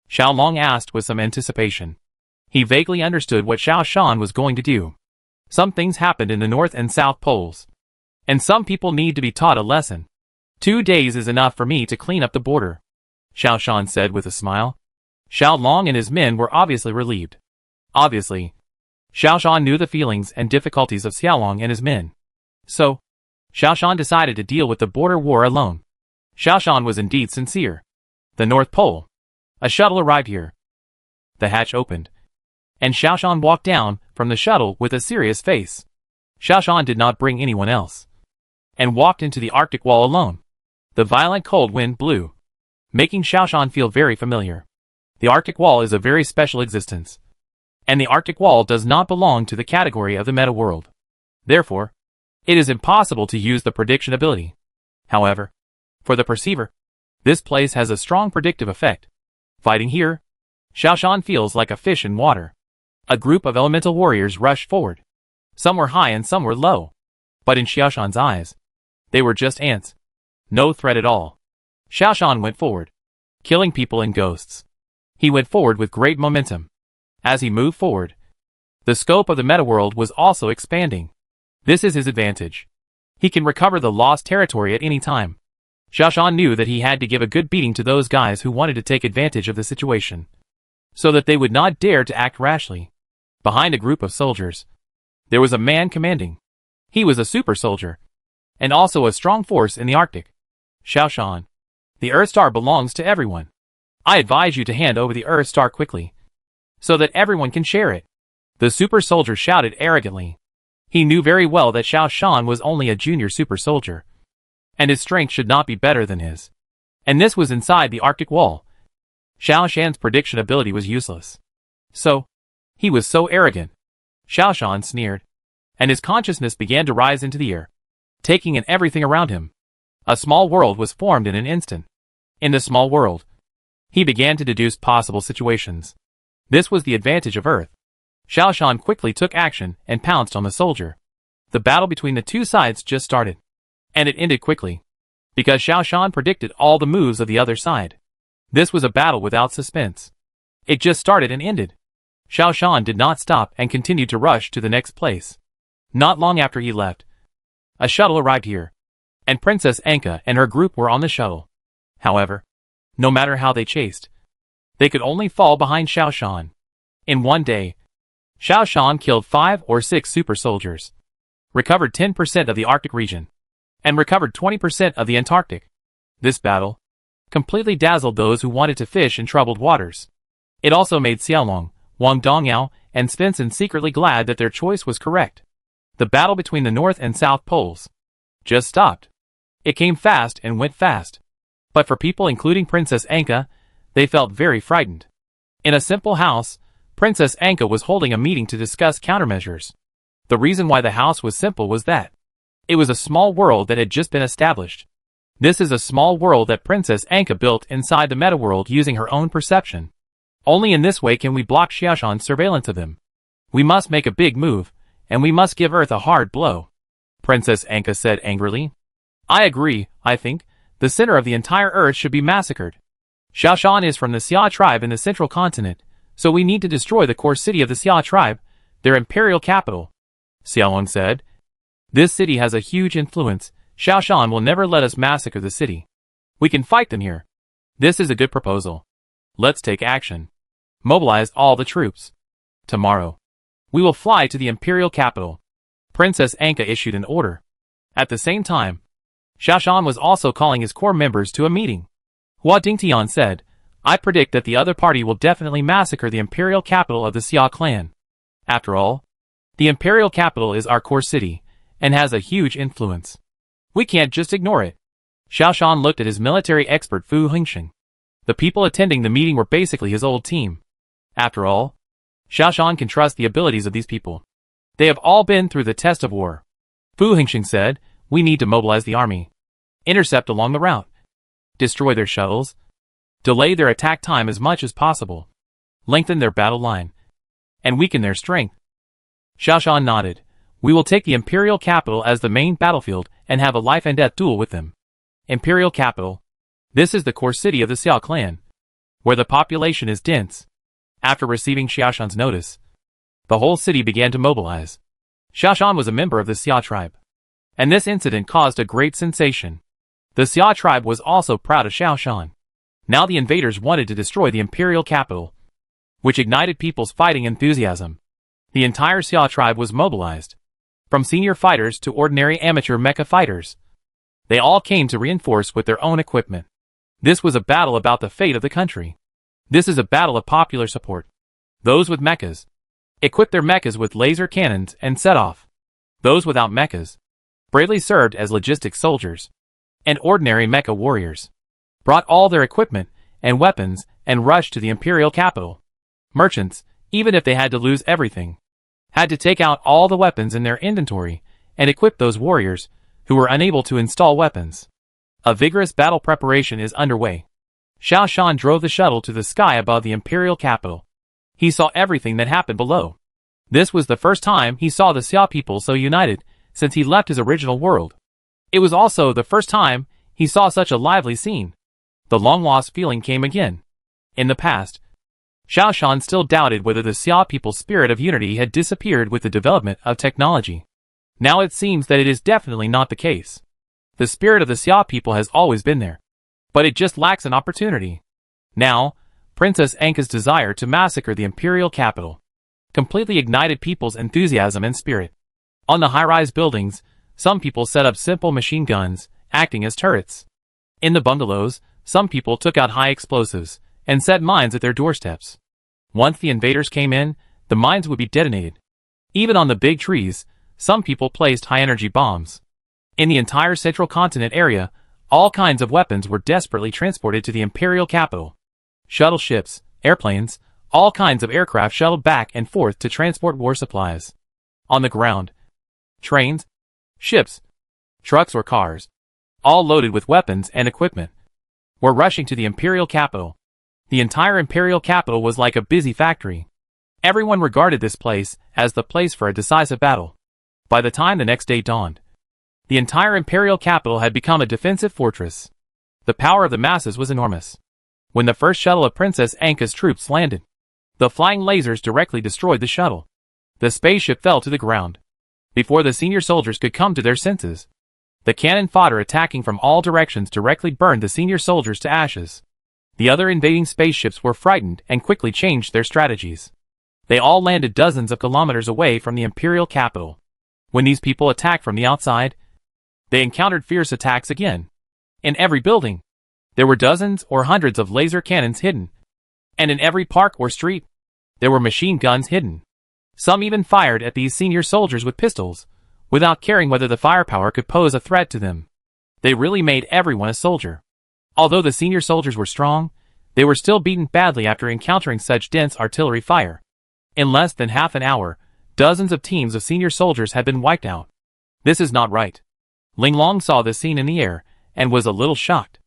Xiao Long asked with some anticipation. He vaguely understood what Xiao Shan was going to do. Some things happened in the North and South Poles, and some people need to be taught a lesson. 2 days is enough for me to clean up the border, Xiao Shan said with a smile. Xiao Long and his men were obviously relieved. Obviously, Xiao Shan knew the feelings and difficulties of Xiao Long and his men. So, Xiao Shan decided to deal with the border war alone. Xiao Shan was indeed sincere. The North Pole. A shuttle arrived here. The hatch opened, and Xiao Shan walked down from the shuttle with a serious face. Xiao Shan did not bring anyone else, and walked into the Arctic wall alone. The violent cold wind blew, making Xiao Shan feel very familiar. The Arctic wall is a very special existence, and the Arctic wall does not belong to the category of the meta world. Therefore, it is impossible to use the prediction ability. However, for the perceiver, this place has a strong predictive effect. Fighting here, Xiao Shan feels like a fish in water. A group of elemental warriors rushed forward. Some were high and some were low, but in Xiao Shan's eyes, they were just ants. No threat at all. Xiao Shan went forward, killing people and ghosts. He went forward with great momentum. As he moved forward, the scope of the meta world was also expanding. This is his advantage. He can recover the lost territory at any time. Xiao Shan knew that he had to give a good beating to those guys who wanted to take advantage of the situation, so that they would not dare to act rashly. Behind a group of soldiers, there was a man commanding. He was a super soldier, and also a strong force in the Arctic. Xiao Shan, the Earth Star belongs to everyone. I advise you to hand over the Earth Star quickly, so that everyone can share it. The super soldier shouted arrogantly. He knew very well that Xiao Shan was only a junior super soldier, and his strength should not be better than his. And this was inside the Arctic wall. Xiao Shan's prediction ability was useless. So, he was so arrogant. Xiao Shan sneered, and his consciousness began to rise into the air, taking in everything around him. A small world was formed in an instant. In the small world, he began to deduce possible situations. This was the advantage of Earth. Xiao Shan quickly took action and pounced on the soldier. The battle between the two sides just started, and it ended quickly, because Xiao Shan predicted all the moves of the other side. This was a battle without suspense. It just started and ended. Xiao Shan did not stop and continued to rush to the next place. Not long after he left, a shuttle arrived here, and Princess Anka and her group were on the shuttle. However, no matter how they chased, they could only fall behind Xiao Shan. In one day, Xiao Shan killed 5 or 6 super soldiers, recovered 10% of the Arctic region, and recovered 20% of the Antarctic. This battle completely dazzled those who wanted to fish in troubled waters. It also made Xiaolong, Wang Dongyao, and Svensson secretly glad that their choice was correct. The battle between the North and South Poles just stopped. It came fast and went fast. But for people including Princess Anka, they felt very frightened. In a simple house, Princess Anka was holding a meeting to discuss countermeasures. The reason why the house was simple was that it was a small world that had just been established. This is a small world that Princess Anka built inside the meta world using her own perception. Only in this way can we block Xiao Shan's surveillance of them. We must make a big move, and we must give Earth a hard blow, Princess Anka said angrily. I agree. I think the center of the entire Earth should be massacred. Xiao Shan is from the Xia tribe in the central continent, so we need to destroy the core city of the Xia tribe, their imperial capital, Xiaolong said. This city has a huge influence. Xiao Shan will never let us massacre the city. We can fight them here. This is a good proposal. Let's take action. Mobilize all the troops. Tomorrow, we will fly to the imperial capital. Princess Anka issued an order. At the same time, Xiao Shan was also calling his core members to a meeting. Hua Dingtian said, I predict that the other party will definitely massacre the imperial capital of the Xia clan. After all, the imperial capital is our core city, and has a huge influence. We can't just ignore it. Xiao Shan looked at his military expert Fu Hengsheng. The people attending the meeting were basically his old team. After all, Xiao Shan can trust the abilities of these people. They have all been through the test of war. Fu Hengxing said, "We need to mobilize the army. Intercept along the route. Destroy their shuttles. Delay their attack time as much as possible. Lengthen their battle line. And weaken their strength." Xiao Shan nodded. "We will take the imperial capital as the main battlefield and have a life and death duel with them." Imperial capital. This is the core city of the Xiao clan, where the population is dense. After receiving Xiao Shan's notice, the whole city began to mobilize. Xiao Shan was a member of the Xia tribe, and this incident caused a great sensation. The Xia tribe was also proud of Xiao Shan. Now the invaders wanted to destroy the imperial capital, which ignited people's fighting enthusiasm. The entire Xia tribe was mobilized, from senior fighters to ordinary amateur mecha fighters. They all came to reinforce with their own equipment. This was a battle about the fate of the country. This is a battle of popular support. Those with mechas equipped their mechas with laser cannons and set off. Those without mechas bravely served as logistic soldiers, and ordinary mecha warriors brought all their equipment and weapons and rushed to the imperial capital. Merchants, even if they had to lose everything, had to take out all the weapons in their inventory and equip those warriors who were unable to install weapons. A vigorous battle preparation is underway. Xiao Shan drove the shuttle to the sky above the imperial capital. He saw everything that happened below. This was the first time he saw the Xia people so united since he left his original world. It was also the first time he saw such a lively scene. The long-lost feeling came again. In the past, Xiao Shan still doubted whether the Xia people's spirit of unity had disappeared with the development of technology. Now it seems that it is definitely not the case. The spirit of the Xia people has always been there, but it just lacks an opportunity. Now, Princess Anka's desire to massacre the imperial capital completely ignited people's enthusiasm and spirit. On the high-rise buildings, some people set up simple machine guns, acting as turrets. In the bungalows, some people took out high explosives and set mines at their doorsteps. Once the invaders came in, the mines would be detonated. Even on the big trees, some people placed high-energy bombs. In the entire central continent area, all kinds of weapons were desperately transported to the imperial capital. Shuttle ships, airplanes, all kinds of aircraft shuttled back and forth to transport war supplies. On the ground, trains, ships, trucks or cars, all loaded with weapons and equipment, were rushing to the imperial capital. The entire imperial capital was like a busy factory. Everyone regarded this place as the place for a decisive battle. By the time the next day dawned, the entire imperial capital had become a defensive fortress. The power of the masses was enormous. When the first shuttle of Princess Anka's troops landed, the flying lasers directly destroyed the shuttle. The spaceship fell to the ground. Before the senior soldiers could come to their senses, the cannon fodder attacking from all directions directly burned the senior soldiers to ashes. The other invading spaceships were frightened and quickly changed their strategies. They all landed dozens of kilometers away from the imperial capital. When these people attacked from the outside, they encountered fierce attacks again. In every building, there were dozens or hundreds of laser cannons hidden. And in every park or street, there were machine guns hidden. Some even fired at these senior soldiers with pistols, without caring whether the firepower could pose a threat to them. They really made everyone a soldier. Although the senior soldiers were strong, they were still beaten badly after encountering such dense artillery fire. In less than half an hour, dozens of teams of senior soldiers had been wiped out. This is not right. Ling Long saw this scene in the air, and was a little shocked.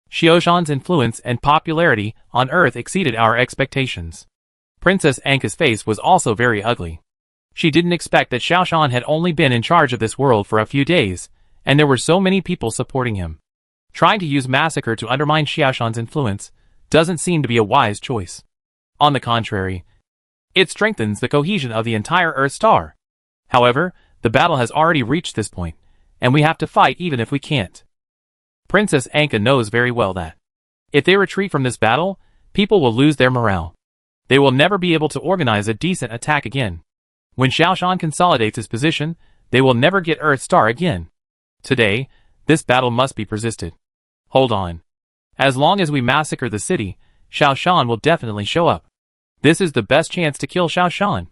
Xiao Shan's influence and popularity on Earth exceeded our expectations. Princess Anka's face was also very ugly. She didn't expect that Xiao Shan had only been in charge of this world for a few days, and there were so many people supporting him. Trying to use massacre to undermine Xiao Shan's influence doesn't seem to be a wise choice. On the contrary, it strengthens the cohesion of the entire Earth star. However, the battle has already reached this point, and we have to fight even if we can't. Princess Anka knows very well that if they retreat from this battle, people will lose their morale. They will never be able to organize a decent attack again. When Xiao Shan consolidates his position, they will never get Earth Star again. Today, this battle must be persisted. Hold on. As long as we massacre the city, Xiao Shan will definitely show up. This is the best chance to kill Xiao Shan.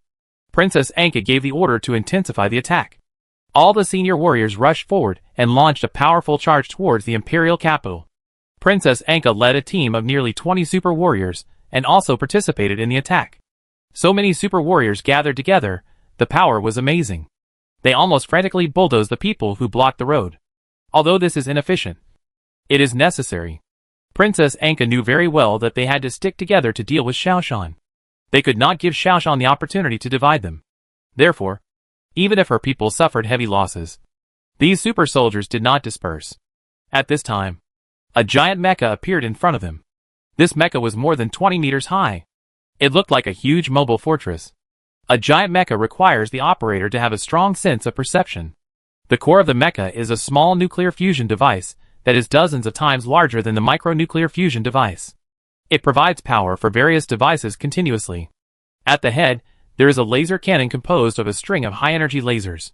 Princess Anka gave the order to intensify the attack. All the senior warriors rushed forward and launched a powerful charge towards the imperial capital. Princess Anka led a team of nearly 20 super warriors and also participated in the attack. So many super warriors gathered together The power was amazing. They almost frantically bulldozed the people who blocked the road. Although this is inefficient, it is necessary. Princess Anka knew very well that they had to stick together to deal with Xiaoshan. They could not give Xiaoshan the opportunity to divide them. Therefore, even if her people suffered heavy losses, these super soldiers did not disperse. At this time, a giant mecha appeared in front of them. This mecha was more than 20 meters high. It looked like a huge mobile fortress. A giant mecha requires the operator to have a strong sense of perception. The core of the mecha is a small nuclear fusion device that is dozens of times larger than the micronuclear fusion device. It provides power for various devices continuously. At the head, there is a laser cannon composed of a string of high-energy lasers.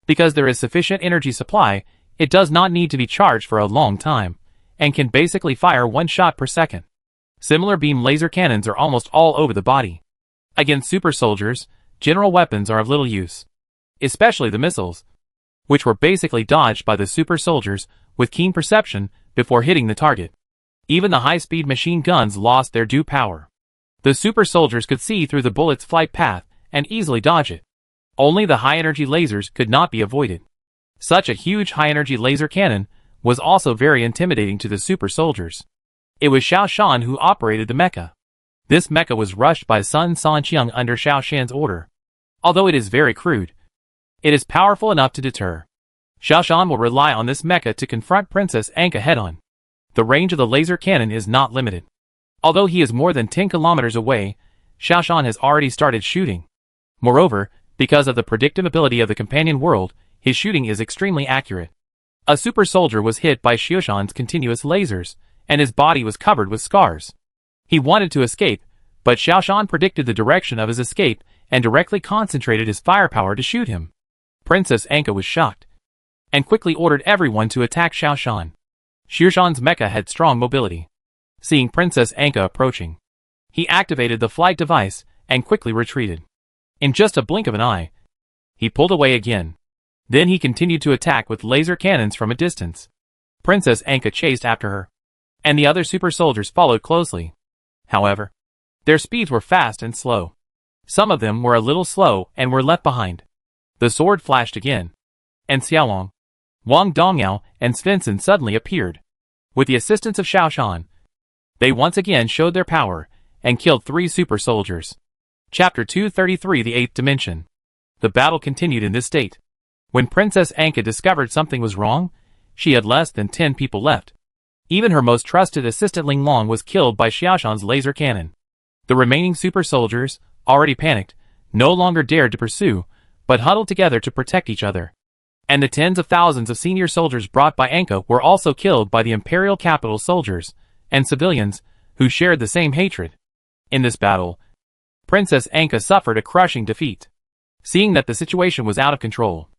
Because there is sufficient energy supply, it does not need to be charged for a long time, and can basically fire one shot per second. Similar beam laser cannons are almost all over the body. Against super soldiers, general weapons are of little use. Especially the missiles, which were basically dodged by the super soldiers with keen perception before hitting the target. Even the high-speed machine guns lost their due power. The super soldiers could see through the bullet's flight path and easily dodge it. Only the high-energy lasers could not be avoided. Such a huge high-energy laser cannon was also very intimidating to the super soldiers. It was Xiaoshan who operated the mecha. This mecha was rushed by Sun Sanqiang under Xiaoshan's order. Although it is very crude, it is powerful enough to deter. Xiaoshan will rely on this mecha to confront Princess Anka head-on. The range of the laser cannon is not limited. Although he is more than 10 kilometers away, Xiaoshan has already started shooting. Moreover, because of the predictability of the companion world, his shooting is extremely accurate. A super soldier was hit by Xiaoshan's continuous lasers, and his body was covered with scars. He wanted to escape, but Xiaoshan predicted the direction of his escape and directly concentrated his firepower to shoot him. Princess Anka was shocked, and quickly ordered everyone to attack Xiaoshan. Xiaoshan's mecha had strong mobility. Seeing Princess Anka approaching, he activated the flight device and quickly retreated. In just a blink of an eye, he pulled away again. Then he continued to attack with laser cannons from a distance. Princess Anka chased after her, and the other super soldiers followed closely. However, their speeds were fast and slow. Some of them were a little slow and were left behind. The sword flashed again, and Xiaowang, Wang Dongyao, and Svensson suddenly appeared. With the assistance of Xiaoshan, they once again showed their power and killed 3 super soldiers. Chapter 233, The Eighth Dimension. The battle continued in this state. When Princess Anka discovered something was wrong, she had less than 10 people left. Even her most trusted assistant Ling Long was killed by Xiaoshan's laser cannon. The remaining super soldiers, already panicked, no longer dared to pursue, but huddled together to protect each other. And the tens of thousands of senior soldiers brought by Anka were also killed by the imperial capital soldiers and civilians who shared the same hatred. In this battle, Princess Anka suffered a crushing defeat. Seeing that the situation was out of control,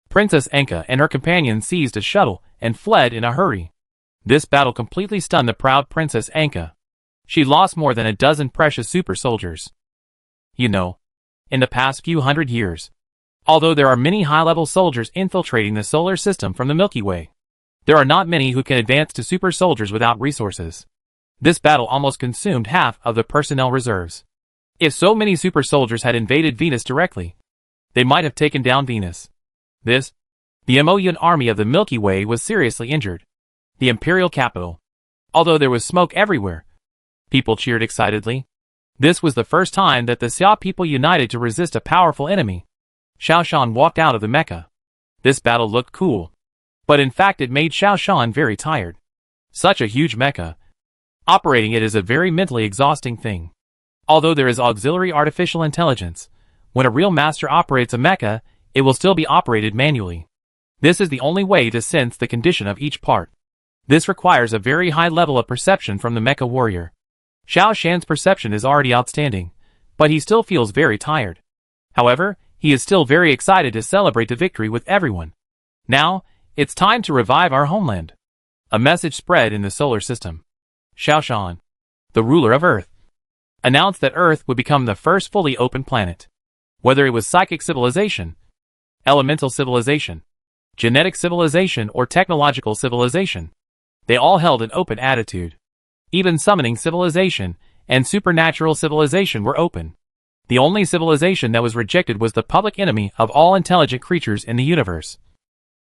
Princess Anka and her companions seized a shuttle and fled in a hurry. This battle completely stunned the proud Princess Anka. She lost more than a dozen precious super soldiers. You know, in the past few hundred years, although there are many high-level soldiers infiltrating the solar system from the Milky Way, there are not many who can advance to super soldiers without resources. This battle almost consumed half of the personnel reserves. If so many super soldiers had invaded Venus directly, they might have taken down Venus. The Emoyan army of the Milky Way was seriously injured. The imperial capital. Although there was smoke everywhere, people cheered excitedly. This was the first time that the Xia people united to resist a powerful enemy. Xiaoshan walked out of the mecha. This battle looked cool, but in fact it made Xiaoshan very tired. Such a huge mecha. Operating it is a very mentally exhausting thing. Although there is auxiliary artificial intelligence, when a real master operates a mecha, it will still be operated manually. This is the only way to sense the condition of each part. This requires a very high level of perception from the mecha warrior. Xiaoshan's perception is already outstanding, but he still feels very tired. However, he is still very excited to celebrate the victory with everyone. Now, it's time to revive our homeland. A message spread in the solar system. Xiaoshan, the ruler of Earth, announced that Earth would become the first fully open planet. Whether it was psychic civilization, elemental civilization, genetic civilization, or technological civilization, they all held an open attitude. Even summoning civilization and supernatural civilization were open. The only civilization that was rejected was the public enemy of all intelligent creatures in the universe,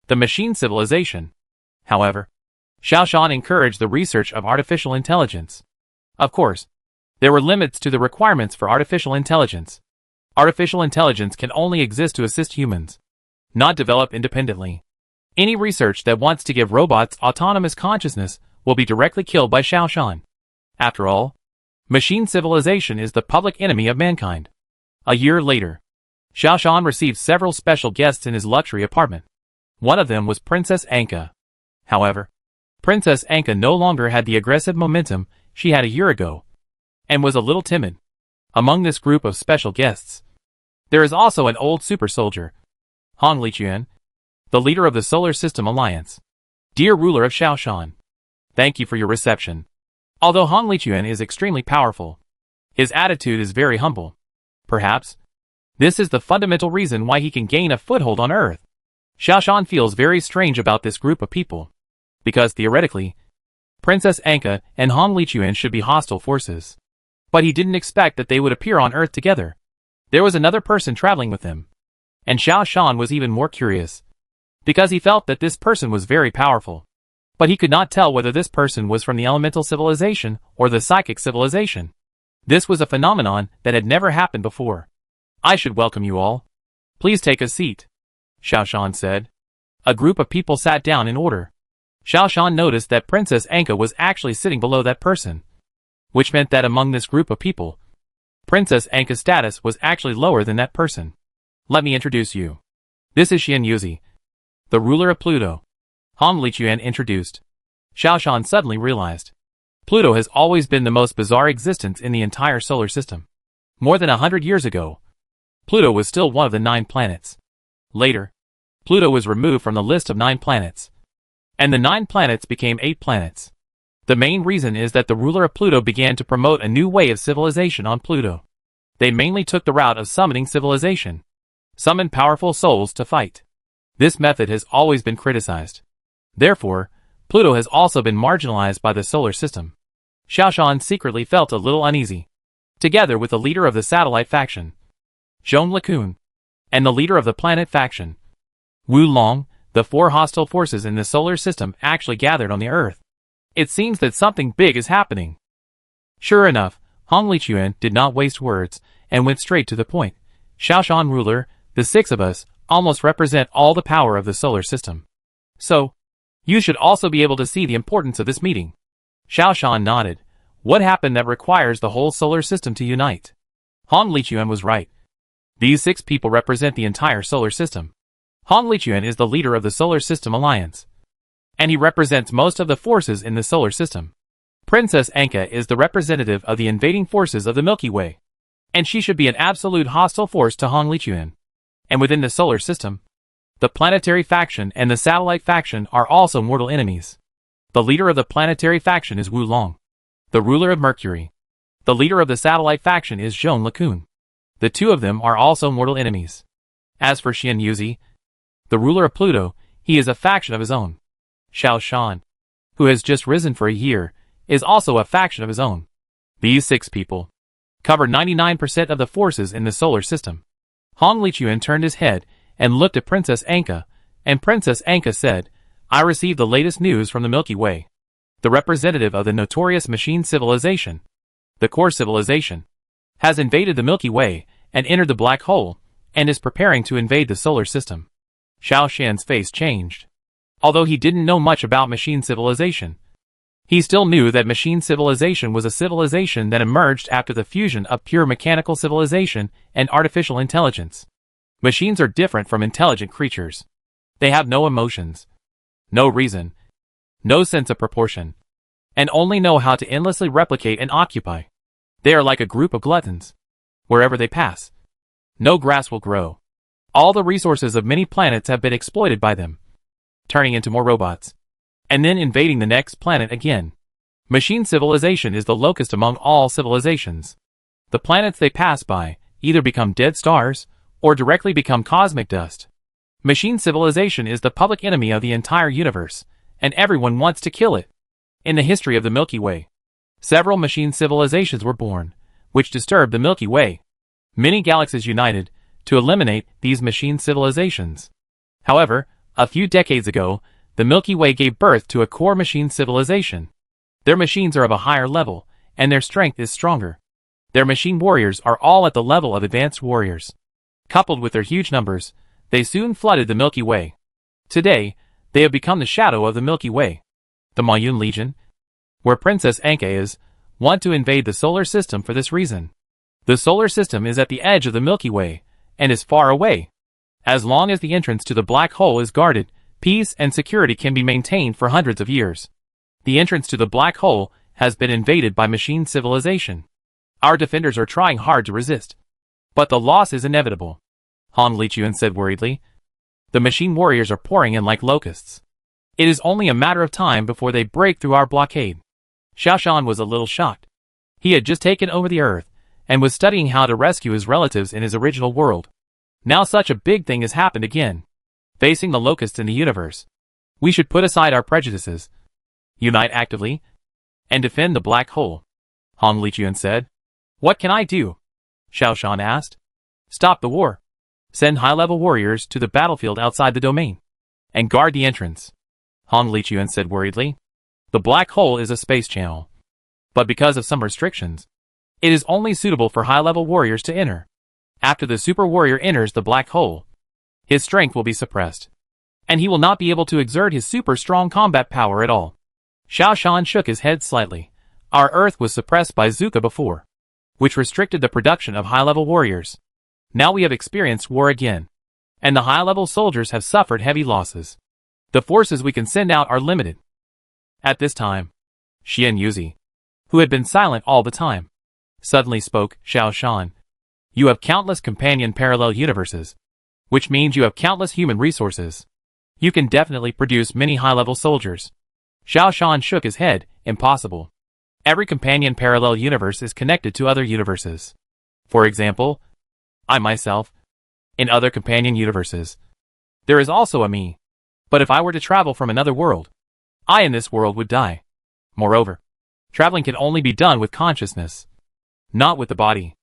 the machine civilization. However, Xiao Shan encouraged the research of artificial intelligence. Of course, there were limits to the requirements for artificial intelligence. Artificial intelligence can only exist to assist humans, not develop independently. Any research that wants to give robots autonomous consciousness will be directly killed by Xiao Shan. After all, machine civilization is the public enemy of mankind. A year later, Xiao Shan received several special guests in his luxury apartment. One of them was Princess Anka. However, Princess Anka no longer had the aggressive momentum she had a year ago, and was a little timid. Among this group of special guests, there is also an old super soldier, Hong Lichuan, the leader of the Solar System Alliance. Dear ruler of Shaoshan, thank you for your reception. Although Hong Lichuan is extremely powerful, his attitude is very humble. Perhaps, this is the fundamental reason why he can gain a foothold on Earth. Shaoshan feels very strange about this group of people, because theoretically, Princess Anka and Hong Lichuan should be hostile forces. But he didn't expect that they would appear on Earth together. There was another person traveling with them. And Xiao Shan was even more curious, because he felt that this person was very powerful. But he could not tell whether this person was from the elemental civilization or the psychic civilization. This was a phenomenon that had never happened before. I should welcome you all. Please take a seat, Xiao Shan said. A group of people sat down in order. Xiao Shan noticed that Princess Anka was actually sitting below that person, which meant that among this group of people, Princess Anka's status was actually lower than that person. Let me introduce you. This is Xian Yuzi, the ruler of Pluto. Hong Lichuan introduced. Xiao Shan suddenly realized, Pluto has always been the most bizarre existence in the entire solar system. More than 100 years ago, Pluto was still one of the 9 planets. Later, Pluto was removed from the list of 9 planets, and the 9 planets became 8 planets. The main reason is that the ruler of Pluto began to promote a new way of civilization on Pluto. They mainly took the route of summoning civilization, summon powerful souls to fight. This method has always been criticized. Therefore, Pluto has also been marginalized by the solar system. Xiao Shan secretly felt a little uneasy, together with the leader of the satellite faction, Zhong Likun, and the leader of the planet faction, Wu Long. The 4 hostile forces in the solar system actually gathered on the Earth. It seems that something big is happening. Sure enough, Hong Lichuan did not waste words, and went straight to the point. Xiao Shan ruler, the 6 of us, almost represent all the power of the solar system. So, you should also be able to see the importance of this meeting. Xiao Shan nodded. What happened that requires the whole solar system to unite? Hong Lichuan was right. These 6 people represent the entire solar system. Hong Lichuan is the leader of the Solar System Alliance, and he represents most of the forces in the solar system. Princess Anka is the representative of the invading forces of the Milky Way, and she should be an absolute hostile force to Hong Lichuan. And within the solar system, the planetary faction and the satellite faction are also mortal enemies. The leader of the planetary faction is Wu Long, the ruler of Mercury. The leader of the satellite faction is Zhong Likun. The 2 of them are also mortal enemies. As for Xian Yuzi, the ruler of Pluto, he is a faction of his own. Xiao Shan, who has just risen for a year, is also a faction of his own. These 6 people cover 99% of the forces in the solar system. Hong Lichuan turned his head and looked at Princess Anka, and Princess Anka said, I received the latest news from the Milky Way. The representative of the notorious machine civilization, the core civilization, has invaded the Milky Way and entered the black hole, and is preparing to invade the solar system. Xiao Shan's face changed. Although he didn't know much about machine civilization, he still knew that machine civilization was a civilization that emerged after the fusion of pure mechanical civilization and artificial intelligence. Machines are different from intelligent creatures. They have no emotions, no reason, no sense of proportion, and only know how to endlessly replicate and occupy. They are like a group of gluttons. Wherever they pass, no grass will grow. All the resources of many planets have been exploited by them, turning into more robots, and then invading the next planet again. Machine civilization is the locust among all civilizations. The planets they pass by either become dead stars, or directly become cosmic dust. Machine civilization is the public enemy of the entire universe, and everyone wants to kill it. In the history of the Milky Way, several machine civilizations were born, which disturbed the Milky Way. Many galaxies united to eliminate these machine civilizations. However, a few decades ago, the Milky Way gave birth to a core machine civilization. Their machines are of a higher level, and their strength is stronger. Their machine warriors are all at the level of advanced warriors. Coupled with their huge numbers, they soon flooded the Milky Way. Today, they have become the shadow of the Milky Way. The Mayun Legion, where Princess Anka is, want to invade the solar system for this reason. The solar system is at the edge of the Milky Way, and is far away. As long as the entrance to the black hole is guarded, peace and security can be maintained for hundreds of years. The entrance to the black hole has been invaded by machine civilization. Our defenders are trying hard to resist. But the loss is inevitable, Han Lichuan said worriedly. The machine warriors are pouring in like locusts. It is only a matter of time before they break through our blockade. Xiao Shan was a little shocked. He had just taken over the Earth, and was studying how to rescue his relatives in his original world. Now such a big thing has happened again. Facing the locusts in the universe. We should put aside our prejudices, unite actively, and defend the black hole, Han Lichuan said. What can I do? Xiao Shan asked. Stop the war. Send high-level warriors to the battlefield outside the domain. And guard the entrance, Han Lichuan said worriedly. The black hole is a space channel. But because of some restrictions, it is only suitable for high-level warriors to enter. After the super warrior enters the black hole, his strength will be suppressed, and he will not be able to exert his super strong combat power at all. Xiao Shan shook his head slightly. Our Earth was suppressed by Zuka before, which restricted the production of high-level warriors. Now we have experienced war again, and the high-level soldiers have suffered heavy losses. The forces we can send out are limited. At this time, Xian Yuzi, who had been silent all the time, suddenly spoke. Xiao Shan, you have countless companion parallel universes, which means you have countless human resources. You can definitely produce many high-level soldiers. Xiao Shan shook his head. Impossible. Every companion parallel universe is connected to other universes. For example, I myself, in other companion universes. There is also a me. But if I were to travel from another world, I in this world would die. Moreover, traveling can only be done with consciousness, not with the body.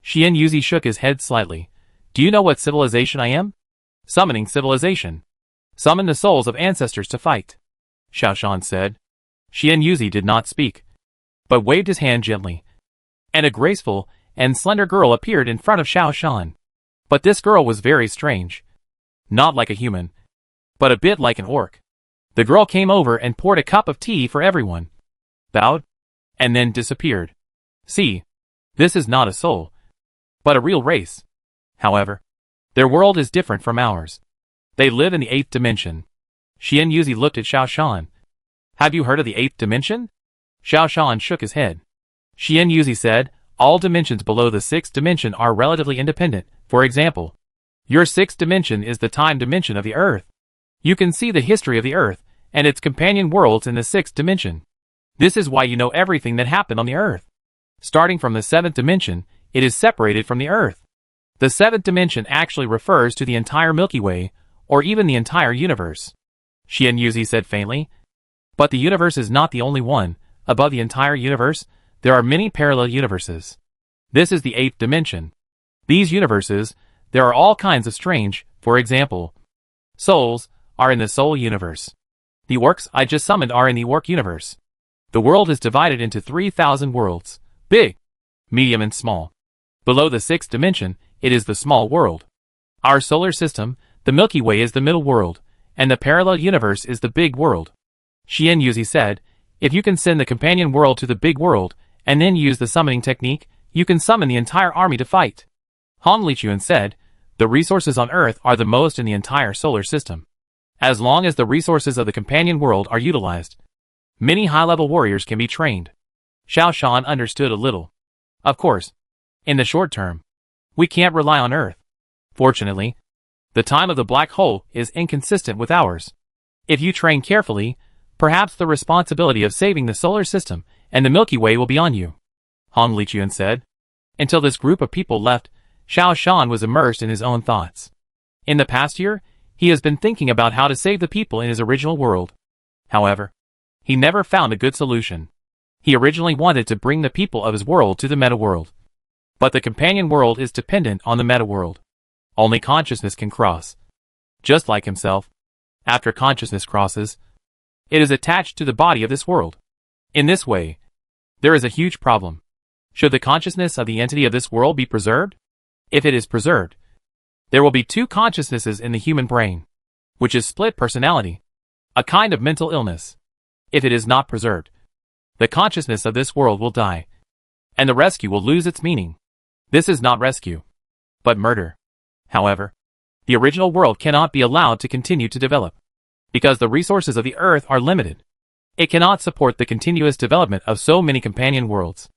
Xian Yuzi shook his head slightly. Do you know what civilization I am? Summoning civilization. Summon the souls of ancestors to fight, Xiao Shan said. Xian Yuzi did not speak, but waved his hand gently, and a graceful and slender girl appeared in front of Xiao Shan. But this girl was very strange. Not like a human, but a bit like an orc. The girl came over and poured a cup of tea for everyone, bowed, and then disappeared. See, this is not a soul, but a real race. However, their world is different from ours. They live in the 8th dimension. Xian Yuzi looked at Xiao Shan. Have you heard of the 8th dimension? Xiao Shan shook his head. Xian Yuzi said, all dimensions below the 6th dimension are relatively independent. For example, your 6th dimension is the time dimension of the Earth. You can see the history of the Earth and its companion worlds in the 6th dimension. This is why you know everything that happened on the Earth. Starting from the 7th dimension, it is separated from the Earth. The 7th dimension actually refers to the entire Milky Way, or even the entire universe, Xian Yuzi said faintly. But the universe is not the only one. Above the entire universe, there are many parallel universes. This is the 8th dimension. These universes, there are all kinds of strange, for example, souls, are in the soul universe. The orcs I just summoned are in the orc universe. The world is divided into 3,000 worlds, big, medium and small. Below the 6th dimension, it is the small world. Our solar system, the Milky Way, is the middle world, and the parallel universe is the big world. Xian Yuzi said, if you can send the companion world to the big world, and then use the summoning technique, you can summon the entire army to fight. Han Lichuan said, the resources on Earth are the most in the entire solar system. As long as the resources of the companion world are utilized, many high-level warriors can be trained. Xiao Shan understood a little. Of course, in the short term, we can't rely on Earth. Fortunately, the time of the black hole is inconsistent with ours. If you train carefully, perhaps the responsibility of saving the solar system and the Milky Way will be on you, Han Lichuan said. Until this group of people left, Xiao Shan was immersed in his own thoughts. In the past year, he has been thinking about how to save the people in his original world. However, he never found a good solution. He originally wanted to bring the people of his world to the meta world. But the companion world is dependent on the meta world. Only consciousness can cross. Just like himself, after consciousness crosses, it is attached to the body of this world. In this way, there is a huge problem. Should the consciousness of the entity of this world be preserved? If it is preserved, there will be two consciousnesses in the human brain, which is split personality, a kind of mental illness. If it is not preserved, the consciousness of this world will die, and the rescue will lose its meaning. This is not rescue, but murder. However, the original world cannot be allowed to continue to develop, because the resources of the earth are limited. It cannot support the continuous development of so many companion worlds.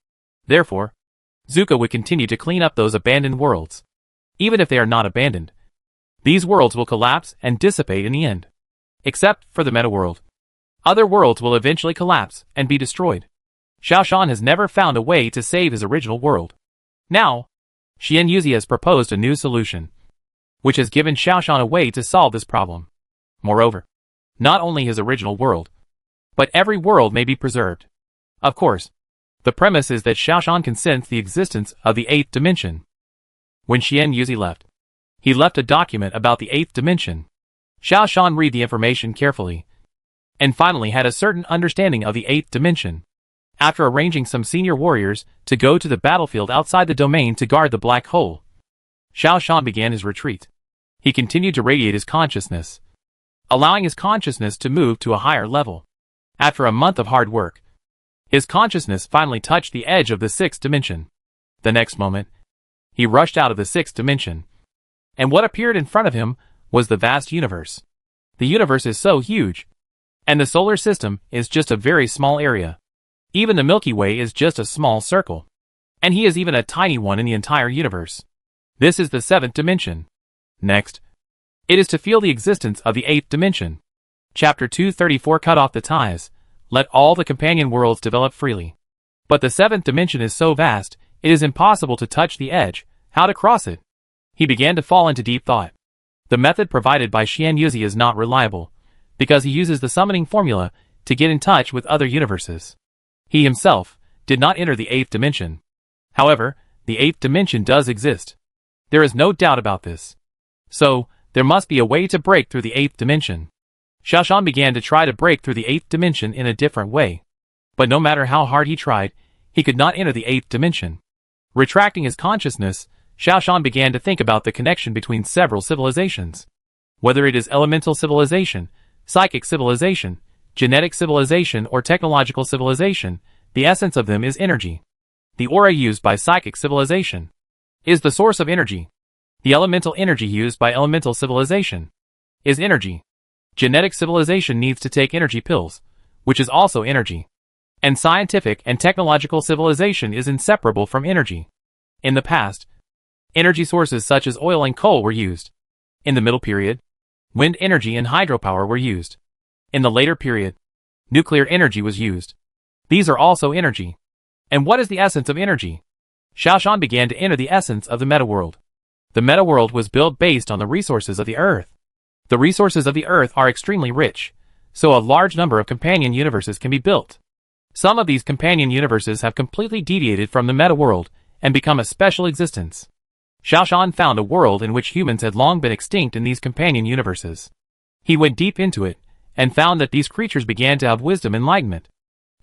Therefore, Zuko would continue to clean up those abandoned worlds. Even if they are not abandoned, these worlds will collapse and dissipate in the end. Except for the meta world. Other worlds will eventually collapse and be destroyed. Xiao Shan has never found a way to save his original world. Now, Xian Yuzi has proposed a new solution, which has given Xiao Shan a way to solve this problem. Moreover, not only his original world, but every world may be preserved. Of course, the premise is that Xiao Shan can sense the existence of the 8th dimension. When Xian Yuzi left, he left a document about the 8th dimension. Xiao Shan read the information carefully, and finally had a certain understanding of the 8th dimension. After arranging some senior warriors to go to the battlefield outside the domain to guard the black hole, Xiao Shan began his retreat. He continued to radiate his consciousness, allowing his consciousness to move to a higher level. After a month of hard work, his consciousness finally touched the edge of the 6th dimension. The next moment, he rushed out of the 6th dimension, and what appeared in front of him was the vast universe. The universe is so huge, and the solar system is just a very small area. Even the Milky Way is just a small circle, and he is even a tiny one in the entire universe. This is the 7th dimension. Next, it is to feel the existence of the 8th dimension. Chapter 234 Cut off the ties. Let all the companion worlds develop freely. But the 7th dimension is so vast, it is impossible to touch the edge. How to cross it? He began to fall into deep thought. The method provided by Xian Yuzi is not reliable, because he uses the summoning formula to get in touch with other universes. He himself did not enter the 8th dimension. However, the 8th dimension does exist. There is no doubt about this. So, there must be a way to break through the 8th dimension. Xiao Shan began to try to break through the 8th dimension in a different way. But no matter how hard he tried, he could not enter the 8th dimension. Retracting his consciousness, Xiao Shan began to think about the connection between several civilizations. Whether it is elemental civilization, psychic civilization, genetic civilization or technological civilization, the essence of them is energy. The aura used by psychic civilization is the source of energy. The elemental energy used by elemental civilization is energy. Genetic civilization needs to take energy pills, which is also energy. And scientific and technological civilization is inseparable from energy. In the past, energy sources such as oil and coal were used. In the middle period, wind energy and hydropower were used. In the later period, nuclear energy was used. These are also energy. And what is the essence of energy? Xiao Shan began to enter the essence of the meta-world. The meta-world was built based on the resources of the Earth. The resources of the Earth are extremely rich, so a large number of companion universes can be built. Some of these companion universes have completely deviated from the meta-world and become a special existence. Xiao Shan found a world in which humans had long been extinct in these companion universes. He went deep into it, and found that these creatures began to have wisdom and enlightenment,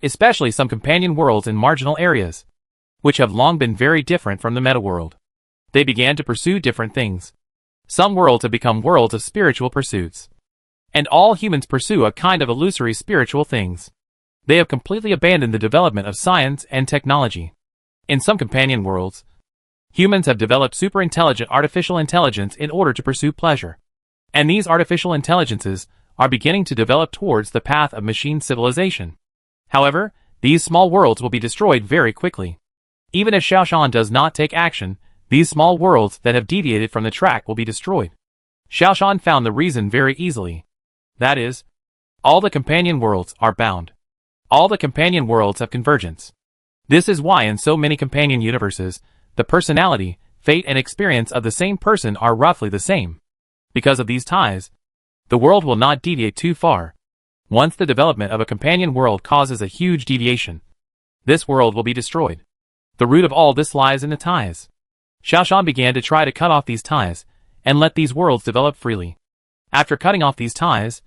especially some companion worlds in marginal areas, which have long been very different from the meta-world. They began to pursue different things. Some worlds have become worlds of spiritual pursuits. And all humans pursue a kind of illusory spiritual things. They have completely abandoned the development of science and technology. In some companion worlds, humans have developed super-intelligent artificial intelligence in order to pursue pleasure. And these artificial intelligences are beginning to develop towards the path of machine civilization. However, these small worlds will be destroyed very quickly. Even if Xiao Shan does not take action, these small worlds that have deviated from the track will be destroyed. Xiao Shan found the reason very easily. That is, all the companion worlds are bound. All the companion worlds have convergence. This is why in so many companion universes, the personality, fate and experience of the same person are roughly the same. Because of these ties, the world will not deviate too far. Once the development of a companion world causes a huge deviation, this world will be destroyed. The root of all this lies in the ties. Xiao Shan began to try to cut off these ties, and let these worlds develop freely. After cutting off these ties,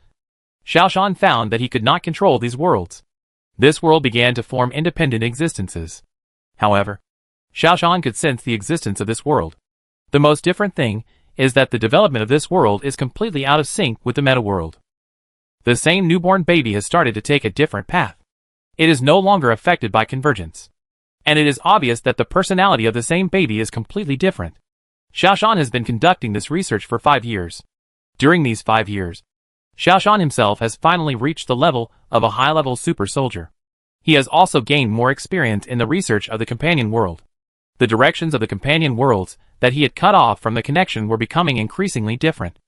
Xiao Shan found that he could not control these worlds. This world began to form independent existences. However, Xiao Shan could sense the existence of this world. The most different thing is that the development of this world is completely out of sync with the meta world. The same newborn baby has started to take a different path. It is no longer affected by convergence. And it is obvious that the personality of the same baby is completely different. Xiao Shan has been conducting this research for 5 years. During these 5 years, Xiao Shan himself has finally reached the level of a high-level super soldier. He has also gained more experience in the research of the companion world. The directions of the companion worlds that he had cut off from the connection were becoming increasingly different.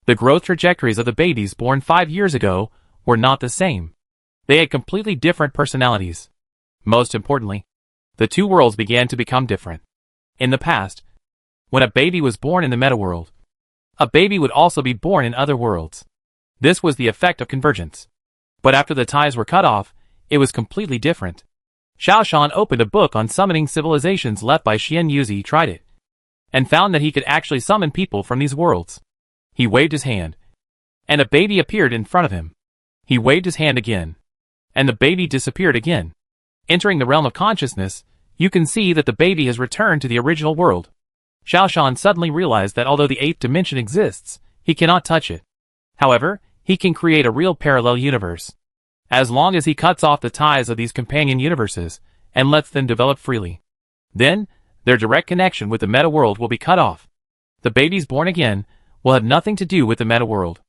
The growth trajectories of the babies born 5 years ago were not the same. They had completely different personalities. Most importantly, the two worlds began to become different. In the past, when a baby was born in the meta world, a baby would also be born in other worlds. This was the effect of convergence. But after the ties were cut off, it was completely different. Xiao Shan opened a book on summoning civilizations left by Xian Yuzi, tried it, and found that he could actually summon people from these worlds. He waved his hand, and a baby appeared in front of him. He waved his hand again, and the baby disappeared again. Entering the realm of consciousness, you can see that the baby has returned to the original world. Xiao Shan suddenly realized that although the 8th dimension exists, he cannot touch it. However, he can create a real parallel universe. As long as he cuts off the ties of these companion universes, and lets them develop freely. Then, their direct connection with the meta world will be cut off. The babies born again will have nothing to do with the meta world.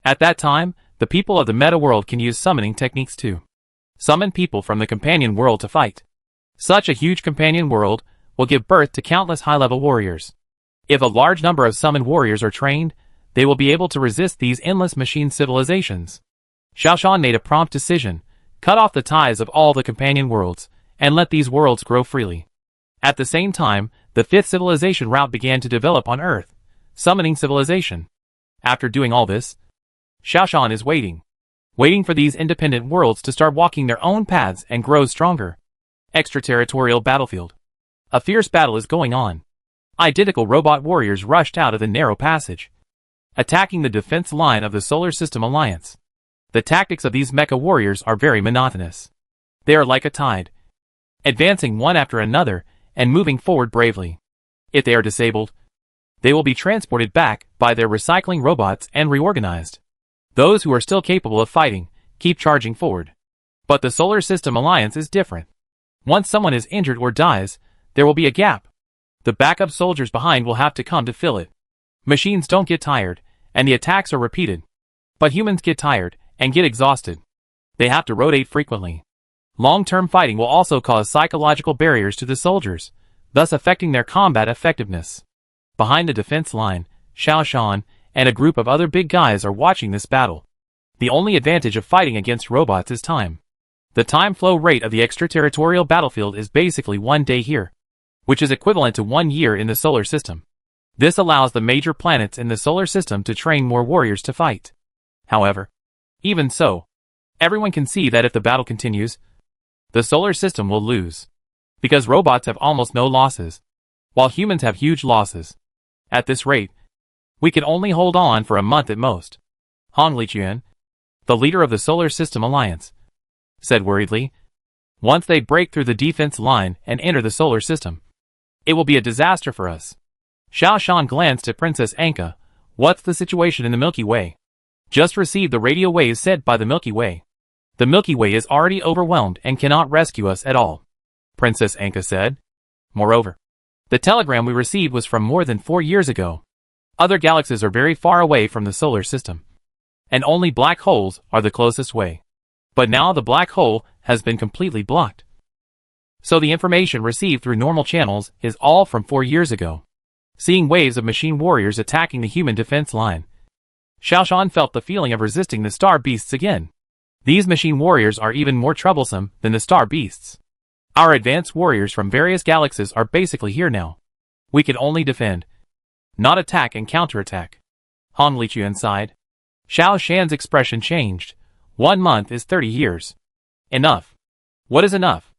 At that time, the people of the meta world can use summoning techniques to summon people from the companion world to fight. Such a huge companion world will give birth to countless high-level warriors. If a large number of summoned warriors are trained, they will be able to resist these endless machine civilizations. Xiao Shan made a prompt decision, cut off the ties of all the companion worlds, and let these worlds grow freely. At the same time, the 5th civilization route began to develop on Earth, summoning civilization. After doing all this, Xiao Shan is waiting for these independent worlds to start walking their own paths and grow stronger. Extraterritorial battlefield. A fierce battle is going on. Identical robot warriors rushed out of the narrow passage, attacking the defense line of the Solar System Alliance. The tactics of these mecha warriors are very monotonous. They are like a tide, advancing one after another and moving forward bravely. If they are disabled, they will be transported back by their recycling robots and reorganized. Those who are still capable of fighting keep charging forward. But the Solar System Alliance is different. Once someone is injured or dies, there will be a gap. The backup soldiers behind will have to come to fill it. Machines don't get tired, and the attacks are repeated. But humans get tired and get exhausted. They have to rotate frequently. Long-term fighting will also cause psychological barriers to the soldiers, thus affecting their combat effectiveness. Behind the defense line, Xiao Shan and a group of other big guys are watching this battle. The only advantage of fighting against robots is time. The time flow rate of the extraterritorial battlefield is basically 1 day here, which is equivalent to 1 year in the solar system. This allows the major planets in the solar system to train more warriors to fight. However, even so, everyone can see that if the battle continues, the solar system will lose. Because robots have almost no losses, while humans have huge losses. At this rate, we can only hold on for a month at most. Hong Lichuan, the leader of the Solar System Alliance, said worriedly. Once they break through the defense line and enter the solar system, it will be a disaster for us. Xiao Shan glanced at Princess Anka. What's the situation in the Milky Way? Just received the radio waves sent by the Milky Way. The Milky Way is already overwhelmed and cannot rescue us at all, Princess Anka said. Moreover, the telegram we received was from more than 4 years ago. Other galaxies are very far away from the solar system, and only black holes are the closest way. But now the black hole has been completely blocked. So the information received through normal channels is all from 4 years ago. Seeing waves of machine warriors attacking the human defense line, Xiao Shan felt the feeling of resisting the star beasts again. These machine warriors are even more troublesome than the star beasts. Our advanced warriors from various galaxies are basically here now. We can only defend, not attack and counterattack. Hong Lichuan sighed. Xiao Shan's expression changed. 1 month is 30 years. Enough. What is enough?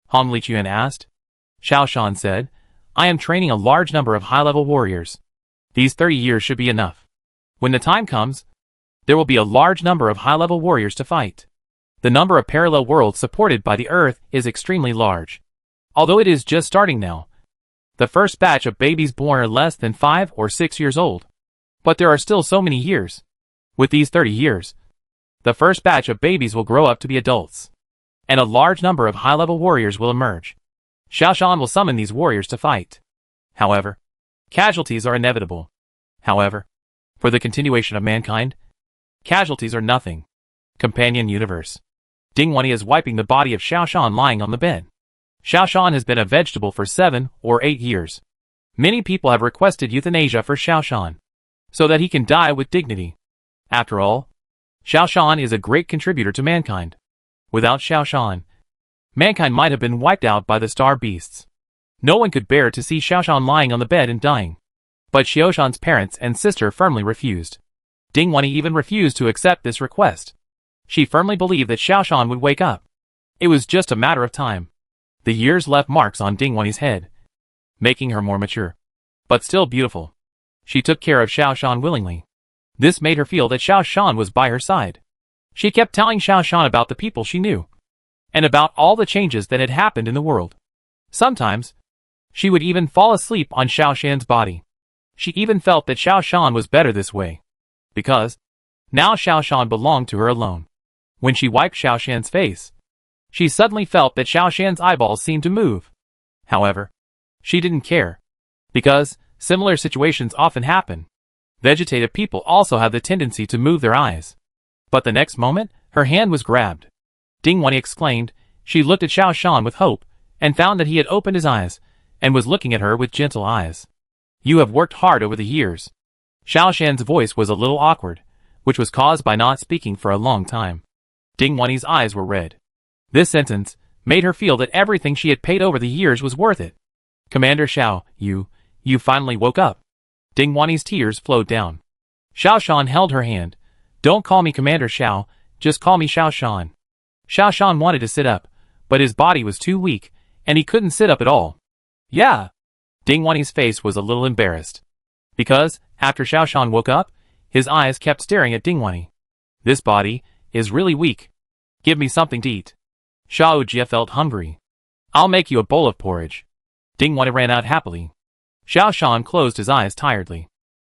Hong Lichuan asked. Xiao Shan said, I am training a large number of high-level warriors. These 30 years should be enough. When the time comes, there will be a large number of high-level warriors to fight. The number of parallel worlds supported by the Earth is extremely large. Although it is just starting now. The first batch of babies born are less than 5 or 6 years old. But there are still so many years. With these 30 years, the first batch of babies will grow up to be adults. And a large number of high-level warriors will emerge. Xiao Shan will summon these warriors to fight. However, casualties are inevitable. However, for the continuation of mankind, casualties are nothing. Companion Universe. Ding Wanyi is wiping the body of Xiao Shan lying on the bed. Xiao Shan has been a vegetable for 7 or 8 years. Many people have requested euthanasia for Xiao Shan, so that he can die with dignity. After all, Xiao Shan is a great contributor to mankind. Without Xiao Shan, mankind might have been wiped out by the star beasts. No one could bear to see Xiao Shan lying on the bed and dying. But Xiao Shan's parents and sister firmly refused. Ding Wanyi even refused to accept this request. She firmly believed that Xiao Shan would wake up. It was just a matter of time. The years left marks on Ding Wanyi's head, making her more mature, but still beautiful. She took care of Xiao Shan willingly. This made her feel that Xiao Shan was by her side. She kept telling Xiao Shan about the people she knew, and about all the changes that had happened in the world. Sometimes, she would even fall asleep on Xiao Shan's body. She even felt that Xiao Shan was better this way, because now Xiao Shan belonged to her alone. When she wiped Xiao Shan's face, she suddenly felt that Xiao Shan's eyeballs seemed to move. However, she didn't care, because similar situations often happen. Vegetative people also have the tendency to move their eyes. But the next moment, her hand was grabbed. Ding Wanyi exclaimed. She looked at Xiao Shan with hope, and found that he had opened his eyes, and was looking at her with gentle eyes. You have worked hard over the years. Xiao Shan's voice was a little awkward, which was caused by not speaking for a long time. Ding Wanyi's eyes were red. This sentence made her feel that everything she had paid over the years was worth it. Commander Xiao, you finally woke up. Ding Wanyi's tears flowed down. Xiao Shan held her hand. Don't call me Commander Xiao, just call me Xiao Shan. Xiao Shan wanted to sit up, but his body was too weak, and he couldn't sit up at all. Yeah. Ding Wanyi's face was a little embarrassed. Because, after Xiao Shan woke up, his eyes kept staring at Ding Wanyi. This body is really weak. Give me something to eat. Xiao Jie felt hungry. I'll make you a bowl of porridge. Ding Wanyi ran out happily. Xiao Shan closed his eyes tiredly.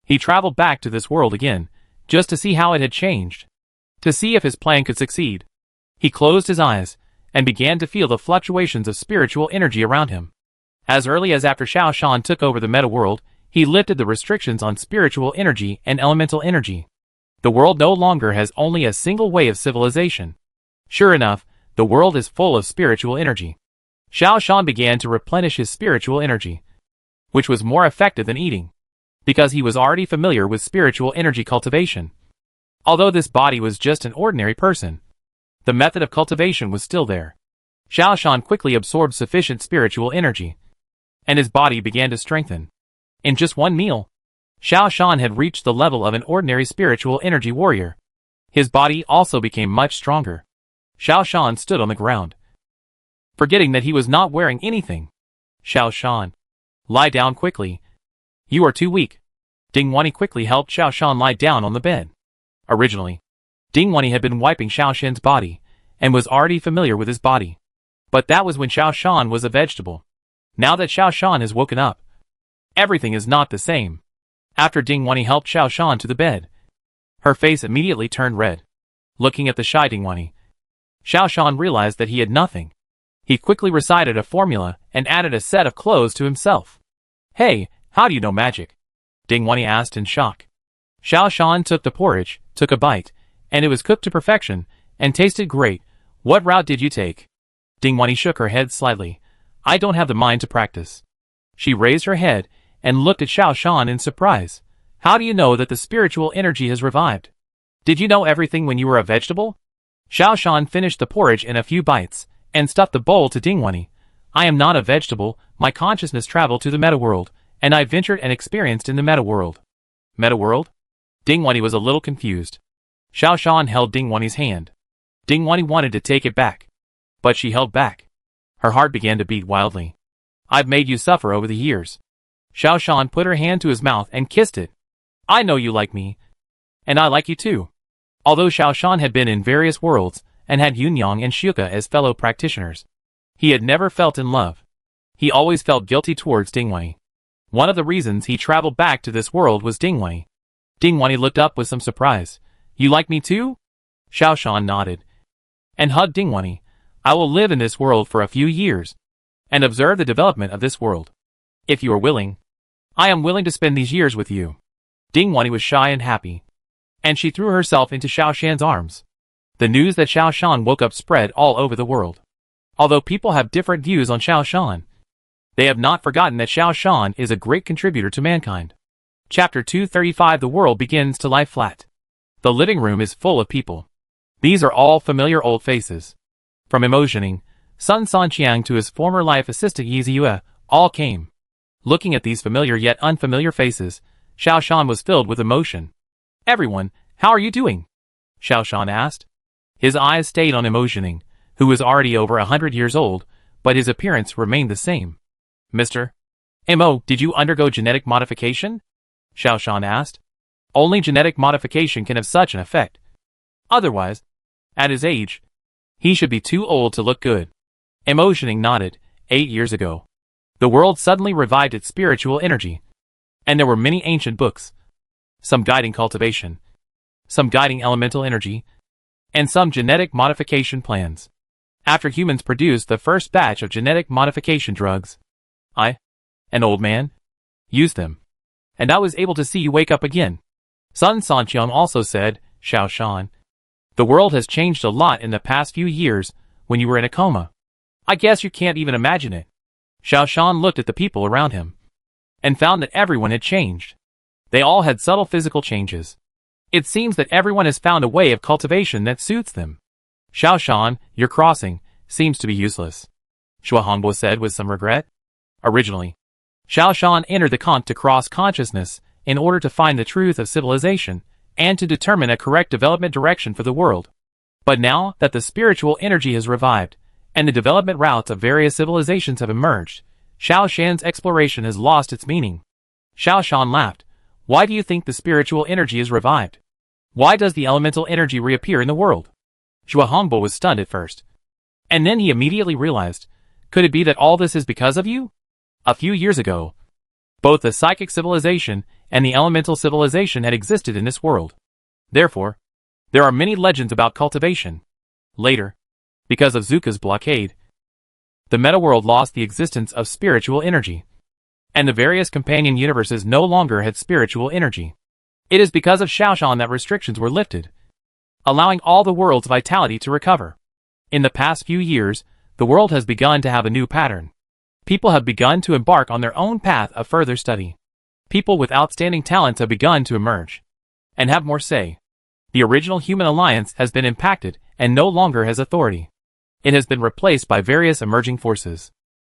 He traveled back to this world again, just to see how it had changed. To see if his plan could succeed. He closed his eyes, and began to feel the fluctuations of spiritual energy around him. As early as after Xiao Shan took over the meta world, he lifted the restrictions on spiritual energy and elemental energy. The world no longer has only a single way of civilization. Sure enough, the world is full of spiritual energy. Xiao Shan began to replenish his spiritual energy, which was more effective than eating, because he was already familiar with spiritual energy cultivation. Although this body was just an ordinary person, the method of cultivation was still there. Xiao Shan quickly absorbed sufficient spiritual energy, and his body began to strengthen. In just one meal, Xiao Shan had reached the level of an ordinary spiritual energy warrior. His body also became much stronger. Xiao Shan stood on the ground, forgetting that he was not wearing anything. Xiao Shan, lie down quickly. You are too weak. Ding Wanyi quickly helped Xiao Shan lie down on the bed. Originally, Ding Wanyi had been wiping Xiao Shan's body, and was already familiar with his body. But that was when Xiao Shan was a vegetable. Now that Xiao Shan has woken up, everything is not the same. After Ding Wanyi helped Xiao Shan to the bed, her face immediately turned red. Looking at the shy Ding Wanyi, Xiao Shan realized that he had nothing. He quickly recited a formula and added a set of clothes to himself. Hey, how do you know magic? Ding Wanyi asked in shock. Xiao Shan took the porridge, took a bite, and it was cooked to perfection, and tasted great. What route did you take? Ding Wanyi shook her head slightly. I don't have the mind to practice. She raised her head, and looked at Xiao Shan in surprise. How do you know that the spiritual energy has revived? Did you know everything when you were a vegetable? Xiao Shan finished the porridge in a few bites, and stuffed the bowl to Ding Wanyi. I am not a vegetable, my consciousness traveled to the meta world, and I ventured and experienced in the meta world. Meta world? Ding Wanyi was a little confused. Xiao Shan held Ding Wanyi's hand. Ding Wanyi wanted to take it back, but she held back. Her heart began to beat wildly. I've made you suffer over the years. Xiao Shan put her hand to his mouth and kissed it. I know you like me. And I like you too. Although Xiao Shan had been in various worlds, and had Yunyang and Shuka as fellow practitioners, he had never felt in love. He always felt guilty towards Dingwei. One of the reasons he traveled back to this world was Dingwei. Dingwei looked up with some surprise. You like me too? Xiao Shan nodded. And hugged Dingwei. I will live in this world for a few years, and observe the development of this world. If you are willing, I am willing to spend these years with you. Dingwei was shy and happy, and she threw herself into Xiao Shan's arms. The news that Xiao Shan woke up spread all over the world. Although people have different views on Xiao Shan, they have not forgotten that Xiao Shan is a great contributor to mankind. Chapter 235. The world begins to lie flat. The living room is full of people. These are all familiar old faces. From Emotioning, Sun Sanqiang to his former life assistant Yi Ziyue, all came. Looking at these familiar yet unfamiliar faces, Xiao Shan was filled with emotion. Everyone, how are you doing? Xiao Shan asked. His eyes stayed on Emotioning, who was already over 100 years old, but his appearance remained the same. Mr. Mo, did you undergo genetic modification? Xiao Shan asked. Only genetic modification can have such an effect. Otherwise, at his age, he should be too old to look good. Emotioning nodded. 8 years ago, the world suddenly revived its spiritual energy, and there were many ancient books, some guiding cultivation, some guiding elemental energy, and some genetic modification plans. After humans produced the first batch of genetic modification drugs, I, an old man, used them, and I was able to see you wake up again. Sun Sanqiang also said, Xiao Shan, the world has changed a lot in the past few years when you were in a coma. I guess you can't even imagine it. Xiao Shan looked at the people around him, and found that everyone had changed. They all had subtle physical changes. It seems that everyone has found a way of cultivation that suits them. Xiao Shan, your crossing seems to be useless, Xue Hongbo said with some regret. Originally, Xiao Shan entered the Kant to cross consciousness in order to find the truth of civilization and to determine a correct development direction for the world. But now that the spiritual energy has revived, and the development routes of various civilizations have emerged, Xiao Shan's exploration has lost its meaning. Xiao Shan laughed. Why do you think the spiritual energy is revived? Why does the elemental energy reappear in the world? Xue Hongbo was stunned at first, and then he immediately realized, could it be that all this is because of you? A few years ago, both the psychic civilization and the elemental civilization had existed in this world. Therefore, there are many legends about cultivation. Later, because of Zuka's blockade, the meta-world lost the existence of spiritual energy, and the various companion universes no longer had spiritual energy. It is because of Xiao Shan that restrictions were lifted, allowing all the world's vitality to recover. In the past few years, the world has begun to have a new pattern. People have begun to embark on their own path of further study. People with outstanding talents have begun to emerge, and have more say. The original human alliance has been impacted and no longer has authority. It has been replaced by various emerging forces.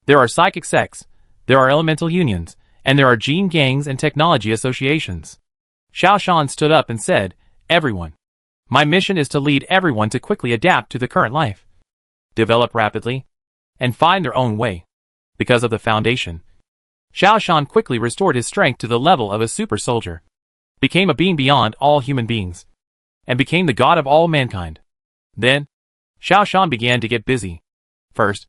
There are psychic sects, there are elemental unions, and there are gene gangs and technology associations. Xiao Shan stood up and said, everyone, my mission is to lead everyone to quickly adapt to the current life, develop rapidly, and find their own way. Because of the foundation, Xiao Shan quickly restored his strength to the level of a super soldier, became a being beyond all human beings, and became the god of all mankind. Then, Xiao Shan began to get busy. First,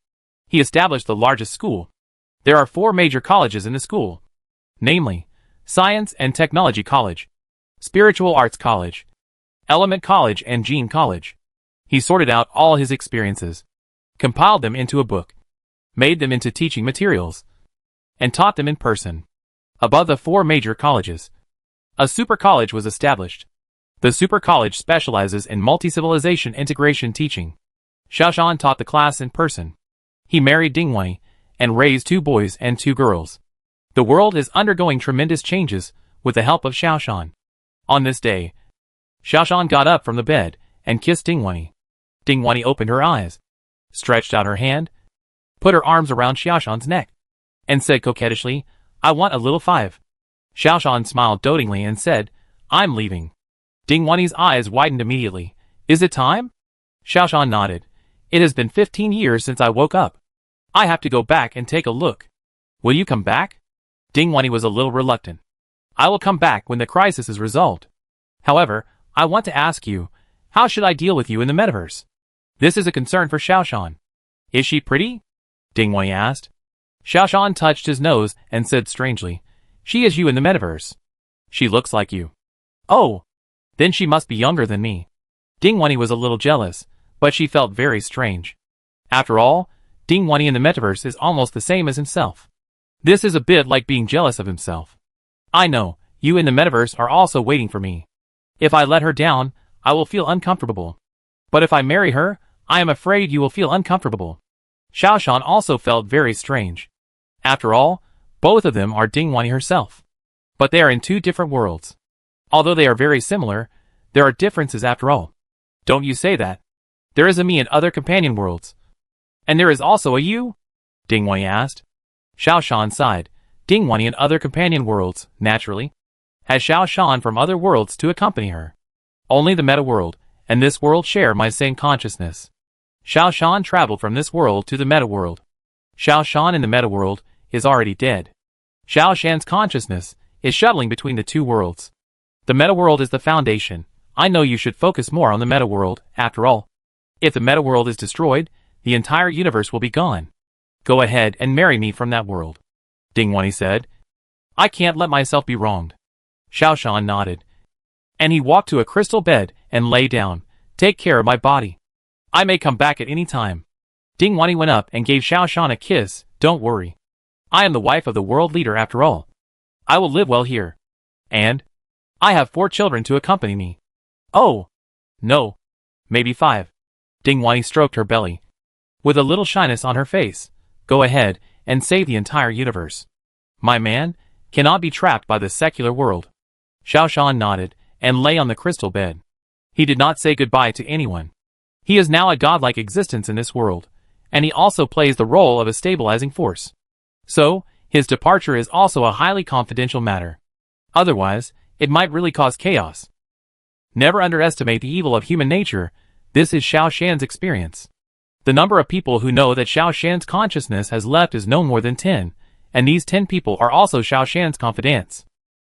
he established the largest school. There are 4 major colleges in the school, namely, Science and Technology College, Spiritual Arts College, Element College and Gene College. He sorted out all his experiences, compiled them into a book, made them into teaching materials, and taught them in person. Above the 4 major colleges, a super college was established. The super college specializes in multi-civilization integration teaching. Xiao Shan taught the class in person. He married Dingwei and raised 2 boys and 2 girls. The world is undergoing tremendous changes with the help of Xiao Shan. On this day, Xiao Shan got up from the bed and kissed Dingwei. Dingwei opened her eyes, stretched out her hand, put her arms around Xiao Shan's neck, and said coquettishly, I want a little 5. Xiao Shan smiled dotingly and said, I'm leaving. Dingwei's eyes widened immediately. Is it time? Xiao Shan nodded. It has been 15 years since I woke up. I have to go back and take a look. Will you come back? Dingwani was a little reluctant. I will come back when the crisis is resolved. However, I want to ask you, how should I deal with you in the metaverse? This is a concern for Xiaoshan. Is she pretty? Dingwani asked. Xiaoshan touched his nose and said strangely, she is you in the metaverse. She looks like you. Oh, then she must be younger than me. Dingwani was a little jealous, but she felt very strange. After all, Dingwani in the metaverse is almost the same as himself. This is a bit like being jealous of himself. I know, you in the metaverse are also waiting for me. If I let her down, I will feel uncomfortable. But if I marry her, I am afraid you will feel uncomfortable. Xiaoshan also felt very strange. After all, both of them are Dingwani herself. But they are in two different worlds. Although they are very similar, there are differences after all. Don't you say that. There is a me in other companion worlds. And there is also a you? Dingwani asked. Xiaoshan sighed. Dingwani in other companion worlds, naturally. Has Xiaoshan from other worlds to accompany her. Only the meta world, and this world share my same consciousness. Xiaoshan traveled from this world to the meta world. Xiaoshan in the meta world is already dead. Xiaoshan's consciousness is shuttling between the two worlds. The meta world is the foundation. I know you should focus more on the meta world, after all. If the meta world is destroyed, the entire universe will be gone. Go ahead and marry me from that world. Dingwani said. I can't let myself be wronged. Xiaoshan nodded. And he walked to a crystal bed and lay down. Take care of my body. I may come back at any time. Dingwani went up and gave Xiaoshan a kiss. Don't worry. I am the wife of the world leader after all. I will live well here. And I have 4 children to accompany me. Oh. No. Maybe 5. Dingwani stroked her belly. With a little shyness on her face. Go ahead and save the entire universe. My man cannot be trapped by the secular world. Xiaoshan nodded and lay on the crystal bed. He did not say goodbye to anyone. He is now a godlike existence in this world, and he also plays the role of a stabilizing force. So, his departure is also a highly confidential matter. Otherwise, it might really cause chaos. Never underestimate the evil of human nature. This is Xiaoshan's experience. The number of people who know that Xiaoshan's consciousness has left is no more than 10, and these 10 people are also Xiaoshan's confidants.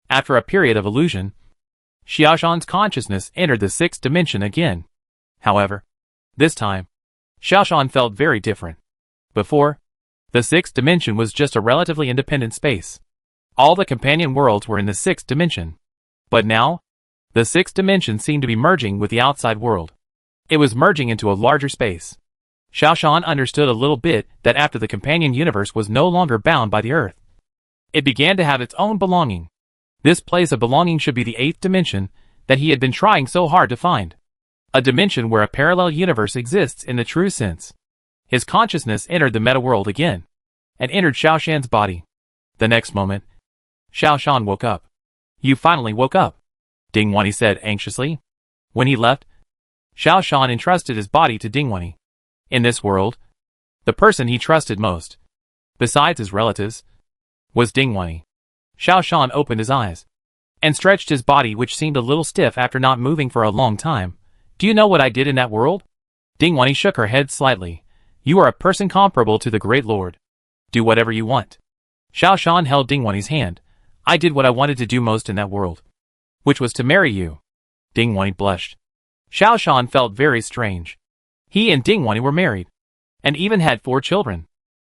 After a period of illusion, Xiaoshan's consciousness entered the 6th dimension again. However, this time, Xiaoshan felt very different. Before, the 6th dimension was just a relatively independent space. All the companion worlds were in the 6th dimension. But now, the 6th dimension seemed to be merging with the outside world. It was merging into a larger space. Xiaoshan understood a little bit that after the companion universe was no longer bound by the earth, it began to have its own belonging. This place of belonging should be the 8th dimension that he had been trying so hard to find. A dimension where a parallel universe exists in the true sense. His consciousness entered the meta world again, and entered Xiaoshan's body. The next moment, Xiaoshan woke up. You finally woke up, Dingwani said anxiously. When he left, Xiaoshan entrusted his body to Dingwani. In this world, the person he trusted most, besides his relatives, was Dingwani. Xiaoshan opened his eyes, and stretched his body, which seemed a little stiff after not moving for a long time. Do you know what I did in that world? Dingwani shook her head slightly. You are a person comparable to the Great Lord. Do whatever you want. Xiaoshan held Dingwani's hand. I did what I wanted to do most in that world, which was to marry you. Dingwani blushed. Xiaoshan felt very strange. He and Dingwani were married, and even had 4 children.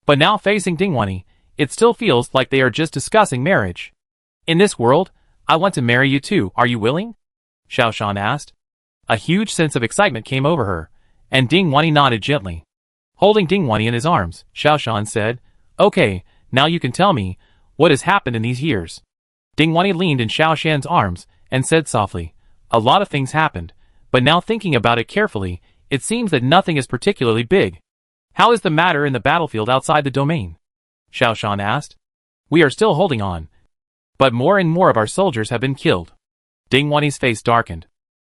But now facing Dingwani, it still feels like they are just discussing marriage. In this world, I want to marry you too. Are you willing? Xiaoshan asked. A huge sense of excitement came over her, and Dingwani nodded gently. Holding Dingwani in his arms, Xiaoshan said, Okay, now you can tell me, what has happened in these years? Dingwani leaned in Xiaoshan's arms, and said softly, A lot of things happened, but now thinking about it carefully, it seems that nothing is particularly big. How is the matter in the battlefield outside the domain? Xiaoshan asked. We are still holding on, but more and more of our soldiers have been killed. Dingwani's face darkened.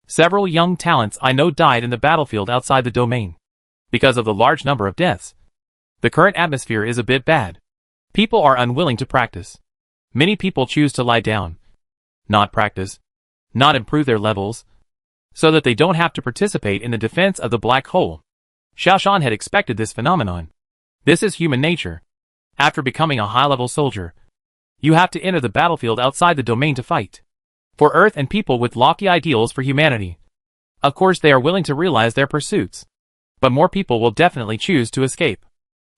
Several young talents I know died in the battlefield outside the domain. Because of the large number of deaths, the current atmosphere is a bit bad. People are unwilling to practice. Many people choose to lie down, not practice, not improve their levels, so that they don't have to participate in the defense of the black hole. Xiaoshan had expected this phenomenon. This is human nature. After becoming a high-level soldier, you have to enter the battlefield outside the domain to fight. For Earth and people with lofty ideals for humanity. Of course they are willing to realize their pursuits. But more people will definitely choose to escape.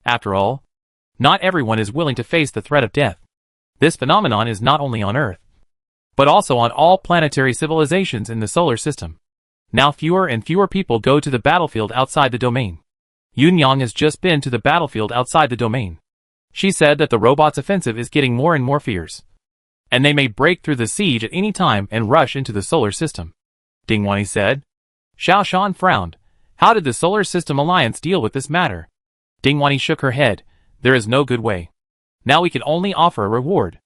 After all, not everyone is willing to face the threat of death. This phenomenon is not only on Earth, but also on all planetary civilizations in the solar system. Now fewer and fewer people go to the battlefield outside the domain. Yunyang has just been to the battlefield outside the domain. She said that the robots' offensive is getting more and more fierce, and they may break through the siege at any time and rush into the solar system. Dingwani said. Xiao Shan frowned. How did the Solar System Alliance deal with this matter? Dingwani shook her head. There is no good way. Now we can only offer a reward.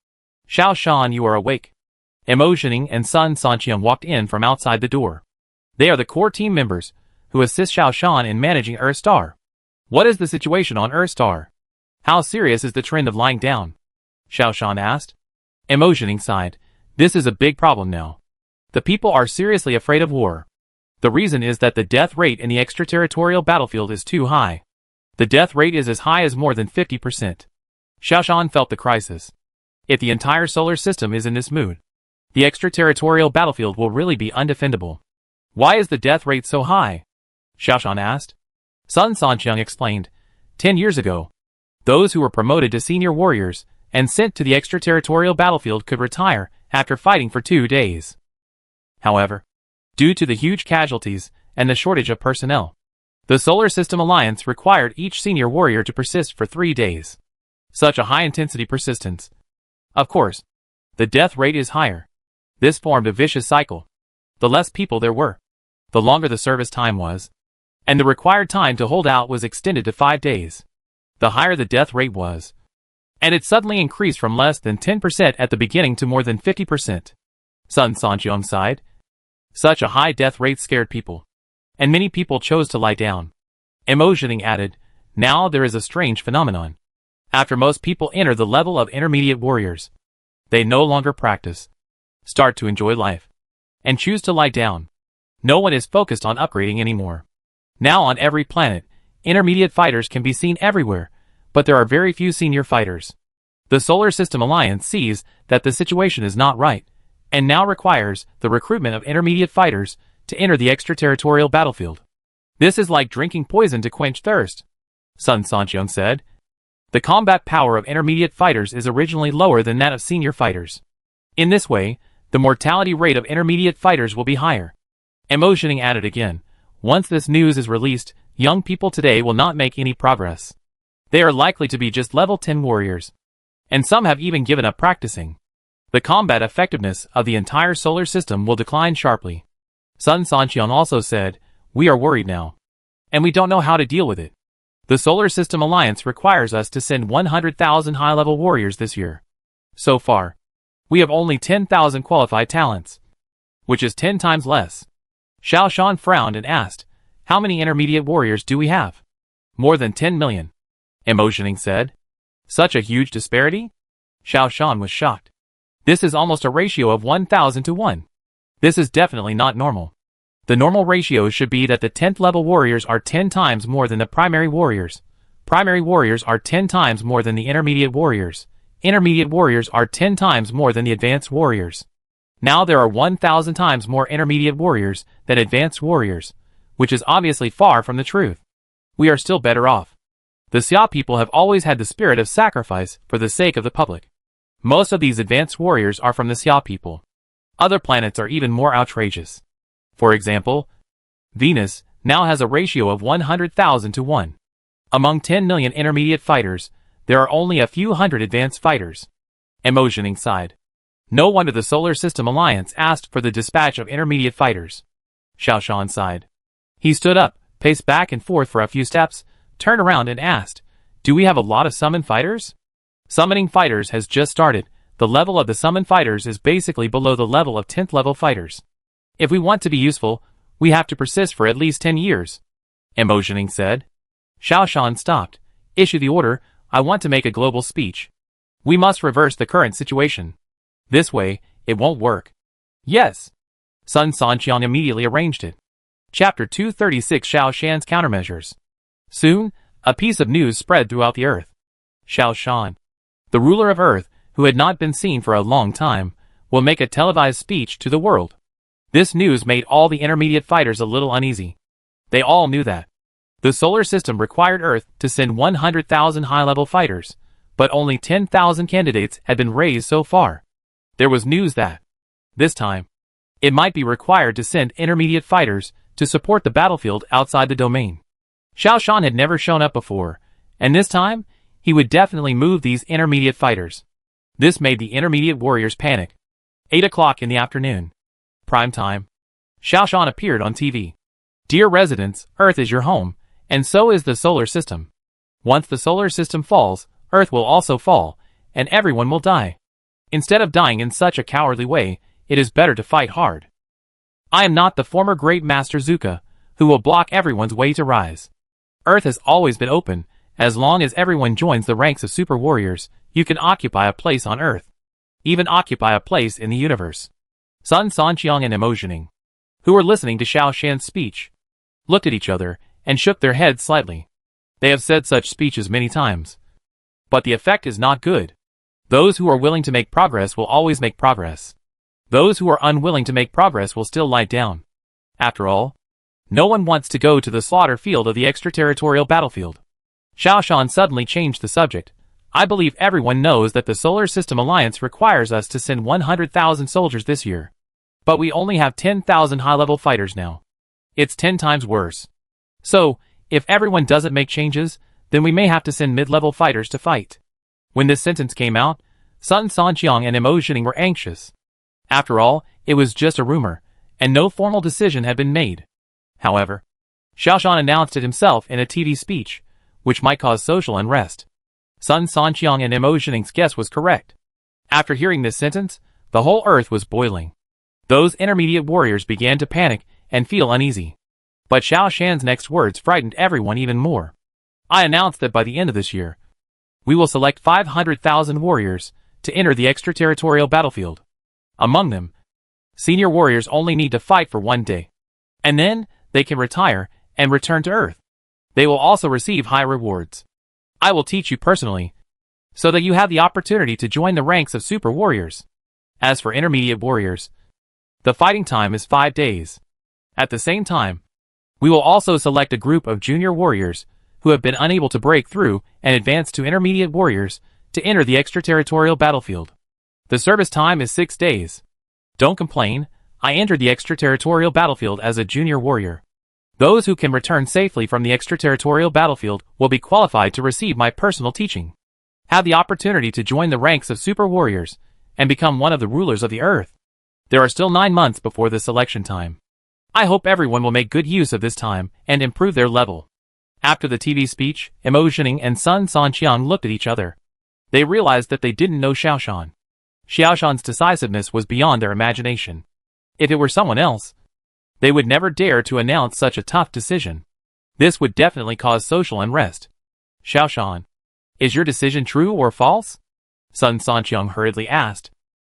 Xiao Shan, you are awake. Emotioning and Sun Sanqiang walked in from outside the door. They are the core team members, who assist Xiao Shan in managing Earthstar. What is the situation on Earthstar? How serious is the trend of lying down? Xiao Shan asked. Emotioning sighed. This is a big problem now. The people are seriously afraid of war. The reason is that the death rate in the extraterritorial battlefield is too high. The death rate is as high as more than 50%. Xiao Shan felt the crisis. If the entire solar system is in this mood, the extraterritorial battlefield will really be undefendable. Why is the death rate so high? Xiao Shan asked. Sun Sanqiang explained. 10 years ago, those who were promoted to senior warriors and sent to the extraterritorial battlefield could retire after fighting for 2 days. However, due to the huge casualties and the shortage of personnel, the Solar System Alliance required each senior warrior to persist for 3 days. Such a high-intensity persistence. Of course, the death rate is higher. This formed a vicious cycle. The less people there were, the longer the service time was, and the required time to hold out was extended to 5 days. The higher the death rate was, and it suddenly increased from less than 10% at the beginning to more than 50%. Sun Sanqiang sighed. Such a high death rate scared people, and many people chose to lie down. Emotioning added, now there is a strange phenomenon. After most people enter the level of intermediate warriors, they no longer practice, start to enjoy life, and choose to lie down. No one is focused on upgrading anymore. Now on every planet, intermediate fighters can be seen everywhere, but there are very few senior fighters. The Solar System Alliance sees that the situation is not right, and now requires the recruitment of intermediate fighters to enter the extraterritorial battlefield. This is like drinking poison to quench thirst, Sun Sanqiang said. The combat power of intermediate fighters is originally lower than that of senior fighters. In this way, the mortality rate of intermediate fighters will be higher. Emotioning added again, once this news is released, young people today will not make any progress. They are likely to be just level 10 warriors. And some have even given up practicing. The combat effectiveness of the entire solar system will decline sharply. Sun Sanqiang also said, we are worried now. And we don't know how to deal with it. The Solar System Alliance requires us to send 100,000 high-level warriors this year. So far, we have only 10,000 qualified talents, which is 10 times less. Xiao Shan frowned and asked, how many intermediate warriors do we have? More than 10 million. Emotioning said. Such a huge disparity? Xiao Shan was shocked. This is almost a ratio of 1,000 to 1. This is definitely not normal. The normal ratio should be that the 10th level warriors are 10 times more than the primary warriors. Primary warriors are 10 times more than the intermediate warriors. Intermediate warriors are 10 times more than the advanced warriors. Now there are 1,000 times more intermediate warriors than advanced warriors, which is obviously far from the truth. We are still better off. The Xia people have always had the spirit of sacrifice for the sake of the public. Most of these advanced warriors are from the Xia people. Other planets are even more outrageous. For example, Venus now has a ratio of 100,000 to 1. Among 10 million intermediate fighters, there are only a few hundred advanced fighters. Emotioning sighed. No wonder the Solar System Alliance asked for the dispatch of intermediate fighters. Xiao Shan sighed. He stood up, paced back and forth for a few steps, turned around and asked, do we have a lot of summon fighters? Summoning fighters has just started. The level of the summon fighters is basically below the level of 10th level fighters. If we want to be useful, we have to persist for at least 10 years. Emotioning said. Xiao Shan stopped. Issue the order, I want to make a global speech. We must reverse the current situation. This way, it won't work. Yes. Sun Sanqiang immediately arranged it. Chapter 236 Xiao Shan's Countermeasures. Soon, a piece of news spread throughout the earth. Xiao Shan, the ruler of Earth, who had not been seen for a long time, will make a televised speech to the world. This news made all the intermediate fighters a little uneasy. They all knew that the solar system required Earth to send 100,000 high-level fighters, but only 10,000 candidates had been raised so far. There was news that, this time, it might be required to send intermediate fighters to support the battlefield outside the domain. Xiao Shan had never shown up before, and this time, he would definitely move these intermediate fighters. This made the intermediate warriors panic. 8 o'clock in the afternoon. Prime time. Xiao Shan appeared on TV. Dear residents, Earth is your home, and so is the solar system. Once the solar system falls, Earth will also fall, and everyone will die. Instead of dying in such a cowardly way, it is better to fight hard. I am not the former great master Zuka, who will block everyone's way to rise. Earth has always been open. As long as everyone joins the ranks of super warriors, you can occupy a place on Earth. Even occupy a place in the universe. Sun Sanqiang and Emotioning, who were listening to Xiao Shan's speech, looked at each other and shook their heads slightly. They have said such speeches many times. But the effect is not good. Those who are willing to make progress will always make progress. Those who are unwilling to make progress will still lie down. After all, no one wants to go to the slaughter field of the extraterritorial battlefield. Xiao Shan suddenly changed the subject. I believe everyone knows that the Solar System Alliance requires us to send 100,000 soldiers this year. But we only have 10,000 high-level fighters now. It's 10 times worse. So, if everyone doesn't make changes, then we may have to send mid-level fighters to fight. When this sentence came out, Sun Sanqiang and Emotioning were anxious. After all, it was just a rumor, and no formal decision had been made. However, Xiao Shan announced it himself in a TV speech, which might cause social unrest. Sun Sanqiang and Emotioning's guess was correct. After hearing this sentence, the whole Earth was boiling. Those intermediate warriors began to panic and feel uneasy. But Xiao Shan's next words frightened everyone even more. I announced that by the end of this year, we will select 500,000 warriors to enter the extraterritorial battlefield. Among them, senior warriors only need to fight for 1 day. And then, they can retire and return to Earth. They will also receive high rewards. I will teach you personally, so that you have the opportunity to join the ranks of super warriors. As for intermediate warriors, the fighting time is 5 days. At the same time, we will also select a group of junior warriors who have been unable to break through and advance to intermediate warriors to enter the extraterritorial battlefield. The service time is 6 days. Don't complain, I entered the extraterritorial battlefield as a junior warrior. Those who can return safely from the extraterritorial battlefield will be qualified to receive my personal teaching. Have the opportunity to join the ranks of super warriors and become one of the rulers of the Earth. There are still 9 months before the selection time. I hope everyone will make good use of this time and improve their level. After the TV speech, Emotioning and Sun Sanqiang looked at each other. They realized that they didn't know Xiao Shan. Xiao Shan's decisiveness was beyond their imagination. If it were someone else, they would never dare to announce such a tough decision. This would definitely cause social unrest. Xiao Shan, is your decision true or false? Sun Sanqiang hurriedly asked.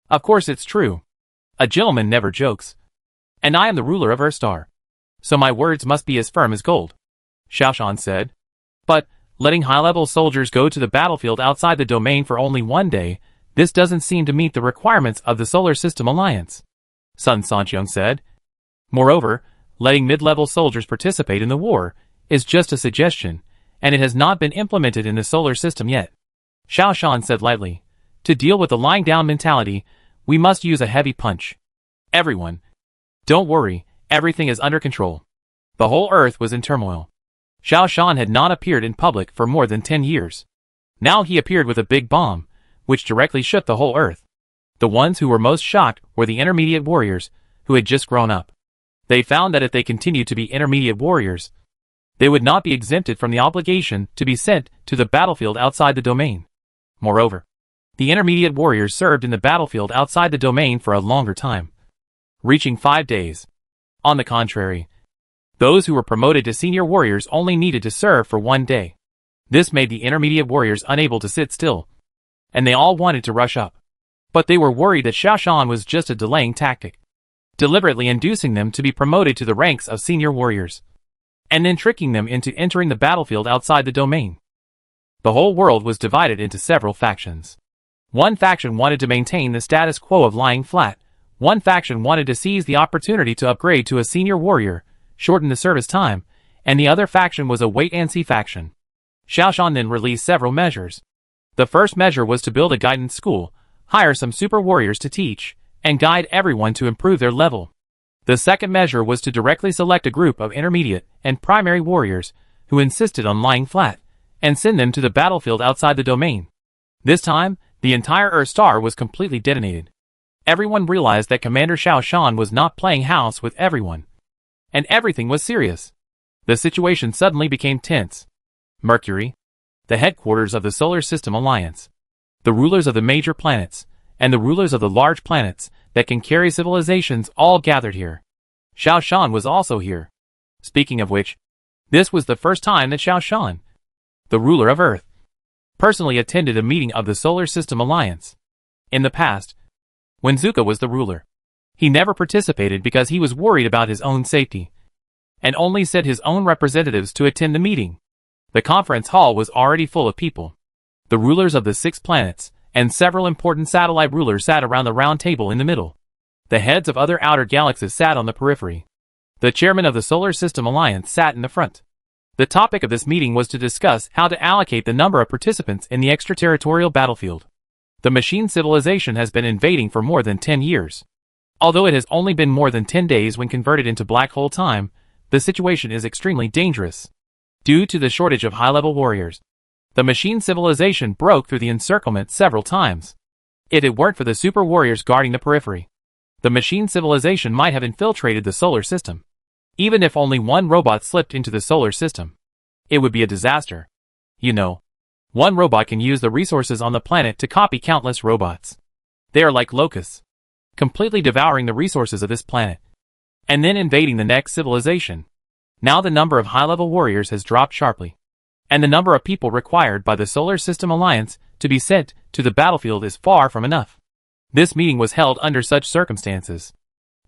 Of course it's true. A gentleman never jokes. And I am the ruler of Earthstar. So my words must be as firm as gold. Xiao Shan said. But, letting high-level soldiers go to the battlefield outside the domain for only 1 day, this doesn't seem to meet the requirements of the Solar System Alliance. Sun Sanqiang said. Moreover, letting mid-level soldiers participate in the war is just a suggestion, and it has not been implemented in the solar system yet. Xiao Shan said lightly. To deal with the lying-down mentality, we must use a heavy punch. Everyone, don't worry, everything is under control. The whole Earth was in turmoil. Xiao Shan had not appeared in public for more than 10 years. Now he appeared with a big bomb, which directly shook the whole Earth. The ones who were most shocked were the intermediate warriors, who had just grown up. They found that if they continued to be intermediate warriors, they would not be exempted from the obligation to be sent to the battlefield outside the domain. Moreover, the intermediate warriors served in the battlefield outside the domain for a longer time, reaching 5 days. On the contrary, those who were promoted to senior warriors only needed to serve for 1 day. This made the intermediate warriors unable to sit still, and they all wanted to rush up. But they were worried that Xiao Shan was just a delaying tactic, deliberately inducing them to be promoted to the ranks of senior warriors, and then tricking them into entering the battlefield outside the domain. The whole world was divided into several factions. One faction wanted to maintain the status quo of lying flat. One faction wanted to seize the opportunity to upgrade to a senior warrior, shorten the service time, and the other faction was a wait-and-see faction. Xiao Shan then released several measures. The first measure was to build a guidance school, hire some super warriors to teach, and guide everyone to improve their level. The second measure was to directly select a group of intermediate and primary warriors who insisted on lying flat, and send them to the battlefield outside the domain. This time, the entire Earth star was completely detonated. Everyone realized that Commander Xiao Shan was not playing house with everyone. And everything was serious. The situation suddenly became tense. Mercury, the headquarters of the Solar System Alliance, the rulers of the major planets, and the rulers of the large planets that can carry civilizations all gathered here. Xiao Shan was also here. Speaking of which, this was the first time that Xiao Shan, the ruler of Earth, personally attended a meeting of the Solar System Alliance. In the past, when Zuka was the ruler, he never participated because he was worried about his own safety, and only sent his own representatives to attend the meeting. The conference hall was already full of people. The rulers of the 6 planets, and several important satellite rulers sat around the round table in the middle. The heads of other outer galaxies sat on the periphery. The chairman of the Solar System Alliance sat in the front. The topic of this meeting was to discuss how to allocate the number of participants in the extraterritorial battlefield. The machine civilization has been invading for more than 10 years. Although it has only been more than 10 days when converted into black hole time, the situation is extremely dangerous. Due to the shortage of high-level warriors, the machine civilization broke through the encirclement several times. If it weren't for the super warriors guarding the periphery, the machine civilization might have infiltrated the solar system. Even if only one robot slipped into the solar system, it would be a disaster. You know, one robot can use the resources on the planet to copy countless robots. They are like locusts, completely devouring the resources of this planet, and then invading the next civilization. Now the number of high-level warriors has dropped sharply, and the number of people required by the Solar System Alliance to be sent to the battlefield is far from enough. This meeting was held under such circumstances.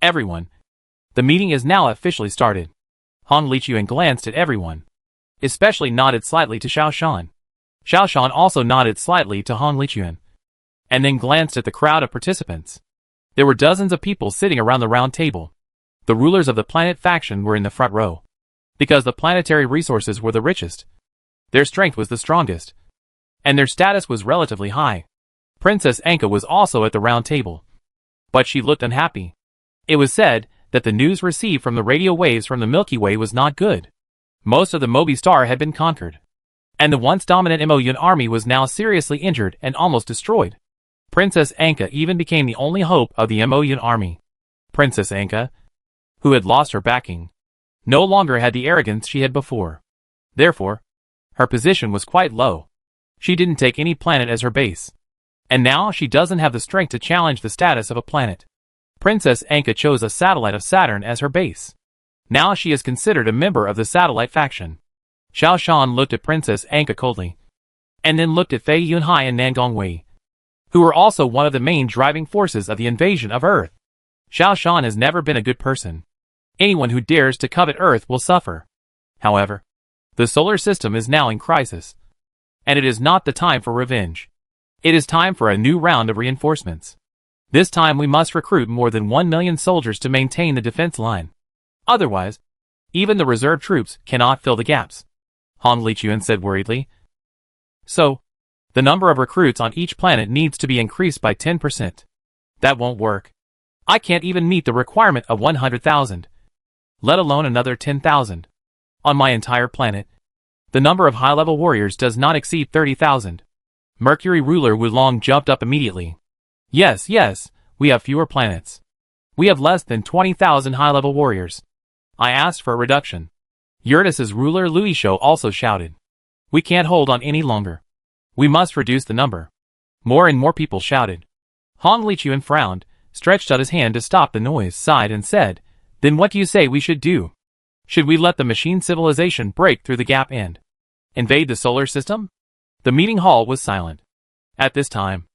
Everyone. The meeting is now officially started. Han Lichuan glanced at everyone, especially nodded slightly to Xiao Shan. Xiao Shan also nodded slightly to Han Lichuan, and then glanced at the crowd of participants. There were dozens of people sitting around the round table. The rulers of the planet faction were in the front row, because the planetary resources were the richest. Their strength was the strongest, and their status was relatively high. Princess Anka was also at the round table, but she looked unhappy. It was said that the news received from the radio waves from the Milky Way was not good. Most of the Moby Star had been conquered, and the once dominant Emoyun army was now seriously injured and almost destroyed. Princess Anka even became the only hope of the Emoyun army. Princess Anka, who had lost her backing, no longer had the arrogance she had before. Therefore, her position was quite low. She didn't take any planet as her base, and now she doesn't have the strength to challenge the status of a planet. Princess Anka chose a satellite of Saturn as her base. Now she is considered a member of the satellite faction. Xiao Shan looked at Princess Anka coldly, and then looked at Fei Yunhai and Nangong Wei, who were also one of the main driving forces of the invasion of Earth. Xiao Shan has never been a good person. Anyone who dares to covet Earth will suffer. However, the solar system is now in crisis, and it is not the time for revenge. It is time for a new round of reinforcements. This time we must recruit more than 1 million soldiers to maintain the defense line. Otherwise, even the reserve troops cannot fill the gaps. Han Lichuan said worriedly. So, the number of recruits on each planet needs to be increased by 10%. That won't work. I can't even meet the requirement of 100,000. Let alone another 10,000. On my entire planet, the number of high-level warriors does not exceed 30,000. Mercury ruler Wulong jumped up immediately. Yes, we have fewer planets. We have less than 20,000 high-level warriors. I asked for a reduction. Uranus's ruler Luisho also shouted. We can't hold on any longer. We must reduce the number. More and more people shouted. Han Lichuan frowned, stretched out his hand to stop the noise, sighed and said, Then what do you say we should do? Should we let the machine civilization break through the gap and invade the solar system? The meeting hall was silent. At this time,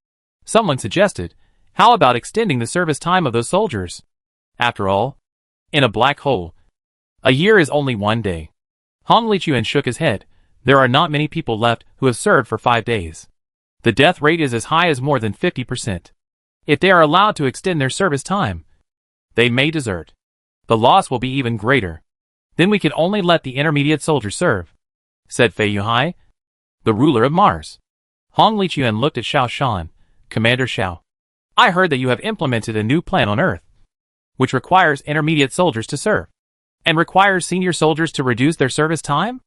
someone suggested, how about extending the service time of those soldiers? After all, in a black hole, a year is only 1 day. Han Lichuan shook his head. There are not many people left who have served for 5 days. The death rate is as high as more than 50%. If they are allowed to extend their service time, they may desert. The loss will be even greater. Then we can only let the intermediate soldiers serve, said Fei Yuhai, the ruler of Mars. Hong Lichuan looked at Xiao Shan. Commander Xiao, I heard that you have implemented a new plan on Earth, which requires intermediate soldiers to serve, and requires senior soldiers to reduce their service time?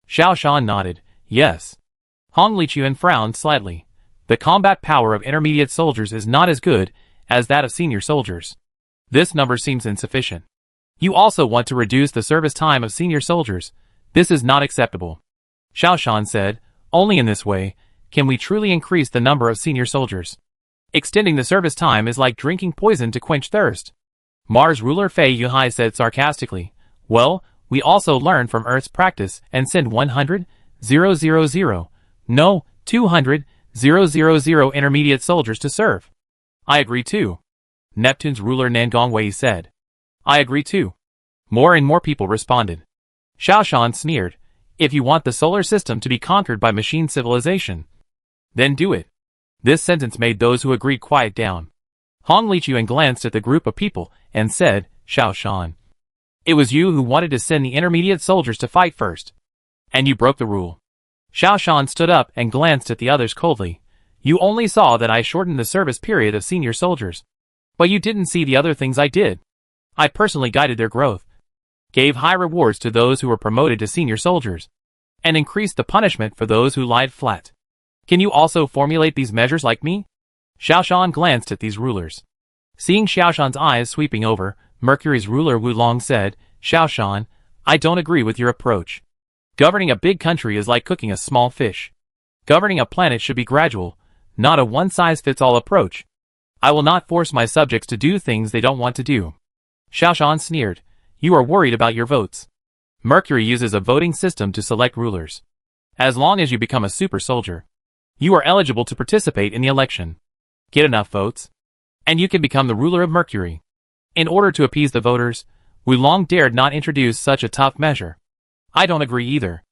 Xiao Shan nodded. Yes. Hong Lichuan frowned slightly. The combat power of intermediate soldiers is not as good as that of senior soldiers. This number seems insufficient. You also want to reduce the service time of senior soldiers. This is not acceptable. Xiao Shan said, only in this way can we truly increase the number of senior soldiers. Extending the service time is like drinking poison to quench thirst. Mars ruler Fei Yuhai said sarcastically, well, we also learn from Earth's practice and send 100,000, no, 200,000 intermediate soldiers to serve. I agree too. Neptune's ruler Nangong Wei said. I agree too. More and more people responded. Xiao Shan sneered. If you want the solar system to be conquered by machine civilization, then do it. This sentence made those who agreed quiet down. Hong Lichuan glanced at the group of people and said, Xiao Shan, it was you who wanted to send the intermediate soldiers to fight first. And you broke the rule. Xiao Shan stood up and glanced at the others coldly. You only saw that I shortened the service period of senior soldiers. But you didn't see the other things I did. I personally guided their growth, gave high rewards to those who were promoted to senior soldiers, and increased the punishment for those who lied flat. Can you also formulate these measures like me? Xiao Shan glanced at these rulers. Seeing Xiao Shan's eyes sweeping over, Mercury's ruler Wu Long said, Xiao Shan, I don't agree with your approach. Governing a big country is like cooking a small fish. Governing a planet should be gradual, not a one-size-fits-all approach. I will not force my subjects to do things they don't want to do. Xiao Shan sneered. You are worried about your votes. Mercury uses a voting system to select rulers. As long as you become a super soldier, you are eligible to participate in the election. Get enough votes, and you can become the ruler of Mercury. In order to appease the voters, Wu Long dared not introduce such a tough measure. I don't agree either.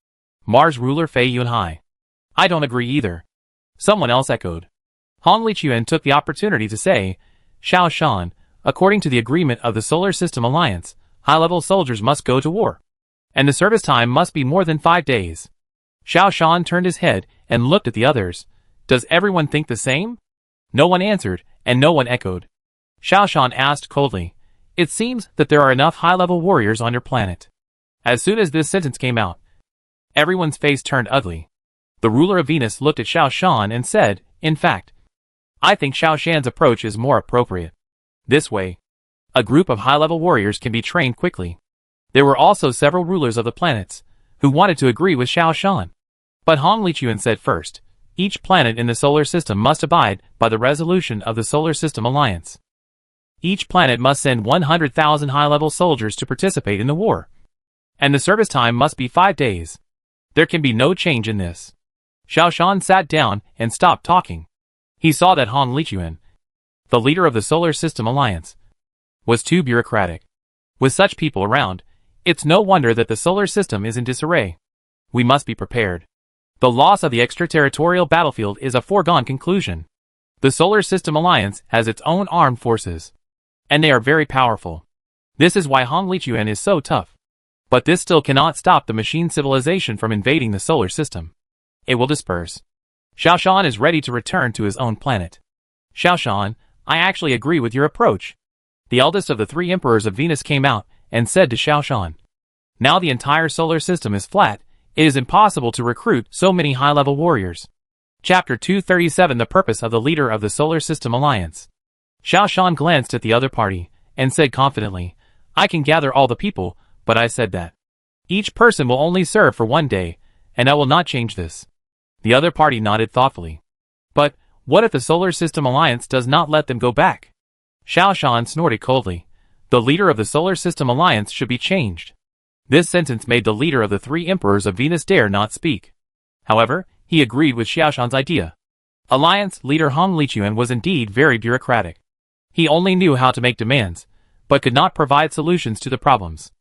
Mars ruler Fei Yunhai. I don't agree either. Someone else echoed. Hong Lichuan took the opportunity to say, Xiao Shan, according to the agreement of the Solar System Alliance, high-level soldiers must go to war, and the service time must be more than 5 days. Xiao Shan turned his head and looked at the others. Does everyone think the same? No one answered, and no one echoed. Xiao Shan asked coldly, It seems that there are enough high-level warriors on your planet. As soon as this sentence came out, everyone's face turned ugly. The ruler of Venus looked at Xiao Shan and said, In fact, I think Xiao Shan's approach is more appropriate. This way, a group of high-level warriors can be trained quickly. There were also several rulers of the planets who wanted to agree with Xiao Shan. But Hong Lichuan said first, each planet in the solar system must abide by the resolution of the Solar System Alliance. Each planet must send 100,000 high-level soldiers to participate in the war. And the service time must be 5 days. There can be no change in this. Xiao Shan sat down and stopped talking. He saw that Hong Lichuan, the leader of the Solar System Alliance, was too bureaucratic. With such people around, it's no wonder that the solar system is in disarray. We must be prepared. The loss of the extraterritorial battlefield is a foregone conclusion. The Solar System Alliance has its own armed forces, and they are very powerful. This is why Hong Lichuan is so tough. But this still cannot stop the machine civilization from invading the solar system. It will disperse. Xiao Shan is ready to return to his own planet. Xiao Shan, I actually agree with your approach. The eldest of the 3 emperors of Venus came out and said to Xiao Shan, Now the entire solar system is flat. It is impossible to recruit so many high-level warriors. Chapter 237 The Purpose of the Leader of the Solar System Alliance. Xiao Shan glanced at the other party and said confidently, I can gather all the people, but I said that each person will only serve for 1 day, and I will not change this. The other party nodded thoughtfully. But what if the Solar System Alliance does not let them go back? Xiao Shan snorted coldly. The leader of the Solar System Alliance should be changed. This sentence made the leader of the 3 emperors of Venus dare not speak. However, he agreed with Xiao Shan's idea. Alliance leader Hong Lichuan was indeed very bureaucratic. He only knew how to make demands, but could not provide solutions to the problems.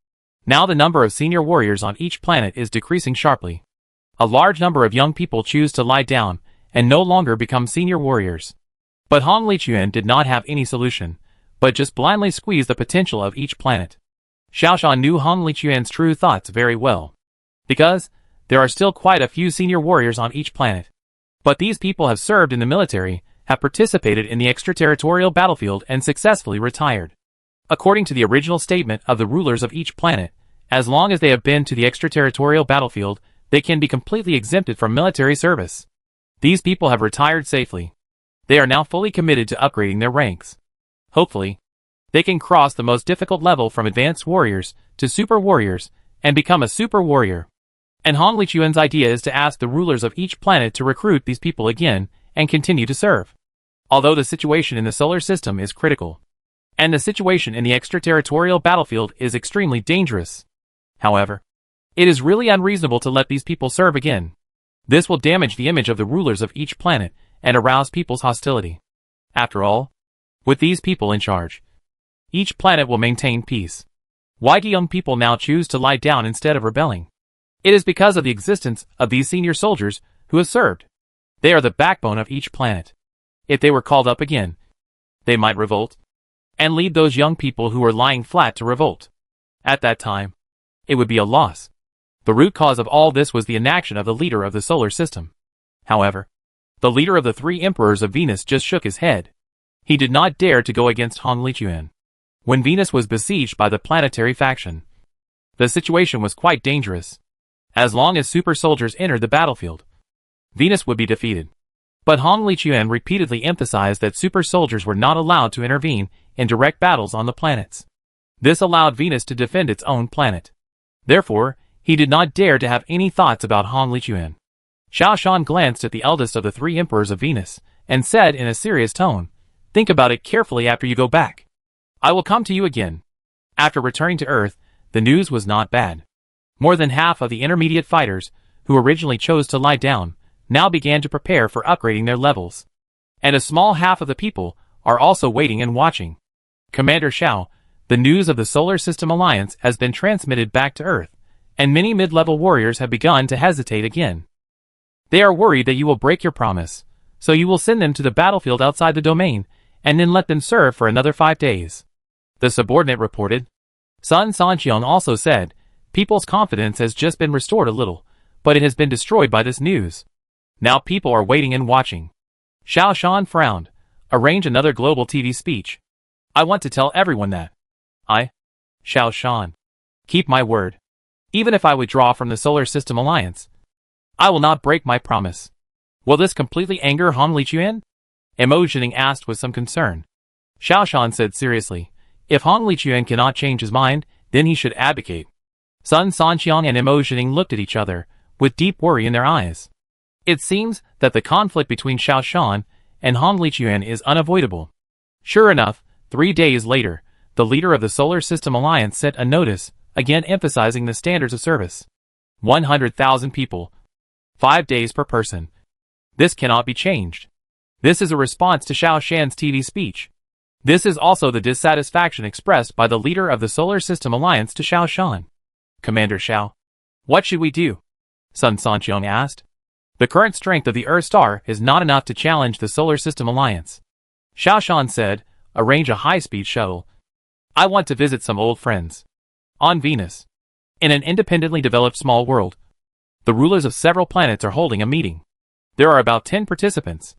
Now the number of senior warriors on each planet is decreasing sharply. A large number of young people choose to lie down and no longer become senior warriors. But Hong Lichuan did not have any solution, but just blindly squeezed the potential of each planet. Xiaoshan knew Hong Lichuan's true thoughts very well, because there are still quite a few senior warriors on each planet. But these people have served in the military, have participated in the extraterritorial battlefield and successfully retired. According to the original statement of the rulers of each planet, as long as they have been to the extraterritorial battlefield, they can be completely exempted from military service. These people have retired safely. They are now fully committed to upgrading their ranks. Hopefully, they can cross the most difficult level from advanced warriors to super warriors and become a super warrior. And Hong Lichuan's idea is to ask the rulers of each planet to recruit these people again and continue to serve. Although the situation in the solar system is critical, and the situation in the extraterritorial battlefield is extremely dangerous. However, it is really unreasonable to let these people serve again. This will damage the image of the rulers of each planet and arouse people's hostility. After all, with these people in charge, each planet will maintain peace. Why do young people now choose to lie down instead of rebelling? It is because of the existence of these senior soldiers who have served. They are the backbone of each planet. If they were called up again, they might revolt, and lead those young people who are lying flat to revolt. At that time, it would be a loss. The root cause of all this was the inaction of the leader of the solar system. However, the leader of the three emperors of Venus just shook his head. He did not dare to go against Hong Lichuan. When Venus was besieged by the planetary faction, the situation was quite dangerous. As long as super soldiers entered the battlefield, Venus would be defeated. But Hong Lichuan repeatedly emphasized that super soldiers were not allowed to intervene in direct battles on the planets. This allowed Venus to defend its own planet. Therefore, he did not dare to have any thoughts about Hong Lichuan. Xiaoshan glanced at the eldest of the three emperors of Venus and said in a serious tone, "Think about it carefully after you go back. I will come to you again." After returning to Earth, the news was not bad. More than half of the intermediate fighters, who originally chose to lie down, now began to prepare for upgrading their levels. And a small half of the people are also waiting and watching. Commander Xiao, the news of the Solar System Alliance has been transmitted back to Earth, and many mid-level warriors have begun to hesitate again. They are worried that you will break your promise, so you will send them to the battlefield outside the domain, and then let them serve for another 5 days. The subordinate reported. Sun Sanqiang also said, people's confidence has just been restored a little, but it has been destroyed by this news. Now people are waiting and watching. Xiaoshan frowned. Arrange another global TV speech. I want to tell everyone that Xiaoshan, keep my word. Even if I withdraw from the Solar System Alliance, I will not break my promise. Will this completely anger Hong Lichuan? Mo Jining asked with some concern. Xiaoshan said seriously, if Hong Lichuan cannot change his mind, then he should abdicate. Sun Sanqiang and Mo Jining looked at each other, with deep worry in their eyes. It seems that the conflict between Xiaoshan and Hong Lichuan is unavoidable. Sure enough, 3 days later, the leader of the Solar System Alliance sent a notice, again emphasizing the standards of service. 100,000 people. 5 days per person. This cannot be changed. This is a response to Xiaoshan's TV speech. This is also the dissatisfaction expressed by the leader of the Solar System Alliance to Xiaoshan. Commander Xiao, what should we do? Sun Sanqiang asked. The current strength of the Earth star is not enough to challenge the Solar System Alliance. Xiaoshan said, arrange a high-speed shuttle. I want to visit some old friends. On Venus. In an independently developed small world, the rulers of several planets are holding a meeting. There are about 10 participants.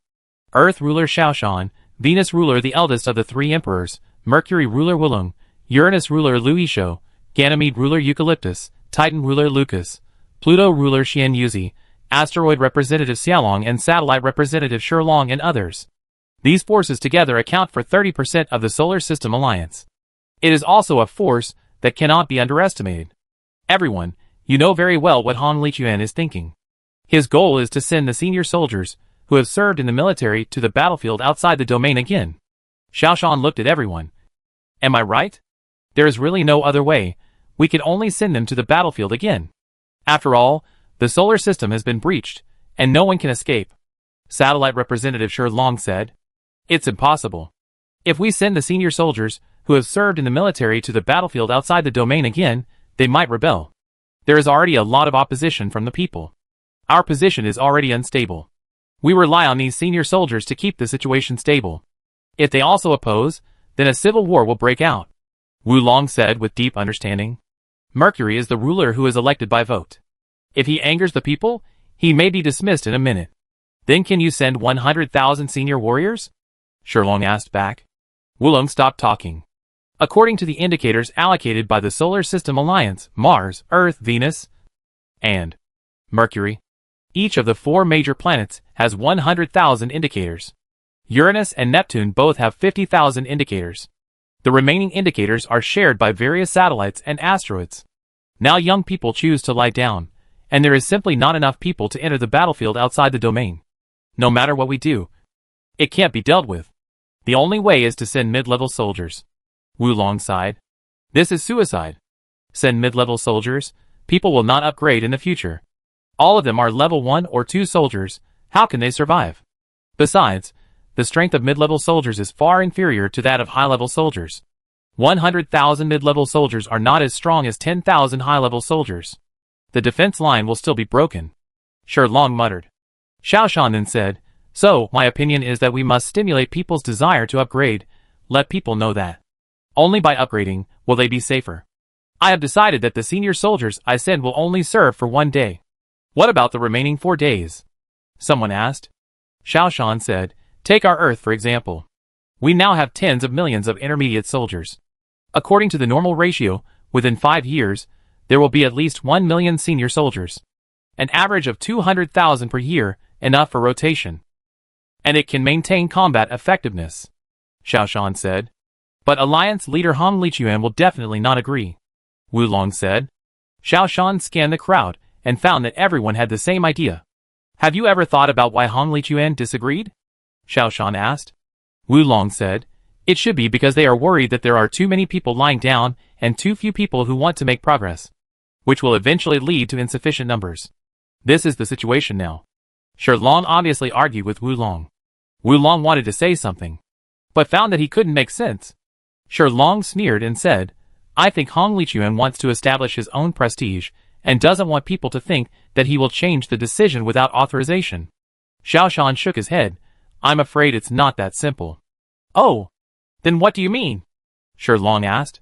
Earth ruler Xiaoshan, Venus ruler the eldest of the three emperors, Mercury ruler Wulong, Uranus ruler Luisho, Ganymede ruler Eucalyptus, Titan ruler Lucas, Pluto ruler Xian Yuzi, asteroid representative Xiaolong and satellite representative Shilong and others. These forces together account for 30% of the Solar System Alliance. It is also a force that cannot be underestimated. Everyone, you know very well what Hong Lichuan is thinking. His goal is to send the senior soldiers, who have served in the military, to the battlefield outside the domain again. Xiaoshan looked at everyone. Am I right? There is really no other way. We can only send them to the battlefield again. After all, the solar system has been breached, and no one can escape. Satellite representative Shilong said. It's impossible. If we send the senior soldiers, who have served in the military, to the battlefield outside the domain again, they might rebel. There is already a lot of opposition from the people. Our position is already unstable. We rely on these senior soldiers to keep the situation stable. If they also oppose, then a civil war will break out. Wu Long said with deep understanding. Mercury is the ruler who is elected by vote. If he angers the people, he may be dismissed in a minute. Then can you send 100,000 senior warriors? Shilong asked back. Wu Long stopped talking. According to the indicators allocated by the Solar System Alliance, Mars, Earth, Venus, and Mercury, each of the 4 major planets has 100,000 indicators. Uranus and Neptune both have 50,000 indicators. The remaining indicators are shared by various satellites and asteroids. Now young people choose to lie down, and there is simply not enough people to enter the battlefield outside the domain. No matter what we do, it can't be dealt with. The only way is to send mid-level soldiers. Wu Long sighed. This is suicide. Send mid-level soldiers, people will not upgrade in the future. All of them are level 1 or 2 soldiers, how can they survive? Besides, the strength of mid-level soldiers is far inferior to that of high-level soldiers. 100,000 mid-level soldiers are not as strong as 10,000 high-level soldiers. The defense line will still be broken. Shilong muttered. Xiaoshan then said, So, my opinion is that we must stimulate people's desire to upgrade, let people know that. Only by upgrading will they be safer. I have decided that the senior soldiers I send will only serve for 1 day. What about the remaining 4 days? Someone asked. Xiaoshan said, Take our Earth for example. We now have tens of millions of intermediate soldiers. According to the normal ratio, within 5 years, there will be at least 1 million senior soldiers. An average of 200,000 per year, enough for rotation. And it can maintain combat effectiveness. Xiaoshan said. But Alliance leader Hong Lichuan will definitely not agree. Wu Long said. Xiaoshan scanned the crowd and found that everyone had the same idea. Have you ever thought about why Hong Lichuan disagreed? Xiaoshan asked. Wu Long said, It should be because they are worried that there are too many people lying down and too few people who want to make progress, which will eventually lead to insufficient numbers. This is the situation now. Shilong obviously argued with Wu Long. Wu Long wanted to say something, but found that he couldn't make sense. Shilong sneered and said, I think Hong Lichuan wants to establish his own prestige and doesn't want people to think that he will change the decision without authorization. Xiaoshan shook his head. I'm afraid it's not that simple. Oh, then what do you mean? Shilong asked.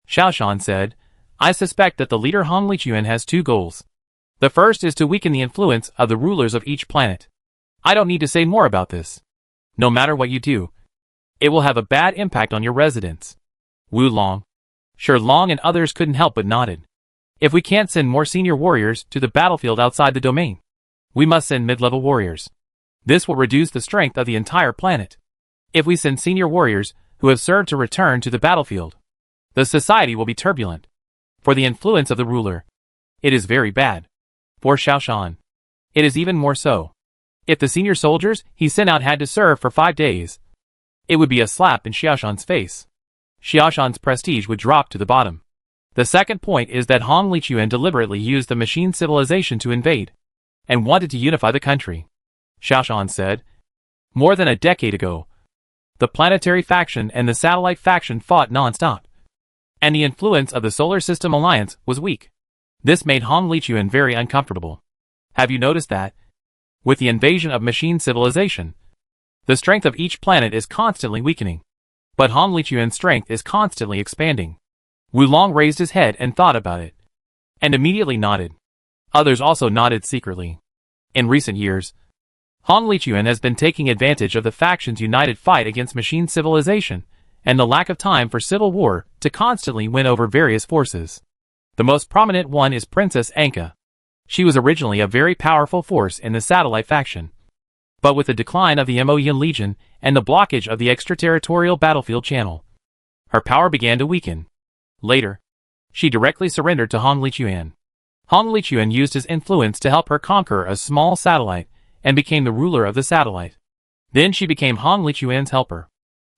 Xiaoshan said, I suspect that the leader Hong Lichuan has 2 goals. The first is to weaken the influence of the rulers of each planet. I don't need to say more about this. No matter what you do, it will have a bad impact on your residents. Wu Long, Shilong and others couldn't help but nodded. If we can't send more senior warriors to the battlefield outside the domain, we must send mid-level warriors. This will reduce the strength of the entire planet. If we send senior warriors who have served to return to the battlefield, the society will be turbulent. For the influence of the ruler, it is very bad. For Xiaoshan, it is even more so. If the senior soldiers he sent out had to serve for 5 days, it would be a slap in Xiaoshan's face. Xiaoshan's prestige would drop to the bottom. The second point is that Hong Lichuan deliberately used the machine civilization to invade, and wanted to unify the country. Xiaoshan said, More than a decade ago, the planetary faction and the satellite faction fought non-stop, and the influence of the Solar System Alliance was weak. This made Hong Lichuan very uncomfortable. Have you noticed that? With the invasion of machine civilization, the strength of each planet is constantly weakening, but Hong Lichuan's strength is constantly expanding. Wu Long raised his head and thought about it, and immediately nodded. Others also nodded secretly. In recent years, Hong Lichuan has been taking advantage of the faction's united fight against machine civilization, and the lack of time for civil war to constantly win over various forces. The most prominent one is Princess Anka. She was originally a very powerful force in the satellite faction. But with the decline of the Moyan Legion and the blockage of the extraterritorial battlefield channel, her power began to weaken. Later, she directly surrendered to Hong Lichuan. Hong Lichuan used his influence to help her conquer a small satellite and became the ruler of the satellite. Then she became Hong Lichuan's helper.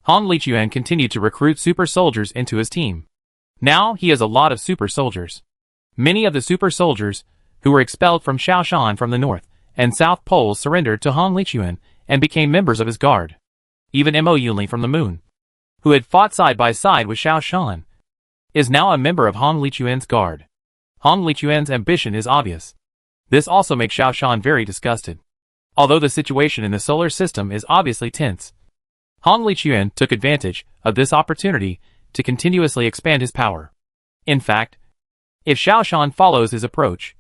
Hong Lichuan continued to recruit super soldiers into his team. Now he has a lot of super soldiers. Many of the super soldiers who were expelled from Xiaoshan from the north and south poles surrendered to Hong Lichuan and became members of his guard. Even Mo Yunli from the moon, who had fought side by side with Xiaoshan, is now a member of Hong Lichuan's guard. Hong Lichuan's ambition is obvious. This also makes Xiao Shan very disgusted. Although the situation in the solar system is obviously tense, Hong Lichuan took advantage of this opportunity to continuously expand his power. In fact, if Xiao Shan follows his approach,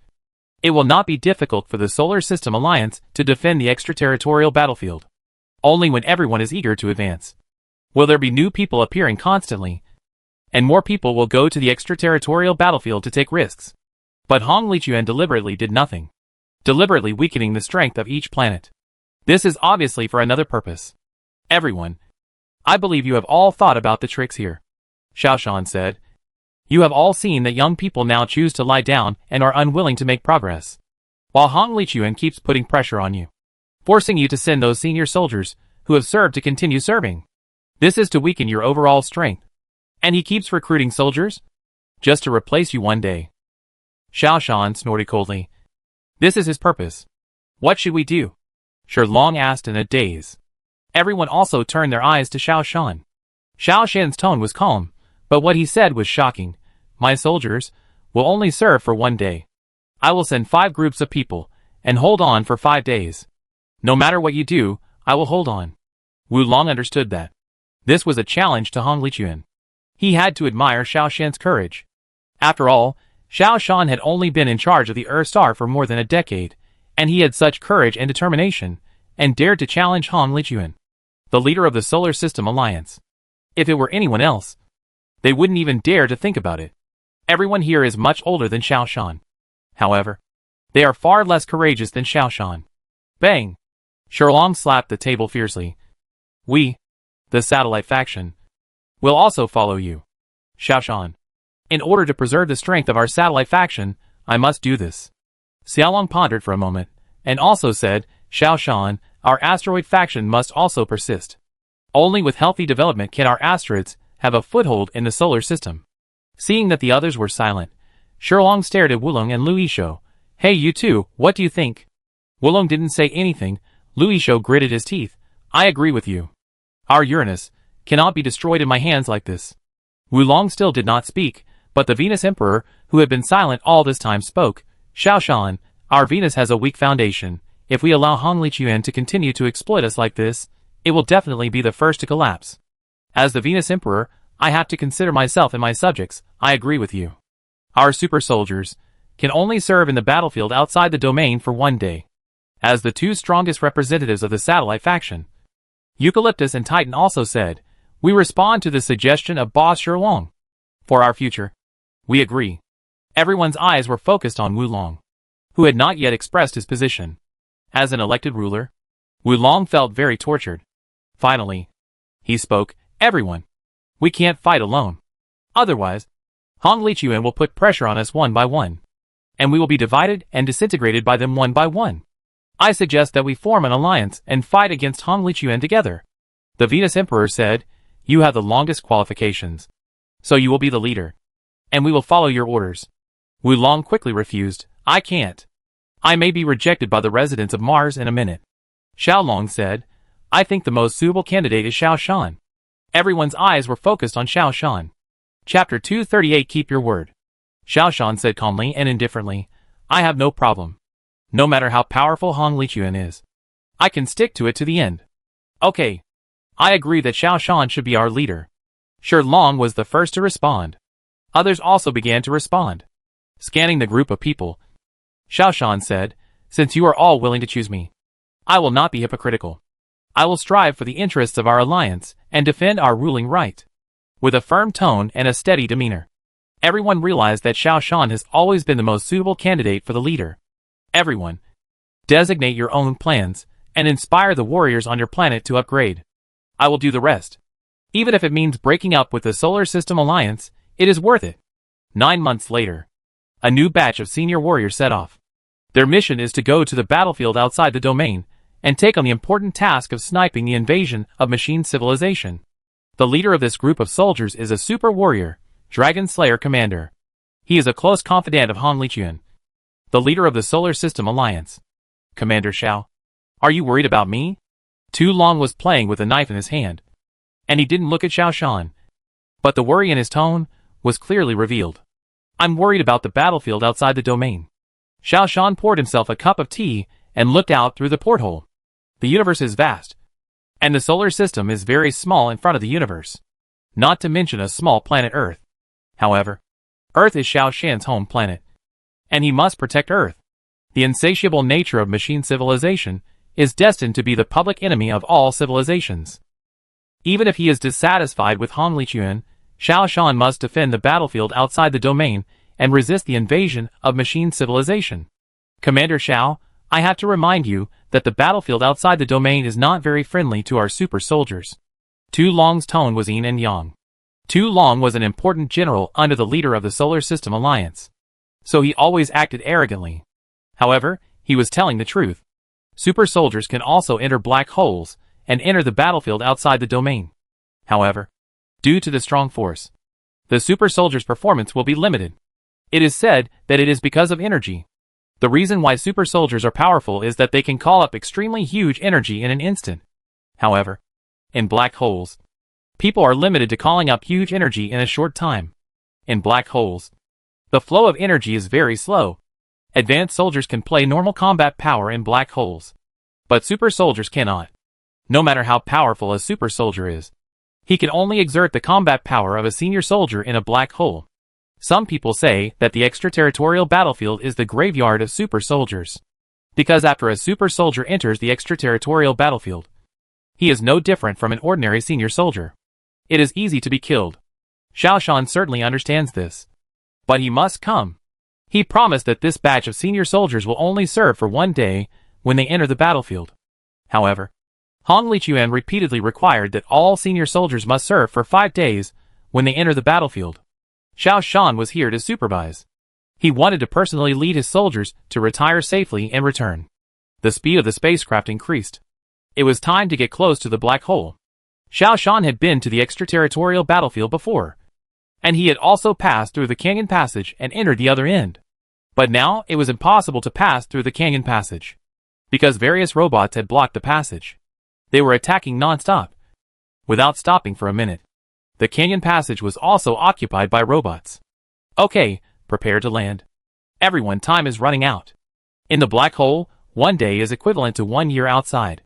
it will not be difficult for the Solar System Alliance to defend the extraterritorial battlefield. Only when everyone is eager to advance will there be new people appearing constantly, and more people will go to the extraterritorial battlefield to take risks. But Hong Lichuan deliberately did nothing, deliberately weakening the strength of each planet. This is obviously for another purpose. Everyone, I believe you have all thought about the tricks here, Xiao Shan said. You have all seen that young people now choose to lie down and are unwilling to make progress, while Hong Lichuan keeps putting pressure on you, forcing you to send those senior soldiers who have served to continue serving. This is to weaken your overall strength. And he keeps recruiting soldiers just to replace you one day. Xiao Shan snorted coldly. This is his purpose. What should we do? Shi Long asked in a daze. Everyone also turned their eyes to Xiao Shan. Xiao Shan's tone was calm, but what he said was shocking. My soldiers will only serve for one day. I will send 5 groups of people and hold on for 5 days. No matter what you do, I will hold on. Wu Long understood that this was a challenge to Hong Lichuan. He had to admire Xiao Shan's courage. After all, Xiao Shan had only been in charge of the Earth Star for more than a decade, and he had such courage and determination, and dared to challenge Hong Lichuan, the leader of the Solar System Alliance. If it were anyone else, they wouldn't even dare to think about it. Everyone here is much older than Xiao Shan. However, they are far less courageous than Xiao Shan. Bang! Shi Long slapped the table fiercely. We, the satellite faction, will also follow you, Xiao Shan. In order to preserve the strength of our satellite faction, I must do this. Xiaolong pondered for a moment, and also said, Xiao Shan, our asteroid faction must also persist. Only with healthy development can our asteroids have a foothold in the solar system. Seeing that the others were silent, Shi Long stared at Wulong and Lu Yishou. Hey you two, what do you think? Wulong didn't say anything. Lu Yishou gritted his teeth. I agree with you. Our Uranus cannot be destroyed in my hands like this. Wulong still did not speak, but the Venus Emperor, who had been silent all this time, spoke. Xiao Shan, our Venus has a weak foundation. If we allow Hong Lichuan to continue to exploit us like this, it will definitely be the first to collapse. As the Venus Emperor, I have to consider myself and my subjects. I agree with you. Our super soldiers can only serve in the battlefield outside the domain for one day. As the 2 strongest representatives of the satellite faction, Eucalyptus and Titan, also said, we respond to the suggestion of Boss Shi Long. For our future, we agree. Everyone's eyes were focused on Wu Long, who had not yet expressed his position. As an elected ruler, Wu Long felt very tortured. Finally, he spoke. Everyone, we can't fight alone. Otherwise, Hong Lichuan will put pressure on us one by one, and we will be divided and disintegrated by them one by one. I suggest that we form an alliance and fight against Hong Lichuan together. The Venus Emperor said, you have the longest qualifications, so you will be the leader, and we will follow your orders. Wu Long quickly refused. I can't. I may be rejected by the residents of Mars in a minute. Xiao Long said, I think the most suitable candidate is Xiao Shan. Everyone's eyes were focused on Xiao Shan. Chapter 238. Keep your word. Xiao Shan said calmly and indifferently, I have no problem. No matter how powerful Hong Lichuan is, I can stick to it to the end. Okay. I agree that Xiao Shan should be our leader. Shi Long was the first to respond. Others also began to respond. Scanning the group of people, Xiao Shan said, since you are all willing to choose me, I will not be hypocritical. I will strive for the interests of our alliance and defend our ruling right. With a firm tone and a steady demeanor, everyone realized that Xiao Shan has always been the most suitable candidate for the leader. Everyone, designate your own plans and inspire the warriors on your planet to upgrade. I will do the rest. Even if it means breaking up with the Solar System Alliance, it is worth it. 9 months later, a new batch of senior warriors set off. Their mission is to go to the battlefield outside the domain and take on the important task of sniping the invasion of machine civilization. The leader of this group of soldiers is a super warrior, Dragon Slayer Commander. He is a close confidant of Hong Lichuan, the leader of the Solar System Alliance. Commander Xiao, are you worried about me? Tu Long was playing with a knife in his hand, and he didn't look at Xiao Shan, but the worry in his tone was clearly revealed. I'm worried about the battlefield outside the domain. Xiao Shan poured himself a cup of tea and looked out through the porthole. The universe is vast, and the solar system is very small in front of the universe. Not to mention a small planet Earth. However, Earth is Xiao Shan's home planet, and he must protect Earth. The insatiable nature of machine civilization is destined to be the public enemy of all civilizations. Even if he is dissatisfied with Hong Lichuan, Xiao Shan must defend the battlefield outside the domain and resist the invasion of machine civilization. Commander Xiao, I have to remind you that the battlefield outside the domain is not very friendly to our super soldiers. Tu Long's tone was yin and yang. Tu Long was an important general under the leader of the Solar System Alliance, so he always acted arrogantly. However, he was telling the truth. Super soldiers can also enter black holes and enter the battlefield outside the domain. However, due to the strong force, the super soldier's performance will be limited. It is said that it is because of energy. The reason why super soldiers are powerful is that they can call up extremely huge energy in an instant. However, in black holes, people are limited to calling up huge energy in a short time. In black holes, the flow of energy is very slow. Advanced soldiers can play normal combat power in black holes, but super soldiers cannot. No matter how powerful a super soldier is, he can only exert the combat power of a senior soldier in a black hole. Some people say that the extraterritorial battlefield is the graveyard of super soldiers, because after a super soldier enters the extraterritorial battlefield, he is no different from an ordinary senior soldier. It is easy to be killed. Xiao Shan certainly understands this, but he must come. He promised that this batch of senior soldiers will only serve for 1 day when they enter the battlefield. However, Hong Lichuan repeatedly required that all senior soldiers must serve for 5 days when they enter the battlefield. Xiao Shan was here to supervise. He wanted to personally lead his soldiers to retire safely and return. The speed of the spacecraft increased. It was time to get close to the black hole. Xiao Shan had been to the extraterritorial battlefield before, and he had also passed through the canyon passage and entered the other end. But now it was impossible to pass through the canyon passage, because various robots had blocked the passage. They were attacking non-stop, without stopping for a minute. The canyon passage was also occupied by robots. Okay, prepare to land. Everyone, time is running out. In the black hole, 1 day is equivalent to 1 year outside.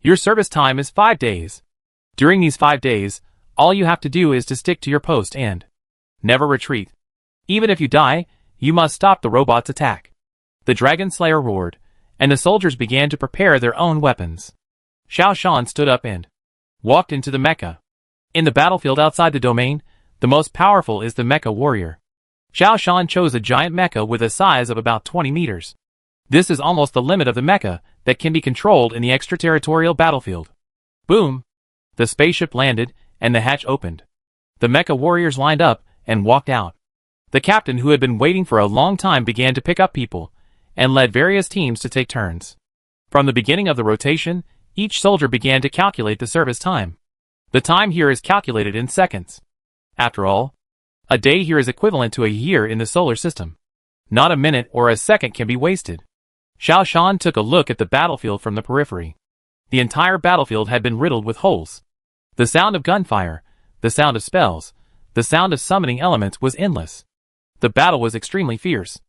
Your service time is 5 days. During these 5 days, all you have to do is to stick to your post and never retreat. Even if you die, you must stop the robot's attack. The Dragon Slayer roared, and the soldiers began to prepare their own weapons. Xiao Shan stood up and walked into the mecha. In the battlefield outside the domain, the most powerful is the mecha warrior. Xiao Shan chose a giant mecha with a size of about 20 meters. This is almost the limit of the mecha that can be controlled in the extraterritorial battlefield. Boom! The spaceship landed, and the hatch opened. The mecha warriors lined up and walked out. The captain, who had been waiting for a long time, began to pick up people and led various teams to take turns. From the beginning of the rotation, each soldier began to calculate the service time. The time here is calculated in seconds. After all, a day here is equivalent to a year in the solar system. Not a minute or a second can be wasted. Xiao Shan took a look at the battlefield from the periphery. The entire battlefield had been riddled with holes. The sound of gunfire, the sound of spells, the sound of summoning elements was endless. The battle was extremely fierce.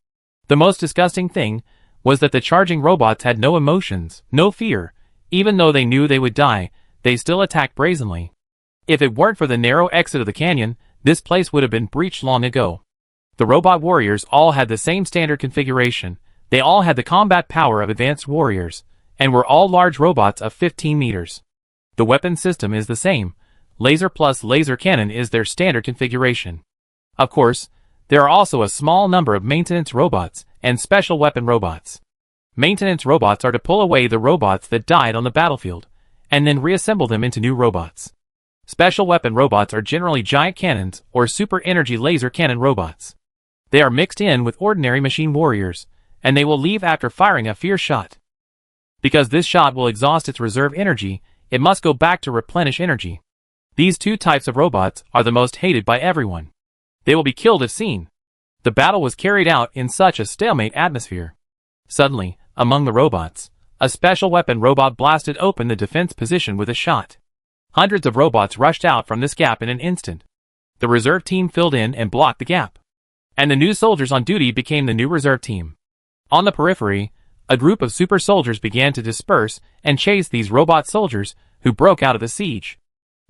The most disgusting thing was that the charging robots had no emotions, no fear. Even though they knew they would die, they still attacked brazenly. If it weren't for the narrow exit of the canyon, this place would have been breached long ago. The robot warriors all had the same standard configuration. They all had the combat power of advanced warriors, and were all large robots of 15 meters. The weapon system is the same. Laser plus laser cannon is their standard configuration. Of course, there are also a small number of maintenance robots and special weapon robots. Maintenance robots are to pull away the robots that died on the battlefield, and then reassemble them into new robots. Special weapon robots are generally giant cannons or super energy laser cannon robots. They are mixed in with ordinary machine warriors, and they will leave after firing a fierce shot. Because this shot will exhaust its reserve energy, it must go back to replenish energy. These two types of robots are the most hated by everyone. They will be killed if seen. The battle was carried out in such a stalemate atmosphere. Suddenly, among the robots, a special weapon robot blasted open the defense position with a shot. Hundreds of robots rushed out from this gap in an instant. The reserve team filled in and blocked the gap. And the new soldiers on duty became the new reserve team. On the periphery, a group of super soldiers began to disperse and chase these robot soldiers who broke out of the siege.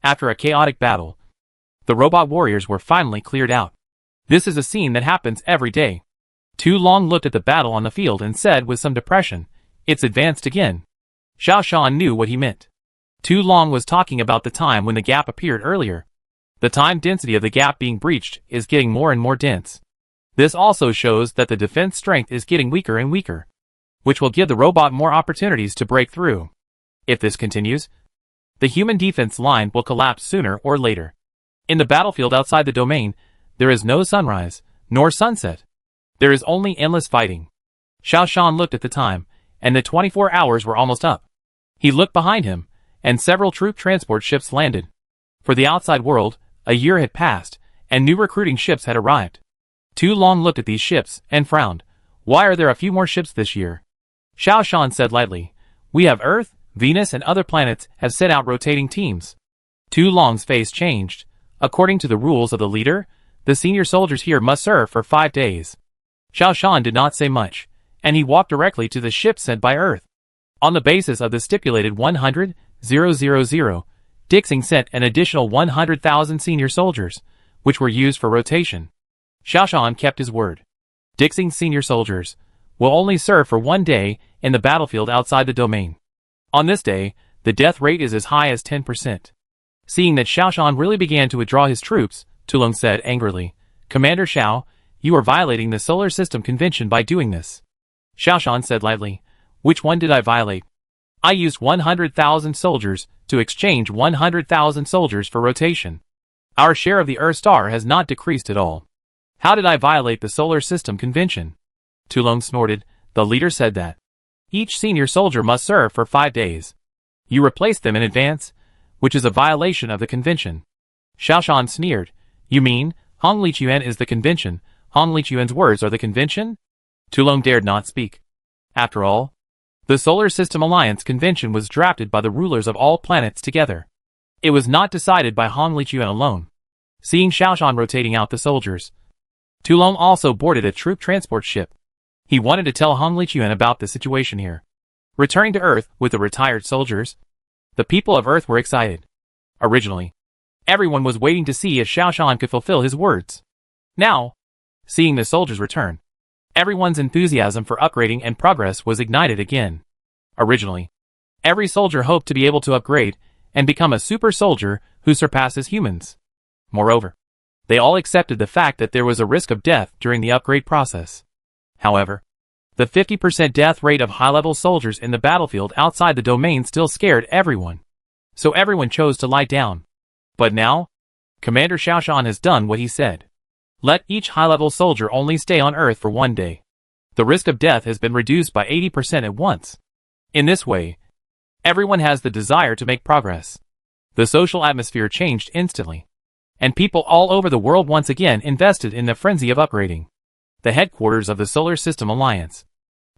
After a chaotic battle, the robot warriors were finally cleared out. This is a scene that happens every day. Tu Long looked at the battle on the field and said with some depression, "It's advanced again." Xiao Shan knew what he meant. Tu Long was talking about the time when the gap appeared earlier. The time density of the gap being breached is getting more and more dense. This also shows that the defense strength is getting weaker and weaker, which will give the robot more opportunities to break through. If this continues, the human defense line will collapse sooner or later. In the battlefield outside the domain, there is no sunrise, nor sunset. There is only endless fighting. Xiao Shan looked at the time, and the 24 hours were almost up. He looked behind him, and several troop transport ships landed. For the outside world, a year had passed, and new recruiting ships had arrived. Tu Long looked at these ships, and frowned. Why are there a few more ships this year? Xiao Shan said lightly, "We have Earth, Venus and other planets have sent out rotating teams." Tu Long's face changed. According to the rules of the leader, the senior soldiers here must serve for 5 days. Xiao Shan did not say much, and he walked directly to the ship sent by Earth. On the basis of the stipulated 100,000, Dixing sent an additional 100,000 senior soldiers, which were used for rotation. Xiao Shan kept his word. Dixing's senior soldiers will only serve for 1 day in the battlefield outside the domain. On this day, the death rate is as high as 10%. Seeing that Xiao Shan really began to withdraw his troops, Tu Long said angrily, "Commander Xiao, you are violating the Solar System Convention by doing this." Xiao Shan said lightly, "Which one did I violate? I used 100,000 soldiers to exchange 100,000 soldiers for rotation. Our share of the Earth star has not decreased at all. How did I violate the Solar System Convention?" Tu Long snorted. "The leader said that each senior soldier must serve for 5 days. You replaced them in advance, which is a violation of the convention." Xiao Shan sneered. "You mean, Hong Lichuan is the convention, Hong Lichuan's words are the convention?" Tu Long dared not speak. After all, the Solar System Alliance convention was drafted by the rulers of all planets together. It was not decided by Hong Lichuan alone. Seeing Xiao Shan rotating out the soldiers, Tu Long also boarded a troop transport ship. He wanted to tell Hong Lichuan about the situation here. Returning to Earth with the retired soldiers, the people of Earth were excited. Originally, everyone was waiting to see if Xiao Shan could fulfill his words. Now, seeing the soldiers return, everyone's enthusiasm for upgrading and progress was ignited again. Originally, every soldier hoped to be able to upgrade and become a super soldier who surpasses humans. Moreover, they all accepted the fact that there was a risk of death during the upgrade process. However, the 50% death rate of high-level soldiers in the battlefield outside the domain still scared everyone. So everyone chose to lie down. But now, Commander Xiao Shan has done what he said. Let each high-level soldier only stay on Earth for 1 day. The risk of death has been reduced by 80% at once. In this way, everyone has the desire to make progress. The social atmosphere changed instantly, and people all over the world once again invested in the frenzy of upgrading. The headquarters of the Solar System Alliance.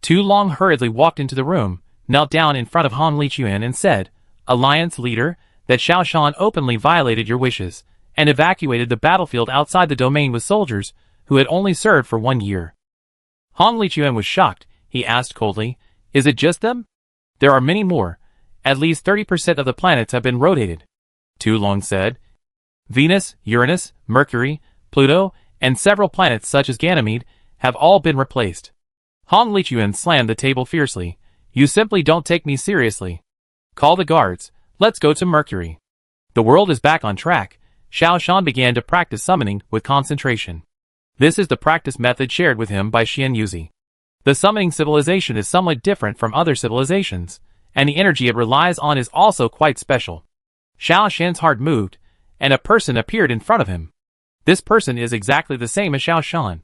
Tu Long hurriedly walked into the room, knelt down in front of Han Lichuan and said, "Alliance leader, that Xiao Shan openly violated your wishes, and evacuated the battlefield outside the domain with soldiers who had only served for 1 year. Han Lichuan was shocked. He asked coldly, "Is it just them? There are many more. At least 30% of the planets have been rotated." Tu Long said, "Venus, Uranus, Mercury, Pluto, and several planets such as Ganymede have all been replaced." Han Lichuan slammed the table fiercely. "You simply don't take me seriously. Call the guards. Let's go to Mercury." The world is back on track. Xiao Shan began to practice summoning with concentration. This is the practice method shared with him by Xian Yuzi. The summoning civilization is somewhat different from other civilizations, and the energy it relies on is also quite special. Xiao Shan's heart moved, and a person appeared in front of him. This person is exactly the same as Xiao Shan.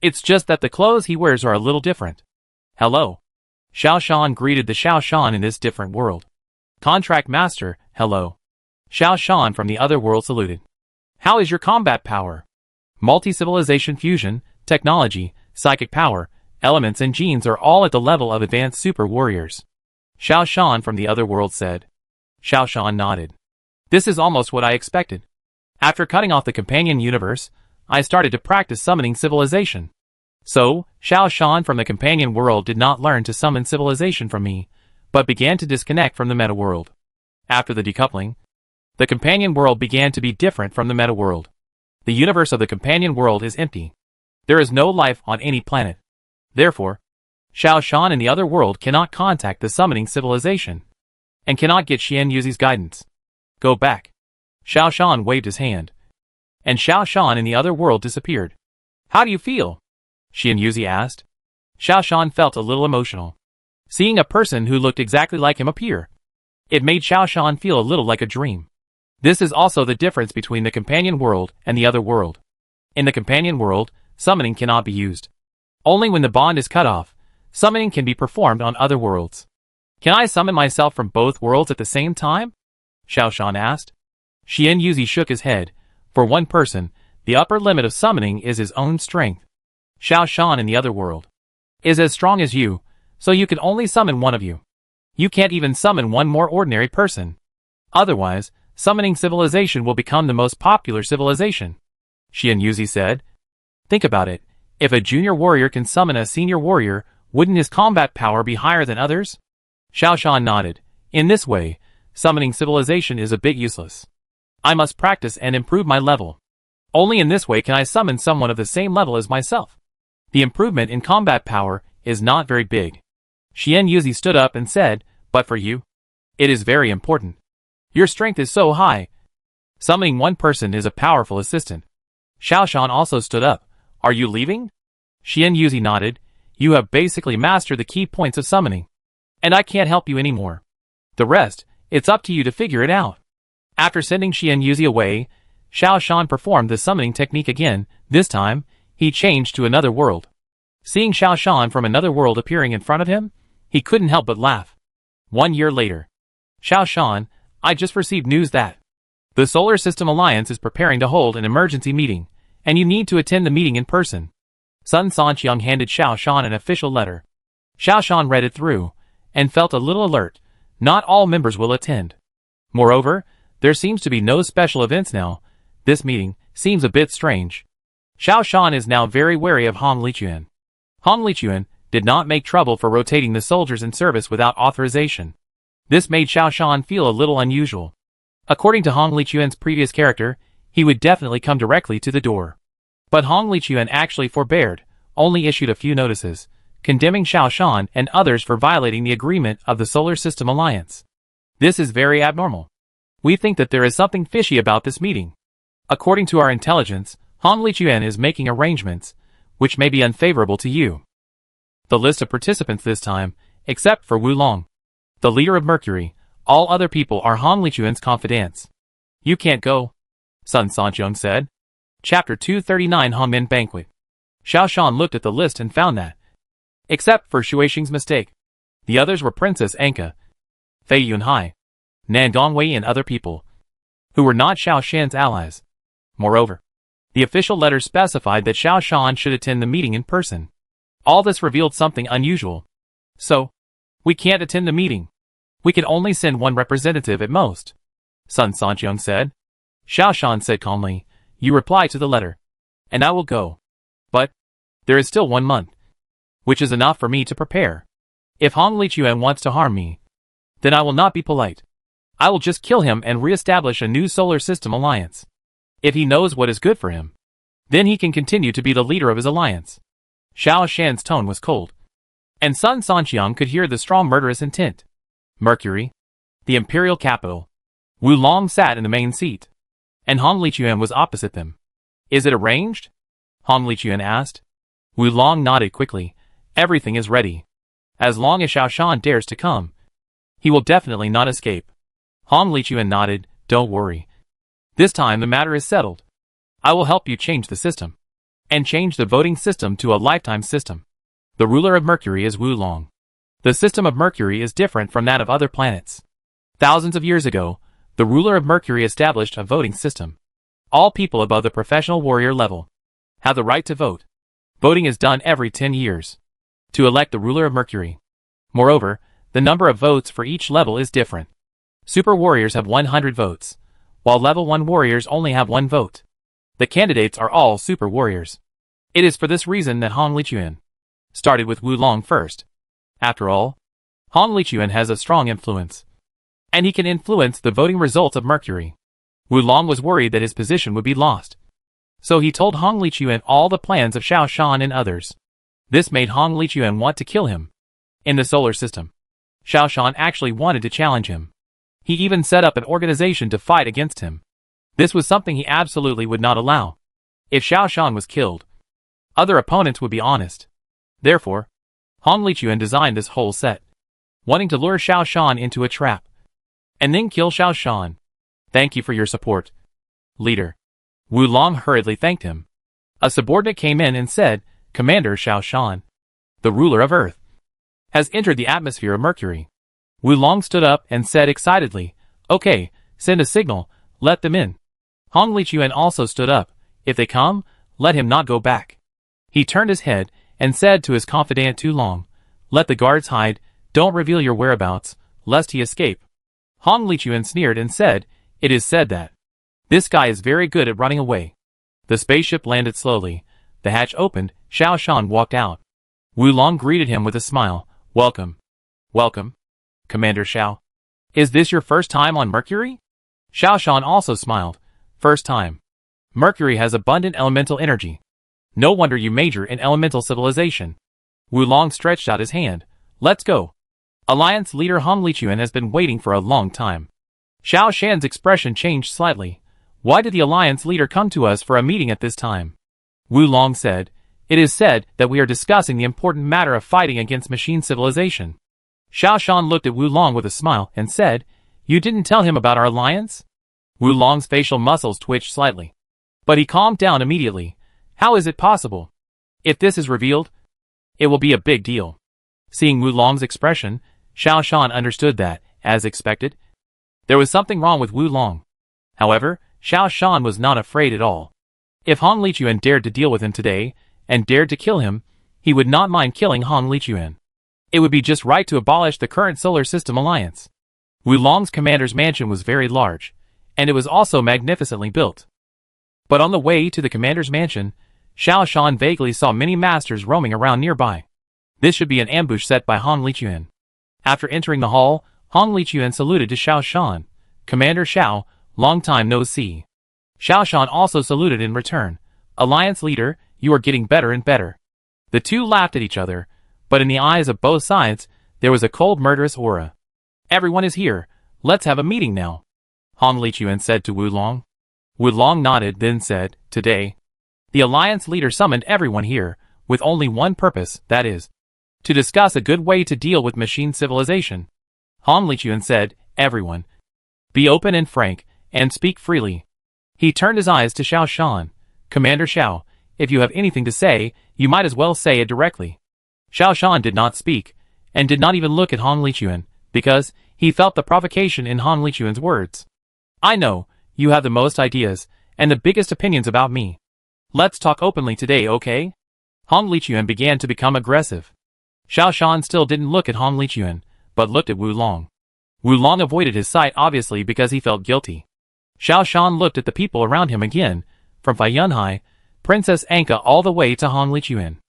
It's just that the clothes he wears are a little different. "Hello." Xiao Shan greeted the Xiao Shan in this different world. "Contract Master, hello." Xiao Shan from the other world saluted. "How is your combat power?" Multi-civilization fusion, technology, psychic power, elements and genes are all at the level of advanced super warriors. Xiao Shan from the other world said. Xiao Shan nodded. "This is almost what I expected. After cutting off the companion universe, I started to practice summoning civilization. So, Xiao Shan from the companion world did not learn to summon civilization from me, but began to disconnect from the meta world. After the decoupling, the companion world began to be different from the meta world. The universe of the companion world is empty. There is no life on any planet. Therefore, Xiao Shan in the other world cannot contact the summoning civilization, and cannot get Xian Yuzi's guidance. Go back. Xiao Shan waved his hand, and Xiao Shan in the other world disappeared. How do you feel? Xian Yuzi asked. Xiao Shan felt a little emotional. Seeing a person who looked exactly like him appear, it made Xiao Shan feel a little like a dream. This is also the difference between the companion world and the other world. In the companion world, summoning cannot be used. Only when the bond is cut off, summoning can be performed on other worlds. Can I summon myself from both worlds at the same time? Xiao Shan asked. Xian Yuzi shook his head. For one person, the upper limit of summoning is his own strength. Xiao Shan in the other world is as strong as you, so you can only summon one of you. You can't even summon one more ordinary person. Otherwise, summoning civilization will become the most popular civilization. Xian Yuzi said. Think about it. If a junior warrior can summon a senior warrior, wouldn't his combat power be higher than others? Xiao Shan nodded. In this way, summoning civilization is a bit useless. I must practice and improve my level. Only in this way can I summon someone of the same level as myself. The improvement in combat power is not very big. Xian Yuzi stood up and said, but for you, it is very important. Your strength is so high. Summoning one person is a powerful assistant. Xiao Shan also stood up. Are you leaving? Xian Yuzi nodded. You have basically mastered the key points of summoning, and I can't help you anymore. The rest, it's up to you to figure it out. After sending Xian Yuzi away, Xiao Shan performed the summoning technique again. This time, he changed to another world. Seeing Xiao Shan from another world appearing in front of him, he couldn't help but laugh. 1 year later. Xiao Shan, I just received news that the Solar System Alliance is preparing to hold an emergency meeting, and you need to attend the meeting in person. Sun Sanqiang handed Xiao Shan an official letter. Xiao Shan read it through, and felt a little alert. Not all members will attend. Moreover, there seems to be no special events now. This meeting seems a bit strange. Xiao Shan is now very wary of Hong Lichuan. Hong Lichuan did not make trouble for rotating the soldiers in service without authorization. This made Xiao Shan feel a little unusual. According to Hong Lichuan's previous character, he would definitely come directly to the door. But Hong Lichuan actually forbeared, only issued a few notices, condemning Xiao Shan and others for violating the agreement of the Solar System Alliance. This is very abnormal. We think that there is something fishy about this meeting. According to our intelligence, Hong Lichuan is making arrangements, which may be unfavorable to you. The list of participants this time, except for Wu Long, the leader of Mercury. All other people are Hong Lichuan's confidants. You can't go, Sun Sanqiang said. Chapter 239 Hongmen Banquet. Xiao Shan looked at the list and found that, except for Shuixing's mistake, the others were Princess Anka, Fei Yunhai, Nan Gongwei and other people, who were not Xiao Shan's allies. Moreover, the official letter specified that Xiao Shan should attend the meeting in person. All this revealed something unusual. So, we can't attend the meeting. We can only send one representative at most, Sun Sanqiang said. Xiao Shan said calmly, you reply to the letter, and I will go. But, there is still 1 month, which is enough for me to prepare. If Hong Lichuan wants to harm me, then I will not be polite. I will just kill him and re-establish a new solar system alliance. If he knows what is good for him, then he can continue to be the leader of his alliance. Xiao Shan's tone was cold, and Sun Sanqiang could hear the strong murderous intent. Mercury, the imperial capital. Wu Long sat in the main seat, and Hong Lichuan was opposite them. Is it arranged? Hong Lichuan asked. Wu Long nodded quickly. Everything is ready. As long as Xiao Shan dares to come, he will definitely not escape. Hong Lichuan nodded. Don't worry. This time the matter is settled. I will help you change the system, and change the voting system to a lifetime system. The ruler of Mercury is Wu Long. The system of Mercury is different from that of other planets. Thousands of years ago, the ruler of Mercury established a voting system. All people above the professional warrior level have the right to vote. Voting is done every 10 years to elect the ruler of Mercury. Moreover, the number of votes for each level is different. Super warriors have 100 votes, while level 1 warriors only have 1 vote. The candidates are all super warriors. It is for this reason that Hong Lichuan started with Wu Long first. After all, Hong Lichuan has a strong influence, and he can influence the voting results of Mercury. Wu Long was worried that his position would be lost, so he told Hong Lichuan all the plans of Xiao Shan and others. This made Hong Lichuan want to kill him. In the solar system, Xiao Shan actually wanted to challenge him. He even set up an organization to fight against him. This was something he absolutely would not allow. If Xiao Shan was killed, other opponents would be honest. Therefore, Hong Lichuan designed this whole set, wanting to lure Xiao Shan into a trap, and then kill Xiao Shan. Thank you for your support, leader. Wu Long hurriedly thanked him. A subordinate came in and said, Commander Xiao Shan, the ruler of Earth, has entered the atmosphere of Mercury. Wu Long stood up and said excitedly, Okay, send a signal, let them in. Hong Lichuan also stood up. If they come, let him not go back. He turned his head and said to his confidant Tu Long, Let the guards hide, don't reveal your whereabouts, lest he escape. Hong Lichuan sneered and said, It is said that this guy is very good at running away. The spaceship landed slowly. The hatch opened. Xiao Shan walked out. Wu Long greeted him with a smile. Welcome. Welcome, Commander Xiao. Is this your first time on Mercury? Xiao Shan also smiled. First time. Mercury has abundant elemental energy. No wonder you major in elemental civilization. Wu Long stretched out his hand. Let's go. Alliance leader Hong Lichuan has been waiting for a long time. Xiao Shan's expression changed slightly. Why did the alliance leader come to us for a meeting at this time? Wu Long said, It is said that we are discussing the important matter of fighting against machine civilization. Xiao Shan looked at Wu Long with a smile and said, You didn't tell him about our alliance? Wu Long's facial muscles twitched slightly, but he calmed down immediately. How is it possible? If this is revealed, it will be a big deal. Seeing Wu Long's expression, Xiao Shan understood that, as expected, there was something wrong with Wu Long. However, Xiao Shan was not afraid at all. If Hong Lichuan dared to deal with him today, and dared to kill him, he would not mind killing Hong Lichuan. It would be just right to abolish the current solar system alliance. Wu Long's commander's mansion was very large, and it was also magnificently built. But on the way to the commander's mansion, Xiao Shan vaguely saw many masters roaming around nearby. This should be an ambush set by Hong Lichuan. After entering the hall, Hong Lichuan saluted to Xiao Shan. Commander Xiao, long time no see. Xiao Shan also saluted in return. Alliance leader, you are getting better and better. The two laughed at each other, but in the eyes of both sides, there was a cold murderous aura. Everyone is here. Let's have a meeting now, Hong Lichuan said to Wu Long. Wu Long nodded, then said, Today, the alliance leader summoned everyone here, with only one purpose, that is, to discuss a good way to deal with machine civilization. Hong Lichuan said, Everyone, be open and frank, and speak freely. He turned his eyes to Xiao Shan. Commander Xiao, if you have anything to say, you might as well say it directly. Xiao Shan did not speak, and did not even look at Hong Lichuan, because he felt the provocation in Hong Lichuan's words. I know, you have the most ideas, and the biggest opinions about me. Let's talk openly today, okay? Hong Lichuan began to become aggressive. Xiao Shan still didn't look at Hong Lichuan, but looked at Wu Long. Wu Long avoided his sight obviously because he felt guilty. Xiao Shan looked at the people around him again, from Fei Yunhai, Princess Anka all the way to Hong Lichuan.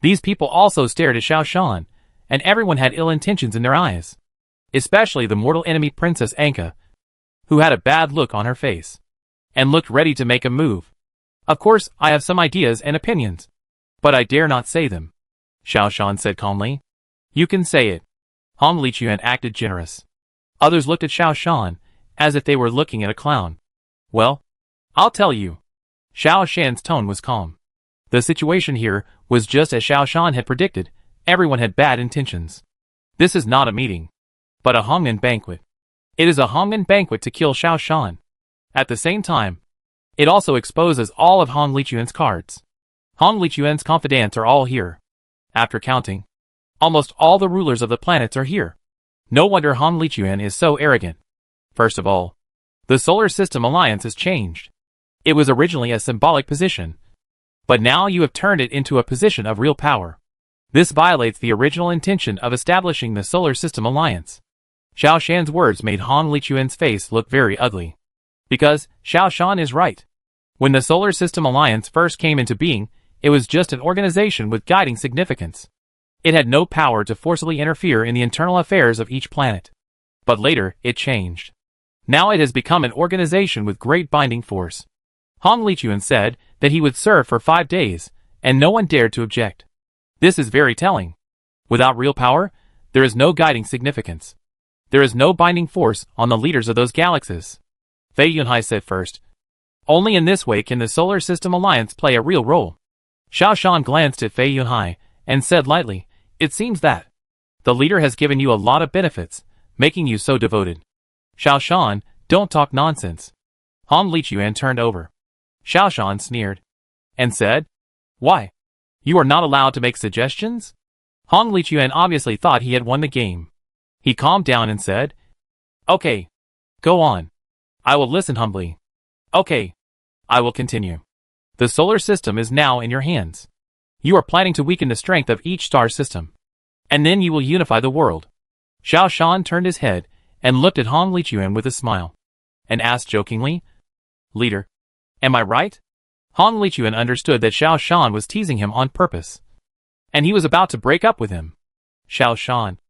These people also stared at Xiao Shan, and everyone had ill intentions in their eyes. Especially the mortal enemy Princess Anka, who had a bad look on her face, and looked ready to make a move. Of course, I have some ideas and opinions, but I dare not say them, Xiao Shan said calmly. You can say it. Hong Lichuan acted generous. Others looked at Xiao Shan, as if they were looking at a clown. Well, I'll tell you. Xiao Shan's tone was calm. The situation here was just as Xiao Shan had predicted. Everyone had bad intentions. This is not a meeting, but a Hongmen banquet. It is a Hongmen banquet to kill Xiao Shan. At the same time, it also exposes all of Hong Lichuan's cards. Hong Lichuan's confidants are all here. After counting, almost all the rulers of the planets are here. No wonder Hong Lichuan is so arrogant. First of all, the solar system alliance has changed. It was originally a symbolic position, but now you have turned it into a position of real power. This violates the original intention of establishing the solar system alliance. Xiao Shan's words made Hong Lichuan's face look very ugly. Because Xiao Shan is right. When the solar system alliance first came into being, It was just an organization with guiding significance. It had no power to forcibly interfere in the internal affairs of each planet. But later, it changed. Now it has become an organization with great binding force. Hong Lichuan said that he would serve for 5 days, and no one dared to object. This is very telling. Without real power, there is no guiding significance. There is no binding force on the leaders of those galaxies. Fei Yunhai said first. Only in this way can the Solar System Alliance play a real role. Xiao Shan glanced at Fei Yunhai and said lightly, "It seems that the leader has given you a lot of benefits, making you so devoted." Xiao Shan, don't talk nonsense. Hong Lichuan turned over. Xiao Shan sneered and said, "Why? You are not allowed to make suggestions?" Hong Lichuan obviously thought he had won the game. He calmed down and said, "Okay. Go on. I will listen humbly. Okay. I will continue. The solar system is now in your hands. You are planning to weaken the strength of each star system. And then you will unify the world." Xiao Shan turned his head and looked at Hong Lichuan with a smile, and asked jokingly, "Leader, am I right?" Hong Lichuan understood that Xiao Shan was teasing him on purpose, and he was about to break up with him. "Xiao Shan,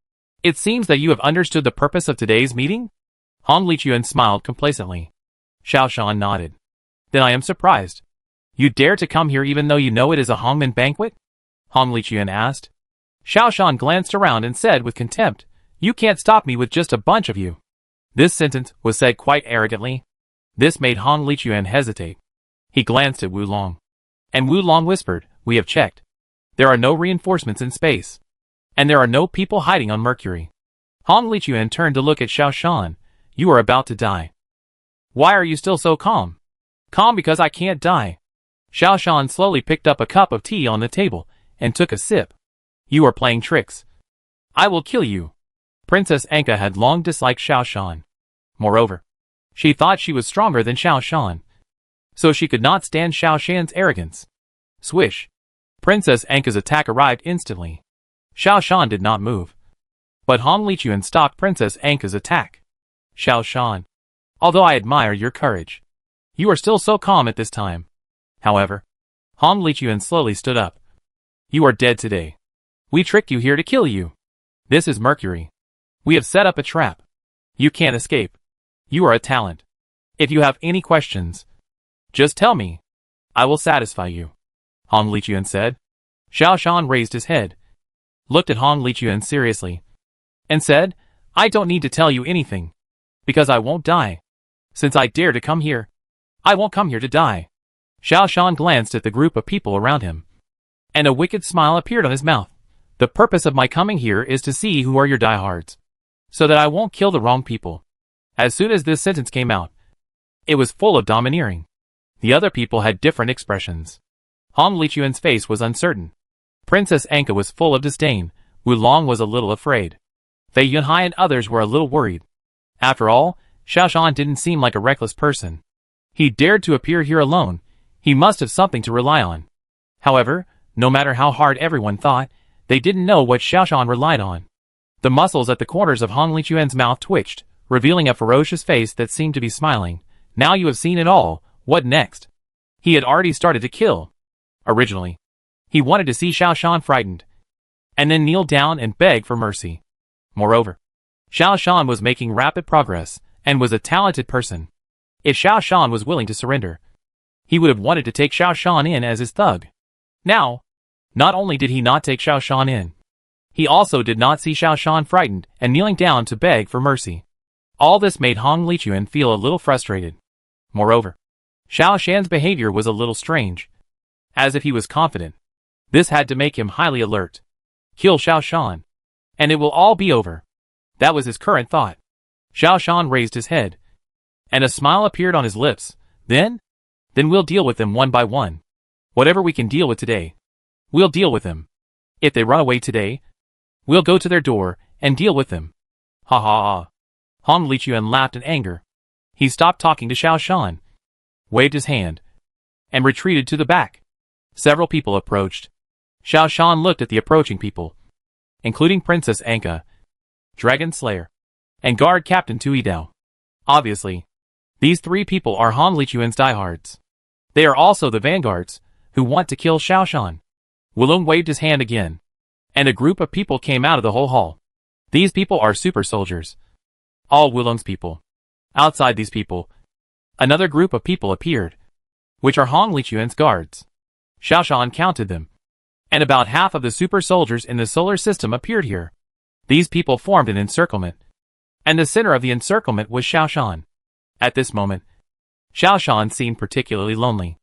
it seems that you have understood the purpose of today's meeting?" Hong Lichuan smiled complacently. Xiao Shan nodded. "Then I am surprised. You dare to come here even though you know it is a Hongman banquet?" Hong Lichuan asked. Xiao Shan glanced around and said with contempt, "You can't stop me with just a bunch of you." This sentence was said quite arrogantly. This made Hong Lichuan hesitate. He glanced at Wu Long. And Wu Long whispered, "We have checked. There are no reinforcements in space. And there are no people hiding on Mercury." Hong Lichuan turned to look at Xiao Shan. "You are about to die. Why are you still so calm?" "Calm because I can't die." Xiao Shan slowly picked up a cup of tea on the table and took a sip. "You are playing tricks. I will kill you." Princess Anka had long disliked Xiao Shan. Moreover, she thought she was stronger than Xiao Shan, so she could not stand Xiao Shan's arrogance. Swish! Princess Anka's attack arrived instantly. Xiao Shan did not move. But Hong Lichuan stopped Princess Anka's attack. "Xiao Shan, although I admire your courage, you are still so calm at this time." However, Hong Lichuan slowly stood up. "You are dead today. We tricked you here to kill you. This is Mercury. We have set up a trap. You can't escape. You are a talent. If you have any questions, just tell me. I will satisfy you," Hong Lichuan said. Xiao Shan raised his head, looked at Hong Lichuan seriously, and said, "I don't need to tell you anything, because I won't die. Since I dare to come here, I won't come here to die." Xiao Shan glanced at the group of people around him, and a wicked smile appeared on his mouth. "The purpose of my coming here is to see who are your diehards, so that I won't kill the wrong people." As soon as this sentence came out, it was full of domineering. The other people had different expressions. Hong Lichuan's face was uncertain. Princess Anka was full of disdain. Wu Long was a little afraid. Fei Yunhai and others were a little worried. After all, Xiao Shan didn't seem like a reckless person. He dared to appear here alone. He must have something to rely on. However, no matter how hard everyone thought, they didn't know what Xiao Shan relied on. The muscles at the corners of Hong Lichuan's mouth twitched, revealing a ferocious face that seemed to be smiling. "Now you have seen it all, what next?" He had already started to kill. Originally, he wanted to see Xiao Shan frightened, and then kneel down and beg for mercy. Moreover, Xiao Shan was making rapid progress, and was a talented person. If Xiao Shan was willing to surrender, he would have wanted to take Xiao Shan in as his thug. Now, not only did he not take Xiao Shan in, he also did not see Xiao Shan frightened and kneeling down to beg for mercy. All this made Hong Lichuan feel a little frustrated. Moreover, Xiao Shan's behavior was a little strange, as if he was confident. This had to make him highly alert. Kill Xiao Shan, and it will all be over. That was his current thought. Xiao Shan raised his head, and a smile appeared on his lips. Then we'll deal with them one by one. Whatever we can deal with today, we'll deal with them. If they run away today, we'll go to their door and deal with them. Ha ha ha. Hong Lichuan laughed in anger. He stopped talking to Xiao Shan, waved his hand, and retreated to the back. Several people approached. Xiao Shan looked at the approaching people, including Princess Anka, Dragon Slayer, and Guard Captain Tuidao. Obviously, these 3 people are Hong Lichuan's diehards. They are also the vanguards, who want to kill Xiao Shan. Wulong waved his hand again, and a group of people came out of the whole hall. These people are super soldiers. All Wulong's people. Outside these people, another group of people appeared, which are Hong Lichuan's guards. Xiao Shan counted them, and about half of the super soldiers in the solar system appeared here. These people formed an encirclement, and the center of the encirclement was Xiao Shan. At this moment, Xiao Shan seemed particularly lonely.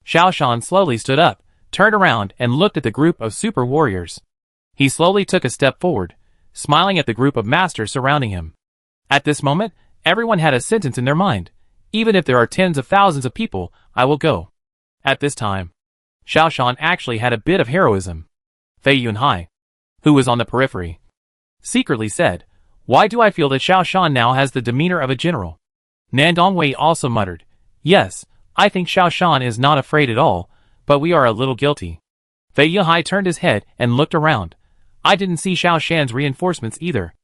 Xiao Shan slowly stood up, turned around and looked at the group of super warriors. He slowly took a step forward, smiling at the group of masters surrounding him. At this moment, everyone had a sentence in their mind. Even if there are tens of thousands of people, I will go. At this time, Xiao Shan actually had a bit of heroism. Fei Yunhai, who was on the periphery, secretly said, "Why do I feel that Xiao Shan now has the demeanor of a general?" Nan Dongwei also muttered, "Yes, I think Xiao Shan is not afraid at all, but we are a little guilty." Fei Yunhai turned his head and looked around. "I didn't see Xiao Shan's reinforcements either.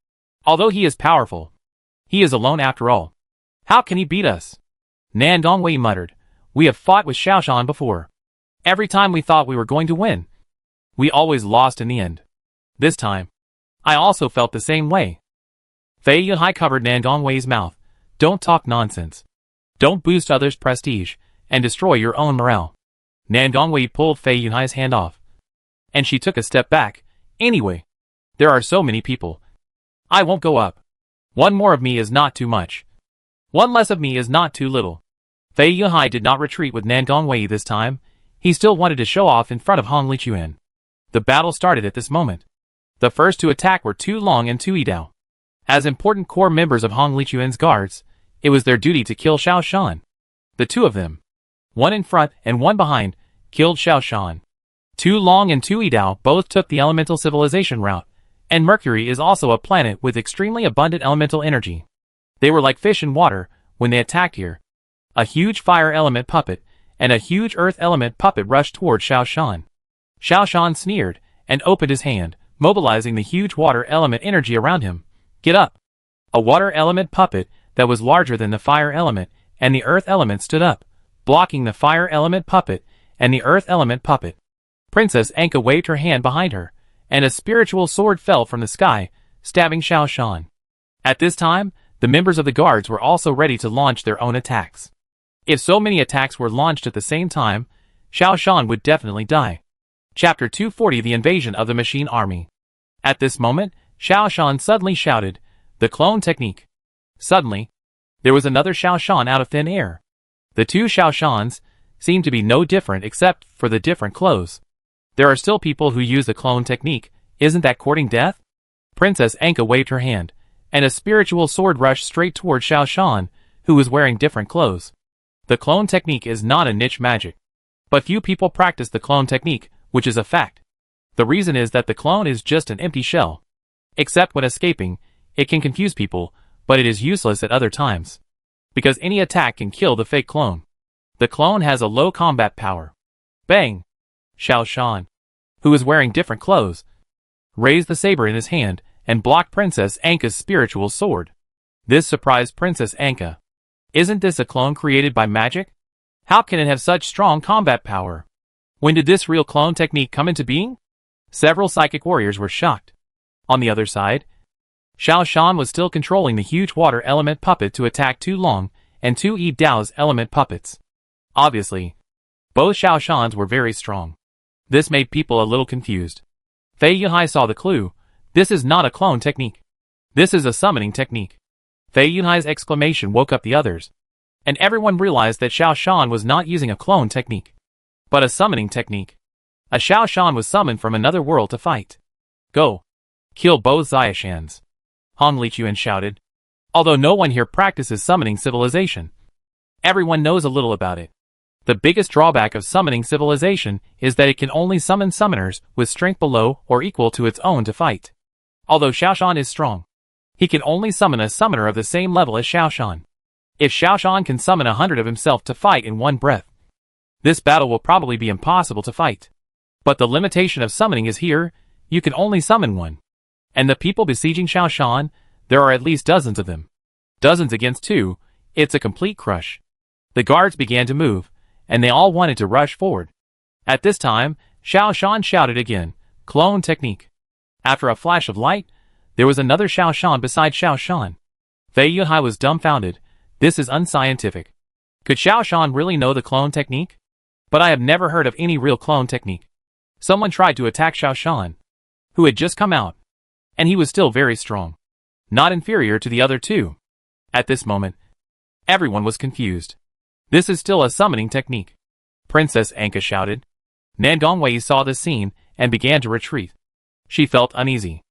Although he is powerful, he is alone after all. How can he beat us?" Nan Dongwei muttered, "We have fought with Xiao Shan before. Every time we thought we were going to win, we always lost in the end. This time, I also felt the same way." Fei Yunhai covered Nan Dongwei's mouth. "Don't talk nonsense. Don't boost others' prestige and destroy your own morale." Nan Dongwei pulled Fei Yunhai's hand off, and she took a step back. "Anyway, there are so many people. I won't go up. One more of me is not too much. One less of me is not too little." Fei Yunhai did not retreat with Nan Dongwei this time. He still wanted to show off in front of Hong Lichuan. The battle started at this moment. The first to attack were Tu Long and Tu Yidao. As important core members of Hong Lichuan's guards, it was their duty to kill Xiao Shan. The two of them, one in front and one behind, killed Xiao Shan. Tu Long and Tu Yidao both took the elemental civilization route, and Mercury is also a planet with extremely abundant elemental energy. They were like fish in water when they attacked here. A huge fire element puppet and a huge earth element puppet rushed toward Xiao Shan. Xiao Shan sneered and opened his hand, mobilizing the huge water element energy around him. "Get up!" A water element puppet that was larger than the fire element and the earth element stood up, blocking the fire element puppet and the earth element puppet. Princess Anka waved her hand behind her, and a spiritual sword fell from the sky, stabbing Xiao Shan. At this time, the members of the guards were also ready to launch their own attacks. If so many attacks were launched at the same time, Xiao Shan would definitely die. Chapter 240: The Invasion of the Machine Army. At this moment, Xiao Shan suddenly shouted, "The clone technique!" Suddenly, there was another Xiao Shan out of thin air. The two Xiao Shans seemed to be no different except for the different clothes. There are still people who use the clone technique. Isn't that courting death? Princess Anka waved her hand, and a spiritual sword rushed straight toward Xiao Shan, who was wearing different clothes. The clone technique is not a niche magic, but few people practice the clone technique, which is a fact. The reason is that the clone is just an empty shell. Except when escaping, it can confuse people, but it is useless at other times, because any attack can kill the fake clone. The clone has a low combat power. Bang! Xiao Shan, who was wearing different clothes, raised the saber in his hand and blocked Princess Anka's spiritual sword. This surprised Princess Anka. Isn't this a clone created by magic? How can it have such strong combat power? When did this real clone technique come into being? Several psychic warriors were shocked. On the other side, Xiao Shan was still controlling the huge water element puppet to attack Tu Long and Tu Yidao's element puppets. Obviously, both Xiao Shans were very strong. This made people a little confused. Fei Yunhai saw the clue. This is not a clone technique. This is a summoning technique. Fei Yunhai's exclamation woke up the others, and everyone realized that Xiao Shan was not using a clone technique, but a summoning technique. A Xiao Shan was summoned from another world to fight. "Go! Kill both Xiaoshans!" Hong Lichuan shouted. Although no one here practices summoning civilization, everyone knows a little about it. The biggest drawback of summoning civilization is that it can only summon summoners with strength below or equal to its own to fight. Although Xiao Shan is strong, he can only summon a summoner of the same level as Xiao Shan. If Xiao Shan can summon 100 of himself to fight in one breath, this battle will probably be impossible to fight. But the limitation of summoning is here, you can only summon one. And the people besieging Xiao Shan, there are at least dozens of them. Dozens against two, it's a complete crush. The guards began to move, and they all wanted to rush forward. At this time, Xiao Shan shouted again, "Clone technique." After a flash of light, there was another Xiao Shan beside Xiao Shan. Fei Yunhai was dumbfounded. This is unscientific. Could Xiao Shan really know the clone technique? But I have never heard of any real clone technique. Someone tried to attack Xiao Shan, who had just come out, and he was still very strong, not inferior to the other two. At this moment, everyone was confused. This is still a summoning technique, Princess Anka shouted. Nan Gongwei saw this scene and began to retreat. She felt uneasy.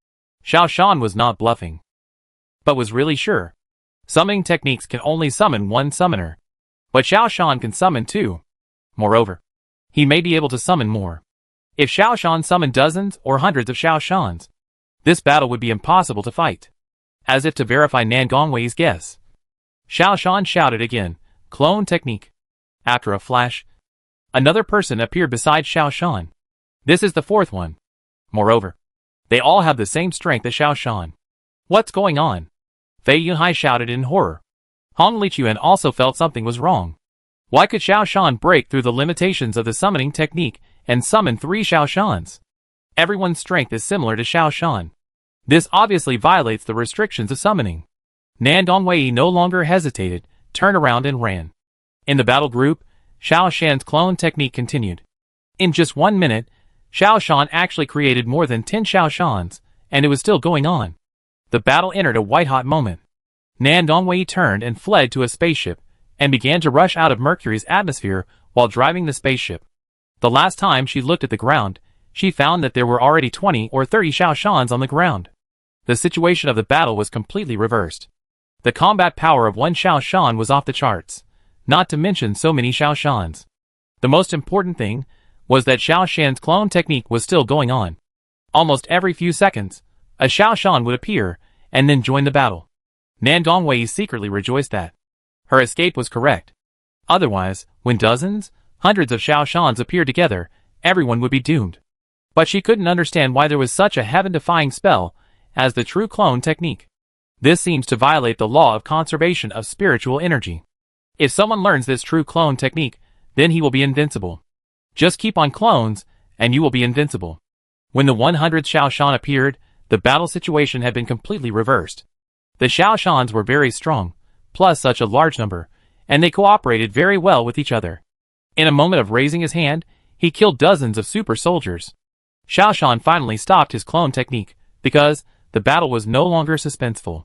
Xiao Shan was not bluffing, but was really sure. Summoning techniques can only summon one summoner, but Xiao Shan can summon two. Moreover, he may be able to summon more. If Xiao Shan summoned dozens or hundreds of Xiao Shans, this battle would be impossible to fight. As if to verify Nan Gongwei's guess, Xiao Shan shouted again, "Clone technique." After a flash, another person appeared beside Xiao Shan. This is the fourth one. Moreover, they all have the same strength as Xiao Shan. What's going on? Fei Yunhai shouted in horror. Hong Lichuan also felt something was wrong. Why could Xiao Shan break through the limitations of the summoning technique and summon 3 Xiao Shans? Everyone's strength is similar to Xiao Shan. This obviously violates the restrictions of summoning. Nan Dongwei no longer hesitated, turned around and ran. In the battle group, Xiao Shan's clone technique continued. In just 1 minute, Xiao Shan actually created more than 10 Xiao Shans, and it was still going on. The battle entered a white-hot moment. Nan Dongwei turned and fled to a spaceship, and began to rush out of Mercury's atmosphere while driving the spaceship. The last time she looked at the ground, she found that there were already 20 or 30 Xiao Shans on the ground. The situation of the battle was completely reversed. The combat power of one Xiao Shan was off the charts, not to mention so many Xiao Shans. The most important thing was that Xiao Shan's clone technique was still going on. Almost every few seconds, a Xiao Shan would appear, and then join the battle. Nan Dongwei secretly rejoiced that her escape was correct. Otherwise, when dozens, hundreds of Xiao Shans appeared together, everyone would be doomed. But she couldn't understand why there was such a heaven-defying spell as the true clone technique. This seems to violate the law of conservation of spiritual energy. If someone learns this true clone technique, then he will be invincible. Just keep on clones, and you will be invincible. When the 100th Xiao Shan appeared, the battle situation had been completely reversed. The Xiao Shans were very strong, plus such a large number, and they cooperated very well with each other. In a moment of raising his hand, he killed dozens of super soldiers. Xiao Shan finally stopped his clone technique, because the battle was no longer suspenseful.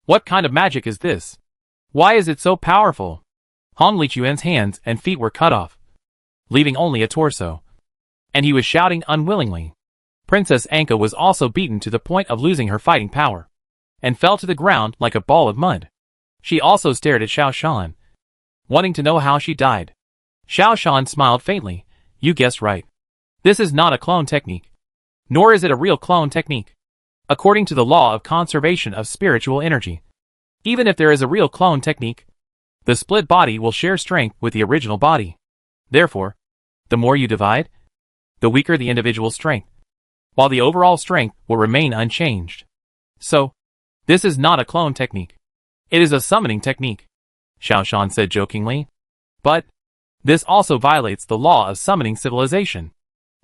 What kind of magic is this? Why is it so powerful? Hong Lichuan's hands and feet were cut off, leaving only a torso, and he was shouting unwillingly. Princess Anka was also beaten to the point of losing her fighting power, and fell to the ground like a ball of mud. She also stared at Xiao Shan, wanting to know how she died. Xiao Shan smiled faintly. You guessed right. This is not a clone technique, nor is it a real clone technique. According to the law of conservation of spiritual energy, even if there is a real clone technique, the split body will share strength with the original body. Therefore, the more you divide, the weaker the individual strength, while the overall strength will remain unchanged. So, this is not a clone technique. It is a summoning technique, Xiao Shan said jokingly. But, this also violates the law of summoning civilization.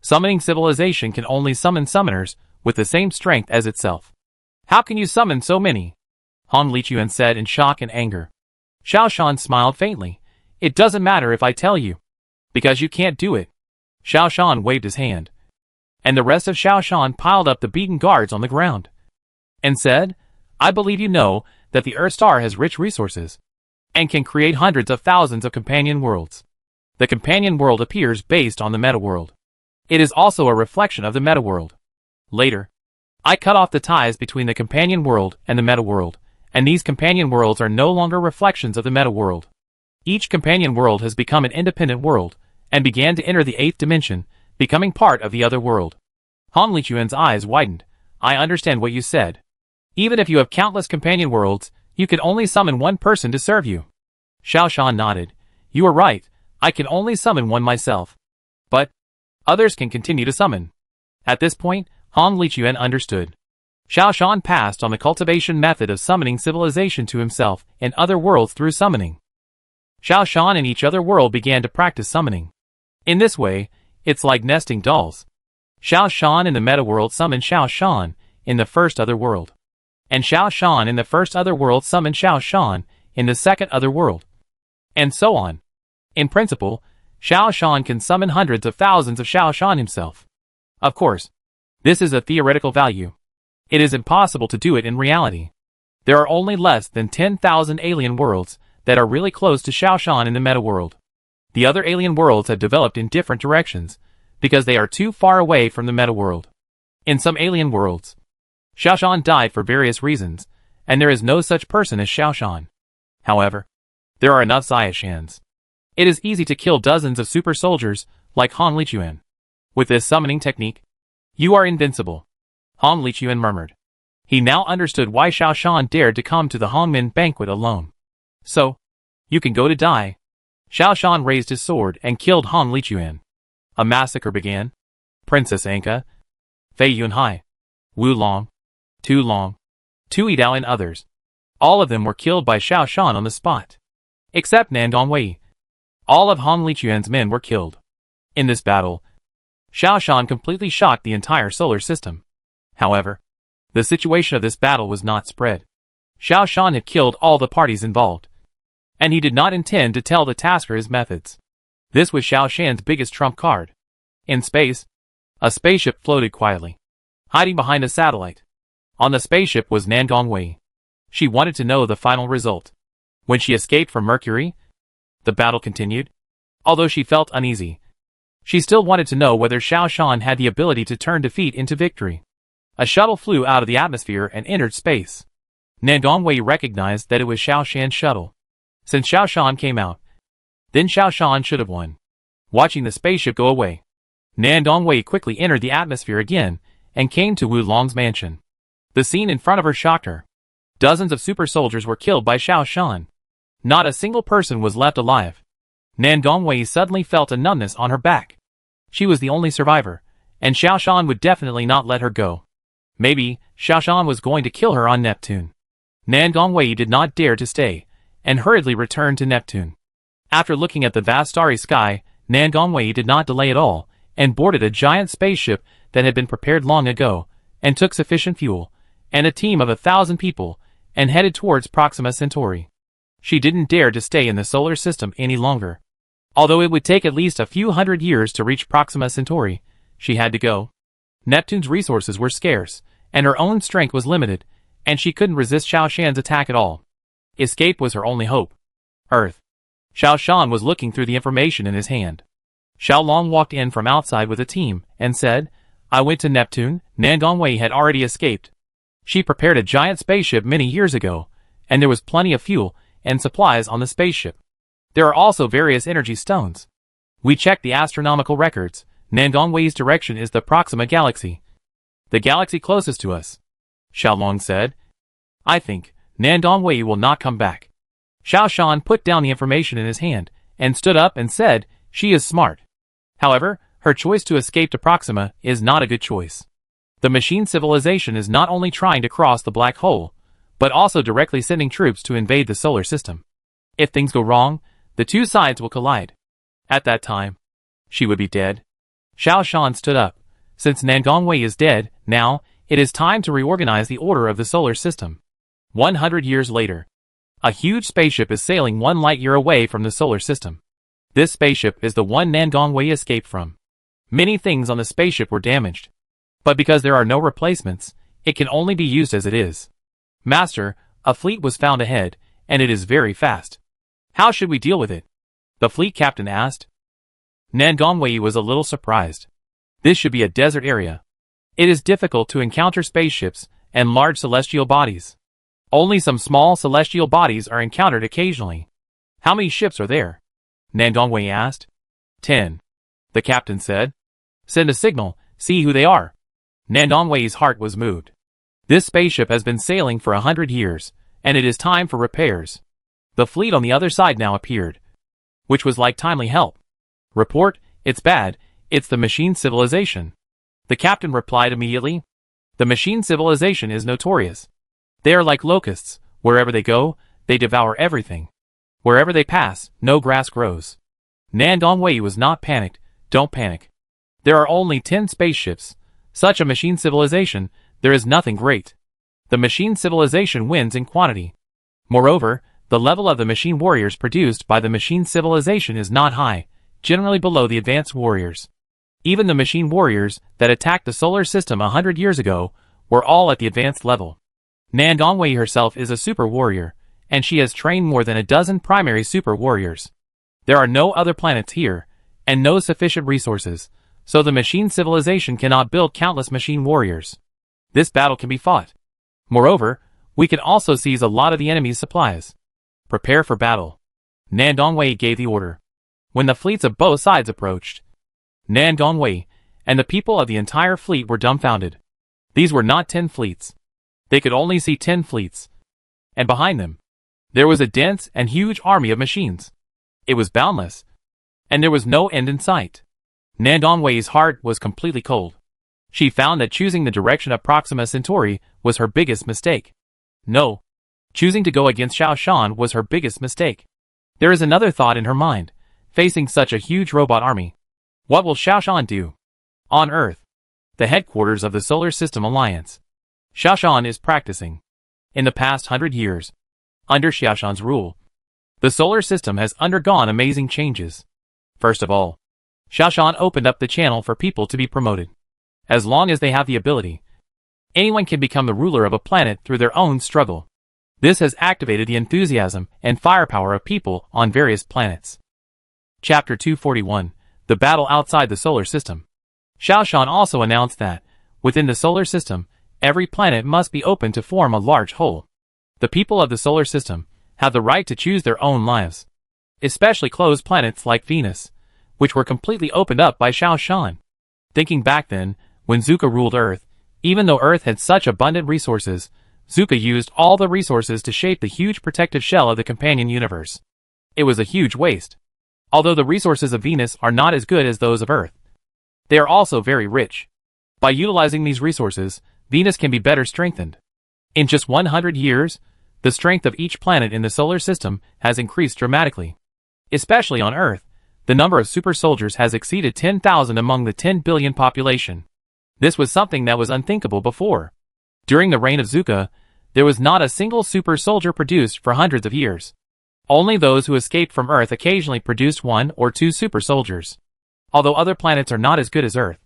Summoning civilization can only summon summoners with the same strength as itself. How can you summon so many? Hong Lichuan said in shock and anger. Xiao Shan smiled faintly. It doesn't matter if I tell you, because you can't do it. Xiao Shan waved his hand, and the rest of Xiao Shan piled up the beaten guards on the ground, and said, I believe you know that the Earth Star has rich resources, and can create hundreds of thousands of companion worlds. The companion world appears based on the meta world. It is also a reflection of the meta world. Later, I cut off the ties between the companion world and the meta world, and these companion worlds are no longer reflections of the meta world. Each companion world has become an independent world, and began to enter the 8th dimension, becoming part of the other world. Hong Lichuan's eyes widened. I understand what you said. Even if you have countless companion worlds, you can only summon one person to serve you. Xiao Shan nodded. You are right, I can only summon one myself. But others can continue to summon. At this point, Hong Lichuan understood. Xiao Shan passed on the cultivation method of summoning civilization to himself and other worlds through summoning. Xiao Shan in each other world began to practice summoning. In this way, It's like nesting dolls. Xiao Shan in the meta world summoned Xiao Shan in the first other world. And Xiao Shan in the first other world summoned Xiao Shan in the second other world. And so on. In principle, Xiao Shan can summon hundreds of thousands of Xiao Shan himself. Of course, this is a theoretical value. It is impossible to do it in reality. There are only less than 10,000 alien worlds that are really close to Xiao Shan in the meta world. The other alien worlds have developed in different directions, because they are too far away from the meta world. In some alien worlds, Xiao Shan died for various reasons, and there is no such person as Xiao Shan. However, there are enough Xiaoshans. It is easy to kill dozens of super soldiers like Han Lichuan. With this summoning technique, you are invincible, Han Lichuan murmured. He now understood why Xiao Shan dared to come to the Hongmen banquet alone. So, you can go to die. Xiao Shan raised his sword and killed Han Lichuan. A massacre began. Princess Anka, Fei Yunhai, Wu Long, Tu Long, Tu Yidao and others. All of them were killed by Xiao Shan on the spot. Except Nandong Wei. All of Han Lichuan's men were killed. In this battle, Xiao Shan completely shocked the entire solar system. However, the situation of this battle was not spread. Xiao Shan had killed all the parties involved. And he did not intend to tell the tasker his methods. This was Xiao Shan's biggest trump card. In space, a spaceship floated quietly, hiding behind a satellite. On the spaceship was Nandong Wei. She wanted to know the final result. When she escaped from Mercury, the battle continued. Although she felt uneasy, she still wanted to know whether Xiao Shan had the ability to turn defeat into victory. A shuttle flew out of the atmosphere and entered space. Nandong Wei recognized that it was Xiao Shan's shuttle. Since Xiao Shan came out, then Xiao Shan should have won. Watching the spaceship go away, Nandong Wei quickly entered the atmosphere again and came to Wu Long's mansion. The scene in front of her shocked her. Dozens of super soldiers were killed by Xiao Shan. Not a single person was left alive. Nandong Wei suddenly felt a numbness on her back. She was the only survivor, and Xiao Shan would definitely not let her go. Maybe Xiao Shan was going to kill her on Neptune. Nandong Wei did not dare to stay, and hurriedly returned to Neptune. After looking at the vast starry sky, Nandong Wei did not delay at all, and boarded a giant spaceship that had been prepared long ago, and took sufficient fuel, and a team of 1,000 people, and headed towards Proxima Centauri. She didn't dare to stay in the solar system any longer. Although it would take at least a few hundred years to reach Proxima Centauri, she had to go. Neptune's resources were scarce, and her own strength was limited, and she couldn't resist Xiao Shan's attack at all. Escape was her only hope. Earth. Xiao Shan was looking through the information in his hand. Xiao Long walked in from outside with a team, and said, I went to Neptune. Nandong Wei had already escaped. She prepared a giant spaceship many years ago, and there was plenty of fuel and supplies on the spaceship. There are also various energy stones. We checked the astronomical records. Nandong Wei's direction is the Proxima Galaxy. The galaxy closest to us. Xiao Long said. I think Nandong Wei will not come back. Xiao Shan put down the information in his hand, and stood up and said, she is smart. However, her choice to escape to Proxima is not a good choice. The machine civilization is not only trying to cross the black hole, but also directly sending troops to invade the solar system. If things go wrong, the two sides will collide. At that time, she would be dead. Xiao Shan stood up. Since Nandong Wei is dead, now, it is time to reorganize the order of the solar system. 100 years later, a huge spaceship is sailing 1 light year away from the solar system. This spaceship is the one Nandong Wei escaped from. Many things on the spaceship were damaged. But because there are no replacements, it can only be used as it is. Master, a fleet was found ahead, and it is very fast. How should we deal with it? The fleet captain asked. Nandong Wei was a little surprised. This should be a desert area. It is difficult to encounter spaceships and large celestial bodies. Only some small celestial bodies are encountered occasionally. How many ships are there? Nandong Wei asked. 10. The captain said. Send a signal, see who they are. Nandong Wei's heart was moved. This spaceship has been sailing for 100 years, and it is time for repairs. The fleet on the other side now appeared, which was like timely help. Report, it's bad, it's the machine civilization. The captain replied immediately. The machine civilization is notorious. They are like locusts. Wherever they go, they devour everything. Wherever they pass, no grass grows. Nandong Wei was not panicked. Don't panic. There are only 10 spaceships. Such a machine civilization, there is nothing great. The machine civilization wins in quantity. Moreover, the level of the machine warriors produced by the machine civilization is not high, generally below the advanced warriors. Even the machine warriors that attacked the solar system 100 years ago were all at the advanced level. Nan Gongwei herself is a super warrior, and she has trained more than a dozen primary super warriors. There are no other planets here, and no sufficient resources, so the machine civilization cannot build countless machine warriors. This battle can be fought. Moreover, we can also seize a lot of the enemy's supplies. Prepare for battle. Nan Gongwei gave the order. When the fleets of both sides approached, Nan Gongwei and the people of the entire fleet were dumbfounded. These were not 10 fleets. They could only see 10 fleets. And behind them, there was a dense and huge army of machines. It was boundless, and there was no end in sight. Nan Gongwei's heart was completely cold. She found that choosing the direction of Proxima Centauri was her biggest mistake. No, choosing to go against Xiao Shan was her biggest mistake. There is another thought in her mind, facing such a huge robot army. What will Xiao Shan do? On Earth, the headquarters of the Solar System Alliance, Xiao Shan is practicing. In the past 100 years, under Xiao Shan's rule, the solar system has undergone amazing changes. First of all, Xiao Shan opened up the channel for people to be promoted. As long as they have the ability, anyone can become the ruler of a planet through their own struggle. This has activated the enthusiasm and firepower of people on various planets. Chapter 241, The Battle Outside the Solar System. Xiao Shan also announced that, within the solar system, every planet must be open to form a large whole. The people of the solar system have the right to choose their own lives, especially closed planets like Venus, which were completely opened up by Xiao Shan. Thinking back then, when Zuka ruled Earth, even though Earth had such abundant resources, Zuka used all the resources to shape the huge protective shell of the companion universe. It was a huge waste. Although the resources of Venus are not as good as those of Earth, they are also very rich. By utilizing these resources, Venus can be better strengthened. In just 100 years, the strength of each planet in the solar system has increased dramatically. Especially on Earth, the number of super soldiers has exceeded 10,000 among the 10 billion population. This was something that was unthinkable before. During the reign of Zuka, there was not a single super soldier produced for hundreds of years. Only those who escaped from Earth occasionally produced 1 or 2 super soldiers. Although other planets are not as good as Earth,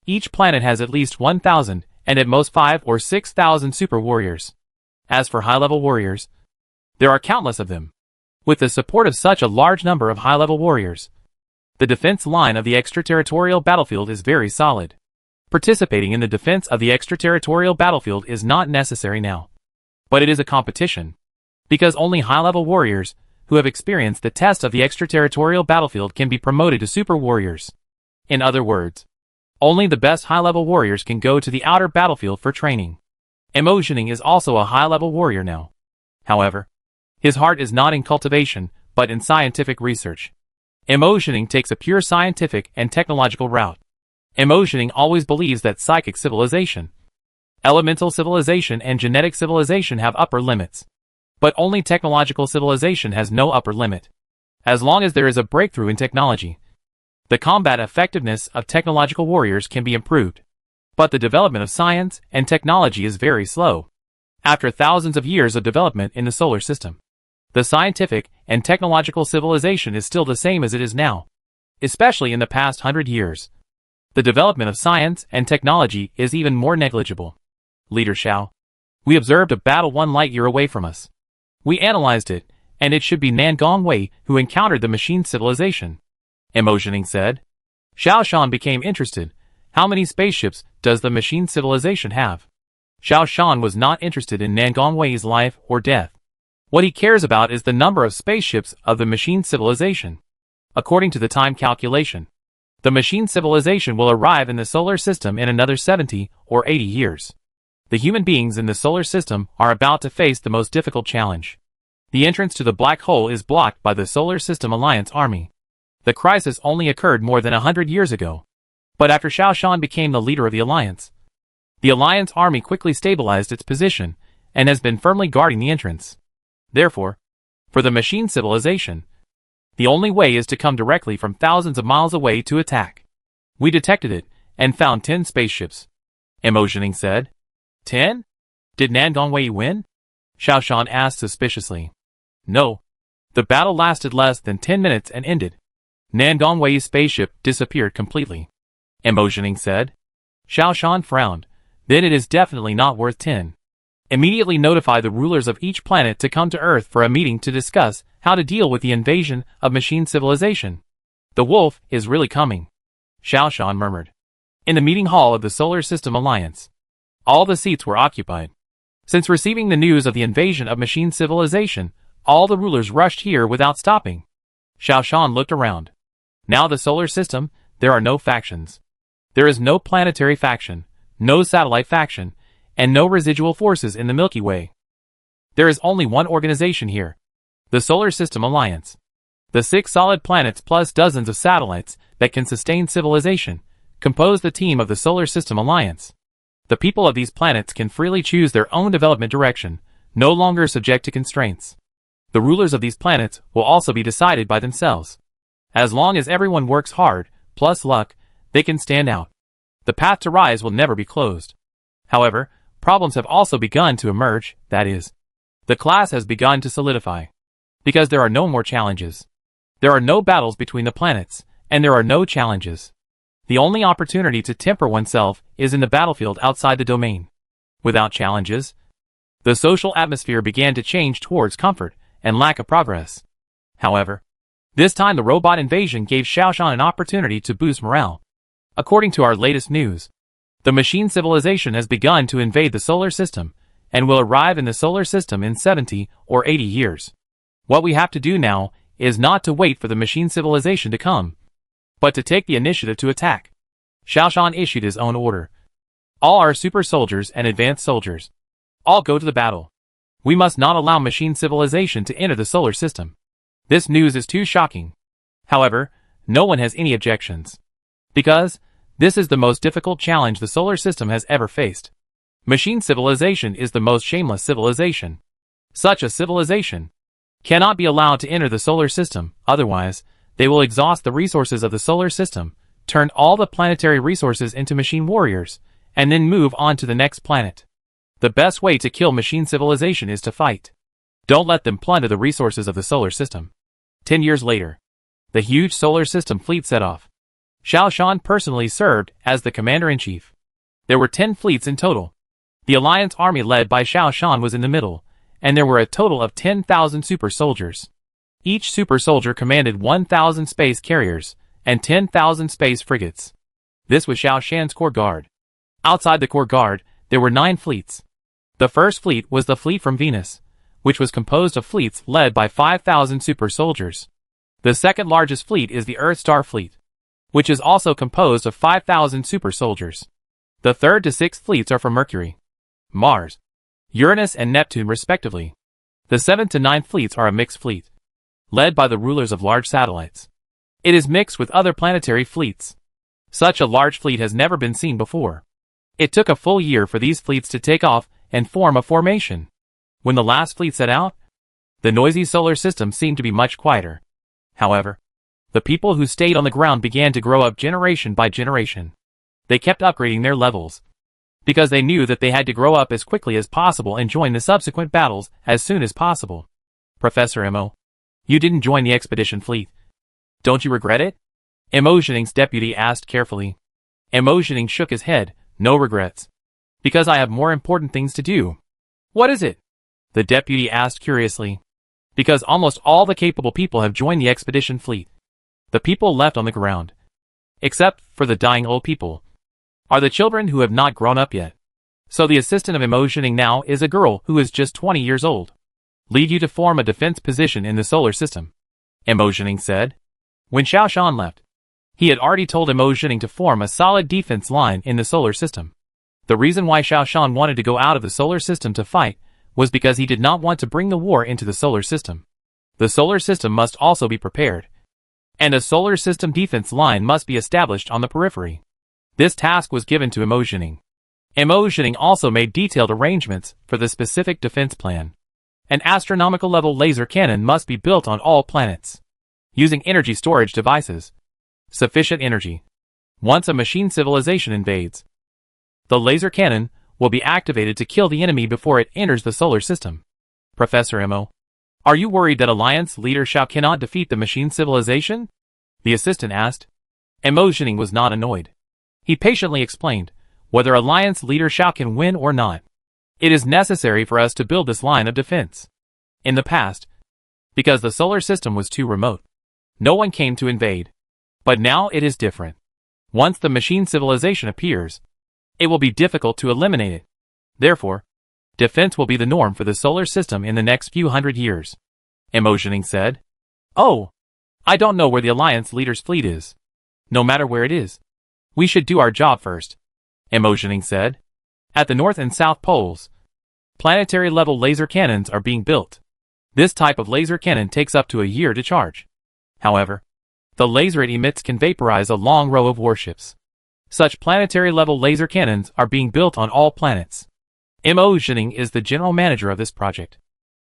each planet has at least 1,000 and at most 5 or 6,000 super warriors. As for high-level warriors, there are countless of them. With the support of such a large number of high-level warriors, the defense line of the extraterritorial battlefield is very solid. Participating in the defense of the extraterritorial battlefield is not necessary now. But it is a competition, because only high-level warriors who have experienced the test of the extraterritorial battlefield can be promoted to super warriors. In other words, only the best high-level warriors can go to the outer battlefield for training. Emotioning is also a high-level warrior now. However, his heart is not in cultivation, but in scientific research. Emotioning takes a pure scientific and technological route. Emotioning always believes that psychic civilization, elemental civilization and genetic civilization have upper limits. But only technological civilization has no upper limit. As long as there is a breakthrough in technology, the combat effectiveness of technological warriors can be improved. But the development of science and technology is very slow. After thousands of years of development in the solar system, the scientific and technological civilization is still the same as it is now. Especially in the past 100 years, the development of science and technology is even more negligible. Leader Xiao, we observed a battle 1 light year away from us. We analyzed it, and it should be Nan Gongwei who encountered the machine civilization. Emotioning said. Xiao Shan became interested. How many spaceships does the machine civilization have? Xiao Shan was not interested in Nan Gongwei's life or death. What he cares about is the number of spaceships of the machine civilization. According to the time calculation, the machine civilization will arrive in the solar system in another 70 or 80 years. The human beings in the solar system are about to face the most difficult challenge. The entrance to the black hole is blocked by the Solar System Alliance army. The crisis only occurred more than 100 years ago. But after Xiao Shan became the leader of the Alliance army quickly stabilized its position and has been firmly guarding the entrance. Therefore, for the machine civilization, the only way is to come directly from thousands of miles away to attack. We detected it, and found 10 spaceships. Emotioning said. 10? Did Nandongwei win? Xiao Shan asked suspiciously. No. The battle lasted less than 10 minutes and ended. Nandongwei's spaceship disappeared completely. Emotioning said. Xiao Shan frowned. Then it is definitely not worth 10. Immediately notify the rulers of each planet to come to Earth for a meeting to discuss how to deal with the invasion of machine civilization. The wolf is really coming. Xiao Shan murmured. In the meeting hall of the Solar System Alliance. All the seats were occupied. Since receiving the news of the invasion of machine civilization, all the rulers rushed here without stopping. Xiao Shan looked around. Now the solar system, there are no factions. There is no planetary faction, no satellite faction, and no residual forces in the Milky Way. There is only one organization here. The Solar System Alliance. The 6 solid planets plus dozens of satellites that can sustain civilization compose the team of the Solar System Alliance. The people of these planets can freely choose their own development direction, no longer subject to constraints. The rulers of these planets will also be decided by themselves. As long as everyone works hard, plus luck, they can stand out. The path to rise will never be closed. However, problems have also begun to emerge, that is, the class has begun to solidify. Because there are no more challenges. There are no battles between the planets, and there are no challenges. The only opportunity to temper oneself is in the battlefield outside the domain. Without challenges, the social atmosphere began to change towards comfort and lack of progress. However, this time the robot invasion gave Xiao Shan an opportunity to boost morale. According to our latest news, the machine civilization has begun to invade the solar system and will arrive in the solar system in 70 or 80 years. What we have to do now is not to wait for the machine civilization to come, but to take the initiative to attack. Xiao Shan issued his own order. All our super soldiers and advanced soldiers, all go to the battle. We must not allow machine civilization to enter the solar system. This news is too shocking. However, no one has any objections. Because this is the most difficult challenge the solar system has ever faced. Machine civilization is the most shameless civilization. Such a civilization cannot be allowed to enter the solar system, otherwise, they will exhaust the resources of the solar system, turn all the planetary resources into machine warriors, and then move on to the next planet. The best way to kill machine civilization is to fight. Don't let them plunder the resources of the solar system. 10 years later, the huge solar system fleet set off. Xiao Shan personally served as the commander-in-chief. There were 10 fleets in total. The Alliance army led by Xiao Shan was in the middle, and there were a total of 10,000 super soldiers. Each super soldier commanded 1,000 space carriers and 10,000 space frigates. This was Xiao Shan's core guard. Outside the core guard, there were 9 fleets. The first fleet was the fleet from Venus, which was composed of fleets led by 5,000 super soldiers. The second largest fleet is the Earth Star Fleet, which is also composed of 5,000 super soldiers. The third to sixth fleets are from Mercury, Mars, Uranus and Neptune respectively. The seventh to ninth fleets are a mixed fleet, led by the rulers of large satellites. It is mixed with other planetary fleets. Such a large fleet has never been seen before. It took a full year for these fleets to take off and form a formation. When the last fleet set out, the noisy solar system seemed to be much quieter. However, the people who stayed on the ground began to grow up generation by generation. They kept upgrading their levels, because they knew that they had to grow up as quickly as possible and join the subsequent battles as soon as possible. Professor Mo, you didn't join the expedition fleet. Don't you regret it? Mo Zhening's deputy asked carefully. Mo Zhening shook his head. No regrets. Because I have more important things to do. What is it? The deputy asked curiously. Because almost all the capable people have joined the expedition fleet. The people left on the ground, except for the dying old people, are the children who have not grown up yet. So the assistant of Mo Zhening now is a girl who is just 20 years old. Lead you to form a defense position in the solar system, Mo Zhening said. When Xiao Shan left, he had already told Mo Zhening to form a solid defense line in the solar system. The reason why Xiao Shan wanted to go out of the solar system to fight was because he did not want to bring the war into the solar system. The solar system must also be prepared, and a solar system defense line must be established on the periphery. This task was given to Mo Zhening. Mo Zhening also made detailed arrangements for the specific defense plan. An astronomical level laser cannon must be built on all planets, using energy storage devices. Sufficient energy Once a machine civilization invades, the laser cannon will be activated to kill the enemy before it enters the solar system. Professor Mo, are you worried that Alliance leader Shao cannot defeat the machine civilization? The assistant asked. Mo Zhening was not annoyed. He patiently explained, whether Alliance leader Shao can win or not, it is necessary for us to build this line of defense. In the past, because the solar system was too remote, no one came to invade. But now it is different. Once the machine civilization appears, it will be difficult to eliminate it. Therefore, defense will be the norm for the solar system in the next few hundred years. Mo Zhening said. Oh, I don't know where the Alliance leader's fleet is. No matter where it is, we should do our job first, Mo Zhening said. At the North and South Poles, planetary-level laser cannons are being built. This type of laser cannon takes up to a year to charge. However, the laser it emits can vaporize a long row of warships. Such planetary-level laser cannons are being built on all planets. Mo Zhening is the general manager of this project.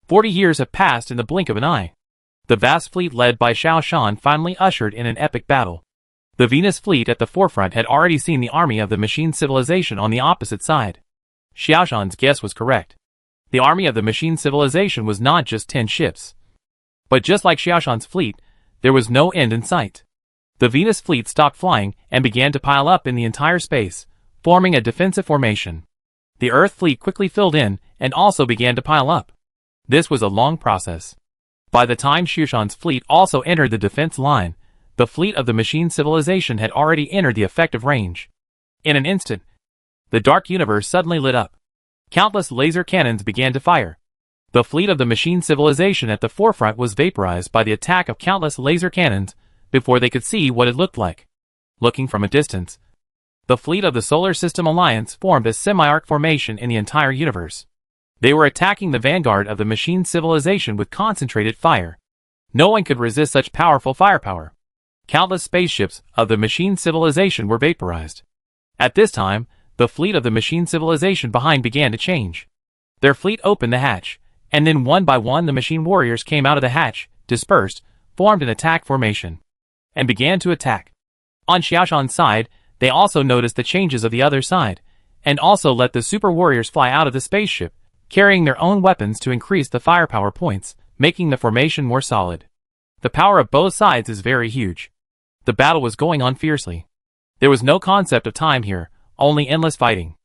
40 years have passed in the blink of an eye. The vast fleet led by Xiao Shan finally ushered in an epic battle. The Venus fleet at the forefront had already seen the army of the machine civilization on the opposite side. Xiao Shan's guess was correct. The army of the machine civilization was not just 10 ships. But just like Xiao Shan's fleet, there was no end in sight. The Venus fleet stopped flying and began to pile up in the entire space, forming a defensive formation. The Earth fleet quickly filled in and also began to pile up. This was a long process. By the time Xiao Shan's fleet also entered the defense line, the fleet of the machine civilization had already entered the effective range. In an instant, the dark universe suddenly lit up. Countless laser cannons began to fire. The fleet of the machine civilization at the forefront was vaporized by the attack of countless laser cannons before they could see what it looked like. Looking from a distance, the fleet of the Solar System Alliance formed a semi-arc formation in the entire universe. They were attacking the vanguard of the machine civilization with concentrated fire. No one could resist such powerful firepower. Countless spaceships of the machine civilization were vaporized. At this time, the fleet of the machine civilization behind began to change. Their fleet opened the hatch, and then one by one the machine warriors came out of the hatch, dispersed, formed an attack formation, and began to attack. On Xiao Shan's side, they also noticed the changes of the other side, and also let the super warriors fly out of the spaceship, carrying their own weapons to increase the firepower points, making the formation more solid. The power of both sides is very huge. The battle was going on fiercely. There was no concept of time here, only endless fighting.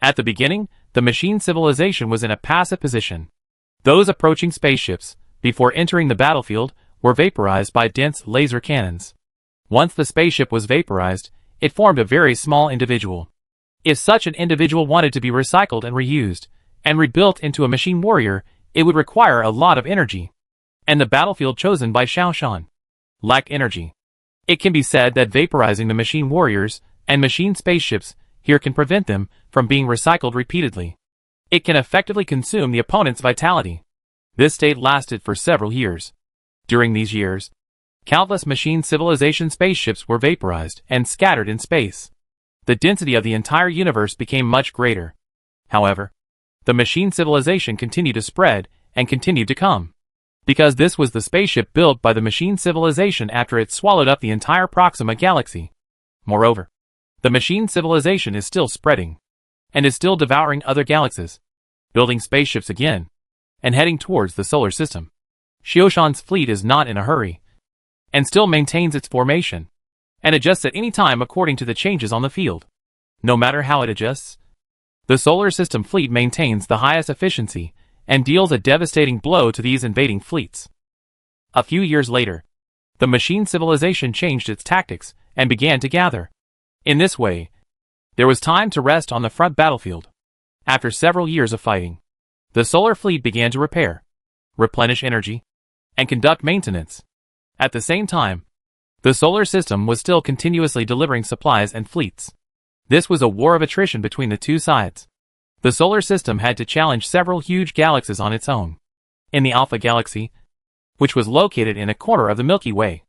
At the beginning, the machine civilization was in a passive position. Those approaching spaceships, before entering the battlefield, were vaporized by dense laser cannons. Once the spaceship was vaporized, it formed a very small individual. If such an individual wanted to be recycled and reused, and rebuilt into a machine warrior, it would require a lot of energy. And the battlefield chosen by Xiao Shan lacked energy. It can be said that vaporizing the machine warriors and machine spaceships here can prevent them from being recycled repeatedly. It can effectively consume the opponent's vitality. This state lasted for several years. During these years, countless machine civilization spaceships were vaporized and scattered in space. The density of the entire universe became much greater. However, the machine civilization continued to spread and continued to come. Because this was the spaceship built by the machine civilization after it swallowed up the entire Proxima galaxy. Moreover, the machine civilization is still spreading, and is still devouring other galaxies, building spaceships again, and heading towards the solar system. Xiao Shan's fleet is not in a hurry, and still maintains its formation, and adjusts at any time according to the changes on the field. No matter how it adjusts, the solar system fleet maintains the highest efficiency, and deals a devastating blow to these invading fleets. A few years later, the machine civilization changed its tactics, and began to gather. In this way, there was time to rest on the front battlefield. After several years of fighting, the solar fleet began to repair, replenish energy, and conduct maintenance. At the same time, the solar system was still continuously delivering supplies and fleets. This was a war of attrition between the two sides. The solar system had to challenge several huge galaxies on its own. In the Alpha Galaxy, which was located in a corner of the Milky Way,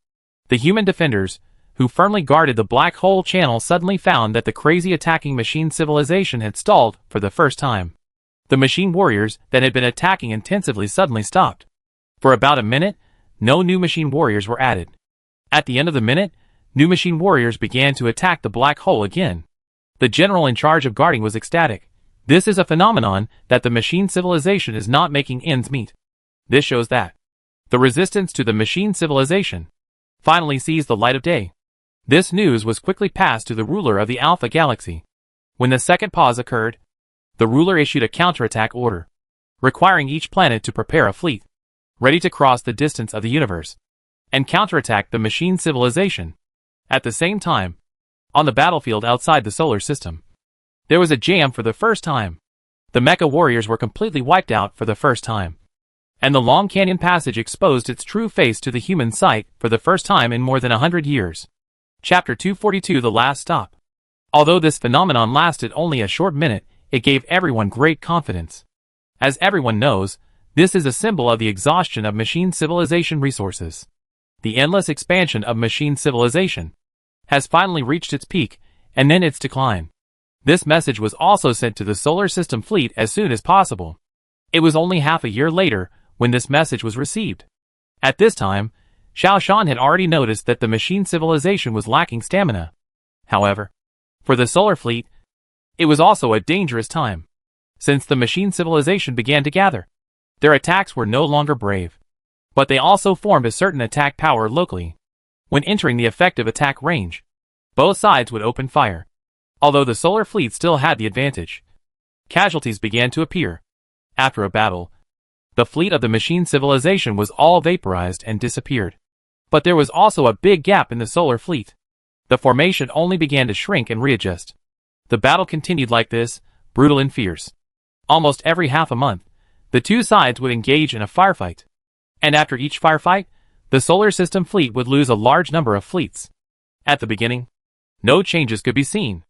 the human defenders, who firmly guarded the black hole channel, suddenly found that the crazy attacking machine civilization had stalled for the first time. The machine warriors that had been attacking intensively suddenly stopped. For about a minute, no new machine warriors were added. At the end of the minute, new machine warriors began to attack the black hole again. The general in charge of guarding was ecstatic. This is a phenomenon that the machine civilization is not making ends meet. This shows that the resistance to the machine civilization finally sees the light of day. This news was quickly passed to the ruler of the Alpha Galaxy. When the second pause occurred, the ruler issued a counterattack order, requiring each planet to prepare a fleet, ready to cross the distance of the universe, and counterattack the machine civilization. At the same time, on the battlefield outside the solar system, there was a jam for the first time. The mecha warriors were completely wiped out for the first time, and the long canyon passage exposed its true face to the human sight for the first time in more than 100 years. Chapter 242, The Last Stop. Although this phenomenon lasted only a short minute, it gave everyone great confidence. As everyone knows, this is a symbol of the exhaustion of machine civilization resources. The endless expansion of machine civilization has finally reached its peak, and then its decline. This message was also sent to the solar system fleet as soon as possible. It was only half a year later when this message was received. At this time, Xiao Shan had already noticed that the machine civilization was lacking stamina. However, for the solar fleet, it was also a dangerous time. Since the machine civilization began to gather, their attacks were no longer brave, but they also formed a certain attack power locally. When entering the effective attack range, both sides would open fire. Although the solar fleet still had the advantage, casualties began to appear. After a battle, the fleet of the machine civilization was all vaporized and disappeared. But there was also a big gap in the solar fleet. The formation only began to shrink and readjust. The battle continued like this, brutal and fierce. Almost every half a month, the two sides would engage in a firefight. And after each firefight, the solar system fleet would lose a large number of fleets. At the beginning, no changes could be seen.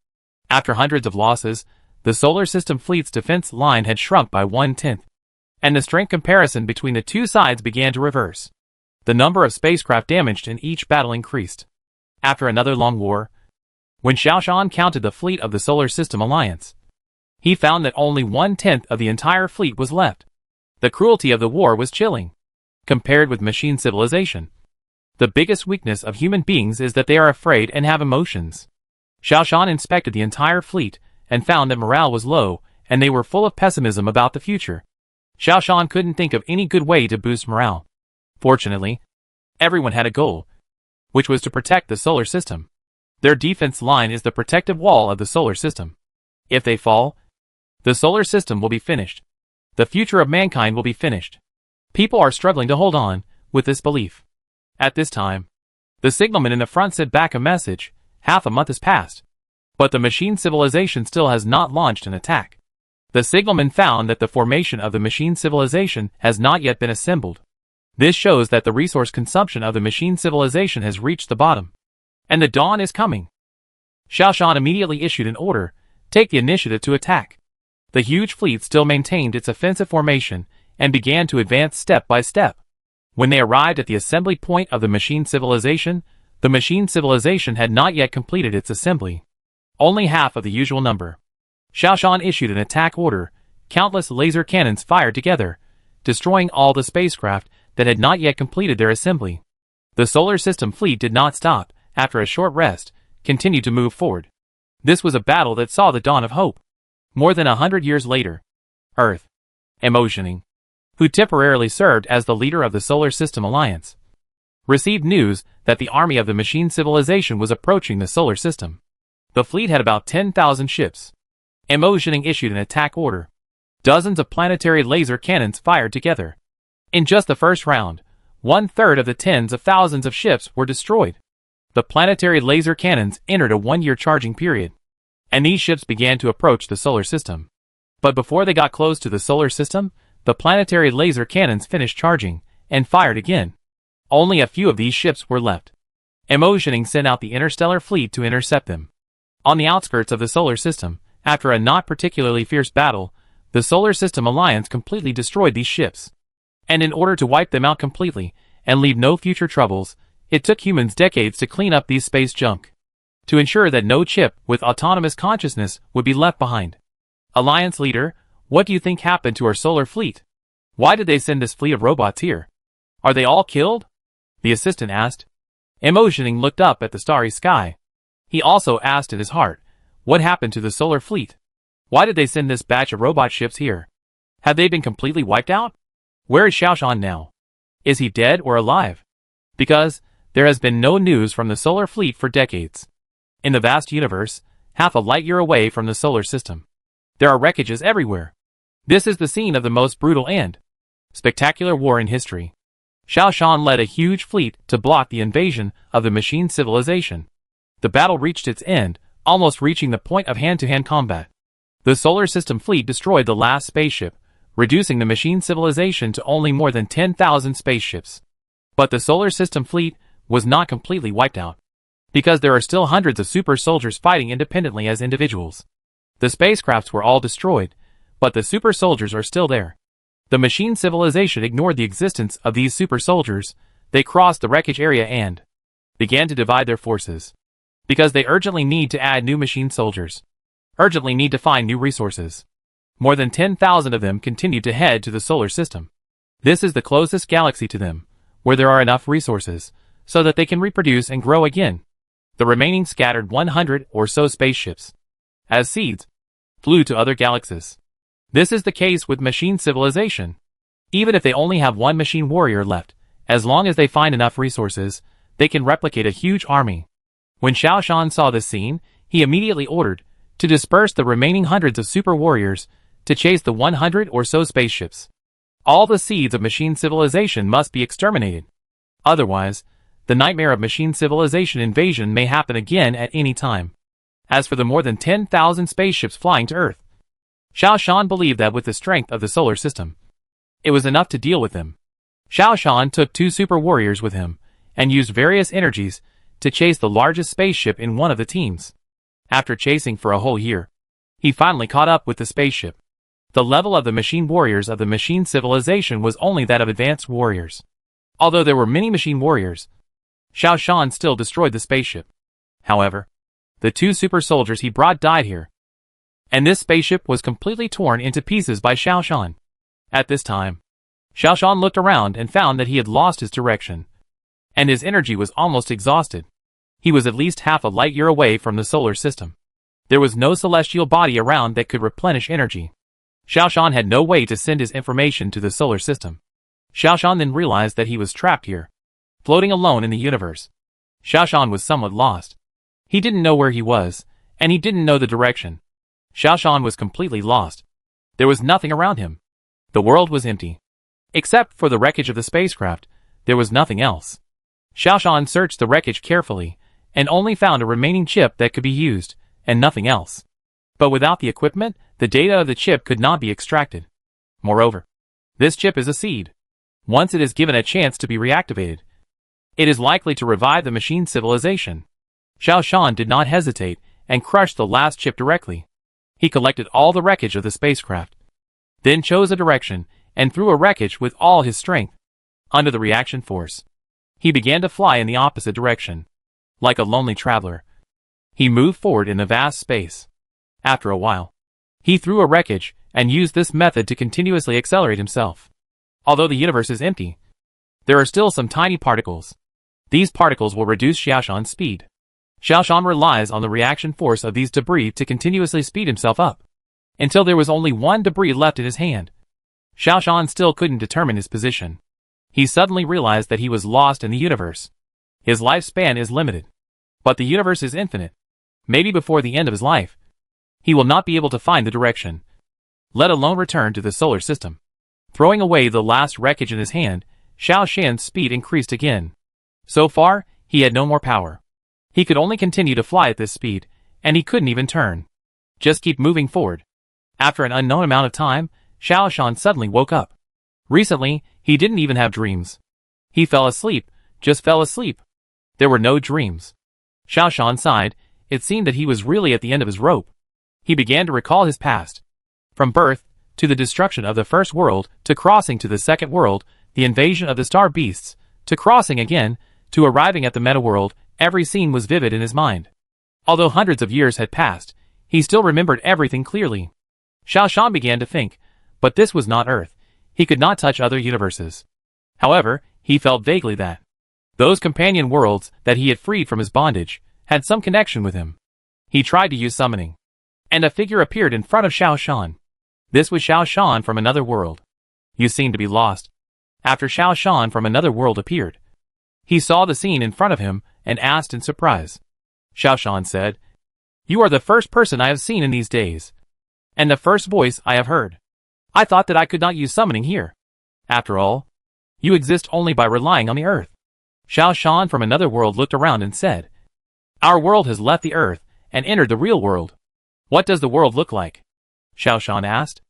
After hundreds of losses, the solar system fleet's defense line had shrunk by 1/10, and the strength comparison between the two sides began to reverse. The number of spacecraft damaged in each battle increased. After another long war, when Xiao Shan counted the fleet of the Solar System Alliance, he found that only 1/10 of the entire fleet was left. The cruelty of the war was chilling. Compared with machine civilization, the biggest weakness of human beings is that they are afraid and have emotions. Xiao Shan inspected the entire fleet and found that morale was low and they were full of pessimism about the future. Xiao Shan couldn't think of any good way to boost morale. Fortunately, everyone had a goal, which was to protect the solar system. Their defense line is the protective wall of the solar system. If they fall, the solar system will be finished. The future of mankind will be finished. People are struggling to hold on with this belief. At this time, the signalman in the front sent back a message. Half a month has passed, but the machine civilization still has not launched an attack. The signalman found that the formation of the machine civilization has not yet been assembled. This shows that the resource consumption of the machine civilization has reached the bottom, and the dawn is coming. Xiao Shan immediately issued an order, take the initiative to attack. The huge fleet still maintained its offensive formation and began to advance step by step. When they arrived at the assembly point of the machine civilization had not yet completed its assembly. Only half of the usual number. Xiao Shan issued an attack order. Countless laser cannons fired together, destroying all the spacecraft that had not yet completed their assembly. The solar system fleet did not stop. After a short rest, continued to move forward. This was a battle that saw the dawn of hope. More than 100 years later, Earth, Emotioning, who temporarily served as the leader of the Solar System Alliance, received news that the army of the machine civilization was approaching the solar system. The fleet had about 10,000 ships. Emotioning issued an attack order. Dozens of planetary laser cannons fired together. In just the first round, 1/3 of the tens of thousands of ships were destroyed. The planetary laser cannons entered a 1-year charging period, and these ships began to approach the solar system. But before they got close to the solar system, the planetary laser cannons finished charging and fired again. Only a few of these ships were left. Emotioning sent out the interstellar fleet to intercept them. On the outskirts of the solar system, after a not particularly fierce battle, the Solar System Alliance completely destroyed these ships. And in order to wipe them out completely and leave no future troubles, it took humans decades to clean up these space junk, to ensure that no chip with autonomous consciousness would be left behind. Alliance leader, what do you think happened to our solar fleet? Why did they send this fleet of robots here? Are they all killed? The assistant asked. Emotioning looked up at the starry sky. He also asked in his heart, what happened to the solar fleet? Why did they send this batch of robot ships here? Have they been completely wiped out? Where is Xiao Shan now? Is he dead or alive? Because there has been no news from the solar fleet for decades. In the vast universe, half a light year away from the solar system, there are wreckages everywhere. This is the scene of the most brutal and spectacular war in history. Xiao Shan led a huge fleet to block the invasion of the machine civilization. The battle reached its end, almost reaching the point of hand-to-hand combat. The solar system fleet destroyed the last spaceship, reducing the machine civilization to only more than 10,000 spaceships. But the solar system fleet was not completely wiped out, because there are still hundreds of super soldiers fighting independently as individuals. The spacecrafts were all destroyed, but the super soldiers are still there. The machine civilization ignored the existence of these super soldiers. They crossed the wreckage area and began to divide their forces, because they urgently need to add new machine soldiers, urgently need to find new resources. More than 10,000 of them continued to head to the solar system. This is the closest galaxy to them, where there are enough resources, so that they can reproduce and grow again. The remaining scattered 100 or so spaceships, as seeds, flew to other galaxies. This is the case with machine civilization. Even if they only have one machine warrior left, as long as they find enough resources, they can replicate a huge army. When Xiao Shan saw this scene, he immediately ordered to disperse the remaining hundreds of super warriors to chase the 100 or so spaceships. All the seeds of machine civilization must be exterminated. Otherwise, the nightmare of machine civilization invasion may happen again at any time. As for the more than 10,000 spaceships flying to Earth, Xiao Shan believed that with the strength of the solar system, it was enough to deal with them. Xiao Shan took 2 super warriors with him, and used various energies to chase the largest spaceship in one of the teams. After chasing for a whole year, he finally caught up with the spaceship. The level of the machine warriors of the machine civilization was only that of advanced warriors. Although there were many machine warriors, Xiao Shan still destroyed the spaceship. However, the 2 super soldiers he brought died here, and this spaceship was completely torn into pieces by Xiao Shan. At this time, Xiao Shan looked around and found that he had lost his direction, and his energy was almost exhausted. He was at least half a light year away from the solar system. There was no celestial body around that could replenish energy. Xiao Shan had no way to send his information to the solar system. Xiao Shan then realized that he was trapped here, floating alone in the universe. Xiao Shan was somewhat lost. He didn't know where he was, and he didn't know the direction. Xiao Shan was completely lost. There was nothing around him. The world was empty. Except for the wreckage of the spacecraft, there was nothing else. Xiao Shan searched the wreckage carefully, and only found a remaining chip that could be used, and nothing else. But without the equipment, the data of the chip could not be extracted. Moreover, this chip is a seed. Once it is given a chance to be reactivated, it is likely to revive the machine civilization. Xiao Shan did not hesitate, and crushed the last chip directly. He collected all the wreckage of the spacecraft, then chose a direction, and threw a wreckage with all his strength. Under the reaction force, he began to fly in the opposite direction. Like a lonely traveler, he moved forward in the vast space. After a while, he threw a wreckage, and used this method to continuously accelerate himself. Although the universe is empty, there are still some tiny particles. These particles will reduce Xiao Shan's speed. Xiao Shan relies on the reaction force of these debris to continuously speed himself up, until there was only one debris left in his hand. Xiao Shan still couldn't determine his position. He suddenly realized that he was lost in the universe. His lifespan is limited, but the universe is infinite. Maybe before the end of his life, he will not be able to find the direction, let alone return to the solar system. Throwing away the last wreckage in his hand, Xiao Shan's speed increased again. So far, he had no more power. He could only continue to fly at this speed, and he couldn't even turn. Just keep moving forward. After an unknown amount of time, Xiao Shan suddenly woke up. Recently, he didn't even have dreams. He fell asleep, just fell asleep. There were no dreams. Xiao Shan sighed. It seemed that he was really at the end of his rope. He began to recall his past. From birth, to the destruction of the first world, to crossing to the second world, the invasion of the star beasts, to crossing again, to arriving at the meta-world, every scene was vivid in his mind. Although hundreds of years had passed, he still remembered everything clearly. Xiao Shan began to think, but this was not Earth. He could not touch other universes. However, he felt vaguely that Those companion worlds that he had freed from his bondage had some connection with him. He tried to use summoning, and a figure appeared in front of Xiao Shan. This was Xiao Shan from another world. You seem to be lost. After Xiao Shan from another world appeared, he saw the scene in front of him and asked in surprise. Xiao Shan said, "You are the first person I have seen in these days, and the first voice I have heard. I thought that I could not use summoning here. After all, you exist only by relying on the earth." Xiao Shan from another world looked around and said, "Our world has left the earth and entered the real world. What does the world look like?" Xiao Shan asked.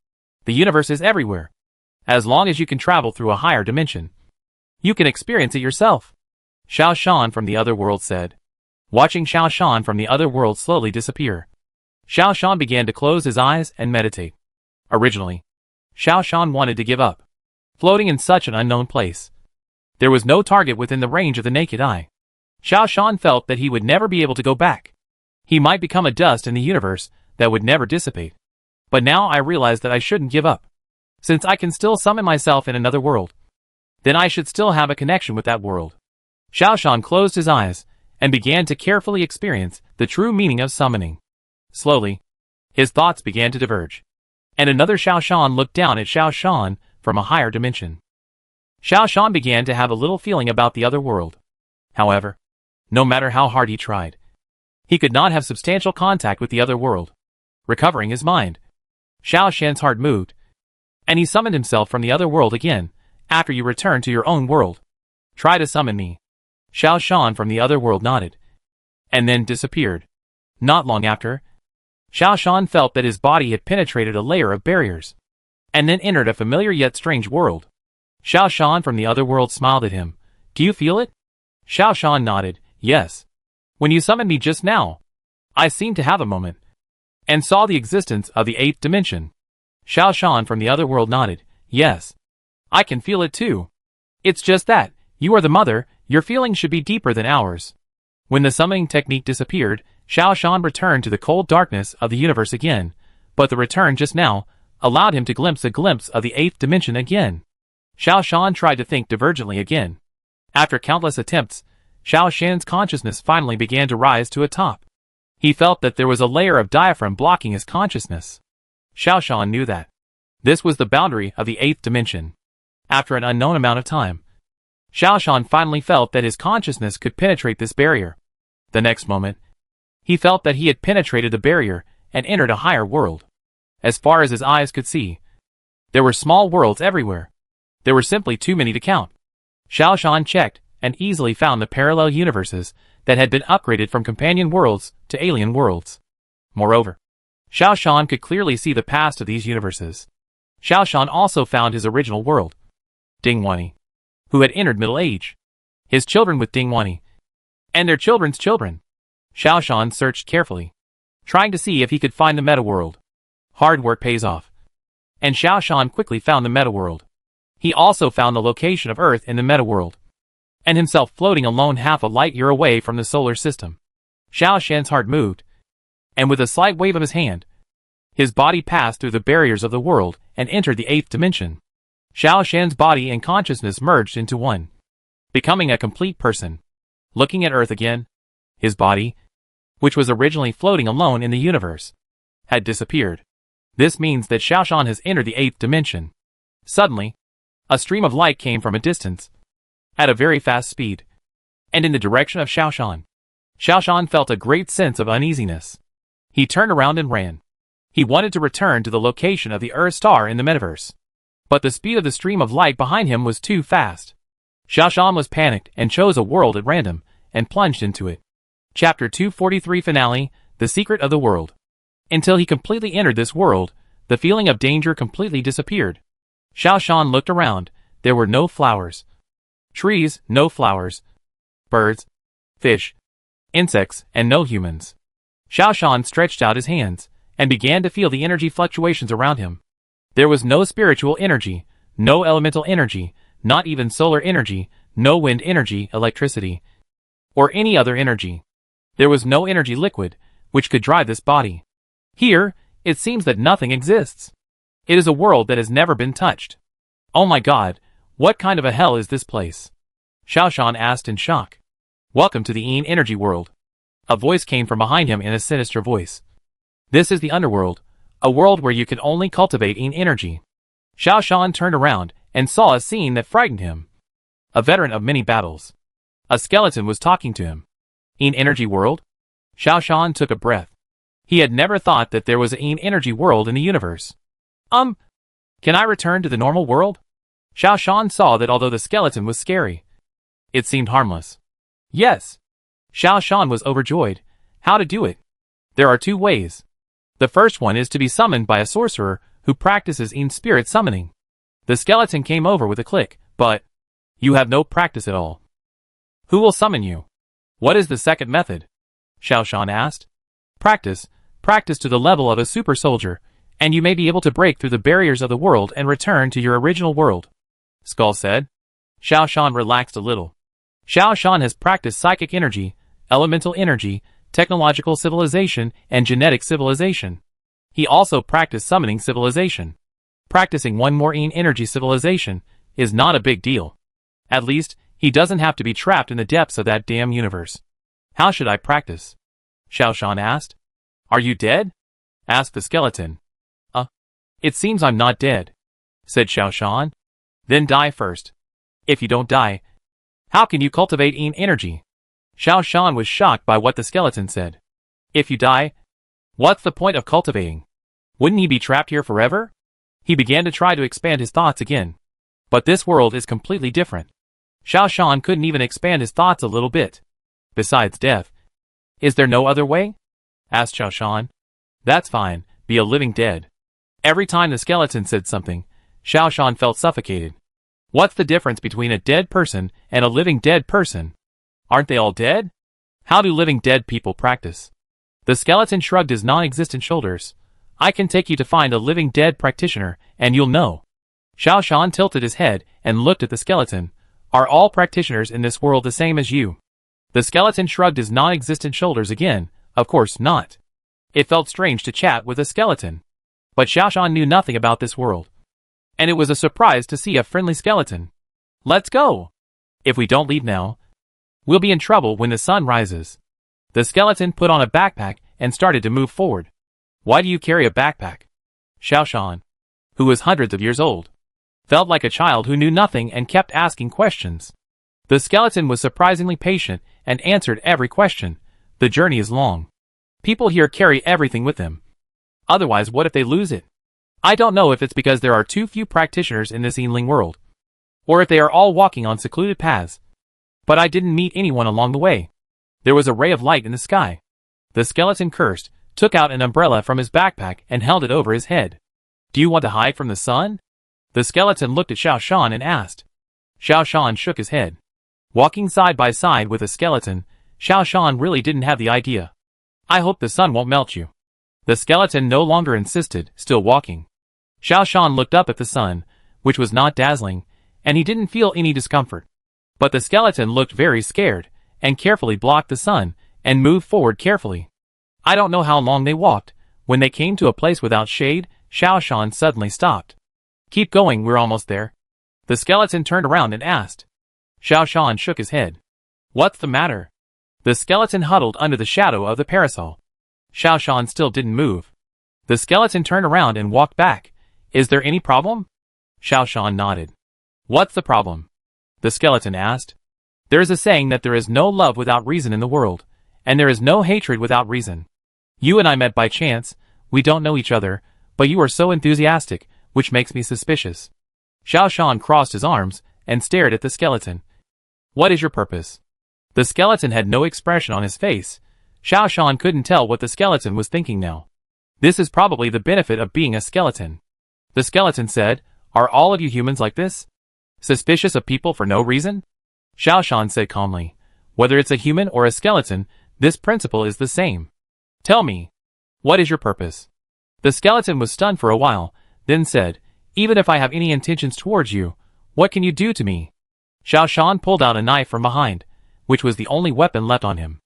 "The universe is everywhere. As long as you can travel through a higher dimension, you can experience it yourself." Xiao Shan from the other world said, watching Xiao Shan from the other world slowly disappear. Xiao Shan began to close his eyes and meditate. Originally, Xiao Shan wanted to give up, floating in such an unknown place. There was no target within the range of the naked eye. Xiao Shan felt that he would never be able to go back. He might become a dust in the universe that would never dissipate. But now I realize that I shouldn't give up. Since I can still summon myself in another world, then I should still have a connection with that world. Xiao Shan closed his eyes and began to carefully experience the true meaning of summoning. Slowly, his thoughts began to diverge, and another Xiao Shan looked down at Xiao Shan from a higher dimension. Xiao Shan began to have a little feeling about the other world. However, no matter how hard he tried, he could not have substantial contact with the other world. Recovering his mind, Xiao Shan's heart moved, and he summoned himself from the other world again. "After you return to your own world, try to summon me." Xiao Shan from the other world nodded, and then disappeared. Not long after, Xiao Shan felt that his body had penetrated a layer of barriers, and then entered a familiar yet strange world. Xiao Shan from the other world smiled at him. "Do you feel it?" Xiao Shan nodded. "Yes. When you summoned me just now, I seemed to have a moment, and saw the existence of the 8th dimension." Xiao Shan from the other world nodded. "Yes. I can feel it too. It's just that, you are the mother, your feelings should be deeper than ours." When the summoning technique disappeared, Xiao Shan returned to the cold darkness of the universe again, but the return just now allowed him to glimpse a glimpse of the 8th dimension again. Xiao Shan tried to think divergently again. After countless attempts, Xiao Shan's consciousness finally began to rise to a top. He felt that there was a layer of diaphragm blocking his consciousness. Xiao Shan knew that this was the boundary of the 8th dimension. After an unknown amount of time, Xiao Shan finally felt that his consciousness could penetrate this barrier. The next moment, he felt that he had penetrated the barrier and entered a higher world. As far as his eyes could see, there were small worlds everywhere. There were simply too many to count. Xiao Shan checked and easily found the parallel universes that had been upgraded from companion worlds to alien worlds. Moreover, Xiao Shan could clearly see the past of these universes. Xiao Shan also found his original world, Dingwani, who had entered middle age, his children with Dingwani, and their children's children. Xiao Shan searched carefully, trying to see if he could find the meta world. Hard work pays off, and Xiao Shan quickly found the meta world. He also found the location of Earth in the meta world, and himself floating alone half a light year away from the solar system. Xiao Shan's heart moved, and with a slight wave of his hand, his body passed through the barriers of the world and entered the 8th dimension. Xiao Shan's body and consciousness merged into one, becoming a complete person. Looking at Earth again, his body, which was originally floating alone in the universe, had disappeared. This means that Xiao Shan has entered the 8th dimension. Suddenly, a stream of light came from a distance, at a very fast speed, and in the direction of Xiao Shan. Xiao Shan felt a great sense of uneasiness. He turned around and ran. He wanted to return to the location of the Earth star in the metaverse, but the speed of the stream of light behind him was too fast. Xiao Shan was panicked and chose a world at random, and plunged into it. Chapter 243 Finale, The Secret of the World. Until he completely entered this world, the feeling of danger completely disappeared. Xiao Shan looked around. There were no flowers, trees, no flowers, birds, fish, insects, and no humans. Xiao Shan stretched out his hands, and began to feel the energy fluctuations around him. There was no spiritual energy, no elemental energy, not even solar energy, no wind energy, electricity, or any other energy. There was no energy liquid, which could drive this body. Here, it seems that nothing exists. It is a world that has never been touched. Oh my God, what kind of a hell is this place? Xiao Shan asked in shock. Welcome to the Yin energy world. A voice came from behind him in a sinister voice. This is the underworld, a world where you can only cultivate Yin energy. Xiao Shan turned around and saw a scene that frightened him. A veteran of many battles. A skeleton was talking to him. Yin energy world? Xiao Shan took a breath. He had never thought that there was a Yin energy world in the universe. Can I return to the normal world? Xiao Shan saw that although the skeleton was scary, it seemed harmless. Yes. Xiao Shan was overjoyed. How to do it? There are two ways. The first one is to be summoned by a sorcerer who practices Yin spirit summoning. The skeleton came over with a click, but you have no practice at all. Who will summon you? What is the second method? Xiao Shan asked. Practice to the level of a super soldier, and you may be able to break through the barriers of the world and return to your original world. Skull said. Xiao Shan relaxed a little. Xiao Shan has practiced psychic energy, elemental energy, technological civilization, and genetic civilization. He also practiced summoning civilization. Practicing one more Yin energy civilization is not a big deal. At least, he doesn't have to be trapped in the depths of that damn universe. How should I practice? Xiao Shan asked. Are you dead? Asked the skeleton. It seems I'm not dead, said Xiao Shan. Then die first. If you don't die, how can you cultivate Yin energy? Xiao Shan was shocked by what the skeleton said. If you die, what's the point of cultivating? Wouldn't he be trapped here forever? He began to try to expand his thoughts again. But this world is completely different. Xiao Shan couldn't even expand his thoughts a little bit. Besides death. Is there no other way? Asked Xiao Shan. That's fine, be a living dead. Every time the skeleton said something, Xiao Shan felt suffocated. What's the difference between a dead person and a living dead person? Aren't they all dead? How do living dead people practice? The skeleton shrugged his non-existent shoulders. I can take you to find a living dead practitioner, and you'll know. Xiao Shan tilted his head and looked at the skeleton. Are all practitioners in this world the same as you? The skeleton shrugged his non-existent shoulders again. Of course not. It felt strange to chat with a skeleton. But Xiao Shan knew nothing about this world. And it was a surprise to see a friendly skeleton. Let's go! If we don't leave now, we'll be in trouble when the sun rises. The skeleton put on a backpack and started to move forward. Why do you carry a backpack? Xiao Shan, who was hundreds of years old, felt like a child who knew nothing and kept asking questions. The skeleton was surprisingly patient and answered every question. The journey is long. People here carry everything with them. Otherwise, what if they lose it? I don't know if it's because there are too few practitioners in this Yinling world, or if they are all walking on secluded paths. But I didn't meet anyone along the way. There was a ray of light in the sky. The skeleton cursed, took out an umbrella from his backpack and held it over his head. Do you want to hide from the sun? The skeleton looked at Xiao Shan and asked. Xiao Shan shook his head. Walking side by side with a skeleton, Xiao Shan really didn't have the idea. I hope the sun won't melt you. The skeleton no longer insisted, still walking. Xiao Shan looked up at the sun, which was not dazzling, and he didn't feel any discomfort. But the skeleton looked very scared, and carefully blocked the sun, and moved forward carefully. I don't know how long they walked. When they came to a place without shade, Xiao Shan suddenly stopped. Keep going, we're almost there. The skeleton turned around and asked. Xiao Shan shook his head. What's the matter? The skeleton huddled under the shadow of the parasol. Xiao Shan still didn't move. The skeleton turned around and walked back. Is there any problem? Xiao Shan nodded. What's the problem? The skeleton asked. There is a saying that there is no love without reason in the world, and there is no hatred without reason. You and I met by chance, we don't know each other, but you are so enthusiastic, which makes me suspicious. Xiao Shan crossed his arms and stared at the skeleton. What is your purpose? The skeleton had no expression on his face. Xiao Shan couldn't tell what the skeleton was thinking now. This is probably the benefit of being a skeleton. The skeleton said, Are all of you humans like this? Suspicious of people for no reason? Xiao Shan said calmly, Whether it's a human or a skeleton, this principle is the same. Tell me, what is your purpose? The skeleton was stunned for a while, then said, Even if I have any intentions towards you, what can you do to me? Xiao Shan pulled out a knife from behind, which was the only weapon left on him.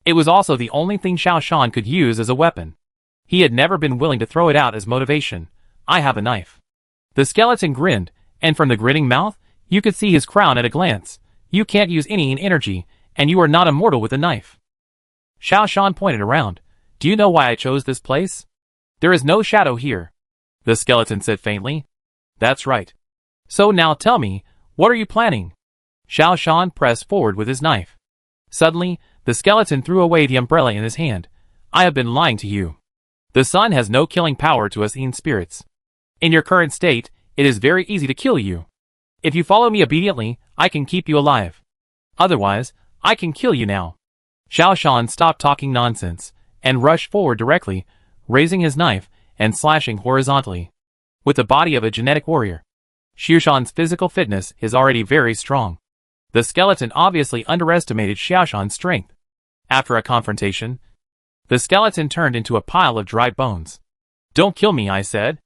It was also the only thing Xiao Shan could use as a weapon. He had never been willing to throw it out as motivation. I have a knife. The skeleton grinned, and from the grinning mouth, you could see his crown at a glance. You can't use any energy, and you are not immortal with a knife. Xiao Shan pointed around. Do you know why I chose this place? There is no shadow here. The skeleton said faintly. That's right. So now tell me, what are you planning? Xiao Shan pressed forward with his knife. Suddenly, the skeleton threw away the umbrella in his hand. I have been lying to you. The sun has no killing power to us in spirits. In your current state, it is very easy to kill you. If you follow me obediently, I can keep you alive. Otherwise, I can kill you now. Xiao Shan stopped talking nonsense, and rushed forward directly, raising his knife, and slashing horizontally. With the body of a genetic warrior, Xiao Shan's physical fitness is already very strong. The skeleton obviously underestimated Xiao Shan's strength. After a confrontation, the skeleton turned into a pile of dried bones. Don't kill me, I said.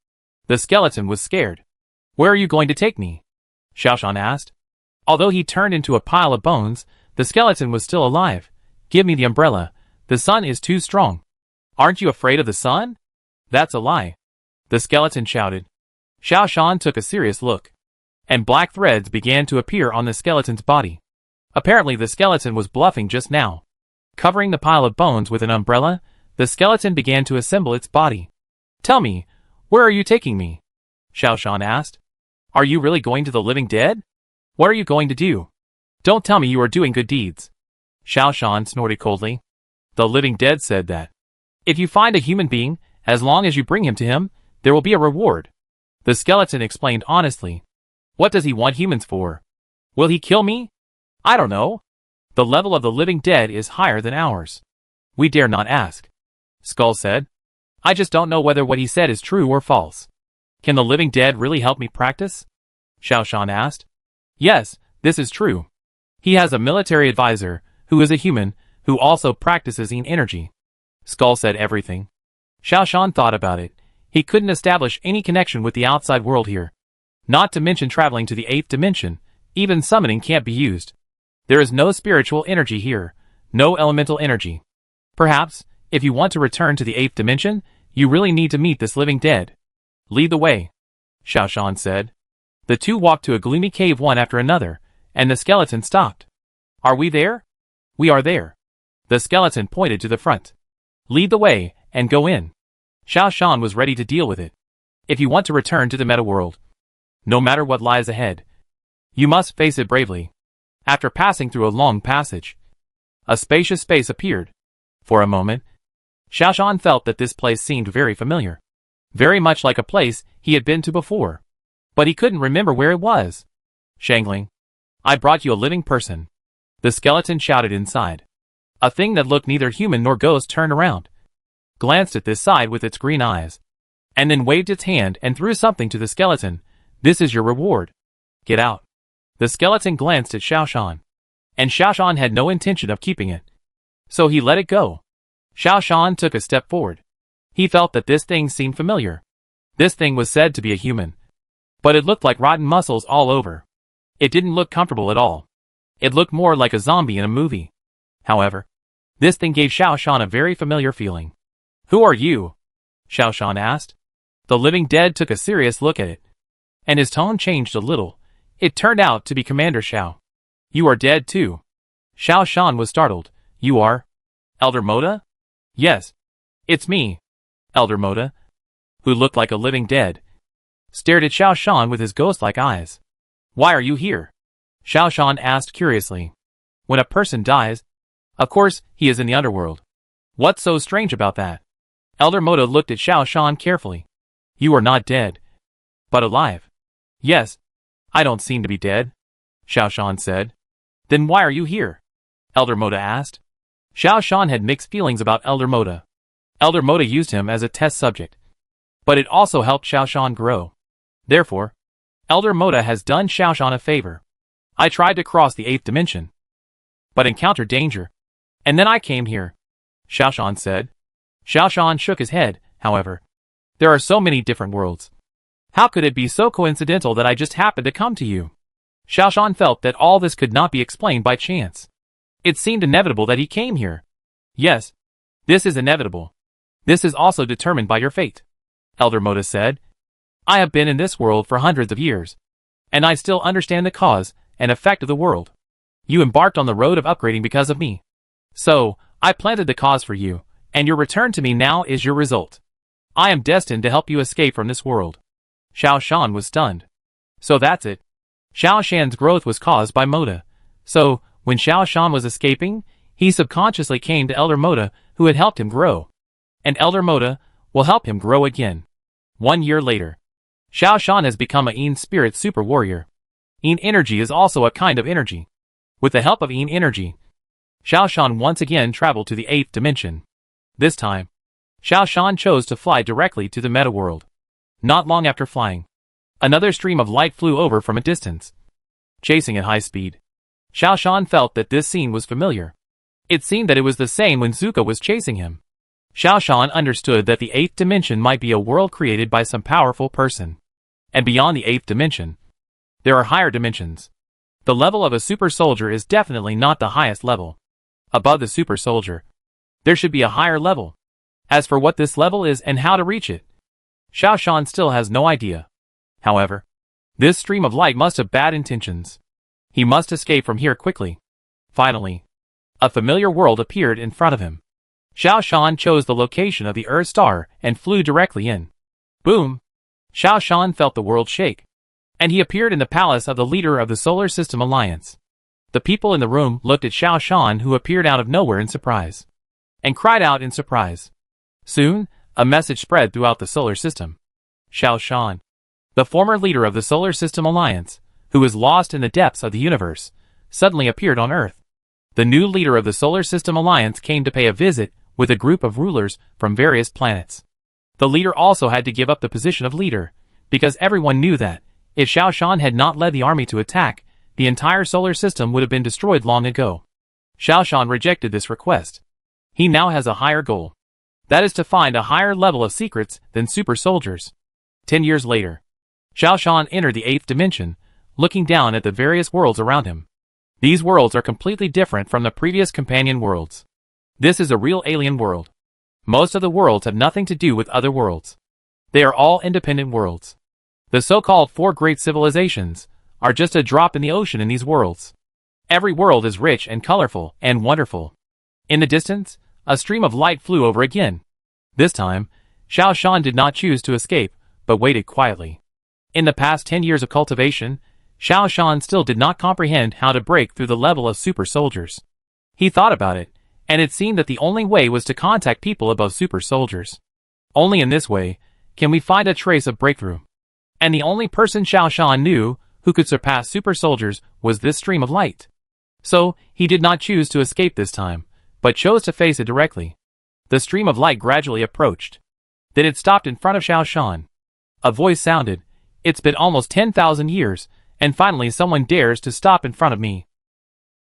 The skeleton was scared. Where are you going to take me? Xiao Shan asked. Although he turned into a pile of bones, the skeleton was still alive. Give me the umbrella. The sun is too strong. Aren't you afraid of the sun? That's a lie. The skeleton shouted. Xiao Shan took a serious look, and black threads began to appear on the skeleton's body. Apparently the skeleton was bluffing just now. Covering the pile of bones with an umbrella, the skeleton began to assemble its body. Tell me, where are you taking me? Xiao Shan asked. Are you really going to the living dead? What are you going to do? Don't tell me you are doing good deeds. Xiao Shan snorted coldly. The living dead said that. If you find a human being, as long as you bring him to him, there will be a reward. The skeleton explained honestly. What does he want humans for? Will he kill me? I don't know. The level of the living dead is higher than ours. We dare not ask. Skull said. I just don't know whether what he said is true or false. Can the living dead really help me practice? Xiao Shan asked. Yes, this is true. He has a military advisor, who is a human, who also practices in energy. Skull said everything. Xiao Shan thought about it. He couldn't establish any connection with the outside world here. Not to mention traveling to the 8th dimension, even summoning can't be used. There is no spiritual energy here, no elemental energy. Perhaps, if you want to return to the 8th dimension, you really need to meet this living dead. Lead the way, Xiao Shan said. The two walked to a gloomy cave one after another, and the skeleton stopped. Are we there? We are there. The skeleton pointed to the front. Lead the way, and go in. Xiao Shan was ready to deal with it. If you want to return to the meta world, no matter what lies ahead, you must face it bravely. After passing through a long passage, a spacious space appeared. For a moment, Xiao Shan felt that this place seemed very familiar. Very much like a place he had been to before. But he couldn't remember where it was. Shangling, I brought you a living person. The skeleton shouted inside. A thing that looked neither human nor ghost turned around, glanced at this side with its green eyes, and then waved its hand and threw something to the skeleton. This is your reward. Get out. The skeleton glanced at Xiao Shan, and Xiao Shan had no intention of keeping it. So he let it go. Xiao Shan took a step forward. He felt that this thing seemed familiar. This thing was said to be a human, but it looked like rotten muscles all over. It didn't look comfortable at all. It looked more like a zombie in a movie. However, this thing gave Xiao Shan a very familiar feeling. Who are you? Xiao Shan asked. The living dead took a serious look at it, and his tone changed a little. It turned out to be Commander Xiao. You are dead too. Xiao Shan was startled. You are? Elder Moda? Yes. It's me. Elder Moda, who looked like a living dead, stared at Xiao Shan with his ghost-like eyes. Why are you here? Xiao Shan asked curiously. When a person dies, of course, he is in the underworld. What's so strange about that? Elder Moda looked at Xiao Shan carefully. You are not dead, but alive. Yes, I don't seem to be dead, Xiao Shan said. Then why are you here? Elder Moda asked. Xiao Shan had mixed feelings about Elder Moda. Elder Moda used him as a test subject, but it also helped Xiao Shan grow. Therefore, Elder Moda has done Xiao Shan a favor. I tried to cross the 8th dimension, but encountered danger, and then I came here, Xiao Shan said. Xiao Shan shook his head, however. There are so many different worlds. How could it be so coincidental that I just happened to come to you? Xiao Shan felt that all this could not be explained by chance. It seemed inevitable that he came here. Yes, this is inevitable. This is also determined by your fate, Elder Moda said. I have been in this world for hundreds of years, and I still understand the cause and effect of the world. You embarked on the road of upgrading because of me. So, I planted the cause for you, and your return to me now is your result. I am destined to help you escape from this world." Xiao Shan was stunned. So that's it. Xiao Shan's growth was caused by Moda. So, when Xiao Shan was escaping, he subconsciously came to Elder Moda, who had helped him grow. And Elder Moda will help him grow again. 1 year later, Xiao Shan has become a Yin Spirit Super Warrior. Yin Energy is also a kind of energy. With the help of Yin Energy, Xiao Shan once again traveled to the 8th dimension. This time, Xiao Shan chose to fly directly to the meta world. Not long after flying, another stream of light flew over from a distance, chasing at high speed. Xiao Shan felt that this scene was familiar. It seemed that it was the same when Zuko was chasing him. Xiao Shan understood that the 8th dimension might be a world created by some powerful person. And beyond the 8th dimension, there are higher dimensions. The level of a super soldier is definitely not the highest level. Above the super soldier, there should be a higher level. As for what this level is and how to reach it, Xiao Shan still has no idea. However, this stream of light must have bad intentions. He must escape from here quickly. Finally, a familiar world appeared in front of him. Xiao Shan chose the location of the Earth star and flew directly in. Boom! Xiao Shan felt the world shake. And he appeared in the palace of the leader of the Solar System Alliance. The people in the room looked at Xiao Shan, who appeared out of nowhere in surprise, and cried out in surprise. Soon, a message spread throughout the solar system. Xiao Shan, the former leader of the Solar System Alliance, who was lost in the depths of the universe, suddenly appeared on Earth. The new leader of the Solar System Alliance came to pay a visit with a group of rulers from various planets. The leader also had to give up the position of leader, because everyone knew that, if Xiao Shan had not led the army to attack, the entire solar system would have been destroyed long ago. Xiao Shan rejected this request. He now has a higher goal. That is to find a higher level of secrets than super soldiers. 10 years later, Xiao Shan entered the 8th dimension, looking down at the various worlds around him. These worlds are completely different from the previous companion worlds. This is a real alien world. Most of the worlds have nothing to do with other worlds. They are all independent worlds. The so-called 4 great civilizations are just a drop in the ocean in these worlds. Every world is rich and colorful and wonderful. In the distance, a stream of light flew over again. This time, Xiao Shan did not choose to escape, but waited quietly. In the past 10 years of cultivation, Xiao Shan still did not comprehend how to break through the level of super soldiers. He thought about it, and it seemed that the only way was to contact people above super soldiers. Only in this way can we find a trace of breakthrough. And the only person Xiao Shan knew who could surpass super soldiers was this stream of light. So, he did not choose to escape this time, but chose to face it directly. The stream of light gradually approached. Then it stopped in front of Xiao Shan. A voice sounded, "It's been almost 10,000 years, and finally someone dares to stop in front of me."